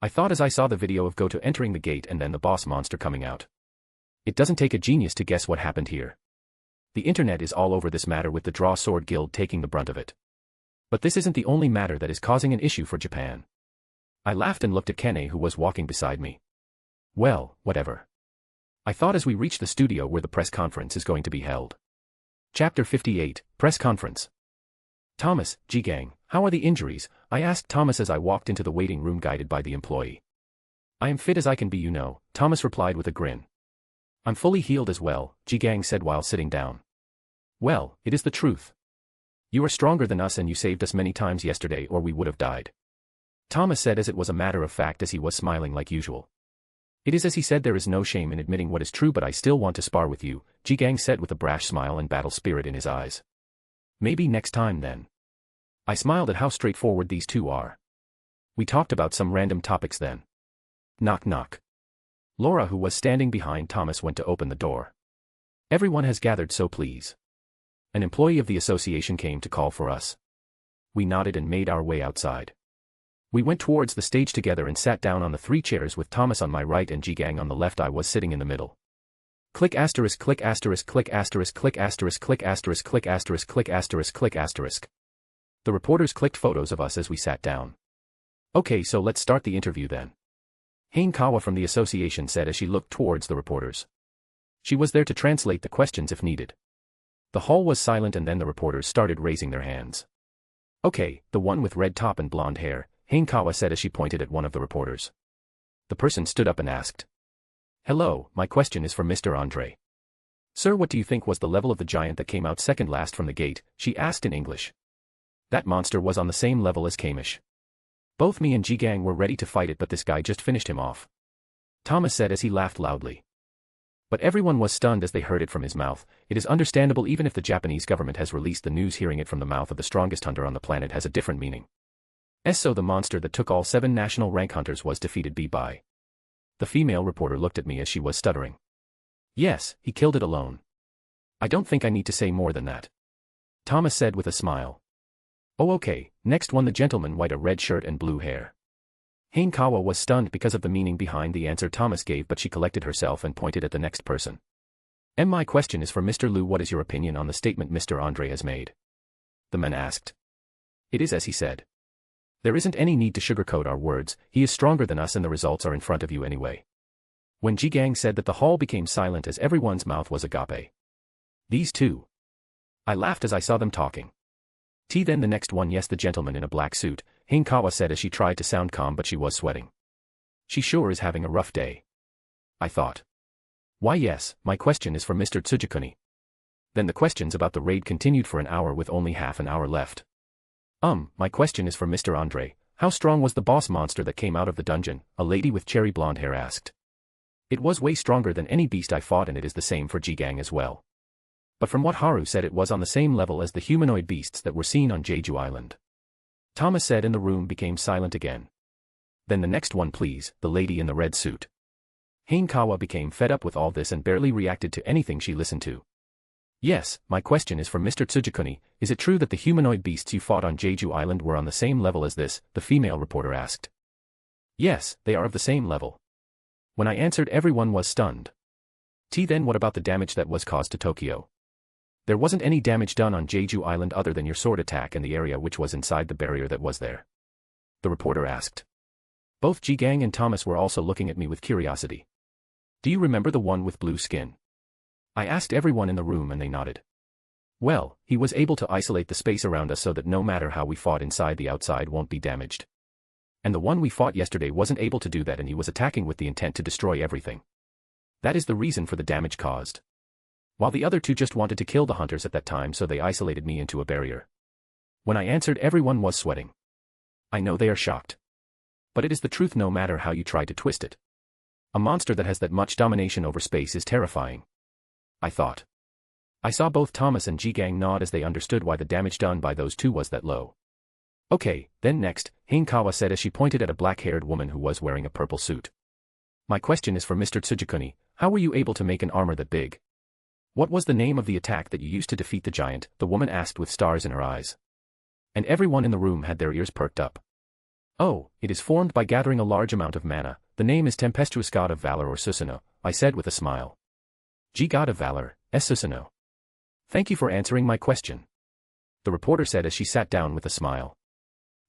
I thought as I saw the video of Goto entering the gate and then the boss monster coming out. It doesn't take a genius to guess what happened here. The internet is all over this matter with the Draw Sword Guild taking the brunt of it. But this isn't the only matter that is causing an issue for Japan. I laughed and looked at Kene, who was walking beside me. Well, whatever. I thought as we reached the studio where the press conference is going to be held. Chapter 58, Press Conference. Thomas, Jigang, how are the injuries? I asked Thomas as I walked into the waiting room guided by the employee. I am fit as I can be, you know, Thomas replied with a grin. I'm fully healed as well, Jigang said while sitting down. Well, it is the truth. You are stronger than us and you saved us many times yesterday or we would have died. Thomas said as it was a matter of fact as he was smiling like usual. It is as he said, there is no shame in admitting what is true, but I still want to spar with you, Jigang said with a brash smile and battle spirit in his eyes. Maybe next time then. I smiled at how straightforward these two are. We talked about some random topics then. Knock knock. Laura, who was standing behind Thomas, went to open the door. Everyone has gathered, so please. An employee of the association came to call for us. We nodded and made our way outside. We went towards the stage together and sat down on the 3 chairs with Thomas on my right and Jigang on the left. I was sitting in the middle. Click asterisk click asterisk click asterisk click asterisk click asterisk click asterisk click asterisk click asterisk. The reporters clicked photos of us as we sat down. Okay, so let's start the interview then. Hanekawa from the association said as she looked towards the reporters. She was there to translate the questions if needed. The hall was silent and then the reporters started raising their hands. Okay, the one with red top and blonde hair, Hanekawa said as she pointed at one of the reporters. The person stood up and asked. Hello, my question is for Mr. Andre. Sir, what do you think was the level of the giant that came out second last from the gate? She asked in English. That monster was on the same level as Kamish. Both me and Jigang were ready to fight it, but this guy just finished him off. Thomas said as he laughed loudly. But everyone was stunned as they heard it from his mouth. It is understandable even if the Japanese government has released the news, hearing it from the mouth of the strongest hunter on the planet has a different meaning. So the monster that took all 7 national rank hunters was defeated by. The female reporter looked at me as she was stuttering. Yes, he killed it alone. I don't think I need to say more than that. Thomas said with a smile. Oh okay, next one, the gentleman white, a red shirt and blue hair. Hanekawa was stunned because of the meaning behind the answer Thomas gave, but she collected herself and pointed at the next person. My question is for Mr. Liu. What is your opinion on the statement Mr. Andre has made? The man asked. It is as he said. There isn't any need to sugarcoat our words. He is stronger than us and the results are in front of you anyway. When Jigang said that, the hall became silent as everyone's mouth was agape. These two. I laughed as I saw them talking. Then the next one, yes, the gentleman in a black suit, Hanekawa said as she tried to sound calm, but she was sweating. She sure is having a rough day. I thought. Why yes, my question is for Mr. Tsujikuni. Then the questions about the raid continued for an hour with only half an hour left. My question is for Mr. Andre. How strong was the boss monster that came out of the dungeon? A lady with cherry blonde hair asked. It was way stronger than any beast I fought, and it is the same for Jigang as well. But from what Haru said, it was on the same level as the humanoid beasts that were seen on Jeju Island. Thomas said, and the room became silent again. Then the next one please, the lady in the red suit. Hanekawa became fed up with all this and barely reacted to anything she listened to. Yes, my question is for Mr. Tsujikuni. Is it true that the humanoid beasts you fought on Jeju Island were on the same level as this? The female reporter asked. Yes, they are of the same level. When I answered, everyone was stunned. Then what about the damage that was caused to Tokyo? There wasn't any damage done on Jeju Island other than your sword attack and the area which was inside the barrier that was there. The reporter asked. Both Jigang and Thomas were also looking at me with curiosity. Do you remember the one with blue skin? I asked everyone in the room and they nodded. Well, he was able to isolate the space around us so that no matter how we fought inside, the outside won't be damaged. And the one we fought yesterday wasn't able to do that, and he was attacking with the intent to destroy everything. That is the reason for the damage caused. While the other two just wanted to kill the hunters at that time, so they isolated me into a barrier. When I answered, everyone was sweating. I know they are shocked. But it is the truth no matter how you try to twist it. A monster that has that much domination over space is terrifying. I thought. I saw both Thomas and Jigang nod as they understood why the damage done by those two was that low. Okay, then next, Hanekawa said as she pointed at a black-haired woman who was wearing a purple suit. My question is for Mr. Tsujikuni. How were you able to make an armor that big? What was the name of the attack that you used to defeat the giant? The woman asked with stars in her eyes. And everyone in the room had their ears perked up. Oh, it is formed by gathering a large amount of mana. The name is Tempestuous God of Valor, or Susanoo, I said with a smile. God of Valor, Susanoo. Thank you for answering my question. The reporter said as she sat down with a smile.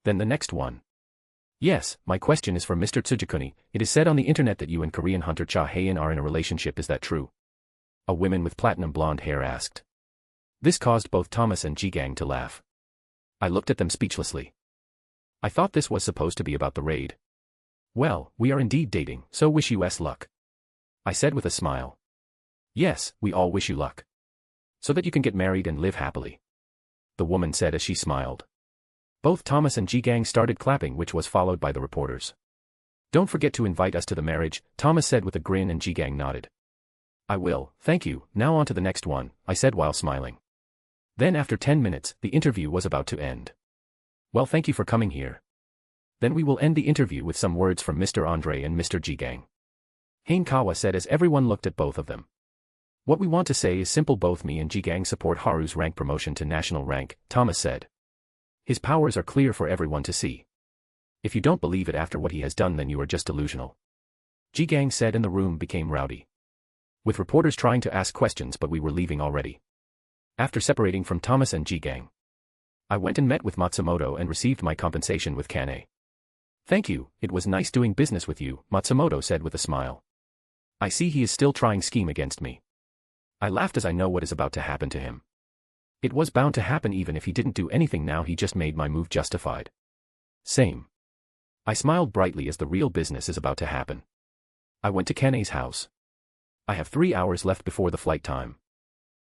Then the next one. Yes, my question is for Mr. Tsujikuni. It is said on the internet that you and Korean hunter Cha Hae-in are in a relationship, is that true? A woman with platinum blonde hair asked. This caused both Thomas and Jigang to laugh. I looked at them speechlessly. I thought this was supposed to be about the raid. Well, we are indeed dating, so wish you luck. I said with a smile. Yes, we all wish you luck. So that you can get married and live happily. The woman said as she smiled. Both Thomas and Jigang started clapping, which was followed by the reporters. Don't forget to invite us to the marriage, Thomas said with a grin, and Jigang nodded. I will, thank you. Now on to the next one, I said while smiling. Then after 10 minutes, the interview was about to end. Well, thank you for coming here. Then we will end the interview with some words from Mr. Andre and Mr. Jigang. Hanekawa said as everyone looked at both of them. What we want to say is simple. Both me and Jigang support Haru's rank promotion to national rank, Thomas said. His powers are clear for everyone to see. If you don't believe it after what he has done, then you are just delusional. Jigang said, and the room became rowdy. With reporters trying to ask questions, but we were leaving already. After separating from Thomas and Jigang, I went and met with Matsumoto and received my compensation with Kane. Thank you, it was nice doing business with you, Matsumoto said with a smile. I see he is still trying scheme against me. I laughed as I know what is about to happen to him. It was bound to happen even if he didn't do anything. Now he just made my move justified. Same. I smiled brightly as the real business is about to happen. I went to Kane's house. I have 3 hours left before the flight time.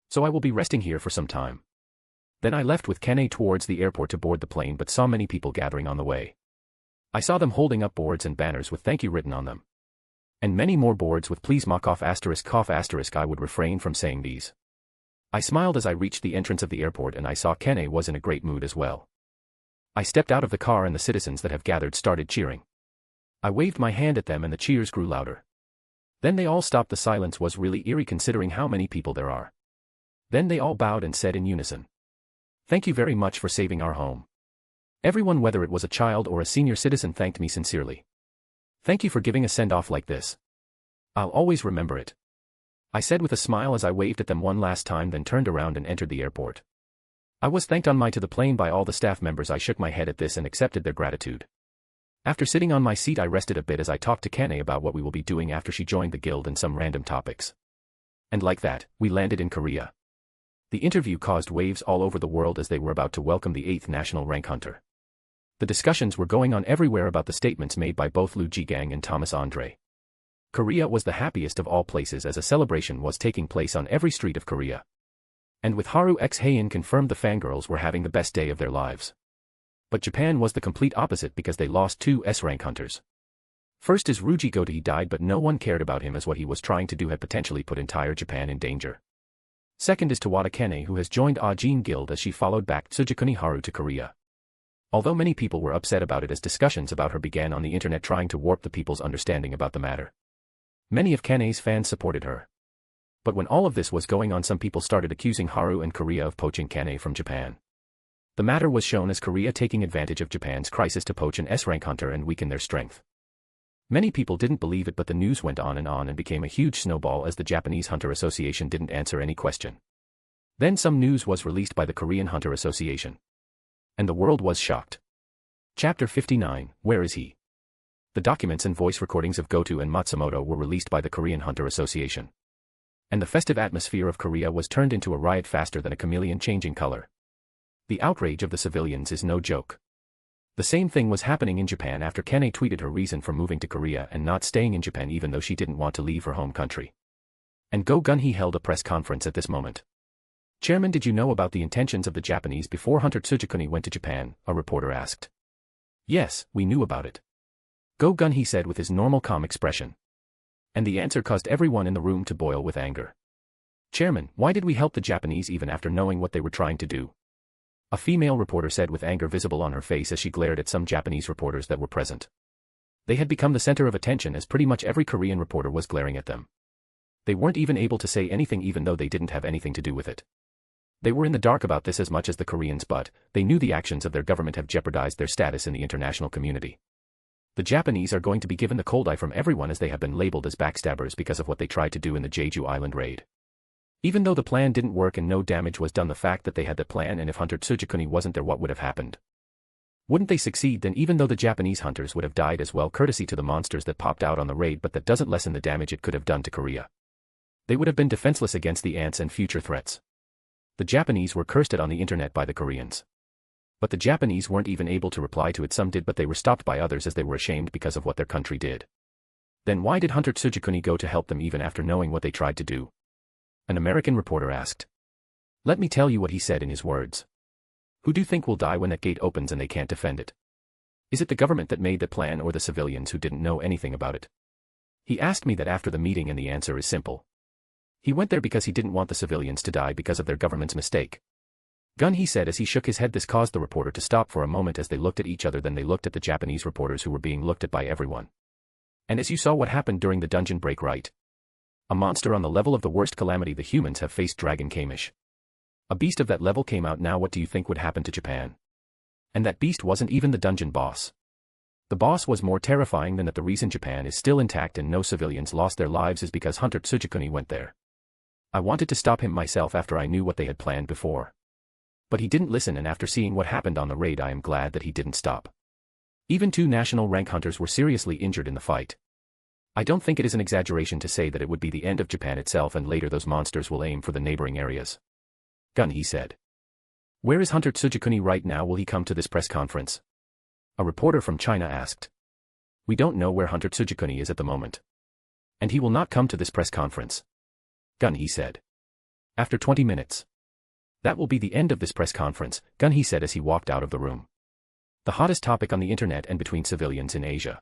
So I will be resting here for some time. Then I left with Kane towards the airport to board the plane, but saw many people gathering on the way. I saw them holding up boards and banners with thank you written on them. And many more boards with please mock off asterisk cough asterisk. I would refrain from saying these. I smiled as I reached the entrance of the airport and I saw Kenne was in a great mood as well. I stepped out of the car and the citizens that have gathered started cheering. I waved my hand at them and the cheers grew louder. Then they all stopped. The silence was really eerie considering how many people there are. Then they all bowed and said in unison, "Thank you very much for saving our home." Everyone, whether it was a child or a senior citizen, thanked me sincerely. "Thank you for giving a send-off like this. I'll always remember it," I said with a smile as I waved at them one last time, then turned around and entered the airport. I was thanked on my to the plane by all the staff members. I shook my head at this and accepted their gratitude. After sitting on my seat, I rested a bit as I talked to Kenne about what we will be doing after she joined the guild and some random topics. And like that, we landed in Korea. The interview caused waves all over the world as they were about to welcome the 8th national rank hunter. The discussions were going on everywhere about the statements made by both Liu Jigang and Thomas Andre. Korea was the happiest of all places as a celebration was taking place on every street of Korea. And with Haru x Heian confirmed, the fangirls were having the best day of their lives. But Japan was the complete opposite because they lost 2 S-rank hunters. First is Ryuji Goto. He died but no one cared about him as what he was trying to do had potentially put entire Japan in danger. Second is Tawada Kenne, who has joined Ajin Guild as she followed back Tsujikuni Haru to Korea. Although many people were upset about it as discussions about her began on the internet trying to warp the people's understanding about the matter. Many of Kenne's fans supported her. But when all of this was going on, some people started accusing Haru and Korea of poaching Kenne from Japan. The matter was shown as Korea taking advantage of Japan's crisis to poach an S-rank hunter and weaken their strength. Many people didn't believe it, but the news went on and became a huge snowball as the Japanese Hunter Association didn't answer any question. Then some news was released by the Korean Hunter Association. And the world was shocked. Chapter 59, Where is he? The documents and voice recordings of Goto and Matsumoto were released by the Korean Hunter Association. And the festive atmosphere of Korea was turned into a riot faster than a chameleon changing color. The outrage of the civilians is no joke. The same thing was happening in Japan after Kenne tweeted her reason for moving to Korea and not staying in Japan even though she didn't want to leave her home country. And Go Gun-hee held a press conference at this moment. "Chairman, did you know about the intentions of the Japanese before Hunter Tsujikuni went to Japan?" a reporter asked. "Yes, we knew about it," Go Gun-hee said with his normal calm expression. And the answer caused everyone in the room to boil with anger. "Chairman, why did we help the Japanese even after knowing what they were trying to do?" a female reporter said with anger visible on her face as she glared at some Japanese reporters that were present. They had become the center of attention as pretty much every Korean reporter was glaring at them. They weren't even able to say anything even though they didn't have anything to do with it. They were in the dark about this as much as the Koreans, but they knew the actions of their government have jeopardized their status in the international community. The Japanese are going to be given the cold eye from everyone as they have been labeled as backstabbers because of what they tried to do in the Jeju Island raid. Even though the plan didn't work and no damage was done, the fact that they had the plan, and if Hunter Tsujikuni wasn't there, what would have happened? Wouldn't they succeed then? Even though the Japanese hunters would have died as well courtesy to the monsters that popped out on the raid, but that doesn't lessen the damage it could have done to Korea. They would have been defenseless against the ants and future threats. The Japanese were cursed at on the internet by the Koreans. But the Japanese weren't even able to reply to it. Some did, but they were stopped by others as they were ashamed because of what their country did. Then why did Hunter Tsujikuni go to help them even after knowing what they tried to do? An American reporter asked. "Let me tell you what he said in his words. Who do you think will die when that gate opens and they can't defend it? Is it the government that made the plan or the civilians who didn't know anything about it?" He asked me that after the meeting, and the answer is simple. He went there because he didn't want the civilians to die because of their government's mistake. Gun, he said as he shook his head. This caused the reporter to stop for a moment as they looked at each other, then they looked at the Japanese reporters who were being looked at by everyone. And as you saw what happened during the dungeon break, right? A monster on the level of the worst calamity the humans have faced, Dragon Kamish. A beast of that level came out. Now what do you think would happen to Japan? And that beast wasn't even the dungeon boss. The boss was more terrifying than that. The reason Japan is still intact and no civilians lost their lives is because Hunter Tsujikuni went there. I wanted to stop him myself after I knew what they had planned before. But he didn't listen, and after seeing what happened on the raid, I am glad that he didn't stop. Even 2 national rank hunters were seriously injured in the fight. I don't think it is an exaggeration to say that it would be the end of Japan itself, and later those monsters will aim for the neighboring areas. Gun, he said. Where is Hunter Tsujikuni right now? Will he come to this press conference? A reporter from China asked. We don't know where Hunter Tsujikuni is at the moment. And he will not come to this press conference. Gun, he said. After 20 minutes. That will be the end of this press conference, Gun, he said as he walked out of the room. The hottest topic on the internet and between civilians in Asia.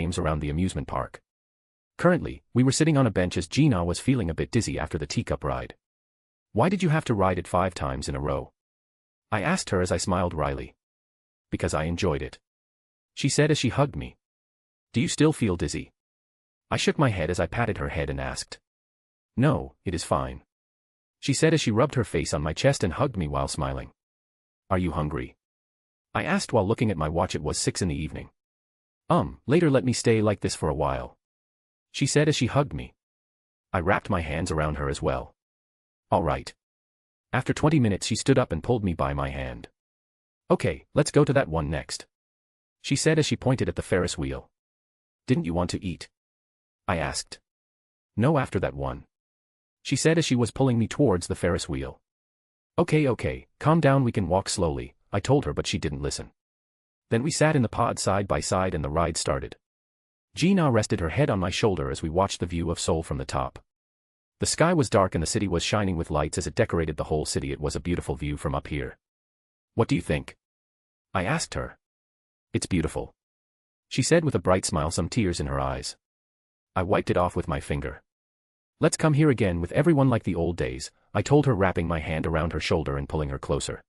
games around the amusement park. Currently, we were sitting on a bench as Gina was feeling a bit dizzy after the teacup ride. "Why did you have to ride it 5 times in a row?" I asked her as I smiled wryly. "Because I enjoyed it," she said as she hugged me. "Do you still feel dizzy?" I shook my head as I patted her head and asked. "No, it is fine," she said as she rubbed her face on my chest and hugged me while smiling. "Are you hungry?" I asked while looking at my watch. It was 6 in the evening. Later let me stay like this for a while," she said as she hugged me. I wrapped my hands around her as well. "All right." After 20 minutes she stood up and pulled me by my hand. "Okay, let's go to that one next," she said as she pointed at the Ferris wheel. "Didn't you want to eat?" I asked. "No, after that one," she said as she was pulling me towards the Ferris wheel. Okay, calm down, we can walk slowly," I told her, but she didn't listen. Then we sat in the pod side by side and the ride started. Gina rested her head on my shoulder as we watched the view of Seoul from the top. The sky was dark and the city was shining with lights as it decorated the whole city. It was a beautiful view from up here. "What do you think?" I asked her. "It's beautiful," she said with a bright smile, some tears in her eyes. I wiped it off with my finger. "Let's come here again with everyone like the old days," I told her, wrapping my hand around her shoulder and pulling her closer.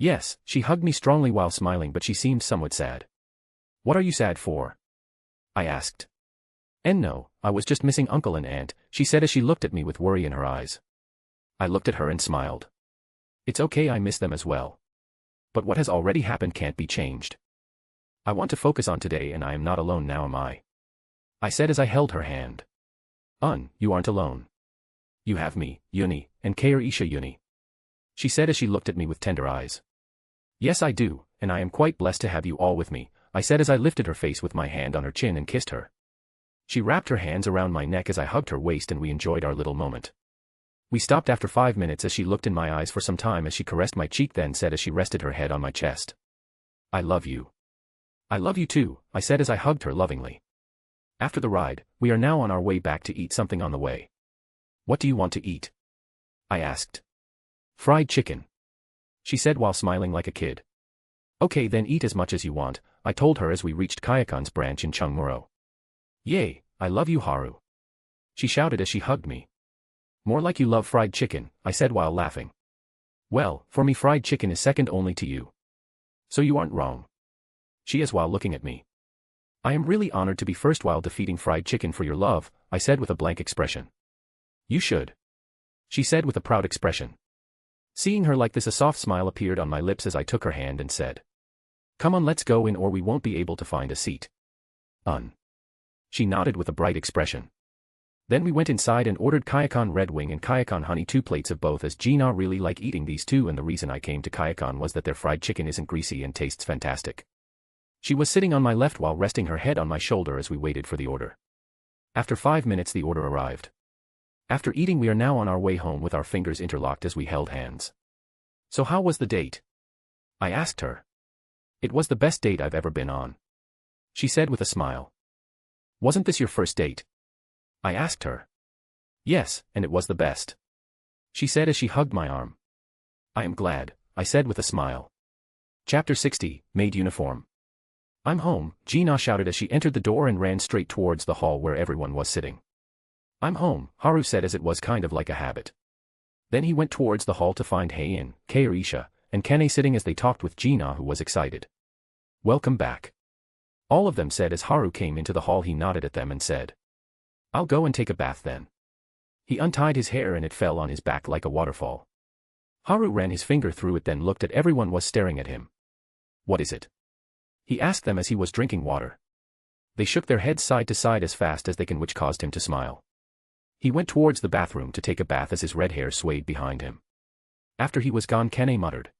"Yes," she hugged me strongly while smiling, but she seemed somewhat sad. "What are you sad for?" I asked. "No, I was just missing Uncle and Aunt," she said as she looked at me with worry in her eyes. I looked at her and smiled. "It's okay, I miss them as well. But what has already happened can't be changed. I want to focus on today, and I am not alone now, am I?" I said as I held her hand. You aren't alone. You have me, Yuni, and Kair Isha Yuni," she said as she looked at me with tender eyes. "Yes, I do, and I am quite blessed to have you all with me," I said as I lifted her face with my hand on her chin and kissed her. She wrapped her hands around my neck as I hugged her waist, and we enjoyed our little moment. We stopped after 5 minutes as she looked in my eyes for some time as she caressed my cheek, then said as she rested her head on my chest, "I love you." "I love you too," I said as I hugged her lovingly. After the ride, we are now on our way back to eat something on the way. "What do you want to eat?" I asked. "Fried chicken," she said while smiling like a kid. "Okay, then eat as much as you want," I told her as we reached Kayakon's branch in Chungmuro. "Yay, I love you, Haru," she shouted as she hugged me. "More like you love fried chicken," I said while laughing. "Well, for me fried chicken is second only to you. So you aren't wrong," she is while looking at me. "I am really honored to be first while defeating fried chicken for your love," I said with a blank expression. "You should," she said with a proud expression. Seeing her like this, a soft smile appeared on my lips as I took her hand and said, "Come on, let's go in or we won't be able to find a seat." She nodded with a bright expression. Then we went inside and ordered Kayakon Red Wing and Kayakon Honey, 2 plates of both, as Gina really like eating these too, and the reason I came to Kayakon was that their fried chicken isn't greasy and tastes fantastic. She was sitting on my left while resting her head on my shoulder as we waited for the order. After 5 minutes the order arrived. After eating we are now on our way home with our fingers interlocked as we held hands. So how was the date? I asked her. It was the best date I've ever been on. She said with a smile. Wasn't this your first date? I asked her. Yes, and it was the best. She said as she hugged my arm. I am glad, I said with a smile. Chapter 60, Maid Uniform. I'm home, Gina shouted as she entered the door and ran straight towards the hall where everyone was sitting. I'm home, Haru said as it was kind of like a habit. Then he went towards the hall to find Heian, Keirisha, and Kane sitting as they talked with Gina, who was excited. Welcome back. All of them said as Haru came into the hall. He nodded at them and said, I'll go and take a bath then. He untied his hair and it fell on his back like a waterfall. Haru ran his finger through it, then looked at everyone was staring at him. What is it? He asked them as he was drinking water. They shook their heads side to side as fast as they can, which caused him to smile. He went towards the bathroom to take a bath as his red hair swayed behind him. After he was gone, Kane muttered,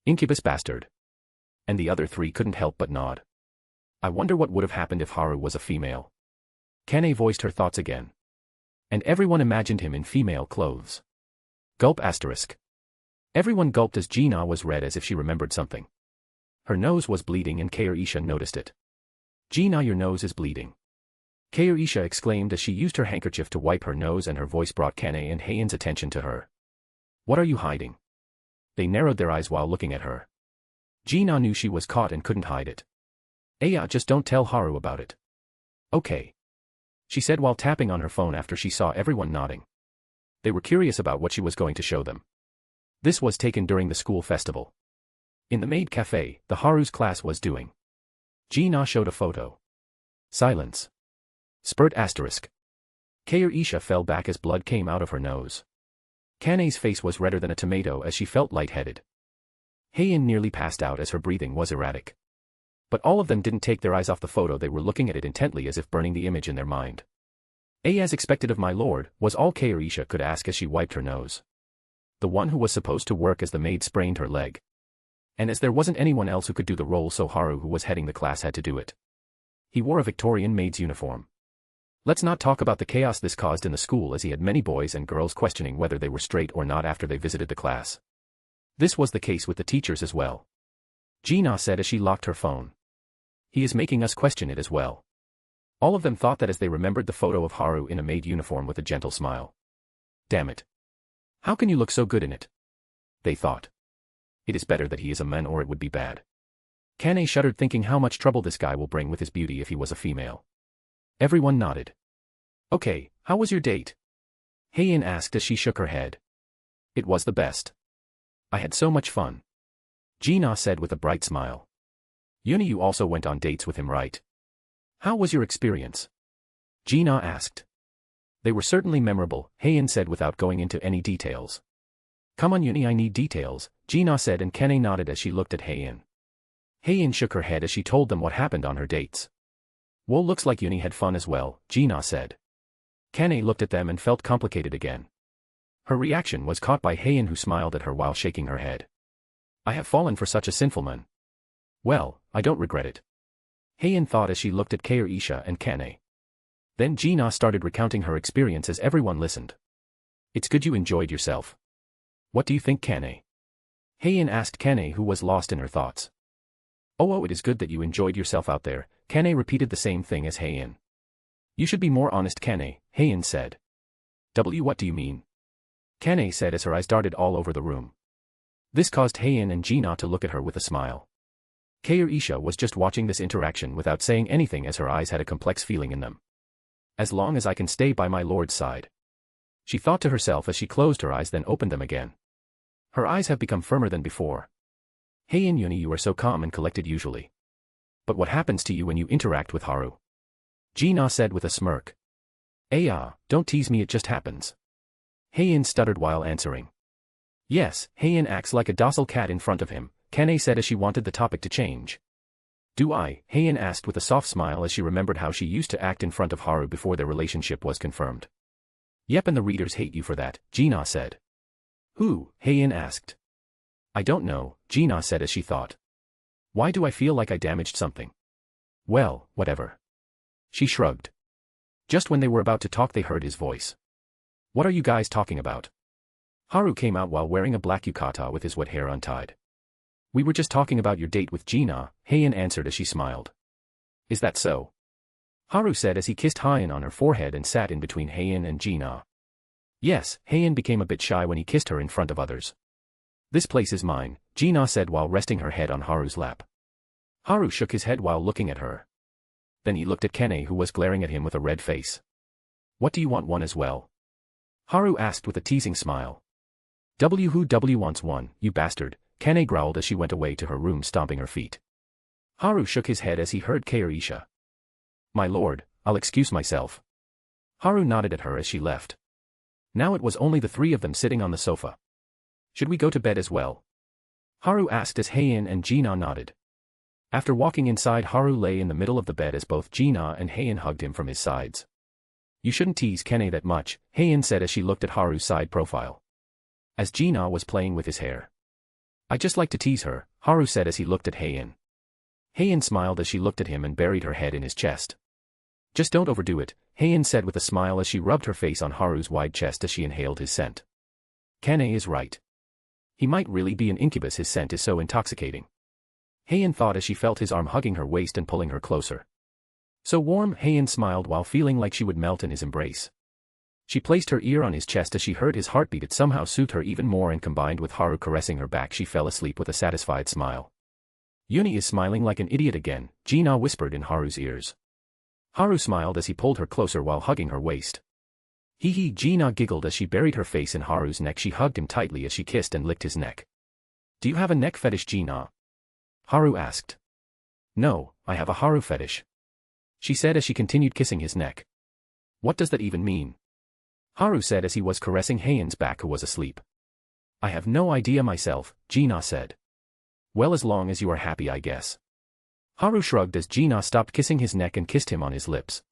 Incubus bastard. And the other three couldn't help but nod. I wonder what would have happened if Haru was a female. Kane voiced her thoughts again. And everyone imagined him in female clothes. Gulp asterisk. Everyone gulped as Gina was red as if she remembered something. Her nose was bleeding and Keirisha noticed it. Gina, your nose is bleeding. Keirisha exclaimed as she used her handkerchief to wipe her nose, and her voice brought Kane and Heian's attention to her. What are you hiding? They narrowed their eyes while looking at her. Gina knew she was caught and couldn't hide it. Aya, just don't tell Haru about it. Okay. She said while tapping on her phone after she saw everyone nodding. They were curious about what she was going to show them. This was taken during the school festival. In the maid cafe, the Haru's class was doing. Gina showed a photo. Silence. Spurt asterisk. Keirisha fell back as blood came out of her nose. Kane's face was redder than a tomato as she felt lightheaded. Heian nearly passed out as her breathing was erratic. But all of them didn't take their eyes off the photo. They were looking at it intently as if burning the image in their mind. As expected of my lord, was all Keirisha could ask as she wiped her nose. The one who was supposed to work as the maid sprained her leg. And as there wasn't anyone else who could do the role, so Haru, who was heading the class, had to do it. He wore a Victorian maid's uniform. Let's not talk about the chaos this caused in the school, as he had many boys and girls questioning whether they were straight or not after they visited the class. This was the case with the teachers as well. Gina said as she locked her phone. He is making us question it as well. All of them thought that as they remembered the photo of Haru in a maid uniform with a gentle smile. Damn it. How can you look so good in it? They thought. It is better that he is a man or it would be bad. Kane shuddered, thinking how much trouble this guy will bring with his beauty if he was a female. Everyone nodded. Okay, how was your date? Heian asked as she shook her head. It was the best. I had so much fun. Gina said with a bright smile. Yuni, you also went on dates with him, right? How was your experience? Gina asked. They were certainly memorable, Heian said without going into any details. Come on Yuni, I need details, Gina said, and Kane nodded as she looked at Heian. Heian shook her head as she told them what happened on her dates. Well, looks like Yuni had fun as well, Gina said. Kane looked at them and felt complicated again. Her reaction was caught by Heian, who smiled at her while shaking her head. I have fallen for such a sinful man. Well, I don't regret it. Heian thought as she looked at Keirisha and Kane. Then Gina started recounting her experience as everyone listened. It's good you enjoyed yourself. What do you think, Kane? Heian asked Kane, who was lost in her thoughts. Oh, it is good that you enjoyed yourself out there, Kane repeated the same thing as Heian. You should be more honest, Kane, Heian said. What do you mean? Kane said as her eyes darted all over the room. This caused Heian and Gina to look at her with a smile. Keirisha was just watching this interaction without saying anything as her eyes had a complex feeling in them. As long as I can stay by my lord's side. She thought to herself as she closed her eyes, then opened them again. Her eyes have become firmer than before. Heian, Yuni, you are so calm and collected usually. But what happens to you when you interact with Haru? Gina said with a smirk. Don't tease me, it just happens. Heian stuttered while answering. Yes, Heian acts like a docile cat in front of him, Kane said as she wanted the topic to change. Do I? Heian asked with a soft smile as she remembered how she used to act in front of Haru before their relationship was confirmed. Yep, and the readers hate you for that, Gina said. Who? Heian asked. I don't know, Gina said as she thought. Why do I feel like I damaged something? Well, whatever. She shrugged. Just when they were about to talk they heard his voice. What are you guys talking about? Haru came out while wearing a black yukata with his wet hair untied. We were just talking about your date with Gina, Heian answered as she smiled. Is that so? Haru said as he kissed Heian on her forehead and sat in between Heian and Gina. Yes, Heian became a bit shy when he kissed her in front of others. This place is mine, Gina said while resting her head on Haru's lap. Haru shook his head while looking at her. Then he looked at Kene who was glaring at him with a red face. What do you want one as well? Haru asked with a teasing smile. Who wants one, you bastard, Kene growled as she went away to her room stomping her feet. Haru shook his head as he heard Keirisha. My lord, I'll excuse myself. Haru nodded at her as she left. Now it was only the three of them sitting on the sofa. Should we go to bed as well? Haru asked as Heian and Gina nodded. After walking inside, Haru lay in the middle of the bed as both Gina and Heian hugged him from his sides. You shouldn't tease Kene that much, Heian said as she looked at Haru's side profile. As Gina was playing with his hair. I just like to tease her, Haru said as he looked at Heian. Heian smiled as she looked at him and buried her head in his chest. Just don't overdo it, Heian said with a smile as she rubbed her face on Haru's wide chest as she inhaled his scent. Kene is right. He might really be an incubus, his scent is so intoxicating. Heian thought as she felt his arm hugging her waist and pulling her closer. So warm, Heian smiled while feeling like she would melt in his embrace. She placed her ear on his chest as she heard his heartbeat. It somehow soothed her even more, and combined with Haru caressing her back she fell asleep with a satisfied smile. Yuni is smiling like an idiot again, Gina whispered in Haru's ears. Haru smiled as he pulled her closer while hugging her waist. Hee hee, Gina giggled as she buried her face in Haru's neck. She hugged him tightly as she kissed and licked his neck. Do you have a neck fetish, Gina? Haru asked. No, I have a Haru fetish. She said as she continued kissing his neck. What does that even mean? Haru said as he was caressing Heian's back, who was asleep. I have no idea myself, Gina said. Well, as long as you are happy, I guess. Haru shrugged as Gina stopped kissing his neck and kissed him on his lips.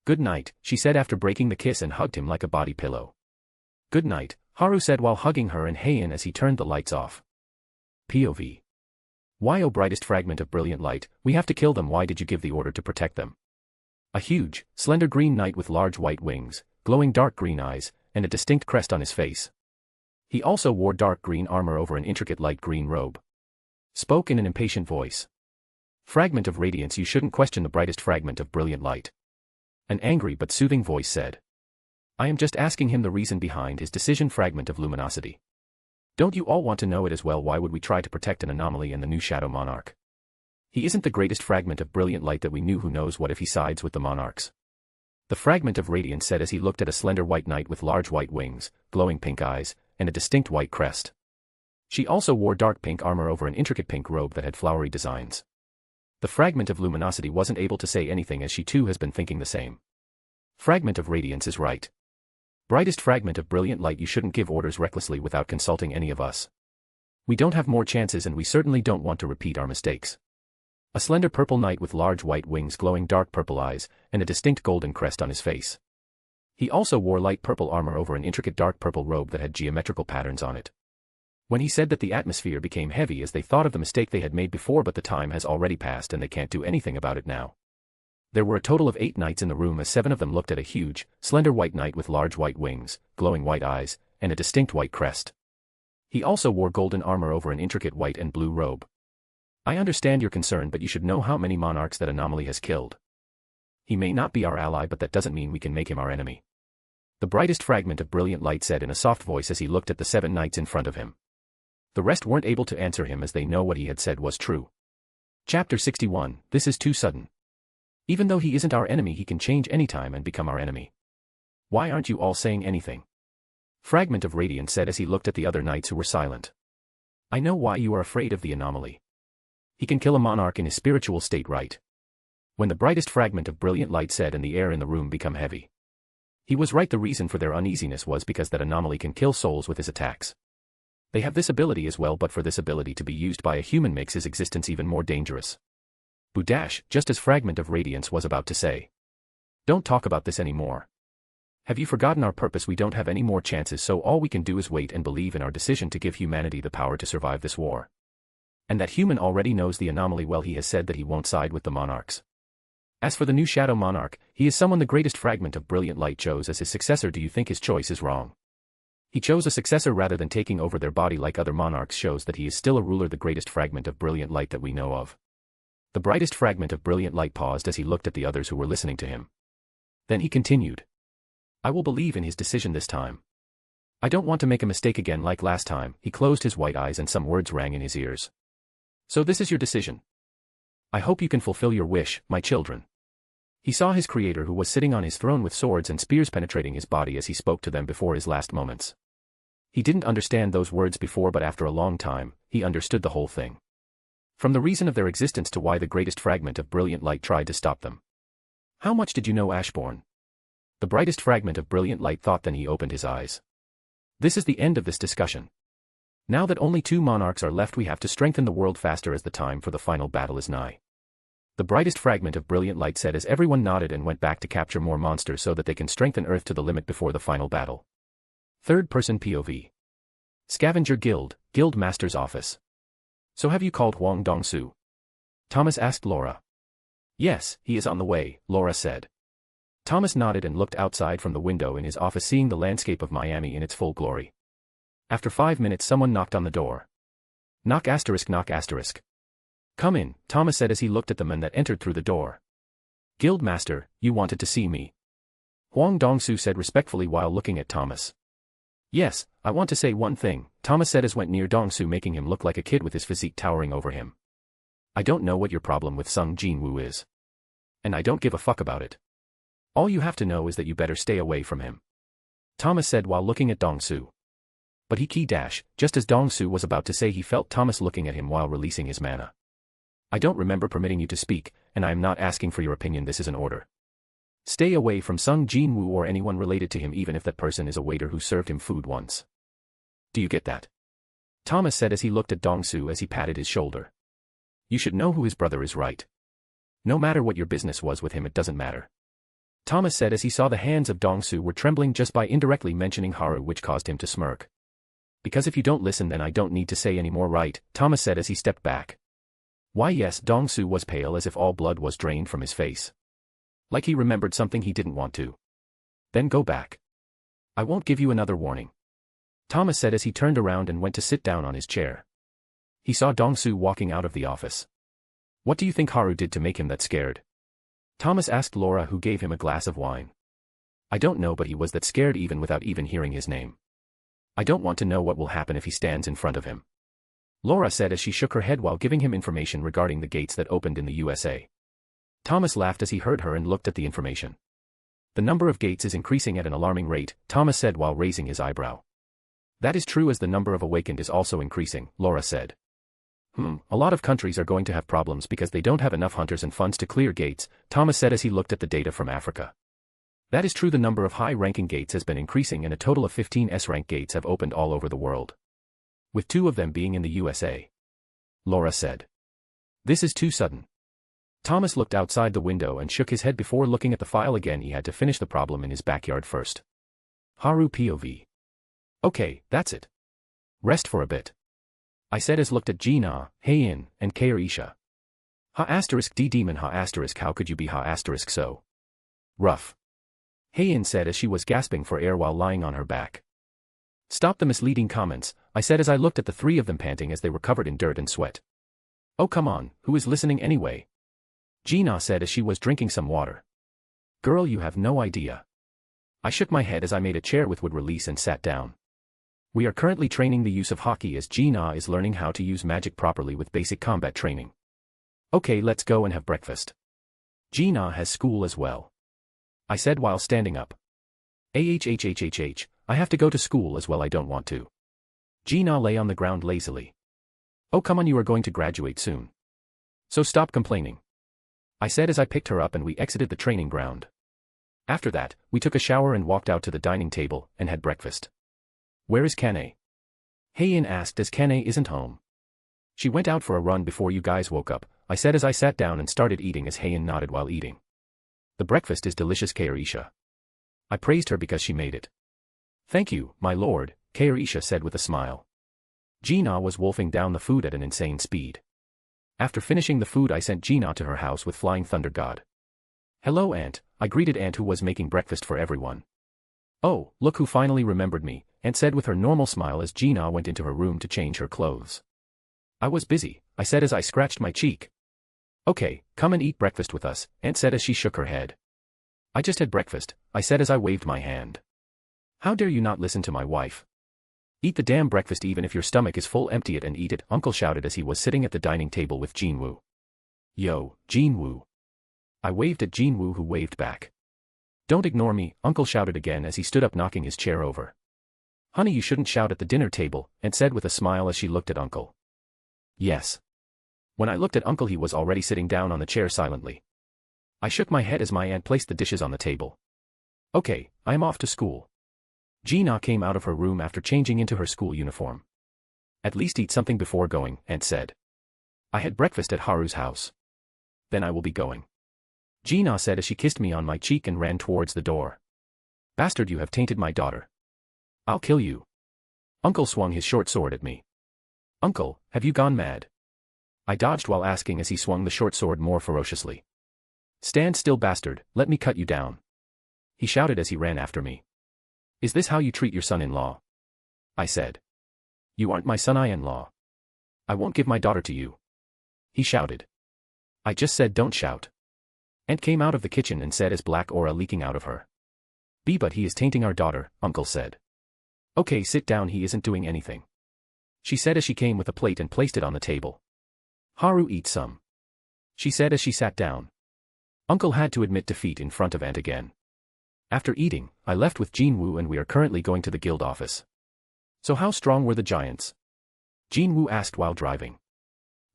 Good night, she said after breaking the kiss and hugged him like a body pillow. Good night, Haru said while hugging her and Heian as he turned the lights off. POV. Why, oh brightest fragment of brilliant light, we have to kill them. Why did you give the order to protect them? A huge, slender green knight with large white wings, glowing dark green eyes, and a distinct crest on his face. He also wore dark green armor over an intricate light green robe. Spoke in an impatient voice. Fragment of radiance, you shouldn't question the brightest fragment of brilliant light. An angry but soothing voice said. I am just asking him the reason behind his decision. Fragment of luminosity. Don't you all want to know it as well? Why would we try to protect an anomaly and the new Shadow Monarch? He isn't the greatest fragment of brilliant light that we knew. Who knows what if he sides with the monarchs? The fragment of radiance said as he looked at a slender white knight with large white wings, glowing pink eyes, and a distinct white crest. She also wore dark pink armor over an intricate pink robe that had flowery designs. The fragment of luminosity wasn't able to say anything as she too has been thinking the same. Fragment of radiance is right. Brightest fragment of brilliant light, you shouldn't give orders recklessly without consulting any of us. We don't have more chances and we certainly don't want to repeat our mistakes. A slender purple knight with large white wings, glowing dark purple eyes, and a distinct golden crest on his face. He also wore light purple armor over an intricate dark purple robe that had geometrical patterns on it. When he said that, the atmosphere became heavy as they thought of the mistake they had made before, but the time has already passed and they can't do anything about it now. There were a total of 8 knights in the room as 7 of them looked at a huge, slender white knight with large white wings, glowing white eyes, and a distinct white crest. He also wore golden armor over an intricate white and blue robe. I understand your concern, but you should know how many monarchs that anomaly has killed. He may not be our ally, but that doesn't mean we can make him our enemy. The brightest fragment of brilliant light said in a soft voice as he looked at the 7 knights in front of him. The rest weren't able to answer him as they know what he had said was true. Chapter 61, This is too sudden. Even though he isn't our enemy, he can change anytime and become our enemy. Why aren't you all saying anything? Fragment of radiance said as he looked at the other knights who were silent. I know why you are afraid of the anomaly. He can kill a monarch in his spiritual state, right? When the brightest fragment of brilliant light said and the air in the room became heavy. He was right. The reason for their uneasiness was because that anomaly can kill souls with his attacks. They have this ability as well, but for this ability to be used by a human makes his existence even more dangerous. Budash, just as Fragment of Radiance was about to say. Don't talk about this anymore. Have you forgotten our purpose? We don't have any more chances, so all we can do is wait and believe in our decision to give humanity the power to survive this war. And that human already knows the anomaly well. He has said that he won't side with the monarchs. As for the new shadow monarch, he is someone the greatest fragment of brilliant light chose as his successor. Do you think his choice is wrong? He chose a successor rather than taking over their body like other monarchs shows that he is still a ruler, the greatest fragment of brilliant light that we know of. The brightest fragment of brilliant light paused as he looked at the others who were listening to him. Then he continued. I will believe in his decision this time. I don't want to make a mistake again like last time. He closed his white eyes and some words rang in his ears. So this is your decision. I hope you can fulfill your wish, my children. He saw his creator who was sitting on his throne with swords and spears penetrating his body as he spoke to them before his last moments. He didn't understand those words before, but after a long time, he understood the whole thing. From the reason of their existence to why the greatest fragment of brilliant light tried to stop them. How much did you know, Ashbourne? The brightest fragment of brilliant light thought. Then he opened his eyes. This is the end of this discussion. Now that only 2 monarchs are left, we have to strengthen the world faster as the time for the final battle is nigh. The brightest fragment of brilliant light said as everyone nodded and went back to capture more monsters so that they can strengthen Earth to the limit before the final battle. Third person POV. Scavenger Guild, Guild Master's Office. So have you called Huang Dongsu? Thomas asked Laura. Yes, he is on the way, Laura said. Thomas nodded and looked outside from the window in his office, seeing the landscape of Miami in its full glory. After 5 minutes someone knocked on the door. Knock asterisk knock asterisk. Come in, Thomas said as he looked at the men that entered through the door. Guildmaster, you wanted to see me? Huang Dongsu said respectfully while looking at Thomas. Yes, I want to say one thing, Thomas said as went near Dongsu, making him look like a kid with his physique towering over him. I don't know what your problem with Sung Jin-woo is. And I don't give a fuck about it. All you have to know is that you better stay away from him. Thomas said while looking at Dongsu. But he just as Dongsu was about to say, he felt Thomas looking at him while releasing his mana. I don't remember permitting you to speak, and I am not asking for your opinion. This is an order. Stay away from Sung Jin-woo or anyone related to him, even if that person is a waiter who served him food once. Do you get that? Thomas said as he looked at Dongsu as he patted his shoulder. You should know who his brother is, right? No matter what your business was with him, it doesn't matter. Thomas said as he saw the hands of Dongsu were trembling just by indirectly mentioning Haru, which caused him to smirk. Because if you don't listen then I don't need to say any more, right? Thomas said as he stepped back. Why yes, Dongsu was pale as if all blood was drained from his face. Like he remembered something he didn't want to. Then go back. I won't give you another warning. Thomas said as he turned around and went to sit down on his chair. He saw Dongsu walking out of the office. What do you think Haru did to make him that scared? Thomas asked Laura, who gave him a glass of wine. I don't know, but he was that scared even without even hearing his name. I don't want to know what will happen if he stands in front of him. Laura said as she shook her head while giving him information regarding the gates that opened in the USA. Thomas laughed as he heard her and looked at the information. The number of gates is increasing at an alarming rate, Thomas said while raising his eyebrow. That is true, as the number of awakened is also increasing, Laura said. A lot of countries are going to have problems because they don't have enough hunters and funds to clear gates, Thomas said as he looked at the data from Africa. That is true, the number of high-ranking gates has been increasing and a total of 15 S-rank gates have opened all over the world. With 2 of them being in the USA. Laura said. This is too sudden. Thomas looked outside the window and shook his head before looking at the file again. He had to finish the problem in his backyard first. Haru POV. Okay, that's it. Rest for a bit. I said as looked at Gina, Heian, and Kairisha. D demon how could you be so rough? Heian said as she was gasping for air while lying on her back. Stop the misleading comments, I said as I looked at the 3 of them panting as they were covered in dirt and sweat. Oh come on, who is listening anyway? Gina said as she was drinking some water. Girl, you have no idea. I shook my head as I made a chair with wood release and sat down. We are currently training the use of hockey as Gina is learning how to use magic properly with basic combat training. Okay, let's go and have breakfast. Gina has school as well. I said while standing up. I have to go to school as well, I don't want to. Gina lay on the ground lazily. Oh come on, you are going to graduate soon. So stop complaining. I said as I picked her up and we exited the training ground. After that, we took a shower and walked out to the dining table and had breakfast. Where is Kane? Heian asked as Kane isn't home. She went out for a run before you guys woke up, I said as I sat down and started eating as Heian nodded while eating. The breakfast is delicious, Kairisha. I praised her because she made it. Thank you, my lord, Kairisha said with a smile. Gina was wolfing down the food at an insane speed. After finishing the food I sent Gina to her house with Flying Thunder God. "Hello, Aunt," I greeted Aunt, who was making breakfast for everyone. "Oh, look who finally remembered me," Aunt said with her normal smile as Gina went into her room to change her clothes. "I was busy," I said as I scratched my cheek. "Okay, come and eat breakfast with us," Aunt said as she shook her head. "I just had breakfast," I said as I waved my hand. "How dare you not listen to my wife? Eat the damn breakfast even if your stomach is full, empty it and eat it," Uncle shouted as he was sitting at the dining table with Jinwoo. "Yo, Jinwoo." I waved at Jinwoo, who waved back. "Don't ignore me," Uncle shouted again as he stood up, knocking his chair over. "Honey, you shouldn't shout at the dinner table," Aunt said with a smile as she looked at Uncle. "Yes." When I looked at Uncle, he was already sitting down on the chair silently. I shook my head as my aunt placed the dishes on the table. "Okay, I am off to school." Gina came out of her room after changing into her school uniform. "At least eat something before going," Aunt said. "I had breakfast at Haru's house. Then I will be going," Gina said as she kissed me on my cheek and ran towards the door. "Bastard, you have tainted my daughter. I'll kill you." Uncle swung his short sword at me. "Uncle, have you gone mad?" I dodged while asking as he swung the short sword more ferociously. "Stand still, bastard, let me cut you down," he shouted as he ran after me. "Is this how you treat your son-in-law?" I said. "You aren't my son-in-law. I won't give my daughter to you," he shouted. I just said don't shout. Aunt came out of the kitchen and said as black aura leaking out of her. But he is tainting our daughter," Uncle said. "Okay, sit down, he isn't doing anything," she said as she came with a plate and placed it on the table. "Haru, eat some," she said as she sat down. Uncle had to admit defeat in front of Aunt again. After eating, I left with Jinwoo and we are currently going to the guild office. "So how strong were the giants?" Jinwoo asked while driving.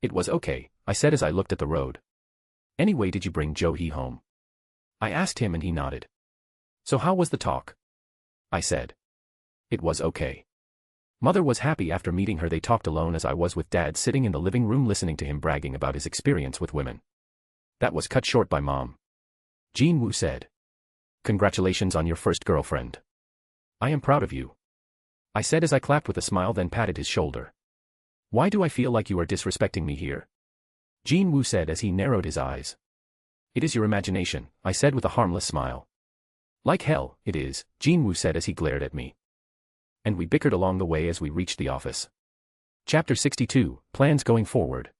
"It was okay," I said as I looked at the road. "Anyway, did you bring Jo-hee home?" I asked him and he nodded. "So how was the talk?" I said. "It was okay. Mother was happy after meeting her." They talked alone as I was with Dad sitting in the living room listening to him bragging about his experience with women. "That was cut short by Mom," Jinwoo said. "Congratulations on your first girlfriend. I am proud of you," I said as I clapped with a smile, then patted his shoulder. "Why do I feel like you are disrespecting me here?" Jinwoo said as he narrowed his eyes. "It is your imagination," I said with a harmless smile. "Like hell, it is," Jinwoo said as he glared at me. And we bickered along the way as we reached the office. Chapter 62, Plans Going Forward.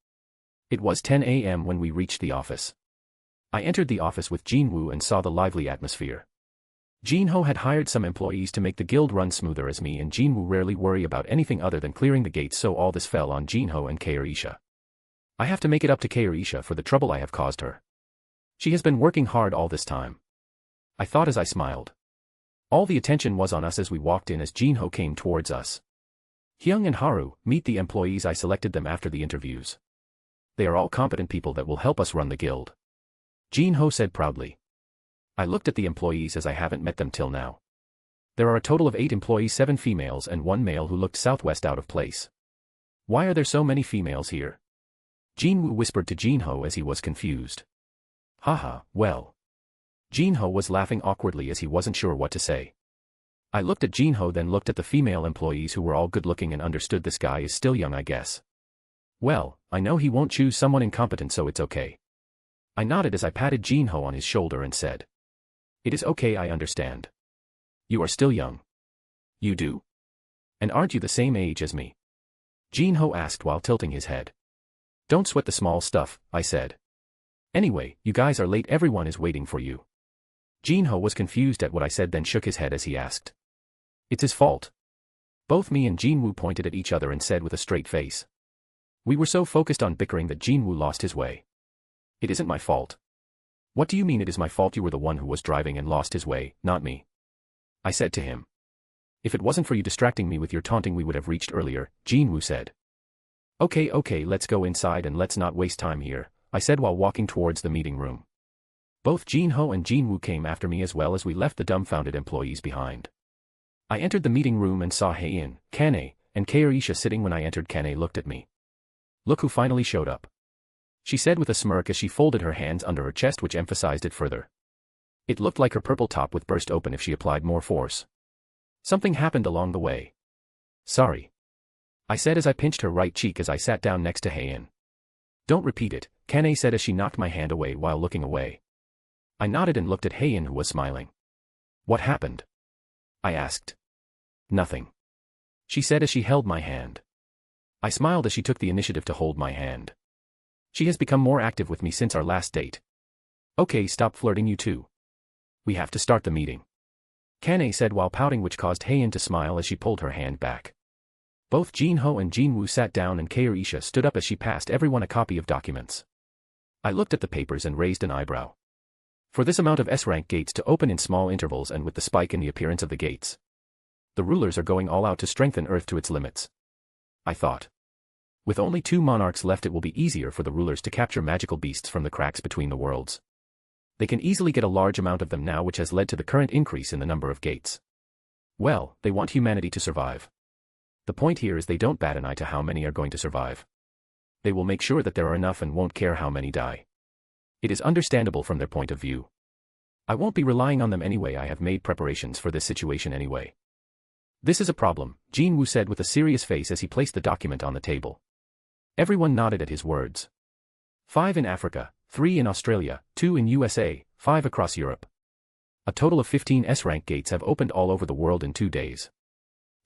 It was 10 a.m. when we reached the office. I entered the office with Jinwoo and saw the lively atmosphere. Jinho had hired some employees to make the guild run smoother, as me and Jinwoo rarely worry about anything other than clearing the gates, so all this fell on Jinho and Keirisha. I have to make it up to Keirisha for the trouble I have caused her. She has been working hard all this time, I thought as I smiled. All the attention was on us as we walked in as Jinho came towards us. "Hyung and Haru, meet the employees. I selected them after the interviews. They are all competent people that will help us run the guild," Jinho said proudly. I looked at the employees as I haven't met them till now. There are a total of 8 employees, 7 females and 1 male who looked southwest out of place. "Why are there so many females here?" Jinwoo whispered to Jinho as he was confused. "Haha, well." Jinho was laughing awkwardly as he wasn't sure what to say. I looked at Jinho, then looked at the female employees who were all good-looking and understood this guy is still young, I guess. Well, I know he won't choose someone incompetent, so it's okay. I nodded as I patted Jinho on his shoulder and said, "It is okay, I understand. You are still young." "You do? And aren't you the same age as me?" Jinho asked while tilting his head. "Don't sweat the small stuff," I said. "Anyway, you guys are late, everyone is waiting for you." Jinho was confused at what I said, then shook his head as he asked. "It's his fault." Both me and Jinwoo pointed at each other and said with a straight face. We were so focused on bickering that Jinwoo lost his way. "It isn't my fault." "What do you mean it is my fault? You were the one who was driving and lost his way, not me," I said to him. "If it wasn't for you distracting me with your taunting, we would have reached earlier," Jinwoo said. Okay, let's go inside and let's not waste time here," I said while walking towards the meeting room. Both Jinho and Jinwoo came after me as well as we left the dumbfounded employees behind. I entered the meeting room and saw Heiin, Kane, and Keirisha sitting. When I entered, Kane looked at me. "Look who finally showed up," she said with a smirk as she folded her hands under her chest, which emphasized it further. It looked like her purple top would burst open if she applied more force. "Something happened along the way." "Sorry." I said as I pinched her right cheek as I sat down next to Hayin. Don't repeat it, Kane said as she knocked my hand away while looking away. I nodded and looked at Hayin, who was smiling. What happened? I asked. Nothing, she said as she held my hand. I smiled as she took the initiative to hold my hand. She has become more active with me since our last date. Okay, stop flirting, you two. We have to start the meeting, Kane said while pouting, which caused Hayin to smile as she pulled her hand back. Both Jin Ho and Jin Woo sat down and Kaorisha stood up as she passed everyone a copy of documents. I looked at the papers and raised an eyebrow. For this amount of S-rank gates to open in small intervals and with the spike in the appearance of the gates, the rulers are going all out to strengthen Earth to its limits, I thought. With only 2 monarchs left, it will be easier for the rulers to capture magical beasts from the cracks between the worlds. They can easily get a large amount of them now, which has led to the current increase in the number of gates. Well, they want humanity to survive. The point here is they don't bat an eye to how many are going to survive. They will make sure that there are enough and won't care how many die. It is understandable from their point of view. I won't be relying on them anyway. I have made preparations for this situation anyway. This is a problem, Jin Woo said with a serious face as he placed the document on the table. Everyone nodded at his words. 5 in Africa, 3 in Australia, 2 in USA, 5 across Europe. A total of 15 S-rank gates have opened all over the world in 2 days,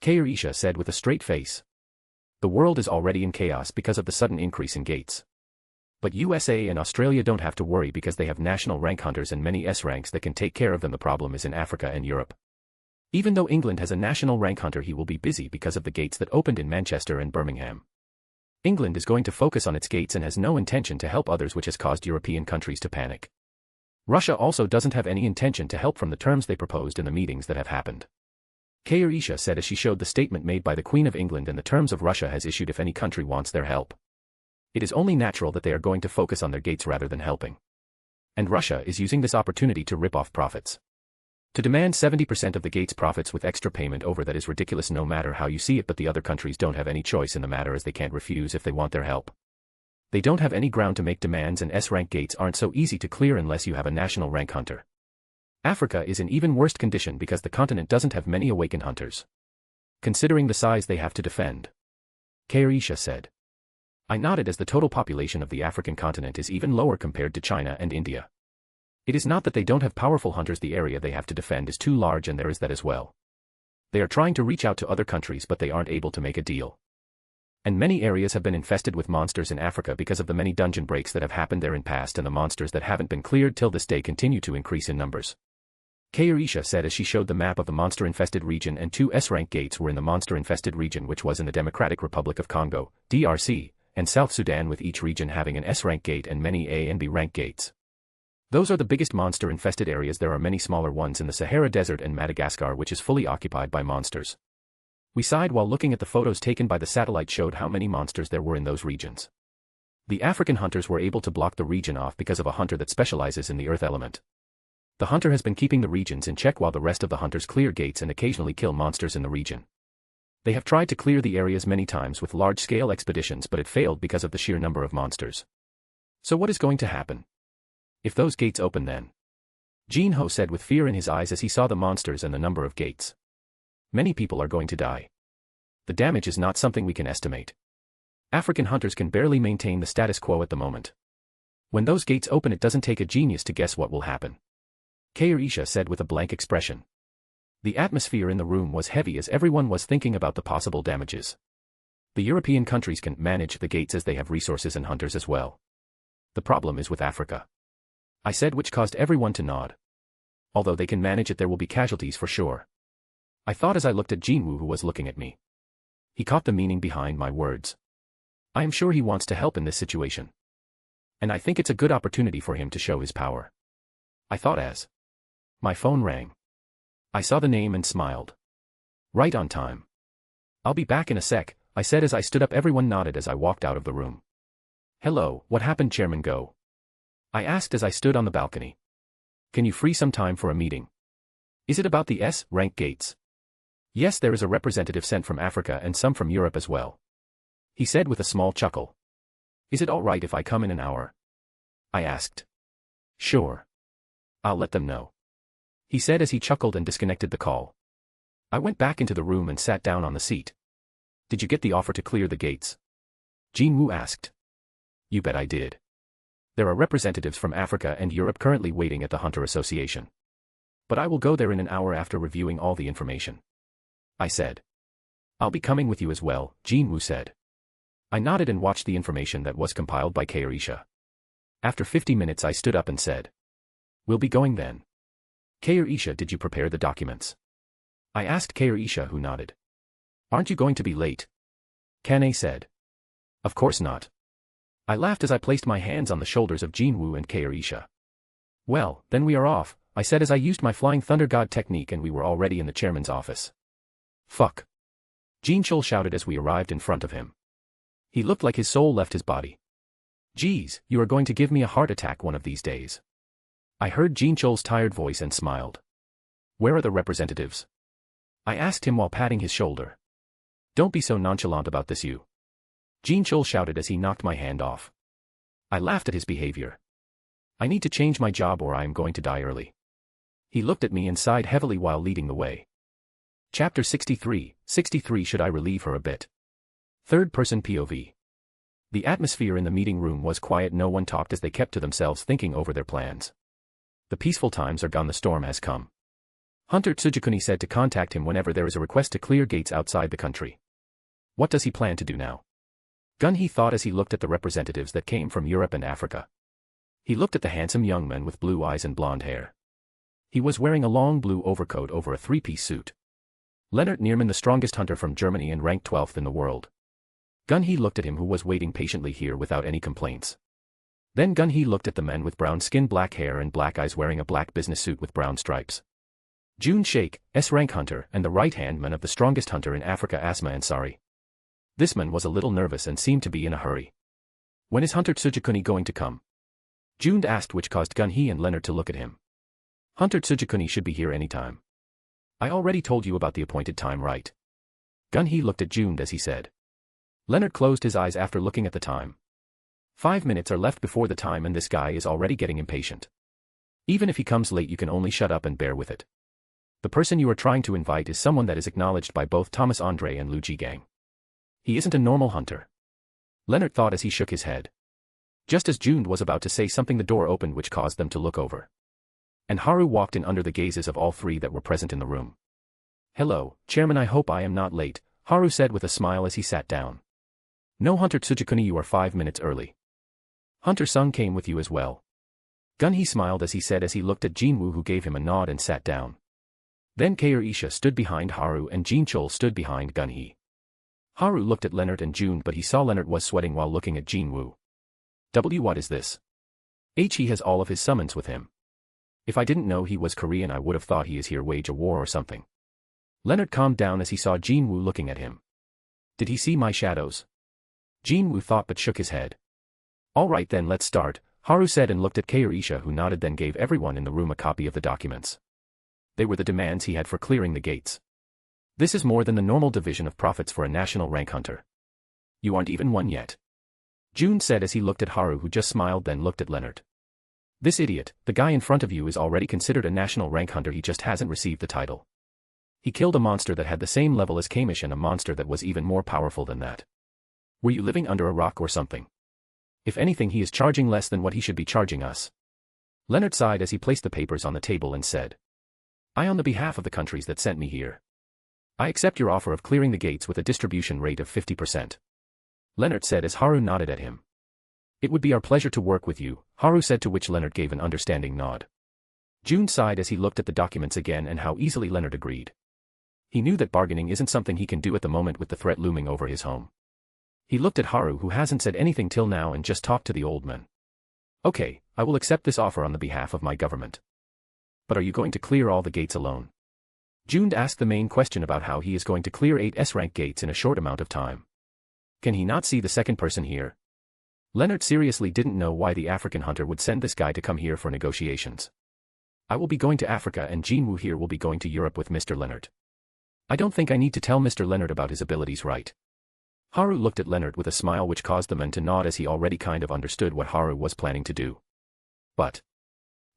Kaorisha said with a straight face. The world is already in chaos because of the sudden increase in gates. But USA and Australia don't have to worry because they have national rank hunters and many S-ranks that can take care of them. The problem is in Africa and Europe. Even though England has a national rank hunter, he will be busy because of the gates that opened in Manchester and Birmingham. England is going to focus on its gates and has no intention to help others, which has caused European countries to panic. Russia also doesn't have any intention to help from the terms they proposed in the meetings that have happened, Kaorisha said as she showed the statement made by the Queen of England and the terms of Russia has issued if any country wants their help. It is only natural that they are going to focus on their gates rather than helping. And Russia is using this opportunity to rip off profits. To demand 70% of the gates' profits with extra payment over that is ridiculous no matter how you see it, but the other countries don't have any choice in the matter as they can't refuse if they want their help. They don't have any ground to make demands, and S-rank gates aren't so easy to clear unless you have a national rank hunter. Africa is in even worse condition because the continent doesn't have many awakened hunters, considering the size they have to defend, Kaorisha said. I nodded as the total population of the African continent is even lower compared to China and India. It is not that they don't have powerful hunters, the area they have to defend is too large, and there is that as well. They are trying to reach out to other countries, but they aren't able to make a deal. And many areas have been infested with monsters in Africa because of the many dungeon breaks that have happened there in past, and the monsters that haven't been cleared till this day continue to increase in numbers, Kaorisha said as she showed the map of the monster-infested region, and 2 S-rank gates were in the monster-infested region, which was in the Democratic Republic of Congo, DRC, and South Sudan, with each region having an S-rank gate and many A and B rank gates. Those are the biggest monster-infested areas. There are many smaller ones in the Sahara Desert and Madagascar, which is fully occupied by monsters. We sighed while looking at the photos taken by the satellite showed how many monsters there were in those regions. The African hunters were able to block the region off because of a hunter that specializes in the earth element. The hunter has been keeping the regions in check while the rest of the hunters clear gates and occasionally kill monsters in the region. They have tried to clear the areas many times with large-scale expeditions, but it failed because of the sheer number of monsters. So what is going to happen if those gates open then? Jin Ho said with fear in his eyes as he saw the monsters and the number of gates. Many people are going to die. The damage is not something we can estimate. African hunters can barely maintain the status quo at the moment. When those gates open, it doesn't take a genius to guess what will happen, Kaorisha said with a blank expression. The atmosphere in the room was heavy as everyone was thinking about the possible damages. The European countries can manage the gates as they have resources and hunters as well. The problem is with Africa, I said, which caused everyone to nod. Although they can manage it, there will be casualties for sure, I thought as I looked at Jinwoo, who was looking at me. He caught the meaning behind my words. I am sure he wants to help in this situation. And I think it's a good opportunity for him to show his power, I thought as my phone rang. I saw the name and smiled. Right on time. I'll be back in a sec, I said as I stood up. Everyone nodded as I walked out of the room. Hello, what happened, Chairman Go? I asked as I stood on the balcony. Can you free some time for a meeting? Is it about the S-rank gates? Yes, there is a representative sent from Africa and some from Europe as well, he said with a small chuckle. Is it all right if I come in an hour? I asked. Sure. I'll let them know, he said as he chuckled and disconnected the call. I went back into the room and sat down on the seat. Did you get the offer to clear the gates? Jinwoo asked. You bet I did. There are representatives from Africa and Europe currently waiting at the Hunter Association. But I will go there in an hour after reviewing all the information. I said. I'll be coming with you as well, Jinwoo said. I nodded and watched the information that was compiled by Kairisha. After 50 minutes I stood up and said. We'll be going then. Kairisha, did you prepare the documents? I asked Kairisha, who nodded. Aren't you going to be late? Kane said. Of course not. I laughed as I placed my hands on the shoulders of Jinwoo and Kairisha. Well, then we are off, I said as I used my Flying Thunder God technique and we were already in the chairman's office. Fuck. Jinchul shouted as we arrived in front of him. He looked like his soul left his body. Geez, you are going to give me a heart attack one of these days. I heard Jinchul's tired voice and smiled. Where are the representatives? I asked him while patting his shoulder. Don't be so nonchalant about this, you. Jinchul shouted as he knocked my hand off. I laughed at his behavior. I need to change my job or I am going to die early. He looked at me and sighed heavily while leading the way. Chapter 63, 63 Should I relieve her a bit? Third-person POV. The atmosphere in the meeting room was quiet. No one talked as they kept to themselves thinking over their plans. The peaceful times are gone, the storm has come. Hunter Tsujikuni said to contact him whenever there is a request to clear gates outside the country. What does he plan to do now? Gunhee thought as he looked at the representatives that came from Europe and Africa. He looked at the handsome young man with blue eyes and blonde hair. He was wearing a long blue overcoat over a three-piece suit. Leonard Neerman, the strongest hunter from Germany and ranked 12th in the world. Gunhee looked at him, who was waiting patiently here without any complaints. Then Gunhee looked at the men with brown skin, black hair and black eyes wearing a black business suit with brown stripes. June Sheikh, S-rank hunter and the right-hand man of the strongest hunter in Africa, Asma Ansari. This man was a little nervous and seemed to be in a hurry. When is Hunter Tsujikuni going to come? June asked, which caused Gunhee and Leonard to look at him. Hunter Tsujikuni should be here any time. I already told you about the appointed time, right? Gunhee looked at June as he said. Leonard closed his eyes after looking at the time. 5 minutes are left before the time and this guy is already getting impatient. Even if he comes late, you can only shut up and bear with it. The person you are trying to invite is someone that is acknowledged by both Thomas Andre and Lu Jigang. He isn't a normal hunter. Leonard thought as he shook his head. Just as June was about to say something, the door opened, which caused them to look over. And Haru walked in under the gazes of all three that were present in the room. Hello, Chairman, I hope I am not late, Haru said with a smile as he sat down. No, Hunter Tsujikuni, you are 5 minutes early. Hunter Sung came with you as well. Gunhee smiled as he said as he looked at Jinwoo, who gave him a nod and sat down. Then Kairisha stood behind Haru and Jinchul stood behind Gunhee. Haru looked at Leonard and June, but he saw Leonard was sweating while looking at Jinwoo. What is this? He has all of his summons with him. If I didn't know he was Korean, I would have thought he is here wage a war or something. Leonard calmed down as he saw Jinwoo looking at him. Did he see my shadows? Jinwoo thought but shook his head. All right then, let's start, Haru said and looked at Kairisha, who nodded, then gave everyone in the room a copy of the documents. They were the demands he had for clearing the gates. This is more than the normal division of profits for a national rank hunter. You aren't even one yet. June said as he looked at Haru, who just smiled then looked at Leonard. This idiot, the guy in front of you, is already considered a national rank hunter, he just hasn't received the title. He killed a monster that had the same level as Kamish and a monster that was even more powerful than that. Were you living under a rock or something? If anything, he is charging less than what he should be charging us. Leonard sighed as he placed the papers on the table and said. I, on the behalf of the countries that sent me here, I accept your offer of clearing the gates with a distribution rate of 50%. Leonard said as Haru nodded at him. It would be our pleasure to work with you, Haru said, to which Leonard gave an understanding nod. June sighed as he looked at the documents again and how easily Leonard agreed. He knew that bargaining isn't something he can do at the moment with the threat looming over his home. He looked at Haru, who hasn't said anything till now, and just talked to the old man. Okay, I will accept this offer on the behalf of my government. But are you going to clear all the gates alone? June asked the main question about how he is going to clear 8 S-rank gates in a short amount of time. Can he not see the second person here? Leonard seriously didn't know why the African hunter would send this guy to come here for negotiations. I will be going to Africa and Jinwoo here will be going to Europe with Mr. Leonard. I don't think I need to tell Mr. Leonard about his abilities, right? Haru looked at Leonard with a smile which caused the man to nod as he already kind of understood what Haru was planning to do. But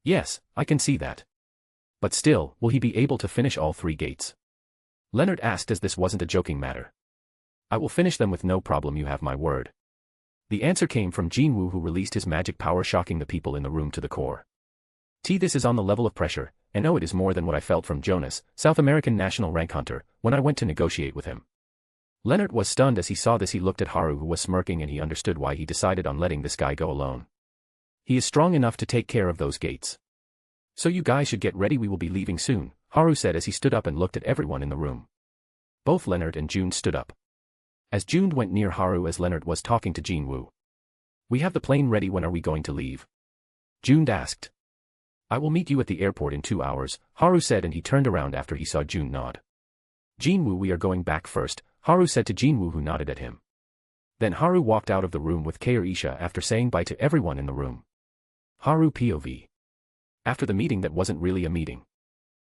yes, I can see that. But still, will he be able to finish all 3 gates? Leonard asked as this wasn't a joking matter. I will finish them with no problem, you have my word. The answer came from Jinwoo, who released his magic power, shocking the people in the room to the core. This is on the level of pressure, and it is more than what I felt from Jonas, South American national rank hunter, when I went to negotiate with him. Leonard was stunned as he saw this. He looked at Haru, who was smirking, and he understood why he decided on letting this guy go alone. He is strong enough to take care of those gates. So you guys should get ready, we will be leaving soon, Haru said as he stood up and looked at everyone in the room. Both Leonard and June stood up. As June went near Haru as Leonard was talking to Jinwoo. We have the plane ready, when are we going to leave? June asked. I will meet you at the airport in 2 hours, Haru said, and he turned around after he saw June nod. Jinwoo, we are going back first, Haru said to Jinwoo, who nodded at him. Then Haru walked out of the room with Kaorisha after saying bye to everyone in the room. Haru POV. After the meeting that wasn't really a meeting.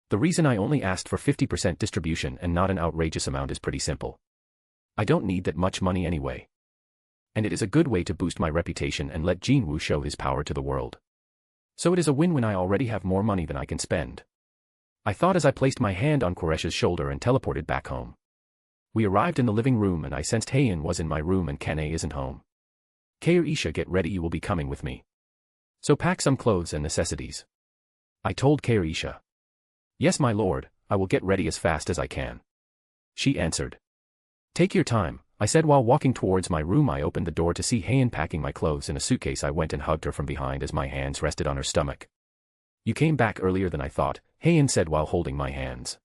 The reason I only asked for 50% distribution and not an outrageous amount is pretty simple. I don't need that much money anyway. And it is a good way to boost my reputation and let Jinwoo show his power to the world. So it is a win-win, I already have more money than I can spend. I thought as I placed my hand on Quresha's shoulder and teleported back home. We arrived in the living room and I sensed Heian was in my room and Kane isn't home. Kaorisha, get ready, you will be coming with me. So pack some clothes and necessities. I told Kaorisha. Yes, my lord, I will get ready as fast as I can. She answered. Take your time, I said while walking towards my room. I opened the door to see Heian packing my clothes in a suitcase. I went and hugged her from behind as my hands rested on her stomach. You came back earlier than I thought, Heian said while holding my hands.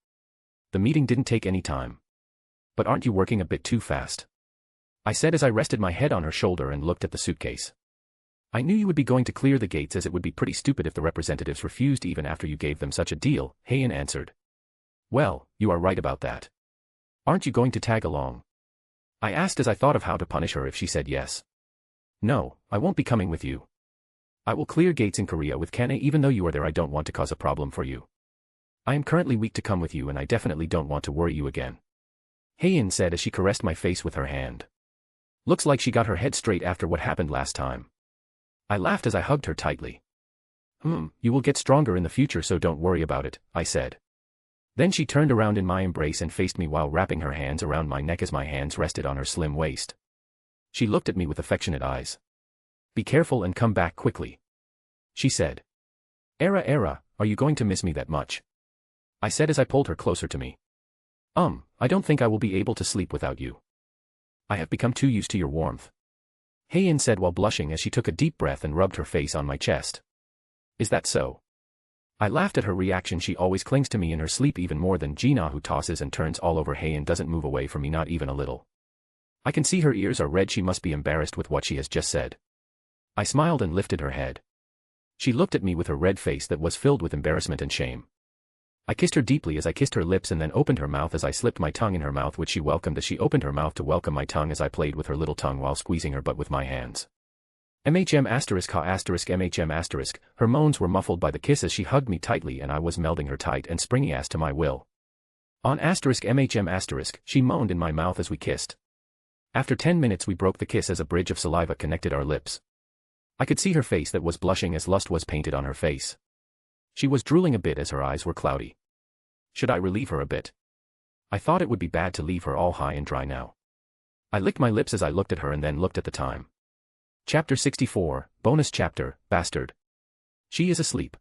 The meeting didn't take any time. But aren't you working a bit too fast? I said as I rested my head on her shoulder and looked at the suitcase. I knew you would be going to clear the gates, as it would be pretty stupid if the representatives refused even after you gave them such a deal, Heian answered. Well, you are right about that. Aren't you going to tag along? I asked as I thought of how to punish her if she said yes. No, I won't be coming with you. I will clear gates in Korea with Kane. Even though you are there, I don't want to cause a problem for you. I am currently weak to come with you and I definitely don't want to worry you again. Heian said as she caressed my face with her hand. Looks like she got her head straight after what happened last time. I laughed as I hugged her tightly. You will get stronger in the future, so don't worry about it, I said. Then she turned around in my embrace and faced me while wrapping her hands around my neck as my hands rested on her slim waist. She looked at me with affectionate eyes. Be careful and come back quickly. She said. Era, are you going to miss me that much? I said as I pulled her closer to me. I don't think I will be able to sleep without you. I have become too used to your warmth. Heian said while blushing as she took a deep breath and rubbed her face on my chest. Is that so? I laughed at her reaction. She always clings to me in her sleep even more than Gina, who tosses and turns all over. Heian doesn't move away from me, not even a little. I can see her ears are red. She must be embarrassed with what she has just said. I smiled and lifted her head. She looked at me with her red face that was filled with embarrassment and shame. I kissed her deeply as I kissed her lips and then opened her mouth as I slipped my tongue in her mouth, which she welcomed as she opened her mouth to welcome my tongue as I played with her little tongue while squeezing her butt with my hands. MHM****MHM***. Her moans were muffled by the kiss as she hugged me tightly and I was melding her tight and springy ass to my will. On ***MHM***, she moaned in my mouth as we kissed. After 10 minutes we broke the kiss as a bridge of saliva connected our lips. I could see her face that was blushing as lust was painted on her face. She was drooling a bit as her eyes were cloudy. Should I relieve her a bit? I thought it would be bad to leave her all high and dry now. I licked my lips as I looked at her and then looked at the time. Chapter 64, Bonus Chapter, Bastard. She is asleep.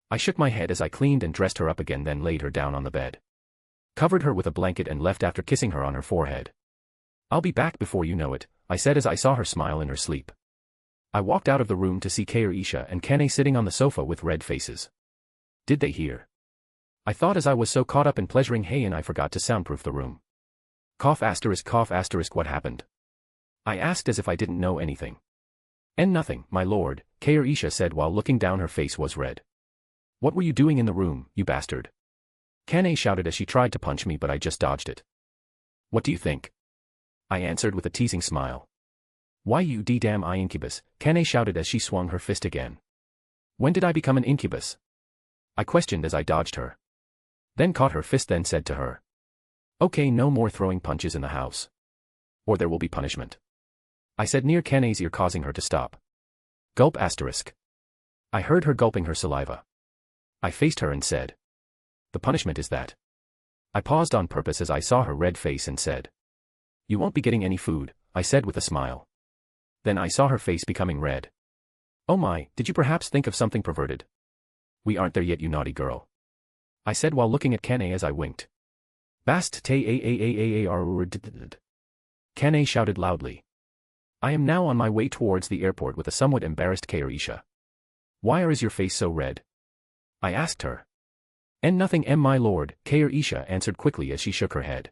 I shook my head as I cleaned and dressed her up again, then laid her down on the bed. Covered her with a blanket and left after kissing her on her forehead. I'll be back before you know it, I said as I saw her smile in her sleep. I walked out of the room to see Kaorisha and Kane sitting on the sofa with red faces. Did they hear? I thought as I was so caught up in pleasuring Heian I forgot to soundproof the room. Cough***, what happened? I asked as if I didn't know anything. And nothing, my lord, Kaorisha said while looking down. Her face was red. What were you doing in the room, you bastard? Kane shouted as she tried to punch me, but I just dodged it. What do you think? I answered with a teasing smile. Why you damn incubus, Kane shouted as she swung her fist again. When did I become an incubus? I questioned as I dodged her. Then caught her fist, then said to her. Okay, no more throwing punches in the house. Or there will be punishment. I said near Kane's ear, causing her to stop. Gulp***. I heard her gulping her saliva. I faced her and said. The punishment is that. I paused on purpose as I saw her red face and said. You won't be getting any food, I said with a smile. Then I saw her face becoming red. Oh my, did you perhaps think of something perverted? We aren't there yet, you naughty girl, I said while looking at Kane as I winked. Bast te a. Kane shouted loudly. I am now on my way towards the airport with a somewhat embarrassed Kairisha. Why is your face so red? I asked her. And nothing, my lord, Kairisha answered quickly as she shook her head.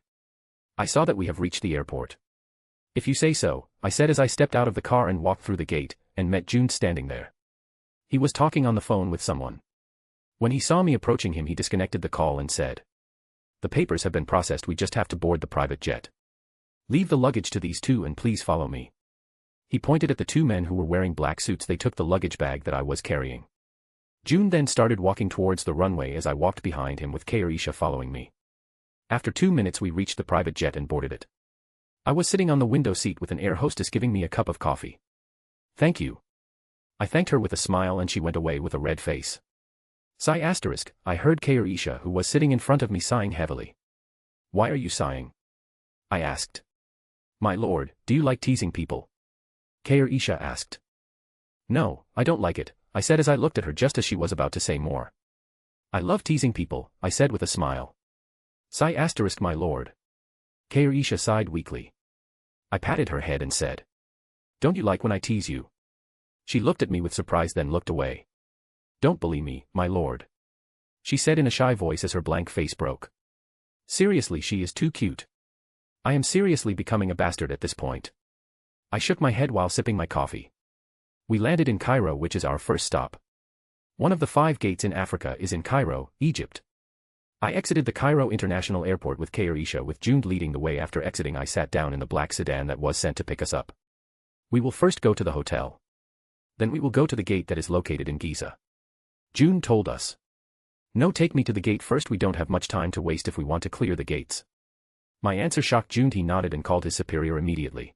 I saw that we have reached the airport. If you say so, I said as I stepped out of the car and walked through the gate, and met June standing there. He was talking on the phone with someone. When he saw me approaching him, he disconnected the call and said, "The papers have been processed, we just have to board the private jet. Leave the luggage to these two and please follow me." He pointed at the two men who were wearing black suits. They took the luggage bag that I was carrying. June then started walking towards the runway as I walked behind him with Kairisha following me. After 2 minutes we reached the private jet and boarded it. I was sitting on the window seat with an air hostess giving me a cup of coffee. "Thank you." I thanked her with a smile and she went away with a red face. Sigh asterisk, I heard Kairisha, who was sitting in front of me, sighing heavily. "Why are you sighing?" I asked. "My lord, do you like teasing people?" Kairisha asked. "No, I don't like it," I said as I looked at her just as she was about to say more. "I love teasing people," I said with a smile. Sigh asterisk, my lord. Kairisha sighed weakly. I patted her head and said, "Don't you like when I tease you?" She looked at me with surprise then looked away. "Don't bully me, my lord," she said in a shy voice as her blank face broke. "Seriously, she is too cute. I am seriously becoming a bastard at this point." I shook my head while sipping my coffee. We landed in Cairo, which is our first stop. One of the 5 gates in Africa is in Cairo, Egypt. I exited the Cairo International Airport with Kairisha, with June leading the way. After exiting, I sat down in the black sedan that was sent to pick us up. "We will first go to the hotel. Then we will go to the gate that is located in Giza," June told us. "No, take me to the gate first, we don't have much time to waste if we want to clear the gates." My answer shocked June. He nodded and called his superior immediately.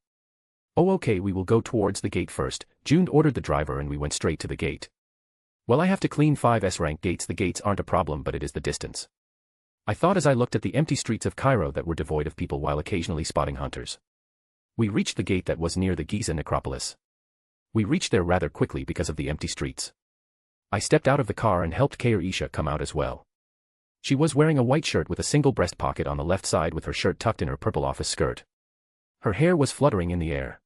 "Oh okay, we will go towards the gate first," June ordered the driver, and we went straight to the gate. "Well, I have to clean 5 S-rank gates. The gates aren't a problem, but it is the distance," I thought as I looked at the empty streets of Cairo that were devoid of people while occasionally spotting hunters. We reached the gate that was near the Giza necropolis. We reached there rather quickly because of the empty streets. I stepped out of the car and helped Kairisha come out as well. She was wearing a white shirt with a single breast pocket on the left side, with her shirt tucked in her purple office skirt. Her hair was fluttering in the air.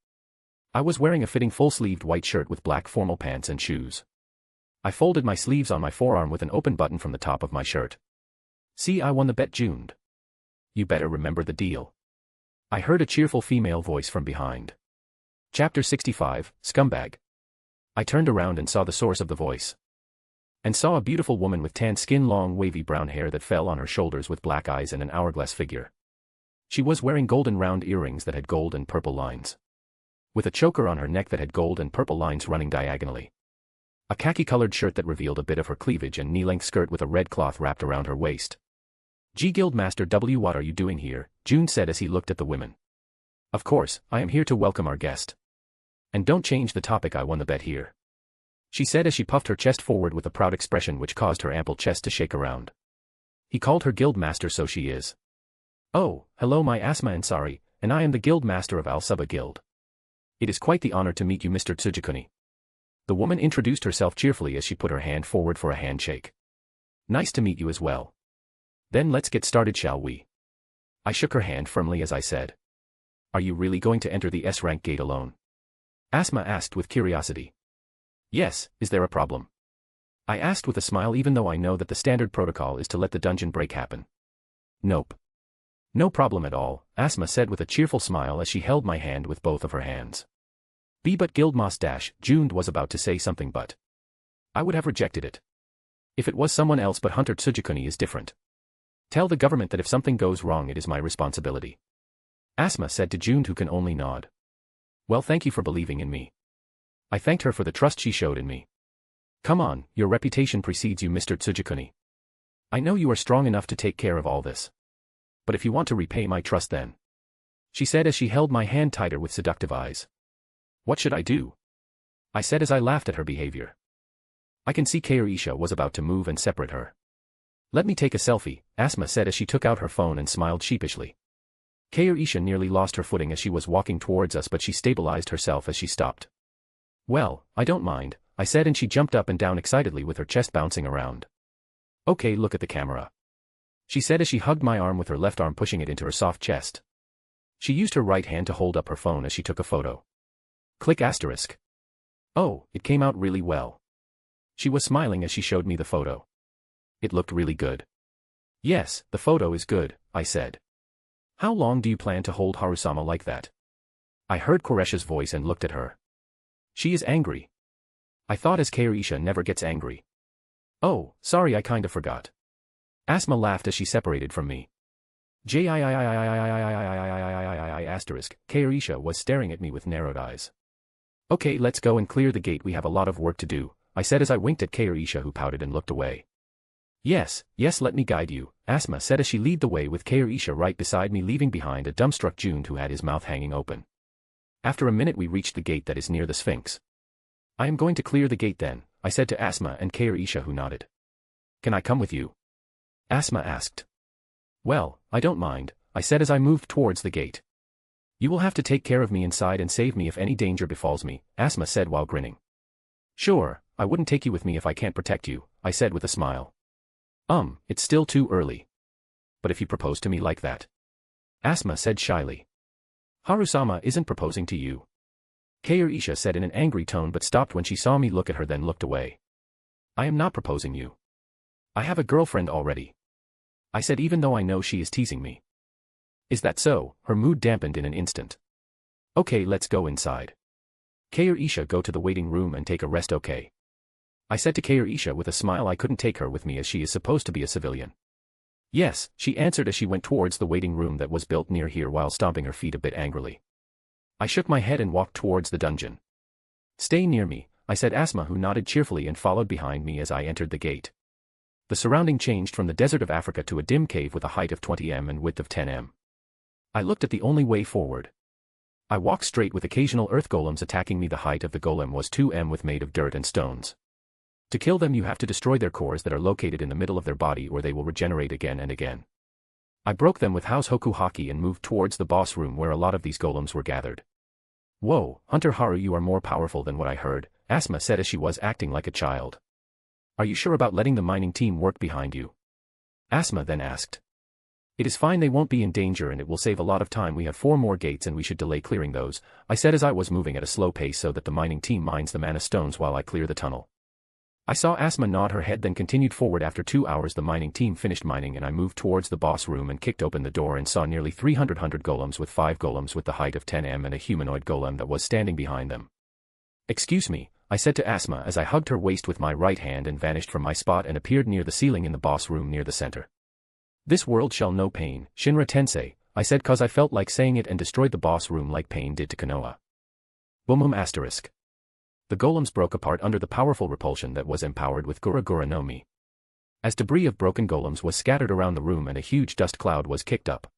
I was wearing a fitting full-sleeved white shirt with black formal pants and shoes. I folded my sleeves on my forearm with an open button from the top of my shirt. "See, I won the bet, June. You better remember the deal." I heard a cheerful female voice from behind. Chapter 65, Scumbag. I turned around and saw the source of the voice. And saw a beautiful woman with tan skin, long wavy brown hair that fell on her shoulders, with black eyes and an hourglass figure. She was wearing golden round earrings that had gold and purple lines, with a choker on her neck that had gold and purple lines running diagonally. A khaki-colored shirt that revealed a bit of her cleavage, and knee-length skirt with a red cloth wrapped around her waist. "G Guildmaster W, what are you doing here?" June said as he looked at the women. "Of course, I am here to welcome our guest. And don't change the topic, I won the bet here," she said as she puffed her chest forward with a proud expression which caused her ample chest to shake around. He called her Guildmaster, so she is. "Oh, hello, my Asma Ansari, and I am the Guildmaster of Al-Suba Guild. It is quite the honor to meet you, Mr. Tsujikuni." The woman introduced herself cheerfully as she put her hand forward for a handshake. "Nice to meet you as well. Then let's get started, shall we?" I shook her hand firmly as I said, "Are you really going to enter the S-rank gate alone?" Asma asked with curiosity. "Yes, is there a problem?" I asked with a smile, even though I know that the standard protocol is to let the dungeon break happen. "Nope. No problem at all," Asma said with a cheerful smile as she held my hand with both of her hands. But Guildmaster June was about to say something, but I would have rejected it if it was someone else, but Hunter Tsujikuni is different. "Tell the government that if something goes wrong, it is my responsibility," Asma said to June, who can only nod. "Well, thank you for believing in me." I thanked her for the trust she showed in me. "Come on, your reputation precedes you, Mr. Tsujikuni. I know you are strong enough to take care of all this. But if you want to repay my trust, then," she said as she held my hand tighter with seductive eyes. "What should I do?" I said as I laughed at her behavior. I can see Kairisha was about to move and separate her. "Let me take a selfie," Asma said as she took out her phone and smiled sheepishly. Isha nearly lost her footing as she was walking towards us, but she stabilized herself as she stopped. Well, I don't mind, I said, and she jumped up and down excitedly with her chest bouncing around. Okay, look at the camera, she said as she hugged my arm with her left arm, pushing it into her soft chest. She used her right hand to hold up her phone as she took a photo. Click asterisk. Oh, it came out really well. She was smiling as she showed me the photo. It looked really good. Yes, the photo is good, I said. How long do you plan to hold Harusama like that? I heard Koresha's voice and looked at her. She is angry. I thought as Isha never gets angry. Oh, sorry, I kinda forgot. Asma laughed as she separated from me. Asterisk. Isha was staring at me with narrowed eyes. Okay, let's go and clear the gate, we have a lot of work to do, I said as I winked at Isha, who pouted and looked away. Yes, let me guide you, Asma said as she led the way with Isha right beside me, leaving behind a dumbstruck June who had his mouth hanging open. After a minute we reached the gate that is near the Sphinx. I am going to clear the gate then, I said to Asma and Isha, who nodded. Can I come with you? Asma asked. Well, I don't mind, I said as I moved towards the gate. You will have to take care of me inside and save me if any danger befalls me, Asma said while grinning. Sure, I wouldn't take you with me if I can't protect you, I said with a smile. It's still too early. But if you propose to me like that? Asma said shyly. Harusama isn't proposing to you. Isha said in an angry tone, but stopped when she saw me look at her, then looked away. I am not proposing you. I have a girlfriend already, I said, even though I know she is teasing me. Is that so? Her mood dampened in an instant. Okay, let's go inside. Isha, go to the waiting room and take a rest, okay? I said to Isha with a smile. I couldn't take her with me as she is supposed to be a civilian. Yes, she answered as she went towards the waiting room that was built near here while stomping her feet a bit angrily. I shook my head and walked towards the dungeon. Stay near me, I said. Asma, who nodded cheerfully and followed behind me as I entered the gate. The surrounding changed from the desert of Africa to a dim cave with a height of 20 m and width of 10 m. I looked at the only way forward. I walked straight with occasional earth golems attacking me. The height of the golem was 2 m with made of dirt and stones. To kill them you have to destroy their cores that are located in the middle of their body, or they will regenerate again and again. I broke them with House Hoku Haki and moved towards the boss room where a lot of these golems were gathered. Whoa, Hunter Haru, you are more powerful than what I heard, Asma said as she was acting like a child. Are you sure about letting the mining team work behind you? Asma then asked. It is fine, they won't be in danger and it will save a lot of time. We have 4 more gates and we should delay clearing those, I said as I was moving at a slow pace so that the mining team mines the mana stones while I clear the tunnel. I saw Asma nod her head, then continued forward. After 2 hours the mining team finished mining and I moved towards the boss room and kicked open the door and saw nearly 300 golems with 5 golems with the height of 10 m and a humanoid golem that was standing behind them. Excuse me, I said to Asma as I hugged her waist with my right hand and vanished from my spot and appeared near the ceiling in the boss room near the center. This world shall know pain, Shinra Tensei, I said cause I felt like saying it, and destroyed the boss room like pain did to Konoha. Boom asterisk. The golems broke apart under the powerful repulsion that was empowered with Gura Gura no Mi. As debris of broken golems was scattered around the room and a huge dust cloud was kicked up.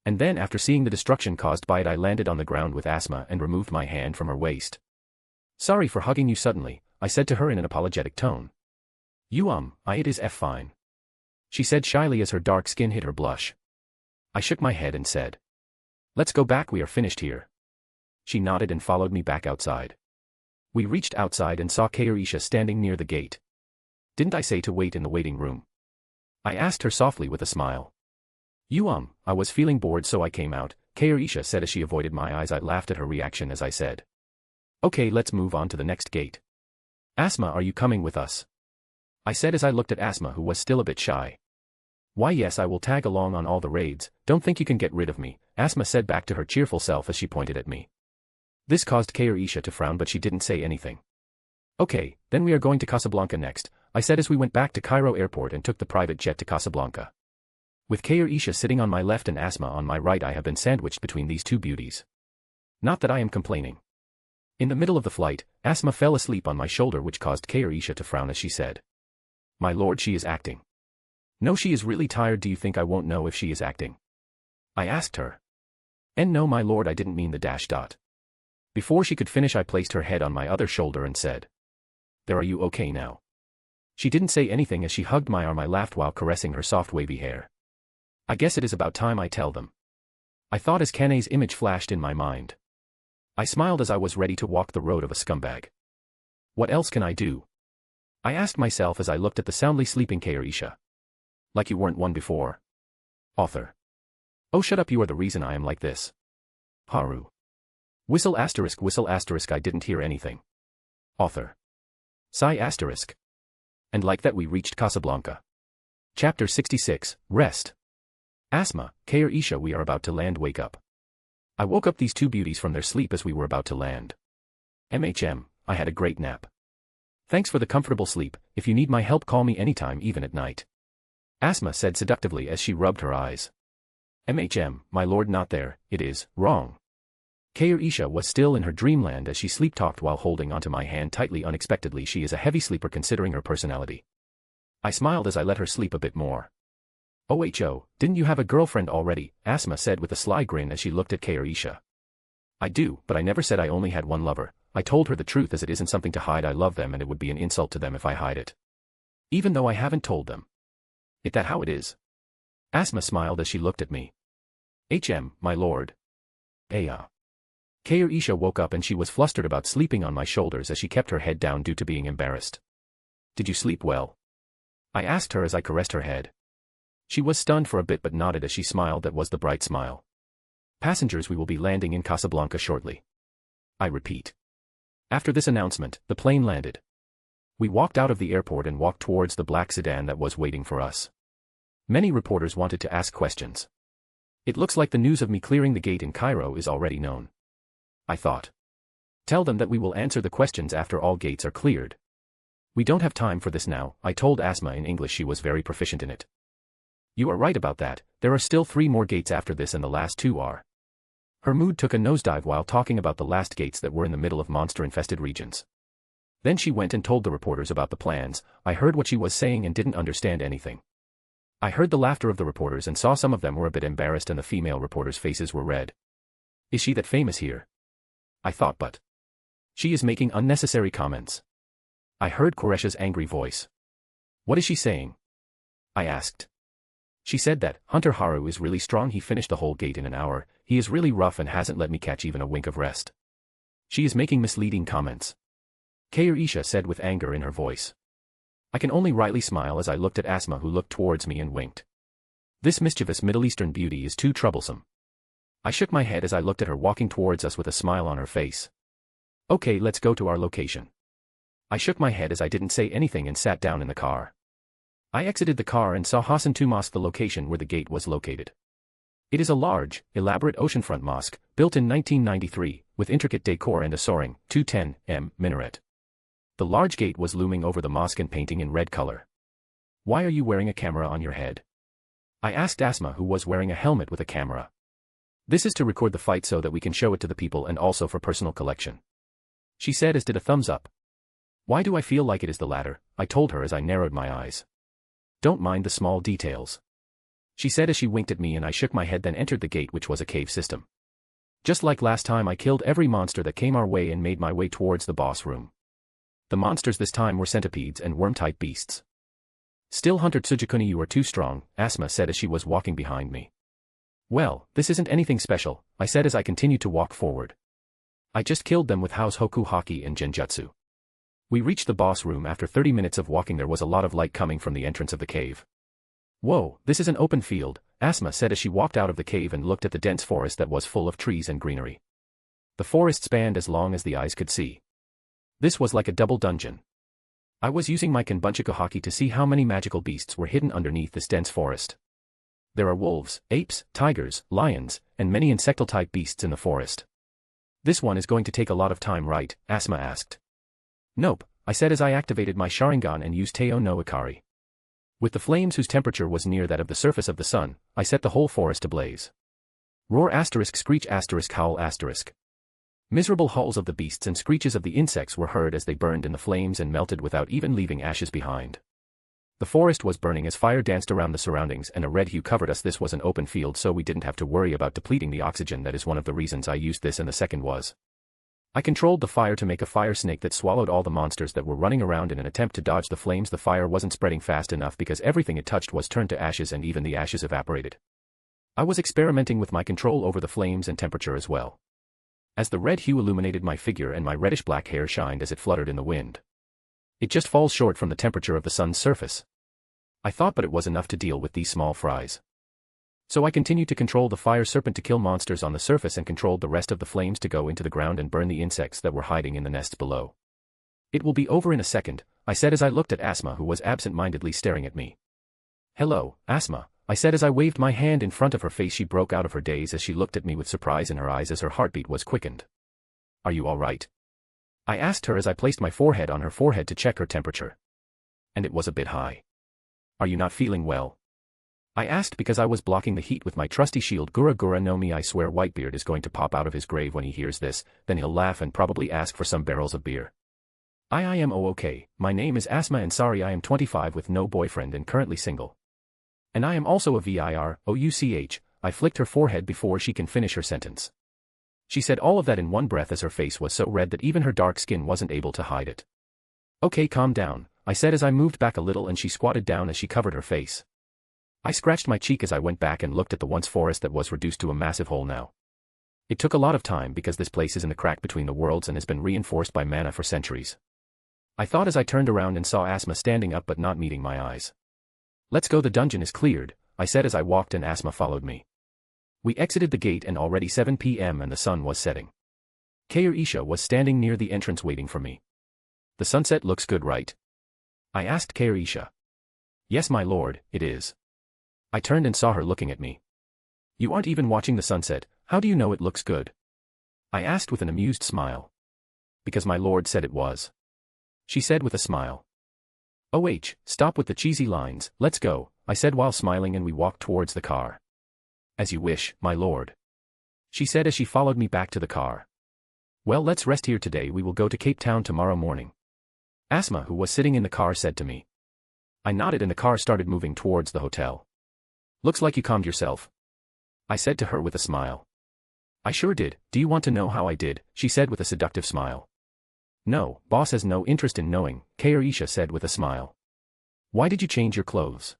And then after seeing the destruction caused by it I landed on the ground with Asma and removed my hand from her waist. Sorry for hugging you suddenly, I said to her in an apologetic tone. It is fine. She said shyly as her dark skin hid her blush. I shook my head and said. Let's go back, we are finished here. She nodded and followed me back outside. We reached outside and saw Isha standing near the gate. Didn't I say to wait in the waiting room? I asked her softly with a smile. I was feeling bored so I came out, Isha said as she avoided my eyes. I laughed at her reaction as I said. Okay, let's move on to the next gate. Asma, are you coming with us? I said as I looked at Asma, who was still a bit shy. Why yes, I will tag along on all the raids, don't think you can get rid of me, Asma said back to her cheerful self as she pointed at me. This caused Isha to frown, but she didn't say anything. Okay, then we are going to Casablanca next, I said as we went back to Cairo airport and took the private jet to Casablanca. With Isha sitting on my left and Asma on my right, I have been sandwiched between these two beauties. Not that I am complaining. In the middle of the flight, Asma fell asleep on my shoulder, which caused Isha to frown as she said. My lord, she is acting. No, she is really tired. Do you think I won't know if she is acting? I asked her. And no, my lord, I didn't mean the dash dot. Before she could finish I placed her head on my other shoulder and said. There, are you okay now? She didn't say anything as she hugged my arm. I laughed while caressing her soft wavy hair. I guess it is about time I tell them. I thought as Kane's image flashed in my mind. I smiled as I was ready to walk the road of a scumbag. What else can I do? I asked myself as I looked at the soundly sleeping Kaerisha. Like you weren't one before. Author. Oh, shut up, you are the reason I am like this. Haru. Whistle asterisk I didn't hear anything. Author. Sigh asterisk. And like that we reached Casablanca. Chapter 66, Rest. Asma, Kaerisha, we are about to land, wake up. I woke up these two beauties from their sleep as we were about to land. I had a great nap. Thanks for the comfortable sleep, if you need my help call me anytime even at night. Asma said seductively as she rubbed her eyes. My lord, not there, it is, wrong. Kaerisha was still in her dreamland as she sleep-talked while holding onto my hand tightly. Unexpectedly, she is a heavy sleeper considering her personality. I smiled as I let her sleep a bit more. Oh, didn't you have a girlfriend already? Asma said with a sly grin as she looked at Kaerisha. I do, but I never said I only had one lover. I told her the truth as it isn't something to hide. I love them and it would be an insult to them if I hide it. Even though I haven't told them. Is that how it is? Asma smiled as she looked at me. My lord. Kaerisha woke up and she was flustered about sleeping on my shoulders as she kept her head down due to being embarrassed. Did you sleep well? I asked her as I caressed her head. She was stunned for a bit but nodded as she smiled. That was the bright smile. Passengers, we will be landing in Casablanca shortly. I repeat. After this announcement, the plane landed. We walked out of the airport and walked towards the black sedan that was waiting for us. Many reporters wanted to ask questions. It looks like the news of me clearing the gate in Cairo is already known. I thought. Tell them that we will answer the questions after all gates are cleared. We don't have time for this now, I told Asma in English. She was very proficient in it. You are right about that, there are still 3 more gates after this and the last 2 are. Her mood took a nosedive while talking about the last gates that were in the middle of monster-infested regions. Then she went and told the reporters about the plans. I heard what she was saying and didn't understand anything. I heard the laughter of the reporters and saw some of them were a bit embarrassed and the female reporters' faces were red. Is she that famous here? I thought, but she is making unnecessary comments. I heard Quresha's angry voice. What is she saying? I asked. She said that Hunter Haru is really strong. He finished the whole gate in an hour. He is really rough and hasn't let me catch even a wink of rest. She is making misleading comments. Kaerisha said with anger in her voice. I can only rightly smile as I looked at Asma, who looked towards me and winked. This mischievous Middle Eastern beauty is too troublesome. I shook my head as I looked at her walking towards us with a smile on her face. Okay, let's go to our location. I shook my head as I didn't say anything and sat down in the car. I exited the car and saw Hassan II Mosque, the location where the gate was located. It is a large, elaborate oceanfront mosque, built in 1993, with intricate decor and a soaring, 210 minaret. The large gate was looming over the mosque and painting in red color. Why are you wearing a camera on your head? I asked Asma, who was wearing a helmet with a camera. This is to record the fight so that we can show it to the people and also for personal collection. She said as did a thumbs up. Why do I feel like it is the latter? I told her as I narrowed my eyes. Don't mind the small details. She said as she winked at me and I shook my head, then entered the gate, which was a cave system. Just like last time, I killed every monster that came our way and made my way towards the boss room. The monsters this time were centipedes and worm-type beasts. Still, Hunter Tsujikuni, you are too strong, Asma said as she was walking behind me. Well, this isn't anything special, I said as I continued to walk forward. I just killed them with House Hoku Haki and Genjutsu. We reached the boss room after 30 minutes of walking. There was a lot of light coming from the entrance of the cave. Whoa, this is an open field, Asma said as she walked out of the cave and looked at the dense forest that was full of trees and greenery. The forest spanned as long as the eyes could see. This was like a double dungeon. I was using my Kanbunchiku Haki to see how many magical beasts were hidden underneath this dense forest. There are wolves, apes, tigers, lions, and many insectal-type beasts in the forest. This one is going to take a lot of time, right? Asma asked. Nope, I said as I activated my Sharingan and used Teo no Ikari. With the flames, whose temperature was near that of the surface of the sun, I set the whole forest ablaze. Roar asterisk screech asterisk howl asterisk. Miserable howls of the beasts and screeches of the insects were heard as they burned in the flames and melted without even leaving ashes behind. The forest was burning as fire danced around the surroundings and a red hue covered us. This was an open field, so we didn't have to worry about depleting the oxygen. That is one of the reasons I used this, and the second was I controlled the fire to make a fire snake that swallowed all the monsters that were running around in an attempt to dodge the flames. The fire wasn't spreading fast enough because everything it touched was turned to ashes and even the ashes evaporated. I was experimenting with my control over the flames and temperature as well. As the red hue illuminated my figure and my reddish-black hair shined as it fluttered in the wind. It just falls short from the temperature of the sun's surface. I thought, but it was enough to deal with these small fries. So I continued to control the fire serpent to kill monsters on the surface and controlled the rest of the flames to go into the ground and burn the insects that were hiding in the nests below. It will be over in a second, I said as I looked at Asma, who was absent-mindedly staring at me. Hello, Asma, I said as I waved my hand in front of her face. She broke out of her daze as she looked at me with surprise in her eyes as her heartbeat was quickened. Are you all right? I asked her as I placed my forehead on her forehead to check her temperature. And it was a bit high. Are you not feeling well? I asked because I was blocking the heat with my trusty shield. Gura Gura no me, I swear Whitebeard is going to pop out of his grave when he hears this, then he'll laugh and probably ask for some barrels of beer. I am okay, my name is Asma and sorry I am 25 with no boyfriend and currently single. And I am also a VIROUCH, I flicked her forehead before she can finish her sentence. She said all of that in one breath as her face was so red that even her dark skin wasn't able to hide it. Okay, calm down, I said as I moved back a little and she squatted down as she covered her face. I scratched my cheek as I went back and looked at the once forest that was reduced to a massive hole now. It took a lot of time because this place is in the crack between the worlds and has been reinforced by mana for centuries. I thought as I turned around and saw Asma standing up but not meeting my eyes. Let's go, the dungeon is cleared, I said as I walked and Asma followed me. We exited the gate and already 7 p.m. and the sun was setting. Kair Isha was standing near the entrance waiting for me. The sunset looks good, right? I asked Kair Isha. Yes, my lord, it is. I turned and saw her looking at me. You aren't even watching the sunset, how do you know it looks good? I asked with an amused smile. Because my lord said it was. She said with a smile. OH, stop with the cheesy lines, let's go, I said while smiling and we walked towards the car. As you wish, my lord. She said as she followed me back to the car. Well, let's rest here today, we will go to Cape Town tomorrow morning. Asma, who was sitting in the car, said to me. I nodded and the car started moving towards the hotel. Looks like you calmed yourself. I said to her with a smile. I sure did, do you want to know how I did, she said with a seductive smile. No, boss has no interest in knowing, Kair Isha said with a smile. Why did you change your clothes?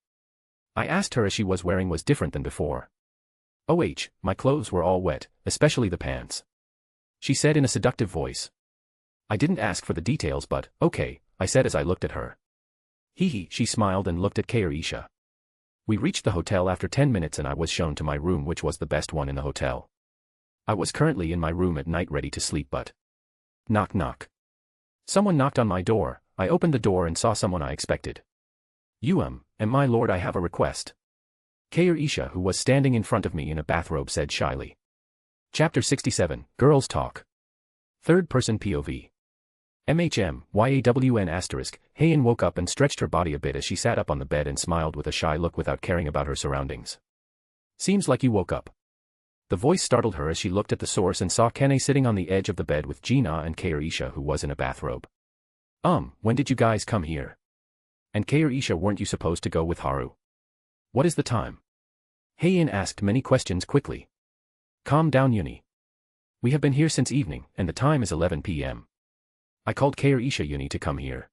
I asked her as she was wearing was different than before. OH, my clothes were all wet, especially the pants. She said in a seductive voice. I didn't ask for the details but, okay, I said as I looked at her. Hee, she smiled and looked at Kair Isha. We reached the hotel after 10 minutes and I was shown to my room, which was the best one in the hotel. I was currently in my room at night ready to sleep but... Knock knock. Someone knocked on my door. I opened the door and saw someone I expected. And my lord, I have a request. Kair Isha, who was standing in front of me in a bathrobe, said shyly. Chapter 67, Girls Talk. Third person POV. YAWN*. Heian woke up and stretched her body a bit as she sat up on the bed and smiled with a shy look without caring about her surroundings. Seems like you woke up. The voice startled her as she looked at the source and saw Kane sitting on the edge of the bed with Gina and Kair Isha, who was in a bathrobe. When did you guys come here? And Kair Isha, weren't you supposed to go with Haru? What is the time? Heian asked many questions quickly. Calm down, Uni. We have been here since evening, and the time is 11 p.m. I called Kair Isha Uni to come here.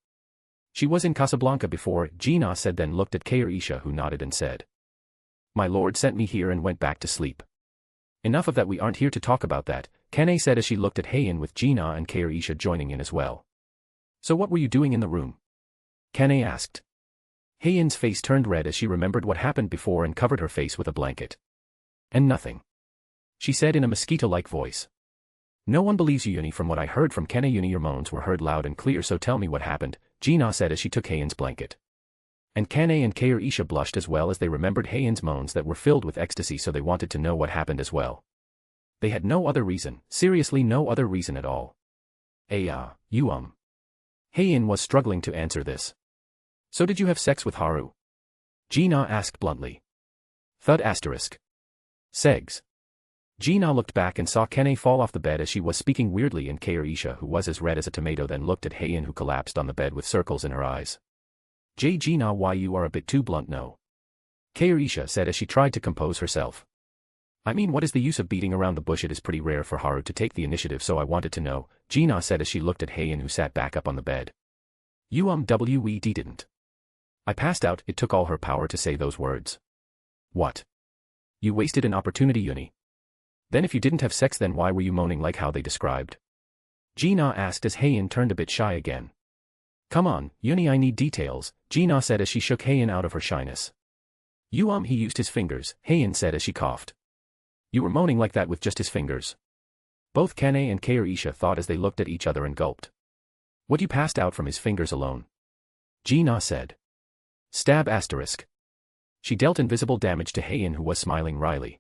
She was in Casablanca before, Gina said, then looked at Kair Isha, who nodded and said. My lord sent me here and went back to sleep. Enough of that, we aren't here to talk about that, Kane said as she looked at Heian with Gina and Kair Isha joining in as well. So what were you doing in the room? Kane asked. Heian's face turned red as she remembered what happened before and covered her face with a blanket. And nothing. She said in a mosquito-like voice. No one believes you, Uni. From what I heard from Kane, Uni, your moans were heard loud and clear, so tell me what happened, Gina said as she took Heian's blanket. And Kane and Kair Isha blushed as well as they remembered Heian's moans that were filled with ecstasy, so they wanted to know what happened as well. They had no other reason, seriously no other reason at all. Heian was struggling to answer this. So did you have sex with Haru? Gina asked bluntly. Thud**. Segs. Gina looked back and saw Kane fall off the bed as she was speaking weirdly, and Kair Isha, who was as red as a tomato, then looked at Heian, who collapsed on the bed with circles in her eyes. Gina, why you are a bit too blunt, no? Kair Isha said as she tried to compose herself. I mean, what is the use of beating around the bush? It is pretty rare for Haru to take the initiative, so I wanted to know, Gina said as she looked at Heian, who sat back up on the bed. We didn't. I passed out. It took all her power to say those words. What? You wasted an opportunity, Uni. Then if you didn't have sex, then why were you moaning like how they described? Ji-na asked as Haein turned a bit shy again. Come on, Uni, I need details, Ji-na said as she shook Haein out of her shyness. He used his fingers, Haein said as she coughed. You were moaning like that with just his fingers. Both Kane and Kaorisha thought as they looked at each other and gulped. What, you passed out from his fingers alone? Ji-na said. Stab asterisk. She dealt invisible damage to Haein, who was smiling wryly.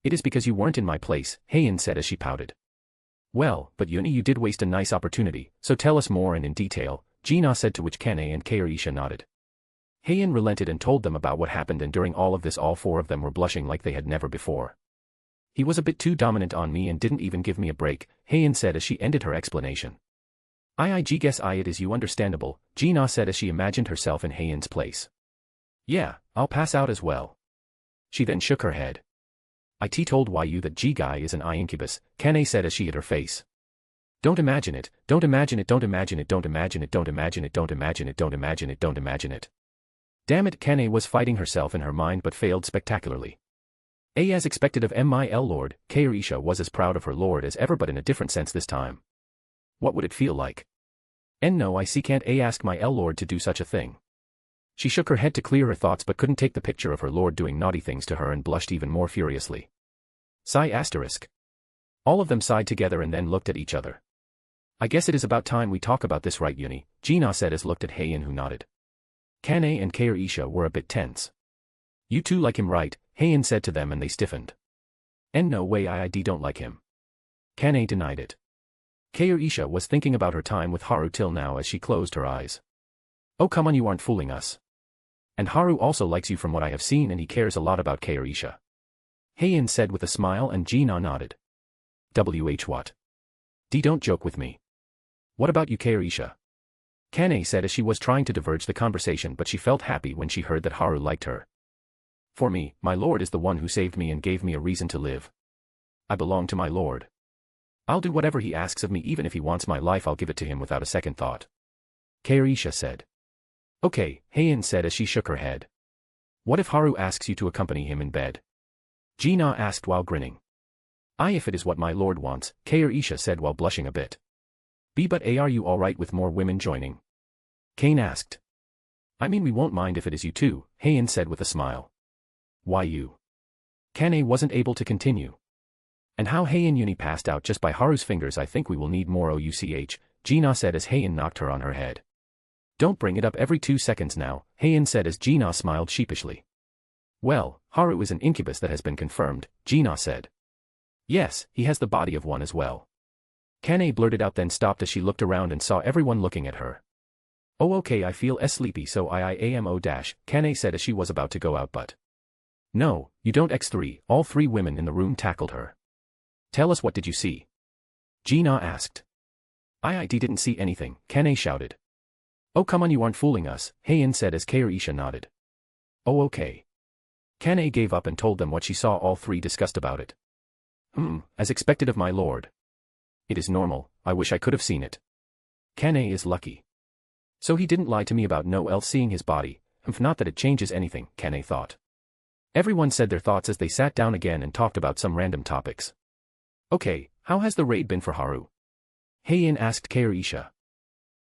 It is because you weren't in my place, Haein said as she pouted. Well, but Uni, you did waste a nice opportunity, so tell us more and in detail, Ji-na said, to which Kane and Kaorisha nodded. Haein relented and told them about what happened, and during all of this all four of them were blushing like they had never before. He was a bit too dominant on me and didn't even give me a break, Haein said as she ended her explanation. I guess it is you, understandable, Ji-na said as she imagined herself in Haein's place. Yeah, I'll pass out as well. She then shook her head. It told you that G-guy is an incubus, Kane said as she hid her face. Don't imagine it, don't imagine it, don't imagine it, don't imagine it, don't imagine it, don't imagine it, don't imagine it, don't imagine it. Damn it, Kane was fighting herself in her mind but failed spectacularly. As expected of MIL Lord, Kaorisha was as proud of her lord as ever, but in a different sense this time. What would it feel like? No, I can't ask my Lord to do such a thing. She shook her head to clear her thoughts but couldn't take the picture of her lord doing naughty things to her and blushed even more furiously. Sigh asterisk. All of them sighed together and then looked at each other. I guess it is about time we talk about this, right, Uni, Ji-na said as looked at Haein, who nodded. Kane and Kaorisha were a bit tense. You two like him, right? Haein said to them and they stiffened. No way, I don't like him. Kane denied it. Kaorisha was thinking about her time with Haru till now as she closed her eyes. Oh come on, you aren't fooling us. And Haru also likes you from what I have seen, and he cares a lot about Kaorisha. Haein said with a smile, and Ji-na nodded. What? Don't joke with me. What about you, Kaorisha? Kane said as she was trying to diverge the conversation, but she felt happy when she heard that Haru liked her. For me, my lord is the one who saved me and gave me a reason to live. I belong to my lord. I'll do whatever he asks of me, even if he wants my life I'll give it to him without a second thought. Kaorisha said. Okay, Haein said as she shook her head. What if Haru asks you to accompany him in bed? Ji-na asked while grinning. If it is what my lord wants, Kaorisha said while blushing a bit. But are you alright with more women joining? Kane asked. I mean, we won't mind if it is you too, Haein said with a smile. Why you? Kane wasn't able to continue. And how Haein Uni passed out just by Haru's fingers, I think we will need more ouch, Ji-na said as Haein knocked her on her head. Don't bring it up every 2 seconds now, Haein said as Ji-na smiled sheepishly. Well, Haru is an incubus, that has been confirmed, Ji-na said. Yes, he has the body of one as well. Kane blurted out, then stopped as she looked around and saw everyone looking at her. Oh okay, I feel sleepy, so I am Kane said as she was about to go out, but. No, you don't. X3, all 3 women in the room tackled her. Tell us, what did you see? Ji-na asked. I didn't see anything, Kane shouted. Oh come on, you aren't fooling us, Haein said as Kaorisha nodded. Oh okay. Kane gave up and told them what she saw. All 3 discussed about it. As expected of my lord. It is normal, I wish I could have seen it. Kane is lucky. So he didn't lie to me about no else seeing his body, not that it changes anything, Kane thought. Everyone said their thoughts as they sat down again and talked about some random topics. Okay, how has the raid been for Haru? Haein asked Kaorisha.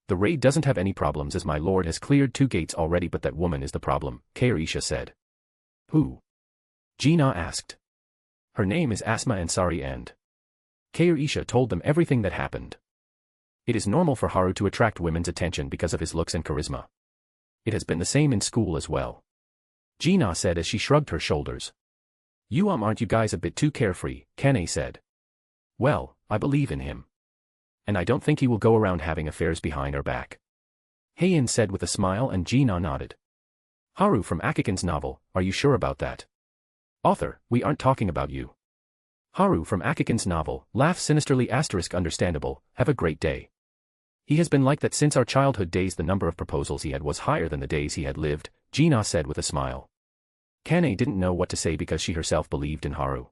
The raid doesn't have any problems as my lord has cleared 2 gates already, but that woman is the problem, Kaorisha said. Who? Ji-na asked. Her name is Asma Ansari, and Kaorisha told them everything that happened. It is normal for Haru to attract women's attention because of his looks and charisma. It has been the same in school as well. Ji-na said as she shrugged her shoulders. Aren't you guys a bit too carefree, Kane said. Well, I believe in him. And I don't think he will go around having affairs behind our back. Haein said with a smile, and Ji-na nodded. Haru from Akikan's novel, are you sure about that? Author, we aren't talking about you. Haru from Akikan's novel, laugh sinisterly asterisk understandable, have a great day. He has been like that since our childhood days. The number of proposals he had was higher than the days he had lived, Ji-na said with a smile. Kane didn't know what to say because she herself believed in Haru.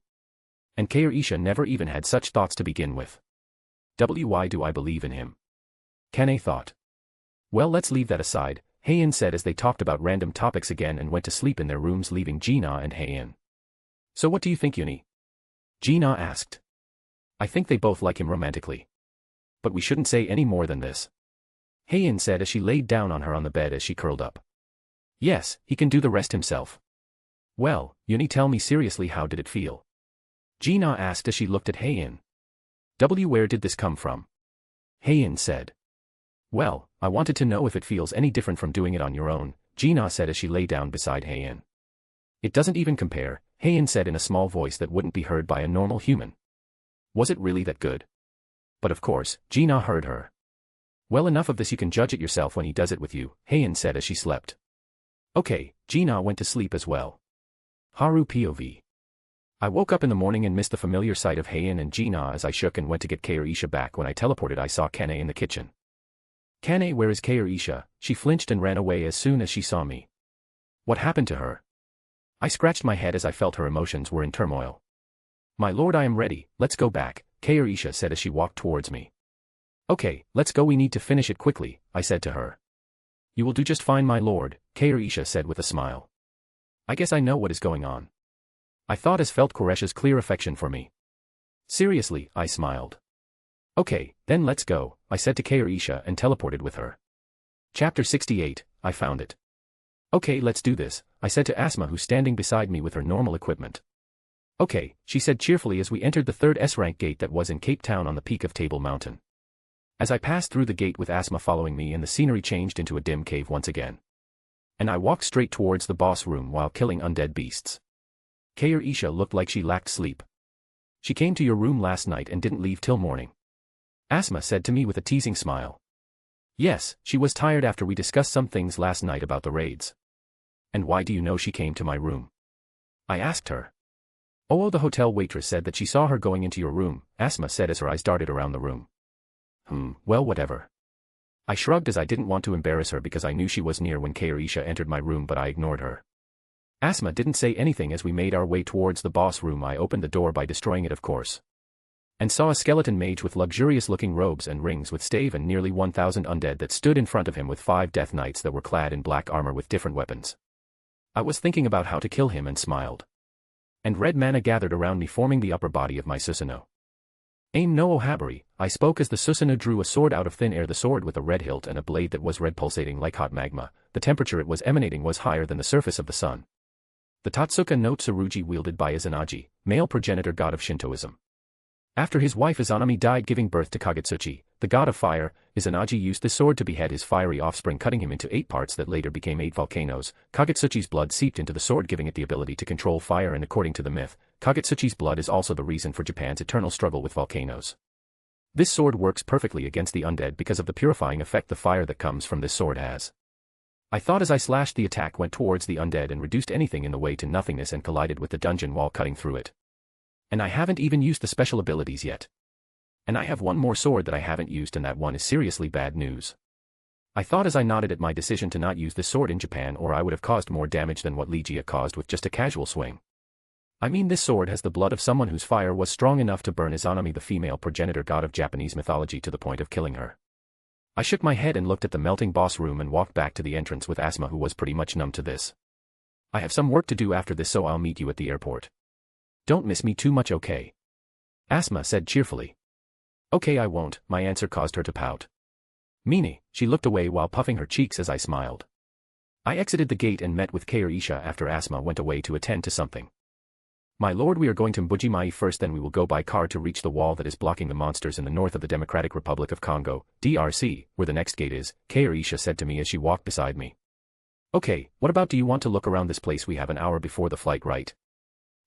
And Kaorisha never even had such thoughts to begin with. Why do I believe in him? Kane thought. Well, let's leave that aside, Haein said as they talked about random topics again and went to sleep in their rooms, leaving Ji-na and Haein. So what do you think, Uni? Gina asked. I think they both like him romantically. But we shouldn't say any more than this. Heian said as she laid down on her on the bed as she curled up. Yes, he can do the rest himself. Well, Uni, tell me seriously, how did it feel? Gina asked as she looked at Heian. Where did this come from? Heian said. Well, I wanted to know if it feels any different from doing it on your own, Gina said as she lay down beside Heian. It doesn't even compare, Heian said in a small voice that wouldn't be heard by a normal human. Was it really that good? But of course, Gina heard her. Well, enough of this, you can judge it yourself when he does it with you, Heian said as she slept. Okay, Gina went to sleep as well. Haru POV. I woke up in the morning and missed the familiar sight of Heian and Gina as I shook and went to get Keirisha back. When I teleported, I saw Kane in the kitchen. Kane, where is Keirisha? She flinched and ran away as soon as she saw me. What happened to her? I scratched my head as I felt her emotions were in turmoil. My lord, I am ready, let's go back, Keirisha said as she walked towards me. Okay, let's go, we need to finish it quickly, I said to her. You will do just fine, my lord, Keirisha said with a smile. I guess I know what is going on. I thought as felt Koresha's clear affection for me. Seriously, I smiled. Okay, then let's go, I said to Keirisha and teleported with her. Chapter 68, I found it. Okay, let's do this, I said to Asma, who's standing beside me with her normal equipment. Okay, she said cheerfully as we entered the third S-rank gate that was in Cape Town on the peak of Table Mountain. As I passed through the gate with Asma following me, and the scenery changed into a dim cave once again. And I walked straight towards the boss room while killing undead beasts. Keirisha looked like she lacked sleep. She came to your room last night and didn't leave till morning. Asma said to me with a teasing smile. Yes, she was tired after we discussed some things last night about the raids. And why do you know she came to my room? I asked her. Oh, the hotel waitress said that she saw her going into your room, Asma said as her eyes darted around the room. Well, whatever. I shrugged as I didn't want to embarrass her because I knew she was near when Keirisha entered my room, but I ignored her. Asma didn't say anything as we made our way towards the boss room. I opened the door by destroying it, of course. And saw a skeleton mage with luxurious-looking robes and rings with stave and nearly 1,000 undead that stood in front of him with 5 death knights that were clad in black armor with different weapons. I was thinking about how to kill him and smiled. And red mana gathered around me, forming the upper body of my Susanoo. Aim no Ohabari, I spoke as the Susanoo drew a sword out of thin air, the sword with a red hilt and a blade that was red, pulsating like hot magma. The temperature it was emanating was higher than the surface of the sun. The Tatsuka no Tsurugi wielded by Izanagi, male progenitor god of Shintoism. After his wife Izanami died giving birth to Kagutsuchi, the god of fire, Izanagi used this sword to behead his fiery offspring, cutting him into 8 parts that later became 8 volcanoes. Kagutsuchi's blood seeped into the sword, giving it the ability to control fire, and according to the myth, Kagutsuchi's blood is also the reason for Japan's eternal struggle with volcanoes. This sword works perfectly against the undead because of the purifying effect the fire that comes from this sword has. I thought as I slashed, the attack went towards the undead and reduced anything in the way to nothingness and collided with the dungeon wall, cutting through it. And I haven't even used the special abilities yet. And I have one more sword that I haven't used, and that one is seriously bad news. I thought as I nodded at my decision to not use this sword in Japan, or I would have caused more damage than what Ligia caused with just a casual swing. I mean, this sword has the blood of someone whose fire was strong enough to burn Izanami, the female progenitor god of Japanese mythology, to the point of killing her. I shook my head and looked at the melting boss room and walked back to the entrance with Asma, who was pretty much numb to this. I have some work to do after this, so I'll meet you at the airport. Don't miss me too much, okay? Asma said cheerfully. Okay, I won't, my answer caused her to pout. Meanie, she looked away while puffing her cheeks as I smiled. I exited the gate and met with Keirisha after Asma went away to attend to something. My lord, we are going to Mbujimai first, then we will go by car to reach the wall that is blocking the monsters in the north of the Democratic Republic of Congo, DRC, where the next gate is, Keirisha said to me as she walked beside me. Okay, what about, do you want to look around this place? We have an hour before the flight, right?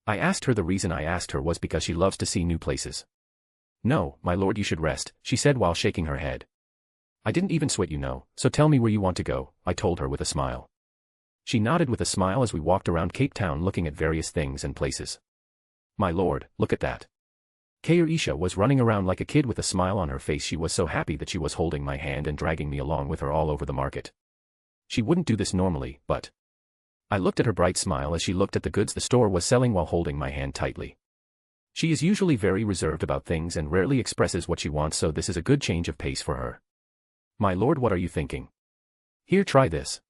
I asked her. The reason I asked her was because she loves to see new places. No, my lord, you should rest, she said while shaking her head. I didn't even sweat, you know, so tell me where you want to go, I told her with a smile. She nodded with a smile as we walked around Cape Town looking at various things and places. My lord, look at that. Keirisha was running around like a kid with a smile on her face. She was so happy that she was holding my hand and dragging me along with her all over the market. She wouldn't do this normally, but I looked at her bright smile as she looked at the goods the store was selling while holding my hand tightly. She is usually very reserved about things and rarely expresses what she wants, so this is a good change of pace for her. My lord, what are you thinking? Here, try this.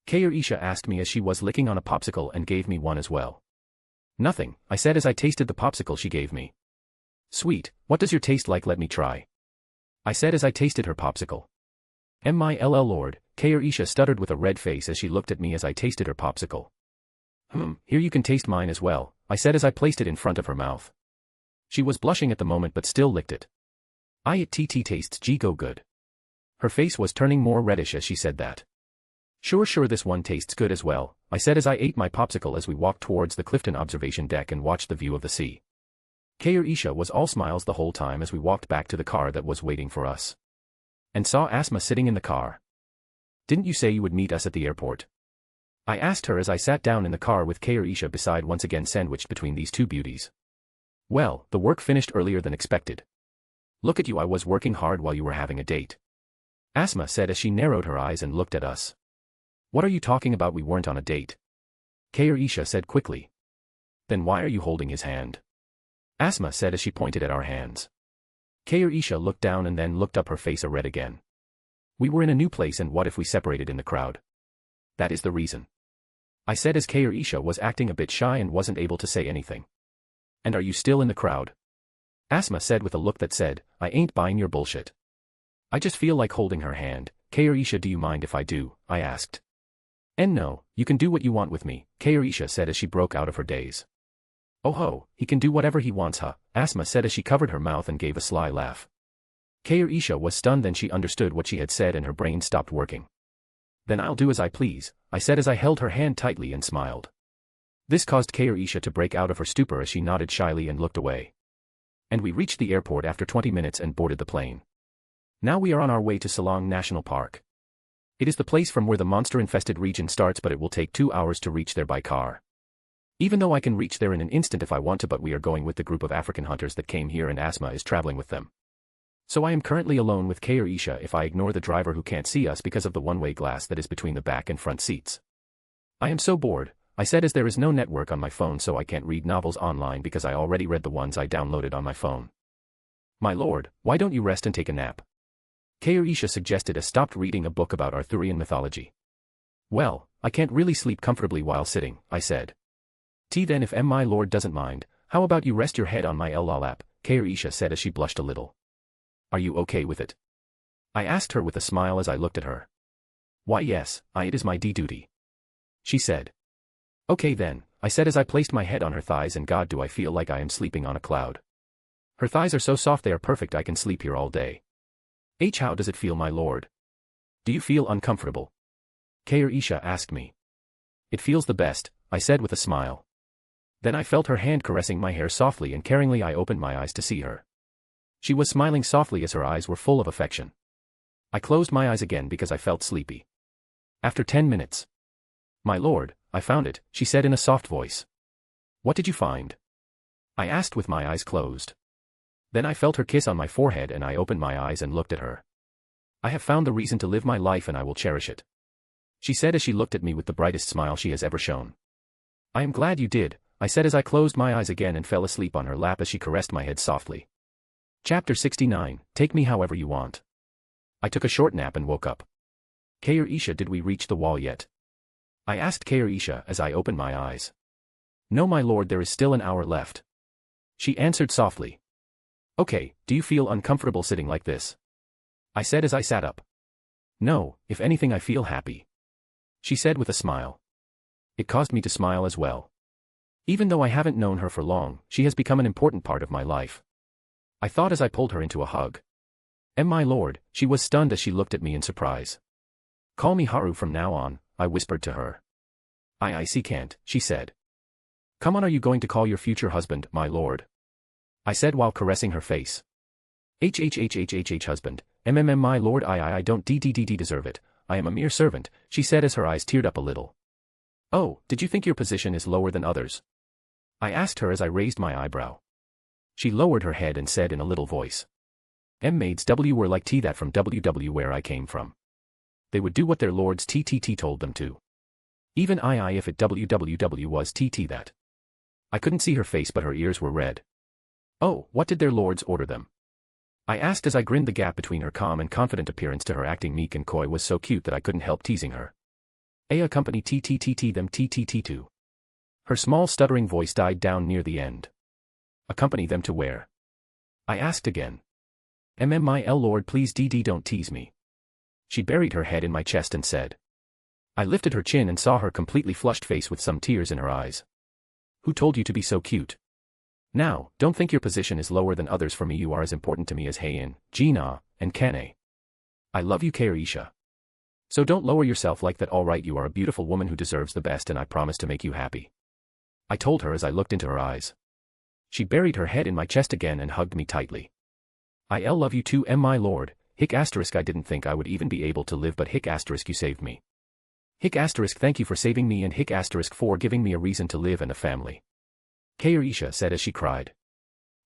Keirisha asked me as she was licking on a popsicle and gave me one as well. Nothing, I said as I tasted the popsicle she gave me. Sweet, what does your taste like? Let me try. I said as I tasted her popsicle. My lord, Isha stuttered with a red face as she looked at me as I tasted her popsicle. Here you can taste mine as well, I said as I placed it in front of her mouth. She was blushing at the moment but still licked it. It tastes go good. Her face was turning more reddish as she said that. Sure this one tastes good as well, I said as I ate my popsicle as we walked towards the Clifton observation deck and watched the view of the sea. Isha was all smiles the whole time as we walked back to the car that was waiting for us. And saw Asma sitting in the car. Didn't you say you would meet us at the airport? I asked her as I sat down in the car with Isha beside once again sandwiched between these two beauties. Well, the work finished earlier than expected. Look at you, I was working hard while you were having a date. Asma said as she narrowed her eyes and looked at us. What are you talking about? We weren't on a date. Isha said quickly. Then why are you holding his hand? Asma said as she pointed at our hands. Isha looked down and then looked up, her face red again. We were in a new place, and what if we separated in the crowd? That is the reason. I said as Isha was acting a bit shy and wasn't able to say anything. And are you still in the crowd? Asma said with a look that said, I ain't buying your bullshit. I just feel like holding her hand. Isha, do you mind if I do? I asked. And no, you can do what you want with me, Isha said as she broke out of her daze. Oh ho, he can do whatever he wants, huh? Asma said as she covered her mouth and gave a sly laugh. Isha was stunned, then she understood what she had said and her brain stopped working. Then I'll do as I please, I said as I held her hand tightly and smiled. This caused Isha to break out of her stupor as she nodded shyly and looked away. And we reached the airport after 20 minutes and boarded the plane. Now we are on our way to Selong National Park. It is the place from where the monster-infested region starts, but it will take 2 hours to reach there by car. Even though I can reach there in an instant if I want to, but we are going with the group of African hunters that came here and Asma is traveling with them. So I am currently alone with Isha if I ignore the driver who can't see us because of the one-way glass that is between the back and front seats. I am so bored, I said as there is no network on my phone, so I can't read novels online because I already read the ones I downloaded on my phone. My lord, why don't you rest and take a nap? Isha suggested as stopped reading a book about Arthurian mythology. Well, I can't really sleep comfortably while sitting, I said. Then if my lord doesn't mind, how about you rest your head on my lap, Isha said as she blushed a little. Are you okay with it? I asked her with a smile as I looked at her. Why yes, it is my duty. She said. Okay then, I said as I placed my head on her thighs, and God, do I feel like I am sleeping on a cloud. Her thighs are so soft, they are perfect, I can sleep here all day. How does it feel, my lord? Do you feel uncomfortable? Isha asked me. It feels the best, I said with a smile. Then I felt her hand caressing my hair softly, and caringly I opened my eyes to see her. She was smiling softly as her eyes were full of affection. I closed my eyes again because I felt sleepy. After 10 minutes. My lord, I found it, she said in a soft voice. What did you find? I asked with my eyes closed. Then I felt her kiss on my forehead and I opened my eyes and looked at her. I have found the reason to live my life and I will cherish it. She said as she looked at me with the brightest smile she has ever shown. I am glad you did, I said as I closed my eyes again and fell asleep on her lap as she caressed my head softly. Chapter 69, Take Me However You Want. I took a short nap and woke up. Isha, did we reach the wall yet? I asked Isha as I opened my eyes. No, my lord, there is still an hour left. She answered softly. Okay, do you feel uncomfortable sitting like this? I said as I sat up. No, if anything I feel happy. She said with a smile. It caused me to smile as well. Even though I haven't known her for long, she has become an important part of my life. I thought as I pulled her into a hug. And my lord, she was stunned as she looked at me in surprise. Call me Haru from now on, I whispered to her. I see can't, she said. Come on, are you going to call your future husband, my lord? I said while caressing her face. Husband, my lord, I don't deserve it, I am a mere servant, she said as her eyes teared up a little. Oh, did you think your position is lower than others? I asked her as I raised my eyebrow. She lowered her head and said in a little voice. Maids were like that from WW where I came from. They would do what their lords told them to. Even if it WWW was that. I couldn't see her face but her ears were red. Oh, what did their lords order them? I asked as I grinned. The gap between her calm and confident appearance to her acting meek and coy was so cute that I couldn't help teasing her. A company them too. Her small stuttering voice died down near the end. Accompany them to where? I asked again. My lord, please don't tease me. She buried her head in my chest and said. I lifted her chin and saw her completely flushed face with some tears in her eyes. Who told you to be so cute? Now, don't think your position is lower than others. For me you are as important to me as Heian, Gina, and Kane. I love you, Kairisha. So don't lower yourself like that. Alright, you are a beautiful woman who deserves the best and I promise to make you happy. I told her as I looked into her eyes. She buried her head in my chest again and hugged me tightly. I love you too, my lord. I didn't think I would even be able to live, but you saved me. Thank you for saving me and for giving me a reason to live and a family. Kairisha said as she cried.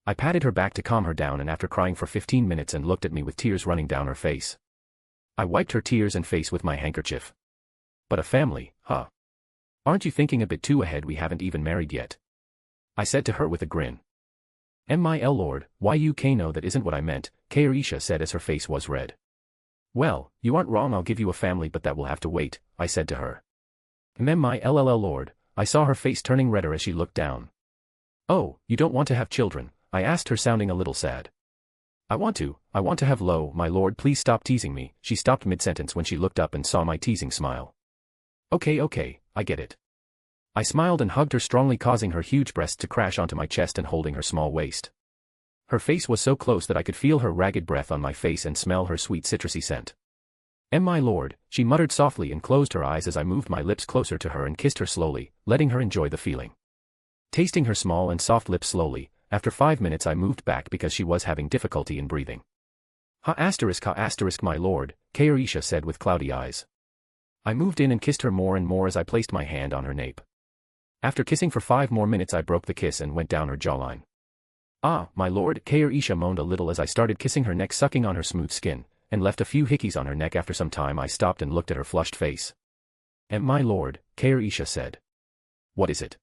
I patted her back to calm her down and after crying for 15 minutes and looked at me with tears running down her face. I wiped her tears and face with my handkerchief. But a family, huh? Aren't you thinking a bit too ahead? We haven't even married yet. I said to her with a grin. My lord, why you know that isn't what I meant, Kairisha said as her face was red. Well, you aren't wrong, I'll give you a family but that will have to wait, I said to her. My lord, I saw her face turning redder as she looked down. Oh, you don't want to have children? I asked her sounding a little sad. I want to have my lord, please stop teasing me. She stopped mid-sentence when she looked up and saw my teasing smile. Okay, I get it. I smiled and hugged her strongly, causing her huge breasts to crash onto my chest and holding her small waist. Her face was so close that I could feel her ragged breath on my face and smell her sweet citrusy scent. My lord, she muttered softly and closed her eyes as I moved my lips closer to her and kissed her slowly, letting her enjoy the feeling. Tasting her small and soft lips slowly, after 5 minutes I moved back because she was having difficulty in breathing. My lord, Kairisha said with cloudy eyes. I moved in and kissed her more and more as I placed my hand on her nape. After kissing for 5 more minutes I broke the kiss and went down her jawline. My lord, Kairisha moaned a little as I started kissing her neck, sucking on her smooth skin, and left a few hickeys on her neck. After some time I stopped and looked at her flushed face. My lord, Kairisha said. What is it?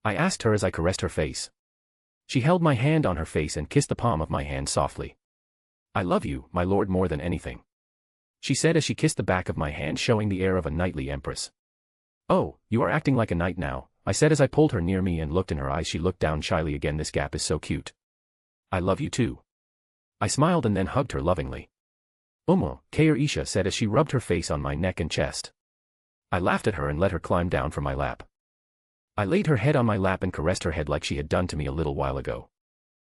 I asked her as I caressed her face. She held my hand on her face and kissed the palm of my hand softly. I love you, my lord, more than anything, she said as she kissed the back of my hand, showing the air of a knightly empress. Oh, you are acting like a knight now, I said as I pulled her near me and looked in her eyes. She looked down shyly again. This gap is so cute. I love you too. I smiled and then hugged her lovingly. Kairisha said as she rubbed her face on my neck and chest. I laughed at her and let her climb down from my lap. I laid her head on my lap and caressed her head like she had done to me a little while ago.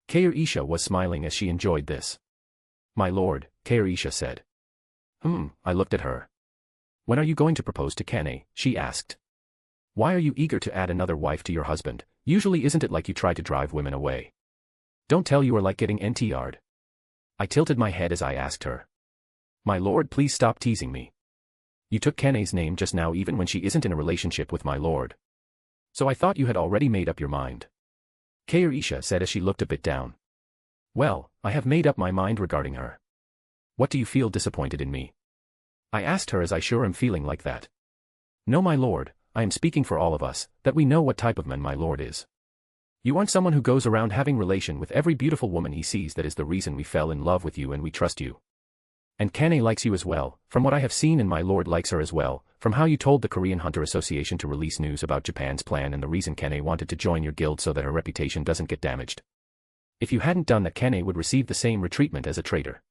Kairisha was smiling as she enjoyed this. My lord, Kairisha said. I looked at her. When are you going to propose to Kane? She asked. Why are you eager to add another wife to your husband? Usually isn't it like you try to drive women away? Don't tell you are like getting NTR'd. I tilted my head as I asked her. My lord, please stop teasing me. You took Kane's name just now even when she isn't in a relationship with my lord. So I thought you had already made up your mind. Kairisha said as she looked a bit down. Well, I have made up my mind regarding her. What do you feel disappointed in me? I asked her as I sure am feeling like that. No, my lord, I am speaking for all of us, that we know what type of man my lord is. You aren't someone who goes around having relation with every beautiful woman he sees. That is the reason we fell in love with you and we trust you. And Kane likes you as well, from what I have seen, and my lord likes her as well, from how you told the Korean Hunter Association to release news about Japan's plan and the reason Kane wanted to join your guild so that her reputation doesn't get damaged. If you hadn't done that, Kane would receive the same retreatment as a traitor.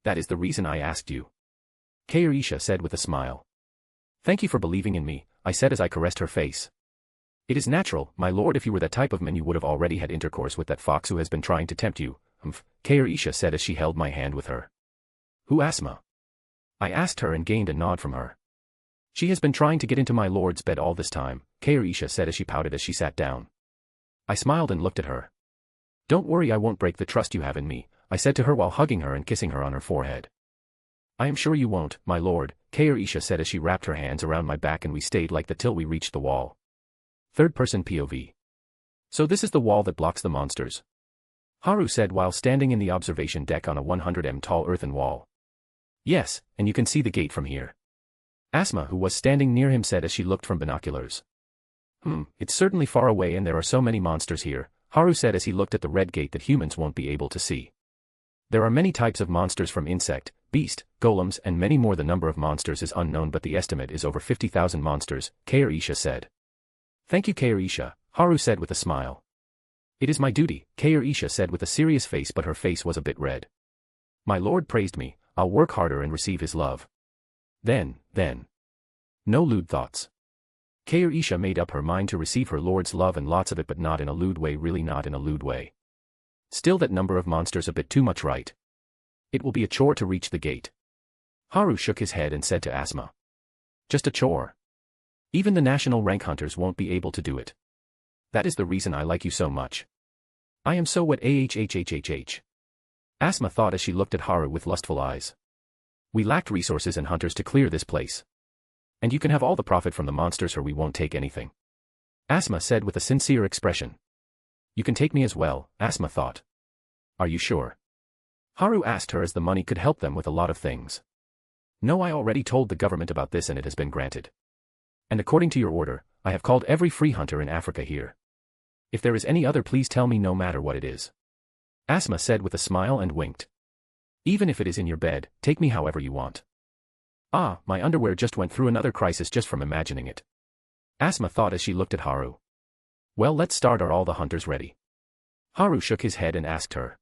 That is the reason I asked you. Kairisha said with a smile. Thank you for believing in me, I said as I caressed her face. It is natural, my lord, if you were that type of man you would have already had intercourse with that fox who has been trying to tempt you. Kairisha said as she held my hand with her. Who, Asma? I asked her and gained a nod from her. She has been trying to get into my lord's bed all this time, Kairisha said as she pouted as she sat down. I smiled and looked at her. Don't worry, I won't break the trust you have in me, I said to her while hugging her and kissing her on her forehead. I am sure you won't, my lord, Kairisha said as she wrapped her hands around my back, and we stayed like that till we reached the wall. Third-person POV. So this is the wall that blocks the monsters, Haru said while standing in the observation deck on a 100m tall earthen wall. Yes, and you can see the gate from here, Asma, who was standing near him, said as she looked from binoculars. It's certainly far away and there are so many monsters here, Haru said as he looked at the red gate that humans won't be able to see. There are many types of monsters, from insect, beast, golems and many more. The number of monsters is unknown but the estimate is over 50,000 monsters, Kairisha said. Thank you, Kaorisha, Haru said with a smile. It is my duty, Kaorisha said with a serious face, but her face was a bit red. My lord praised me, I'll work harder and receive his love. Then. No lewd thoughts. Kaorisha made up her mind to receive her lord's love and lots of it, but not in a lewd way, really not in a lewd way. Still, that number of monsters a bit too much, right? It will be a chore to reach the gate. Haru shook his head and said to Asma. Just a chore. Even the national rank hunters won't be able to do it. That is the reason I like you so much. I am so wet ahhhhhh. Asma thought as she looked at Haru with lustful eyes. We lacked resources and hunters to clear this place. And you can have all the profit from the monsters or we won't take anything. Asma said with a sincere expression. You can take me as well, Asma thought. Are you sure? Haru asked her as the money could help them with a lot of things. No, I already told the government about this and it has been granted. And according to your order, I have called every free hunter in Africa here. If there is any other, please tell me no matter what it is. Asma said with a smile and winked. Even if it is in your bed, take me however you want. Ah, my underwear just went through another crisis just from imagining it. Asma thought as she looked at Haru. Well, let's start. Are all the hunters ready? Haru shook his head and asked her.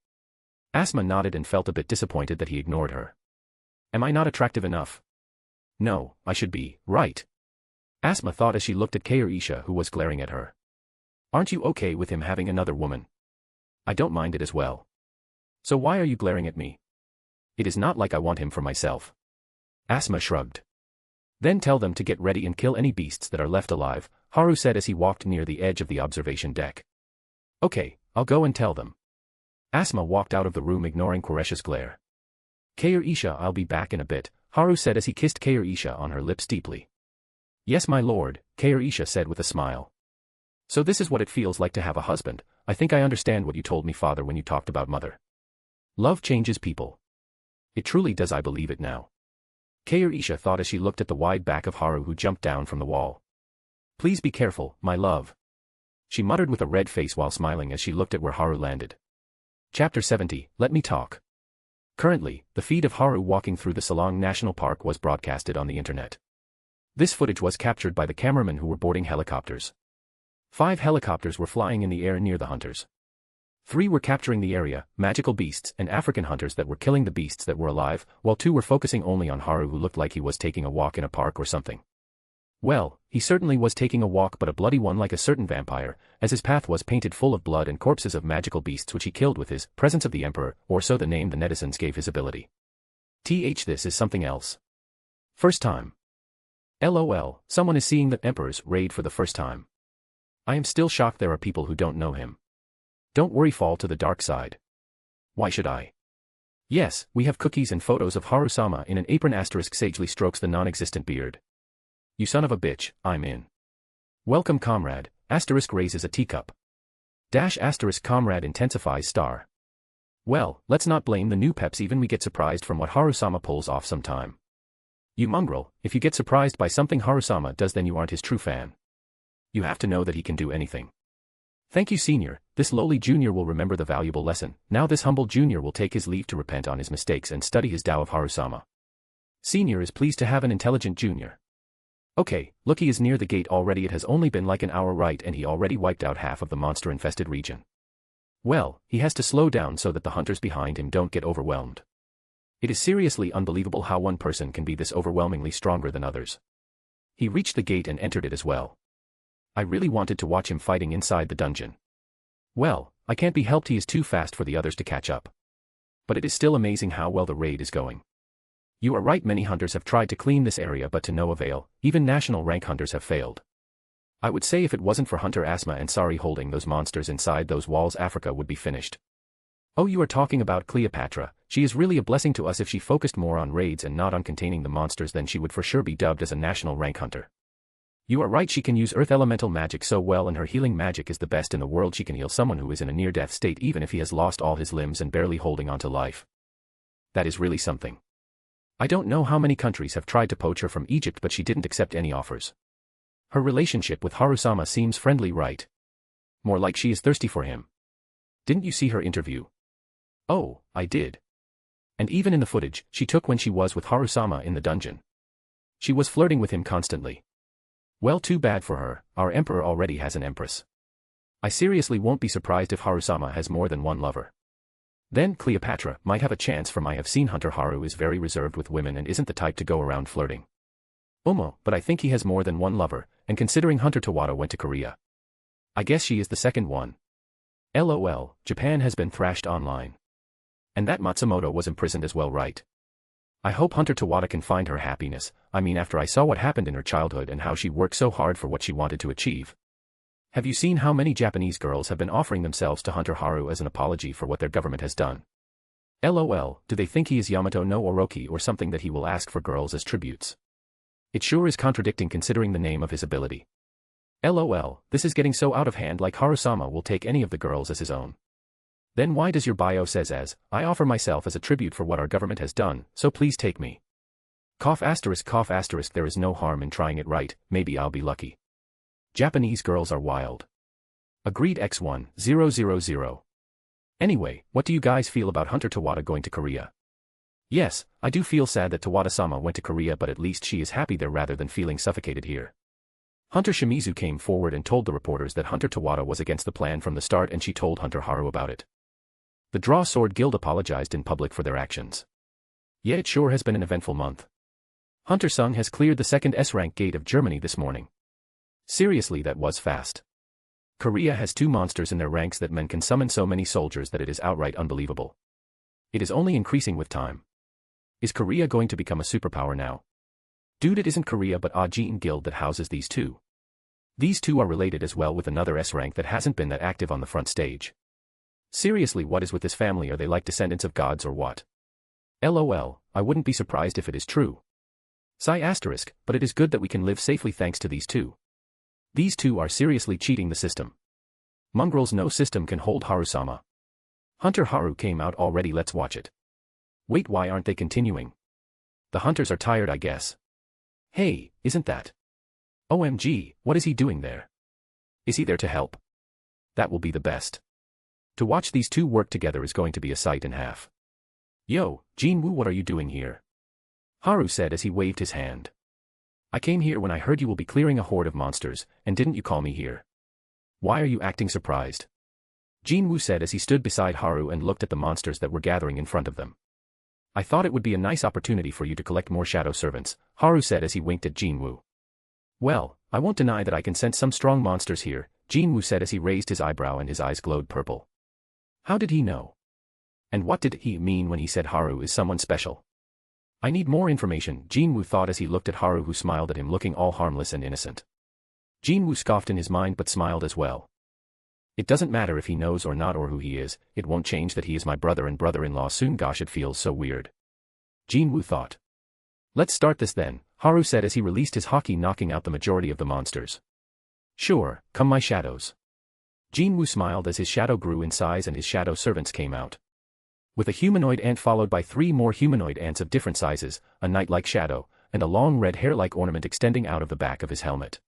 Asma nodded and felt a bit disappointed that he ignored her. Am I not attractive enough? No, I should be, right? Asma thought as she looked at Kaorisha, who was glaring at her. Aren't you okay with him having another woman? I don't mind it as well. So why are you glaring at me? It is not like I want him for myself. Asma shrugged. Then tell them to get ready and kill any beasts that are left alive, Haru said as he walked near the edge of the observation deck. Okay, I'll go and tell them. Asma walked out of the room ignoring Quresha's glare. Kaorisha, I'll be back in a bit, Haru said as he kissed Kaorisha on her lips deeply. Yes, my lord, Kaorisha said with a smile. So this is what it feels like to have a husband. I think I understand what you told me, father, when you talked about mother. Love changes people. It truly does, I believe it now. Kaorisha thought as she looked at the wide back of Haru, who jumped down from the wall. Please be careful, my love. She muttered with a red face while smiling as she looked at where Haru landed. Chapter 70, Let Me Talk. Currently, the feed of Haru walking through the Selong National Park was broadcasted on the internet. This footage was captured by the cameramen who were boarding helicopters. 5 helicopters were flying in the air near the hunters. 3 were capturing the area, magical beasts and African hunters that were killing the beasts that were alive, while 2 were focusing only on Haru, who looked like he was taking a walk in a park or something. Well, he certainly was taking a walk, but a bloody one like a certain vampire, as his path was painted full of blood and corpses of magical beasts which he killed with his presence of the emperor, or so the name the netizens gave his ability. This is something else. First time. LOL, someone is seeing the emperor's raid for the first time. I am still shocked there are people who don't know him. Don't worry, fall to the dark side. Why should I? Yes, we have cookies and photos of Haru-sama in an apron. Sagely strokes the non-existent beard. You son of a bitch, I'm in. Welcome, comrade. Raises a teacup. Comrade intensifies star. Well, let's not blame the new peps, even we get surprised from what Haru-sama pulls off sometime. You mongrel, if you get surprised by something Haru-sama does, then you aren't his true fan. You have to know that he can do anything. Thank you, senior. This lowly junior will remember the valuable lesson. Now this humble junior will take his leave to repent on his mistakes and study his Tao of Haru-sama. Senior is pleased to have an intelligent junior. Okay, look, he is near the gate already. It has only been like an hour, right, and he already wiped out half of the monster-infested region. Well, he has to slow down so that the hunters behind him don't get overwhelmed. It is seriously unbelievable how one person can be this overwhelmingly stronger than others. He reached the gate and entered it as well. I really wanted to watch him fighting inside the dungeon. Well, I can't be helped, he is too fast for the others to catch up. But it is still amazing how well the raid is going. You are right, many hunters have tried to clean this area but to no avail, even national rank hunters have failed. I would say if it wasn't for Hunter Asma and Sari holding those monsters inside those walls, Africa would be finished. Oh, you are talking about Cleopatra. She is really a blessing to us. If she focused more on raids and not on containing the monsters, then she would for sure be dubbed as a national rank hunter. You are right, she can use earth elemental magic so well, and her healing magic is the best in the world. She can heal someone who is in a near-death state even if he has lost all his limbs and barely holding on to life. That is really something. I don't know how many countries have tried to poach her from Egypt, but she didn't accept any offers. Her relationship with Haru-sama seems friendly, right? More like she is thirsty for him. Didn't you see her interview? Oh, I did. And even in the footage she took when she was with Haru-sama in the dungeon. She was flirting with him constantly. Well, too bad for her, our emperor already has an empress. I seriously won't be surprised if Haru-sama has more than one lover. Then Cleopatra might have a chance, from I have seen Hunter Haru is very reserved with women and isn't the type to go around flirting. But I think he has more than one lover, and considering Hunter Tawada went to Korea, I guess she is the second one. LOL, Japan has been thrashed online. And that Matsumoto was imprisoned as well, right? I hope Hunter Tawada can find her happiness. I mean, after I saw what happened in her childhood and how she worked so hard for what she wanted to achieve. Have you seen how many Japanese girls have been offering themselves to Hunter Haru as an apology for what their government has done? LOL, do they think he is Yamato no Orochi or something that he will ask for girls as tributes? It sure is contradicting considering the name of his ability. LOL, this is getting so out of hand, like Haru-sama will take any of the girls as his own. Then why does your bio says as, I offer myself as a tribute for what our government has done, so please take me. Cough asterisk, there is no harm in trying it, right? Maybe I'll be lucky. Japanese girls are wild. Agreed X1000. Anyway, what do you guys feel about Hunter Tawada going to Korea? Yes, I do feel sad that Tawada-sama went to Korea, but at least she is happy there rather than feeling suffocated here. Hunter Shimizu came forward and told the reporters that Hunter Tawada was against the plan from the start, and she told Hunter Haru about it. The Draw Sword Guild apologized in public for their actions. Yeah, it sure has been an eventful month. Hunter Sung has cleared the second S-rank gate of Germany this morning. Seriously, that was fast. Korea has 2 monsters in their ranks that men can summon so many soldiers that it is outright unbelievable. It is only increasing with time. Is Korea going to become a superpower now? Dude, it isn't Korea but Ajin Guild that houses these 2. These 2 are related as well with another S-rank that hasn't been that active on the front stage. Seriously, what is with this family? Are they like descendants of gods or what? LOL, I wouldn't be surprised if it is true. Sigh asterisk, but it is good that we can live safely thanks to these 2. These 2 are seriously cheating the system. Mongrels, no system can hold Haru-sama. Hunter Haru came out already, let's watch it. Wait, why aren't they continuing? The hunters are tired, I guess. Hey, isn't that? OMG, what is he doing there? Is he there to help? That will be the best. To watch these 2 work together is going to be a sight and half. Yo, Jinwoo, what are you doing here? Haru said as he waved his hand. I came here when I heard you will be clearing a horde of monsters, and didn't you call me here? Why are you acting surprised? Jinwoo said as he stood beside Haru and looked at the monsters that were gathering in front of them. I thought it would be a nice opportunity for you to collect more shadow servants, Haru said as he winked at Jinwoo. Well, I won't deny that I can sense some strong monsters here, Jinwoo said as he raised his eyebrow and his eyes glowed purple. How did he know? And what did he mean when he said Haru is someone special? I need more information, Jinwoo thought as he looked at Haru, who smiled at him looking all harmless and innocent. Jinwoo scoffed in his mind but smiled as well. It doesn't matter if he knows or not or who he is, it won't change that he is my brother and brother-in-law soon. Gosh, it feels so weird. Jinwoo thought. Let's start this then, Haru said as he released his haki, knocking out the majority of the monsters. Sure, come my shadows. Jinwoo smiled as his shadow grew in size and his shadow servants came out. With a humanoid ant followed by 3 more humanoid ants of different sizes, a knight-like shadow, and a long red hair-like ornament extending out of the back of his helmet.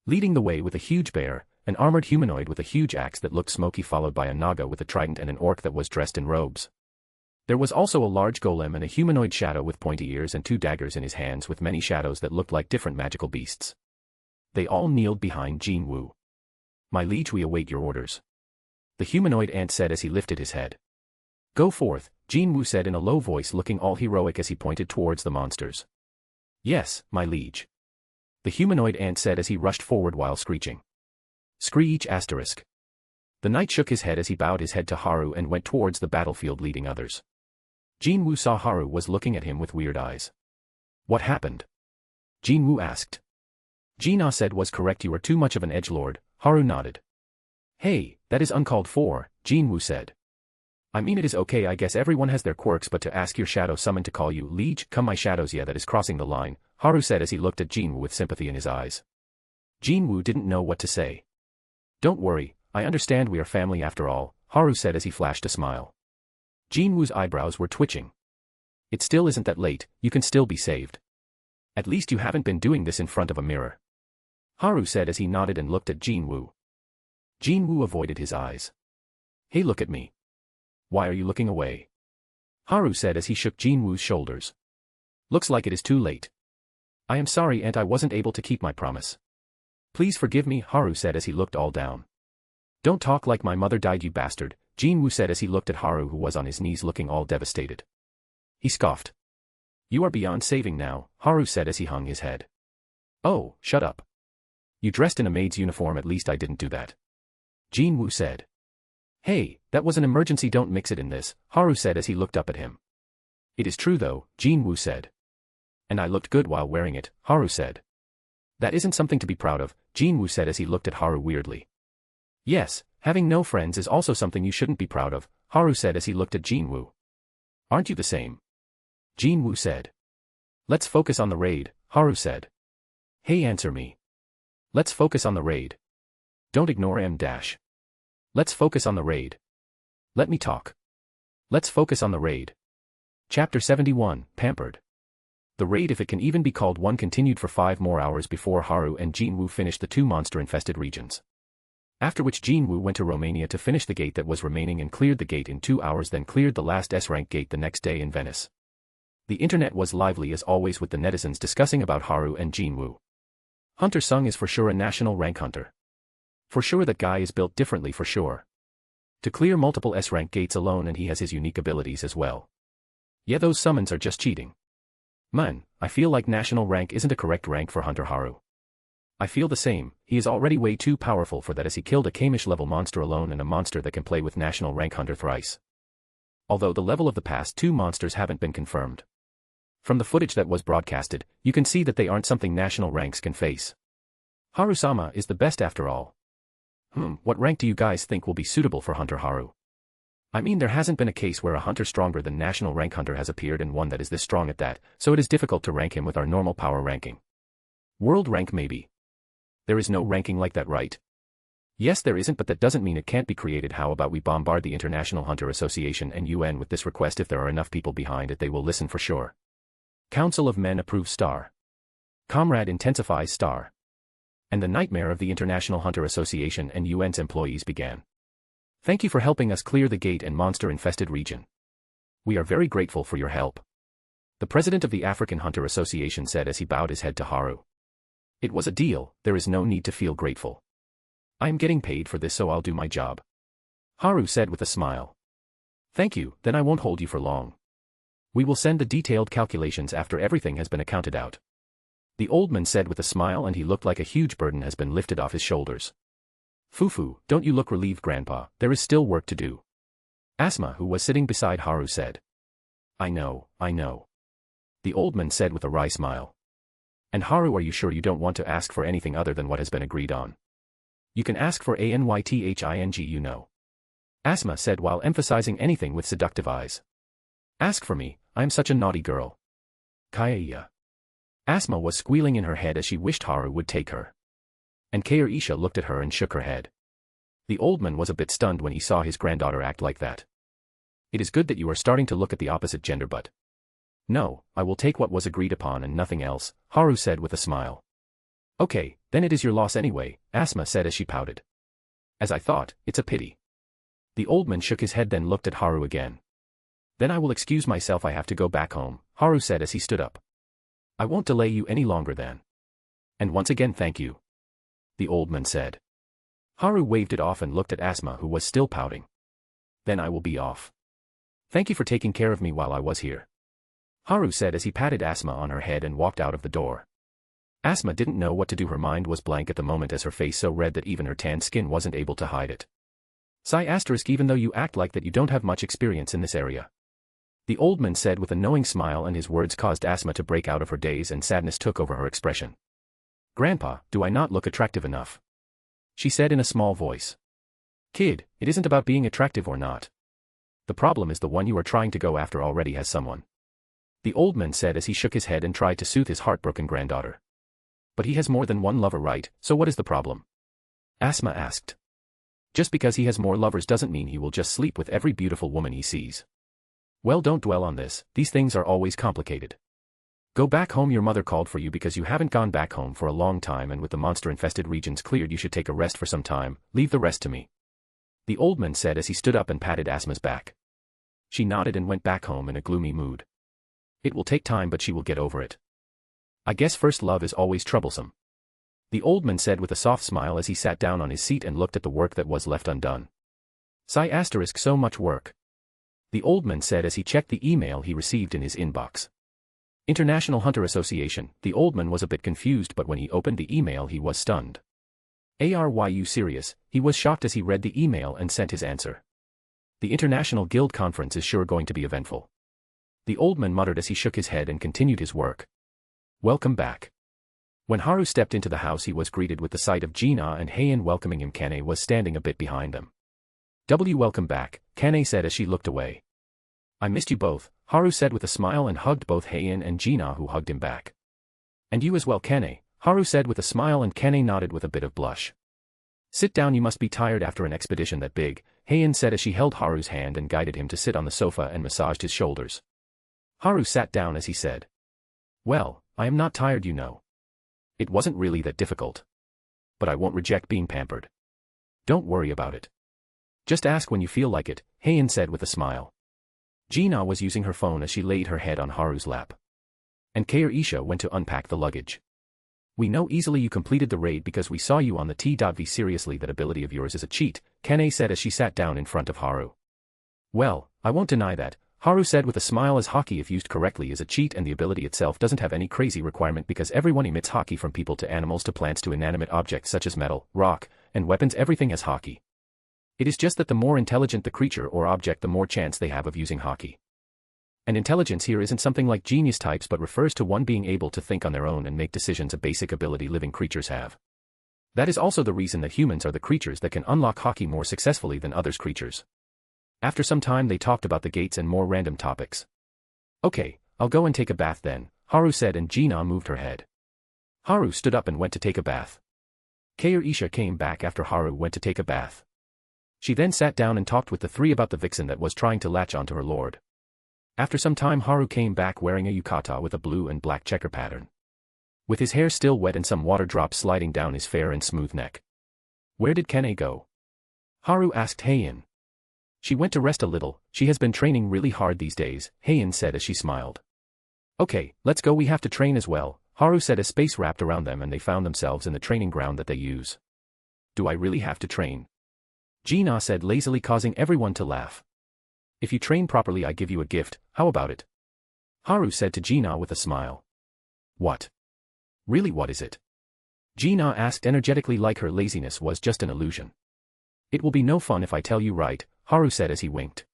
Leading the way with a huge bear, an armored humanoid with a huge axe that looked smoky, followed by a naga with a trident and an orc that was dressed in robes. There was also a large golem and a humanoid shadow with pointy ears and 2 daggers in his hands with many shadows that looked like different magical beasts. They all kneeled behind Jinwoo. My liege, we await your orders. The humanoid ant said as he lifted his head. Go forth, Jinwoo said in a low voice, looking all heroic as he pointed towards the monsters. Yes, my liege. The humanoid ant said as he rushed forward while screeching. Screech asterisk. The knight shook his head as he bowed his head to Haru and went towards the battlefield leading others. Jinwoo saw Haru was looking at him with weird eyes. What happened? Jinwoo asked. Jina said was correct, you are too much of an edgelord, Haru nodded. Hey, that is uncalled for, Jinwoo said. I mean, it is okay, I guess everyone has their quirks, but to ask your shadow summon to call you liege, come my shadows, yeah, that is crossing the line, Haru said as he looked at Jinwoo with sympathy in his eyes. Jinwoo didn't know what to say. Don't worry, I understand, we are family after all, Haru said as he flashed a smile. Jinwoo's eyebrows were twitching. It still isn't that late, you can still be saved. At least you haven't been doing this in front of a mirror. Haru said as he nodded and looked at Jinwoo. Jinwoo avoided his eyes. Hey, look at me. Why are you looking away? Haru said as he shook Jinwoo's shoulders. Looks like it is too late. I am sorry, Aunt, I wasn't able to keep my promise. Please forgive me, Haru said as he looked all down. Don't talk like my mother died, you bastard, Jinwoo said as he looked at Haru, who was on his knees looking all devastated. He scoffed. You are beyond saving now, Haru said as he hung his head. Oh, shut up. You dressed in a maid's uniform, at least I didn't do that. Jinwoo said. Hey, that was an emergency, don't mix it in this, Haru said as he looked up at him. It is true though, Jinwoo said. And I looked good while wearing it, Haru said. That isn't something to be proud of, Jinwoo said as he looked at Haru weirdly. Yes, having no friends is also something you shouldn't be proud of, Haru said as he looked at Jinwoo. Aren't you the same? Jinwoo said. Let's focus on the raid, Haru said. Hey, answer me. Let's focus on the raid. Don't ignore M-. Let's focus on the raid. Let me talk. Let's focus on the raid. Chapter 71, Pampered. The raid, if it can even be called one, continued for 5 more hours before Haru and Jinwoo finished the 2 monster-infested regions. After which Jinwoo went to Romania to finish the gate that was remaining and cleared the gate in 2 hours, then cleared the last S-rank gate the next day in Venice. The internet was lively as always with the netizens discussing about Haru and Jinwoo. Hunter Sung is for sure a national rank hunter. For sure that guy is built differently, for sure. To clear multiple S-rank gates alone, and he has his unique abilities as well. Yeah, those summons are just cheating. Man, I feel like national rank isn't a correct rank for Hunter Haru. I feel the same, he is already way too powerful for that, as he killed a Kamish level monster alone and a monster that can play with national rank hunter thrice. Although the level of the past 2 monsters haven't been confirmed. From the footage that was broadcasted, you can see that they aren't something national ranks can face. Haru-sama is the best after all. What rank do you guys think will be suitable for Hunter Haru? I mean, there hasn't been a case where a hunter stronger than national rank hunter has appeared, and one that is this strong at that, so it is difficult to rank him with our normal power ranking. World rank maybe. There is no ranking like that, right? Yes, there isn't, but that doesn't mean it can't be created. How about we bombard the International Hunter Association and UN with this request? If there are enough people behind it, they will listen for sure. Council of Men approves star. Comrade intensifies star. And the nightmare of the International Hunter Association and UN's employees began. Thank you for helping us clear the gate and monster-infested region. We are very grateful for your help. The president of the African Hunter Association said as he bowed his head to Haru. It was a deal, there is no need to feel grateful. I am getting paid for this, so I'll do my job. Haru said with a smile. Thank you, then I won't hold you for long. We will send the detailed calculations after everything has been accounted out. The old man said with a smile, and he looked like a huge burden has been lifted off his shoulders. Fufu, don't you look relieved, Grandpa, there is still work to do. Asma, who was sitting beside Haru, said. I know. The old man said with a wry smile. And Haru, are you sure you don't want to ask for anything other than what has been agreed on? You can ask for anything, you know. Asma said while emphasizing anything with seductive eyes. Ask for me, I am such a naughty girl. Kaya. Asma was squealing in her head as she wished Haru would take her. And Kair-Isha looked at her and shook her head. The old man was a bit stunned when he saw his granddaughter act like that. It is good that you are starting to look at the opposite gender, but... No, I will take what was agreed upon and nothing else, Haru said with a smile. Okay, then it is your loss anyway, Asma said as she pouted. As I thought, it's a pity. The old man shook his head, then looked at Haru again. Then I will excuse myself, I have to go back home, Haru said as he stood up. I won't delay you any longer then. And once again thank you. The old man said. Haru waved it off and looked at Asma, who was still pouting. Then I will be off. Thank you for taking care of me while I was here. Haru said as he patted Asma on her head and walked out of the door. Asma didn't know what to do, her mind was blank at the moment as her face so red that even her tanned skin wasn't able to hide it. Sigh asterisk, even though you act like that you don't have much experience in this area. The old man said with a knowing smile, and his words caused Asma to break out of her daze and sadness took over her expression. Grandpa, do I not look attractive enough? She said in a small voice. Kid, it isn't about being attractive or not. The problem is the one you are trying to go after already has someone. The old man said as he shook his head and tried to soothe his heartbroken granddaughter. But he has more than one lover, right? So what is the problem? Asma asked. Just because he has more lovers doesn't mean he will just sleep with every beautiful woman he sees. Well, don't dwell on this, these things are always complicated. Go back home, your mother called for you because you haven't gone back home for a long time, and with the monster-infested regions cleared you should take a rest for some time, leave the rest to me. The old man said as he stood up and patted Asma's back. She nodded and went back home in a gloomy mood. It will take time, but she will get over it. I guess first love is always troublesome. the old man said with a soft smile as he sat down on his seat and looked at the work that was left undone. Sigh asterisk so much work. The old man said as he checked the email he received in his inbox. International Hunter Association. The old man was a bit confused, but when he opened the email he was stunned. Are you serious? He was shocked as he read the email and sent his answer. The International Guild Conference is sure going to be eventful. The old man muttered as he shook his head and continued his work. Welcome back. When Haru stepped into the house he was greeted with the sight of Gina and Heian welcoming him. Kane was standing a bit behind them. Welcome back, Kane said as she looked away. I missed you both, Haru said with a smile and hugged both Heian and Gina, who hugged him back. And you as well, Kane, Haru said with a smile, and Kane nodded with a bit of blush. Sit down, you must be tired after an expedition that big, Heian said as she held Haru's hand and guided him to sit on the sofa and massaged his shoulders. Haru sat down as he said. Well, I am not tired, you know. It wasn't really that difficult. But I won't reject being pampered. Don't worry about it. Just ask when you feel like it, Heian said with a smile. Gina was using her phone as she laid her head on Haru's lap. And Kair went to unpack the luggage. We know easily you completed the raid because we saw you on the T.V. Seriously, that ability of yours is a cheat, Kane said as she sat down in front of Haru. Well, I won't deny that, Haru said with a smile, as hockey if used correctly is a cheat and the ability itself doesn't have any crazy requirement because everyone emits hockey, from people to animals to plants to inanimate objects such as metal, rock, and weapons. Everything has hockey. It is just that the more intelligent the creature or object, the more chance they have of using hockey. And intelligence here isn't something like genius types but refers to one being able to think on their own and make decisions, a basic ability living creatures have. That is also the reason that humans are the creatures that can unlock hockey more successfully than others creatures. After some time they talked about the gates and more random topics. Okay, I'll go and take a bath then, Haru said, and Gina moved her head. Haru stood up and went to take a bath. Kair came back after Haru went to take a bath. She then sat down and talked with the three about the vixen that was trying to latch onto her lord. After some time Haru came back wearing a yukata with a blue and black checker pattern. With his hair still wet and some water drops sliding down his fair and smooth neck. Where did Kane go? Haru asked Heian. She went to rest a little, she has been training really hard these days, Heian said as she smiled. Okay, let's go, we have to train as well, Haru said as space wrapped around them and they found themselves in the training ground that they use. Do I really have to train? Gina said lazily, causing everyone to laugh. If you train properly I give you a gift, how about it? Haru said to Gina with a smile. What? Really, what is it? Gina asked energetically, like her laziness was just an illusion. It will be no fun if I tell you, right? Haru said as he winked.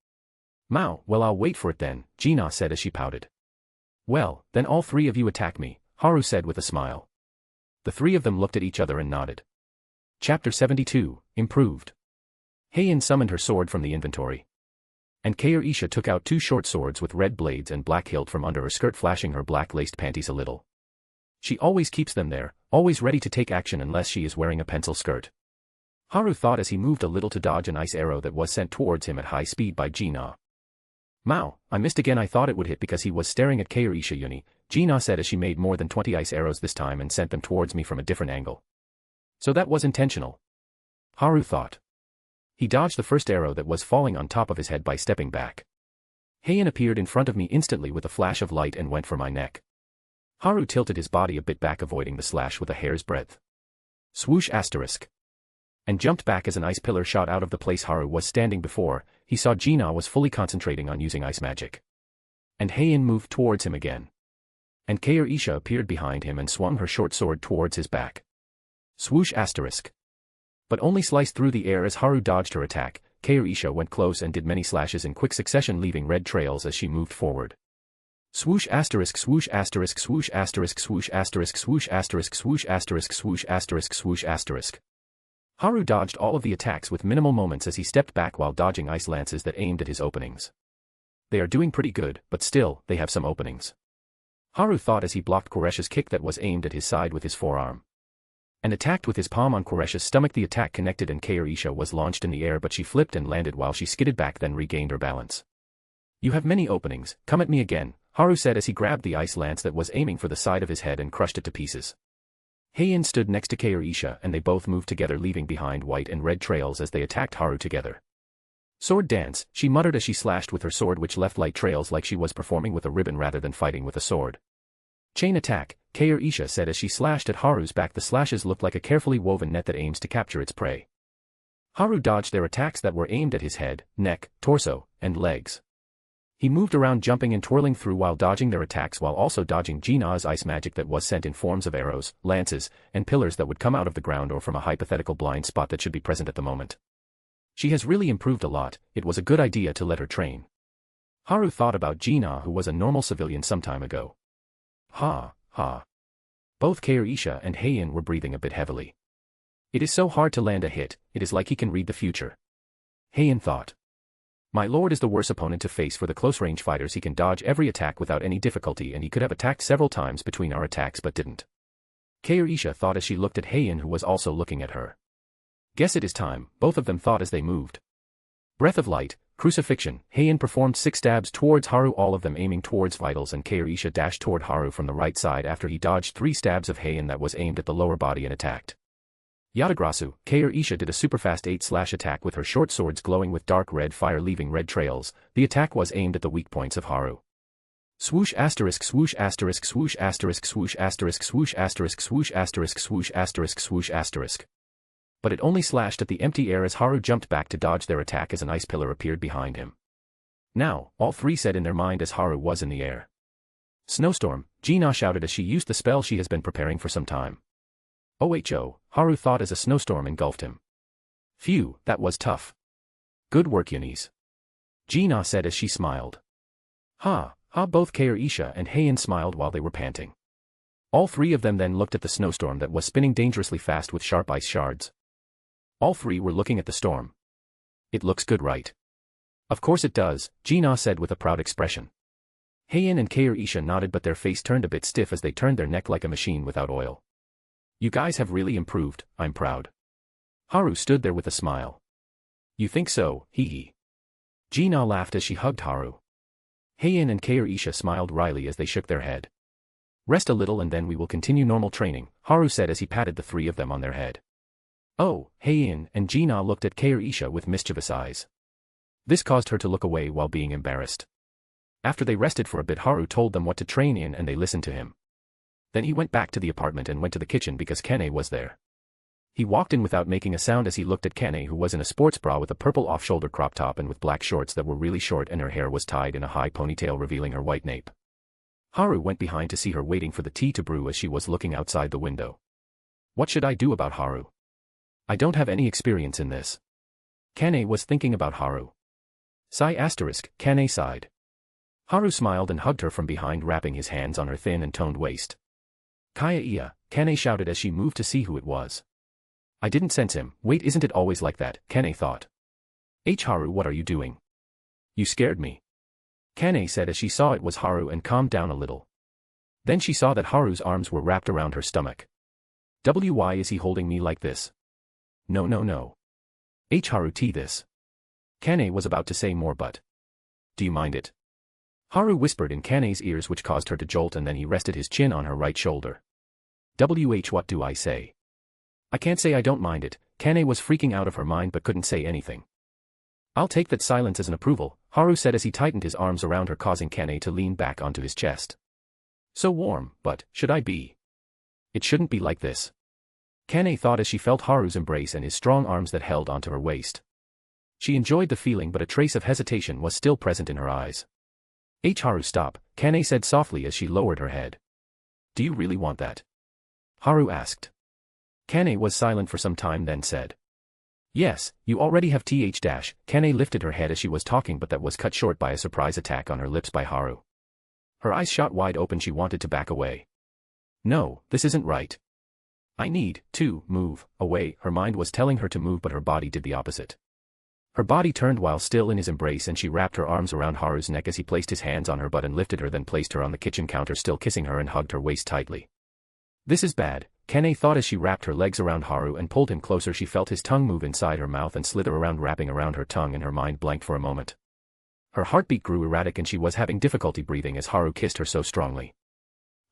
Mao, well I'll wait for it then, Gina said as she pouted. Well, then all three of you attack me, Haru said with a smile. The three of them looked at each other and nodded. Chapter 72, Improved. Heian summoned her sword from the inventory. And Kair took out two short swords with red blades and black hilt from under her skirt, flashing her black laced panties a little. She always keeps them there, always ready to take action unless she is wearing a pencil skirt. Haru thought as he moved a little to dodge an ice arrow that was sent towards him at high speed by Gina. Mao, I missed again, I thought it would hit because he was staring at Kair Yuni, Gina said as she made more than 20 ice arrows this time and sent them towards me from a different angle. So that was intentional. Haru thought. He dodged the first arrow that was falling on top of his head by stepping back. Heian appeared in front of me instantly with a flash of light and went for my neck. Haru tilted his body a bit back, avoiding the slash with a hair's breadth. Swoosh asterisk. And jumped back as an ice pillar shot out of the place Haru was standing before. He saw Gina was fully concentrating on using ice magic. And Heian moved towards him again. And Kair appeared behind him and swung her short sword towards his back. Swoosh asterisk. But only sliced through the air as Haru dodged her attack. Kair went close and did many slashes in quick succession, leaving red trails as she moved forward. Swoosh asterisk, swoosh asterisk, swoosh asterisk, swoosh asterisk, swoosh asterisk, swoosh asterisk, swoosh asterisk, swoosh asterisk. Haru dodged all of the attacks with minimal moments as he stepped back while dodging ice lances that aimed at his openings. They are doing pretty good, but still, they have some openings. Haru thought as he blocked Koresh's kick that was aimed at his side with his forearm. And attacked with his palm on Koresh's stomach. The attack connected and Kair was launched in the air, but she flipped and landed while she skidded back, then regained her balance. You have many openings, come at me again, Haru said as he grabbed the ice lance that was aiming for the side of his head and crushed it to pieces. Heian stood next to Kair and they both moved together, leaving behind white and red trails as they attacked Haru together. Sword dance, she muttered as she slashed with her sword, which left light trails like she was performing with a ribbon rather than fighting with a sword. Chain attack, Kair Isha said as she slashed at Haru's back. The slashes looked like a carefully woven net that aims to capture its prey. Haru dodged their attacks that were aimed at his head, neck, torso, and legs. He moved around, jumping and twirling through while dodging their attacks, while also dodging Jina's ice magic that was sent in forms of arrows, lances, and pillars that would come out of the ground or from a hypothetical blind spot that should be present at the moment. She has really improved a lot. It was a good idea to let her train. Haru thought about Jina, who was a normal civilian some time ago. Ha. Both Kair Isha and Heian were breathing a bit heavily. It is so hard to land a hit, it is like he can read the future. Heian thought. My lord is the worst opponent to face for the close-range fighters. He can dodge every attack without any difficulty, and he could have attacked several times between our attacks but didn't. Kair Isha thought as she looked at Heian, who was also looking at her. Guess it is time, both of them thought as they moved. Breath of light, crucifixion. Heian performed 6 stabs towards Haru, all of them aiming towards vitals, and Kair Isha dashed toward Haru from the right side after he dodged 3 stabs of Heian that was aimed at the lower body and attacked. Yatagrasu, Kair Isha did a superfast 8-slash attack with her short swords glowing with dark red fire leaving red trails. The attack was aimed at the weak points of Haru. Swoosh asterisk swoosh asterisk swoosh asterisk swoosh asterisk swoosh asterisk swoosh asterisk swoosh asterisk swoosh asterisk. But it only slashed at the empty air as Haru jumped back to dodge their attack as an ice pillar appeared behind him. Now, all 3 said in their mind as Haru was in the air. Snowstorm, Jina shouted as she used the spell she has been preparing for some time. OHO, Haru thought as a snowstorm engulfed him. Phew, that was tough. Good work, Yunis. Jina said as she smiled. Ha, both Kair Isha and Heian smiled while they were panting. All 3 of them then looked at the snowstorm that was spinning dangerously fast with sharp ice shards. All 3 were looking at the storm. It looks good, right? Of course it does, Jina said with a proud expression. Heian and Kair Isha nodded, but their face turned a bit stiff as they turned their neck like a machine without oil. You guys have really improved, I'm proud. Haru stood there with a smile. You think so, hee. Jina laughed as she hugged Haru. Heian and Kair Isha smiled wryly as they shook their head. Rest a little and then we will continue normal training, Haru said as he patted the 3 of them on their head. Oh, Heian and Jina looked at Kair Isha with mischievous eyes. This caused her to look away while being embarrassed. After they rested for a bit, Haru told them what to train in and they listened to him. Then he went back to the apartment and went to the kitchen because Kane was there. He walked in without making a sound as he looked at Kane, who was in a sports bra with a purple off-shoulder crop top and with black shorts that were really short, and her hair was tied in a high ponytail revealing her white nape. Haru went behind to see her waiting for the tea to brew as she was looking outside the window. What should I do about Haru? I don't have any experience in this. Kane was thinking about Haru. Sigh asterisk, Kane sighed. Haru smiled and hugged her from behind, wrapping his hands on her thin and toned waist. Kaya Iya, Kane shouted as she moved to see who it was. I didn't sense him. Wait, isn't it always like that? Kane thought. Haru, what are you doing? You scared me. Kane said as she saw it was Haru and calmed down a little. Then she saw that Haru's arms were wrapped around her stomach. Why is he holding me like this? No. Haru this. Kane was about to say more, but. Do you mind it? Haru whispered in Kane's ears, which caused her to jolt, and then he rested his chin on her right shoulder. What do I say? I can't say I don't mind it. Kane was freaking out of her mind but couldn't say anything. I'll take that silence as an approval, Haru said as he tightened his arms around her, causing Kane to lean back onto his chest. So warm, but, should I be? It shouldn't be like this. Kane thought as she felt Haru's embrace and his strong arms that held onto her waist. She enjoyed the feeling, but a trace of hesitation was still present in her eyes. Haru, stop, Kane said softly as she lowered her head. Do you really want that? Haru asked. Kane was silent for some time, then said. Yes, you already have th. Kane lifted her head as she was talking, but that was cut short by a surprise attack on her lips by Haru. Her eyes shot wide open. She wanted to back away. No, this isn't right. I need to move away. Her mind was telling her to move, but her body did the opposite. Her body turned while still in his embrace, and she wrapped her arms around Haru's neck as he placed his hands on her butt and lifted her, then placed her on the kitchen counter, still kissing her, and hugged her waist tightly. This is bad, Kane thought as she wrapped her legs around Haru and pulled him closer. She felt his tongue move inside her mouth and slither around, wrapping around her tongue, and her mind blanked for a moment. Her heartbeat grew erratic and she was having difficulty breathing as Haru kissed her so strongly.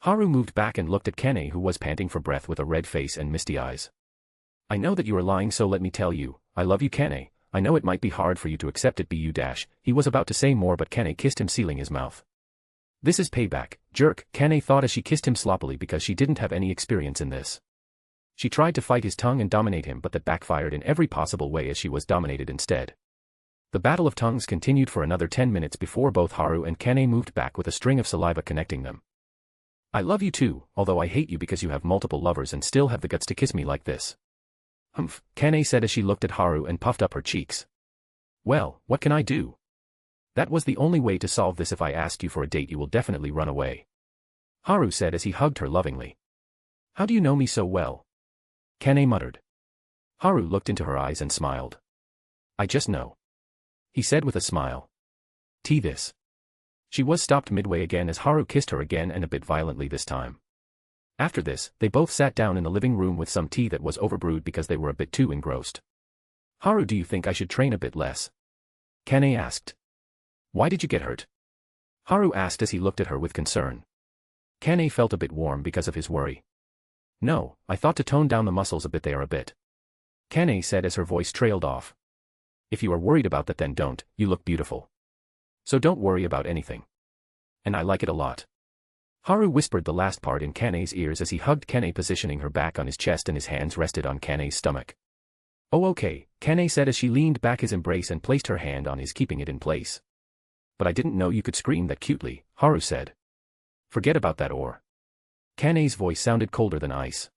Haru moved back and looked at Kane, who was panting for breath with a red face and misty eyes. I know that you are lying, so let me tell you, I love you, Kane. I know it might be hard for you to accept it, he was about to say more, but Kane kissed him, sealing his mouth. This is payback, jerk, Kane thought as she kissed him sloppily because she didn't have any experience in this. She tried to fight his tongue and dominate him, but that backfired in every possible way as she was dominated instead. The battle of tongues continued for another 10 minutes before both Haru and Kane moved back with a string of saliva connecting them. I love you too, although I hate you because you have multiple lovers and still have the guts to kiss me like this. Humph, Kane said as she looked at Haru and puffed up her cheeks. Well, what can I do? That was the only way to solve this. If I asked you for a date you will definitely run away. Haru said as he hugged her lovingly. How do you know me so well? Kane muttered. Haru looked into her eyes and smiled. I just know. He said with a smile. This. She was stopped midway again as Haru kissed her again and a bit violently this time. After this, they both sat down in the living room with some tea that was overbrewed because they were a bit too engrossed. Haru, do you think I should train a bit less? Kane asked. Why did you get hurt? Haru asked as he looked at her with concern. Kane felt a bit warm because of his worry. No, I thought to tone down the muscles a bit. They are a bit. Kane said as her voice trailed off. If you are worried about that then don't, you look beautiful. So don't worry about anything. And I like it a lot. Haru whispered the last part in Kane's ears as he hugged Kane, positioning her back on his chest and his hands rested on Kane's stomach. Oh okay, Kane said as she leaned back his embrace and placed her hand on his, keeping it in place. But I didn't know you could scream that cutely, Haru said. Forget about that or. Kane's voice sounded colder than ice.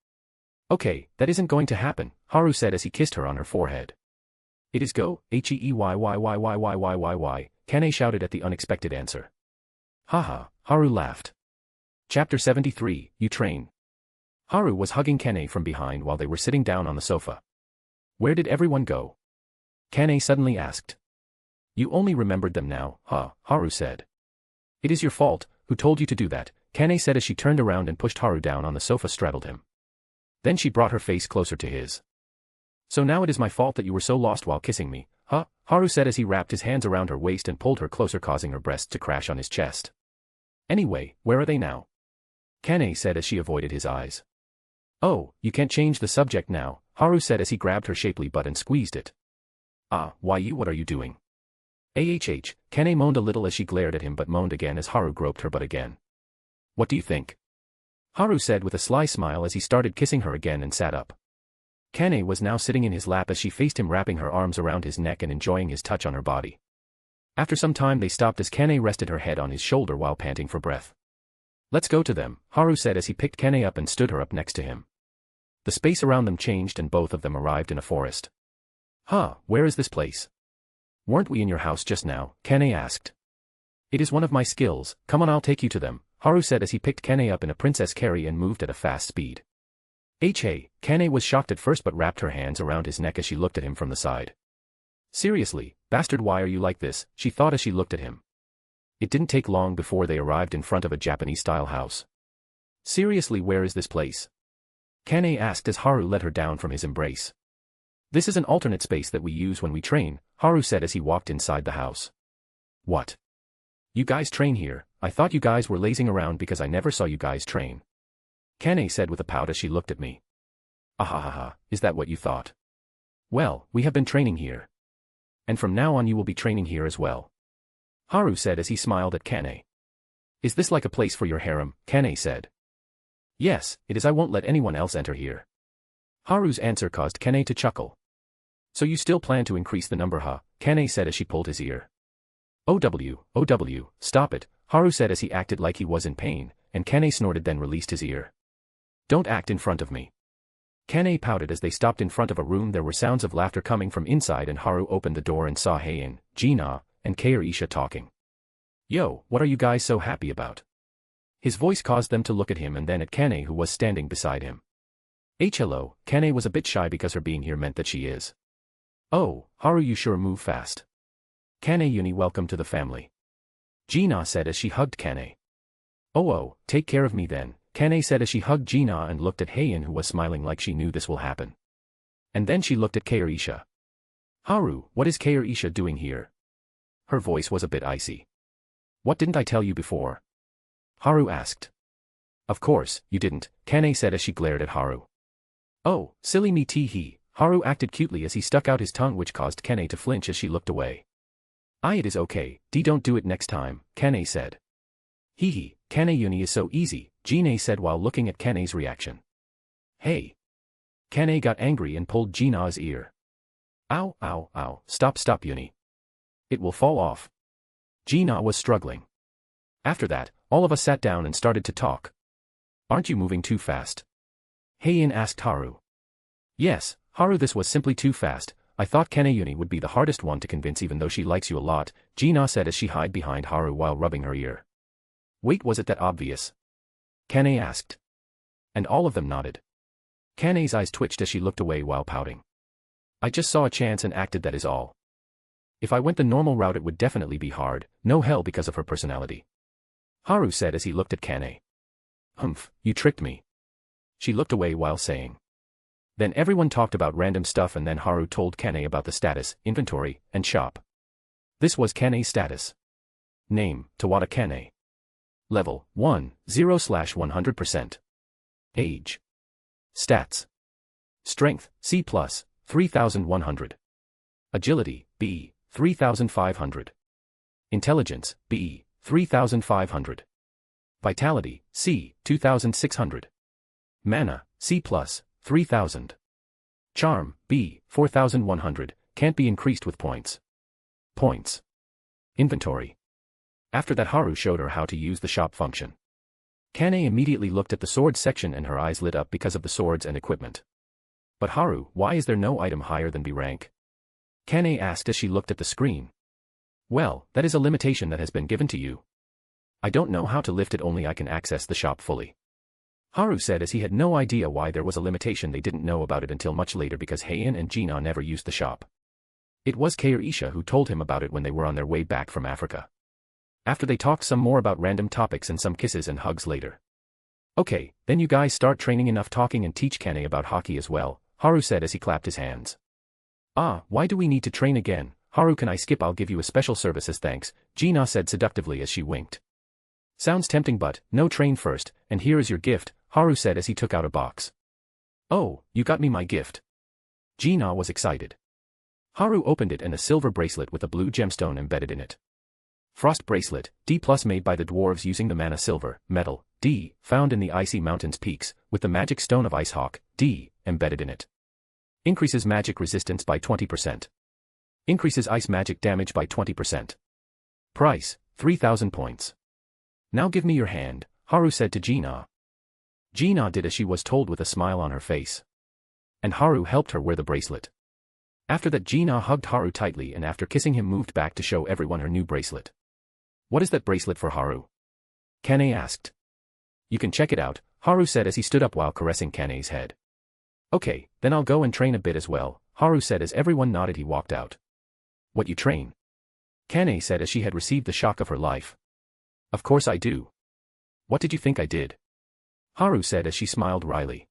Okay, that isn't going to happen, Haru said as he kissed her on her forehead. It is go, Heeyyyyyyyyyy, Kane shouted at the unexpected answer. Haha, Haru laughed. Chapter 73, You Train. Haru was hugging Kane from behind while they were sitting down on the sofa. Where did everyone go? Kane suddenly asked. You only remembered them now, huh, Haru said. It is your fault, who told you to do that, Kane said as she turned around and pushed Haru down on the sofa, straddled him. Then she brought her face closer to his. So now it is my fault that you were so lost while kissing me, huh, Haru said as he wrapped his hands around her waist and pulled her closer, causing her breasts to crash on his chest. Anyway, where are they now? Kane said as she avoided his eyes. Oh, you can't change the subject now, Haru said as he grabbed her shapely butt and squeezed it. What are you doing? Kane moaned a little as she glared at him but moaned again as Haru groped her butt again. What do you think? Haru said with a sly smile as he started kissing her again and sat up. Kane was now sitting in his lap as she faced him, wrapping her arms around his neck and enjoying his touch on her body. After some time they stopped as Kane rested her head on his shoulder while panting for breath. Let's go to them, Haru said as he picked Kane up and stood her up next to him. The space around them changed and both of them arrived in a forest. Huh, where is this place? Weren't we in your house just now? Kane asked. It is one of my skills, come on I'll take you to them, Haru said as he picked Kane up in a princess carry and moved at a fast speed. Kane was shocked at first but wrapped her hands around his neck as she looked at him from the side. Seriously, bastard, why are you like this, she thought as she looked at him. It didn't take long before they arrived in front of a Japanese-style house. Seriously, where is this place? Kane asked as Haru led her down from his embrace. This is an alternate space that we use when we train, Haru said as he walked inside the house. What? You guys train here? I thought you guys were lazing around because I never saw you guys train. Kane said with a pout as she looked at me. Ahahaha, is that what you thought? Well, we have been training here. And from now on you will be training here as well. Haru said as he smiled at Kane. Is this like a place for your harem? Kane said. Yes, it is. I won't let anyone else enter here. Haru's answer caused Kane to chuckle. So you still plan to increase the number, huh? Kane said as she pulled his ear. OW, stop it, Haru said as he acted like he was in pain, and Kane snorted then released his ear. Don't act in front of me. Kane pouted as they stopped in front of a room. There were sounds of laughter coming from inside and Haru opened the door and saw Heian, Gina, and Kaorisha talking. Yo, what are you guys so happy about? His voice caused them to look at him and then at Kane, who was standing beside him. Hello, Kane was a bit shy because her being here meant that she is. Oh, Haru, you sure move fast. Kane Uni, welcome to the family. Gina said as she hugged Kane. Oh, take care of me then, Kane said as she hugged Gina and looked at Heian, who was smiling like she knew this will happen. And then she looked at Kaorisha. Haru, what is Kaorisha doing here? Her voice was a bit icy. What didn't I tell you before? Haru asked. Of course, you didn't, Kane said as she glared at Haru. Oh, silly me tee-hee, Haru acted cutely as he stuck out his tongue, which caused Kane to flinch as she looked away. It is okay, don't do it next time, Kane said. Hee, Kane uni is so easy, Jine said while looking at Kane's reaction. Hey. Kane got angry and pulled Jina's ear. Ow, ow, ow, stop uni. It will fall off. Jina was struggling. After that, all of us sat down and started to talk. Aren't you moving too fast? Heian asked Haru. Yes, Haru, this was simply too fast. I thought Kaneyuni would be the hardest one to convince even though she likes you a lot, Jina said as she hid behind Haru while rubbing her ear. Wait, was it that obvious? Kane asked. And all of them nodded. Kane's eyes twitched as she looked away while pouting. I just saw a chance and acted, that is all. If I went the normal route it would definitely be hard, no hell because of her personality. Haru said as he looked at Kane. Humph, you tricked me. She looked away while saying. Then everyone talked about random stuff and then Haru told Kane about the status, inventory, and shop. This was Kane's status. Name, Tawada Kane. Level, 1, 0/100%. Age. Stats. Strength, C+, 3100. Agility, B, 3500. Intelligence, B, 3500. Vitality, C, 2600. Mana, C+, 3000. Charm, B, 4100, can't be increased with points. Points. Inventory. After that Haru showed her how to use the shop function. Kane immediately looked at the swords section and her eyes lit up because of the swords and equipment. But Haru, why is there no item higher than B rank? Kane asked as she looked at the screen. Well, that is a limitation that has been given to you. I don't know how to lift it, only I can access the shop fully. Haru said as he had no idea why there was a limitation. They didn't know about it until much later because Heian and Jina never used the shop. It was Kairisha who told him about it when they were on their way back from Africa. After they talked some more about random topics and some kisses and hugs later. Okay, then you guys start training, enough talking, and teach Kane about hockey as well, Haru said as he clapped his hands. Ah, why do we need to train again? Haru, can I skip? I'll give you a special service as thanks, Jina said seductively as she winked. Sounds tempting, but no, train first, and here is your gift, Haru said as he took out a box. Oh, you got me my gift. Jina was excited. Haru opened it and a silver bracelet with a blue gemstone embedded in it. Frost bracelet, D+, made by the dwarves using the mana silver, metal, D, found in the icy mountains peaks, with the magic stone of Icehawk, D, embedded in it. Increases magic resistance by 20%. Increases ice magic damage by 20%. Price, 3000 points. Now give me your hand, Haru said to Jina. Jina did as she was told with a smile on her face. And Haru helped her wear the bracelet. After that Jina hugged Haru tightly and after kissing him moved back to show everyone her new bracelet. What is that bracelet for, Haru? Kane asked. You can check it out, Haru said as he stood up while caressing Kane's head. Okay, then I'll go and train a bit as well, Haru said as everyone nodded. He walked out. What, you train? Kane said as she had received the shock of her life. Of course I do. What did you think I did? Haru said as she smiled wryly.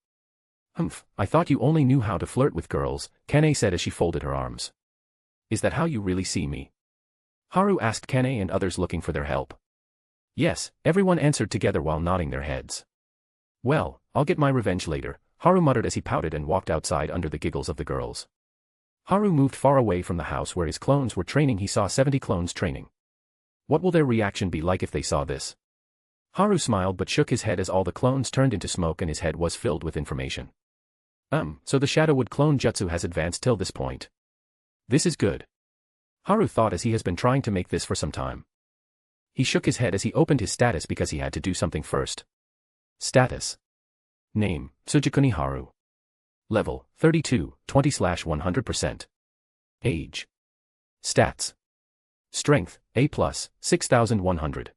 Humph, I thought you only knew how to flirt with girls, Kane said as she folded her arms. Is that how you really see me? Haru asked Kane and others looking for their help. Yes, everyone answered together while nodding their heads. Well, I'll get my revenge later, Haru muttered as he pouted and walked outside under the giggles of the girls. Haru moved far away from the house where his clones were training. He saw 70 clones training. What will their reaction be like if they saw this? Haru smiled but shook his head as all the clones turned into smoke and his head was filled with information. So the Shadowwood clone jutsu has advanced till this point. This is good. Haru thought as he has been trying to make this for some time. He shook his head as he opened his status because he had to do something first. Status. Name, Tsujikuni Haru. Level, 32, 20/100%. Age. Stats. Strength, A+, 6100.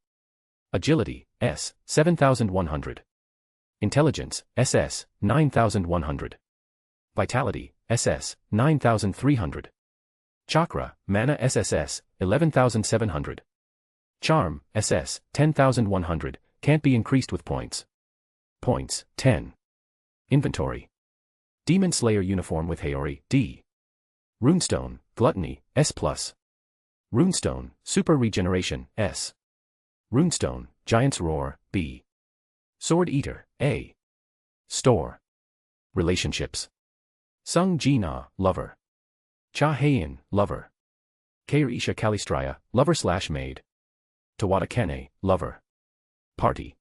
Agility, S, 7100. Intelligence, SS, 9100. Vitality, SS, 9300. Chakra, Mana SSS, 11700. Charm, SS, 10100, can't be increased with points. Points, 10. Inventory. Demon Slayer uniform with Haori, D. Runestone, Gluttony, S+. Runestone, Super Regeneration, S. Runestone, Giant's Roar, B. Sword Eater, A. Store. Relationships. Sung Ji-na, lover. Cha Heian, lover. Kairisha Kalistraya, lover/maid. Tawada Kane, lover. Party.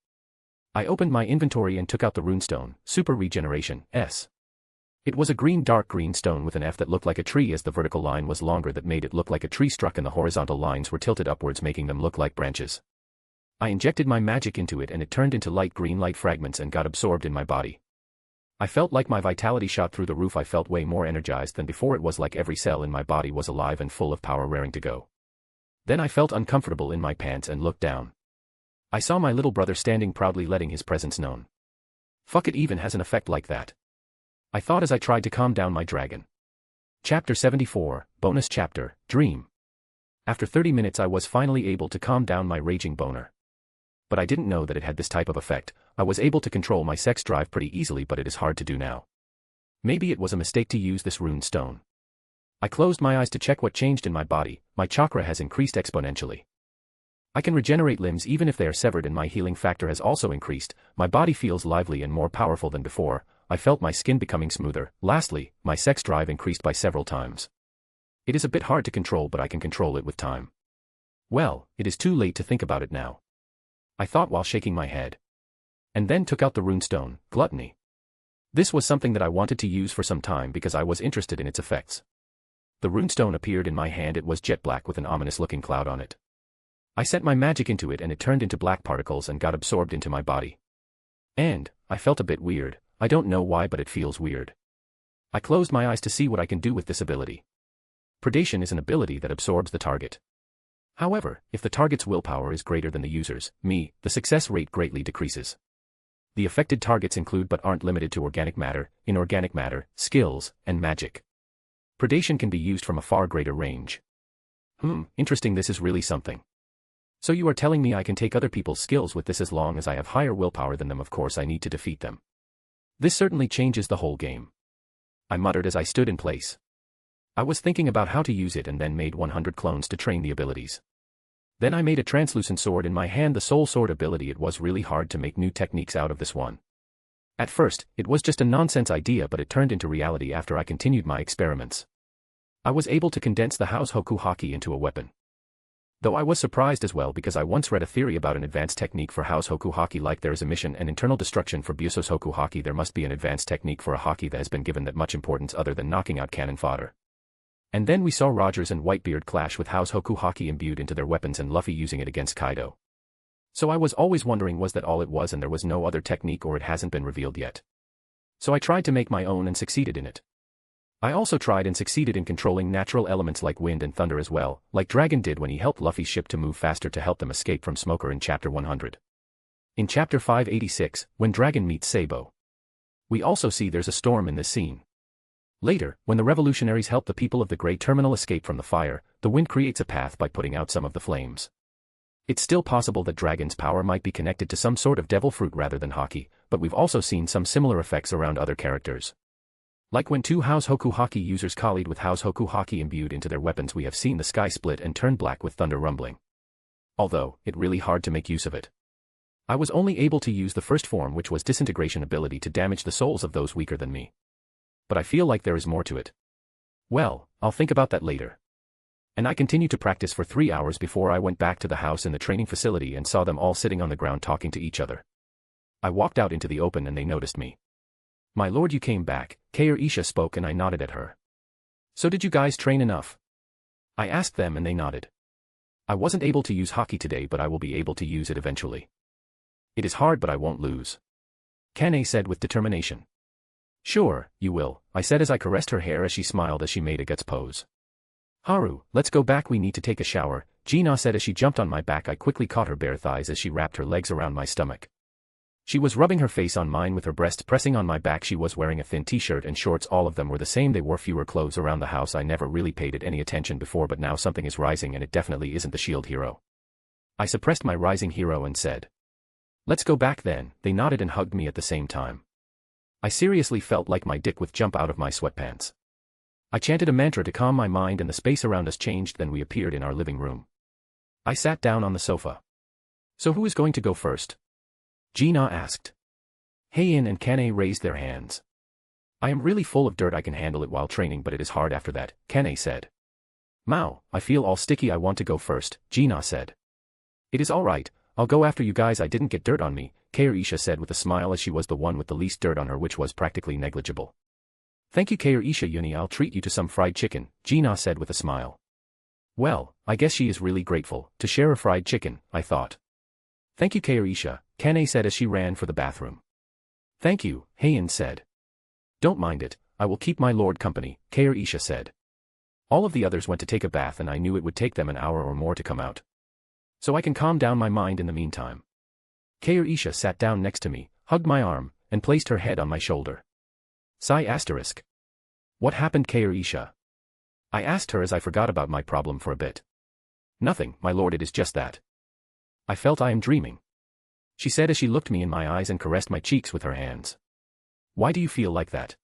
I opened my inventory and took out the runestone, Super Regeneration, S. It was a green, dark green stone with an F that looked like a tree as the vertical line was longer that made it look like a tree struck and the horizontal lines were tilted upwards making them look like branches. I injected my magic into it and it turned into light green light fragments and got absorbed in my body. I felt like my vitality shot through the roof. I felt way more energized than before. It was like every cell in my body was alive and full of power raring to go. Then I felt uncomfortable in my pants and looked down. I saw my little brother standing proudly letting his presence known. Fuck, it even has an effect like that. I thought as I tried to calm down my dragon. Chapter 74, Bonus Chapter, Dream. After 30 minutes I was finally able to calm down my raging boner. But I didn't know that it had this type of effect. I was able to control my sex drive pretty easily, but it is hard to do now. Maybe it was a mistake to use this rune stone. I closed my eyes to check what changed in my body. My chakra has increased exponentially. I can regenerate limbs even if they are severed, and my healing factor has also increased. My body feels lively and more powerful than before. I felt my skin becoming smoother. Lastly, my sex drive increased by several times. It is a bit hard to control, but I can control it with time. Well, it is too late to think about it now, I thought while shaking my head. And then took out the runestone, Gluttony. This was something that I wanted to use for some time because I was interested in its effects. The runestone appeared in my hand. It was jet black with an ominous-looking cloud on it. I sent my magic into it and it turned into black particles and got absorbed into my body. And I felt a bit weird. I don't know why, but it feels weird. I closed my eyes to see what I can do with this ability. Predation is an ability that absorbs the target. However, if the target's willpower is greater than the user's, me, the success rate greatly decreases. The affected targets include but aren't limited to organic matter, inorganic matter, skills, and magic. Predation can be used from a far greater range. Interesting, this is really something. So you are telling me I can take other people's skills with this as long as I have higher willpower than them? Of course I need to defeat them. This certainly changes the whole game. I muttered as I stood in place. I was thinking about how to use it and then made 100 clones to train the abilities. Then I made a translucent sword in my hand, the soul sword ability. It was really hard to make new techniques out of this one. At first, it was just a nonsense idea, but it turned into reality after I continued my experiments. I was able to condense the House Hoku Haki into a weapon. Though I was surprised as well because I once read a theory about an advanced technique for House Hoku Haki. Like there is emission and internal destruction for Busos Hoku Haki, there must be an advanced technique for a Haki that has been given that much importance other than knocking out cannon fodder. And then we saw Rogers and Whitebeard clash with House Hoku Haki imbued into their weapons and Luffy using it against Kaido. So I was always wondering, was that all it was and there was no other technique, or it hasn't been revealed yet? So I tried to make my own and succeeded in it. I also tried and succeeded in controlling natural elements like wind and thunder as well, like Dragon did when he helped Luffy's ship to move faster to help them escape from Smoker in Chapter 100. In Chapter 586, when Dragon meets Sabo, we also see there's a storm in this scene. Later, when the revolutionaries help the people of the Grey Terminal escape from the fire, the wind creates a path by putting out some of the flames. It's still possible that Dragon's power might be connected to some sort of devil fruit rather than Haki, but we've also seen some similar effects around other characters. Like when two House Hoku Haki users collied with House Hoku Haki imbued into their weapons, we have seen the sky split and turn black with thunder rumbling. Although, it's really hard to make use of it. I was only able to use the first form, which was disintegration ability, to damage the souls of those weaker than me. But I feel like there is more to it. Well, I'll think about that later. And I continued to practice for 3 hours before I went back to the house in the training facility and saw them all sitting on the ground talking to each other. I walked out into the open and they noticed me. "My lord, you came back," Kair Isha spoke, and I nodded at her. "So did you guys train enough?" I asked them and they nodded. "I wasn't able to use Haki today, but I will be able to use it eventually. It is hard, but I won't lose," Kane said with determination. "Sure, you will," I said as I caressed her hair as she smiled as she made a guts pose. "Haru, let's go back, we need to take a shower," Gina said as she jumped on my back. I quickly caught her bare thighs as she wrapped her legs around my stomach. She was rubbing her face on mine with her breast pressing on my back. She was wearing a thin t-shirt and shorts. All of them were the same. They wore fewer clothes around the house. I never really paid it any attention before, but now something is rising and it definitely isn't the shield hero. I suppressed my rising hero and said, "Let's go back then." They nodded and hugged me at the same time. I seriously felt like my dick would jump out of my sweatpants. I chanted a mantra to calm my mind and the space around us changed. Then we appeared in our living room. I sat down on the sofa. "So who is going to go first?" Gina asked. Heian and Kane raised their hands. "I am really full of dirt. I can handle it while training, but it is hard after that," Kane said. "Mao, I feel all sticky. I want to go first," Gina said. "It is all right, I'll go after you guys. I didn't get dirt on me, Isha said with a smile as she was the one with the least dirt on her, which was practically negligible. Thank you Isha Yuni, I'll treat you to some fried chicken, Gina said with a smile. Well, I guess she is really grateful to share a fried chicken, I thought. Thank you Isha, Kane said as she ran for the bathroom. Thank you, Heian said. Don't mind it, I will keep my lord company, Isha said. All of the others went to take a bath and I knew it would take them an hour or more to come out. So I can calm down my mind in the meantime. Isha sat down next to me, hugged my arm, and placed her head on my shoulder. Sigh asterisk. What happened Isha? I asked her as I forgot about my problem for a bit. Nothing, my lord, it is just that. I felt I am dreaming. She said as she looked me in my eyes and caressed my cheeks with her hands. Why do you feel like that?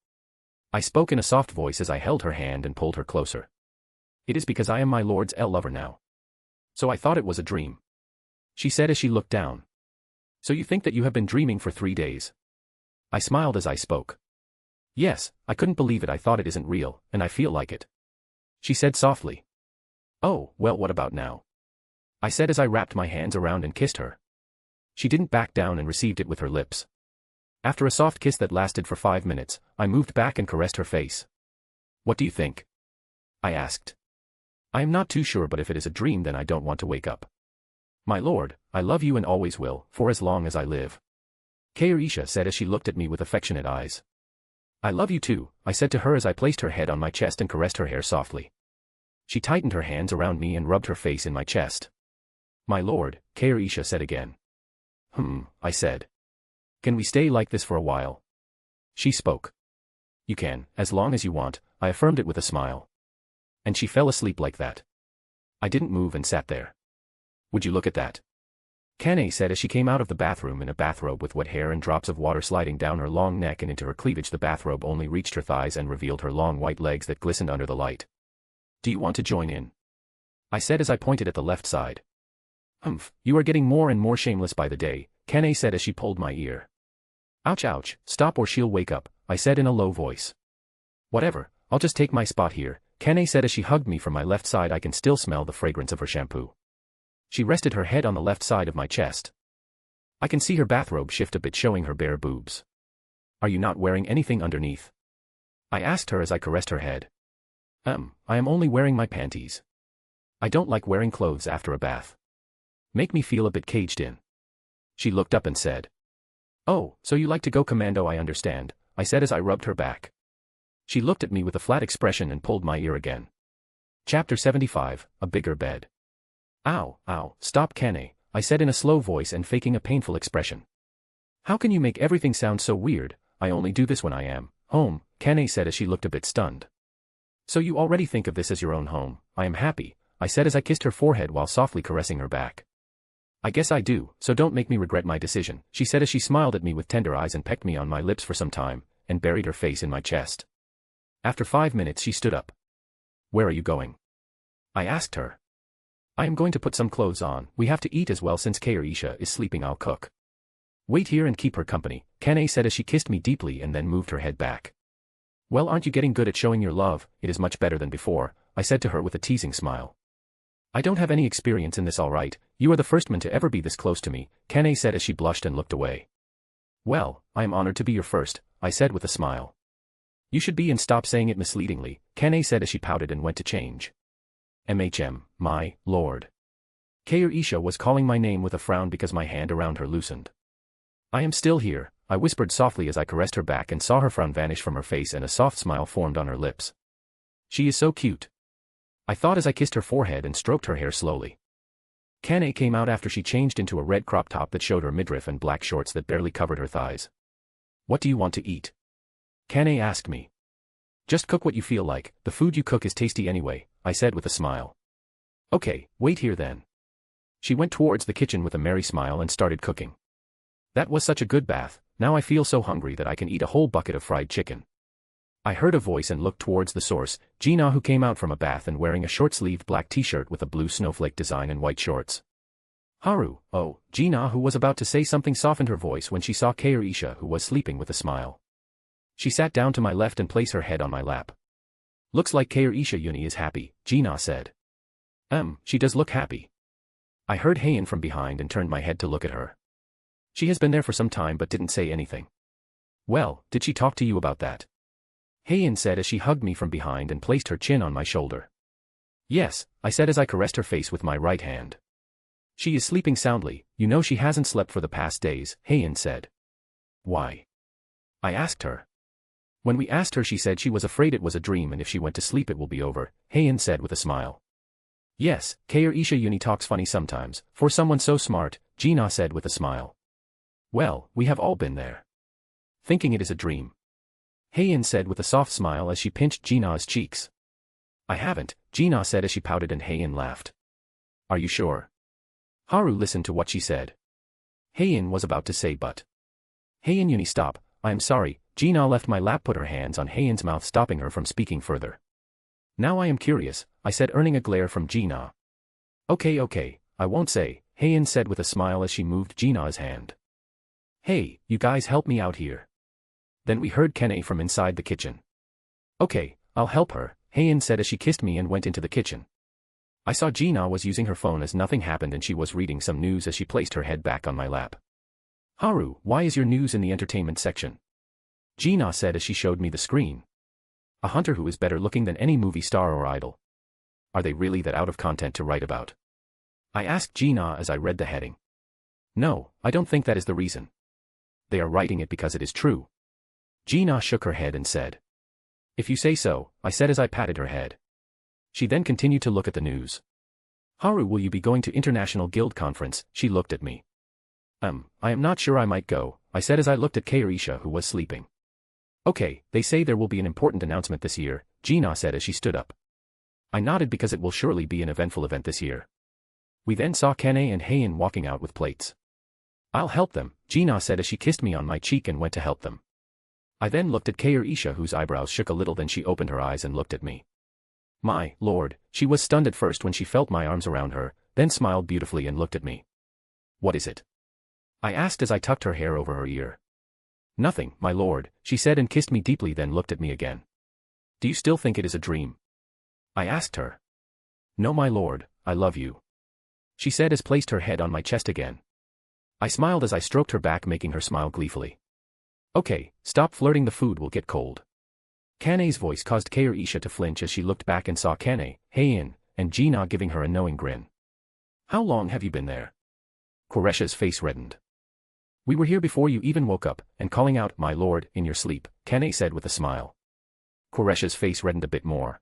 I spoke in a soft voice as I held her hand and pulled her closer. It is because I am my lord's lover now. So I thought it was a dream. She said as she looked down. So you think that you have been dreaming for 3 days? I smiled as I spoke. Yes, I couldn't believe it. I thought it isn't real, and I feel like it. She said softly. Oh, well, what about now? I said as I wrapped my hands around and kissed her. She didn't back down and received it with her lips. After a soft kiss that lasted for 5 minutes, I moved back and caressed her face. What do you think? I asked. I am not too sure, but if it is a dream then I don't want to wake up. My lord, I love you and always will, for as long as I live. Isha said as she looked at me with affectionate eyes. I love you too, I said to her as I placed her head on my chest and caressed her hair softly. She tightened her hands around me and rubbed her face in my chest. My lord, Isha said again. I said. Can we stay like this for a while? She spoke. You can, as long as you want, I affirmed it with a smile. And she fell asleep like that. I didn't move and sat there. Would you look at that? Kane said as she came out of the bathroom in a bathrobe with wet hair and drops of water sliding down her long neck and into her cleavage. The bathrobe only reached her thighs and revealed her long white legs that glistened under the light. Do you want to join in? I said as I pointed at the left side. You are getting more and more shameless by the day, Kane said as she pulled my ear. Ouch ouch, stop or she'll wake up, I said in a low voice. Whatever, I'll just take my spot here, Kane said as she hugged me from my left side. I can still smell the fragrance of her shampoo. She rested her head on the left side of my chest. I can see her bathrobe shift a bit, showing her bare boobs. Are you not wearing anything underneath? I asked her as I caressed her head. I am only wearing my panties. I don't like wearing clothes after a bath. Make me feel a bit caged in. She looked up and said. Oh, so you like to go commando, I understand, I said as I rubbed her back. She looked at me with a flat expression and pulled my ear again. Chapter 75, A Bigger Bed. Ow, stop Kane, I said in a slow voice and faking a painful expression. How can you make everything sound so weird? I only do this when I am home, Kane said as she looked a bit stunned. So you already think of this as your own home? I am happy, I said as I kissed her forehead while softly caressing her back. I guess I do, so don't make me regret my decision, she said as she smiled at me with tender eyes and pecked me on my lips for some time, and buried her face in my chest. After 5 minutes she stood up. Where are you going? I asked her. I am going to put some clothes on. We have to eat as well. Since Isha is sleeping, I'll cook. Wait here and keep her company, Kane said as she kissed me deeply and then moved her head back. Well, aren't you getting good at showing your love? It is much better than before, I said to her with a teasing smile. I don't have any experience in this, all right. You are the first man to ever be this close to me, Kane said as she blushed and looked away. Well, I am honored to be your first, I said with a smile. You should be, and stop saying it misleadingly, Kane said as she pouted and went to change. My lord. Isha was calling my name with a frown because my hand around her loosened. I am still here, I whispered softly as I caressed her back and saw her frown vanish from her face and a soft smile formed on her lips. She is so cute, I thought as I kissed her forehead and stroked her hair slowly. Kane came out after she changed into a red crop top that showed her midriff and black shorts that barely covered her thighs. What do you want to eat? Kane asked me. Just cook what you feel like, the food you cook is tasty anyway, I said with a smile. Okay, wait here then. She went towards the kitchen with a merry smile and started cooking. That was such a good bath, now I feel so hungry that I can eat a whole bucket of fried chicken. I heard a voice and looked towards the source, Gina, who came out from a bath and wearing a short-sleeved black t-shirt with a blue snowflake design and white shorts. Haru, oh, Gina, who was about to say something, softened her voice when she saw Isha, who was sleeping, with a smile. She sat down to my left and placed her head on my lap. Looks like Isha Yuni is happy, Gina said. She does look happy. I heard Heian from behind and turned my head to look at her. She has been there for some time but didn't say anything. Well, did she talk to you about that? Heian said as she hugged me from behind and placed her chin on my shoulder. Yes, I said as I caressed her face with my right hand. She is sleeping soundly, you know she hasn't slept for the past days, Heian said. Why? I asked her. When we asked her she said she was afraid it was a dream and if she went to sleep it will be over, Heian said with a smile. Yes, Kair Isha Uni talks funny sometimes, for someone so smart, Gina said with a smile. Well, we have all been there. Thinking it is a dream. Heian said with a soft smile as she pinched Gina's cheeks. I haven't, Gina said as she pouted and Heian laughed. Are you sure? Haru listened to what she said. Heian was about to say but. Heian Uni stop, I am sorry, Gina left my lap put her hands on Heian's mouth stopping her from speaking further. Now I am curious, I said earning a glare from Gina. Okay, I won't say, Heian said with a smile as she moved Gina's hand. Hey, you guys help me out here. Then we heard Kene from inside the kitchen. Okay, I'll help her, Heian said as she kissed me and went into the kitchen. I saw Gina was using her phone as nothing happened and she was reading some news as she placed her head back on my lap. Haru, why is your news in the entertainment section? Gina said as she showed me the screen. A hunter who is better looking than any movie star or idol. Are they really that out of content to write about? I asked Gina as I read the heading. No, I don't think that is the reason. They are writing it because it is true. Gina shook her head and said. If you say so, I said as I patted her head. She then continued to look at the news. Haru, will you be going to International Guild Conference? She looked at me. I am not sure I might go, I said as I looked at Kairisha who was sleeping. Okay, they say there will be an important announcement this year, Gina said as she stood up. I nodded because it will surely be an eventful event this year. We then saw Kene and Heian walking out with plates. I'll help them, Gina said as she kissed me on my cheek and went to help them. I then looked at Kairisha whose eyebrows shook a little, then she opened her eyes and looked at me. My lord, she was stunned at first when she felt my arms around her, then smiled beautifully and looked at me. What is it? I asked as I tucked her hair over her ear. Nothing, my lord, she said and kissed me deeply, then looked at me again. Do you still think it is a dream? I asked her. No, my lord, I love you. She said as placed her head on my chest again. I smiled as I stroked her back, making her smile gleefully. Okay, stop flirting, the food will get cold. Kane's voice caused Kairisha to flinch as she looked back and saw Kane, Heian, and Gina giving her a knowing grin. How long have you been there? Koresha's face reddened. We were here before you even woke up, and calling out, my lord, in your sleep, Kane said with a smile. Koresha's face reddened a bit more.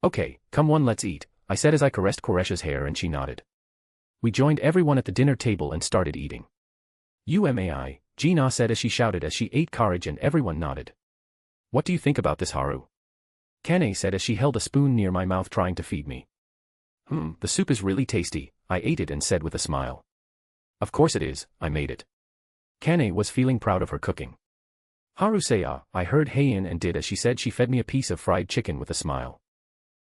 Okay, come on, let's eat, I said as I caressed Koresha's hair and she nodded. We joined everyone at the dinner table and started eating. Umai, Gina said as she shouted as she ate courage and everyone nodded. What do you think about this, Haru? Kane said as she held a spoon near my mouth trying to feed me. The soup is really tasty, I ate it and said with a smile. Of course it is, I made it. Kane was feeling proud of her cooking. Haru say I heard Heian and did as she said. She fed me a piece of fried chicken with a smile.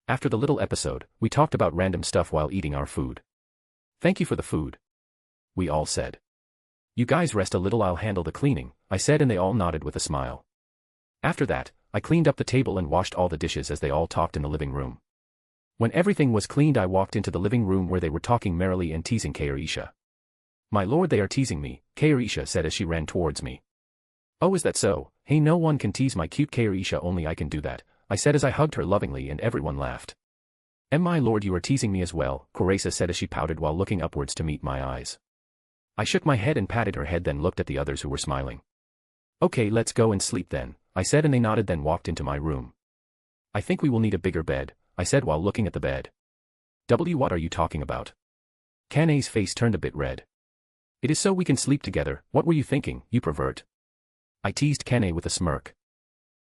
After the little episode, we talked about random stuff while eating our food. Thank you for the food. We all said. You guys rest a little, I'll handle the cleaning, I said and they all nodded with a smile. After that, I cleaned up the table and washed all the dishes as they all talked in the living room. When everything was cleaned, I walked into the living room where they were talking merrily and teasing Kairisha. My lord, they are teasing me, Kairisha said as she ran towards me. Oh, is that so? Hey, no one can tease my cute Kairisha, only I can do that, I said as I hugged her lovingly and everyone laughed. And my lord, you are teasing me as well, Koresa said as she pouted while looking upwards to meet my eyes. I shook my head and patted her head, then looked at the others who were smiling. Okay, let's go and sleep then, I said and they nodded, then walked into my room. I think we will need a bigger bed, I said while looking at the bed. What are you talking about? Kane's face turned a bit red. It is so we can sleep together, what were you thinking, you pervert? I teased Kane with a smirk.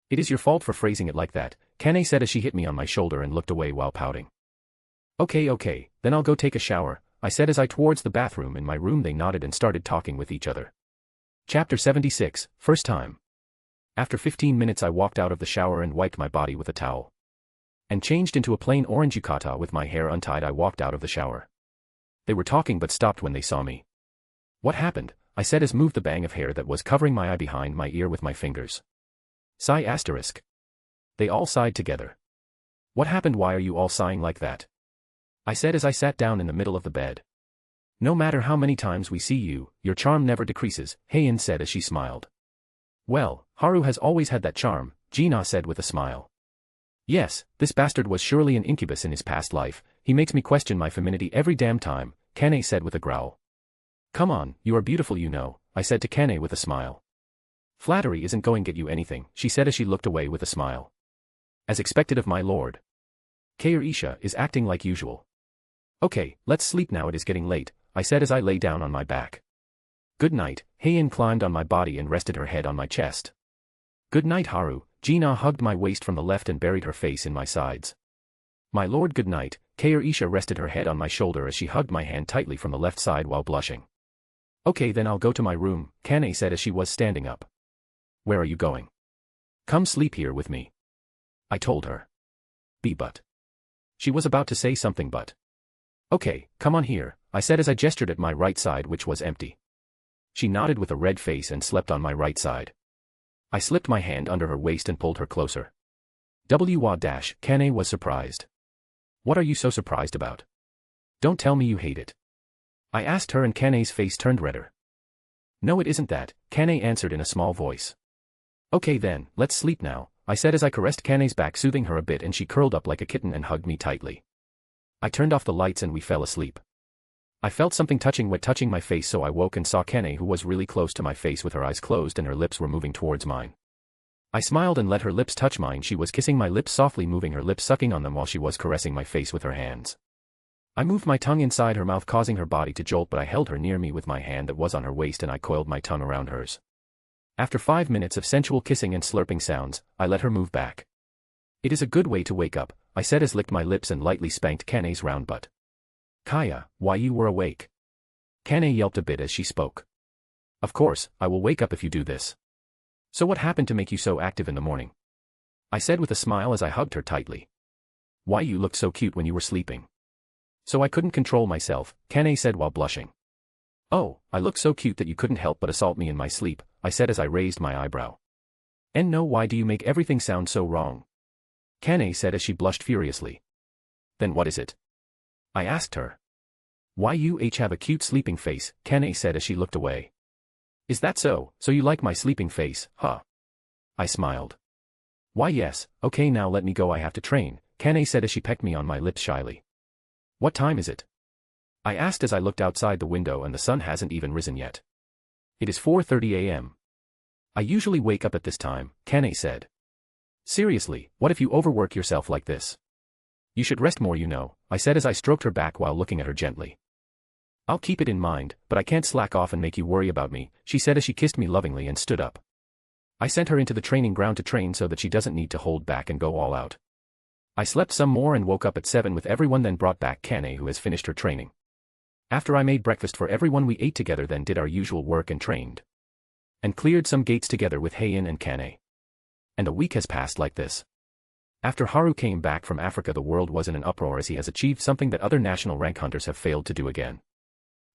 It is your fault for phrasing it like that, Kane said as she hit me on my shoulder and looked away while pouting. Okay, then I'll go take a shower, I said as I towards the bathroom in my room. They nodded and started talking with each other. Chapter 76, First Time. After 15 minutes I walked out of the shower and wiped my body with a towel. And changed into a plain orange yukata with my hair untied. I walked out of the shower. They were talking but stopped when they saw me. What happened? I said as moved the bang of hair that was covering my eye behind my ear with my fingers. Sigh asterisk. They all sighed together. What happened? Why are you all sighing like that? I said as I sat down in the middle of the bed. No matter how many times we see you, your charm never decreases, Heian said as she smiled. Well, Haru has always had that charm, Gina said with a smile. Yes, this bastard was surely an incubus in his past life, he makes me question my femininity every damn time, Kane said with a growl. Come on, you are beautiful you know, I said to Kane with a smile. Flattery isn't going to get you anything, she said as she looked away with a smile. As expected of my lord. Kair-Isha is acting like usual. Okay, let's sleep now, it is getting late, I said as I lay down on my back. Good night, Heian climbed on my body and rested her head on my chest. Good night Haru, Gina hugged my waist from the left and buried her face in my sides. My lord good night, Kair-Isha rested her head on my shoulder as she hugged my hand tightly from the left side while blushing. Okay then I'll go to my room, Kane said as she was standing up. Where are you going? Come sleep here with me. I told her. But. She was about to say something but. Okay, come on here, I said as I gestured at my right side which was empty. She nodded with a red face and slept on my right side. I slipped my hand under her waist and pulled her closer. Kane was surprised. What are you so surprised about? Don't tell me you hate it. I asked her and Kane's face turned redder. No it isn't that, Kane answered in a small voice. Okay then, let's sleep now, I said as I caressed Kane's back soothing her a bit and she curled up like a kitten and hugged me tightly. I turned off the lights and we fell asleep. I felt something touching my face so I woke and saw Kane who was really close to my face with her eyes closed and her lips were moving towards mine. I smiled and let her lips touch mine. She was kissing my lips softly moving her lips sucking on them while she was caressing my face with her hands. I moved my tongue inside her mouth causing her body to jolt but I held her near me with my hand that was on her waist and I coiled my tongue around hers. After 5 minutes of sensual kissing and slurping sounds, I let her move back. It is a good way to wake up, I said as licked my lips and lightly spanked Kane's round butt. Kaya, why you were awake? Kane yelped a bit as she spoke. Of course, I will wake up if you do this. So what happened to make you so active in the morning? I said with a smile as I hugged her tightly. Why you looked so cute when you were sleeping. So I couldn't control myself, Kane said while blushing. Oh, I looked so cute that you couldn't help but assault me in my sleep, I said as I raised my eyebrow. And no, why do you make everything sound so wrong? Kane said as she blushed furiously. Then what is it? I asked her. Why you have a cute sleeping face, Kane said as she looked away. Is that so you like my sleeping face, huh? I smiled. Why yes, okay now let me go I have to train, Kane said as she pecked me on my lips shyly. What time is it? I asked as I looked outside the window and the sun hasn't even risen yet. It is 4:30 a.m. I usually wake up at this time, Kane said. Seriously, what if you overwork yourself like this? You should rest more you know, I said as I stroked her back while looking at her gently. I'll keep it in mind, but I can't slack off and make you worry about me, she said as she kissed me lovingly and stood up. I sent her into the training ground to train so that she doesn't need to hold back and go all out. I slept some more and woke up at 7 with everyone then brought back Kane who has finished her training. After I made breakfast for everyone we ate together then did our usual work and trained. And cleared some gates together with Heian and Kane. And a week has passed like this. After Haru came back from Africa the world was in an uproar as he has achieved something that other national rank hunters have failed to do again.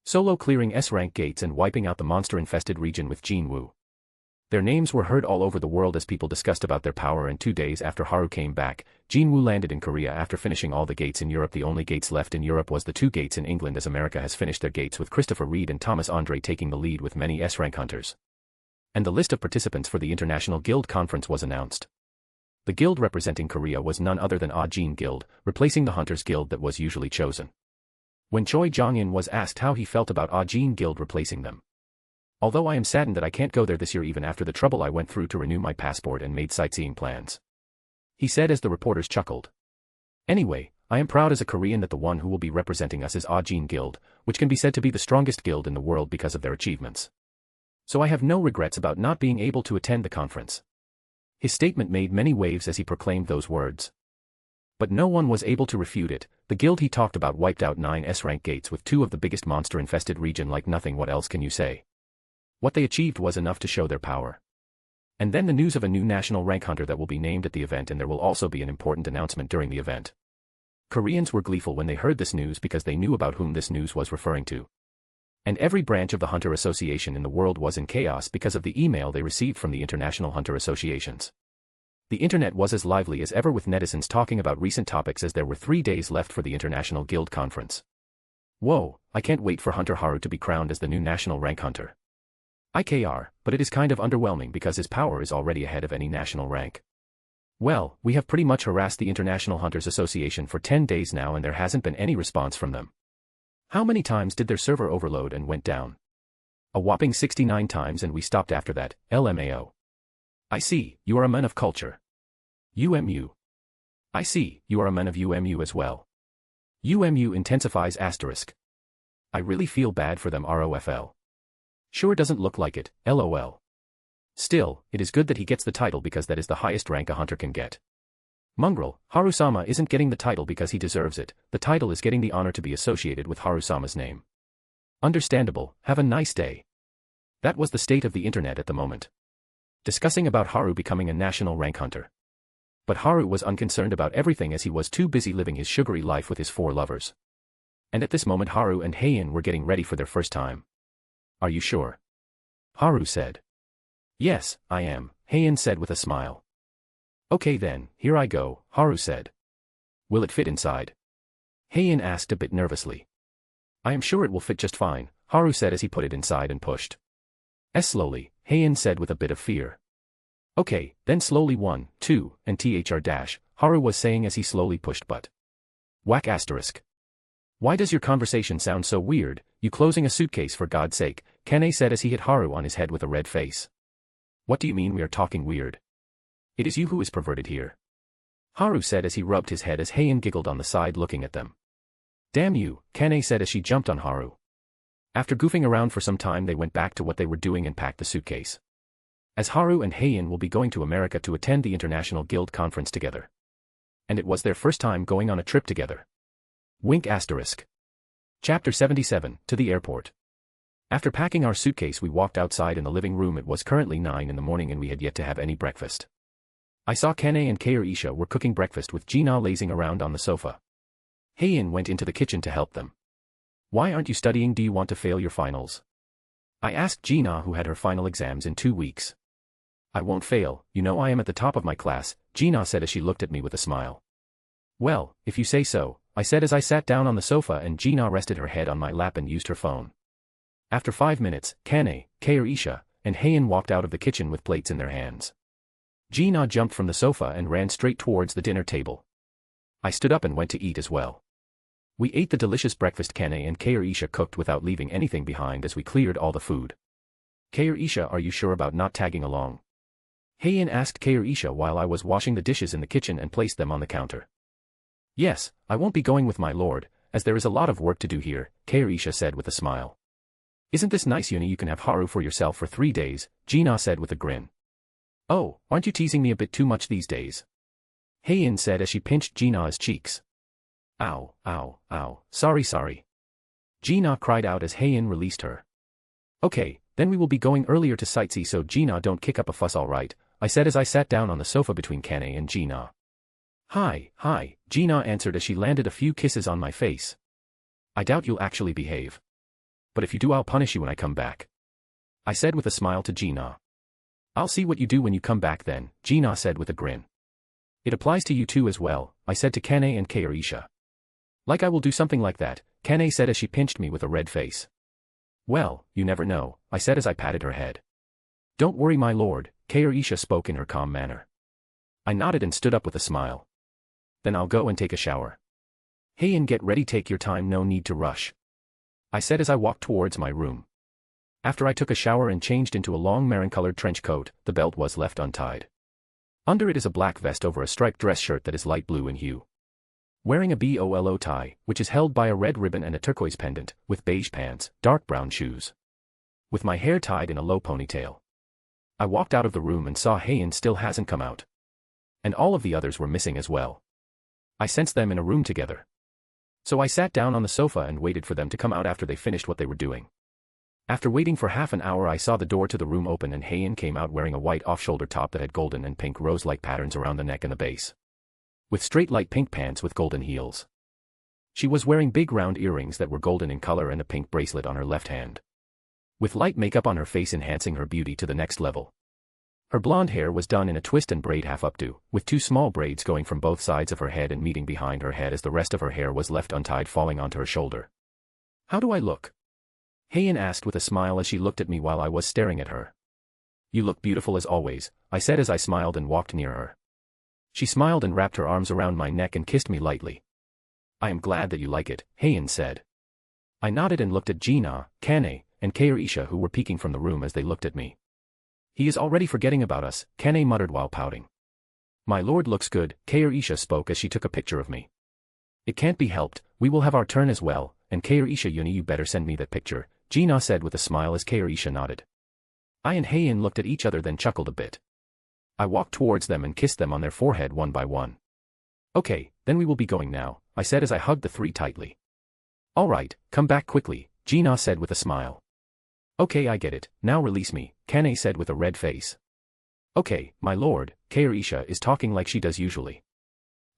Solo clearing S-rank gates and wiping out the monster-infested region with Jinwoo. Their names were heard all over the world as people discussed about their power and 2 days after Haru came back, Jinwoo landed in Korea after finishing all the gates in Europe. The only gates left in Europe was the 2 gates in England as America has finished their gates with Christopher Reed and Thomas Andre taking the lead with many S-rank hunters. And the list of participants for the International Guild Conference was announced. The guild representing Korea was none other than Ajin Guild, replacing the Hunters Guild that was usually chosen. When Choi Jong-in was asked how he felt about Ajin Guild replacing them. Although I am saddened that I can't go there this year even after the trouble I went through to renew my passport and made sightseeing plans. He said as the reporters chuckled. Anyway, I am proud as a Korean that the one who will be representing us is Ajin Guild, which can be said to be the strongest guild in the world because of their achievements. So I have no regrets about not being able to attend the conference. His statement made many waves as he proclaimed those words. But no one was able to refute it. The guild he talked about wiped out 9 S-rank gates with 2 of the biggest monster-infested region like nothing. What else can you say? What they achieved was enough to show their power. And then the news of a new national rank hunter that will be named at the event, and there will also be an important announcement during the event. Koreans were gleeful when they heard this news because they knew about whom this news was referring to. And every branch of the Hunter Association in the world was in chaos because of the email they received from the International Hunter Associations. The internet was as lively as ever with netizens talking about recent topics as there were 3 days left for the International Guild Conference. Whoa, I can't wait for Hunter Haru to be crowned as the new national rank hunter. IKR, but it is kind of underwhelming because his power is already ahead of any national rank. Well, we have pretty much harassed the International Hunters Association for 10 days now and there hasn't been any response from them. How many times did their server overload and went down? A whopping 69 times and we stopped after that, LMAO. I see, you are a man of culture. UMU. I see, you are a man of UMU as well. UMU intensifies asterisk. I really feel bad for them ROFL. Sure doesn't look like it, LOL. Still, it is good that he gets the title because that is the highest rank a hunter can get. Mongrel, Haru-sama isn't getting the title because he deserves it, the title is getting the honor to be associated with Haru-sama's name. Understandable, have a nice day. That was the state of the internet at the moment. Discussing about Haru becoming a national rank hunter. But Haru was unconcerned about everything as he was too busy living his sugary life with his 4 lovers. And at this moment Haru and Heian were getting ready for their first time. Are you sure? Haru said. Yes, I am, Heian said with a smile. Okay then, here I go, Haru said. Will it fit inside? Heian asked a bit nervously. I am sure it will fit just fine, Haru said as he put it inside and pushed. Slowly, Heian said with a bit of fear. Okay, then slowly 1, 2, and thr-, Haru was saying as he slowly pushed but. Whack asterisk. Why does your conversation sound so weird, you closing a suitcase for God's sake, Kane said as he hit Haru on his head with a red face. What do you mean we are talking weird? It is you who is perverted here. Haru said as he rubbed his head as Heian giggled on the side looking at them. Damn you, Kane said as she jumped on Haru. After goofing around for some time they went back to what they were doing and packed the suitcase. As Haru and Heian will be going to America to attend the International Guild Conference together. And it was their first time going on a trip together. Wink asterisk. Chapter 77, to the airport. After packing our suitcase we walked outside in the living room. It was currently 9 in the morning and we had yet to have any breakfast. I saw Kane and Kair-isha were cooking breakfast with Gina lazing around on the sofa. Heian went into the kitchen to help them. Why aren't you studying? Do you want to fail your finals? I asked Gina who had her final exams in 2 weeks. I won't fail, you know I am at the top of my class, Gina said as she looked at me with a smile. Well, if you say so, I said as I sat down on the sofa and Gina rested her head on my lap and used her phone. After 5 minutes, Kane, Kair-isha, and Heian walked out of the kitchen with plates in their hands. Gina jumped from the sofa and ran straight towards the dinner table. I stood up and went to eat as well. We ate the delicious breakfast Kane and Kair-isha cooked without leaving anything behind as we cleared all the food. Kair-isha, are you sure about not tagging along? Heian asked Kair-isha while I was washing the dishes in the kitchen and placed them on the counter. Yes, I won't be going with my lord, as there is a lot of work to do here, Kair-isha said with a smile. Isn't this nice, Uni? You can have Haru for yourself for 3 days, Gina said with a grin. Oh, aren't you teasing me a bit too much these days? Heian said as she pinched Gina's cheeks. Ow, ow, ow, sorry. Gina cried out as Heian released her. Okay, then we will be going earlier to sightsee so Gina don't kick up a fuss, alright, I said as I sat down on the sofa between Kane and Gina. Hi, Gina answered as she landed a few kisses on my face. I doubt you'll actually behave. But if you do I'll punish you when I come back. I said with a smile to Gina. I'll see what you do when you come back then, Gina said with a grin. It applies to you too as well, I said to Kane and Kair-isha. Like I will do something like that, Kane said as she pinched me with a red face. Well, you never know, I said as I patted her head. Don't worry my lord, Kair-isha spoke in her calm manner. I nodded and stood up with a smile. Then I'll go and take a shower. Heian, get ready, take your time, no need to rush. I said as I walked towards my room. After I took a shower and changed into a long maroon-colored trench coat, the belt was left untied. Under it is a black vest over a striped dress shirt that is light blue in hue. Wearing a bolo tie, which is held by a red ribbon and a turquoise pendant, with beige pants, dark brown shoes. With my hair tied in a low ponytail. I walked out of the room and saw Heian still hasn't come out. And all of the others were missing as well. I sensed them in a room together. So I sat down on the sofa and waited for them to come out after they finished what they were doing. After waiting for half an hour I saw the door to the room open and Heian came out wearing a white off-shoulder top that had golden and pink rose-like patterns around the neck and the base. With straight light pink pants with golden heels. She was wearing big round earrings that were golden in color and a pink bracelet on her left hand. With light makeup on her face enhancing her beauty to the next level. Her blonde hair was done in a twist and braid half updo, with 2 small braids going from both sides of her head and meeting behind her head as the rest of her hair was left untied falling onto her shoulder. How do I look? Heian asked with a smile as she looked at me while I was staring at her. You look beautiful as always, I said as I smiled and walked near her. She smiled and wrapped her arms around my neck and kissed me lightly. I am glad that you like it, Heian said. I nodded and looked at Gina, Kane, and Keirisha who were peeking from the room as they looked at me. He is already forgetting about us, Kane muttered while pouting. My lord looks good, Keirisha spoke as she took a picture of me. It can't be helped, we will have our turn as well, and Keirisha you better send me that picture, Gina said with a smile as Keirisha nodded. I and Heian looked at each other then chuckled a bit. I walked towards them and kissed them on their forehead one by one. Okay, then we will be going now, I said as I hugged the three tightly. All right, come back quickly, Gina said with a smile. Okay, I get it, now release me, Kane said with a red face. Okay, my lord, Keirisha is talking like she does usually.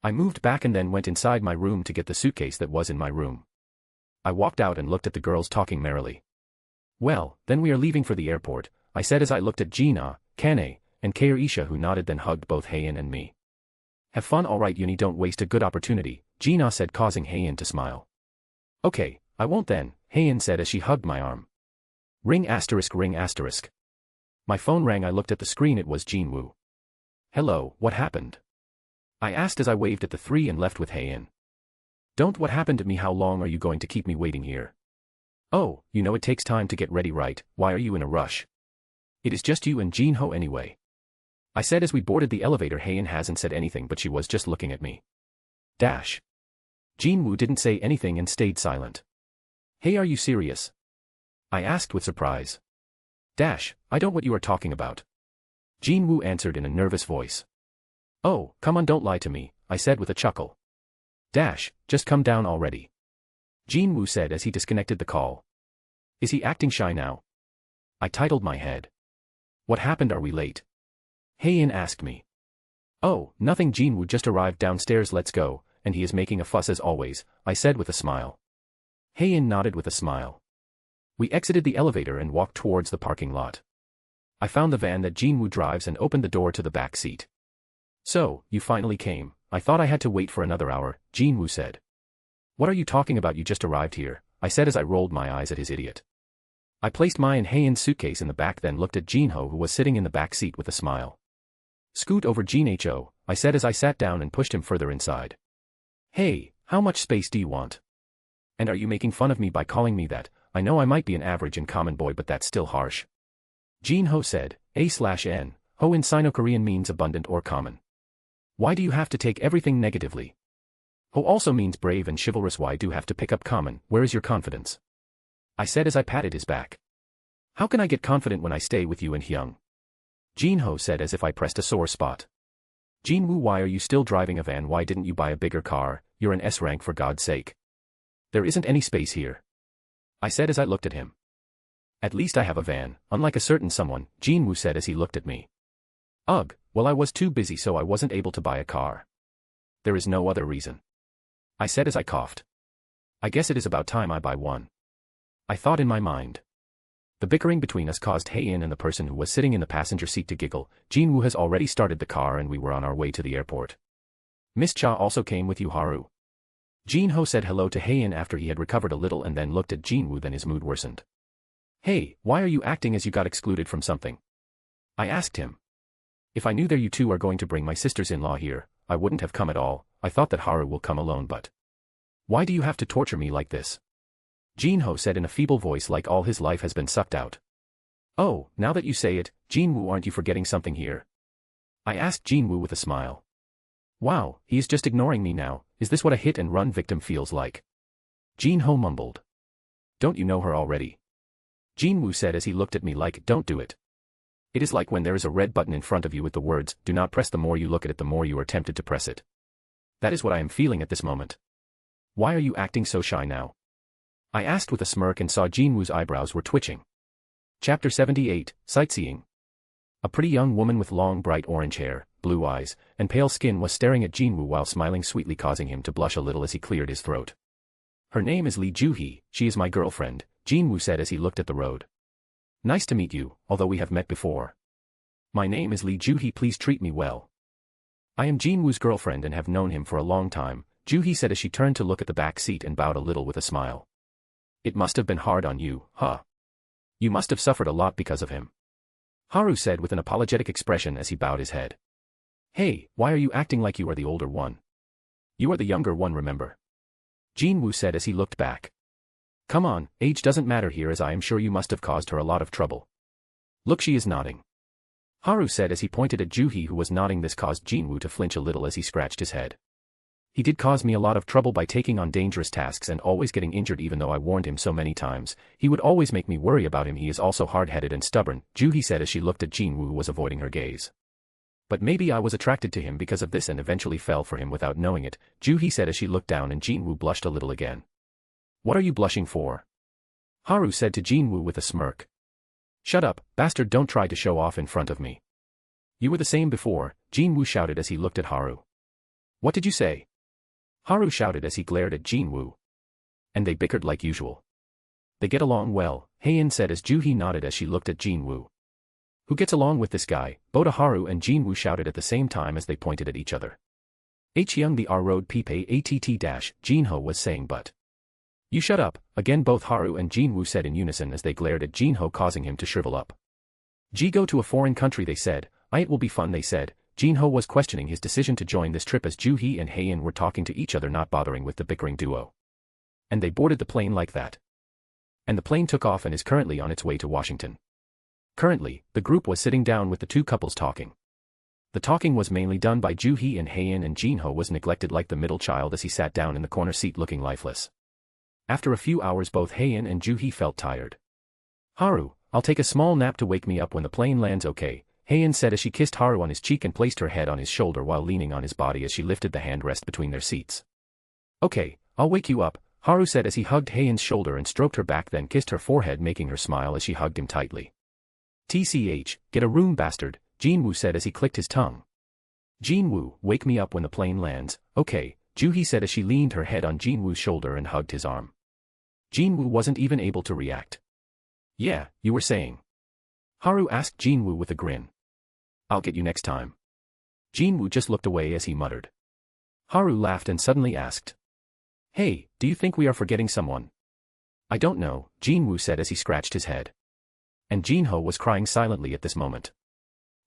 I moved back and then went inside my room to get the suitcase that was in my room. I walked out and looked at the girls talking merrily. Well, then we are leaving for the airport, I said as I looked at Gina, Kane, and Keirisha who nodded then hugged both Heian and me. Have fun alright Uni don't waste a good opportunity, Gina said causing Heian to smile. Okay, I won't then, Heian said as she hugged my arm. Ring asterisk ring asterisk. My phone rang I looked at the screen it was Jinwoo. Hello, what happened? I asked as I waved at the three and left with Heian. Don't what happened to me how long are you going to keep me waiting here? Oh, you know it takes time to get ready right, why are you in a rush? It is just you and Jinho anyway. I said as we boarded the elevator Heian hasn't said anything but she was just looking at me. Dash. Jinwoo didn't say anything and stayed silent. Hey are you serious? I asked with surprise. Dash, I don't what you are talking about. Jinwoo answered in a nervous voice. Oh, come on don't lie to me, I said with a chuckle. Dash, just come down already. Jinwoo said as he disconnected the call. Is he acting shy now? I titled my head. What happened are we late? Heian asked me. Oh, nothing Jinwoo just arrived downstairs let's go, and he is making a fuss as always, I said with a smile. Heian nodded with a smile. We exited the elevator and walked towards the parking lot. I found the van that Jinwoo drives and opened the door to the back seat. So, you finally came, I thought I had to wait for another hour, Jinwoo said. What are you talking about you just arrived here, I said as I rolled my eyes at his idiot. I placed my and Heian's suitcase in the back then looked at Jinho who was sitting in the back seat with a smile. Scoot over Jinho, I said as I sat down and pushed him further inside. Hey, how much space do you want? And are you making fun of me by calling me that? I know I might be an average and common boy but that's still harsh. Jinho said, A/N, ho in Sino-Korean means abundant or common. Why do you have to take everything negatively? Ho also means brave and chivalrous why do you have to pick up common, where is your confidence? I said as I patted his back. How can I get confident when I stay with you and Hyung? Jinho said as if I pressed a sore spot. Jinwoo why are you still driving a van why didn't you buy a bigger car, you're an S rank for God's sake. There isn't any space here. I said as I looked at him. At least I have a van, unlike a certain someone, Jinwoo said as he looked at me. Ugh, well I was too busy so I wasn't able to buy a car. There is no other reason. I said as I coughed. I guess it is about time I buy one. I thought in my mind. The bickering between us caused Heian and the person who was sitting in the passenger seat to giggle. Jinwoo has already started the car and we were on our way to the airport. Miss Cha also came with you Haru. Jinho said hello to Heian after he had recovered a little and then looked at Jinwoo then his mood worsened. Hey, why are you acting as you got excluded from something? I asked him. If I knew that you two are going to bring my sisters-in-law here, I wouldn't have come at all, I thought that Haru will come alone but. Why do you have to torture me like this? Jinho said in a feeble voice like all his life has been sucked out. Oh, now that you say it, Jinwoo aren't you forgetting something here? I asked Jinwoo with a smile. Wow, he is just ignoring me now, is this what a hit-and-run victim feels like? Jinho mumbled. Don't you know her already? Jinwoo said as he looked at me like, don't do it. It is like when there is a red button in front of you with the words, do not press the more you look at it the more you are tempted to press it. That is what I am feeling at this moment. Why are you acting so shy now? I asked with a smirk and saw Jinwoo's eyebrows were twitching. Chapter 78, Sightseeing. A pretty young woman with long bright orange hair, blue eyes, and pale skin was staring at Jinwoo while smiling sweetly causing him to blush a little as he cleared his throat. Her name is Lee Juhee, she is my girlfriend, Jinwoo said as he looked at the road. Nice to meet you, although we have met before. My name is Lee Juhee please treat me well. I am Jinwoo's girlfriend and have known him for a long time, Juhee said as she turned to look at the back seat and bowed a little with a smile. It must have been hard on you, huh? You must have suffered a lot because of him. Haru said with an apologetic expression as he bowed his head. Hey, why are you acting like you are the older one? You are the younger one, remember? Jinwoo said as he looked back. Come on, age doesn't matter here, as I am sure you must have caused her a lot of trouble. Look, she is nodding. Haru said as he pointed at Juhi, who was nodding. This caused Jinwoo to flinch a little as he scratched his head. He did cause me a lot of trouble by taking on dangerous tasks and always getting injured, even though I warned him so many times. He would always make me worry about him. He is also hard-headed and stubborn, Juhi said as she looked at Jinwoo, who was avoiding her gaze. But maybe I was attracted to him because of this and eventually fell for him without knowing it, Juhi said as she looked down, and Jinwoo blushed a little again. What are you blushing for? Haru said to Jinwoo with a smirk. Shut up, bastard, don't try to show off in front of me. You were the same before, Jinwoo shouted as he looked at Haru. What did you say? Haru shouted as he glared at Jinwoo. And they bickered like usual. They get along well, Heian said as Juhi nodded as she looked at Jinwoo. Who gets along with this guy? Both Haru and Jinwoo shouted at the same time as they pointed at each other. Hyung the R road Pipe att Jinho was saying, but. You shut up, again both Haru and Jinwoo said in unison as they glared at Jinho, causing him to shrivel up. Ji go to a foreign country, they said. It will be fun, they said. Jinho was questioning his decision to join this trip as Juhi and Heian were talking to each other, not bothering with the bickering duo. And they boarded the plane like that. And the plane took off and is currently on its way to Washington. Currently, the group was sitting down with the two couples talking. The talking was mainly done by Juhi and Heian, and Jinho was neglected like the middle child as he sat down in the corner seat looking lifeless. After a few hours, both Heian and Juhi felt tired. Haru, I'll take a small nap to wake me up when the plane lands, okay? Heian said as she kissed Haru on his cheek and placed her head on his shoulder while leaning on his body as she lifted the handrest between their seats. Okay, I'll wake you up, Haru said as he hugged Heian's shoulder and stroked her back, then kissed her forehead, making her smile as she hugged him tightly. TCH, get a room, bastard, Jinwoo said as he clicked his tongue. Jinwoo, wake me up when the plane lands, okay, Juhi said as she leaned her head on Jinwoo's shoulder and hugged his arm. Jinwoo wasn't even able to react. Yeah, you were saying? Haru asked Jinwoo with a grin. I'll get you next time. Jinwoo just looked away as he muttered. Haru laughed and suddenly asked. Hey, do you think we are forgetting someone? I don't know, Jinwoo said as he scratched his head. And Jinho was crying silently at this moment.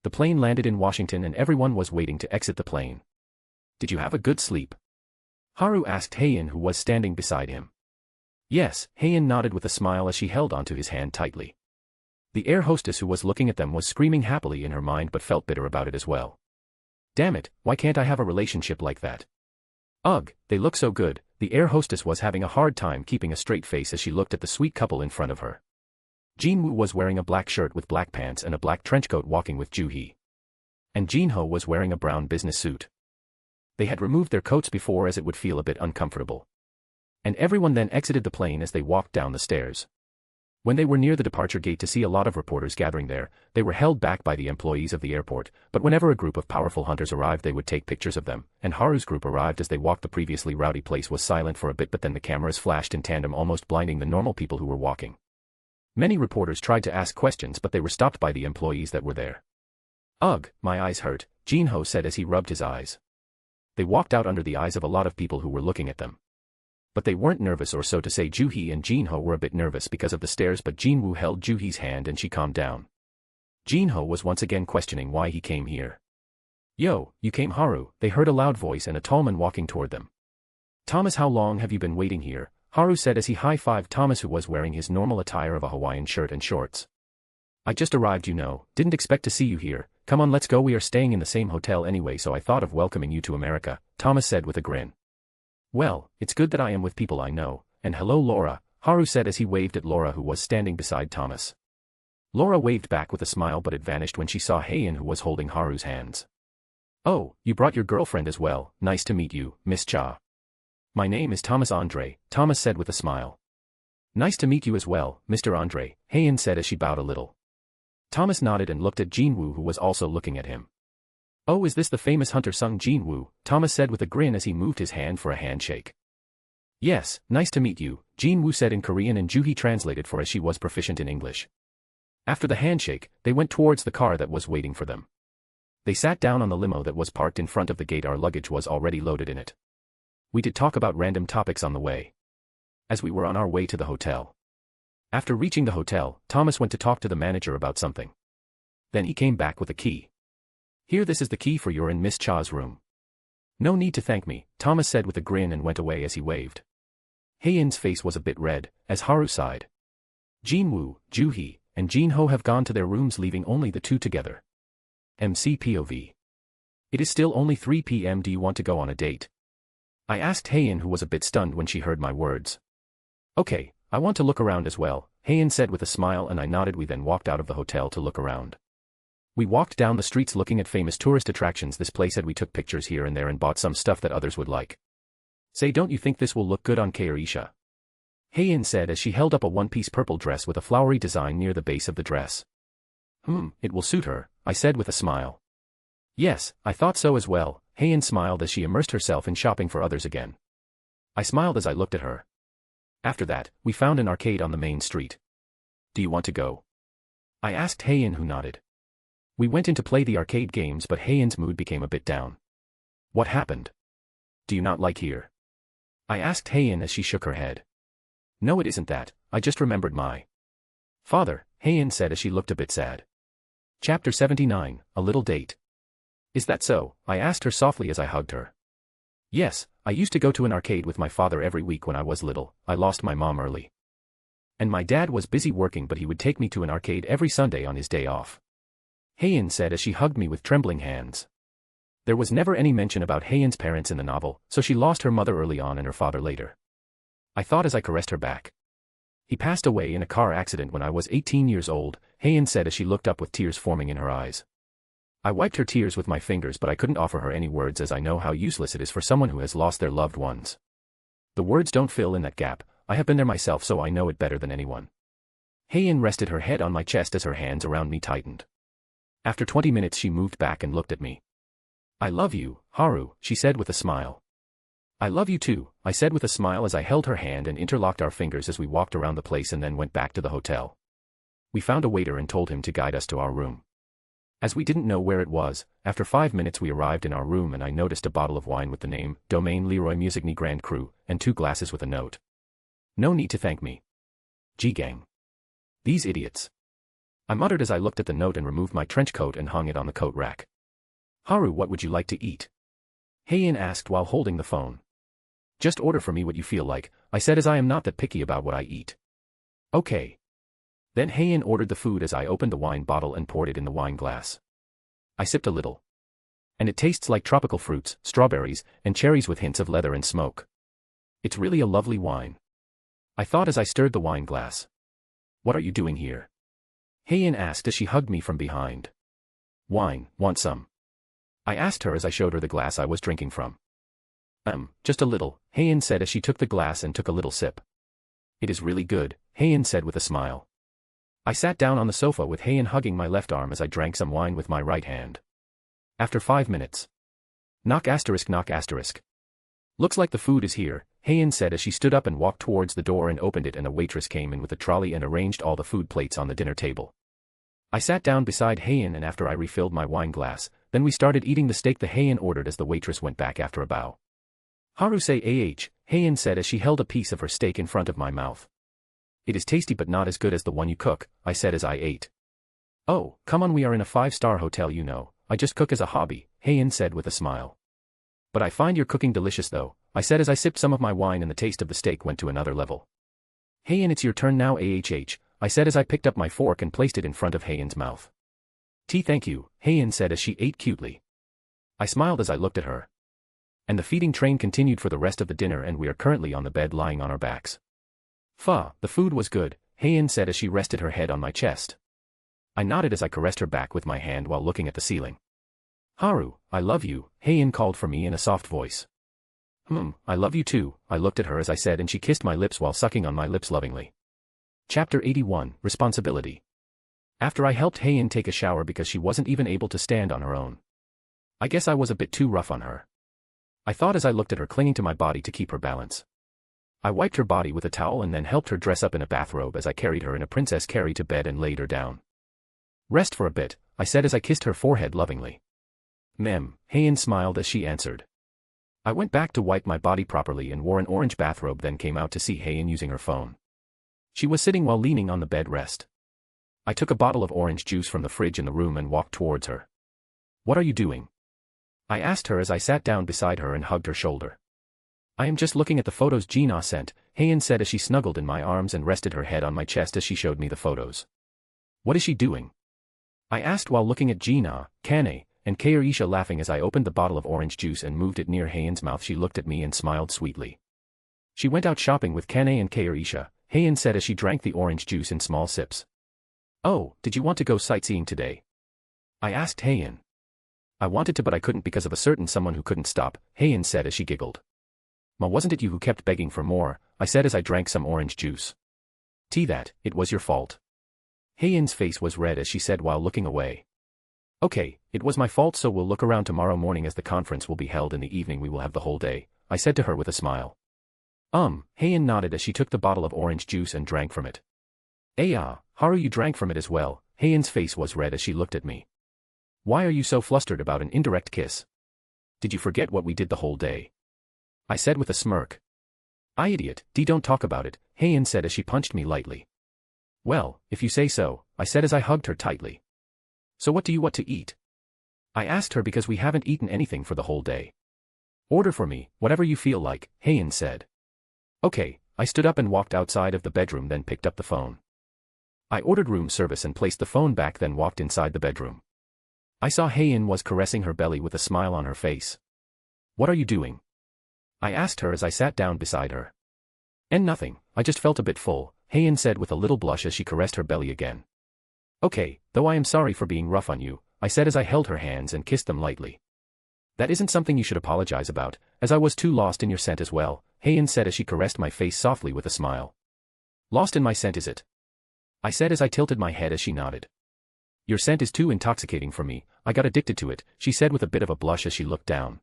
The plane landed in Washington and everyone was waiting to exit the plane. Did you have a good sleep? Haru asked Heian, who was standing beside him. Yes, Heian nodded with a smile as she held onto his hand tightly. The air hostess, who was looking at them, was screaming happily in her mind but felt bitter about it as well. Damn it, why can't I have a relationship like that? Ugh, they look so good. The air hostess was having a hard time keeping a straight face as she looked at the sweet couple in front of her. Jinwoo was wearing a black shirt with black pants and a black trenchcoat walking with Juhi. And Jinho was wearing a brown business suit. They had removed their coats before as it would feel a bit uncomfortable. And everyone then exited the plane as they walked down the stairs. When they were near the departure gate to see a lot of reporters gathering there, they were held back by the employees of the airport, but whenever a group of powerful hunters arrived they would take pictures of them, and Haru's group arrived as they walked. The previously rowdy place was silent for a bit, but then the cameras flashed in tandem, almost blinding the normal people who were walking. Many reporters tried to ask questions but they were stopped by the employees that were there. Ugh, my eyes hurt, Jinho said as he rubbed his eyes. They walked out under the eyes of a lot of people who were looking at them. But they weren't nervous, or so to say. Juhi and Jinho were a bit nervous because of the stairs, but Jinwoo held Juhi's hand and she calmed down. Jinho was once again questioning why he came here. Yo, you came, Haru, they heard a loud voice and a tall man walking toward them. Thomas, how long have you been waiting here? Haru said as he high-fived Thomas, who was wearing his normal attire of a Hawaiian shirt and shorts. I just arrived, you know, didn't expect to see you here. Come on, let's go, we are staying in the same hotel anyway, so I thought of welcoming you to America, Thomas said with a grin. Well, it's good that I am with people I know, and hello Laura, Haru said as he waved at Laura, who was standing beside Thomas. Laura waved back with a smile, but it vanished when she saw Heian, who was holding Haru's hands. Oh, you brought your girlfriend as well, nice to meet you, Miss Cha. My name is Thomas Andre, Thomas said with a smile. Nice to meet you as well, Mr. Andre, Heian said as she bowed a little. Thomas nodded and looked at Jinwoo, who was also looking at him. Oh, is this the famous hunter Sung Jinwoo? Thomas said with a grin as he moved his hand for a handshake. Yes, nice to meet you, Jinwoo said in Korean, and Juhi translated for as she was proficient in English. After the handshake, they went towards the car that was waiting for them. They sat down on the limo that was parked in front of the gate. Our luggage was already loaded in it. We did talk about random topics on the way. as we were on our way to the hotel. After reaching the hotel, Thomas went to talk to the manager about something. Then he came back with a key. "Here, this is the key for your and Miss Cha's room." "No need to thank me," Thomas said with a grin and went away as he waved. Hae-in's face was a bit red, as Haru sighed. Jin-woo, Joo-hee, and Jin-ho have gone to their rooms, leaving only the two together. MC POV. It is still only 3 p.m. Do you want to go on a date? I asked Hae-in, who was a bit stunned when she heard my words. Okay, I want to look around as well, Hae-in said with a smile, and I nodded. We then walked out of the hotel to look around. We walked down the streets looking at famous tourist attractions this place had. We took pictures here and there and bought some stuff that others would like. Say, don't you think this will look good on Keirisha? Hae-in said as she held up a one-piece purple dress with a flowery design near the base of the dress. It will suit her, I said with a smile. Yes, I thought so as well, Hae-in smiled as she immersed herself in shopping for others again. I smiled as I looked at her. After that, we found an arcade on the main street. Do you want to go? I asked Hae-in, who nodded. We went in to play the arcade games, but Hae-in's mood became a bit down. What happened? Do you not like here? I asked Hae-in as she shook her head. No, it isn't that, I just remembered my father, Hae-in said as she looked a bit sad. Chapter 79, A Little Date. Is that so? I asked her softly as I hugged her. Yes, I used to go to an arcade with my father every week when I was little. I lost my mom early. And my dad was busy working, but he would take me to an arcade every Sunday on his day off. Hae-in said as she hugged me with trembling hands. There was never any mention about Hae-in's parents in the novel, so she lost her mother early on and her father later. I thought as I caressed her back. He passed away in a car accident when I was 18 years old, Hae-in said as she looked up with tears forming in her eyes. I wiped her tears with my fingers, but I couldn't offer her any words as I know how useless it is for someone who has lost their loved ones. The words don't fill in that gap. I have been there myself, so I know it better than anyone. Hae-in rested her head on my chest as her hands around me tightened. After 20 minutes she moved back and looked at me. I love you, Haru, she said with a smile. I love you too, I said with a smile as I held her hand and interlocked our fingers as we walked around the place and then went back to the hotel. We found a waiter and told him to guide us to our room. As we didn't know where it was, after 5 minutes we arrived in our room and I noticed a bottle of wine with the name, Domaine Leroy Musicny Grand Cru, and 2 glasses with a note. No need to thank me. G-gang. These idiots. I muttered as I looked at the note and removed my trench coat and hung it on the coat rack. Haru, what would you like to eat? Hae-in asked while holding the phone. Just order for me what you feel like, I said as I am not that picky about what I eat. Okay. Then Hae-in ordered the food as I opened the wine bottle and poured it in the wine glass. I sipped a little. And it tastes like tropical fruits, strawberries, and cherries with hints of leather and smoke. It's really a lovely wine. I thought as I stirred the wine glass. What are you doing here? Hae-in asked as she hugged me from behind. Wine, want some? I asked her as I showed her the glass I was drinking from. Just a little, Hae-in said as she took the glass and took a little sip. It is really good, Hae-in said with a smile. I sat down on the sofa with Hae-in hugging my left arm as I drank some wine with my right hand. After 5 minutes. Knock asterisk knock asterisk. Looks like the food is here, Hae-in said as she stood up and walked towards the door and opened it, and a waitress came in with a trolley and arranged all the food plates on the dinner table. I sat down beside Hae-in and after I refilled my wine glass, then we started eating the steak the Hae-in ordered as the waitress went back after a bow. Haru say Hae-in said as she held a piece of her steak in front of my mouth. It is tasty but not as good as the one you cook, I said as I ate. Oh, come on, we are in a 5-star hotel, you know, I just cook as a hobby, Hae-in said with a smile. But I find your cooking delicious though, I said as I sipped some of my wine and the taste of the steak went to another level. Hae-in, it's your turn now, I said as I picked up my fork and placed it in front of Hae-in's mouth. Thank you, Hae-in said as she ate cutely. I smiled as I looked at her. And the feeding train continued for the rest of the dinner and we are currently on the bed lying on our backs. The food was good, Hae-in said as she rested her head on my chest. I nodded as I caressed her back with my hand while looking at the ceiling. Haru, I love you, Hae-in called for me in a soft voice. I love you too, I looked at her as I said, and she kissed my lips while sucking on my lips lovingly. Chapter 81, Responsibility. After I helped Hae-in take a shower because she wasn't even able to stand on her own. I guess I was a bit too rough on her. I thought as I looked at her clinging to my body to keep her balance. I wiped her body with a towel and then helped her dress up in a bathrobe as I carried her in a princess carry to bed and laid her down. Rest for a bit, I said as I kissed her forehead lovingly. Hae-in smiled as she answered. I went back to wipe my body properly and wore an orange bathrobe, then came out to see Hayan using her phone. She was sitting while leaning on the bed rest. I took a bottle of orange juice from the fridge in the room and walked towards her. "What are you doing?" I asked her as I sat down beside her and hugged her shoulder. "I am just looking at the photos Gina sent," Hayan said as she snuggled in my arms and rested her head on my chest as she showed me the photos. "What is she doing?" I asked while looking at Gina, Kane, and Kairisha laughing as I opened the bottle of orange juice and moved it near Hayan's mouth. She looked at me and smiled sweetly. "She went out shopping with Kane and Kairisha," Hayan said as she drank the orange juice in small sips. "Oh, did you want to go sightseeing today?" I asked Hayan. "I wanted to but I couldn't because of a certain someone who couldn't stop," Hayan said as she giggled. "Ma, wasn't it you who kept begging for more?" I said as I drank some orange juice. "That, it was your fault." Hayan's face was red as she said while looking away. "Okay, it was my fault, so we'll look around tomorrow morning as the conference will be held in the evening. We will have the whole day," I said to her with a smile. Hayan nodded as she took the bottle of orange juice and drank from it. Haru, you drank from it as well." Hayan's face was red as she looked at me. "Why are you so flustered about an indirect kiss? Did you forget what we did the whole day?" I said with a smirk. Idiot, don't talk about it," Hayan said as she punched me lightly. "Well, if you say so," I said as I hugged her tightly. "So what do you want to eat?" I asked her because we haven't eaten anything for the whole day. "Order for me, whatever you feel like," Hayan said. "Okay," I stood up and walked outside of the bedroom, then picked up the phone. I ordered room service and placed the phone back, then walked inside the bedroom. I saw Hayan was caressing her belly with a smile on her face. "What are you doing?" I asked her as I sat down beside her. Nothing, I just felt a bit full," Hayan said with a little blush as she caressed her belly again. "Okay, though I am sorry for being rough on you," I said as I held her hands and kissed them lightly. "That isn't something you should apologize about, as I was too lost in your scent as well," Hayan said as she caressed my face softly with a smile. "Lost in my scent, is it?" I said as I tilted my head as she nodded. "Your scent is too intoxicating for me, I got addicted to it," she said with a bit of a blush as she looked down.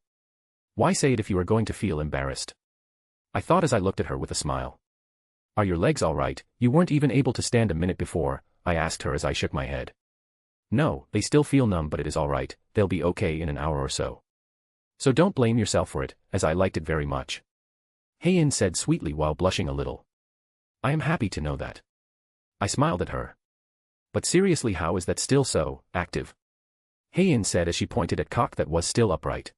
"Why say it if you are going to feel embarrassed?" I thought as I looked at her with a smile. "Are your legs all right? You weren't even able to stand a minute before," I asked her as I shook my head. "No, they still feel numb, but it is all right, they'll be okay in an hour or so. So don't blame yourself for it, as I liked it very much," Hayan said sweetly while blushing a little. "I am happy to know that." I smiled at her. "But seriously, how is that still so active?" Hayan said as she pointed at cock that was still upright.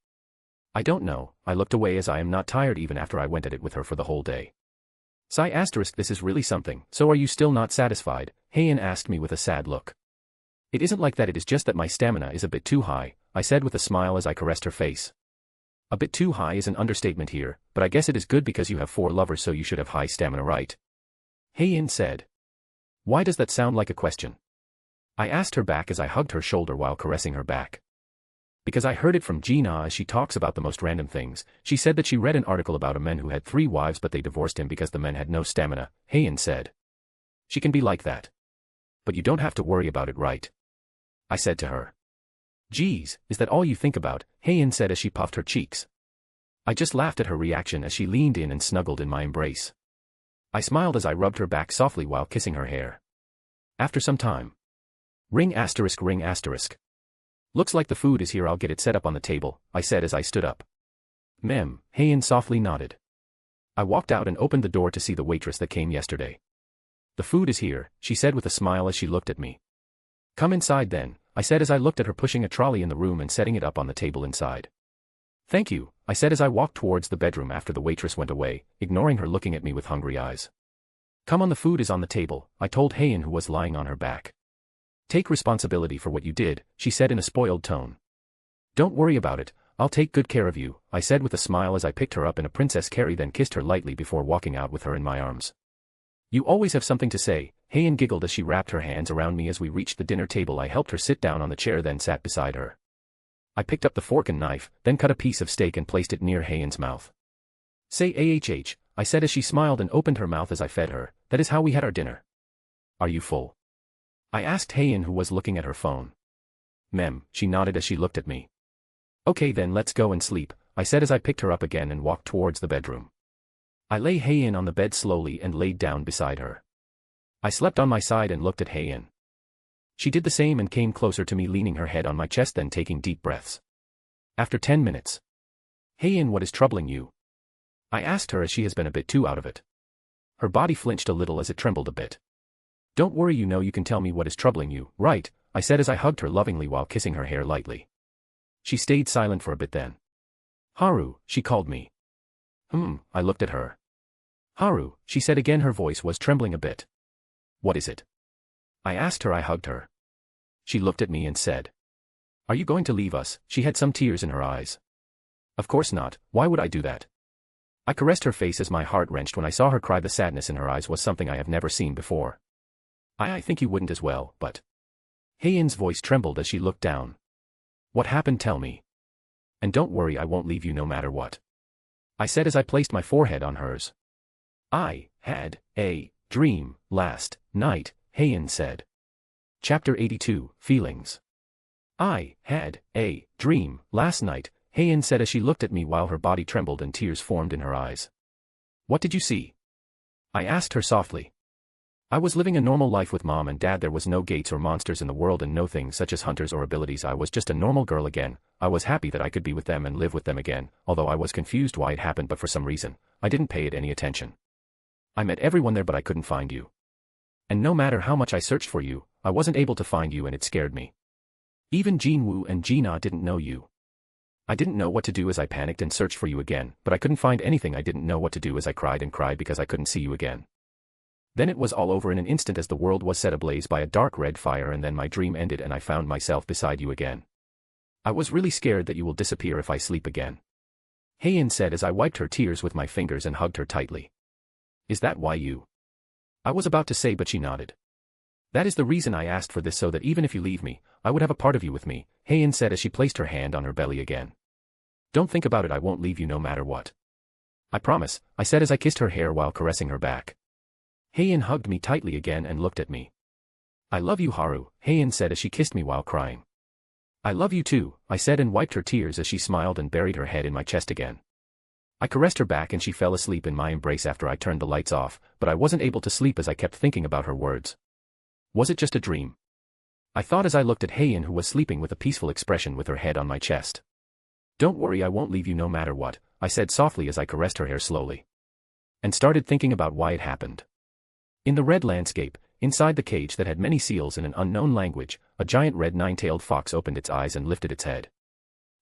"I don't know," I looked away as I am not tired even after I went at it with her for the whole day. This is really something. "So are you still not satisfied?" Hayan asked me with a sad look. "It isn't like that, it is just that my stamina is a bit too high," I said with a smile as I caressed her face. "A bit too high is an understatement here, but I guess it is good because you have 4 lovers, so you should have high stamina, right?" Hayan said. "Why does that sound like a question?" I asked her back as I hugged her shoulder while caressing her back. "Because I heard it from Gina as she talks about the most random things. She said that she read an article about a man who had 3 wives but they divorced him because the men had no stamina," Hayan said. "She can be like that. But you don't have to worry about it, right?" I said to her. "Geez, is that all you think about?" Hayan said as she puffed her cheeks. I just laughed at her reaction as she leaned in and snuggled in my embrace. I smiled as I rubbed her back softly while kissing her hair. After some time. Ring asterisk. "Looks like the food is here, I'll get it set up on the table," I said as I stood up. "Mem," Hayan softly nodded. I walked out and opened the door to see the waitress that came yesterday. "The food is here," she said with a smile as she looked at me. "Come inside then," I said as I looked at her pushing a trolley in the room and setting it up on the table inside. "Thank you," I said as I walked towards the bedroom after the waitress went away, ignoring her looking at me with hungry eyes. "Come on, the food is on the table," I told Hayan who was lying on her back. "Take responsibility for what you did," she said in a spoiled tone. "Don't worry about it, I'll take good care of you," I said with a smile as I picked her up in a Princess Carrie then kissed her lightly before walking out with her in my arms. "You always have something to say," Hayan giggled as she wrapped her hands around me as we reached the dinner table. I helped her sit down on the chair then sat beside her. I picked up the fork and knife, then cut a piece of steak and placed it near Hayan's mouth. "Say AHH, I said as she smiled and opened her mouth as I fed her. "That is how we had our dinner." "Are you full?" I asked Hayan who was looking at her phone. "Mem," she nodded as she looked at me. "Okay then let's go and sleep," I said as I picked her up again and walked towards the bedroom. I lay Hayan on the bed slowly and laid down beside her. I slept on my side and looked at Hayan. She did the same and came closer to me leaning her head on my chest then taking deep breaths. After 10 minutes. Heian, what is troubling you? I asked her as she has been a bit too out of it. Her body flinched a little as it trembled a bit. Don't worry, you know you can tell me what is troubling you, right? I said as I hugged her lovingly while kissing her hair lightly. She stayed silent for a bit then. Haru, she called me. I looked at her. Haru, she said again, her voice was trembling a bit. What is it? I asked her. I hugged her. She looked at me and said, Are you going to leave us? She had some tears in her eyes. Of course not, why would I do that? I caressed her face as my heart wrenched when I saw her cry. The sadness in her eyes was something I have never seen before. I think you wouldn't as well, but... Heian's voice trembled as she looked down. What happened? Tell me. And don't worry, I won't leave you no matter what. I said as I placed my forehead on hers. I had a dream last night, Heian said. Chapter 82, Feelings. I had a dream last night, Heian said as she looked at me while her body trembled and tears formed in her eyes. What did you see? I asked her softly. I was living a normal life with mom and dad. There was no gates or monsters in the world and no things such as hunters or abilities. I was just a normal girl again. I was happy that I could be with them and live with them again, although I was confused why it happened, but for some reason, I didn't pay it any attention. I met everyone there but I couldn't find you. And no matter how much I searched for you, I wasn't able to find you and it scared me. Even Jinwoo and Jina didn't know you. I didn't know what to do as I panicked and searched for you again, but I couldn't find anything. I didn't know what to do as I cried and cried because I couldn't see you again. Then it was all over in an instant as the world was set ablaze by a dark red fire, and then my dream ended and I found myself beside you again. I was really scared that you will disappear if I sleep again. Heian said as I wiped her tears with my fingers and hugged her tightly. Is that why you? I was about to say, but she nodded. That is the reason I asked for this, so that even if you leave me, I would have a part of you with me, Heian said as she placed her hand on her belly again. Don't think about it, I won't leave you no matter what. I promise, I said as I kissed her hair while caressing her back. Heian hugged me tightly again and looked at me. I love you, Haru, Heian said as she kissed me while crying. I love you too, I said and wiped her tears as she smiled and buried her head in my chest again. I caressed her back and she fell asleep in my embrace after I turned the lights off, but I wasn't able to sleep as I kept thinking about her words. Was it just a dream? I thought as I looked at Heian, who was sleeping with a peaceful expression with her head on my chest. Don't worry, I won't leave you no matter what, I said softly as I caressed her hair slowly. And started thinking about why it happened. In the red landscape, inside the cage that had many seals in an unknown language, a giant red nine-tailed fox opened its eyes and lifted its head.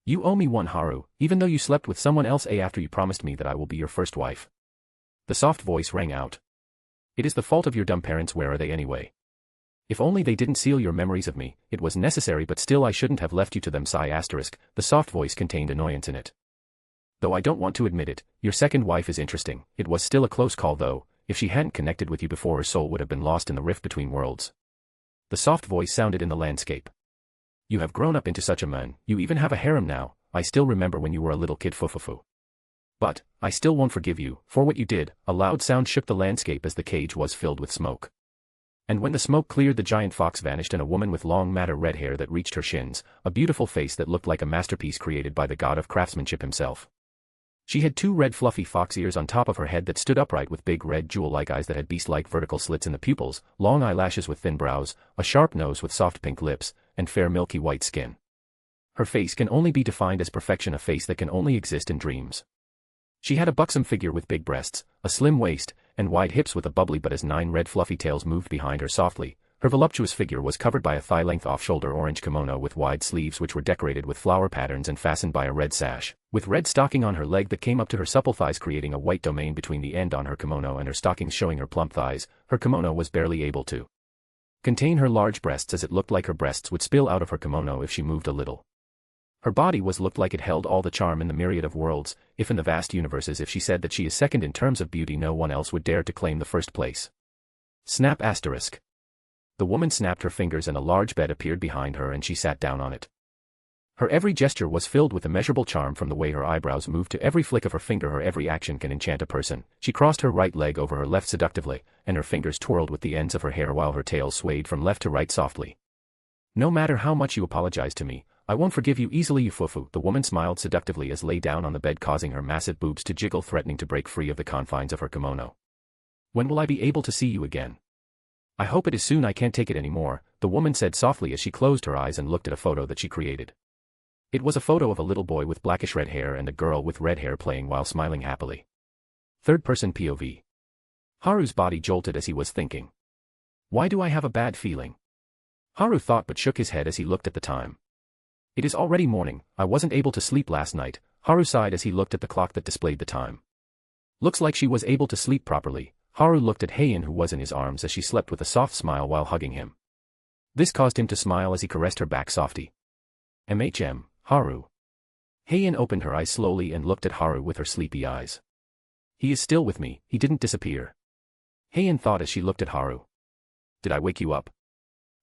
You owe me one, Haru, even though you slept with someone else after you promised me that I will be your first wife. The soft voice rang out. It is the fault of your dumb parents. Where are they anyway? If only they didn't seal your memories of me. It was necessary, but still I shouldn't have left you to them. Sigh asterisk. The soft voice contained annoyance in it. Though I don't want to admit it, your second wife is interesting. It was still a close call though. If she hadn't connected with you before, her soul would have been lost in the rift between worlds. The soft voice sounded in the landscape. You have grown up into such a man, you even have a harem now. I still remember when you were a little kid, fufufu. But, I still won't forgive you, for what you did. A loud sound shook the landscape as the cage was filled with smoke. And when the smoke cleared, the giant fox vanished and a woman with long matte red hair that reached her shins, a beautiful face that looked like a masterpiece created by the god of craftsmanship himself. She had two red fluffy fox ears on top of her head that stood upright with big red jewel-like eyes that had beast-like vertical slits in the pupils, long eyelashes with thin brows, a sharp nose with soft pink lips, and fair milky white skin. Her face can only be defined as perfection, a face that can only exist in dreams. She had a buxom figure with big breasts, a slim waist, and wide hips with a bubbly but as 9 red fluffy tails moved behind her softly. Her voluptuous figure was covered by a thigh-length off-shoulder orange kimono with wide sleeves which were decorated with flower patterns and fastened by a red sash, with red stocking on her leg that came up to her supple thighs, creating a white domain between the end on her kimono and her stockings showing her plump thighs. Her kimono was barely able to contain her large breasts, as it looked like her breasts would spill out of her kimono if she moved a little. Her body looked like it held all the charm in the myriad of worlds. If in the vast universes, if she said that she is second in terms of beauty, no one else would dare to claim the first place. Snap asterisk. The woman snapped her fingers and a large bed appeared behind her and she sat down on it. Her every gesture was filled with immeasurable charm, from the way her eyebrows moved to every flick of her finger. Her every action can enchant a person. She crossed her right leg over her left seductively, and her fingers twirled with the ends of her hair while her tail swayed from left to right softly. No matter how much you apologize to me, I won't forgive you easily, you fufu. The woman smiled seductively as lay down on the bed, causing her massive boobs to jiggle, threatening to break free of the confines of her kimono. When will I be able to see you again? I hope it is soon. I can't take it anymore, the woman said softly as she closed her eyes and looked at a photo that she created. It was a photo of a little boy with blackish red hair and a girl with red hair playing while smiling happily. Third-person POV. Haru's body jolted as he was thinking. Why do I have a bad feeling? Haru thought but shook his head as he looked at the time. It is already morning, I wasn't able to sleep last night, Haru sighed as he looked at the clock that displayed the time. Looks like she was able to sleep properly. Haru looked at Heian who was in his arms as she slept with a soft smile while hugging him. This caused him to smile as he caressed her back softly. Haru. Heian opened her eyes slowly and looked at Haru with her sleepy eyes. He is still with me, he didn't disappear. Heian thought as she looked at Haru. Did I wake you up?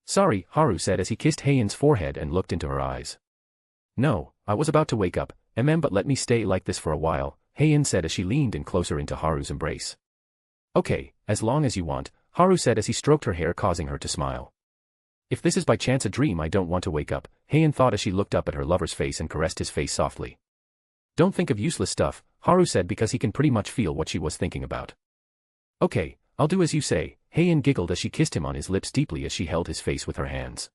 Sorry, Haru said as he kissed Heian's forehead and looked into her eyes. No, I was about to wake up, but let me stay like this for a while, Heian said as she leaned in closer into Haru's embrace. Okay, as long as you want, Haru said as he stroked her hair causing her to smile. If this is by chance a dream I don't want to wake up, Heian thought as she looked up at her lover's face and caressed his face softly. Don't think of useless stuff, Haru said because he can pretty much feel what she was thinking about. Okay, I'll do as you say, Heian giggled as she kissed him on his lips deeply as she held his face with her hands.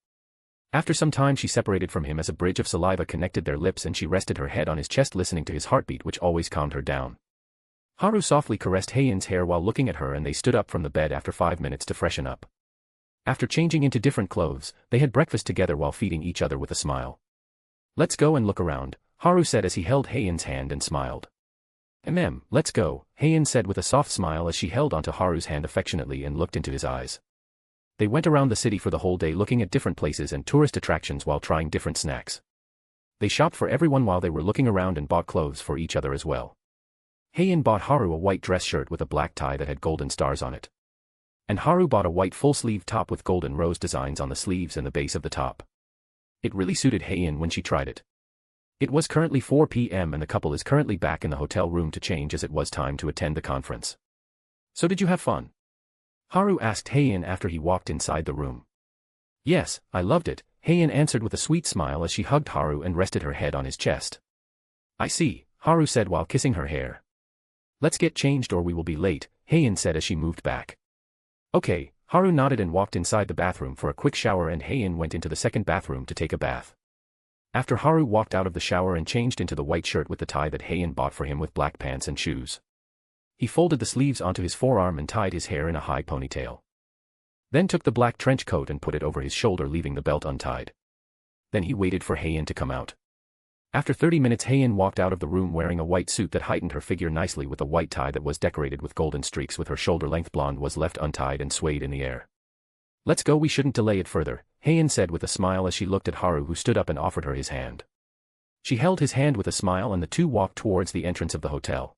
After some time she separated from him as a bridge of saliva connected their lips and she rested her head on his chest listening to his heartbeat which always calmed her down. Haru softly caressed Heian's hair while looking at her and they stood up from the bed after 5 minutes to freshen up. After changing into different clothes, they had breakfast together while feeding each other with a smile. Let's go and look around, Haru said as he held Heian's hand and smiled. Let's go, Heian said with a soft smile as she held onto Haru's hand affectionately and looked into his eyes. They went around the city for the whole day looking at different places and tourist attractions while trying different snacks. They shopped for everyone while they were looking around and bought clothes for each other as well. Heian bought Haru a white dress shirt with a black tie that had golden stars on it. And Haru bought a white full-sleeve top with golden rose designs on the sleeves and the base of the top. It really suited Heian when she tried it. It was currently 4 p.m. and the couple is currently back in the hotel room to change as it was time to attend the conference. So did you have fun? Haru asked Heian after he walked inside the room. Yes, I loved it, Heian answered with a sweet smile as she hugged Haru and rested her head on his chest. I see, Haru said while kissing her hair. Let's get changed or we will be late, Heian said as she moved back. Okay, Haru nodded and walked inside the bathroom for a quick shower and Heian went into the second bathroom to take a bath. After Haru walked out of the shower and changed into the white shirt with the tie that Heian bought for him with black pants and shoes. He folded the sleeves onto his forearm and tied his hair in a high ponytail. Then took the black trench coat and put it over his shoulder leaving the belt untied. Then he waited for Heian to come out. After 30 minutes Heian walked out of the room wearing a white suit that heightened her figure nicely with a white tie that was decorated with golden streaks with her shoulder-length blonde was left untied and swayed in the air. Let's go, we shouldn't delay it further, Heian said with a smile as she looked at Haru who stood up and offered her his hand. She held his hand with a smile and the two walked towards the entrance of the hotel.